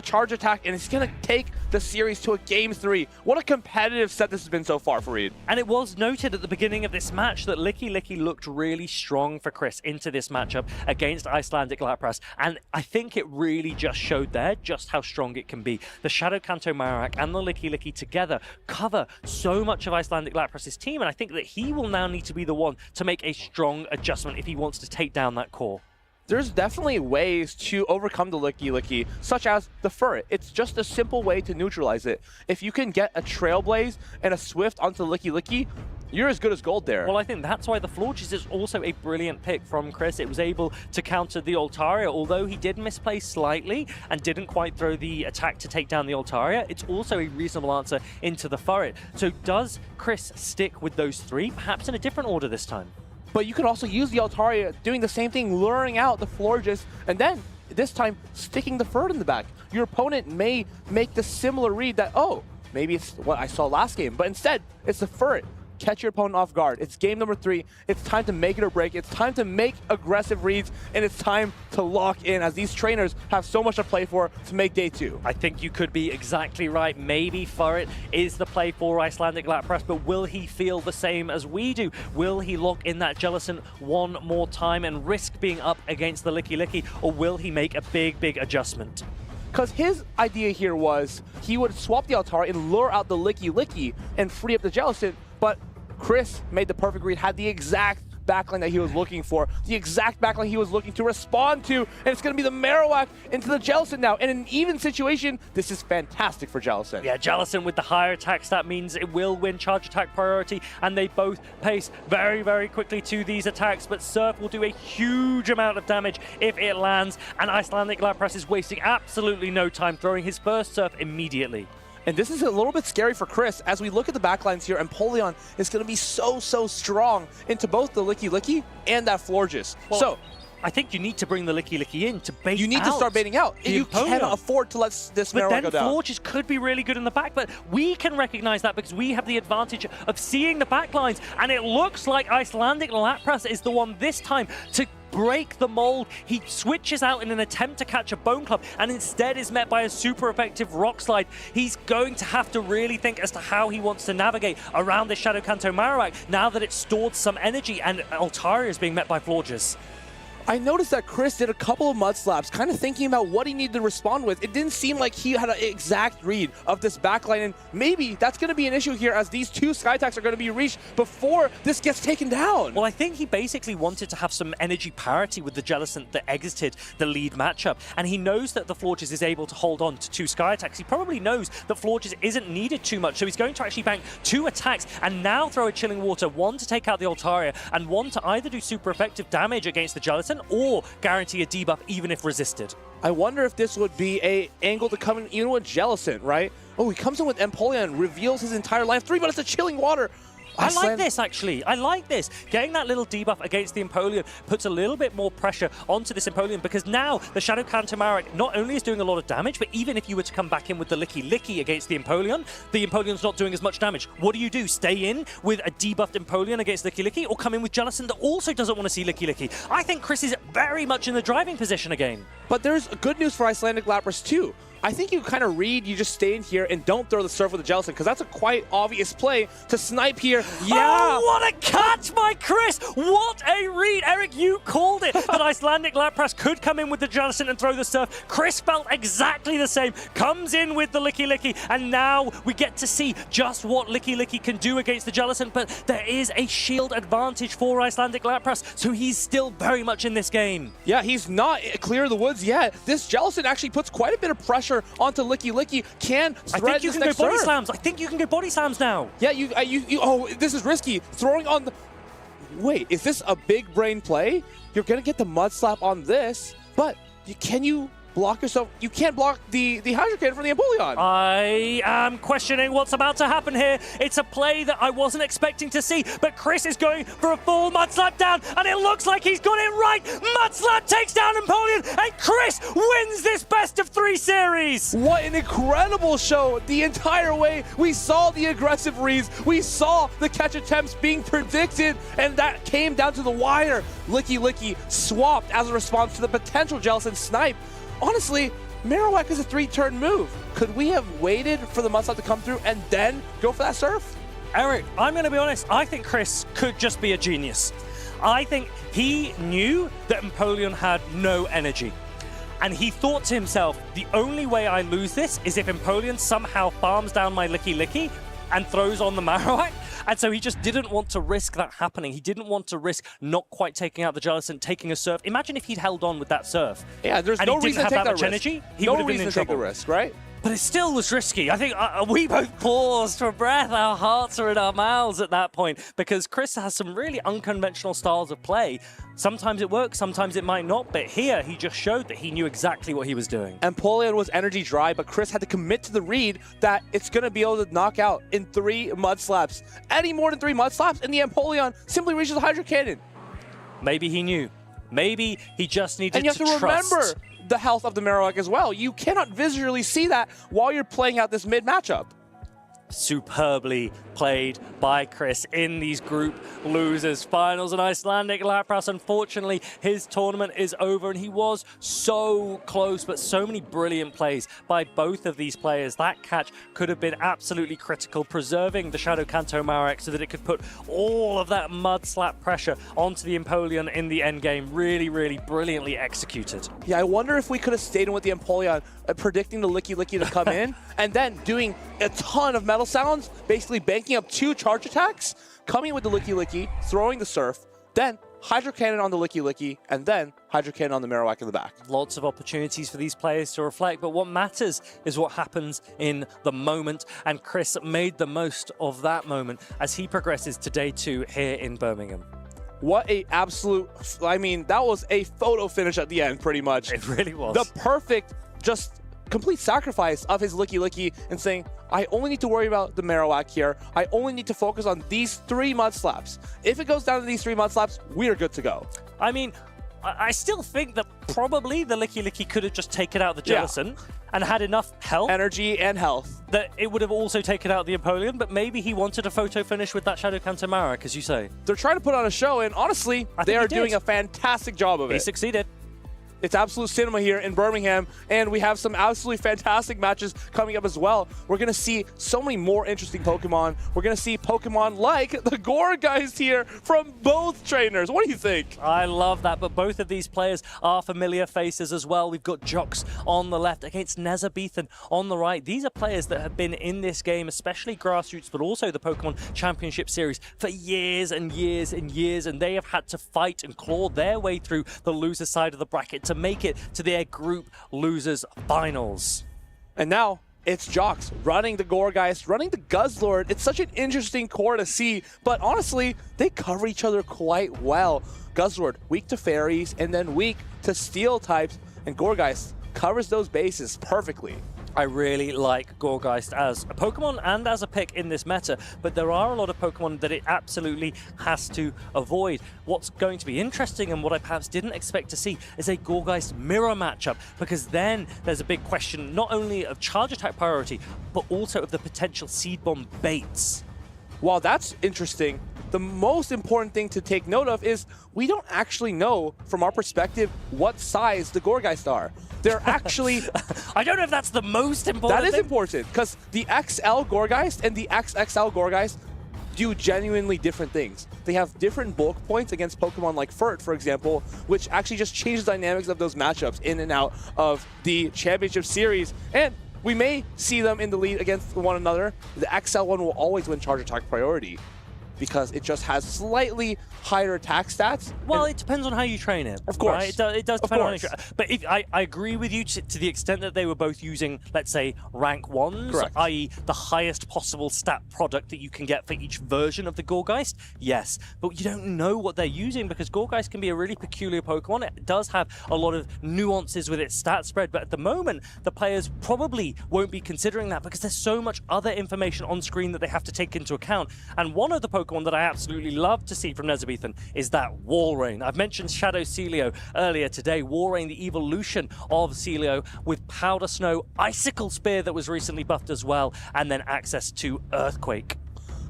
charge attack, and it's going to take the series to a Game 3. What a competitive set this has been so far for Reed. And it was noted at the beginning of this match that Licky Licky looked really strong for Chris into this matchup against Icelandic Lapras, and I think it really just showed there just how strong it can be. The Shadow Kanto Marowak and the Licky Licky together cover so much of Icelandic Lapras' team, and I think that he will now need to be the one to make a strong adjustment if he wants to take down that core. There's definitely ways to overcome the Licky Licky, such as the Furret. It's just a simple way to neutralize it. If you can get a Trailblaze and a Swift onto the Licky Licky, you're as good as gold there. Well, I think that's why the Florges is also a brilliant pick from Chris. It was able to counter the Altaria, although he did misplace slightly and didn't quite throw the attack to take down the Altaria. It's also a reasonable answer into the Furret. So does Chris stick with those 3, perhaps in a different order this time? But you could also use the Altaria doing the same thing, luring out the Florges, and then this time sticking the Furret in the back. Your opponent may make the similar read that, oh, maybe it's what I saw last game, but instead it's the Furret. Catch your opponent off guard. It's game number 3. It's time to make it or break. It's time to make aggressive reads, and it's time to lock in, as these trainers have so much to play for to make day 2. I think you could be exactly right. Maybe Furret is the play for Icelandic Lapras, but will he feel the same as we do? Will he lock in that Jellicent one more time and risk being up against the Licky Licky, or will he make a big adjustment? Because his idea here was he would swap the Altaria and lure out the Licky Licky and free up the Jellicent, but Chris made the perfect read, had the exact backline that he was looking for, the exact backline he was looking to respond to, and it's going to be the Marowak into the Jellicent now. In an even situation, this is fantastic for Jellicent. Yeah, Jellicent with the higher attack stat means it will win charge attack priority, and they both pace very quickly to these attacks, but Surf will do a huge amount of damage if it lands, and Icelandic Lapras is wasting absolutely no time, throwing his first Surf immediately. And this is a little bit scary for Chris as we look at the backlines here, and Empoleon is going to be so strong into both the Licky Licky and that Florges. Well, so I think you need to bring the Licky Licky in to bait out. You need to start baiting out. You cannot afford to let this Marowak go down. But then Florges could be really good in the back, but we can recognize that because we have the advantage of seeing the backlines, and it looks like Icelandic Lapras is the one this time to break the mold. He switches out in an attempt to catch a Bone Club and instead is met by a super effective Rock Slide. He's going to have to really think as to how he wants to navigate around this Shadow Kanto Marowak now that it's stored some energy and Altaria is being met by Florges. I noticed that Chris did a couple of mud slaps, kind of thinking about what he needed to respond with. It didn't seem like he had an exact read of this backline, and maybe that's going to be an issue here as these 2 Sky Attacks are going to be reached before this gets taken down. Well, I think he basically wanted to have some energy parity with the Jellicent that exited the lead matchup, and he knows that the Florges is able to hold on to 2 Sky Attacks. He probably knows that Florges isn't needed too much, so he's going to actually bank 2 attacks and now throw a Chilling Water, one to take out the Altaria, and one to either do super effective damage against the Jellicent or guarantee a debuff even if resisted. I wonder if this would be a angle to come in even with Jellicent, right? Oh, he comes in with Empoleon, reveals his entire life 3, but it's a Chilling Water. I like this, actually. I like this. Getting that little debuff against the Empoleon puts a little bit more pressure onto this Empoleon, because now the Shadow Kanto Marowak not only is doing a lot of damage, but even if you were to come back in with the Licky Licky against the Empoleon's not doing as much damage. What do? Stay in with a debuffed Empoleon against Licky Licky, or come in with Jellicent that also doesn't want to see Licky Licky? I think Chris is very much in the driving position again. But there's good news for Icelandic Lapras too. I think you kind of read, you just stay in here and don't throw the surf with the Jellicent, because that's a quite obvious play to snipe here. Yeah! Oh, what a catch by Chris! What a read! Eric, you called it! That Icelandic Lapras could come in with the Jellicent and throw the surf. Chris felt exactly the same. Comes in with the Licky Licky, and now we get to see just what Licky Licky can do against the Jellicent, but there is a shield advantage for Icelandic Lapras, so he's still very much in this game. Yeah, he's not clear of the woods yet. This Jellicent actually puts quite a bit of pressure onto Licky Licky. Can I think you can go body slams. I think you can go body slams now. Yeah, oh, this is risky. Throwing on the... Wait, is this a big brain play? You're going to get the mud slap on this, but can you block yourself? You can't block the Hydro Cannon from the Empoleon. I am questioning what's about to happen here. It's a play that I wasn't expecting to see, but Chris is going for a full mud slap down, and it looks like he's got it right. Mud slap takes down Empoleon, and Chris wins this best of 3 series. What an incredible show the entire way. We saw the aggressive reads. We saw the catch attempts being predicted, and that came down to the wire. Licky Licky swapped as a response to the potential Jellicent snipe. Honestly, Marowak is a 3-turn move. Could we have waited for the Mudslap to come through and then go for that surf? Eric, I'm going to be honest. I think Chris could just be a genius. I think he knew that Empoleon had no energy. And he thought to himself, the only way I lose this is if Empoleon somehow farms down my Licky Licky and throws on the Marowak. And so he just didn't want to risk that happening. He didn't want to risk not quite taking out the Jellicent, taking a surf. Imagine if he'd held on with that surf. Yeah, there's no reason to take that risk. Energy, he no would have been reason in to take trouble. the risk, right? But it still was risky. I think we both paused for breath. Our hearts are in our mouths at that point, because Chris has some really unconventional styles of play. Sometimes it works, sometimes it might not, but here he just showed that he knew exactly what he was doing. Empoleon was energy dry, but Chris had to commit to the read that it's going to be able to knock out in 3 mud slaps. Any more than 3 mud slaps, and the Empoleon simply reaches the Hydro Cannon. Maybe he knew. Maybe he just needed to trust. And you have to remember the health of the Marowak as well. You cannot visually see that while you're playing out this mid matchup. Superbly played by Chris in these group losers finals. And Icelandic Lapras, unfortunately, his tournament is over, and he was so close, but so many brilliant plays by both of these players. That catch could have been absolutely critical, preserving the Shadow Kanto Marowak so that it could put all of that mud slap pressure onto the Empoleon in the end game. Really, really brilliantly executed. Yeah, I wonder if we could have stayed in with the Empoleon, predicting the Licky Licky to come in, and then doing a ton of metal sounds, basically banking up 2 charge attacks, coming with the Licky Licky, throwing the surf, then Hydro Cannon on the Licky Licky, and then Hydro Cannon on the Marowak in the back. Lots of opportunities for these players to reflect, but what matters is what happens in the moment, and Chris made the most of that moment as he progresses to day 2 here in Birmingham. What a absolute, I mean, that was a photo finish at the end, pretty much. It really was. The perfect, just complete sacrifice of his Licky Licky and saying, I only need to worry about the Marowak here. I only need to focus on these 3 mud slaps. If it goes down to these 3 mud slaps, we are good to go. I mean, I still think that probably the Licky Licky could have just taken out the Jellicent and had enough health. Energy and health. That it would have also taken out the Empoleon, but maybe he wanted a photo finish with that Shadow Kanto Marowak, as you say. They're trying to put on a show, and honestly, they are doing a fantastic job of it. He succeeded. It's absolute cinema here in Birmingham, and we have some absolutely fantastic matches coming up as well. We're going to see so many more interesting Pokemon. We're going to see Pokemon like the Gourgeist here from both trainers. What do you think? I love that, but both of these players are familiar faces as well. We've got Jox on the left against Nezabethan on the right. These are players that have been in this game, especially grassroots, but also the Pokemon Championship Series for years and years and years, and they have had to fight and claw their way through the loser side of the bracket to make it to their group losers finals. And now it's Jox running the Gourgeist, running the Guzzlord. It's such an interesting core to see, but honestly, they cover each other quite well. Guzzlord weak to fairies and then weak to steel types, and Gourgeist covers those bases perfectly. I really like Gourgeist as a Pokemon and as a pick in this meta, but there are a lot of Pokemon that it absolutely has to avoid. What's going to be interesting, and what I perhaps didn't expect to see, is a Gourgeist mirror matchup, because then there's a big question not only of charge attack priority, but also of the potential Seed Bomb baits. while that's interesting, the most important thing to take note of is we don't actually know, from our perspective, what size the Gourgeist are. They're actually... I don't know if that's the most important That is thing. important, because the XL Gourgeist and the XXL Gourgeist do genuinely different things. They have different bulk points against Pokemon like Furt, for example, which actually just changes the dynamics of those matchups in and out of the Championship Series. And we may see them in the lead against one another. The XL one will always win Charge Attack priority, because it just has slightly higher attack stats. Well, it depends on how you train it. Of course. Right? It does depend on how you train. But I agree with you to the extent that they were both using, let's say, rank 1s, i.e. the highest possible stat product that you can get for each version of the Gourgeist, yes. But you don't know what they're using, because Gourgeist can be a really peculiar Pokemon. It does have a lot of nuances with its stat spread, but at the moment, the players probably won't be considering that, because there's so much other information on screen that they have to take into account. And one of the Pokemon that I absolutely love to see from Nezabethan is that Walrein. I've mentioned Shadow Celio earlier today. Walrein, the evolution of Celio, with Powder Snow, Icicle Spear that was recently buffed as well, and then access to Earthquake.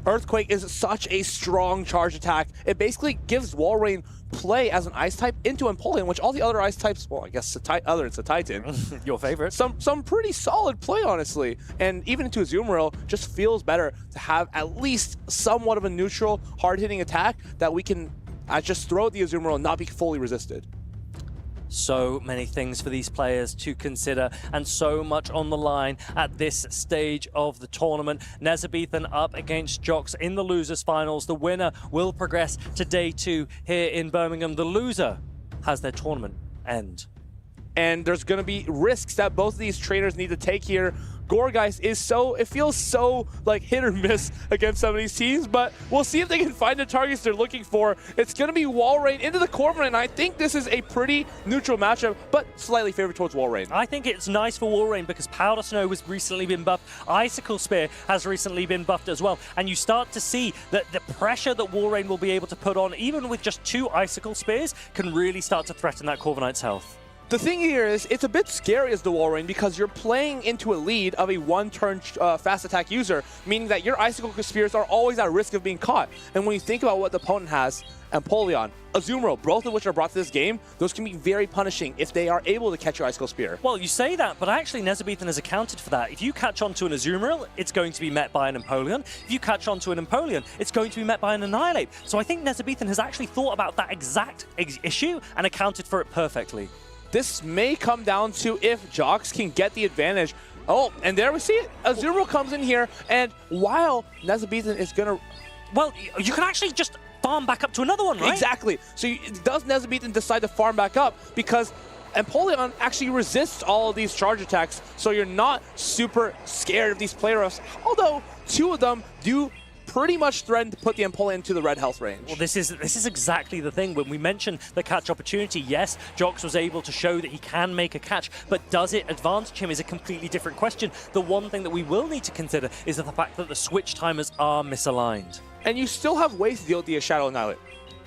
Earthquake is such a strong charge attack. It basically gives Walrein play as an ice type into Empoleon, which all the other ice types, well, I guess other than Titan, your favorite, some pretty solid play, honestly. And even into Azumarill, just feels better to have at least somewhat of a neutral, hard-hitting attack that we can just throw at the Azumarill and not be fully resisted. So many things for these players to consider, and so much on the line at this stage of the tournament. Nezabethan up against Jox in the losers finals. The winner will progress to day 2 here in Birmingham. The loser has their tournament end. And there's going to be risks that both of these trainers need to take here. Gourgeist is so, it feels so like hit or miss against some of these teams, but we'll see if they can find the targets they're looking for. It's going to be Walrein into the Corviknight, and I think this is a pretty neutral matchup, but slightly favored towards Walrein. I think it's nice for Walrein because Powder Snow has recently been buffed. Icicle Spear has recently been buffed as well, and you start to see that the pressure that Walrein will be able to put on, even with just 2 Icicle Spears, can really start to threaten that Corviknight's health. The thing here is, it's a bit scary as the Walrein because you're playing into a lead of a one-turn fast attack user, meaning that your Icicle Spears are always at risk of being caught. And when you think about what the opponent has, Empoleon, Azumarill, both of which are brought to this game, those can be very punishing if they are able to catch your Icicle Spear. Well, you say that, but actually Nezabethan has accounted for that. If you catch onto an Azumarill, it's going to be met by an Empoleon. If you catch onto an Empoleon, it's going to be met by an Annihilate. So I think Nezabethan has actually thought about that exact issue and accounted for it perfectly. This may come down to if Jox can get the advantage. Oh, and there we see it. Azumarill comes in here, and while Nezabethan is going to... Well, you can actually just farm back up to another one, right? Exactly. So does Nezabethan decide to farm back up? Because Empoleon actually resists all of these charge attacks, so you're not super scared of these play roughs, although 2 of them do pretty much threaten to put the Empoleon into the red health range. Well, this is exactly the thing. When we mentioned the catch opportunity, yes, Jox was able to show that he can make a catch, but does it advantage him is a completely different question. The one thing that we will need to consider is the fact that the switch timers are misaligned. And you still have ways to deal with the Shadow Annihilate.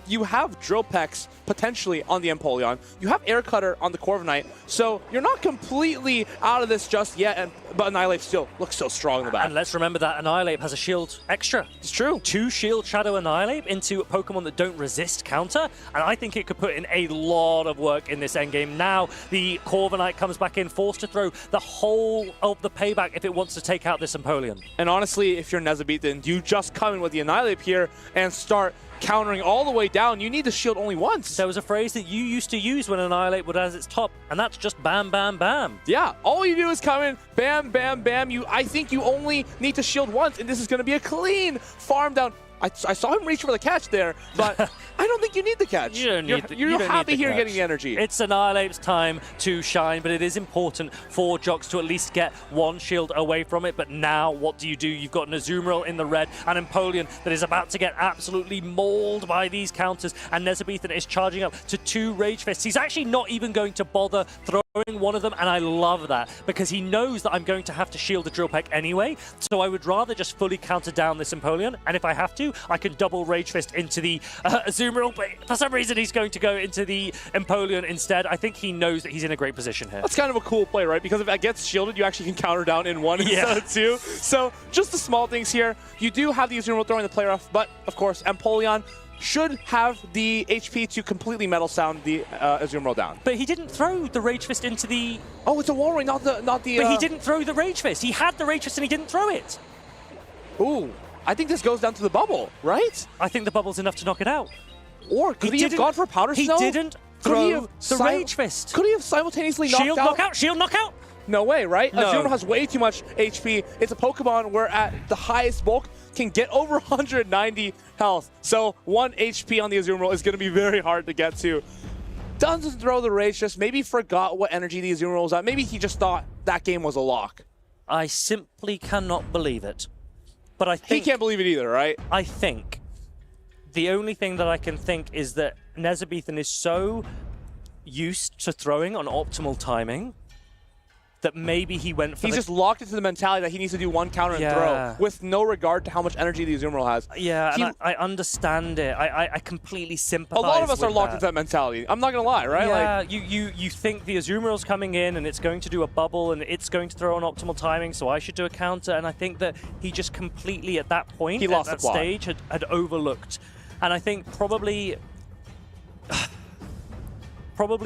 You have Drill Pecks potentially on the Empoleon. You have Air Cutter on the Corviknight, so you're not completely out of this just yet, but Annihilate still looks so strong in the back. And let's remember that Annihilate has a shield extra. It's true. 2 shield Shadow Annihilate into Pokemon that don't resist counter, and I think it could put in a lot of work in this endgame. Now the Corviknight comes back in, forced to throw the whole of the payback if it wants to take out this Empoleon. And honestly, if you're Nezabethan, you just come in with the Annihilate here and start countering all the way down. You need to shield only once. There was a phrase that you used to use when Annihilate was at its top, and that's just bam, bam, bam. Yeah, all you do is come in, bam, bam, bam. I think you only need to shield once, and this is going to be a clean farm down. I saw him reach for the catch there, but I don't think you need the catch. You don't need You're happy here getting the energy. It's Annihilate's time to shine, but it is important for Jox to at least get 1 shield away from it. But now, what do? You've got an Azumarill in the red, an Empoleon that is about to get absolutely mauled by these counters, and Nezabethan is charging up to 2 Rage Fists. He's actually not even going to bother throwing throwing one of them, and I love that because he knows that I'm going to have to shield the Drill Peck anyway, so I would rather just fully counter down this Empoleon, and if I have to, I can double Rage Fist into the Azumarill, but for some reason he's going to go into the Empoleon instead. I think he knows that he's in a great position here. That's kind of a cool play, right? Because if it gets shielded, you actually can counter down in one instead of two. So just the small things here. You do have the Azumarill throwing the player off, but of course, Empoleon should have the HP to completely Metal Sound the Azumarill down. But he didn't throw the Rage Fist into the... Oh, it's a wall ring, not the... But he didn't throw the Rage Fist. He had the Rage Fist and he didn't throw it. Ooh, I think this goes down to the bubble, right? I think the bubble's enough to knock it out. Or could he have gone for Powder Snow? He didn't throw the Rage Fist. Could he have simultaneously knocked Shield out? knockout, shield knockout. No way, right? No. Azumarill has way too much HP. It's a Pokemon where at the highest bulk can get over 190 health. So 1 HP on the Azumarill is going to be very hard to get to. Doesn't throw the Rage, just maybe forgot what energy the Azumarill was at. Maybe he just thought that game was a lock. I simply cannot believe it. But I think... He can't believe it either, right? I think the only thing that I can think is that Nezabethan is so used to throwing on optimal timing that maybe he went for He's just locked into the mentality that he needs to do one counter and throw with no regard to how much energy the Azumarill has. Yeah, and I understand it. I completely sympathize. A lot of us are locked that. into that mentality. I'm not going to lie, right? Yeah, like, you think the Azumarill's coming in and it's going to do a bubble and it's going to throw on optimal timing, so I should do a counter. And I think that he just completely, at that point, he lost at that the plot. stage, had overlooked. And I think probably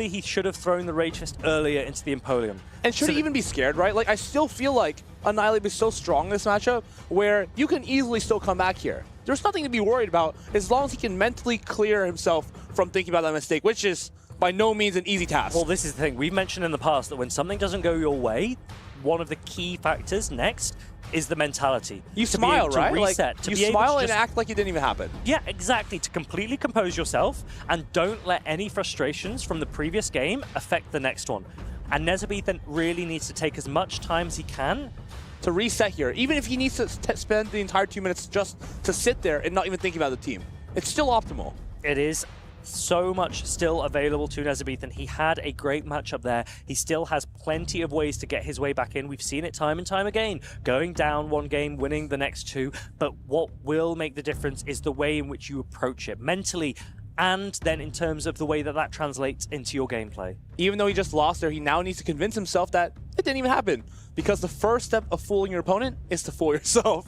he should have thrown the Rage Fist earlier into the Empoleon. And should he even be scared, right? Like, I still feel like Annihilate is so strong in this matchup where you can easily still come back here. There's nothing to be worried about as long as he can mentally clear himself from thinking about that mistake, which is by no means an easy task. Well, this is the thing. We've mentioned in the past that when something doesn't go your way, one of the key factors next is the mentality. You to smile, be able right? To reset, like, to you be smile able to and just, act like it didn't even happen. Yeah, exactly. To completely compose yourself and don't let any frustrations from the previous game affect the next one. And Nezabethan really needs to take as much time as he can to reset here, even if he needs to spend the entire 2 minutes just to sit there and not even think about the team. It's still optimal. It is so much still available to Nezabethan. He had a great matchup there. He still has plenty of ways to get his way back in. We've seen it time and time again. Going down one game, winning the next two. But what will make the difference is the way in which you approach it mentally, and then in terms of the way that that translates into your gameplay. Even though he just lost there, he now needs to convince himself that it didn't even happen. Because the first step of fooling your opponent is to fool yourself.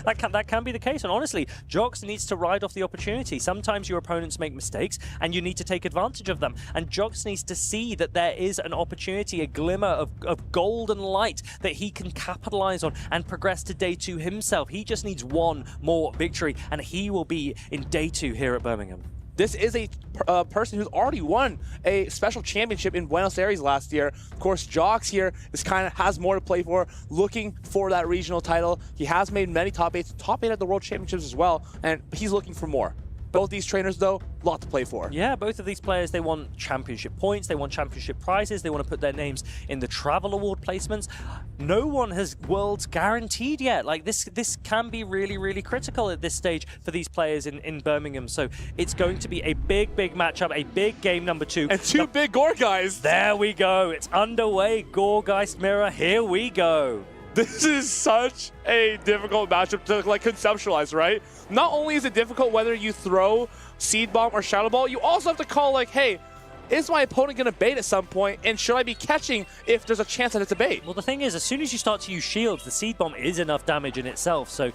That can be the case, and honestly, Jox needs to ride off the opportunity. Sometimes your opponents make mistakes, and you need to take advantage of them. And Jox needs to see that there is an opportunity, a glimmer of golden light that he can capitalize on and progress to day 2 himself. He just needs one more victory, and he will be in day 2 here at Birmingham. This is a person who's already won a special championship in Buenos Aires last year. Of course, Jox here has more to play for, looking for that regional title. He has made many top 8 at the World Championships as well, and he's looking for more. Both these trainers, though, a lot to play for. Yeah, both of these players, they want championship points, they want championship prizes, they want to put their names in the travel award placements. No one has worlds guaranteed yet. Like, this can be really, really critical at this stage for these players in Birmingham. So it's going to be a big, big matchup, a big game number 2. And 2 big Gourgeist. There we go. It's underway. Gourgeist Mirror, here we go. This is such a difficult matchup to conceptualize, right? Not only is it difficult whether you throw Seed Bomb or Shadow Ball, you also have to call hey, is my opponent going to bait at some point, and should I be catching if there's a chance that it's a bait? Well, the thing is, as soon as you start to use shields, the Seed Bomb is enough damage in itself, so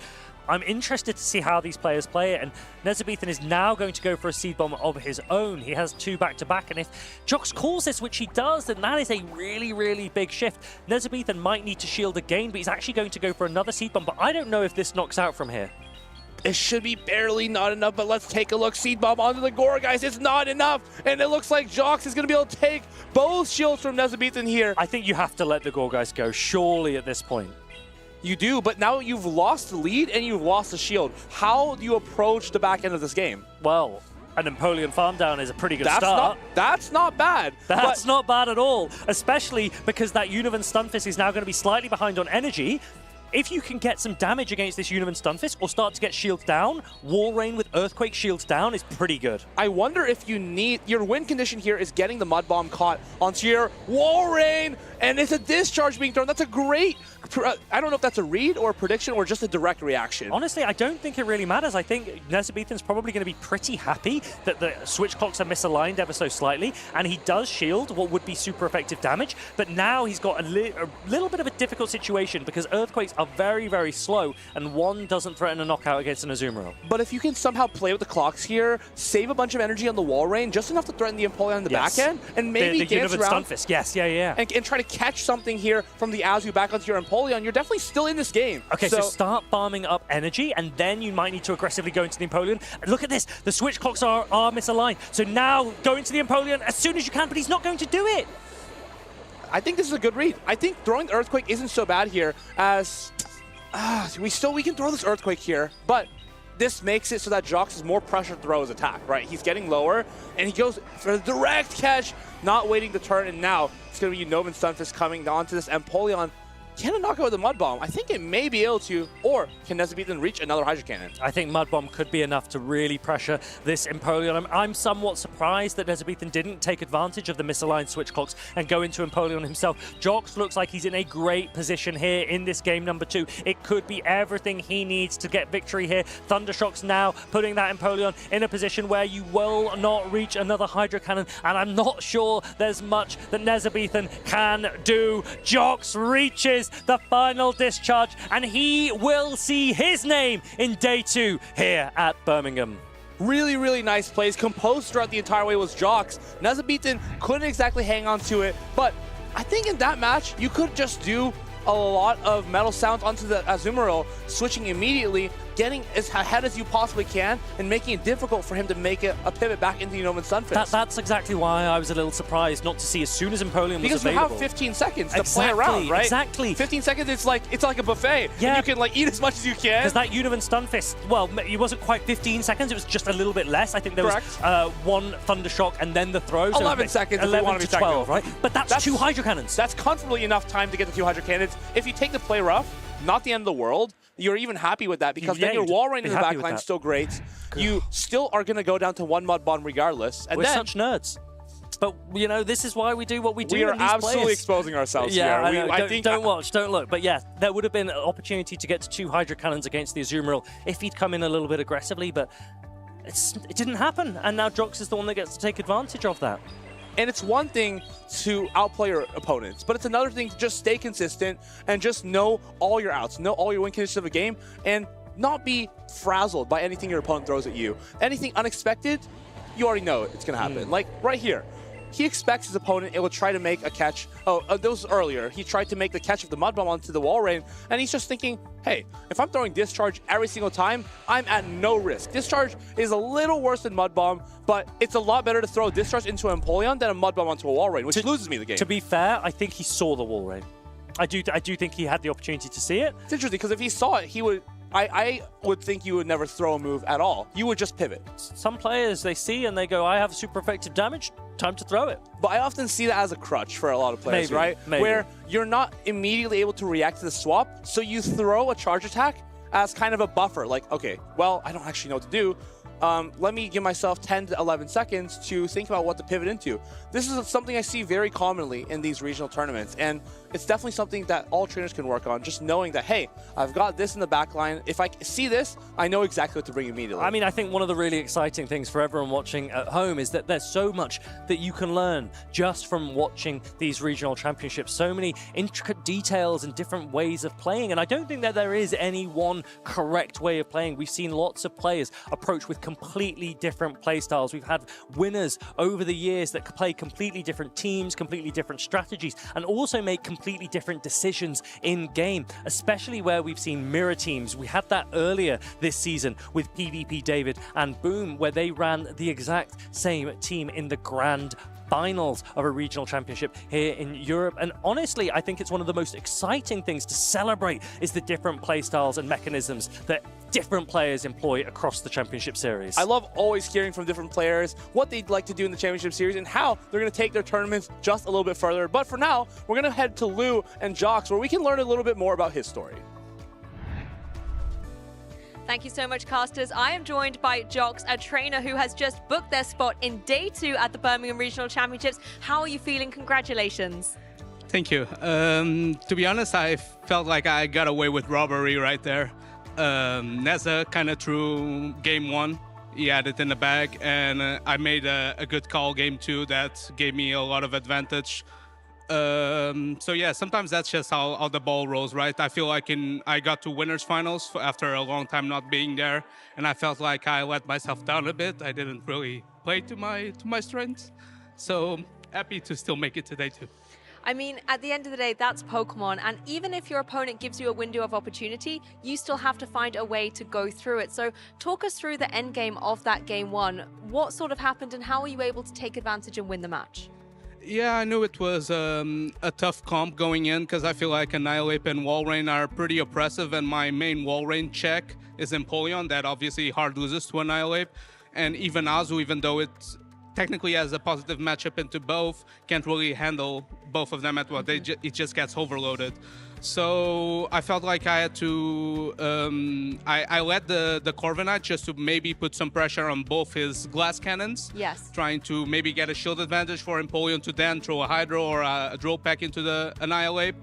I'm interested to see how these players play it, and Nezabethan is now going to go for a Seed Bomb of his own. He has 2 back-to-back, and if Jox calls this, which he does, then that is a really, really big shift. Nezabethan might need to shield again, but he's actually going to go for another Seed Bomb, but I don't know if this knocks out from here. It should be barely not enough, but let's take a look. Seed Bomb onto the Gourgeist. It's not enough, and it looks like Jox is going to be able to take both shields from Nezabethan here. I think you have to let the Gourgeist go, surely, at this point. You do, but now you've lost the lead and you've lost the shield. How do you approach the back end of this game? Well, an Empoleon farm down is a pretty good start. That's not bad. That's not bad at all, especially because that Univan Stunfisk is now going to be slightly behind on energy. if you can get some damage against this Union Stunfisk or start to get shields down, Wall Rain with Earthquake shields down is pretty good. I wonder if you need... Your win condition here is getting the Mud Bomb caught onto your Wall Rain, and it's a discharge being thrown. That's a great... I don't know if that's a read or a prediction or just a direct reaction. Honestly, I don't think it really matters. I think Nezabethan's probably going to be pretty happy that the switch clocks are misaligned ever so slightly, and he does shield what would be super effective damage, but now he's got a little bit of a difficult situation because Earthquakes are very, very slow, and one doesn't threaten a knockout against an Azumarill. But if you can somehow play with the clocks here, save a bunch of energy on the Wall Rain, just enough to threaten the Empoleon on the back end, and maybe dance around Stunfisk. Yes, yeah. And try to catch something here from the Azu back onto your Empoleon, you're definitely still in this game. Okay, so start farming up energy, and then you might need to aggressively go into the Empoleon. Look at this, the switch clocks are misaligned. So now go into the Empoleon as soon as you can, but he's not going to do it. I think this is a good read. I think throwing the Earthquake isn't so bad here, as we can throw this Earthquake here, but this makes it so that Jox is more pressure to throw his attack, right? He's getting lower, and he goes for the direct catch, not waiting to turn, and now it's going to be Unova Stunfisk coming onto this Empoleon. Can it knock out with a Mud Bomb? I think it may be able to, or can Nezabethan reach another Hydro Cannon? I think Mud Bomb could be enough to really pressure this Empoleon. I'm somewhat surprised that Nezabethan didn't take advantage of the misaligned switch clocks and go into Empoleon himself. Jox looks like he's in a great position here in this game number 2. It could be everything he needs to get victory here. Thundershock's now putting that Empoleon in a position where you will not reach another Hydro Cannon, and I'm not sure there's much that Nezabethan can do. Jox reaches the final discharge, and he will see his name in day 2 here at Birmingham. Really, really nice plays. Composed throughout the entire way was Jox. Nezabethan couldn't exactly hang on to it, but I think in that match, you could just do a lot of metal sounds onto the Azumarill, switching immediately, getting as ahead as you possibly can, and making it difficult for him to make a pivot back into Unova Stunfisk. That's exactly why I was a little surprised not to see as soon as Empoleon was available. Because you have 15 seconds to play around, right? Exactly. 15 seconds, it's like a buffet. Yeah. And you can eat as much as you can. Because that Unova Stunfisk, well, it wasn't quite 15 seconds, it was just a little bit less. I think there was one Thundershock and then the throw. 11 seconds 11 if we want to be 12, right? But that's 2 Hydro Cannons. That's comfortably enough time to get the 2 Hydro Cannons. If you take the play rough, not the end of the world, you're even happy with that, because then your Wall Rain in the backline is still great. You still are going to go down to 1 Mud Bomb regardless. And we're such nerds. But, you know, this is why we do what we do. We are absolutely exposing ourselves here. I think don't watch, don't look. But yeah, there would have been an opportunity to get to 2 Hydro Cannons against the Azumarill if he'd come in a little bit aggressively, but it didn't happen. And now Jox is the one that gets to take advantage of that. And it's one thing to outplay your opponents, but it's another thing to just stay consistent and just know all your outs, know all your win conditions of a game, and not be frazzled by anything your opponent throws at you. Anything unexpected, you already know it's going to happen. Like right here, he expects his opponent will try to make a catch. That was earlier. He tried to make the catch of the Mud Bomb onto the Wall Rain, and he's just thinking, hey, if I'm throwing Discharge every single time, I'm at no risk. Discharge is a little worse than Mud Bomb, but it's a lot better to throw Discharge into an Empoleon than a Mud Bomb onto a Wall Rain, which loses me the game. To be fair, I think he saw the Wall Rain. I do think he had the opportunity to see it. It's interesting, because if he saw it, he would... I would think you would never throw a move at all. You would just pivot. Some players, they see and they go, I have super effective damage, time to throw it. But I often see that as a crutch for a lot of players, right? Maybe. Where you're not immediately able to react to the swap, so you throw a charge attack as kind of a buffer. Like, okay, well, I don't actually know what to do. Let me give myself 10 to 11 seconds to think about what to pivot into. This is something I see very commonly in these regional tournaments, and it's definitely something that all trainers can work on, just knowing that, hey, I've got this in the back line. If I see this, I know exactly what to bring immediately. I mean, I think one of the really exciting things for everyone watching at home is that there's so much that you can learn just from watching these regional championships. So many intricate details and different ways of playing, and I don't think that there is any one correct way of playing. We've seen lots of players approach with completely different play styles. We've had winners over the years that play completely different teams, completely different strategies, and also make completely different decisions in game, especially where we've seen mirror teams. We had that earlier this season with PvP David and Boom, where they ran the exact same team in the grand finals of a regional championship here in Europe. And honestly, I think it's one of the most exciting things to celebrate is the different play styles and mechanisms that different players employ across the championship series. I love always hearing from different players what they'd like to do in the championship series and how they're going to take their tournaments just a little bit further. But for now, we're going to head to Lou and Jox, where we can learn a little bit more about his story. Thank you so much, casters. I am joined by Jox, a trainer who has just booked their spot in day 2 at the Birmingham Regional Championships. How are you feeling? Congratulations. Thank you. To be honest, I felt like I got away with robbery right there. Neza kind of threw game 1. He had it in the bag, and I made a good call game 2 that gave me a lot of advantage. So yeah, sometimes that's just how the ball rolls, right? I feel like I got to winners finals after a long time not being there, and I felt like I let myself down a bit. I didn't really play to my strengths. So happy to still make it today too. I mean, at the end of the day, that's Pokemon, and even if your opponent gives you a window of opportunity, you still have to find a way to go through it. So talk us through the end game of that game 1. What sort of happened, and how were you able to take advantage and win the match? Yeah, I knew it was a tough comp going in because I feel like Annihilate and Walrein are pretty oppressive, and my main Walrein check is Empoleon that obviously hard loses to Annihilate. And even Azu, even though it technically has a positive matchup into both, can't really handle both of them at once. It just gets overloaded. So I felt like I had to, I let the Corviknight just to maybe put some pressure on both his glass cannons. Yes. Trying to maybe get a shield advantage for Empoleon to then throw a Hydro or a Drill Peck into the Annihilate.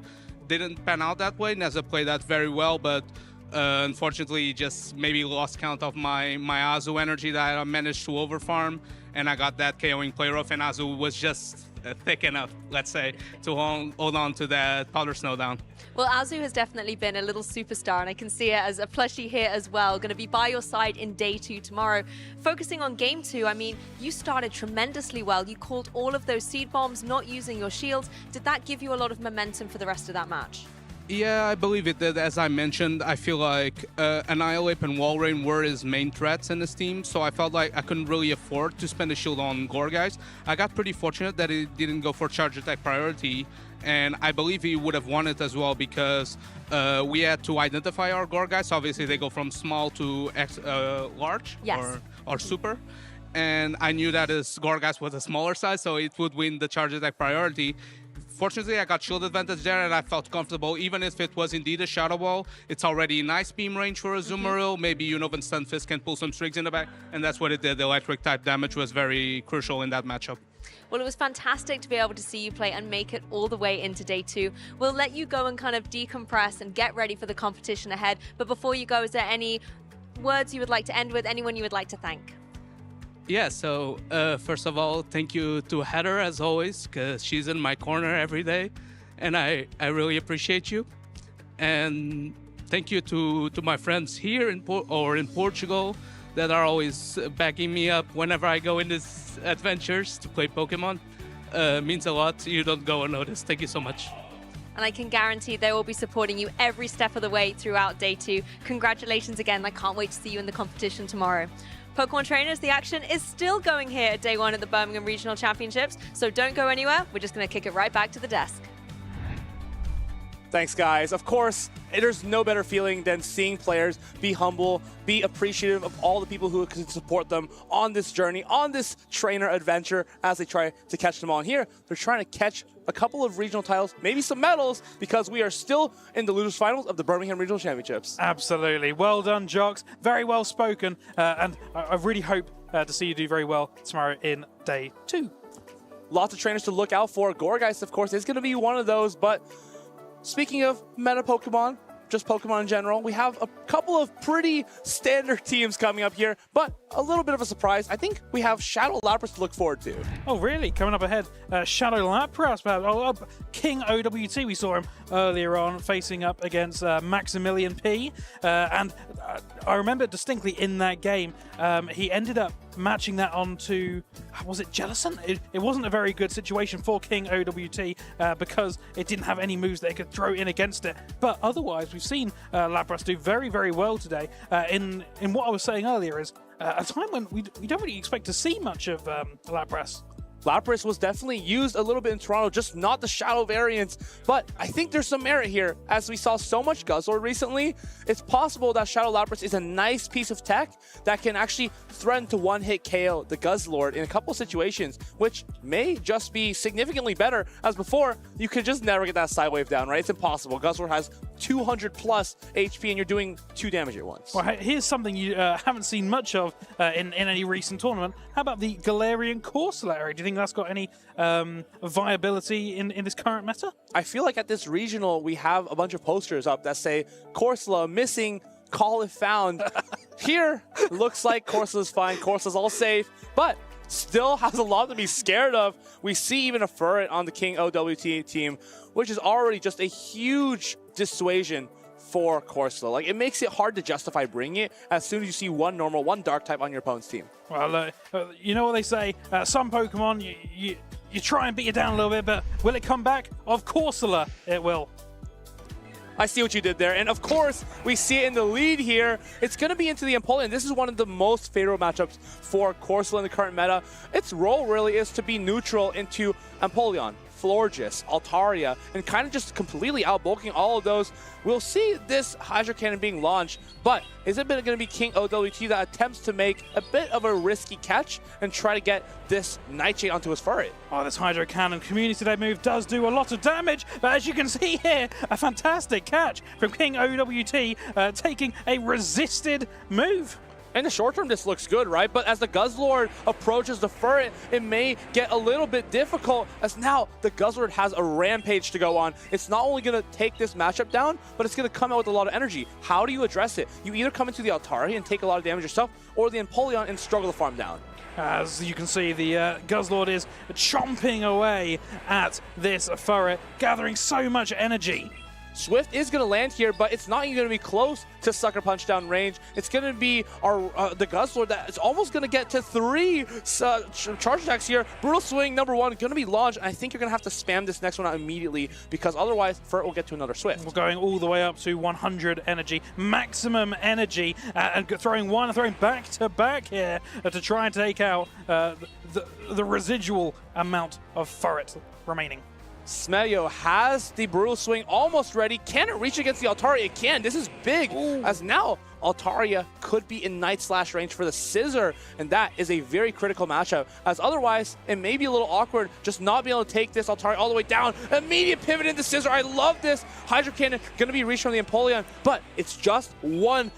Didn't pan out that way. Neza played that very well, but unfortunately just maybe lost count of my Azu energy that I managed to overfarm, and I got that KOing play rough, and Azu was just thick enough, let's say, to hold on to that Powder Snowdown. Well, Azu has definitely been a little superstar, and I can see it as a plushie here as well. Going to be by your side in day 2 tomorrow. Focusing on game 2, I mean, you started tremendously well. You called all of those seed bombs, not using your shields. Did that give you a lot of momentum for the rest of that match? Yeah, I believe it did. As I mentioned, I feel like Annihilate and Walrein were his main threats in this team, so I felt like I couldn't really afford to spend a shield on Gourgeist. I got pretty fortunate that he didn't go for charge attack priority, and I believe he would have won it as well because we had to identify our Gourgeist. Obviously, they go from small to large, yes, or super. And I knew that his Gourgeist was a smaller size, so it would win the charge attack priority. Fortunately, I got shield advantage there, and I felt comfortable. Even if it was indeed a Shadow Ball, it's already nice beam range for a Azumarill. Maybe Unova and Stunfisk can pull some strings in the back, and that's what it did. The electric type damage was very crucial in that matchup. Well, it was fantastic to be able to see you play and make it all the way into day 2. We'll let you go and kind of decompress and get ready for the competition ahead. But before you go, is there any words you would like to end with? Anyone you would like to thank? Yeah, so first of all, thank you to Heather as always, because she's in my corner every day, and I really appreciate you. And thank you to my friends here in Portugal that are always backing me up whenever I go in these adventures to play Pokemon. Means a lot. You don't go unnoticed. Thank you so much. And I can guarantee they will be supporting you every step of the way throughout day 2. Congratulations again. I can't wait to see you in the competition tomorrow. Pokemon trainers, the action is still going here at day 1 at the Birmingham Regional Championships, so don't go anywhere. We're just going to kick it right back to the desk. Thanks, guys. Of course, there's no better feeling than seeing players be humble, be appreciative of all the people who can support them on this journey, on this trainer adventure as they try to catch them on. Here, they're trying to catch a couple of regional titles, maybe some medals, because we are still in the losers finals of the Birmingham Regional Championships. Absolutely. Well done, Jox. Very well spoken. And I really hope to see you do very well tomorrow in day 2. Lots of trainers to look out for. Gourgeist, of course, is going to be one of those, but speaking of meta Pokemon, just Pokemon in general, we have a couple of pretty standard teams coming up here, but a little bit of a surprise. I think we have Shadow Lapras to look forward to. Oh, really? Coming up ahead, Shadow Lapras, perhaps. King OWT, we saw him earlier on facing up against Maximilian P. And I remember distinctly in that game, he ended up matching that onto, was it Jellicent? It wasn't a very good situation for King OWT because it didn't have any moves that it could throw in against it. But otherwise, we've seen Lapras do very, very well today. In what I was saying earlier is a time when we don't really expect to see much of Lapras. Lapras was definitely used a little bit in Toronto, just not the Shadow variants, but I think there's some merit here. As we saw so much Guzzlord recently, it's possible that Shadow Lapras is a nice piece of tech that can actually threaten to one-hit KO the Guzzlord in a couple situations, which may just be significantly better, as before, you could just never get that side wave down, right? It's impossible. Guzzlord has 200 plus HP and you're doing 2 damage at once. Well, here's something you haven't seen much of in any recent tournament. How about the Galarian Corsola area? Do you think that's got any viability in this current meta? I feel like at this regional, we have a bunch of posters up that say, Corsola missing, call if found. Here, looks like Corsola's fine, Corsola's all safe, but still has a lot to be scared of. We see even a Furret on the King OWT team, which is already just a huge dissuasion for Corsola. Like, it makes it hard to justify bringing it as soon as you see one normal, one dark type on your opponent's team. Well, you know what they say, some Pokemon, you try and beat it down a little bit, but will it come back? Of Corsola, it will. I see what you did there. And of course, we see it in the lead here. It's going to be into the Empoleon. This is one of the most favorable matchups for Corsola in the current meta. Its role really is to be neutral into Empoleon, Florges, Altaria, and kind of just completely outbulking all of those. We'll see this Hydro Cannon being launched, but is it going to be King OWT that attempts to make a bit of a risky catch and try to get this Nightshade onto his Furret? Oh, this Hydro Cannon Community Day move does do a lot of damage, but as you can see here, a fantastic catch from King OWT, taking a resisted move. In the short term, this looks good, right? But as the Guzzlord approaches the Furret, it may get a little bit difficult, as now the Guzzlord has a rampage to go on. It's not only going to take this matchup down, but it's going to come out with a lot of energy. How do you address it? You either come into the Altaria and take a lot of damage yourself, or the Empoleon and struggle to farm down. As you can see, the Guzzlord is chomping away at this Furret, gathering so much energy. Swift is going to land here, but it's not even going to be close to Sucker Punch down range. It's going to be the Guzzlord that is almost going to get to 3 charge attacks here. Brutal Swing, number 1, going to be launched. I think you're going to have to spam this next one out immediately, because otherwise Furt will get to another Swift. We're going all the way up to 100 energy, maximum energy, and throwing back to back here to try and take out the residual amount of Furret remaining. Smelio has the Brutal Swing almost ready. Can it reach against the Altaria? It can. This is big, as now Altaria could be in Night Slash range for the Scissor, and that is a very critical matchup, as otherwise it may be a little awkward just not being able to take this Altaria all the way down. Immediate pivot into Scissor. I love this. Hydro Cannon going to be reached from the Empoleon, but it's just one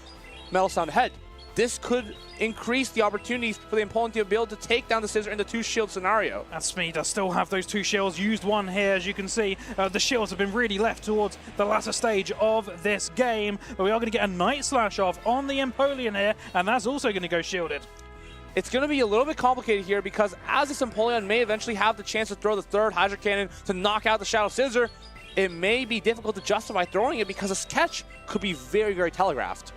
Metal Sound ahead. This could increase the opportunities for the Empoleon to be able to take down the Scissor in the 2-shield scenario. And Smee does still have those 2 shields, used one here, as you can see. The shields have been really left towards the latter stage of this game, but we are going to get a Night Slash off on the Empoleon here, and that's also going to go shielded. It's going to be a little bit complicated here, because as this Empoleon may eventually have the chance to throw the 3rd Hydro Cannon to knock out the Shadow Scissor, it may be difficult to justify throwing it because this catch could be very, very telegraphed.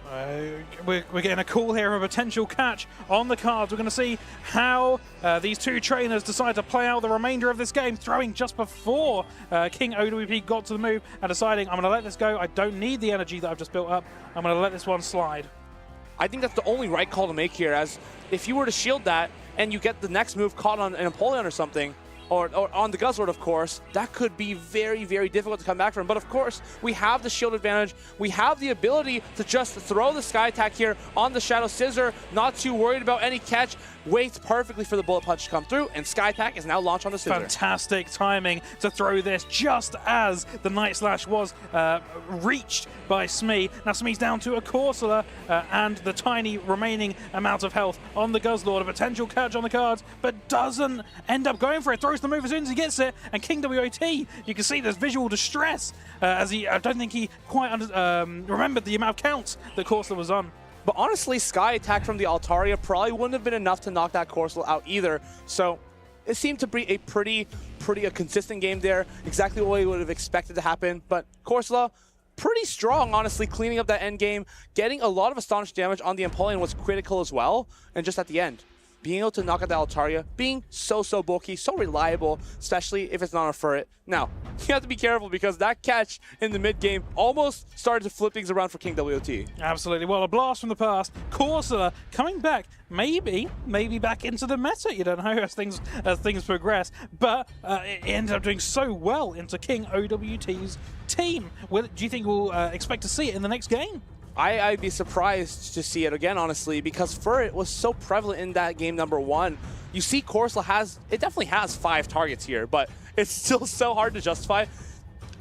We're getting a call here of a potential catch on the cards. We're going to see how these 2 trainers decide to play out the remainder of this game, throwing just before King OWP got to the move and deciding, I'm going to let this go. I don't need the energy that I've just built up. I'm going to let this one slide. I think that's the only right call to make here, as if you were to shield that and you get the next move caught on an Empoleon or something, or on the Guzzlord, of course, that could be very, very difficult to come back from. But of course, we have the shield advantage. We have the ability to just throw the Sky Attack here on the Shadow Scissor, not too worried about any catch. Waits perfectly for the Bullet Punch to come through, and Sky Attack is now launched on the Scissor. Fantastic timing to throw this just as the Night Slash was reached by Smee. Now Smee's down to a Corsola and the tiny remaining amount of health on the Guzzlord. A potential catch on the cards, but doesn't end up going for it. Throws the move as soon as he gets it, and King WOT, you can see there's visual distress as I don't think he quite remembered the amount of counts that Corsola was on. But honestly, Sky Attack from the Altaria probably wouldn't have been enough to knock that Corsola out either. So it seemed to be a pretty consistent game there. Exactly what we would have expected to happen. But Corsola, pretty strong, honestly, cleaning up that end game. Getting a lot of Astonish damage on the Empoleon was critical as well. And just at the end, being able to knock out the Altaria, being so bulky, so reliable, especially if it's not a Furret. Now, you have to be careful because that catch in the mid-game almost started to flip things around for King WOT. Absolutely. Well, a blast from the past. Corsola coming back, maybe back into the meta. You don't know as things progress, but it ended up doing so well into King OWT's team. Do you think we'll expect to see it in the next game? I'd be surprised to see it again, honestly, because Furret was so prevalent in that game number 1. You see Corsola definitely has 5 targets here, but it's still so hard to justify.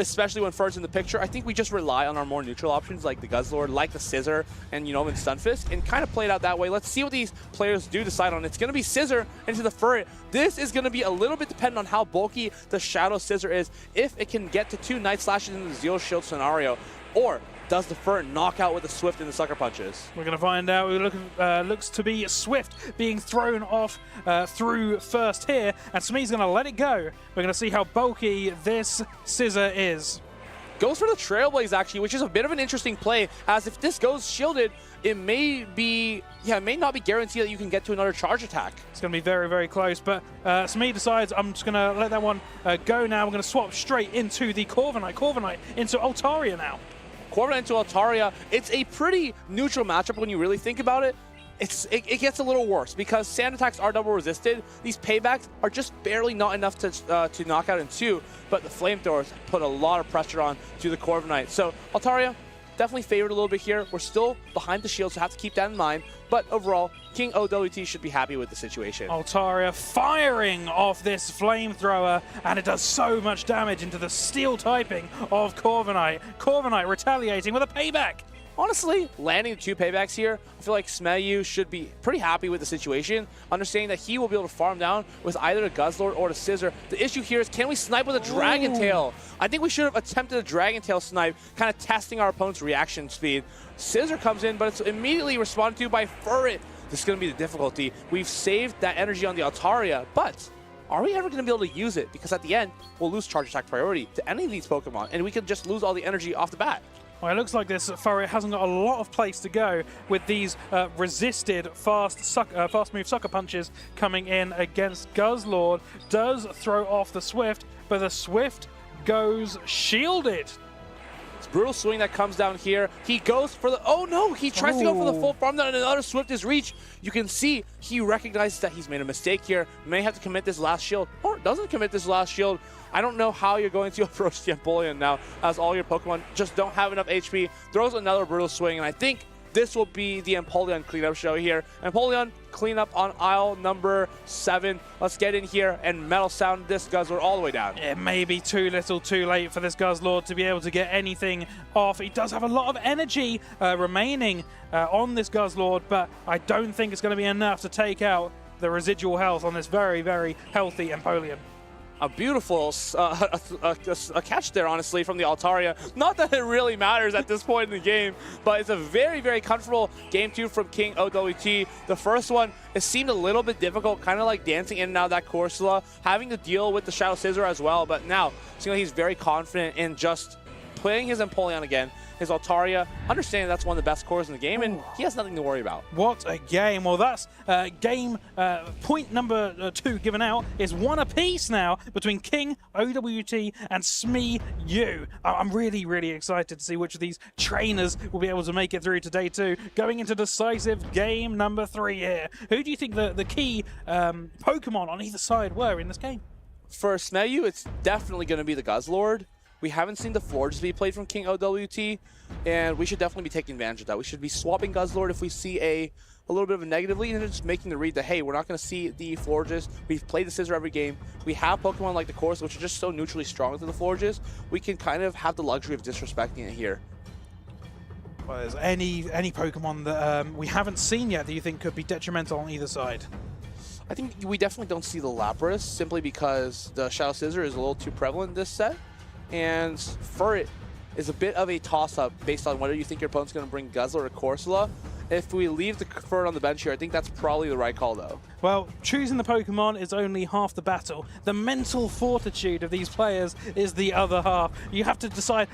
especially when Fur's in the picture, I think we just rely on our more neutral options like the Guzzlord, like the Scissor, and Unova Stunfisk, and kind of play it out that way. Let's see what these players do decide on. It's going to be Scissor into the Fur. This is going to be a little bit dependent on how bulky the Shadow Scissor is, if it can get to 2 Night Slashes in the Zero Shield scenario, or does the Fur knock out with the Swift and the Sucker Punches? We're going to find out. Looks to be Swift being thrown off through first here, and Smee's going to let it go. We're going to see how bulky this Scissor is. Goes for the Trailblaze, actually, which is a bit of an interesting play, as if this goes shielded, it may not be guaranteed that you can get to another charge attack. It's going to be very, very close, but Smee decides I'm just going to let that one go now. We're going to swap straight into the Corviknight. Corviknight into Altaria now. Corviknight into Altaria, it's a pretty neutral matchup when you really think about it. It gets a little worse because sand attacks are double resisted. These paybacks are just barely not enough to knock out in 2, but the flamethrowers put a lot of pressure on to the Corviknight. So Altaria definitely favored a little bit here. We're still behind the shield, so have to keep that in mind. But overall, King OWT should be happy with the situation. Altaria firing off this flamethrower, and it does so much damage into the steel typing of Corviknight. Corviknight retaliating with a payback. Honestly, landing the 2 paybacks here, I feel like Smeyu should be pretty happy with the situation, understanding that he will be able to farm down with either the Guzzlord or the Scissor. The issue here is, can we snipe with a Dragon Tail? I think we should have attempted a Dragon Tail snipe, kind of testing our opponent's reaction speed. Scissor comes in, but it's immediately responded to by Furret. This is going to be the difficulty. We've saved that energy on the Altaria, but are we ever going to be able to use it? Because at the end, we'll lose charge attack priority to any of these Pokemon, and we could just lose all the energy off the bat. Well, it looks like this Furret hasn't got a lot of place to go with these resisted fast move Sucker Punches coming in against Guzzlord. Does throw off the Swift, but the Swift goes shielded. It's Brutal Swing that comes down here. He goes for the... Oh, no! He tries to go for the full farm down, and another Swift is reached. You can see he recognizes that he's made a mistake here. May have to commit this last shield, or doesn't commit this last shield. I don't know how you're going to approach the Empoleon now, as all your Pokemon just don't have enough HP. Throws another Brutal Swing, and I think this will be the Empoleon cleanup show here. Empoleon cleanup on aisle number 7. Let's get in here and Metal Sound this Guzzlord all the way down. It may be too little too late for this Guzzlord to be able to get anything off. He does have a lot of energy remaining on this Guzzlord, but I don't think it's going to be enough to take out the residual health on this very, very healthy Empoleon. A beautiful a catch there, honestly, from the Altaria. Not that it really matters at this point in the game, but it's a very, very comfortable game 2 from King OWT. The first one, it seemed a little bit difficult, kind of like dancing in and out of that Corsola, having to deal with the Shadow Scissor as well, but now, seeing like he's very confident in just playing his Empoleon again, his Altaria, understanding that's one of the best cores in the game, and he has nothing to worry about. What a game. Well, that's game point number 2 given out is 1 apiece now between King, OWT, and Smee Yu. I'm really, really excited to see which of these trainers will be able to make it through to day 2. Going into decisive game number 3 here. Who do you think the key Pokemon on either side were in this game? For Smeyu, it's definitely going to be the Guzzlord. We haven't seen the Florges be played from King OWT, and we should definitely be taking advantage of that. We should be swapping Guzzlord if we see a little bit of a negative lead, and just making the read that, hey, we're not going to see the Florges. We've played the Scissor every game. We have Pokemon like the Corus, which are just so neutrally strong to the Florges. We can kind of have the luxury of disrespecting it here. Well, is any Pokemon that we haven't seen yet that you think could be detrimental on either side? I think we definitely don't see the Lapras, simply because the Shadow Scissor is a little too prevalent in this set. And Furret is a bit of a toss-up based on whether you think your opponent's going to bring Guzzlord or Corsola. If we leave the Furret on the bench here, I think that's probably the right call, though. Well, choosing the Pokemon is only half the battle. The mental fortitude of these players is the other half. You have to decide...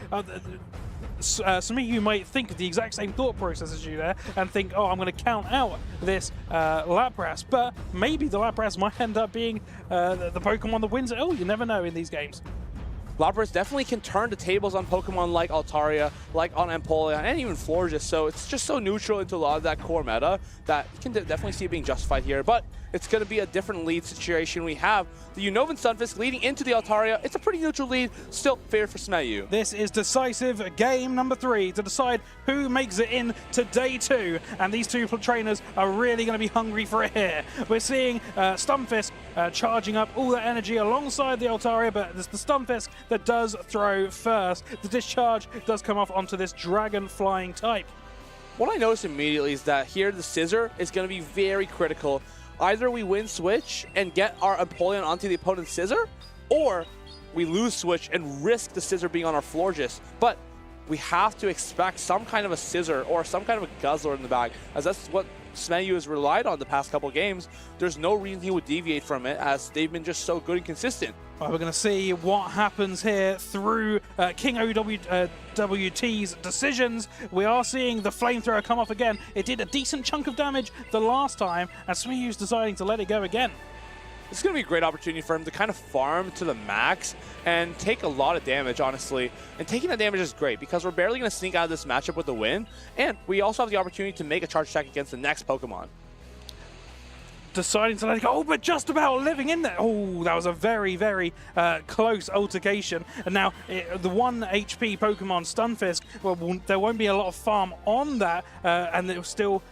some of you might think of the exact same thought process as you there and think, oh, I'm going to count out this Lapras, but maybe the Lapras might end up being the Pokemon that wins it. Oh, you never know in these games. Lapras definitely can turn the tables on Pokemon like Altaria, like on Empoleon, and even Florges, so it's just so neutral into a lot of that core meta that you can definitely see it being justified here, but it's going to be a different lead situation. We have the Unova Stunfisk leading into the Altaria. It's a pretty neutral lead, still favored for Smeyu. This is decisive game number 3 to decide who makes it in to day 2, and these two trainers are really going to be hungry for it here. We're seeing Stunfisk charging up all that energy alongside the Altaria, but it's the Stunfisk that does throw first. The discharge does come off onto this dragon flying type. What I noticed immediately is that here the Scissor is going to be very critical. Either we win Switch and get our Empoleon onto the opponent's Scissor, or we lose Switch and risk the Scissor being on our Florges. But we have to expect some kind of a Scissor or some kind of a Guzzler in the back, as that's what Smeyu has relied on the past couple games. There's no reason he would deviate from it, as they've been just so good and consistent. Well, we're going to see what happens here through King OWT's decisions. We are seeing the Flamethrower come off again. It did a decent chunk of damage the last time, and Smeyu's deciding to let it go again. It's going to be a great opportunity for him to kind of farm to the max and take a lot of damage, honestly. And taking that damage is great because we're barely going to sneak out of this matchup with a win. And we also have the opportunity to make a charge attack against the next Pokemon. Deciding to let it go, but just about living in there. Oh, that was a very, very close altercation. And now the 1 HP Pokemon Stunfisk, well, there won't be a lot of farm on that, and it will still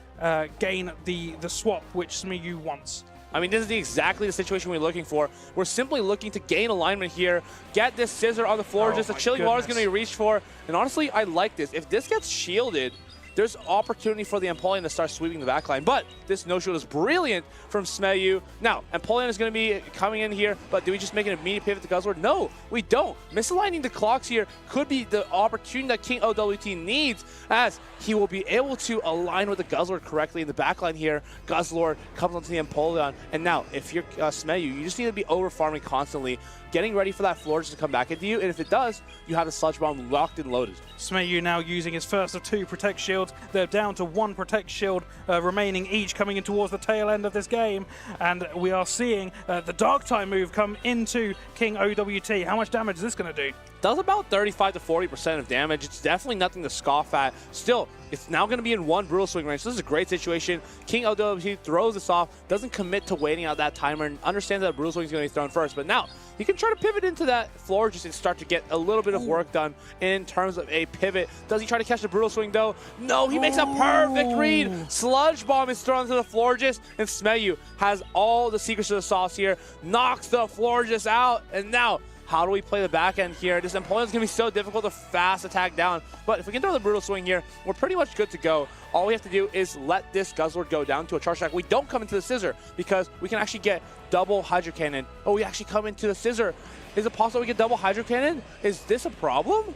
gain the swap, which Smeyu wants. I mean, this is exactly the situation we're looking for. We're simply looking to gain alignment here, get this Scissor on the floor, just a Chilling Water is going to be reached for. And honestly, I like this. If this gets shielded, there's opportunity for the Empoleon to start sweeping the backline. But this no-shield is brilliant from Smeyu. Now, Empoleon is going to be coming in here, but do we just make an immediate pivot to Guzzlord? No, we don't. Misaligning the clocks here could be the opportunity that King OWT needs, as he will be able to align with the Guzzlord correctly in the backline here. Guzzlord comes onto the Empoleon. And now, if you're Smeyu, you just need to be over-farming constantly, getting ready for that Florges to come back into you. And if it does, you have the Sludge Bomb locked and loaded. Smeyu now using his first of 2 Protect Shields. They're down to 1 Protect Shield remaining each, coming in towards the tail end of this game. And we are seeing the Dark-type move come into King OWT. How much damage is this going to do? Does about 35 to 40% of damage. It's definitely nothing to scoff at. Still, it's now going to be in 1 Brutal Swing range. So this is a great situation. King OWT throws this off, doesn't commit to waiting out that timer, and understands that Brutal Swing is going to be thrown first. But now, he can try to pivot into that floor just and start to get a little bit of work done in terms of a pivot. Does he try to catch the Brutal Swing, though? No, he makes a perfect read. Sludge Bomb is thrown to the Florges, and Smeyu has all the secrets of the sauce here, knocks the Florges out, and now, how do we play the back end here? This Empoleon is going to be so difficult to fast attack down. But if we can throw the Brutal Swing here, we're pretty much good to go. All we have to do is let this Guzzlord go down to a charge attack. We don't come into the Scissor because we can actually get double Hydro Cannon. Oh, we actually come into the Scissor. Is it possible we get double Hydro Cannon? Is this a problem?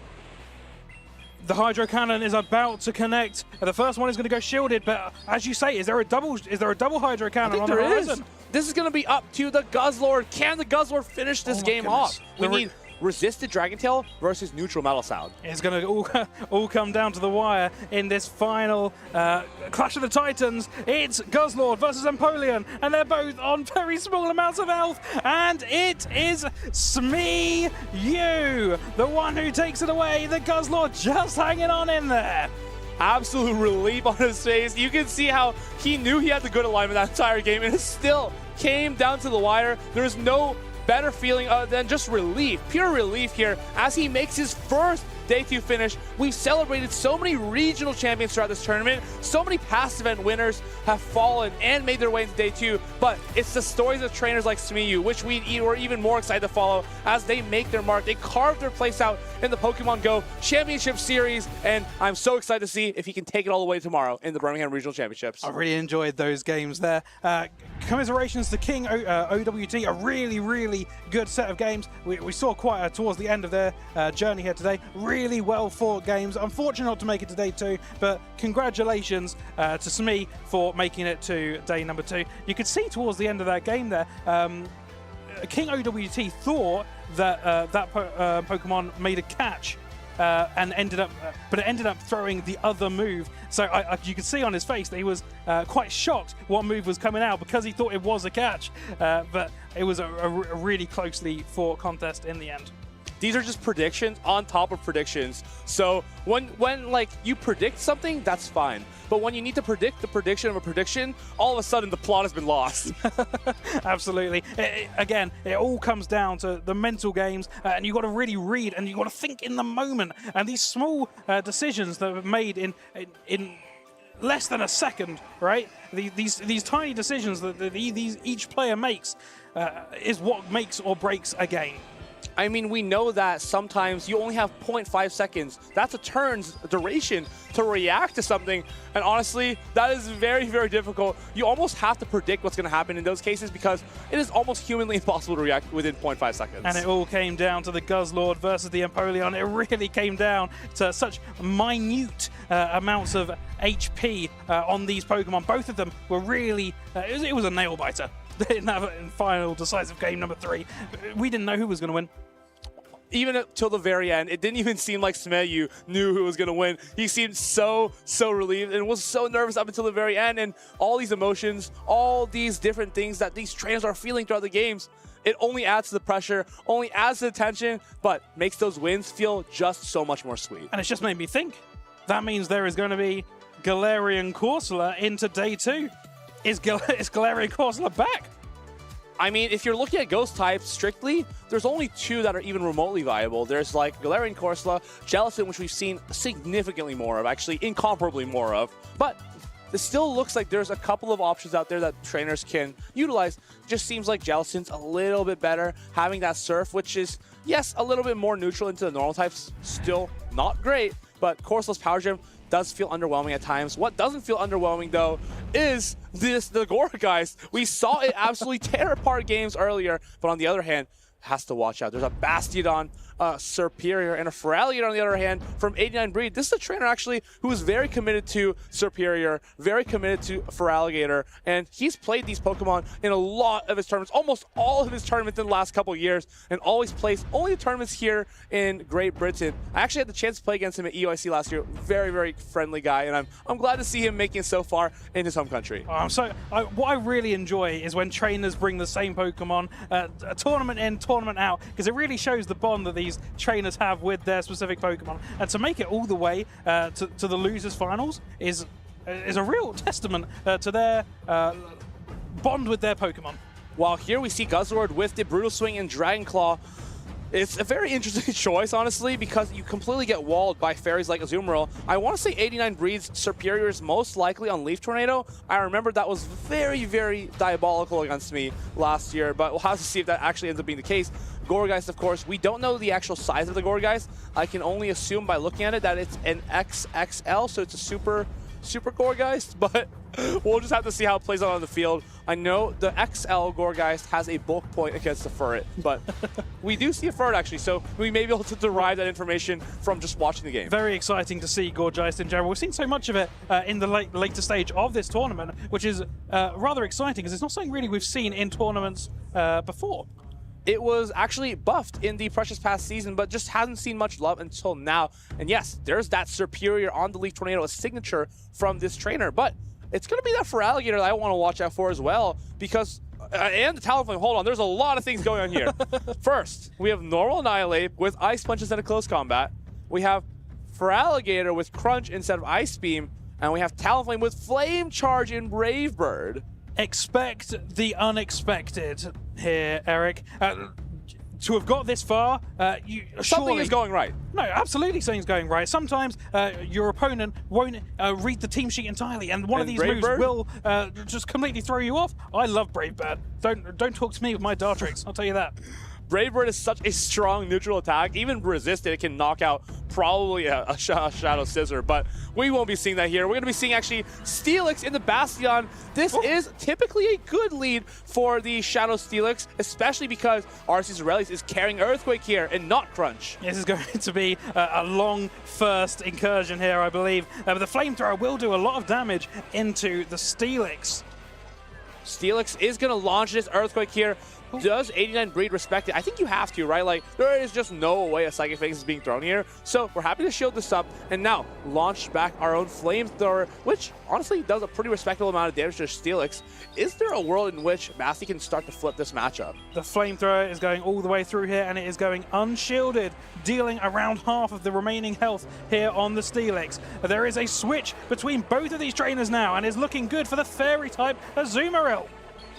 The Hydro Cannon is about to connect. The first one is going to go shielded, but as you say, is there a double Hydro Cannon on the horizon? This is going to be up to the Guzzlord. Can the Guzzlord finish this game off? We need Resisted Dragon Tail versus Neutral Metal Sound. It's going to all come down to the wire in this final Clash of the Titans. It's Guzzlord versus Empoleon, and they're both on very small amounts of health, and it is Smeyu, the one who takes it away. The Guzzlord just hanging on in there. Absolute relief on his face. You can see how he knew he had the good alignment that entire game, and it still came down to the wire. There's no better feeling than just relief, pure relief here as he makes his first Day 2 finish. We've celebrated so many regional champions throughout this tournament. So many past event winners have fallen and made their way into Day 2, but it's the stories of trainers like Smeyu, which we were even more excited to follow as they make their mark. They carve their place out in the Pokemon Go Championship Series, and I'm so excited to see if he can take it all the way tomorrow in the Birmingham Regional Championships. I really enjoyed those games there. Commiserations to King OWT, a really, really good set of games. We saw quite towards the end of their journey here today. Really well fought games. Unfortunate not to make it to Day 2, but congratulations to Smee for making it to Day number 2. You could see towards the end of that game there, King OWT thought that that Pokemon made a catch and ended up, but it ended up throwing the other move. So you could see on his face that he was quite shocked what move was coming out because he thought it was a catch. But it was a really closely fought contest in the end. These are just predictions on top of predictions. So when like you predict something, that's fine. But when you need to predict the prediction of a prediction, all of a sudden the plot has been lost. Absolutely. Again, it all comes down to the mental games, and you've got to really read and you've got to think in the moment. And these small decisions that are made in less than a second, right? These tiny decisions that each player makes is what makes or breaks a game. I mean, we know that sometimes you only have 0.5 seconds. That's a turn's duration to react to something. And honestly, that is very, very difficult. You almost have to predict what's going to happen in those cases because it is almost humanly impossible to react within 0.5 seconds. And it all came down to the Guzzlord versus the Empoleon. It really came down to such minute amounts of HP on these Pokemon. Both of them were really, it was a nail-biter. In that final decisive game number 3. We didn't know who was going to win. Even until the very end, it didn't even seem like Smeyu knew who was going to win. He seemed so relieved and was so nervous up until the very end. And all these emotions, all these different things that these trainers are feeling throughout the games, it only adds to the pressure, only adds to the tension, but makes those wins feel just so much more sweet. And it's just made me think. That means there is going to be Galarian Corsola into day 2. Is Galarian Corsola back? I mean, if you're looking at ghost types strictly, there's only 2 that are even remotely viable. There's like Galarian Corsola, Jellicent, which we've seen significantly more of, actually incomparably more of. But it still looks like there's a couple of options out there that trainers can utilize. Just seems like Jellicent's a little bit better. Having that Surf, which is, yes, a little bit more neutral into the normal types, still not great. But Corsola's Power Gem does feel underwhelming at times. What doesn't feel underwhelming, though, is the Gourgeist. We saw it absolutely tear apart games earlier, but on the other hand, has to watch out. There's a Bastiodon, Serperior, and a Feraligatr on the other hand from 89 Breed. This is a trainer actually who is very committed to Serperior, very committed to Feraligatr, and he's played these Pokemon in a lot of his tournaments, almost all of his tournaments in the last couple of years, and always plays only the tournaments here in Great Britain. I actually had the chance to play against him at EUIC last year. Very, very friendly guy, and I'm glad to see him making it so far in his home country. What I really enjoy is when trainers bring the same Pokemon a tournament in, tournament out, because it really shows the bond that these trainers have with their specific Pokemon. And to make it all the way to the losers finals is a real testament to their bond with their Pokemon. While here we see Guzzlord with the Brutal Swing and Dragon Claw. It's a very interesting choice, honestly, because you completely get walled by fairies like Azumarill. I want to say 89 Breed's Serperior is most likely on Leaf Tornado. I remember that was very, very diabolical against me last year, but we'll have to see if that actually ends up being the case. Gourgeist, of course, we don't know the actual size of the Gourgeist. I can only assume by looking at it that it's an XXL, so it's a super Gourgeist, but we'll just have to see how it plays out on the field. I know the XL Gourgeist has a bulk point against the Furret, but we do see a Furret actually, so we may be able to derive that information from just watching the game. Very exciting to see Gourgeist in general. We've seen so much of it in the later stage of this tournament, which is rather exciting because it's not something really we've seen in tournaments before. It was actually buffed in the Precious Past season, but just hasn't seen much love until now. And yes, there's that Serperior on the Leaf Tornado, a signature from this trainer, but it's going to be that Feraligatr that I want to watch out for as well, because, and the Talonflame, hold on, there's a lot of things going on here. First, we have normal Annihilate with Ice Punch instead of Close Combat. We have Feraligatr with Crunch instead of Ice Beam, and we have Talonflame with Flame Charge in Brave Bird. Expect the unexpected here, Eric. To have got this far, something is going right. No, absolutely something's going right. Sometimes your opponent won't read the team sheet entirely, and one of these moves will just completely throw you off. I love Brave Bird. Don't talk to me with my Dartrix, I'll tell you that. Brave Bird is such a strong neutral attack. Even resisted, it can knock out probably a Shadow Scissor, but we won't be seeing that here. We're going to be seeing actually Steelix in the Bastion. This is typically a good lead for the Shadow Steelix, especially because Arceus Aurelius is carrying Earthquake here and not Crunch. This is going to be a long first incursion here, I believe. But the Flamethrower will do a lot of damage into the Steelix. Steelix is going to launch this Earthquake here. Does 89 Breed respect it? I think you have to, right? Like, there is just no way a Psychic Phase is being thrown here. So we're happy to shield this up and now launch back our own Flamethrower, which honestly does a pretty respectable amount of damage to Steelix. Is there a world in which Basti can start to flip this matchup? The Flamethrower is going all the way through here, and it is going unshielded, dealing around half of the remaining health here on the Steelix. There is a switch between both of these trainers now, and is looking good for the Fairy-type Azumarill.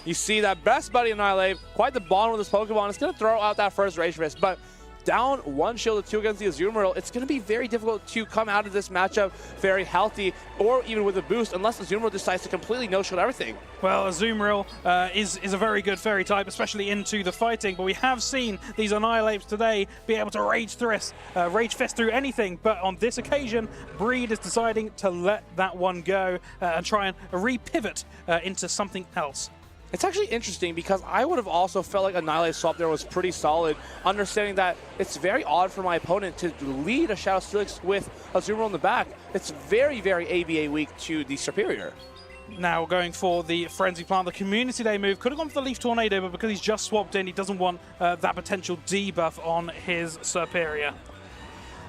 You see that best buddy Annihilate, quite the bond with this Pokemon. It's going to throw out that first Rage Fist, but down 1 shield to 2 against the Azumarill, it's going to be very difficult to come out of this matchup very healthy or even with a boost unless Azumarill decides to completely no-shield everything. Well, Azumarill is a very good fairy type, especially into the fighting, but we have seen these Annihilates today be able to Rage Fist through anything, but on this occasion, Breed is deciding to let that one go and try and re-pivot into something else. It's actually interesting because I would have also felt like Annihilate swap there was pretty solid, understanding that it's very odd for my opponent to lead a Shadow Steelix with Azumarill in the back. It's very, very ABA weak to the Superior. Now going for the Frenzy Plant, the Community Day move. Could have gone for the Leaf Tornado, but because he's just swapped in, he doesn't want that potential debuff on his Superior.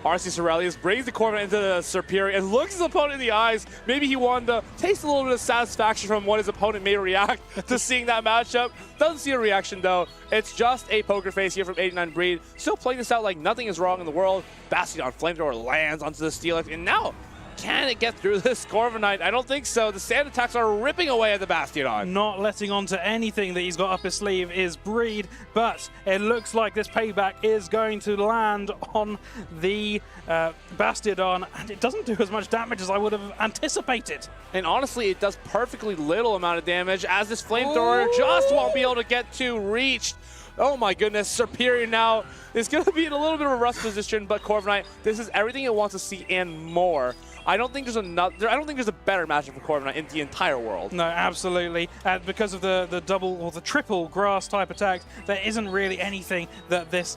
Arceus Aurelius brings the Corviknight into the Superior and looks his opponent in the eyes. Maybe he wanted to taste a little bit of satisfaction from what his opponent may react to seeing that matchup. Doesn't see a reaction though. It's just a poker face here from 89 Breed. Still playing this out like nothing is wrong in the world. Bastion Flamethrower lands onto the Steelix, and now can it get through this Corviknight? I don't think so. The sand attacks are ripping away at the Bastion. Not letting on to anything that he's got up his sleeve is Breed, but it looks like this payback is going to land on the Bastiodon, and it doesn't do as much damage as I would have anticipated. And honestly, it does perfectly little amount of damage as this Flamethrower just won't be able to get to reach. Oh my goodness, Superior now is going to be in a little bit of a rust position, but Corviknight, this is everything it wants to see and more. I don't think there's a better matchup for Corviknight in the entire world. No, absolutely. Because of the double or the triple grass type attacks, there isn't really anything that this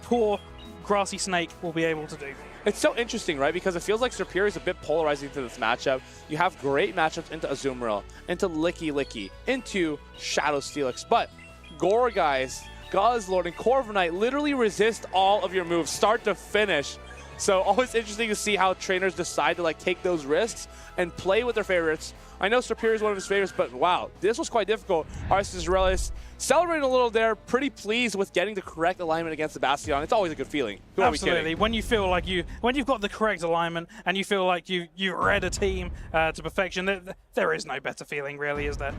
poor grassy snake will be able to do. It's so interesting, right? Because it feels like Superior is a bit polarizing to this matchup. You have great matchups into Azumarill, into Licky, into Shadow Steelix, but Gourgeist, Guzzlord, and Corviknight literally resist all of your moves, start to finish. So always interesting to see how trainers decide to like take those risks and play with their favorites. I know Superior is one of his favorites, but wow, this was quite difficult. Arceus Aurelius celebrating a little there, pretty pleased with getting the correct alignment against the Bastion. It's always a good feeling. Who Absolutely. When you feel like when you've got the correct alignment and you feel like you read a team to perfection, there is no better feeling, really, is there?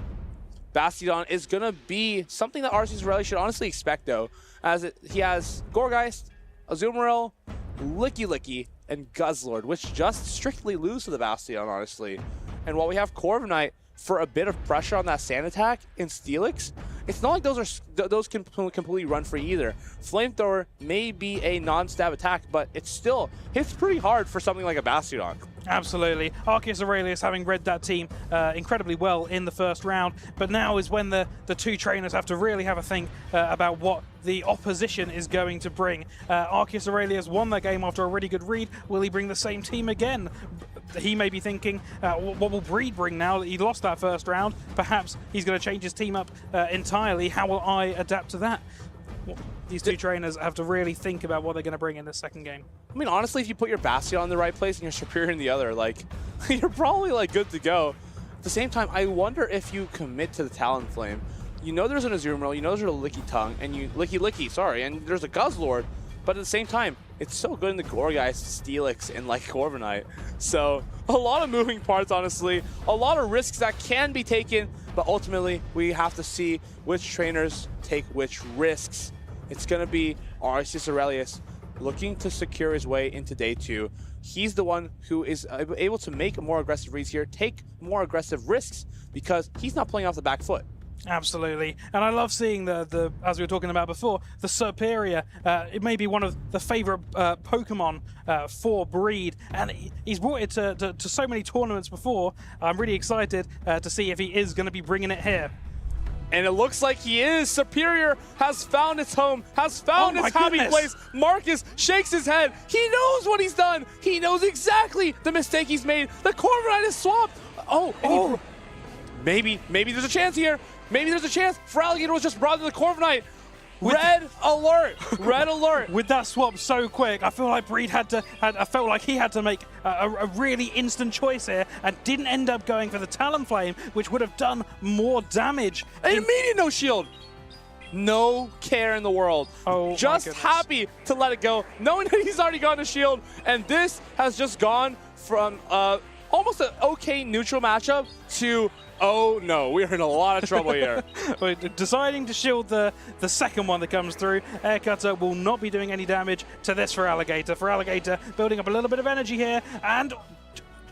Bastion is going to be something that Arceus Aurelius should honestly expect, though, as he has Gourgeist, Azumarill, Licky, and Guzzlord, which just strictly lose to the Bastion, honestly. And while we have Corviknight for a bit of pressure on that sand attack in Steelix, it's not like those can completely run free either. Flamethrower may be a non-stab attack, but it still hits pretty hard for something like a Bastion. Absolutely. Arceus Aurelius having read that team incredibly well in the first round, but now is when the two trainers have to really have a think about what the opposition is going to bring. Arceus Aurelius won that game after a really good read. Will he bring the same team again? He may be thinking, what will Breed bring now that he lost that first round? Perhaps he's going to change his team up entirely. How will I adapt to that? These two trainers have to really think about what they're going to bring in this second game. I mean, honestly, if you put your Bastion in the right place and your Superior in the other, like, you're probably, like, good to go. At the same time, I wonder if you commit to the Talonflame. You know there's an Azumarill, you know there's a Licky Tongue, and and there's a Guzzlord, but at the same time, it's so good in the Gourgeist, Steelix, and, like, Corviknight. So, a lot of moving parts, honestly. A lot of risks that can be taken, but ultimately, we have to see which trainers take which risks. It's going to be Arceus Aurelius looking to secure his way into day 2. He's the one who is able to make more aggressive reads here, take more aggressive risks, because he's not playing off the back foot. Absolutely. And I love seeing the as we were talking about before, the Superior. It may be one of the favorite Pokemon for Breed, and he's brought it to so many tournaments before. I'm really excited to see if he is going to be bringing it here. And it looks like he is. Superior has found its home, has found its happy place. Marcus shakes his head. He knows what he's done. He knows exactly the mistake he's made. The Corviknight is swapped. Maybe there's a chance here. Maybe there's a chance. Feraligatr was just brought to the Corviknight. Red alert! Red alert! With that swap so quick, I feel like Breed I felt like he had to make a really instant choice here and didn't end up going for the Talonflame, which would have done more damage. An immediate no shield! No care in the world. Just happy to let it go, knowing that he's already gone to shield, and this has just gone from almost an okay neutral matchup to, oh no, we're in a lot of trouble here. Deciding to shield the second one that comes through. Air Cutter will not be doing any damage to this for Alligator. For Alligator, building up a little bit of energy here, and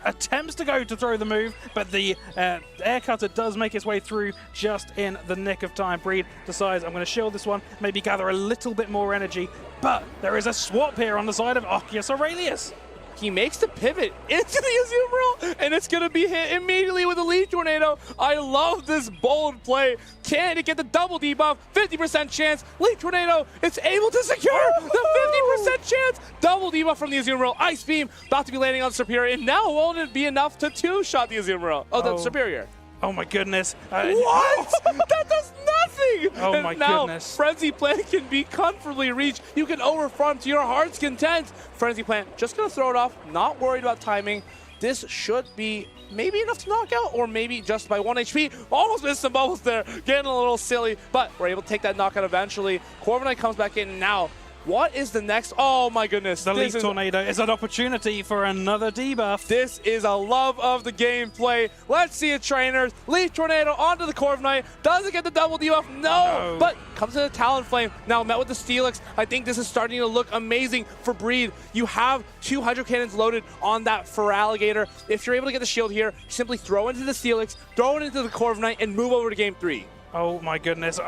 attempts to go to throw the move, but the Air Cutter does make its way through just in the nick of time. Breed decides, I'm going to shield this one, maybe gather a little bit more energy, but there is a swap here on the side of Arceus Aurelius. He makes the pivot into the Azumarill, and it's going to be hit immediately with a Leaf Tornado. I love this bold play. Can it get the double debuff? 50% chance. Leaf Tornado, it's able to secure the 50% chance. Double debuff from the Azumarill. Ice Beam about to be landing on Superior, and now won't it be enough to two-shot the Azumarill? Oh, the Superior. Oh my goodness. What? That does nothing! Oh my now, goodness. Frenzy Plant can be comfortably reached. You can overfarm to your heart's content. Frenzy Plant just gonna throw it off, not worried about timing. This should be maybe enough to knock out, or maybe just by 1 HP. Almost missed some bubbles there, getting a little silly, but we're able to take that knockout eventually. Corviknight comes back in now. What is the next? Oh my goodness. The Leaf Tornado is an opportunity for another debuff. This is a love of the gameplay. Let's see it, trainers. Leaf Tornado onto the Corviknight. Doesn't get the double debuff. No. But comes to the Talonflame. Now met with the Steelix. I think this is starting to look amazing for Breed. You have 200 cannons loaded on that for Alligator. If you're able to get the shield here, simply throw into the Steelix, throw it into the Corviknight, and move over to game 3. Oh my goodness.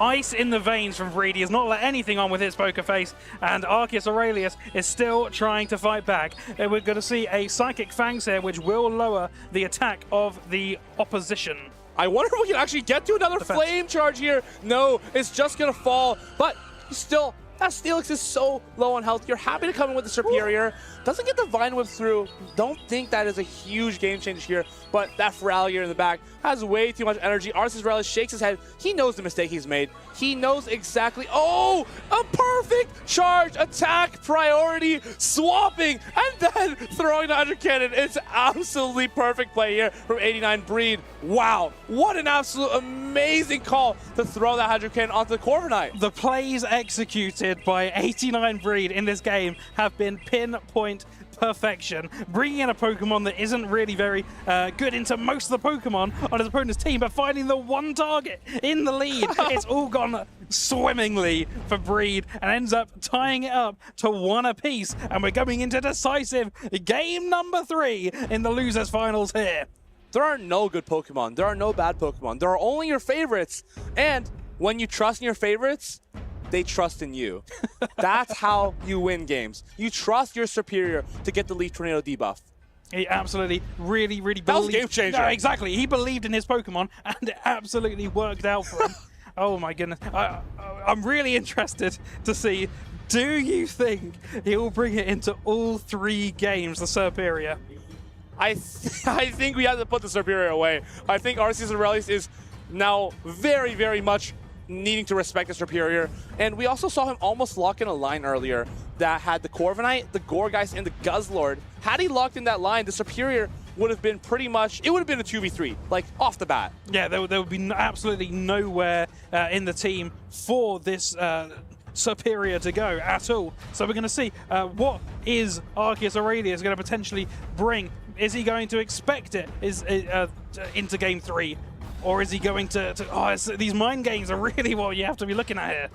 Ice in the veins from Breed. He has not let anything on with his poker face, and Arceus Aurelius is still trying to fight back. And we're going to see a Psychic Fangs here, which will lower the attack of the opposition. I wonder if we can actually get to another flame charge here. No, it's just going to fall, but still, that Steelix is so low on health. You're happy to come in with the Superior. Doesn't get the Vine Whip through. Don't think that is a huge game change here, but that Feraligatr in the back has way too much energy. Arceus Aurelius shakes his head. He knows the mistake he's made. He knows exactly. Oh, a perfect charge attack priority swapping and then throwing the 100 cannon. It's absolutely perfect play here from 89 Breed. Wow, what an absolute amazing call to throw that 100 cannon onto the Corviknight. The plays executed by 89 Breed in this game have been pinpoint perfection, bringing in a Pokemon that isn't really very good into most of the Pokemon on his opponent's team, but finding the one target in the lead. It's all gone swimmingly for Breed and ends up tying it up to 1 apiece, and we're going into decisive game number 3 in the losers finals here. There are no good Pokemon. There are no bad Pokemon. There are only your favorites, and when you trust in your favorites, they trust in you. That's how you win games. You trust your Superior to get the Leaf Tornado debuff. He absolutely, really believed. That was a game changer. No, exactly. He believed in his Pokemon, and it absolutely worked out for him. Oh my goodness. I'm really interested to see, do you think he'll bring it into all 3 games, the Superior? I think we have to put the Superior away. I think Arceus Aurelius is now very much needing to respect the Superior. And we also saw him almost lock in a line earlier that had the Corviknight, the Gourgeist, and the Guzzlord. Had he locked in that line, the Superior would have been pretty much, it would have been a 2v3, like off the bat. Yeah, there would be absolutely nowhere in the team for this Superior to go at all. So we're going to see what is Arceus Aurelius going to potentially bring. Is he going to expect it into game 3? Or is he going to these mind games are really what you have to be looking at here.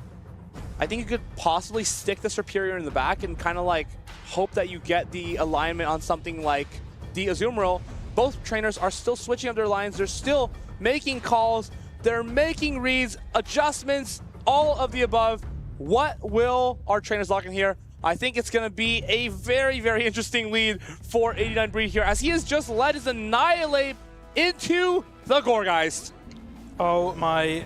I think you could possibly stick the Superior in the back and kind of like hope that you get the alignment on something like the Azumarill. Both trainers are still switching up their lines. They're still making calls. They're making reads, adjustments, all of the above. What will our trainers lock in here? I think it's going to be a very interesting lead for 89 Breed here, as he has just led his Annihilate into the Gourgeist. Oh my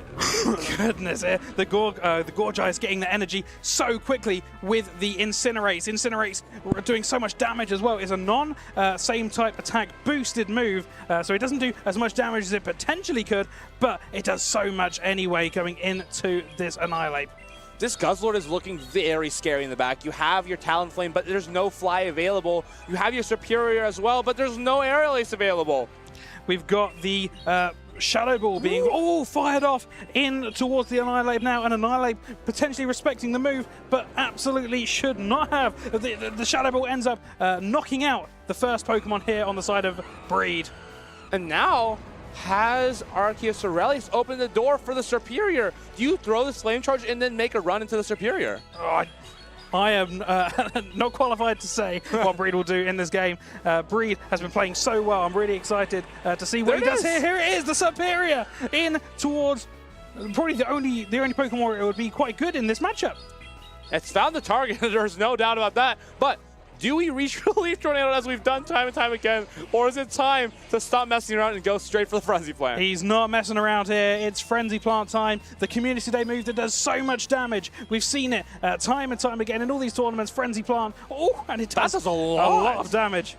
goodness. The Gourgeist getting the energy so quickly with the Incinerates. Incinerates doing so much damage as well. It's a same type attack boosted move, so it doesn't do as much damage as it potentially could, but it does so much anyway going into this Annihilate. This Guzzlord is looking very scary in the back. You have your Talonflame, but there's no Fly available. You have your Superior as well, but there's no Aerial Ace available. We've got the Shadow Ball being fired off in towards the Annihilate now, and Annihilate potentially respecting the move, but absolutely should not have. The Shadow Ball ends up knocking out the first Pokemon here on the side of Breed. And now, has Arceus Aurelius opened the door for the Superior? Do you throw this Flame Charge and then make a run into the Superior? I am not qualified to say what Breed will do in this game. Breed has been playing so well. I'm really excited to see what he does here. Here it is, the Superior in towards probably the only Pokemon where it would be quite good in this matchup. It's found the target, there's no doubt about that. But do we reach for the Leaf Tornado as we've done time and time again? Or is it time to stop messing around and go straight for the Frenzy Plant? He's not messing around here. It's Frenzy Plant time. The Community Day move that does so much damage. We've seen it time and time again in all these tournaments. Frenzy Plant. Oh, and it does a lot of damage.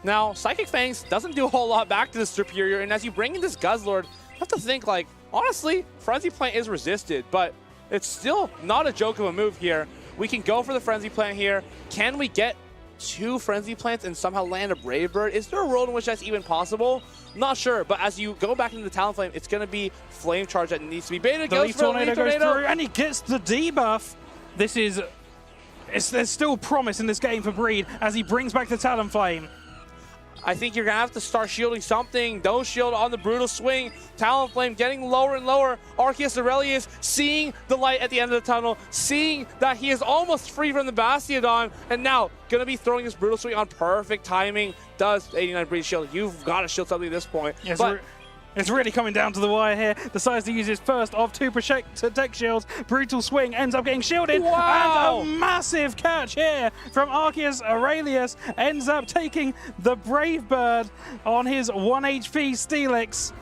Now, Psychic Fangs doesn't do a whole lot back to the Superior. And as you bring in this Guzzlord, you have to think, like, honestly, Frenzy Plant is resisted. But it's still not a joke of a move here. We can go for the Frenzy Plant here. Can we get 2 Frenzy Plants and somehow land a Brave Bird? Is there a world in which that's even possible? Not sure, but as you go back into the Talonflame, it's going to be Flame Charge that needs to be baited. The Leaf Tornado goes through, and he gets the debuff. There's still promise in this game for Breed as he brings back the Talonflame. I think you're going to have to start shielding something. Don't shield on the Brutal Swing. Talonflame getting lower and lower. Arceus Aurelius seeing the light at the end of the tunnel, seeing that he is almost free from the Bastiodon, and now going to be throwing this Brutal Swing on perfect timing. Does 89 Breed shield? You've got to shield something at this point. Yes, but it's really coming down to the wire here. Decides to use his first of 2 protect shields. Brutal Swing ends up getting shielded. Wow. And a massive catch here from Arceus Aurelius. Ends up taking the Brave Bird on his 1 HP Steelix.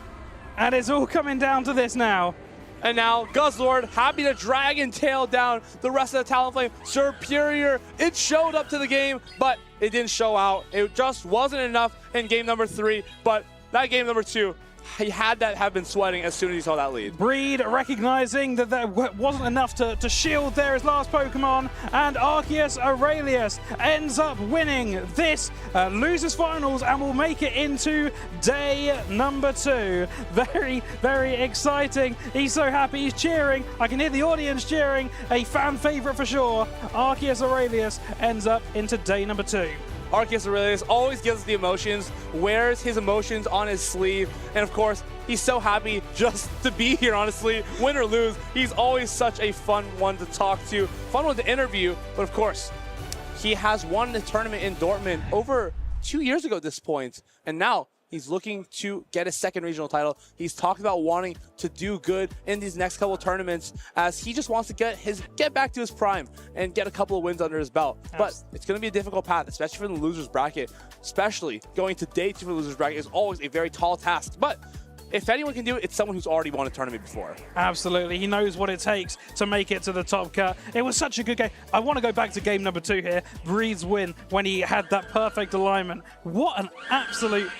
And it's all coming down to this now. And now Guzzlord happy to Dragon Tail down the rest of the Talonflame. Superior, it showed up to the game, but it didn't show out. It just wasn't enough in game number 3, but that game number 2, he had that have been sweating as soon as he saw that lead. Breed recognizing that there wasn't enough to shield there his last Pokemon, and Arceus Aurelius ends up winning this losers finals and will make it into day number 2. Very, very exciting. He's so happy, he's cheering. I can hear the audience cheering. A fan favorite for sure. Arceus Aurelius ends up into day number 2. Arceus Aurelius always gives us the emotions, wears his emotions on his sleeve, and of course, he's so happy just to be here, honestly. Win or lose, he's always such a fun one to talk to, fun one to interview, but of course, he has won the tournament in Dortmund over 2 years ago at this point, and now he's looking to get a second regional title. He's talked about wanting to do good in these next couple of tournaments as he just wants to get back to his prime and get a couple of wins under his belt. But it's going to be a difficult path, especially for the losers bracket. Especially going to day 2 for the losers bracket is always a very tall task. But if anyone can do it, it's someone who's already won a tournament before. Absolutely. He knows what it takes to make it to the top cut. It was such a good game. I want to go back to game number 2 here. Breed's win when he had that perfect alignment. What an absolute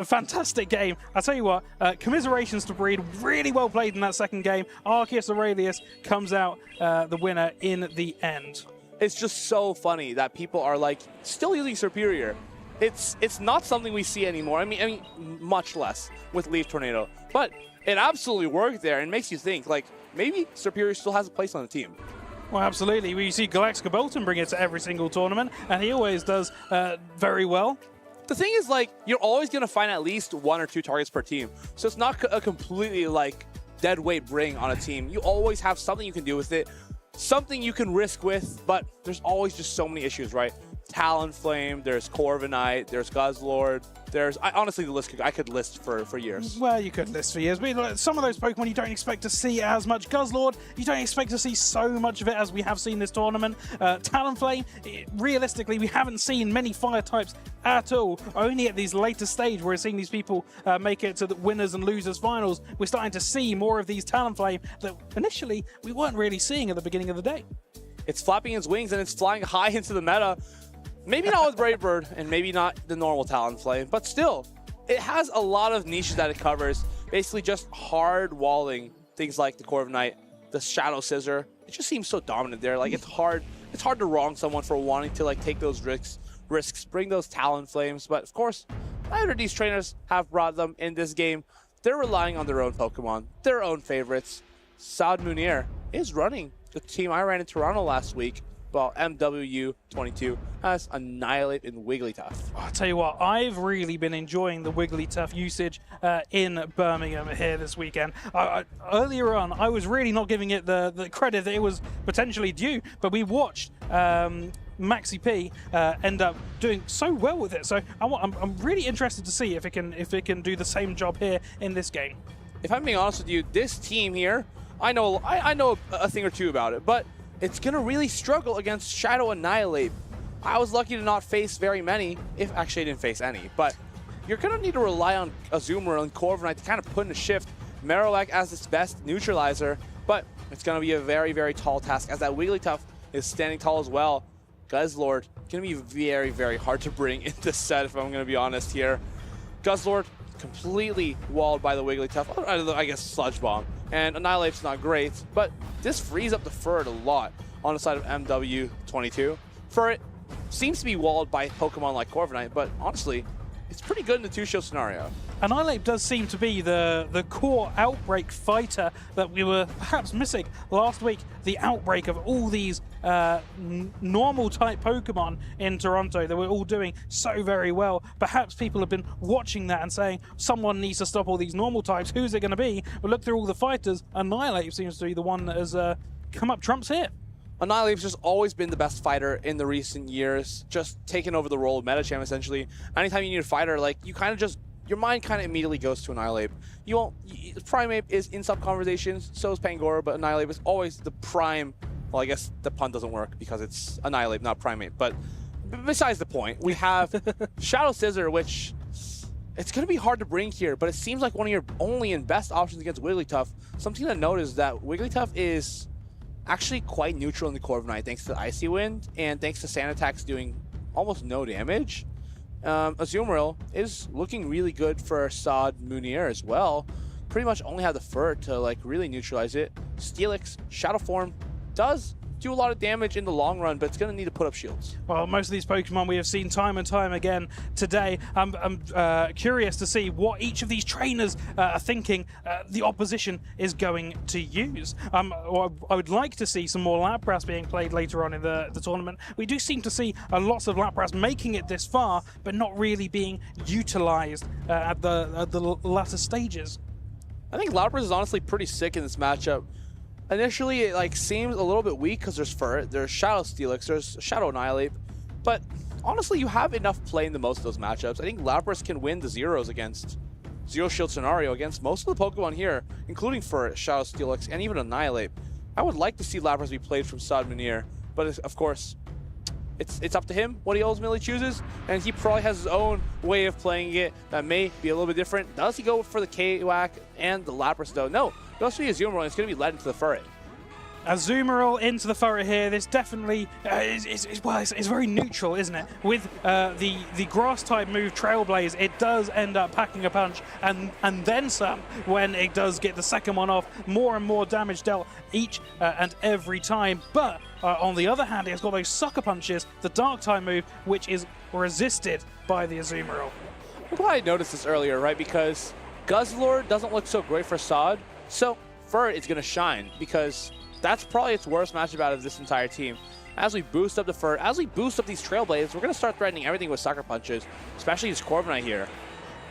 fantastic game. I tell you what, commiserations to Breed. Really well played in that second game. Arceus Aurelius comes out the winner in the end. It's just so funny that people are like still using Superior. It's not something we see anymore. I mean, much less with Leaf Tornado. But it absolutely worked there and makes you think, like, maybe Superior still has a place on the team. Well, absolutely. We see Galaxica Bolton bring it to every single tournament, and he always does very well. The thing is, like, you're always going to find at least 1 or 2 targets per team. So it's not a completely, like, dead weight bring on a team. You always have something you can do with it, something you can risk with, but there's always just so many issues, right? Talonflame, there's Corviknight, there's Guzzlord, there's... honestly, the list I could list for years. Well, you could list for years. But some of those Pokemon you don't expect to see as much. Guzzlord, you don't expect to see so much of it as we have seen this tournament. Talonflame, realistically, we haven't seen many fire types at all. Only at these later stage where we're seeing these people make it to the winners and losers finals. We're starting to see more of these Talonflame that initially we weren't really seeing at the beginning of the day. It's flapping its wings and it's flying high into the meta. Maybe not with Brave Bird, and maybe not the normal Talonflame, but still, it has a lot of niches that it covers. Basically just hard walling things like the Corviknight, the Shadow Scissor. It just seems so dominant there. Like, it's hard to wrong someone for wanting to, like, take those risks, bring those Talonflames. But of course, neither of these trainers have brought them in this game. they're relying on their own Pokemon, their own favorites. Saad Munir is running the team I ran in Toronto last week, while MW22 has Annihilate in Wigglytuff. I'll tell you what, I've really been enjoying the Wigglytuff usage in Birmingham here this weekend. Earlier on, I was really not giving it the credit that it was potentially due, but we watched Maxi P end up doing so well with it. So I'm really interested to see if it can do the same job here in this game. If I'm being honest with you, this team here, I know a thing or two about it, but it's going to really struggle against Shadow Annihilate. I was lucky to not face very many, if actually I didn't face any, but you're going to need to rely on Azumarill and Corviknight to kind of put in a shift. Marowak as its best neutralizer, but it's going to be a very, very tall task as that Wigglytuff is standing tall as well. Guzzlord, going to be very, very hard to bring in this set if I'm going to be honest here. Guzzlord completely walled by the Wigglytuff, I guess Sludge Bomb, and Annihilate's not great, but this frees up the Furret a lot on the side of MW22. Furret seems to be walled by Pokemon like Corviknight, but honestly, it's pretty good in the two-shield scenario. Annihilate does seem to be the core Outbreak fighter that we were perhaps missing last week. The outbreak of all these normal-type Pokemon in Toronto that were all doing so very well. Perhaps people have been watching that and saying, someone needs to stop all these normal types. Who's it going to be? Well, look through all the fighters. Annihilate seems to be the one that has come up trumps here. Annihilate's just always been the best fighter in the recent years, just taking over the role of Meta Champ, essentially. Anytime you need a fighter, like, you kind of just, your mind kind of immediately goes to Annihilate. You won't, Primeape is in some conversations, so is Pangoro, but Annihilate is always the prime, well, I guess the pun doesn't work because it's Annihilate, not Primeape, but besides the point, we have Shadow Scissor, which it's going to be hard to bring here, but it seems like one of your only and best options against Wigglytuff. Something to note is that Wigglytuff is actually quite neutral in the Corviknight thanks to Icy Wind and thanks to Sand Attacks doing almost no damage. Azumarill is looking really good for Saad Munir as well. Pretty much only have the fur to like really neutralize it. Steelix, Shadow Form does do a lot of damage in the long run, but it's going to need to put up shields. Well, most of these Pokemon we have seen time and time again today. I'm curious to see what each of these trainers are thinking the opposition is going to use. I would like to see some more Lapras being played later on in the tournament. We do seem to see lots of Lapras making it this far, but not really being utilized at the latter stages. I think Lapras is honestly pretty sick in this matchup. Initially, it like seems a little bit weak because there's Furret, there's Shadow Steelix, there's Shadow Annihilate, but honestly, you have enough play in most of those matchups. I think Lapras can win the zeros against Zero Shield scenario against most of the Pokemon here, including Furret, Shadow Steelix, and even Annihilate. I would like to see Lapras be played from Saad Munir, but of course, it's up to him what he ultimately chooses, and he probably has his own way of playing it that may be a little bit different. Does he go for the K-Whack and the Lapras though? No, it goes for the Azumarill, and it's going to be led into the Furret. Azumarill into the Furret here. This definitely it's very neutral, isn't it? With the grass-type move Trailblaze, it does end up packing a punch and then some when it does get the second one off. More and more damage dealt each and every time. But on the other hand, it's got those sucker punches, the Dark-type move, which is resisted by the Azumarill. I'm glad I noticed this earlier, right? Because Guzzlord doesn't look so great for Saad, so Furret is going to shine because that's probably its worst matchup out of this entire team. As we boost up the Furret, as we boost up these Trailblades, we're going to start threatening everything with sucker punches, especially his Corviknight here.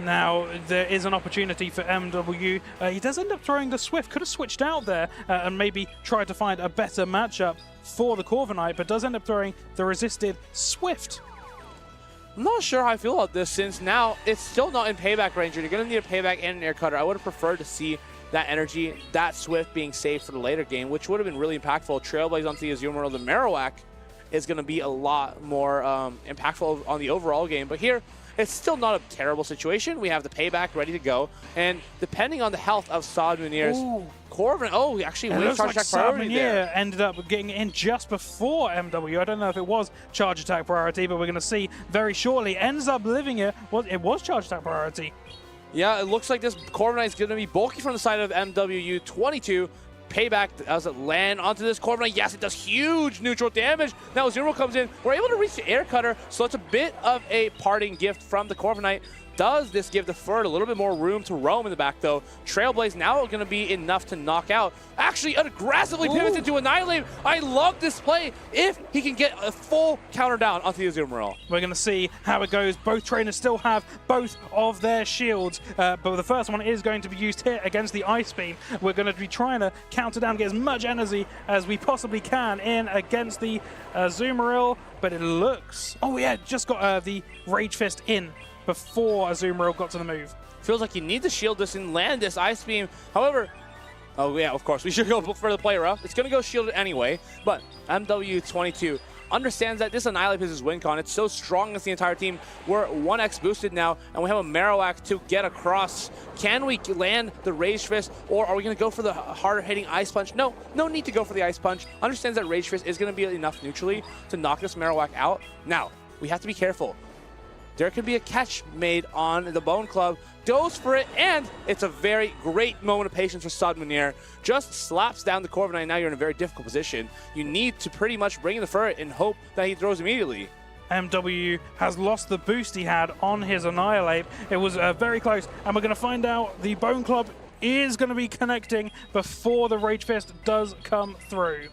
Now, there is an opportunity for MW. He does end up throwing the Swift. Could have switched out there and maybe tried to find a better matchup for the Corviknight, but does end up throwing the resisted Swift. I'm not sure how I feel about this since now it's still not in payback range. You're going to need a payback and an air cutter. I would have preferred to see that energy, that Swift being saved for the later game, which would have been really impactful. Trailblaze onto the Azumarill, the Marowak is going to be a lot more impactful on the overall game. But here, it's still not a terrible situation. We have the payback ready to go. And depending on the health of Saad Munir's Corviknight, he actually wins charge attack priority there. Ended up getting in just before MW. I don't know if it was charge attack priority, but we're going to see very shortly. Ends up living it. Well, it was charge attack priority. Yeah, it looks like this Corviknight is going to be bulky from the side of MW22. Payback, does it land onto this Corviknight? Yes, it does huge neutral damage. Now Azumarill comes in. We're able to reach the air cutter, so it's a bit of a parting gift from the Corviknight. Does this give the Ferd a little bit more room to roam in the back, though? Trailblaze now going to be enough to knock out. Actually, aggressively pivots into Annihilate. I love this play if he can get a full counter down onto the Azumarill. We're going to see how it goes. Both trainers still have both of their shields, but the first one is going to be used here against the Ice Beam. We're going to be trying to counter down, get as much energy as we possibly can in against the Azumarill, but it looks... Oh yeah, just got the Rage Fist in before Azumarill got to the move. Feels like you need to shield this and land this Ice Beam. However, oh yeah, of course, we should go for the player up. It's going to go shielded anyway, but MW22 understands that this Annihilate is his win con. It's so strong against the entire team. We're 1x boosted now, and we have a Marowak to get across. Can we land the Rage Fist, or are we going to go for the harder hitting Ice Punch? No need to go for the Ice Punch. Understands that Rage Fist is going to be enough neutrally to knock this Marowak out. Now, we have to be careful. There could be a catch made on the Bone Club. Goes for it, and it's a very great moment of patience for Saad Munir. Just slaps down the Corviknight. Now you're in a very difficult position. You need to pretty much bring in the Ferret and hope that he throws immediately. MW has lost the boost he had on his Annihilate. It was very close, and we're going to find out the Bone Club is going to be connecting before the Rage Fist does come through.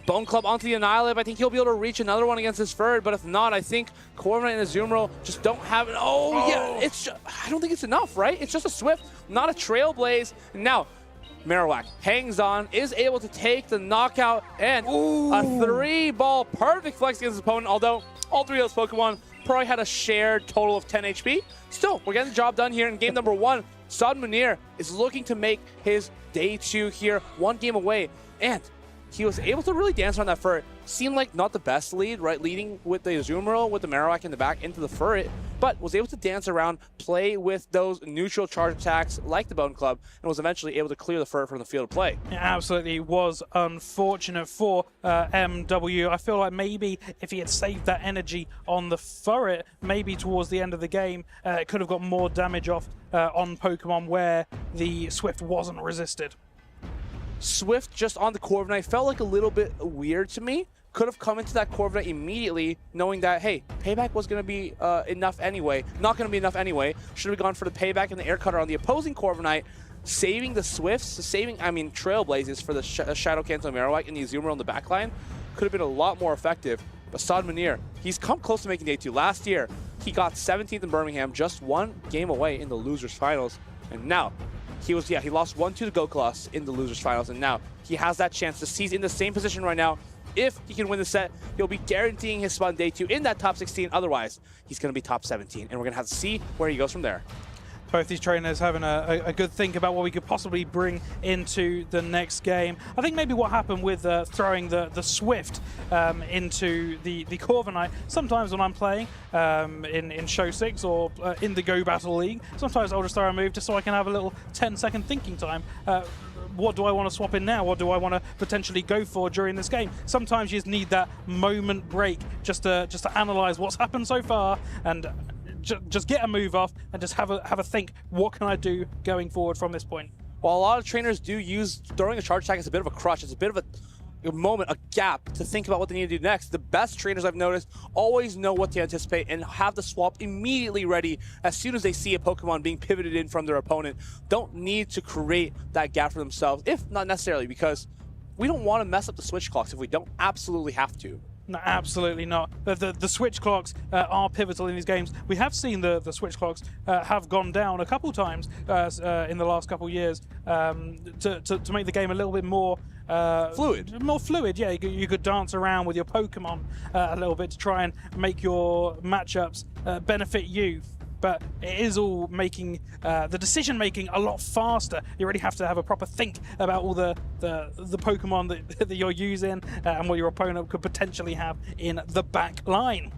Bone Club onto the Annihilate. I think he'll be able to reach another one against this Ferd, but if not, I think Corviknight and Azumarill just don't have it. Oh, yeah, it's just, I don't think it's enough, right? It's just a Swift, not a Trailblaze. And now, Marowak hangs on, is able to take the knockout, and a 3-ball perfect flex against his opponent, although all three of those Pokemon probably had a shared total of 10 HP. Still, we're getting the job done here in game number 1. Saad Munir is looking to make his day 2 here, 1 game away, and he was able to really dance around that Ferret. Seemed like not the best lead, right? Leading with the Azumarill, with the Marowak in the back into the Ferret, but was able to dance around, play with those neutral charge attacks like the Bone Club, and was eventually able to clear the Ferret from the field of play. It absolutely was unfortunate for MW. I feel like maybe if he had saved that energy on the Ferret, maybe towards the end of the game, it could have got more damage off on Pokemon where the Swift wasn't resisted. Swift just on the Corviknight felt like a little bit weird to me. Could have come into that Corviknight immediately, knowing that, hey, payback was going to be enough anyway. Not going to be enough anyway. Should have gone for the payback and the air cutter on the opposing Corviknight, saving the Swifts, saving, Trailblazes for the Shadow Cancel Marowak and the Azumarill on the backline. Could have been a lot more effective. But Saad Munir, he's come close to making day 2. Last year, he got 17th in Birmingham, just 1 game away in the losers finals. And now, he lost 1-2 to Gokulas in the losers finals, and now he has that chance to seize in the same position right now. If he can win the set, he'll be guaranteeing his spot in day 2 in that top 16. Otherwise, he's going to be top 17, and we're going to have to see where he goes from there. Both these trainers having a good think about what we could possibly bring into the next game. I think maybe what happened with throwing the Swift into the Corviknight, sometimes when I'm playing in Show 6 or in the Go Battle League, sometimes I'll just throw a move just so I can have a little 10-second thinking time. What do I want to swap in now? What do I want to potentially go for during this game? Sometimes you just need that moment break just to analyze what's happened so far and just get a move off and just have a think, what can I do going forward from this point? While a lot of trainers do use throwing a charge attack as a bit of a crutch, it's a bit of a moment, a gap to think about what they need to do next. The best trainers I've noticed always know what to anticipate and have the swap immediately ready as soon as they see a Pokemon being pivoted in from their opponent. Don't need to create that gap for themselves, if not necessarily, because we don't want to mess up the switch clocks if we don't absolutely have to. No, absolutely not. The switch clocks are pivotal in these games. We have seen the switch clocks have gone down a couple times in the last couple years to make the game a little bit more fluid. More fluid, yeah. You could dance around with your Pokemon a little bit to try and make your matchups benefit you. But it is all making the decision-making a lot faster. You really have to have a proper think about all the Pokemon that you're using and what your opponent could potentially have in the back line.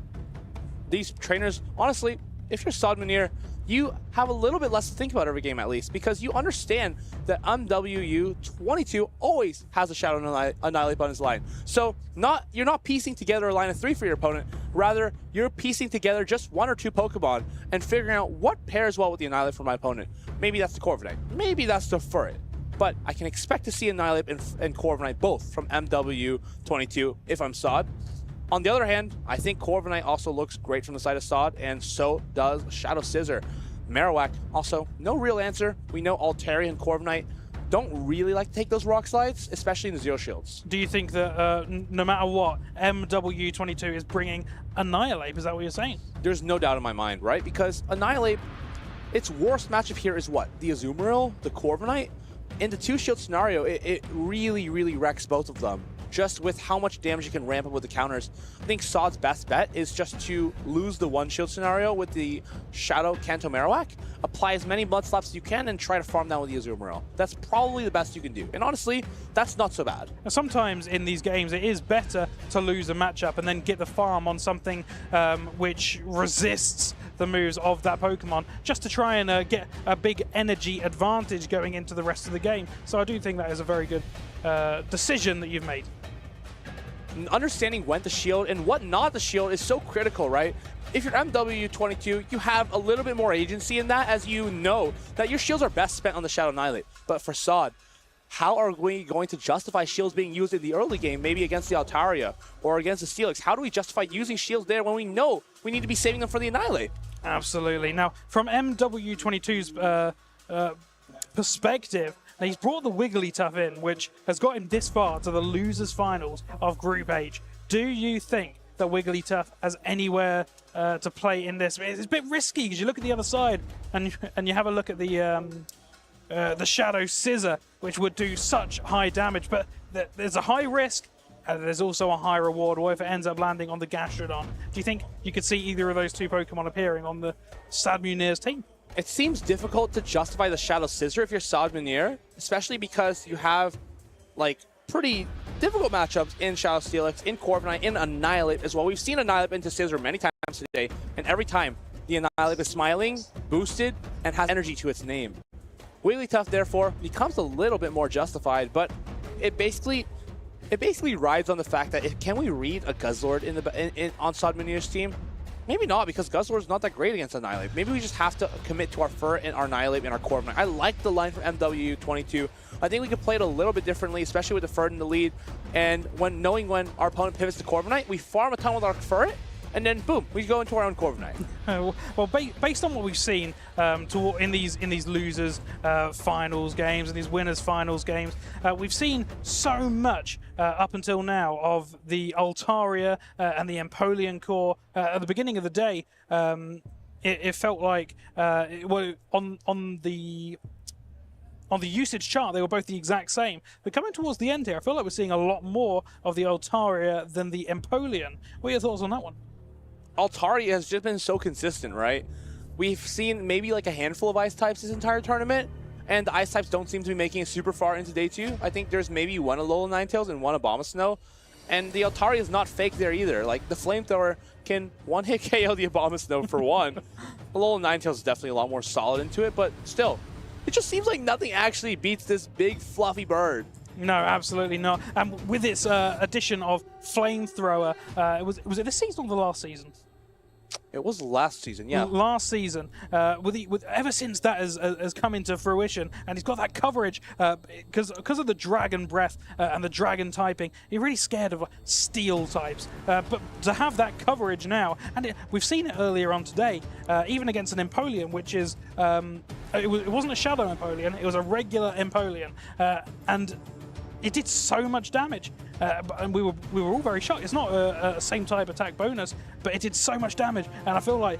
These trainers, honestly, if you're Saad Munir, you have a little bit less to think about every game at least, because you understand that MWU22 always has a Shadow Annihilate on his line. So you're not piecing together a line of 3 for your opponent, rather you're piecing together just 1 or 2 Pokemon and figuring out what pairs well with the Annihilate for my opponent. Maybe that's the Corviknight, maybe that's the Ferret, but I can expect to see Annihilate and Corviknight both from MW22 if I'm Saad. On the other hand, I think Corviknight also looks great from the side of Saad, and so does Shadow Scissor. Marowak, also, no real answer. We know Altaria and Corviknight don't really like to take those rock slides, especially in the zero shields. Do you think that no matter what, MW22 is bringing Annihilate? Is that what you're saying? There's no doubt in my mind, right? Because Annihilate, its worst matchup here is what? The Azumarill, the Corviknight? In the two-shield scenario, it really, really wrecks both of them. Just with how much damage you can ramp up with the counters. I think Sod's best bet is just to lose the one-shield scenario with the Shadow Kanto Marowak, apply as many Blood Slaps as you can, and try to farm down with the Azumarill. That's probably the best you can do. And honestly, that's not so bad. Now, sometimes in these games, it is better to lose a matchup and then get the farm on something which resists the moves of that Pokemon, just to try and get a big energy advantage going into the rest of the game. So I do think that is a very good decision that you've made. Understanding when to shield and what not to shield is so critical, right? If you're MW22, you have a little bit more agency in that, as you know that your shields are best spent on the Shadow Annihilate. But for Sod, how are we going to justify shields being used in the early game, maybe against the Altaria or against the Steelix? How do we justify using shields there when we know we need to be saving them for the Annihilate? Absolutely. Now, from MW22's perspective, now, he's brought the Wigglytuff in, which has got him this far to the losers finals of Group H. Do you think that Wigglytuff has anywhere to play in this? It's a bit risky because you look at the other side and you have a look at the Shadow Scissor, which would do such high damage, but there's a high risk and there's also a high reward. What if it ends up landing on the Gastrodon? Do you think you could see either of those two Pokemon appearing on the Sad Munir's team? It seems difficult to justify the Shadow Scissor if you're Sad Munir, especially because you have like pretty difficult matchups in Shadow Steelix, in Corviknight, in Annihilate as well. We've seen Annihilate into Scissor many times today, and every time the Annihilate is smiling, boosted, and has energy to its name. Wigglytuff, therefore, becomes a little bit more justified, but it basically rides on the fact that can we read a Guzzlord on Sad Munir's team? Maybe not, because Guzzlord's not that great against Annihilate. Maybe we just have to commit to our Fur and our Annihilate and our Corviknight. I like the line from MW22. I think we could play it a little bit differently, especially with the Fur in the lead. And knowing when our opponent pivots to Corviknight, we farm a ton with our Fur, and then boom, we go into our own Corviknight. Well, based on what we've seen in these losers finals games and these winners finals games, we've seen so much up until now of the Altaria and the Empoleon core. At the beginning of the day, it felt like on the usage chart, they were both the exact same. But coming towards the end here, I feel like we're seeing a lot more of the Altaria than the Empoleon. What are your thoughts on that one? Altaria has just been so consistent, right? We've seen maybe like a handful of ice types this entire tournament, and the ice types don't seem to be making it super far into day 2. I think there's maybe one Alola Ninetales and one Abomasnow, and the Altaria is not fake there either. Like, the Flamethrower can one-hit KO the Abomasnow for one. Alola Ninetales is definitely a lot more solid into it, but still, it just seems like nothing actually beats this big fluffy bird. No, absolutely not. And with its addition of Flamethrower, was it this season or the last season? It was last season, yeah. Last season. Ever since that has come into fruition, and he's got that coverage because of the Dragon Breath and the Dragon typing. He's really scared of Steel types. But to have that coverage now, and we've seen it earlier on today, even against an Empoleon, which is it wasn't a Shadow Empoleon, it was a regular Empoleon, and it did so much damage, and we were all very shocked. It's not a same type attack bonus, but it did so much damage, and I feel like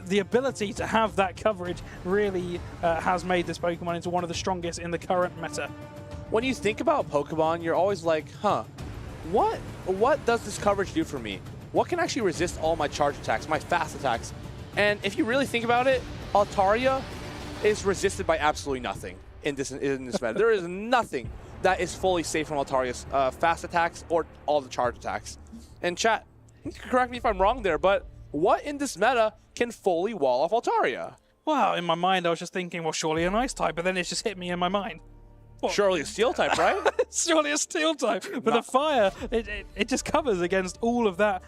the ability to have that coverage really has made this Pokemon into one of the strongest in the current meta. When you think about Pokemon, you're always like, what does this coverage do for me? What can actually resist all my charge attacks, my fast attacks? And if you really think about it, Altaria is resisted by absolutely nothing in this meta. There is nothing that is fully safe from Altaria's fast attacks or all the charge attacks. And chat, correct me if I'm wrong there, but what in this meta can fully wall off Altaria? Well, in my mind, I was just thinking, well, surely an ice type, but then it's just hit me in my mind. What? Surely a steel type, right? Surely a steel type. But the fire, it just covers against all of that.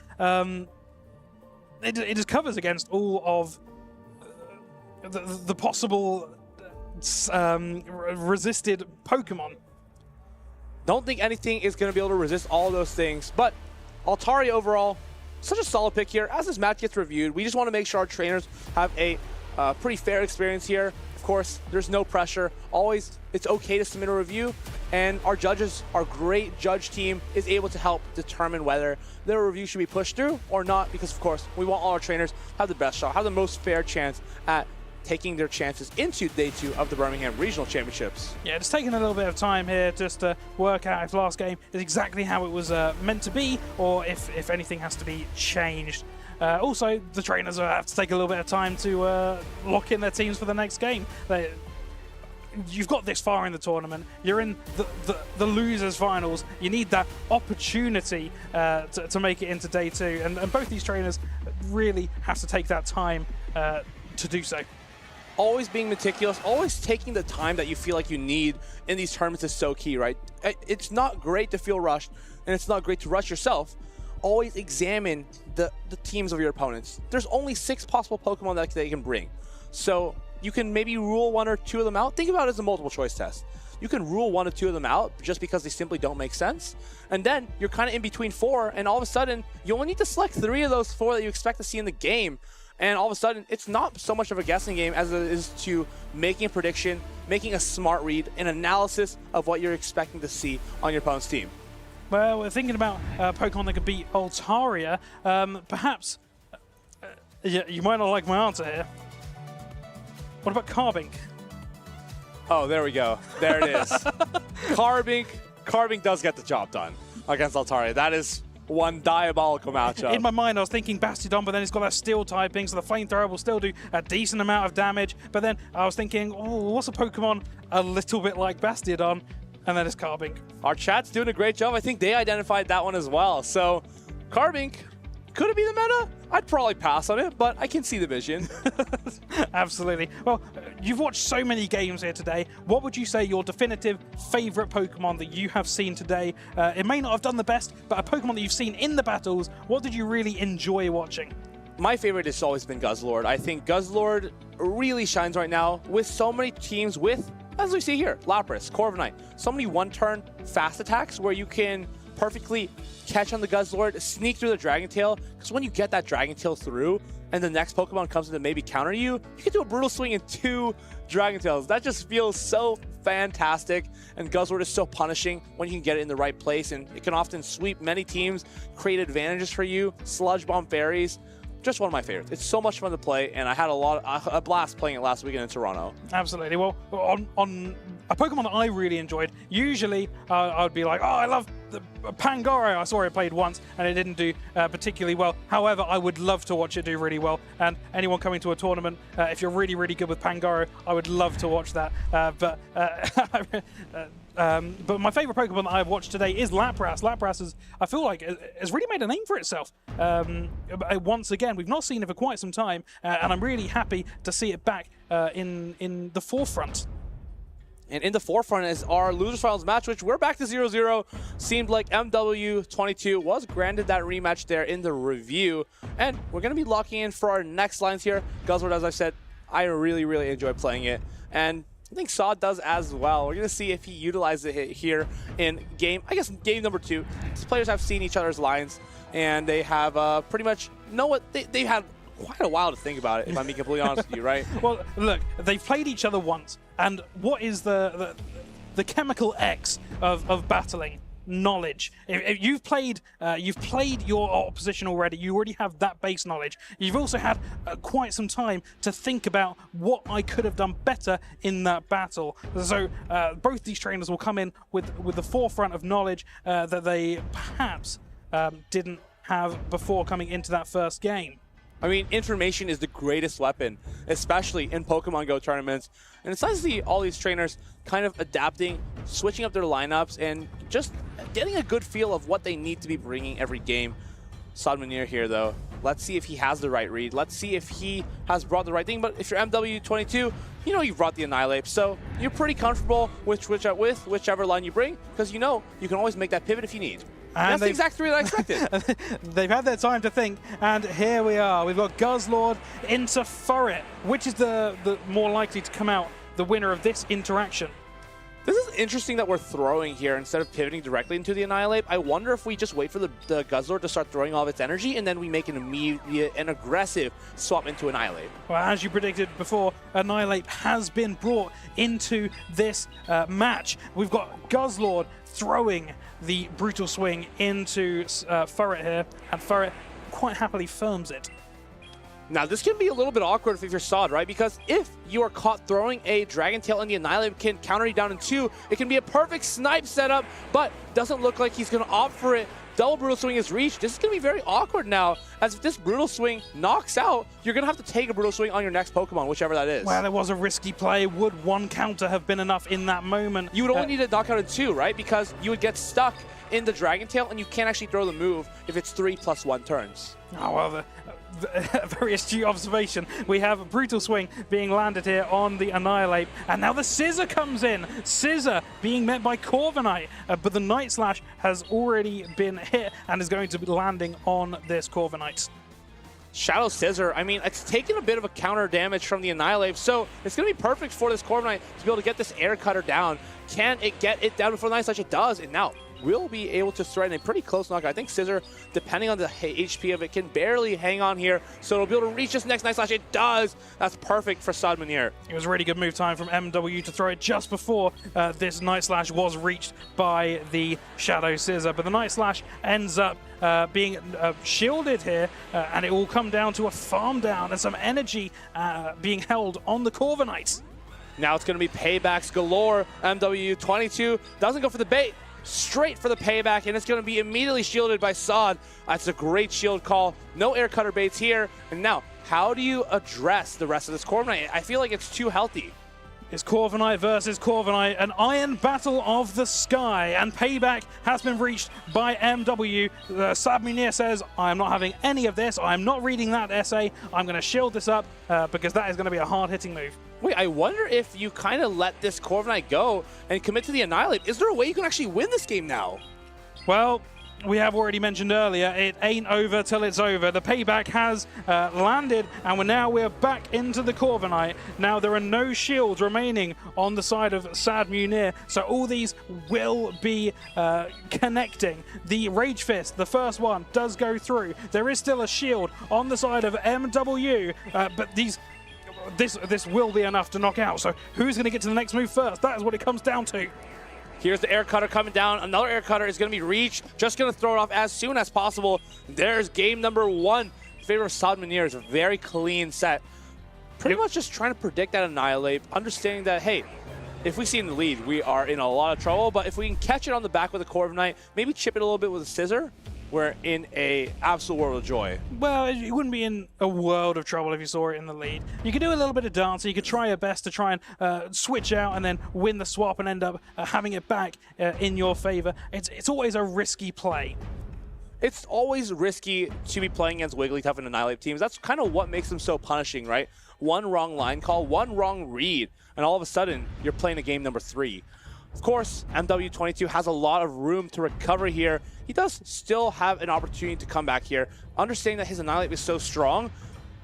It just covers against all of the possible resisted Pokemon. Don't think anything is going to be able to resist all of those things, but Altaria overall, such a solid pick here. As this match gets reviewed, we just want to make sure our trainers have a pretty fair experience here. Of course, there's no pressure. Always, it's okay to submit a review, and our judges, our great judge team, is able to help determine whether their review should be pushed through or not, because of course, we want all our trainers to have the best shot, have the most fair chance at taking their chances into Day 2 of the Birmingham Regional Championships. Yeah, it's taken a little bit of time here just to work out if last game is exactly how it was meant to be, or if anything has to be changed. Also, the trainers have to take a little bit of time to lock in their teams for the next game. You've got this far in the tournament. You're in the losers finals. You need that opportunity to make it into Day 2, and both these trainers really have to take that time to do so. Always being meticulous, always taking the time that you feel like you need in these tournaments is so key, right? It's not great to feel rushed, and it's not great to rush yourself. Always examine the teams of your opponents. There's only 6 possible Pokemon that they can bring. So you can maybe rule 1 or 2 of them out. Think about it as a multiple choice test. You can rule 1 or 2 of them out just because they simply don't make sense. And then you're kind of in between 4, and all of a sudden, you only need to select 3 of those 4 that you expect to see in the game. And all of a sudden, it's not so much of a guessing game as it is to making a prediction, making a smart read, an analysis of what you're expecting to see on your opponent's team. Well, we're thinking about Pokemon that could beat Altaria. Perhaps, you might not like my answer here. What about Carbink? Oh, there we go. There it is. Carbink does get the job done against Altaria. That is one diabolical matchup. In my mind, I was thinking Bastiodon, but then it's got that steel typing, so the Flamethrower will still do a decent amount of damage. But then I was thinking, oh, what's a Pokemon a little bit like Bastiodon? And then it's Carbink. Our chat's doing a great job. I think they identified that one as well. So, Carbink, could it be the meta? I'd probably pass on it, but I can see the vision. Absolutely. Well, you've watched so many games here today. What would you say your definitive favorite Pokemon that you have seen today? It may not have done the best, but a Pokemon that you've seen in the battles, what did you really enjoy watching? My favorite has always been Guzzlord. I think Guzzlord really shines right now with so many teams with, as we see here, Lapras, Corviknight. So many one-turn fast attacks where you can perfectly catch on the Guzzlord, sneak through the Dragon Tail, because when you get that Dragon Tail through and the next Pokemon comes in to maybe counter you, you can do a brutal swing in 2 Dragon Tails. That just feels so fantastic, and Guzzlord is so punishing when you can get it in the right place, and it can often sweep many teams, create advantages for you, Sludge Bomb Fairies. Just one of my favorites. It's so much fun to play, and I had a blast playing it last weekend in Toronto. Absolutely. Well, on a Pokemon that I really enjoyed, usually I would be like, oh, I love the Pangoro. I saw it played once, and it didn't do particularly well. However, I would love to watch it do really well. And anyone coming to a tournament, if you're really, really good with Pangoro, I would love to watch that. But my favorite Pokemon that I've watched today is Lapras. Lapras I feel like, has really made a name for itself. Once again, we've not seen it for quite some time, and I'm really happy to see it back in the forefront. And in the forefront is our Losers Finals match, which we're back to 0-0. Seemed like MW22 was granted that rematch there in the review. And we're going to be locking in for our next lines here. Guzzlord, as I said, I really, really enjoy playing it. And I think Saw does as well. We're going to see if he utilizes it here in game number 2. These players have seen each other's lines, and they have pretty much know what they've had quite a while to think about it, if I'm being completely honest with you, right? Well, look, they've played each other once, and what is the chemical X of battling? Knowledge. If you've played your opposition already, you already have that base knowledge. You've also had quite some time to think about what I could have done better in that battle. So both these trainers will come in with the forefront of knowledge that they perhaps didn't have before coming into that first game. I mean, information is the greatest weapon, especially in Pokemon Go tournaments. And it's nice to see all these trainers kind of adapting, switching up their lineups, and just getting a good feel of what they need to be bringing every game. Sodmanir here, though. Let's see if he has the right read. Let's see if he has brought the right thing. But if you're MW22, you know you've brought the Annihilate. So you're pretty comfortable with whichever line you bring, because you know you can always make that pivot if you need. And that's the exact 3 that I expected. They've had their time to think, and here we are. We've got Guzzlord into Furret. Which is the more likely to come out the winner of this interaction? This is interesting that we're throwing here instead of pivoting directly into the Annihilate. I wonder if we just wait for the Guzzlord to start throwing all of its energy and then we make an immediate and aggressive swap into Annihilate. Well, as you predicted before, Annihilate has been brought into this match. We've got Guzzlord throwing the Brutal Swing into Furret here, and Furret quite happily firms it. Now, this can be a little bit awkward if you're Sod, right? Because if you are caught throwing a Dragon Tail and the Annihilate can counter you down in 2, it can be a perfect snipe setup, but doesn't look like he's going to opt for it. Double Brutal Swing is reached. This is going to be very awkward now, as if this Brutal Swing knocks out, you're going to have to take a Brutal Swing on your next Pokemon, whichever that is. Well, it was a risky play. Would one counter have been enough in that moment? You would only need a knockout in 2, right? Because you would get stuck in the Dragon Tail, and you can't actually throw the move if it's 3+1 turns. Oh, well, very astute observation. We have a Brutal Swing being landed here on the Annihilate, and now the Scissor comes in. Scissor being met by Corviknight, but the Night Slash has already been hit and is going to be landing on this Corviknight. Shadow Scissor, I mean, it's taken a bit of a counter damage from the Annihilate, so it's going to be perfect for this Corviknight to be able to get this Air Cutter down. Can it get it down before the Night Slash? It does, and now will be able to threaten a pretty close knockout. I think Scissor, depending on the HP of it, can barely hang on here, so it'll be able to reach this next Night Slash. It does! That's perfect for Sadmanier. It was a really good move time from MW to throw it just before this Night Slash was reached by the Shadow Scissor, but the Night Slash ends up being shielded here, and it will come down to a farm down and some energy being held on the Corviknight. Now it's going to be paybacks galore. MW22 doesn't go for the bait, straight for the payback, and it's going to be immediately shielded by Sod. That's a great shield call. No Air Cutter baits here. And now, how do you address the rest of this Corviknight? I feel like it's too healthy. It's Corviknight versus Corviknight, an iron battle of the sky, and payback has been reached by MW. Sadmanier says, I am not having any of this. I am not reading that essay. I'm going to shield this up because that is going to be a hard-hitting move. Wait, I wonder if you kind of let this Corviknight go and commit to the Annihilate. Is there a way you can actually win this game now? Well, we have already mentioned earlier, it ain't over till it's over. The payback has landed, and we're back into the Corviknight. Now, there are no shields remaining on the side of Sadmanier, so all these will be connecting. The Rage Fist, the first one, does go through. There is still a shield on the side of MW, but this will be enough to knock out. So who's going to get to the next move first? That is what it comes down to. Here's the Air Cutter coming down. Another Air Cutter is going to be reached. Just going to throw it off as soon as possible. There's game number 1 in favor of Sadmanier. It's a very clean set. Pretty much just trying to predict that Annihilate, understanding that, hey, if we see in the lead, we are in a lot of trouble. But if we can catch it on the back with a Corviknight, maybe chip it a little bit with a Scissor, we're in a absolute world of joy. Well, you wouldn't be in a world of trouble if you saw it in the lead. You could do a little bit of dancing. You could try your best to try and switch out and then win the swap and end up having it back in your favor. It's always a risky play. It's always risky to be playing against Wigglytuff and Annihilate teams. That's kind of what makes them so punishing, right? One wrong line call, one wrong read, and all of a sudden, you're playing a game number 3. Of course, MW22 has a lot of room to recover here. He does still have an opportunity to come back here. Understanding that his Annihilate is so strong,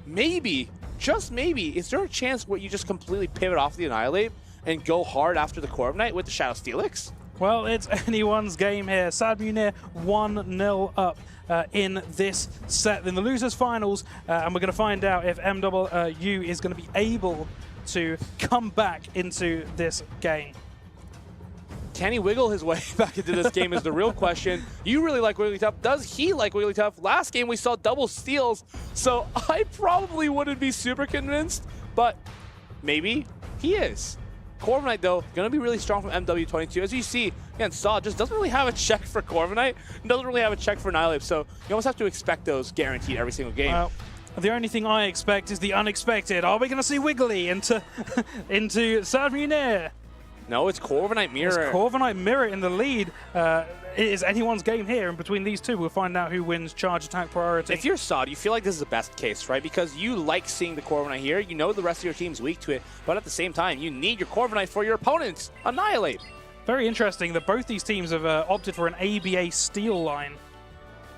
maybe, just maybe, is there a chance where you just completely pivot off the Annihilate and go hard after the Corviknight with the Shadow Steelix? Well, it's anyone's game here. Sadmanier 1-0 up in this set in the losers finals, and we're going to find out if MW is going to be able to come back into this game. Can he wiggle his way back into this game is the real question. You really like Wigglytuff. Does he like Wigglytuff? Last game we saw double steals, so I probably wouldn't be super convinced, but maybe he is. Corviknight, though, going to be really strong from MW22. As you see, again, Saw just doesn't really have a check for Corviknight, doesn't really have a check for Annihilate, so you almost have to expect those guaranteed every single game. Well, the only thing I expect is the unexpected. Are we going to see Wiggly into Sadmanier? No, it's Corviknight Mirror. It's Corviknight Mirror in the lead. It is anyone's game here, and between these two, we'll find out who wins charge attack priority. If you're Sod, you feel like this is the best case, right? Because you like seeing the Corviknight here. You know the rest of your team's weak to it, but at the same time, you need your Corviknight for your opponents. Annihilate. Very interesting that both these teams have opted for an ABA steel line.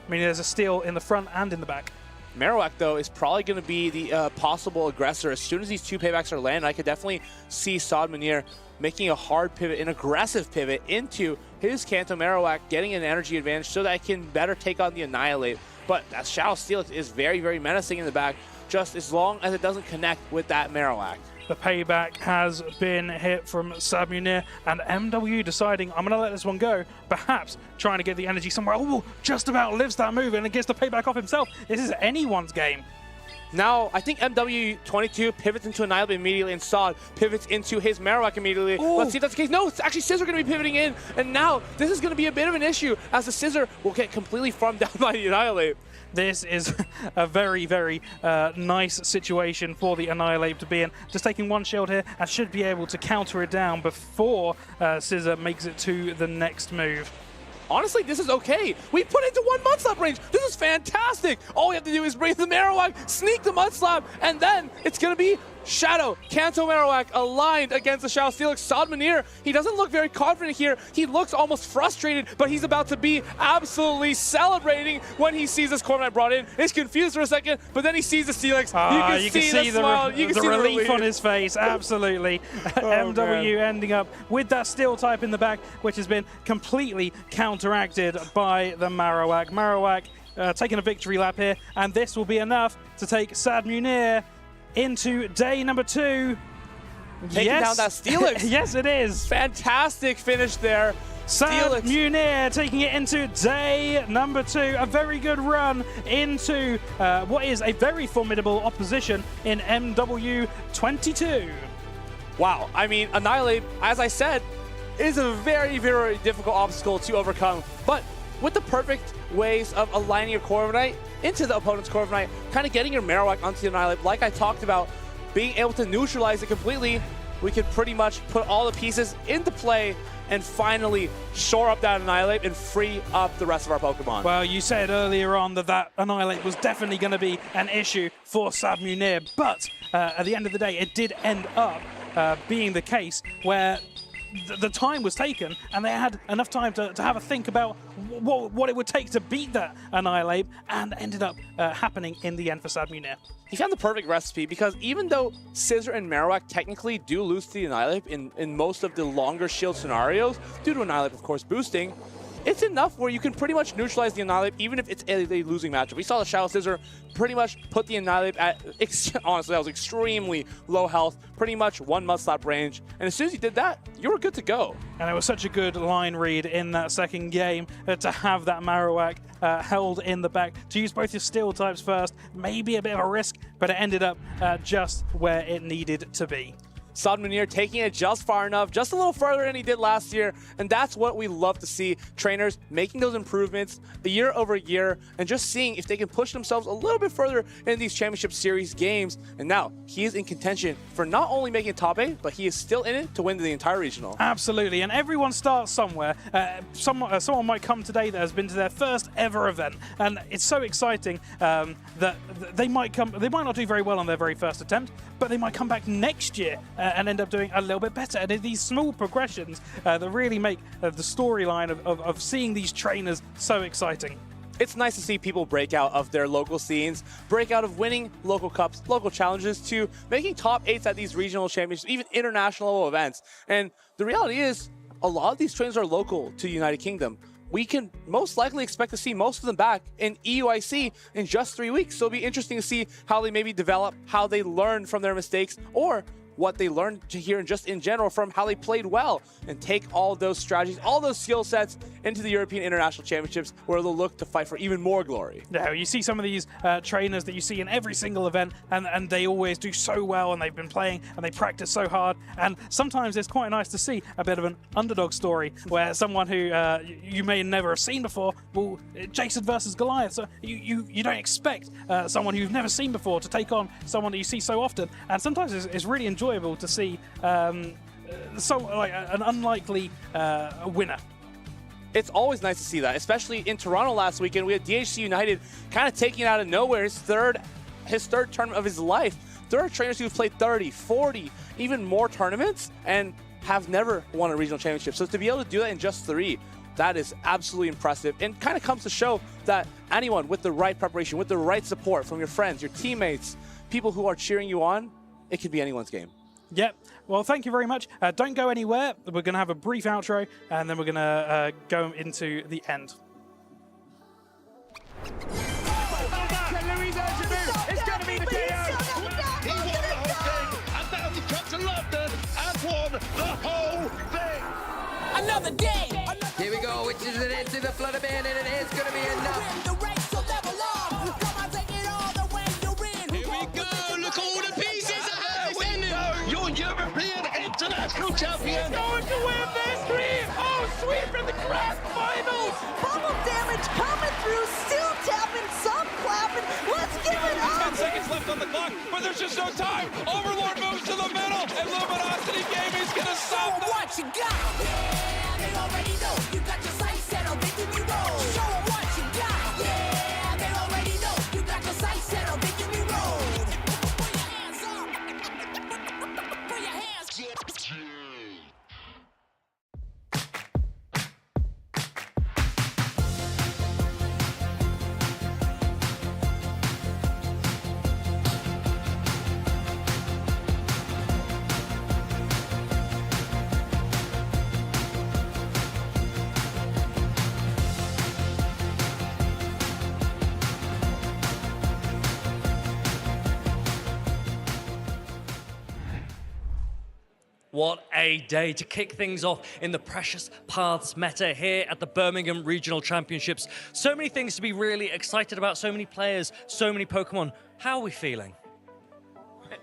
I mean, there's a steel in the front and in the back. Marowak, though, is probably going to be the possible aggressor. As soon as these two paybacks are landed, I could definitely see Saad Munir making a hard pivot, an aggressive pivot into his Kanto Marowak, getting an energy advantage so that I can better take on the Annihilate. But that Shadow Steelix is very, very menacing in the back, just as long as it doesn't connect with that Marowak. The payback has been hit from Saad Munir, and MW deciding, I'm going to let this one go, perhaps trying to get the energy somewhere. Oh, just about lives that move and it gets the payback off himself. This is anyone's game. Now, I think MW22 pivots into Annihilate immediately, and Saad pivots into his Marowak immediately. Ooh. Let's see if that's the case. No, it's actually Scissor going to be pivoting in, and now this is going to be a bit of an issue, as the Scissor will get completely farmed down by the Annihilate. This is a very, very nice situation for the Annihilate to be in. Just taking one shield here and should be able to counter it down before Scissor makes it to the next move. Honestly, this is okay. We put into one Mudslap range. This is fantastic. All we have to do is bring the Marowak, sneak the Mudslap, and then it's going to be Shadow, Kanto Marowak aligned against the Shadow Steelix. Saad Munir, he doesn't look very confident here. He looks almost frustrated, but he's about to be absolutely celebrating when he sees this Corviknight brought in. He's confused for a second, but then he sees the Steelix. You can see the smile. You can see the relief on his face. Absolutely. MW man. ending up with that Steel type in the back, which has been completely counteracted by the Marowak. Marowak taking a victory lap here, and this will be enough to take Saad Munir into day number 2. Taking down that Steelix. Yes, it is. Fantastic finish there. Saad Munir taking it into day number 2. A very good run into what is a very formidable opposition in MW22. Wow. I mean, Annihilate, as I said, is a very, very difficult obstacle to overcome. But with the perfect ways of aligning your Corviknight into the opponent's Corviknight, kind of getting your Marowak onto the Annihilate, like I talked about, being able to neutralize it completely, we could pretty much put all the pieces into play and finally shore up that Annihilate and free up the rest of our Pokemon. Well, you said earlier on that Annihilate was definitely going to be an issue for Saad Munir, but at the end of the day, it did end up being the case where the time was taken and they had enough time to have a think about what it would take to beat that Annihilate, and ended up happening in the end for Saad Munir. He found the perfect recipe, because even though Scissor and Marowak technically do lose to the Annihilate in most of the longer shield scenarios, due to Annihilate, of course, boosting, it's enough where you can pretty much neutralize the Annihilate even if it's a losing matchup. We saw the Shadow Scissor pretty much put the Annihilate at, honestly, that was extremely low health, pretty much one Mudslap range. And as soon as you did that, you were good to go. And it was such a good line read in that second game to have that Marowak held in the back, to use both your Steel types first, maybe a bit of a risk, but it ended up just where it needed to be. Saad Munir taking it just far enough, just a little further than he did last year, and that's what we love to see. Trainers making those improvements year over year, and just seeing if they can push themselves a little bit further in these Championship Series games. And now he is in contention for not only making it top 8, but he is still in it to win the entire regional. Absolutely, and everyone starts somewhere. Someone might come today that has been to their first ever event, and it's so exciting that they might not do very well on their very first attempt, but they might come back next year and end up doing a little bit better. And these small progressions that really make the storyline of seeing these trainers so exciting. It's nice to see people break out of their local scenes, break out of winning local cups, local challenges, to making top 8s at these regional championships, even international level events. And the reality is, a lot of these trainers are local to the United Kingdom. We can most likely expect to see most of them back in EUIC in just 3 weeks. So it'll be interesting to see how they maybe develop, how they learn from their mistakes, or what they learned to hear just in general from how they played well, and take all those strategies, all those skill sets into the European International Championships, where they'll look to fight for even more glory. Yeah, you see some of these trainers that you see in every single event, and they always do so well, and they've been playing and they practice so hard, and sometimes it's quite nice to see a bit of an underdog story where someone who you may never have seen before, well, Jason versus Goliath, so you don't expect someone you've never seen before to take on someone that you see so often, and sometimes it's really enjoyable to see an unlikely winner. It's always nice to see that, especially in Toronto last weekend. We had DHC United kind of taking it out of nowhere, his third tournament of his life. There are trainers who've played 30, 40, even more tournaments and have never won a regional championship. So to be able to do that in just 3, That is absolutely impressive and kind of comes to show that anyone with the right preparation, with the right support from your friends, your teammates, people who are cheering you on, it could be anyone's game. Yep. Well, thank you very much. Don't go anywhere. We're going to have a brief outro, and then we're going to go into the end. It's going to be the KO. He won the whole thing, and now he comes to London and won the whole thing. Another day. Here we go, which is it into the Flutter Band, and it is going to be enough. The race will level up. Come on, take it all the way you're in. Here we go. Look, all the pieces are We know you're European international champion. He's going to win this dream. Oh, sweep in the grand finals. Bubble damage coming through, still tapping, some clapping. Let's give it up. 10 seconds left on the clock, but there's just no time. Overlord moves to the middle, and Luminosity Gaming's gonna stop them. What you got? Yeah, they already know. You got your sights set on victory road. Show 'em what you got. Yeah, they already know. You got your sights set on victory road. Put your hands up. Put your hands. What a day to kick things off in the Precious Paths meta here at the Birmingham Regional Championships. So many things to be really excited about, so many players, so many Pokemon. How are we feeling?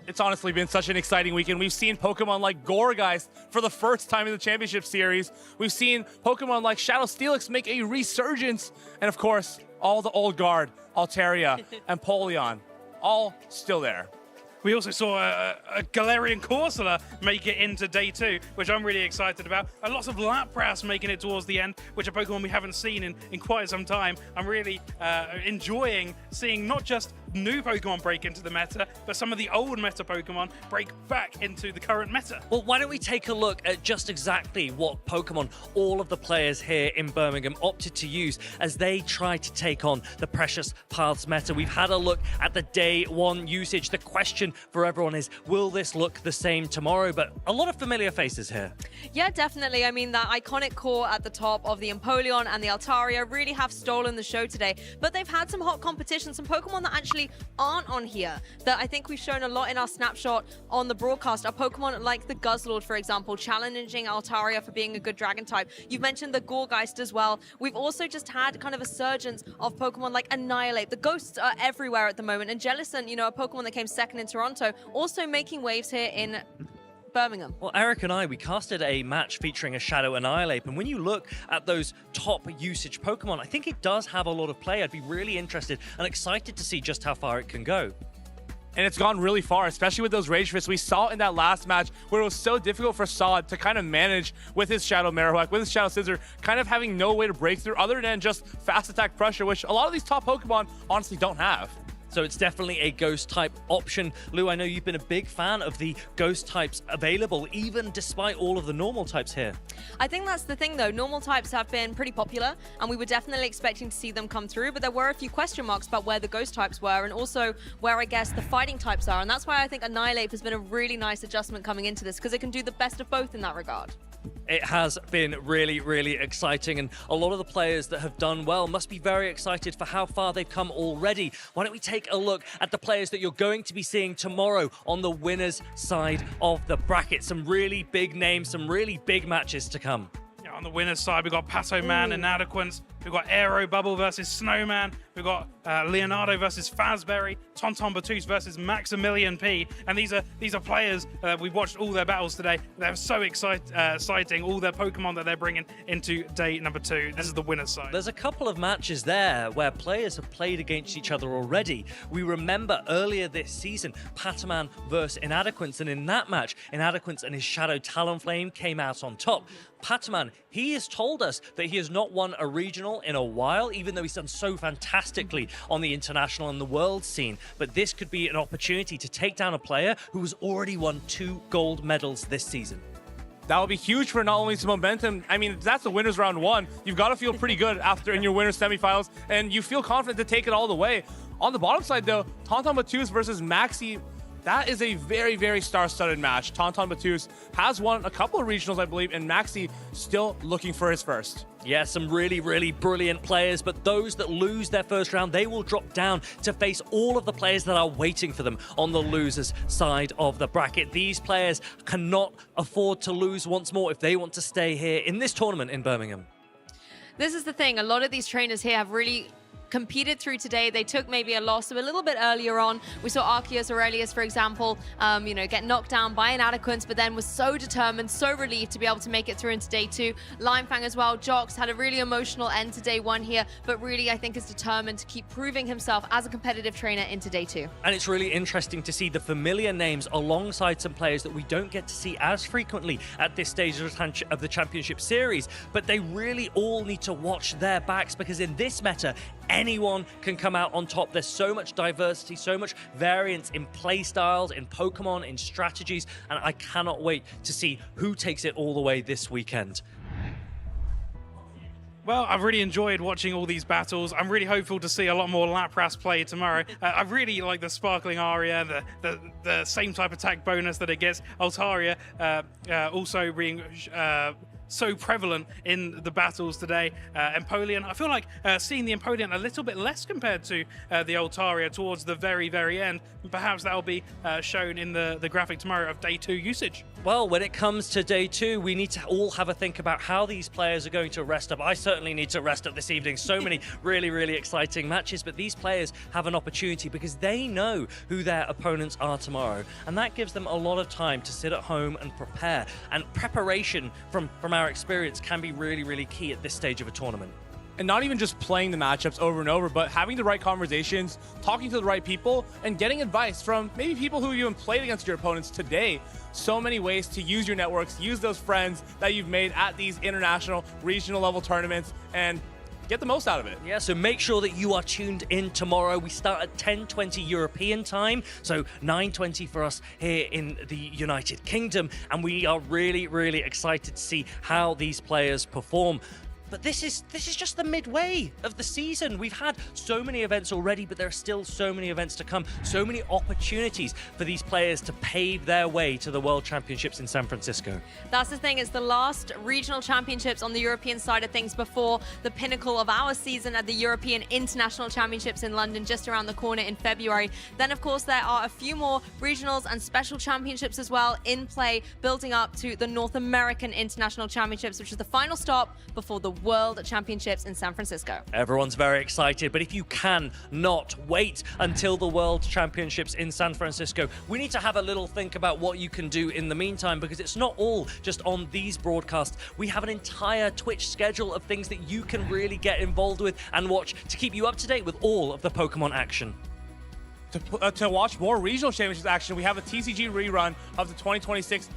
It's honestly been such an exciting weekend. We've seen Pokemon like Gourgeist for the first time in the Championship Series. We've seen Pokemon like Shadow Steelix make a resurgence. And of course, all the old guard, Altaria and Polion, all still there. We also saw a Galarian Corsola make it into day 2, which I'm really excited about. And lots of Lapras making it towards the end, which are Pokemon we haven't seen in quite some time. I'm really enjoying seeing not just new Pokemon break into the meta, but some of the old meta Pokemon break back into the current meta. Well, why don't we take a look at just exactly what Pokemon all of the players here in Birmingham opted to use as they try to take on the Precious Paths meta. We've had a look at the day 1 usage. The question for everyone is, will this look the same tomorrow? But a lot of familiar faces here. Yeah, definitely. I mean, that iconic core at the top of the Empoleon and the Altaria really have stolen the show today. But they've had some hot competition, some Pokemon that actually aren't on here, that I think we've shown a lot in our snapshot on the broadcast. Are Pokemon like the Guzzlord, for example, challenging Altaria for being a good dragon type. You've mentioned the Gourgeist as well. We've also just had kind of a surgence of Pokemon like Annihilate. The ghosts are everywhere at the moment. And Jellicent, you know, a Pokemon that came second in Toronto, also making waves here in Birmingham. Well, Eric and I, we casted a match featuring a Shadow Annihilate, and when you look at those top usage Pokemon, I think it does have a lot of play. I'd be really interested and excited to see just how far it can go. And it's gone really far, especially with those Rage Fists. We saw in that last match where it was so difficult for Sod to kind of manage with his Shadow Marowak, with his Shadow Scizor, kind of having no way to break through other than just fast attack pressure, which a lot of these top Pokemon honestly don't have. So it's definitely a ghost type option. Lou, I know you've been a big fan of the ghost types available, even despite all of the normal types here. I think that's the thing, though. Normal types have been pretty popular, and we were definitely expecting to see them come through, but there were a few question marks about where the ghost types were, and also where, I guess, the fighting types are. And that's why I think Annihilate has been a really nice adjustment coming into this, because it can do the best of both in that regard. It has been really, really exciting, and a lot of the players that have done well must be very excited for how far they've come already. Why don't we take a look at the players that you're going to be seeing tomorrow on the winners' side of the bracket. Some really big names, some really big matches to come. Yeah, on the winners' side, we've got Pato Man and Inadequance. We've got Aero Bubble versus Snowman. We've got Leonardo versus Fazberry. Tonton Batouche versus Maximilian P. And these are players, we've watched all their battles today. They're so exciting, all their Pokemon that they're bringing into day number 2. This is the winner's side. There's a couple of matches there where players have played against each other already. We remember earlier this season, Pataman versus Inadequance, and in that match, Inadequance and his Shadow Talonflame came out on top. Pataman, he has told us that he has not won a regional in a while, even though he's done so fantastically on the international and the world scene. But this could be an opportunity to take down a player who has already won 2 gold medals this season. That would be huge for not only some momentum. I mean, that's the winners round 1. You've got to feel pretty good after in your winners semifinals, and you feel confident to take it all the way. On the bottom side, though, Tauntaun Battus versus Maxi, that is a very, very star-studded match. Tauntaun Battus has won a couple of regionals, I believe, and Maxi still looking for his first. Yeah, some really, really brilliant players, but those that lose their first round, they will drop down to face all of the players that are waiting for them on the losers' side of the bracket. These players cannot afford to lose once more if they want to stay here in this tournament in Birmingham. This is the thing. A lot of these trainers here have really competed through today. They took maybe a loss a little bit earlier on. We saw Arceus Aurelius, for example, get knocked down by Inadequance, but then was so determined, so relieved to be able to make it through into day 2. Limefang as well. Jox had a really emotional end to day 1 here, but really I think is determined to keep proving himself as a competitive trainer into day 2. And it's really interesting to see the familiar names alongside some players that we don't get to see as frequently at this stage of the Championship Series, but they really all need to watch their backs, because in this meta, anyone can come out on top. There's so much diversity, so much variance in play styles, in Pokemon, in strategies, and I cannot wait to see who takes it all the way this weekend. Well, I've really enjoyed watching all these battles. I'm really hopeful to see a lot more Lapras play tomorrow. I really like the Sparkling Aria, the same type attack bonus that it gets. Altaria also being so prevalent in the battles today. Empoleon, I feel like seeing the Empoleon a little bit less compared to the Altaria towards the very, very end. Perhaps that'll be shown in the graphic tomorrow of day 2 usage. Well, when it comes to day 2, we need to all have a think about how these players are going to rest up. I certainly need to rest up this evening. So many really, really exciting matches, but these players have an opportunity because they know who their opponents are tomorrow, and that gives them a lot of time to sit at home and prepare. And preparation from our experience can be really, really key at this stage of a tournament. And not even just playing the matchups over and over, but having the right conversations, talking to the right people, and getting advice from maybe people who you even played against your opponents today. So many ways to use your networks, use those friends that you've made at these international, regional level tournaments, and get the most out of it. Yeah, so make sure that you are tuned in tomorrow. We start at 10:20 European time, so 9:20 for us here in the United Kingdom, and we are really, really excited to see how these players perform. But this is just the midway of the season. We've had so many events already, but there are still so many events to come, so many opportunities for these players to pave their way to the World Championships in San Francisco. That's the thing, it's the last regional championships on the European side of things before the pinnacle of our season at the European International Championships in London, just around the corner in February. Then, of course, there are a few more regionals and special championships as well in play, building up to the North American International Championships, which is the final stop before the World Championships in San Francisco. Everyone's very excited, but if you can not wait until the World Championships in San Francisco, we need to have a little think about what you can do in the meantime, because it's not all just on these broadcasts. We have an entire Twitch schedule of things that you can really get involved with and watch to keep you up to date with all of the Pokemon action. To watch more regional championships action, we have a TCG rerun of the 2026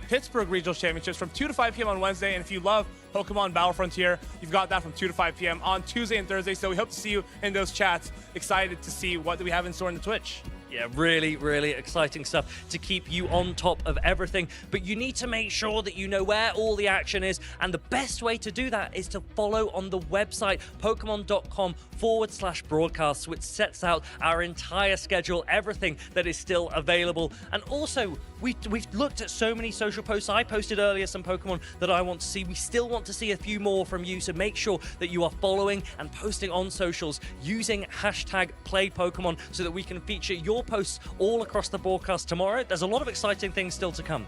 Pittsburgh Regional Championships from 2 to 5 p.m. on Wednesday. And if you love Pokemon Battle Frontier, you've got that from 2 to 5 p.m. on Tuesday and Thursday. So we hope to see you in those chats. Excited to see what we have in store in the Twitch. Yeah, really, really exciting stuff to keep you on top of everything. But you need to make sure that you know where all the action is. And the best way to do that is to follow on the website, pokemon.com/broadcasts, which sets out our entire schedule, everything that is still available. And also, we've looked at so many social posts. I posted earlier some Pokemon that I want to see. We still want to see a few more from you. So make sure that you are following and posting on socials using #PlayPokemon so that we can feature your posts all across the broadcast tomorrow. There's a lot of exciting things still to come.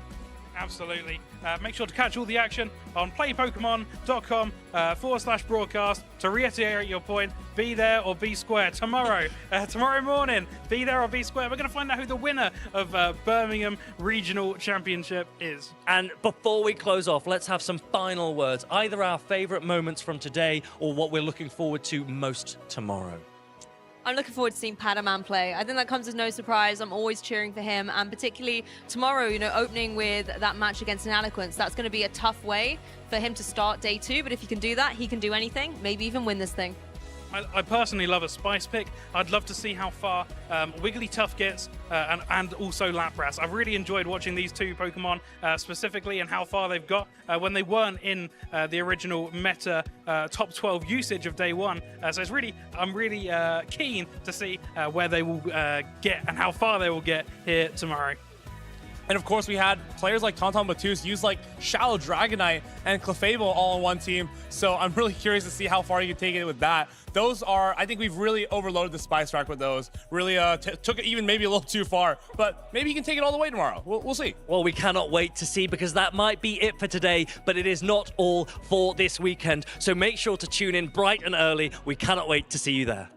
Absolutely. Make sure to catch all the action on playpokemon.com/broadcast. To reiterate your point, be there or be square. Tomorrow morning, be there or be square. We're going to find out who the winner of Birmingham Regional Championship is. And before we close off, let's have some final words. Either our favorite moments from today or what we're looking forward to most tomorrow. I'm looking forward to seeing Padaman play. I think that comes as no surprise. I'm always cheering for him, and particularly tomorrow, opening with that match against Inadequance. That's going to be a tough way for him to start day 2, but if he can do that, he can do anything, maybe even win this thing. I personally love a spice pick. I'd love to see how far Wigglytuff gets and also Lapras. I've really enjoyed watching these two Pokemon specifically and how far they've got when they weren't in the original meta top 12 usage of day one. So I'm really keen to see where they will get and how far they will get here tomorrow. And of course, we had players like Tauntaun Battus use like Shallow Dragonite and Clefable all on one team. So I'm really curious to see how far you can take it with that. Those are, I think we've really overloaded the Spice Rack with those. Really took it even maybe a little too far. But maybe you can take it all the way tomorrow. We'll see. Well, we cannot wait to see because that might be it for today, but it is not all for this weekend. So make sure to tune in bright and early. We cannot wait to see you there.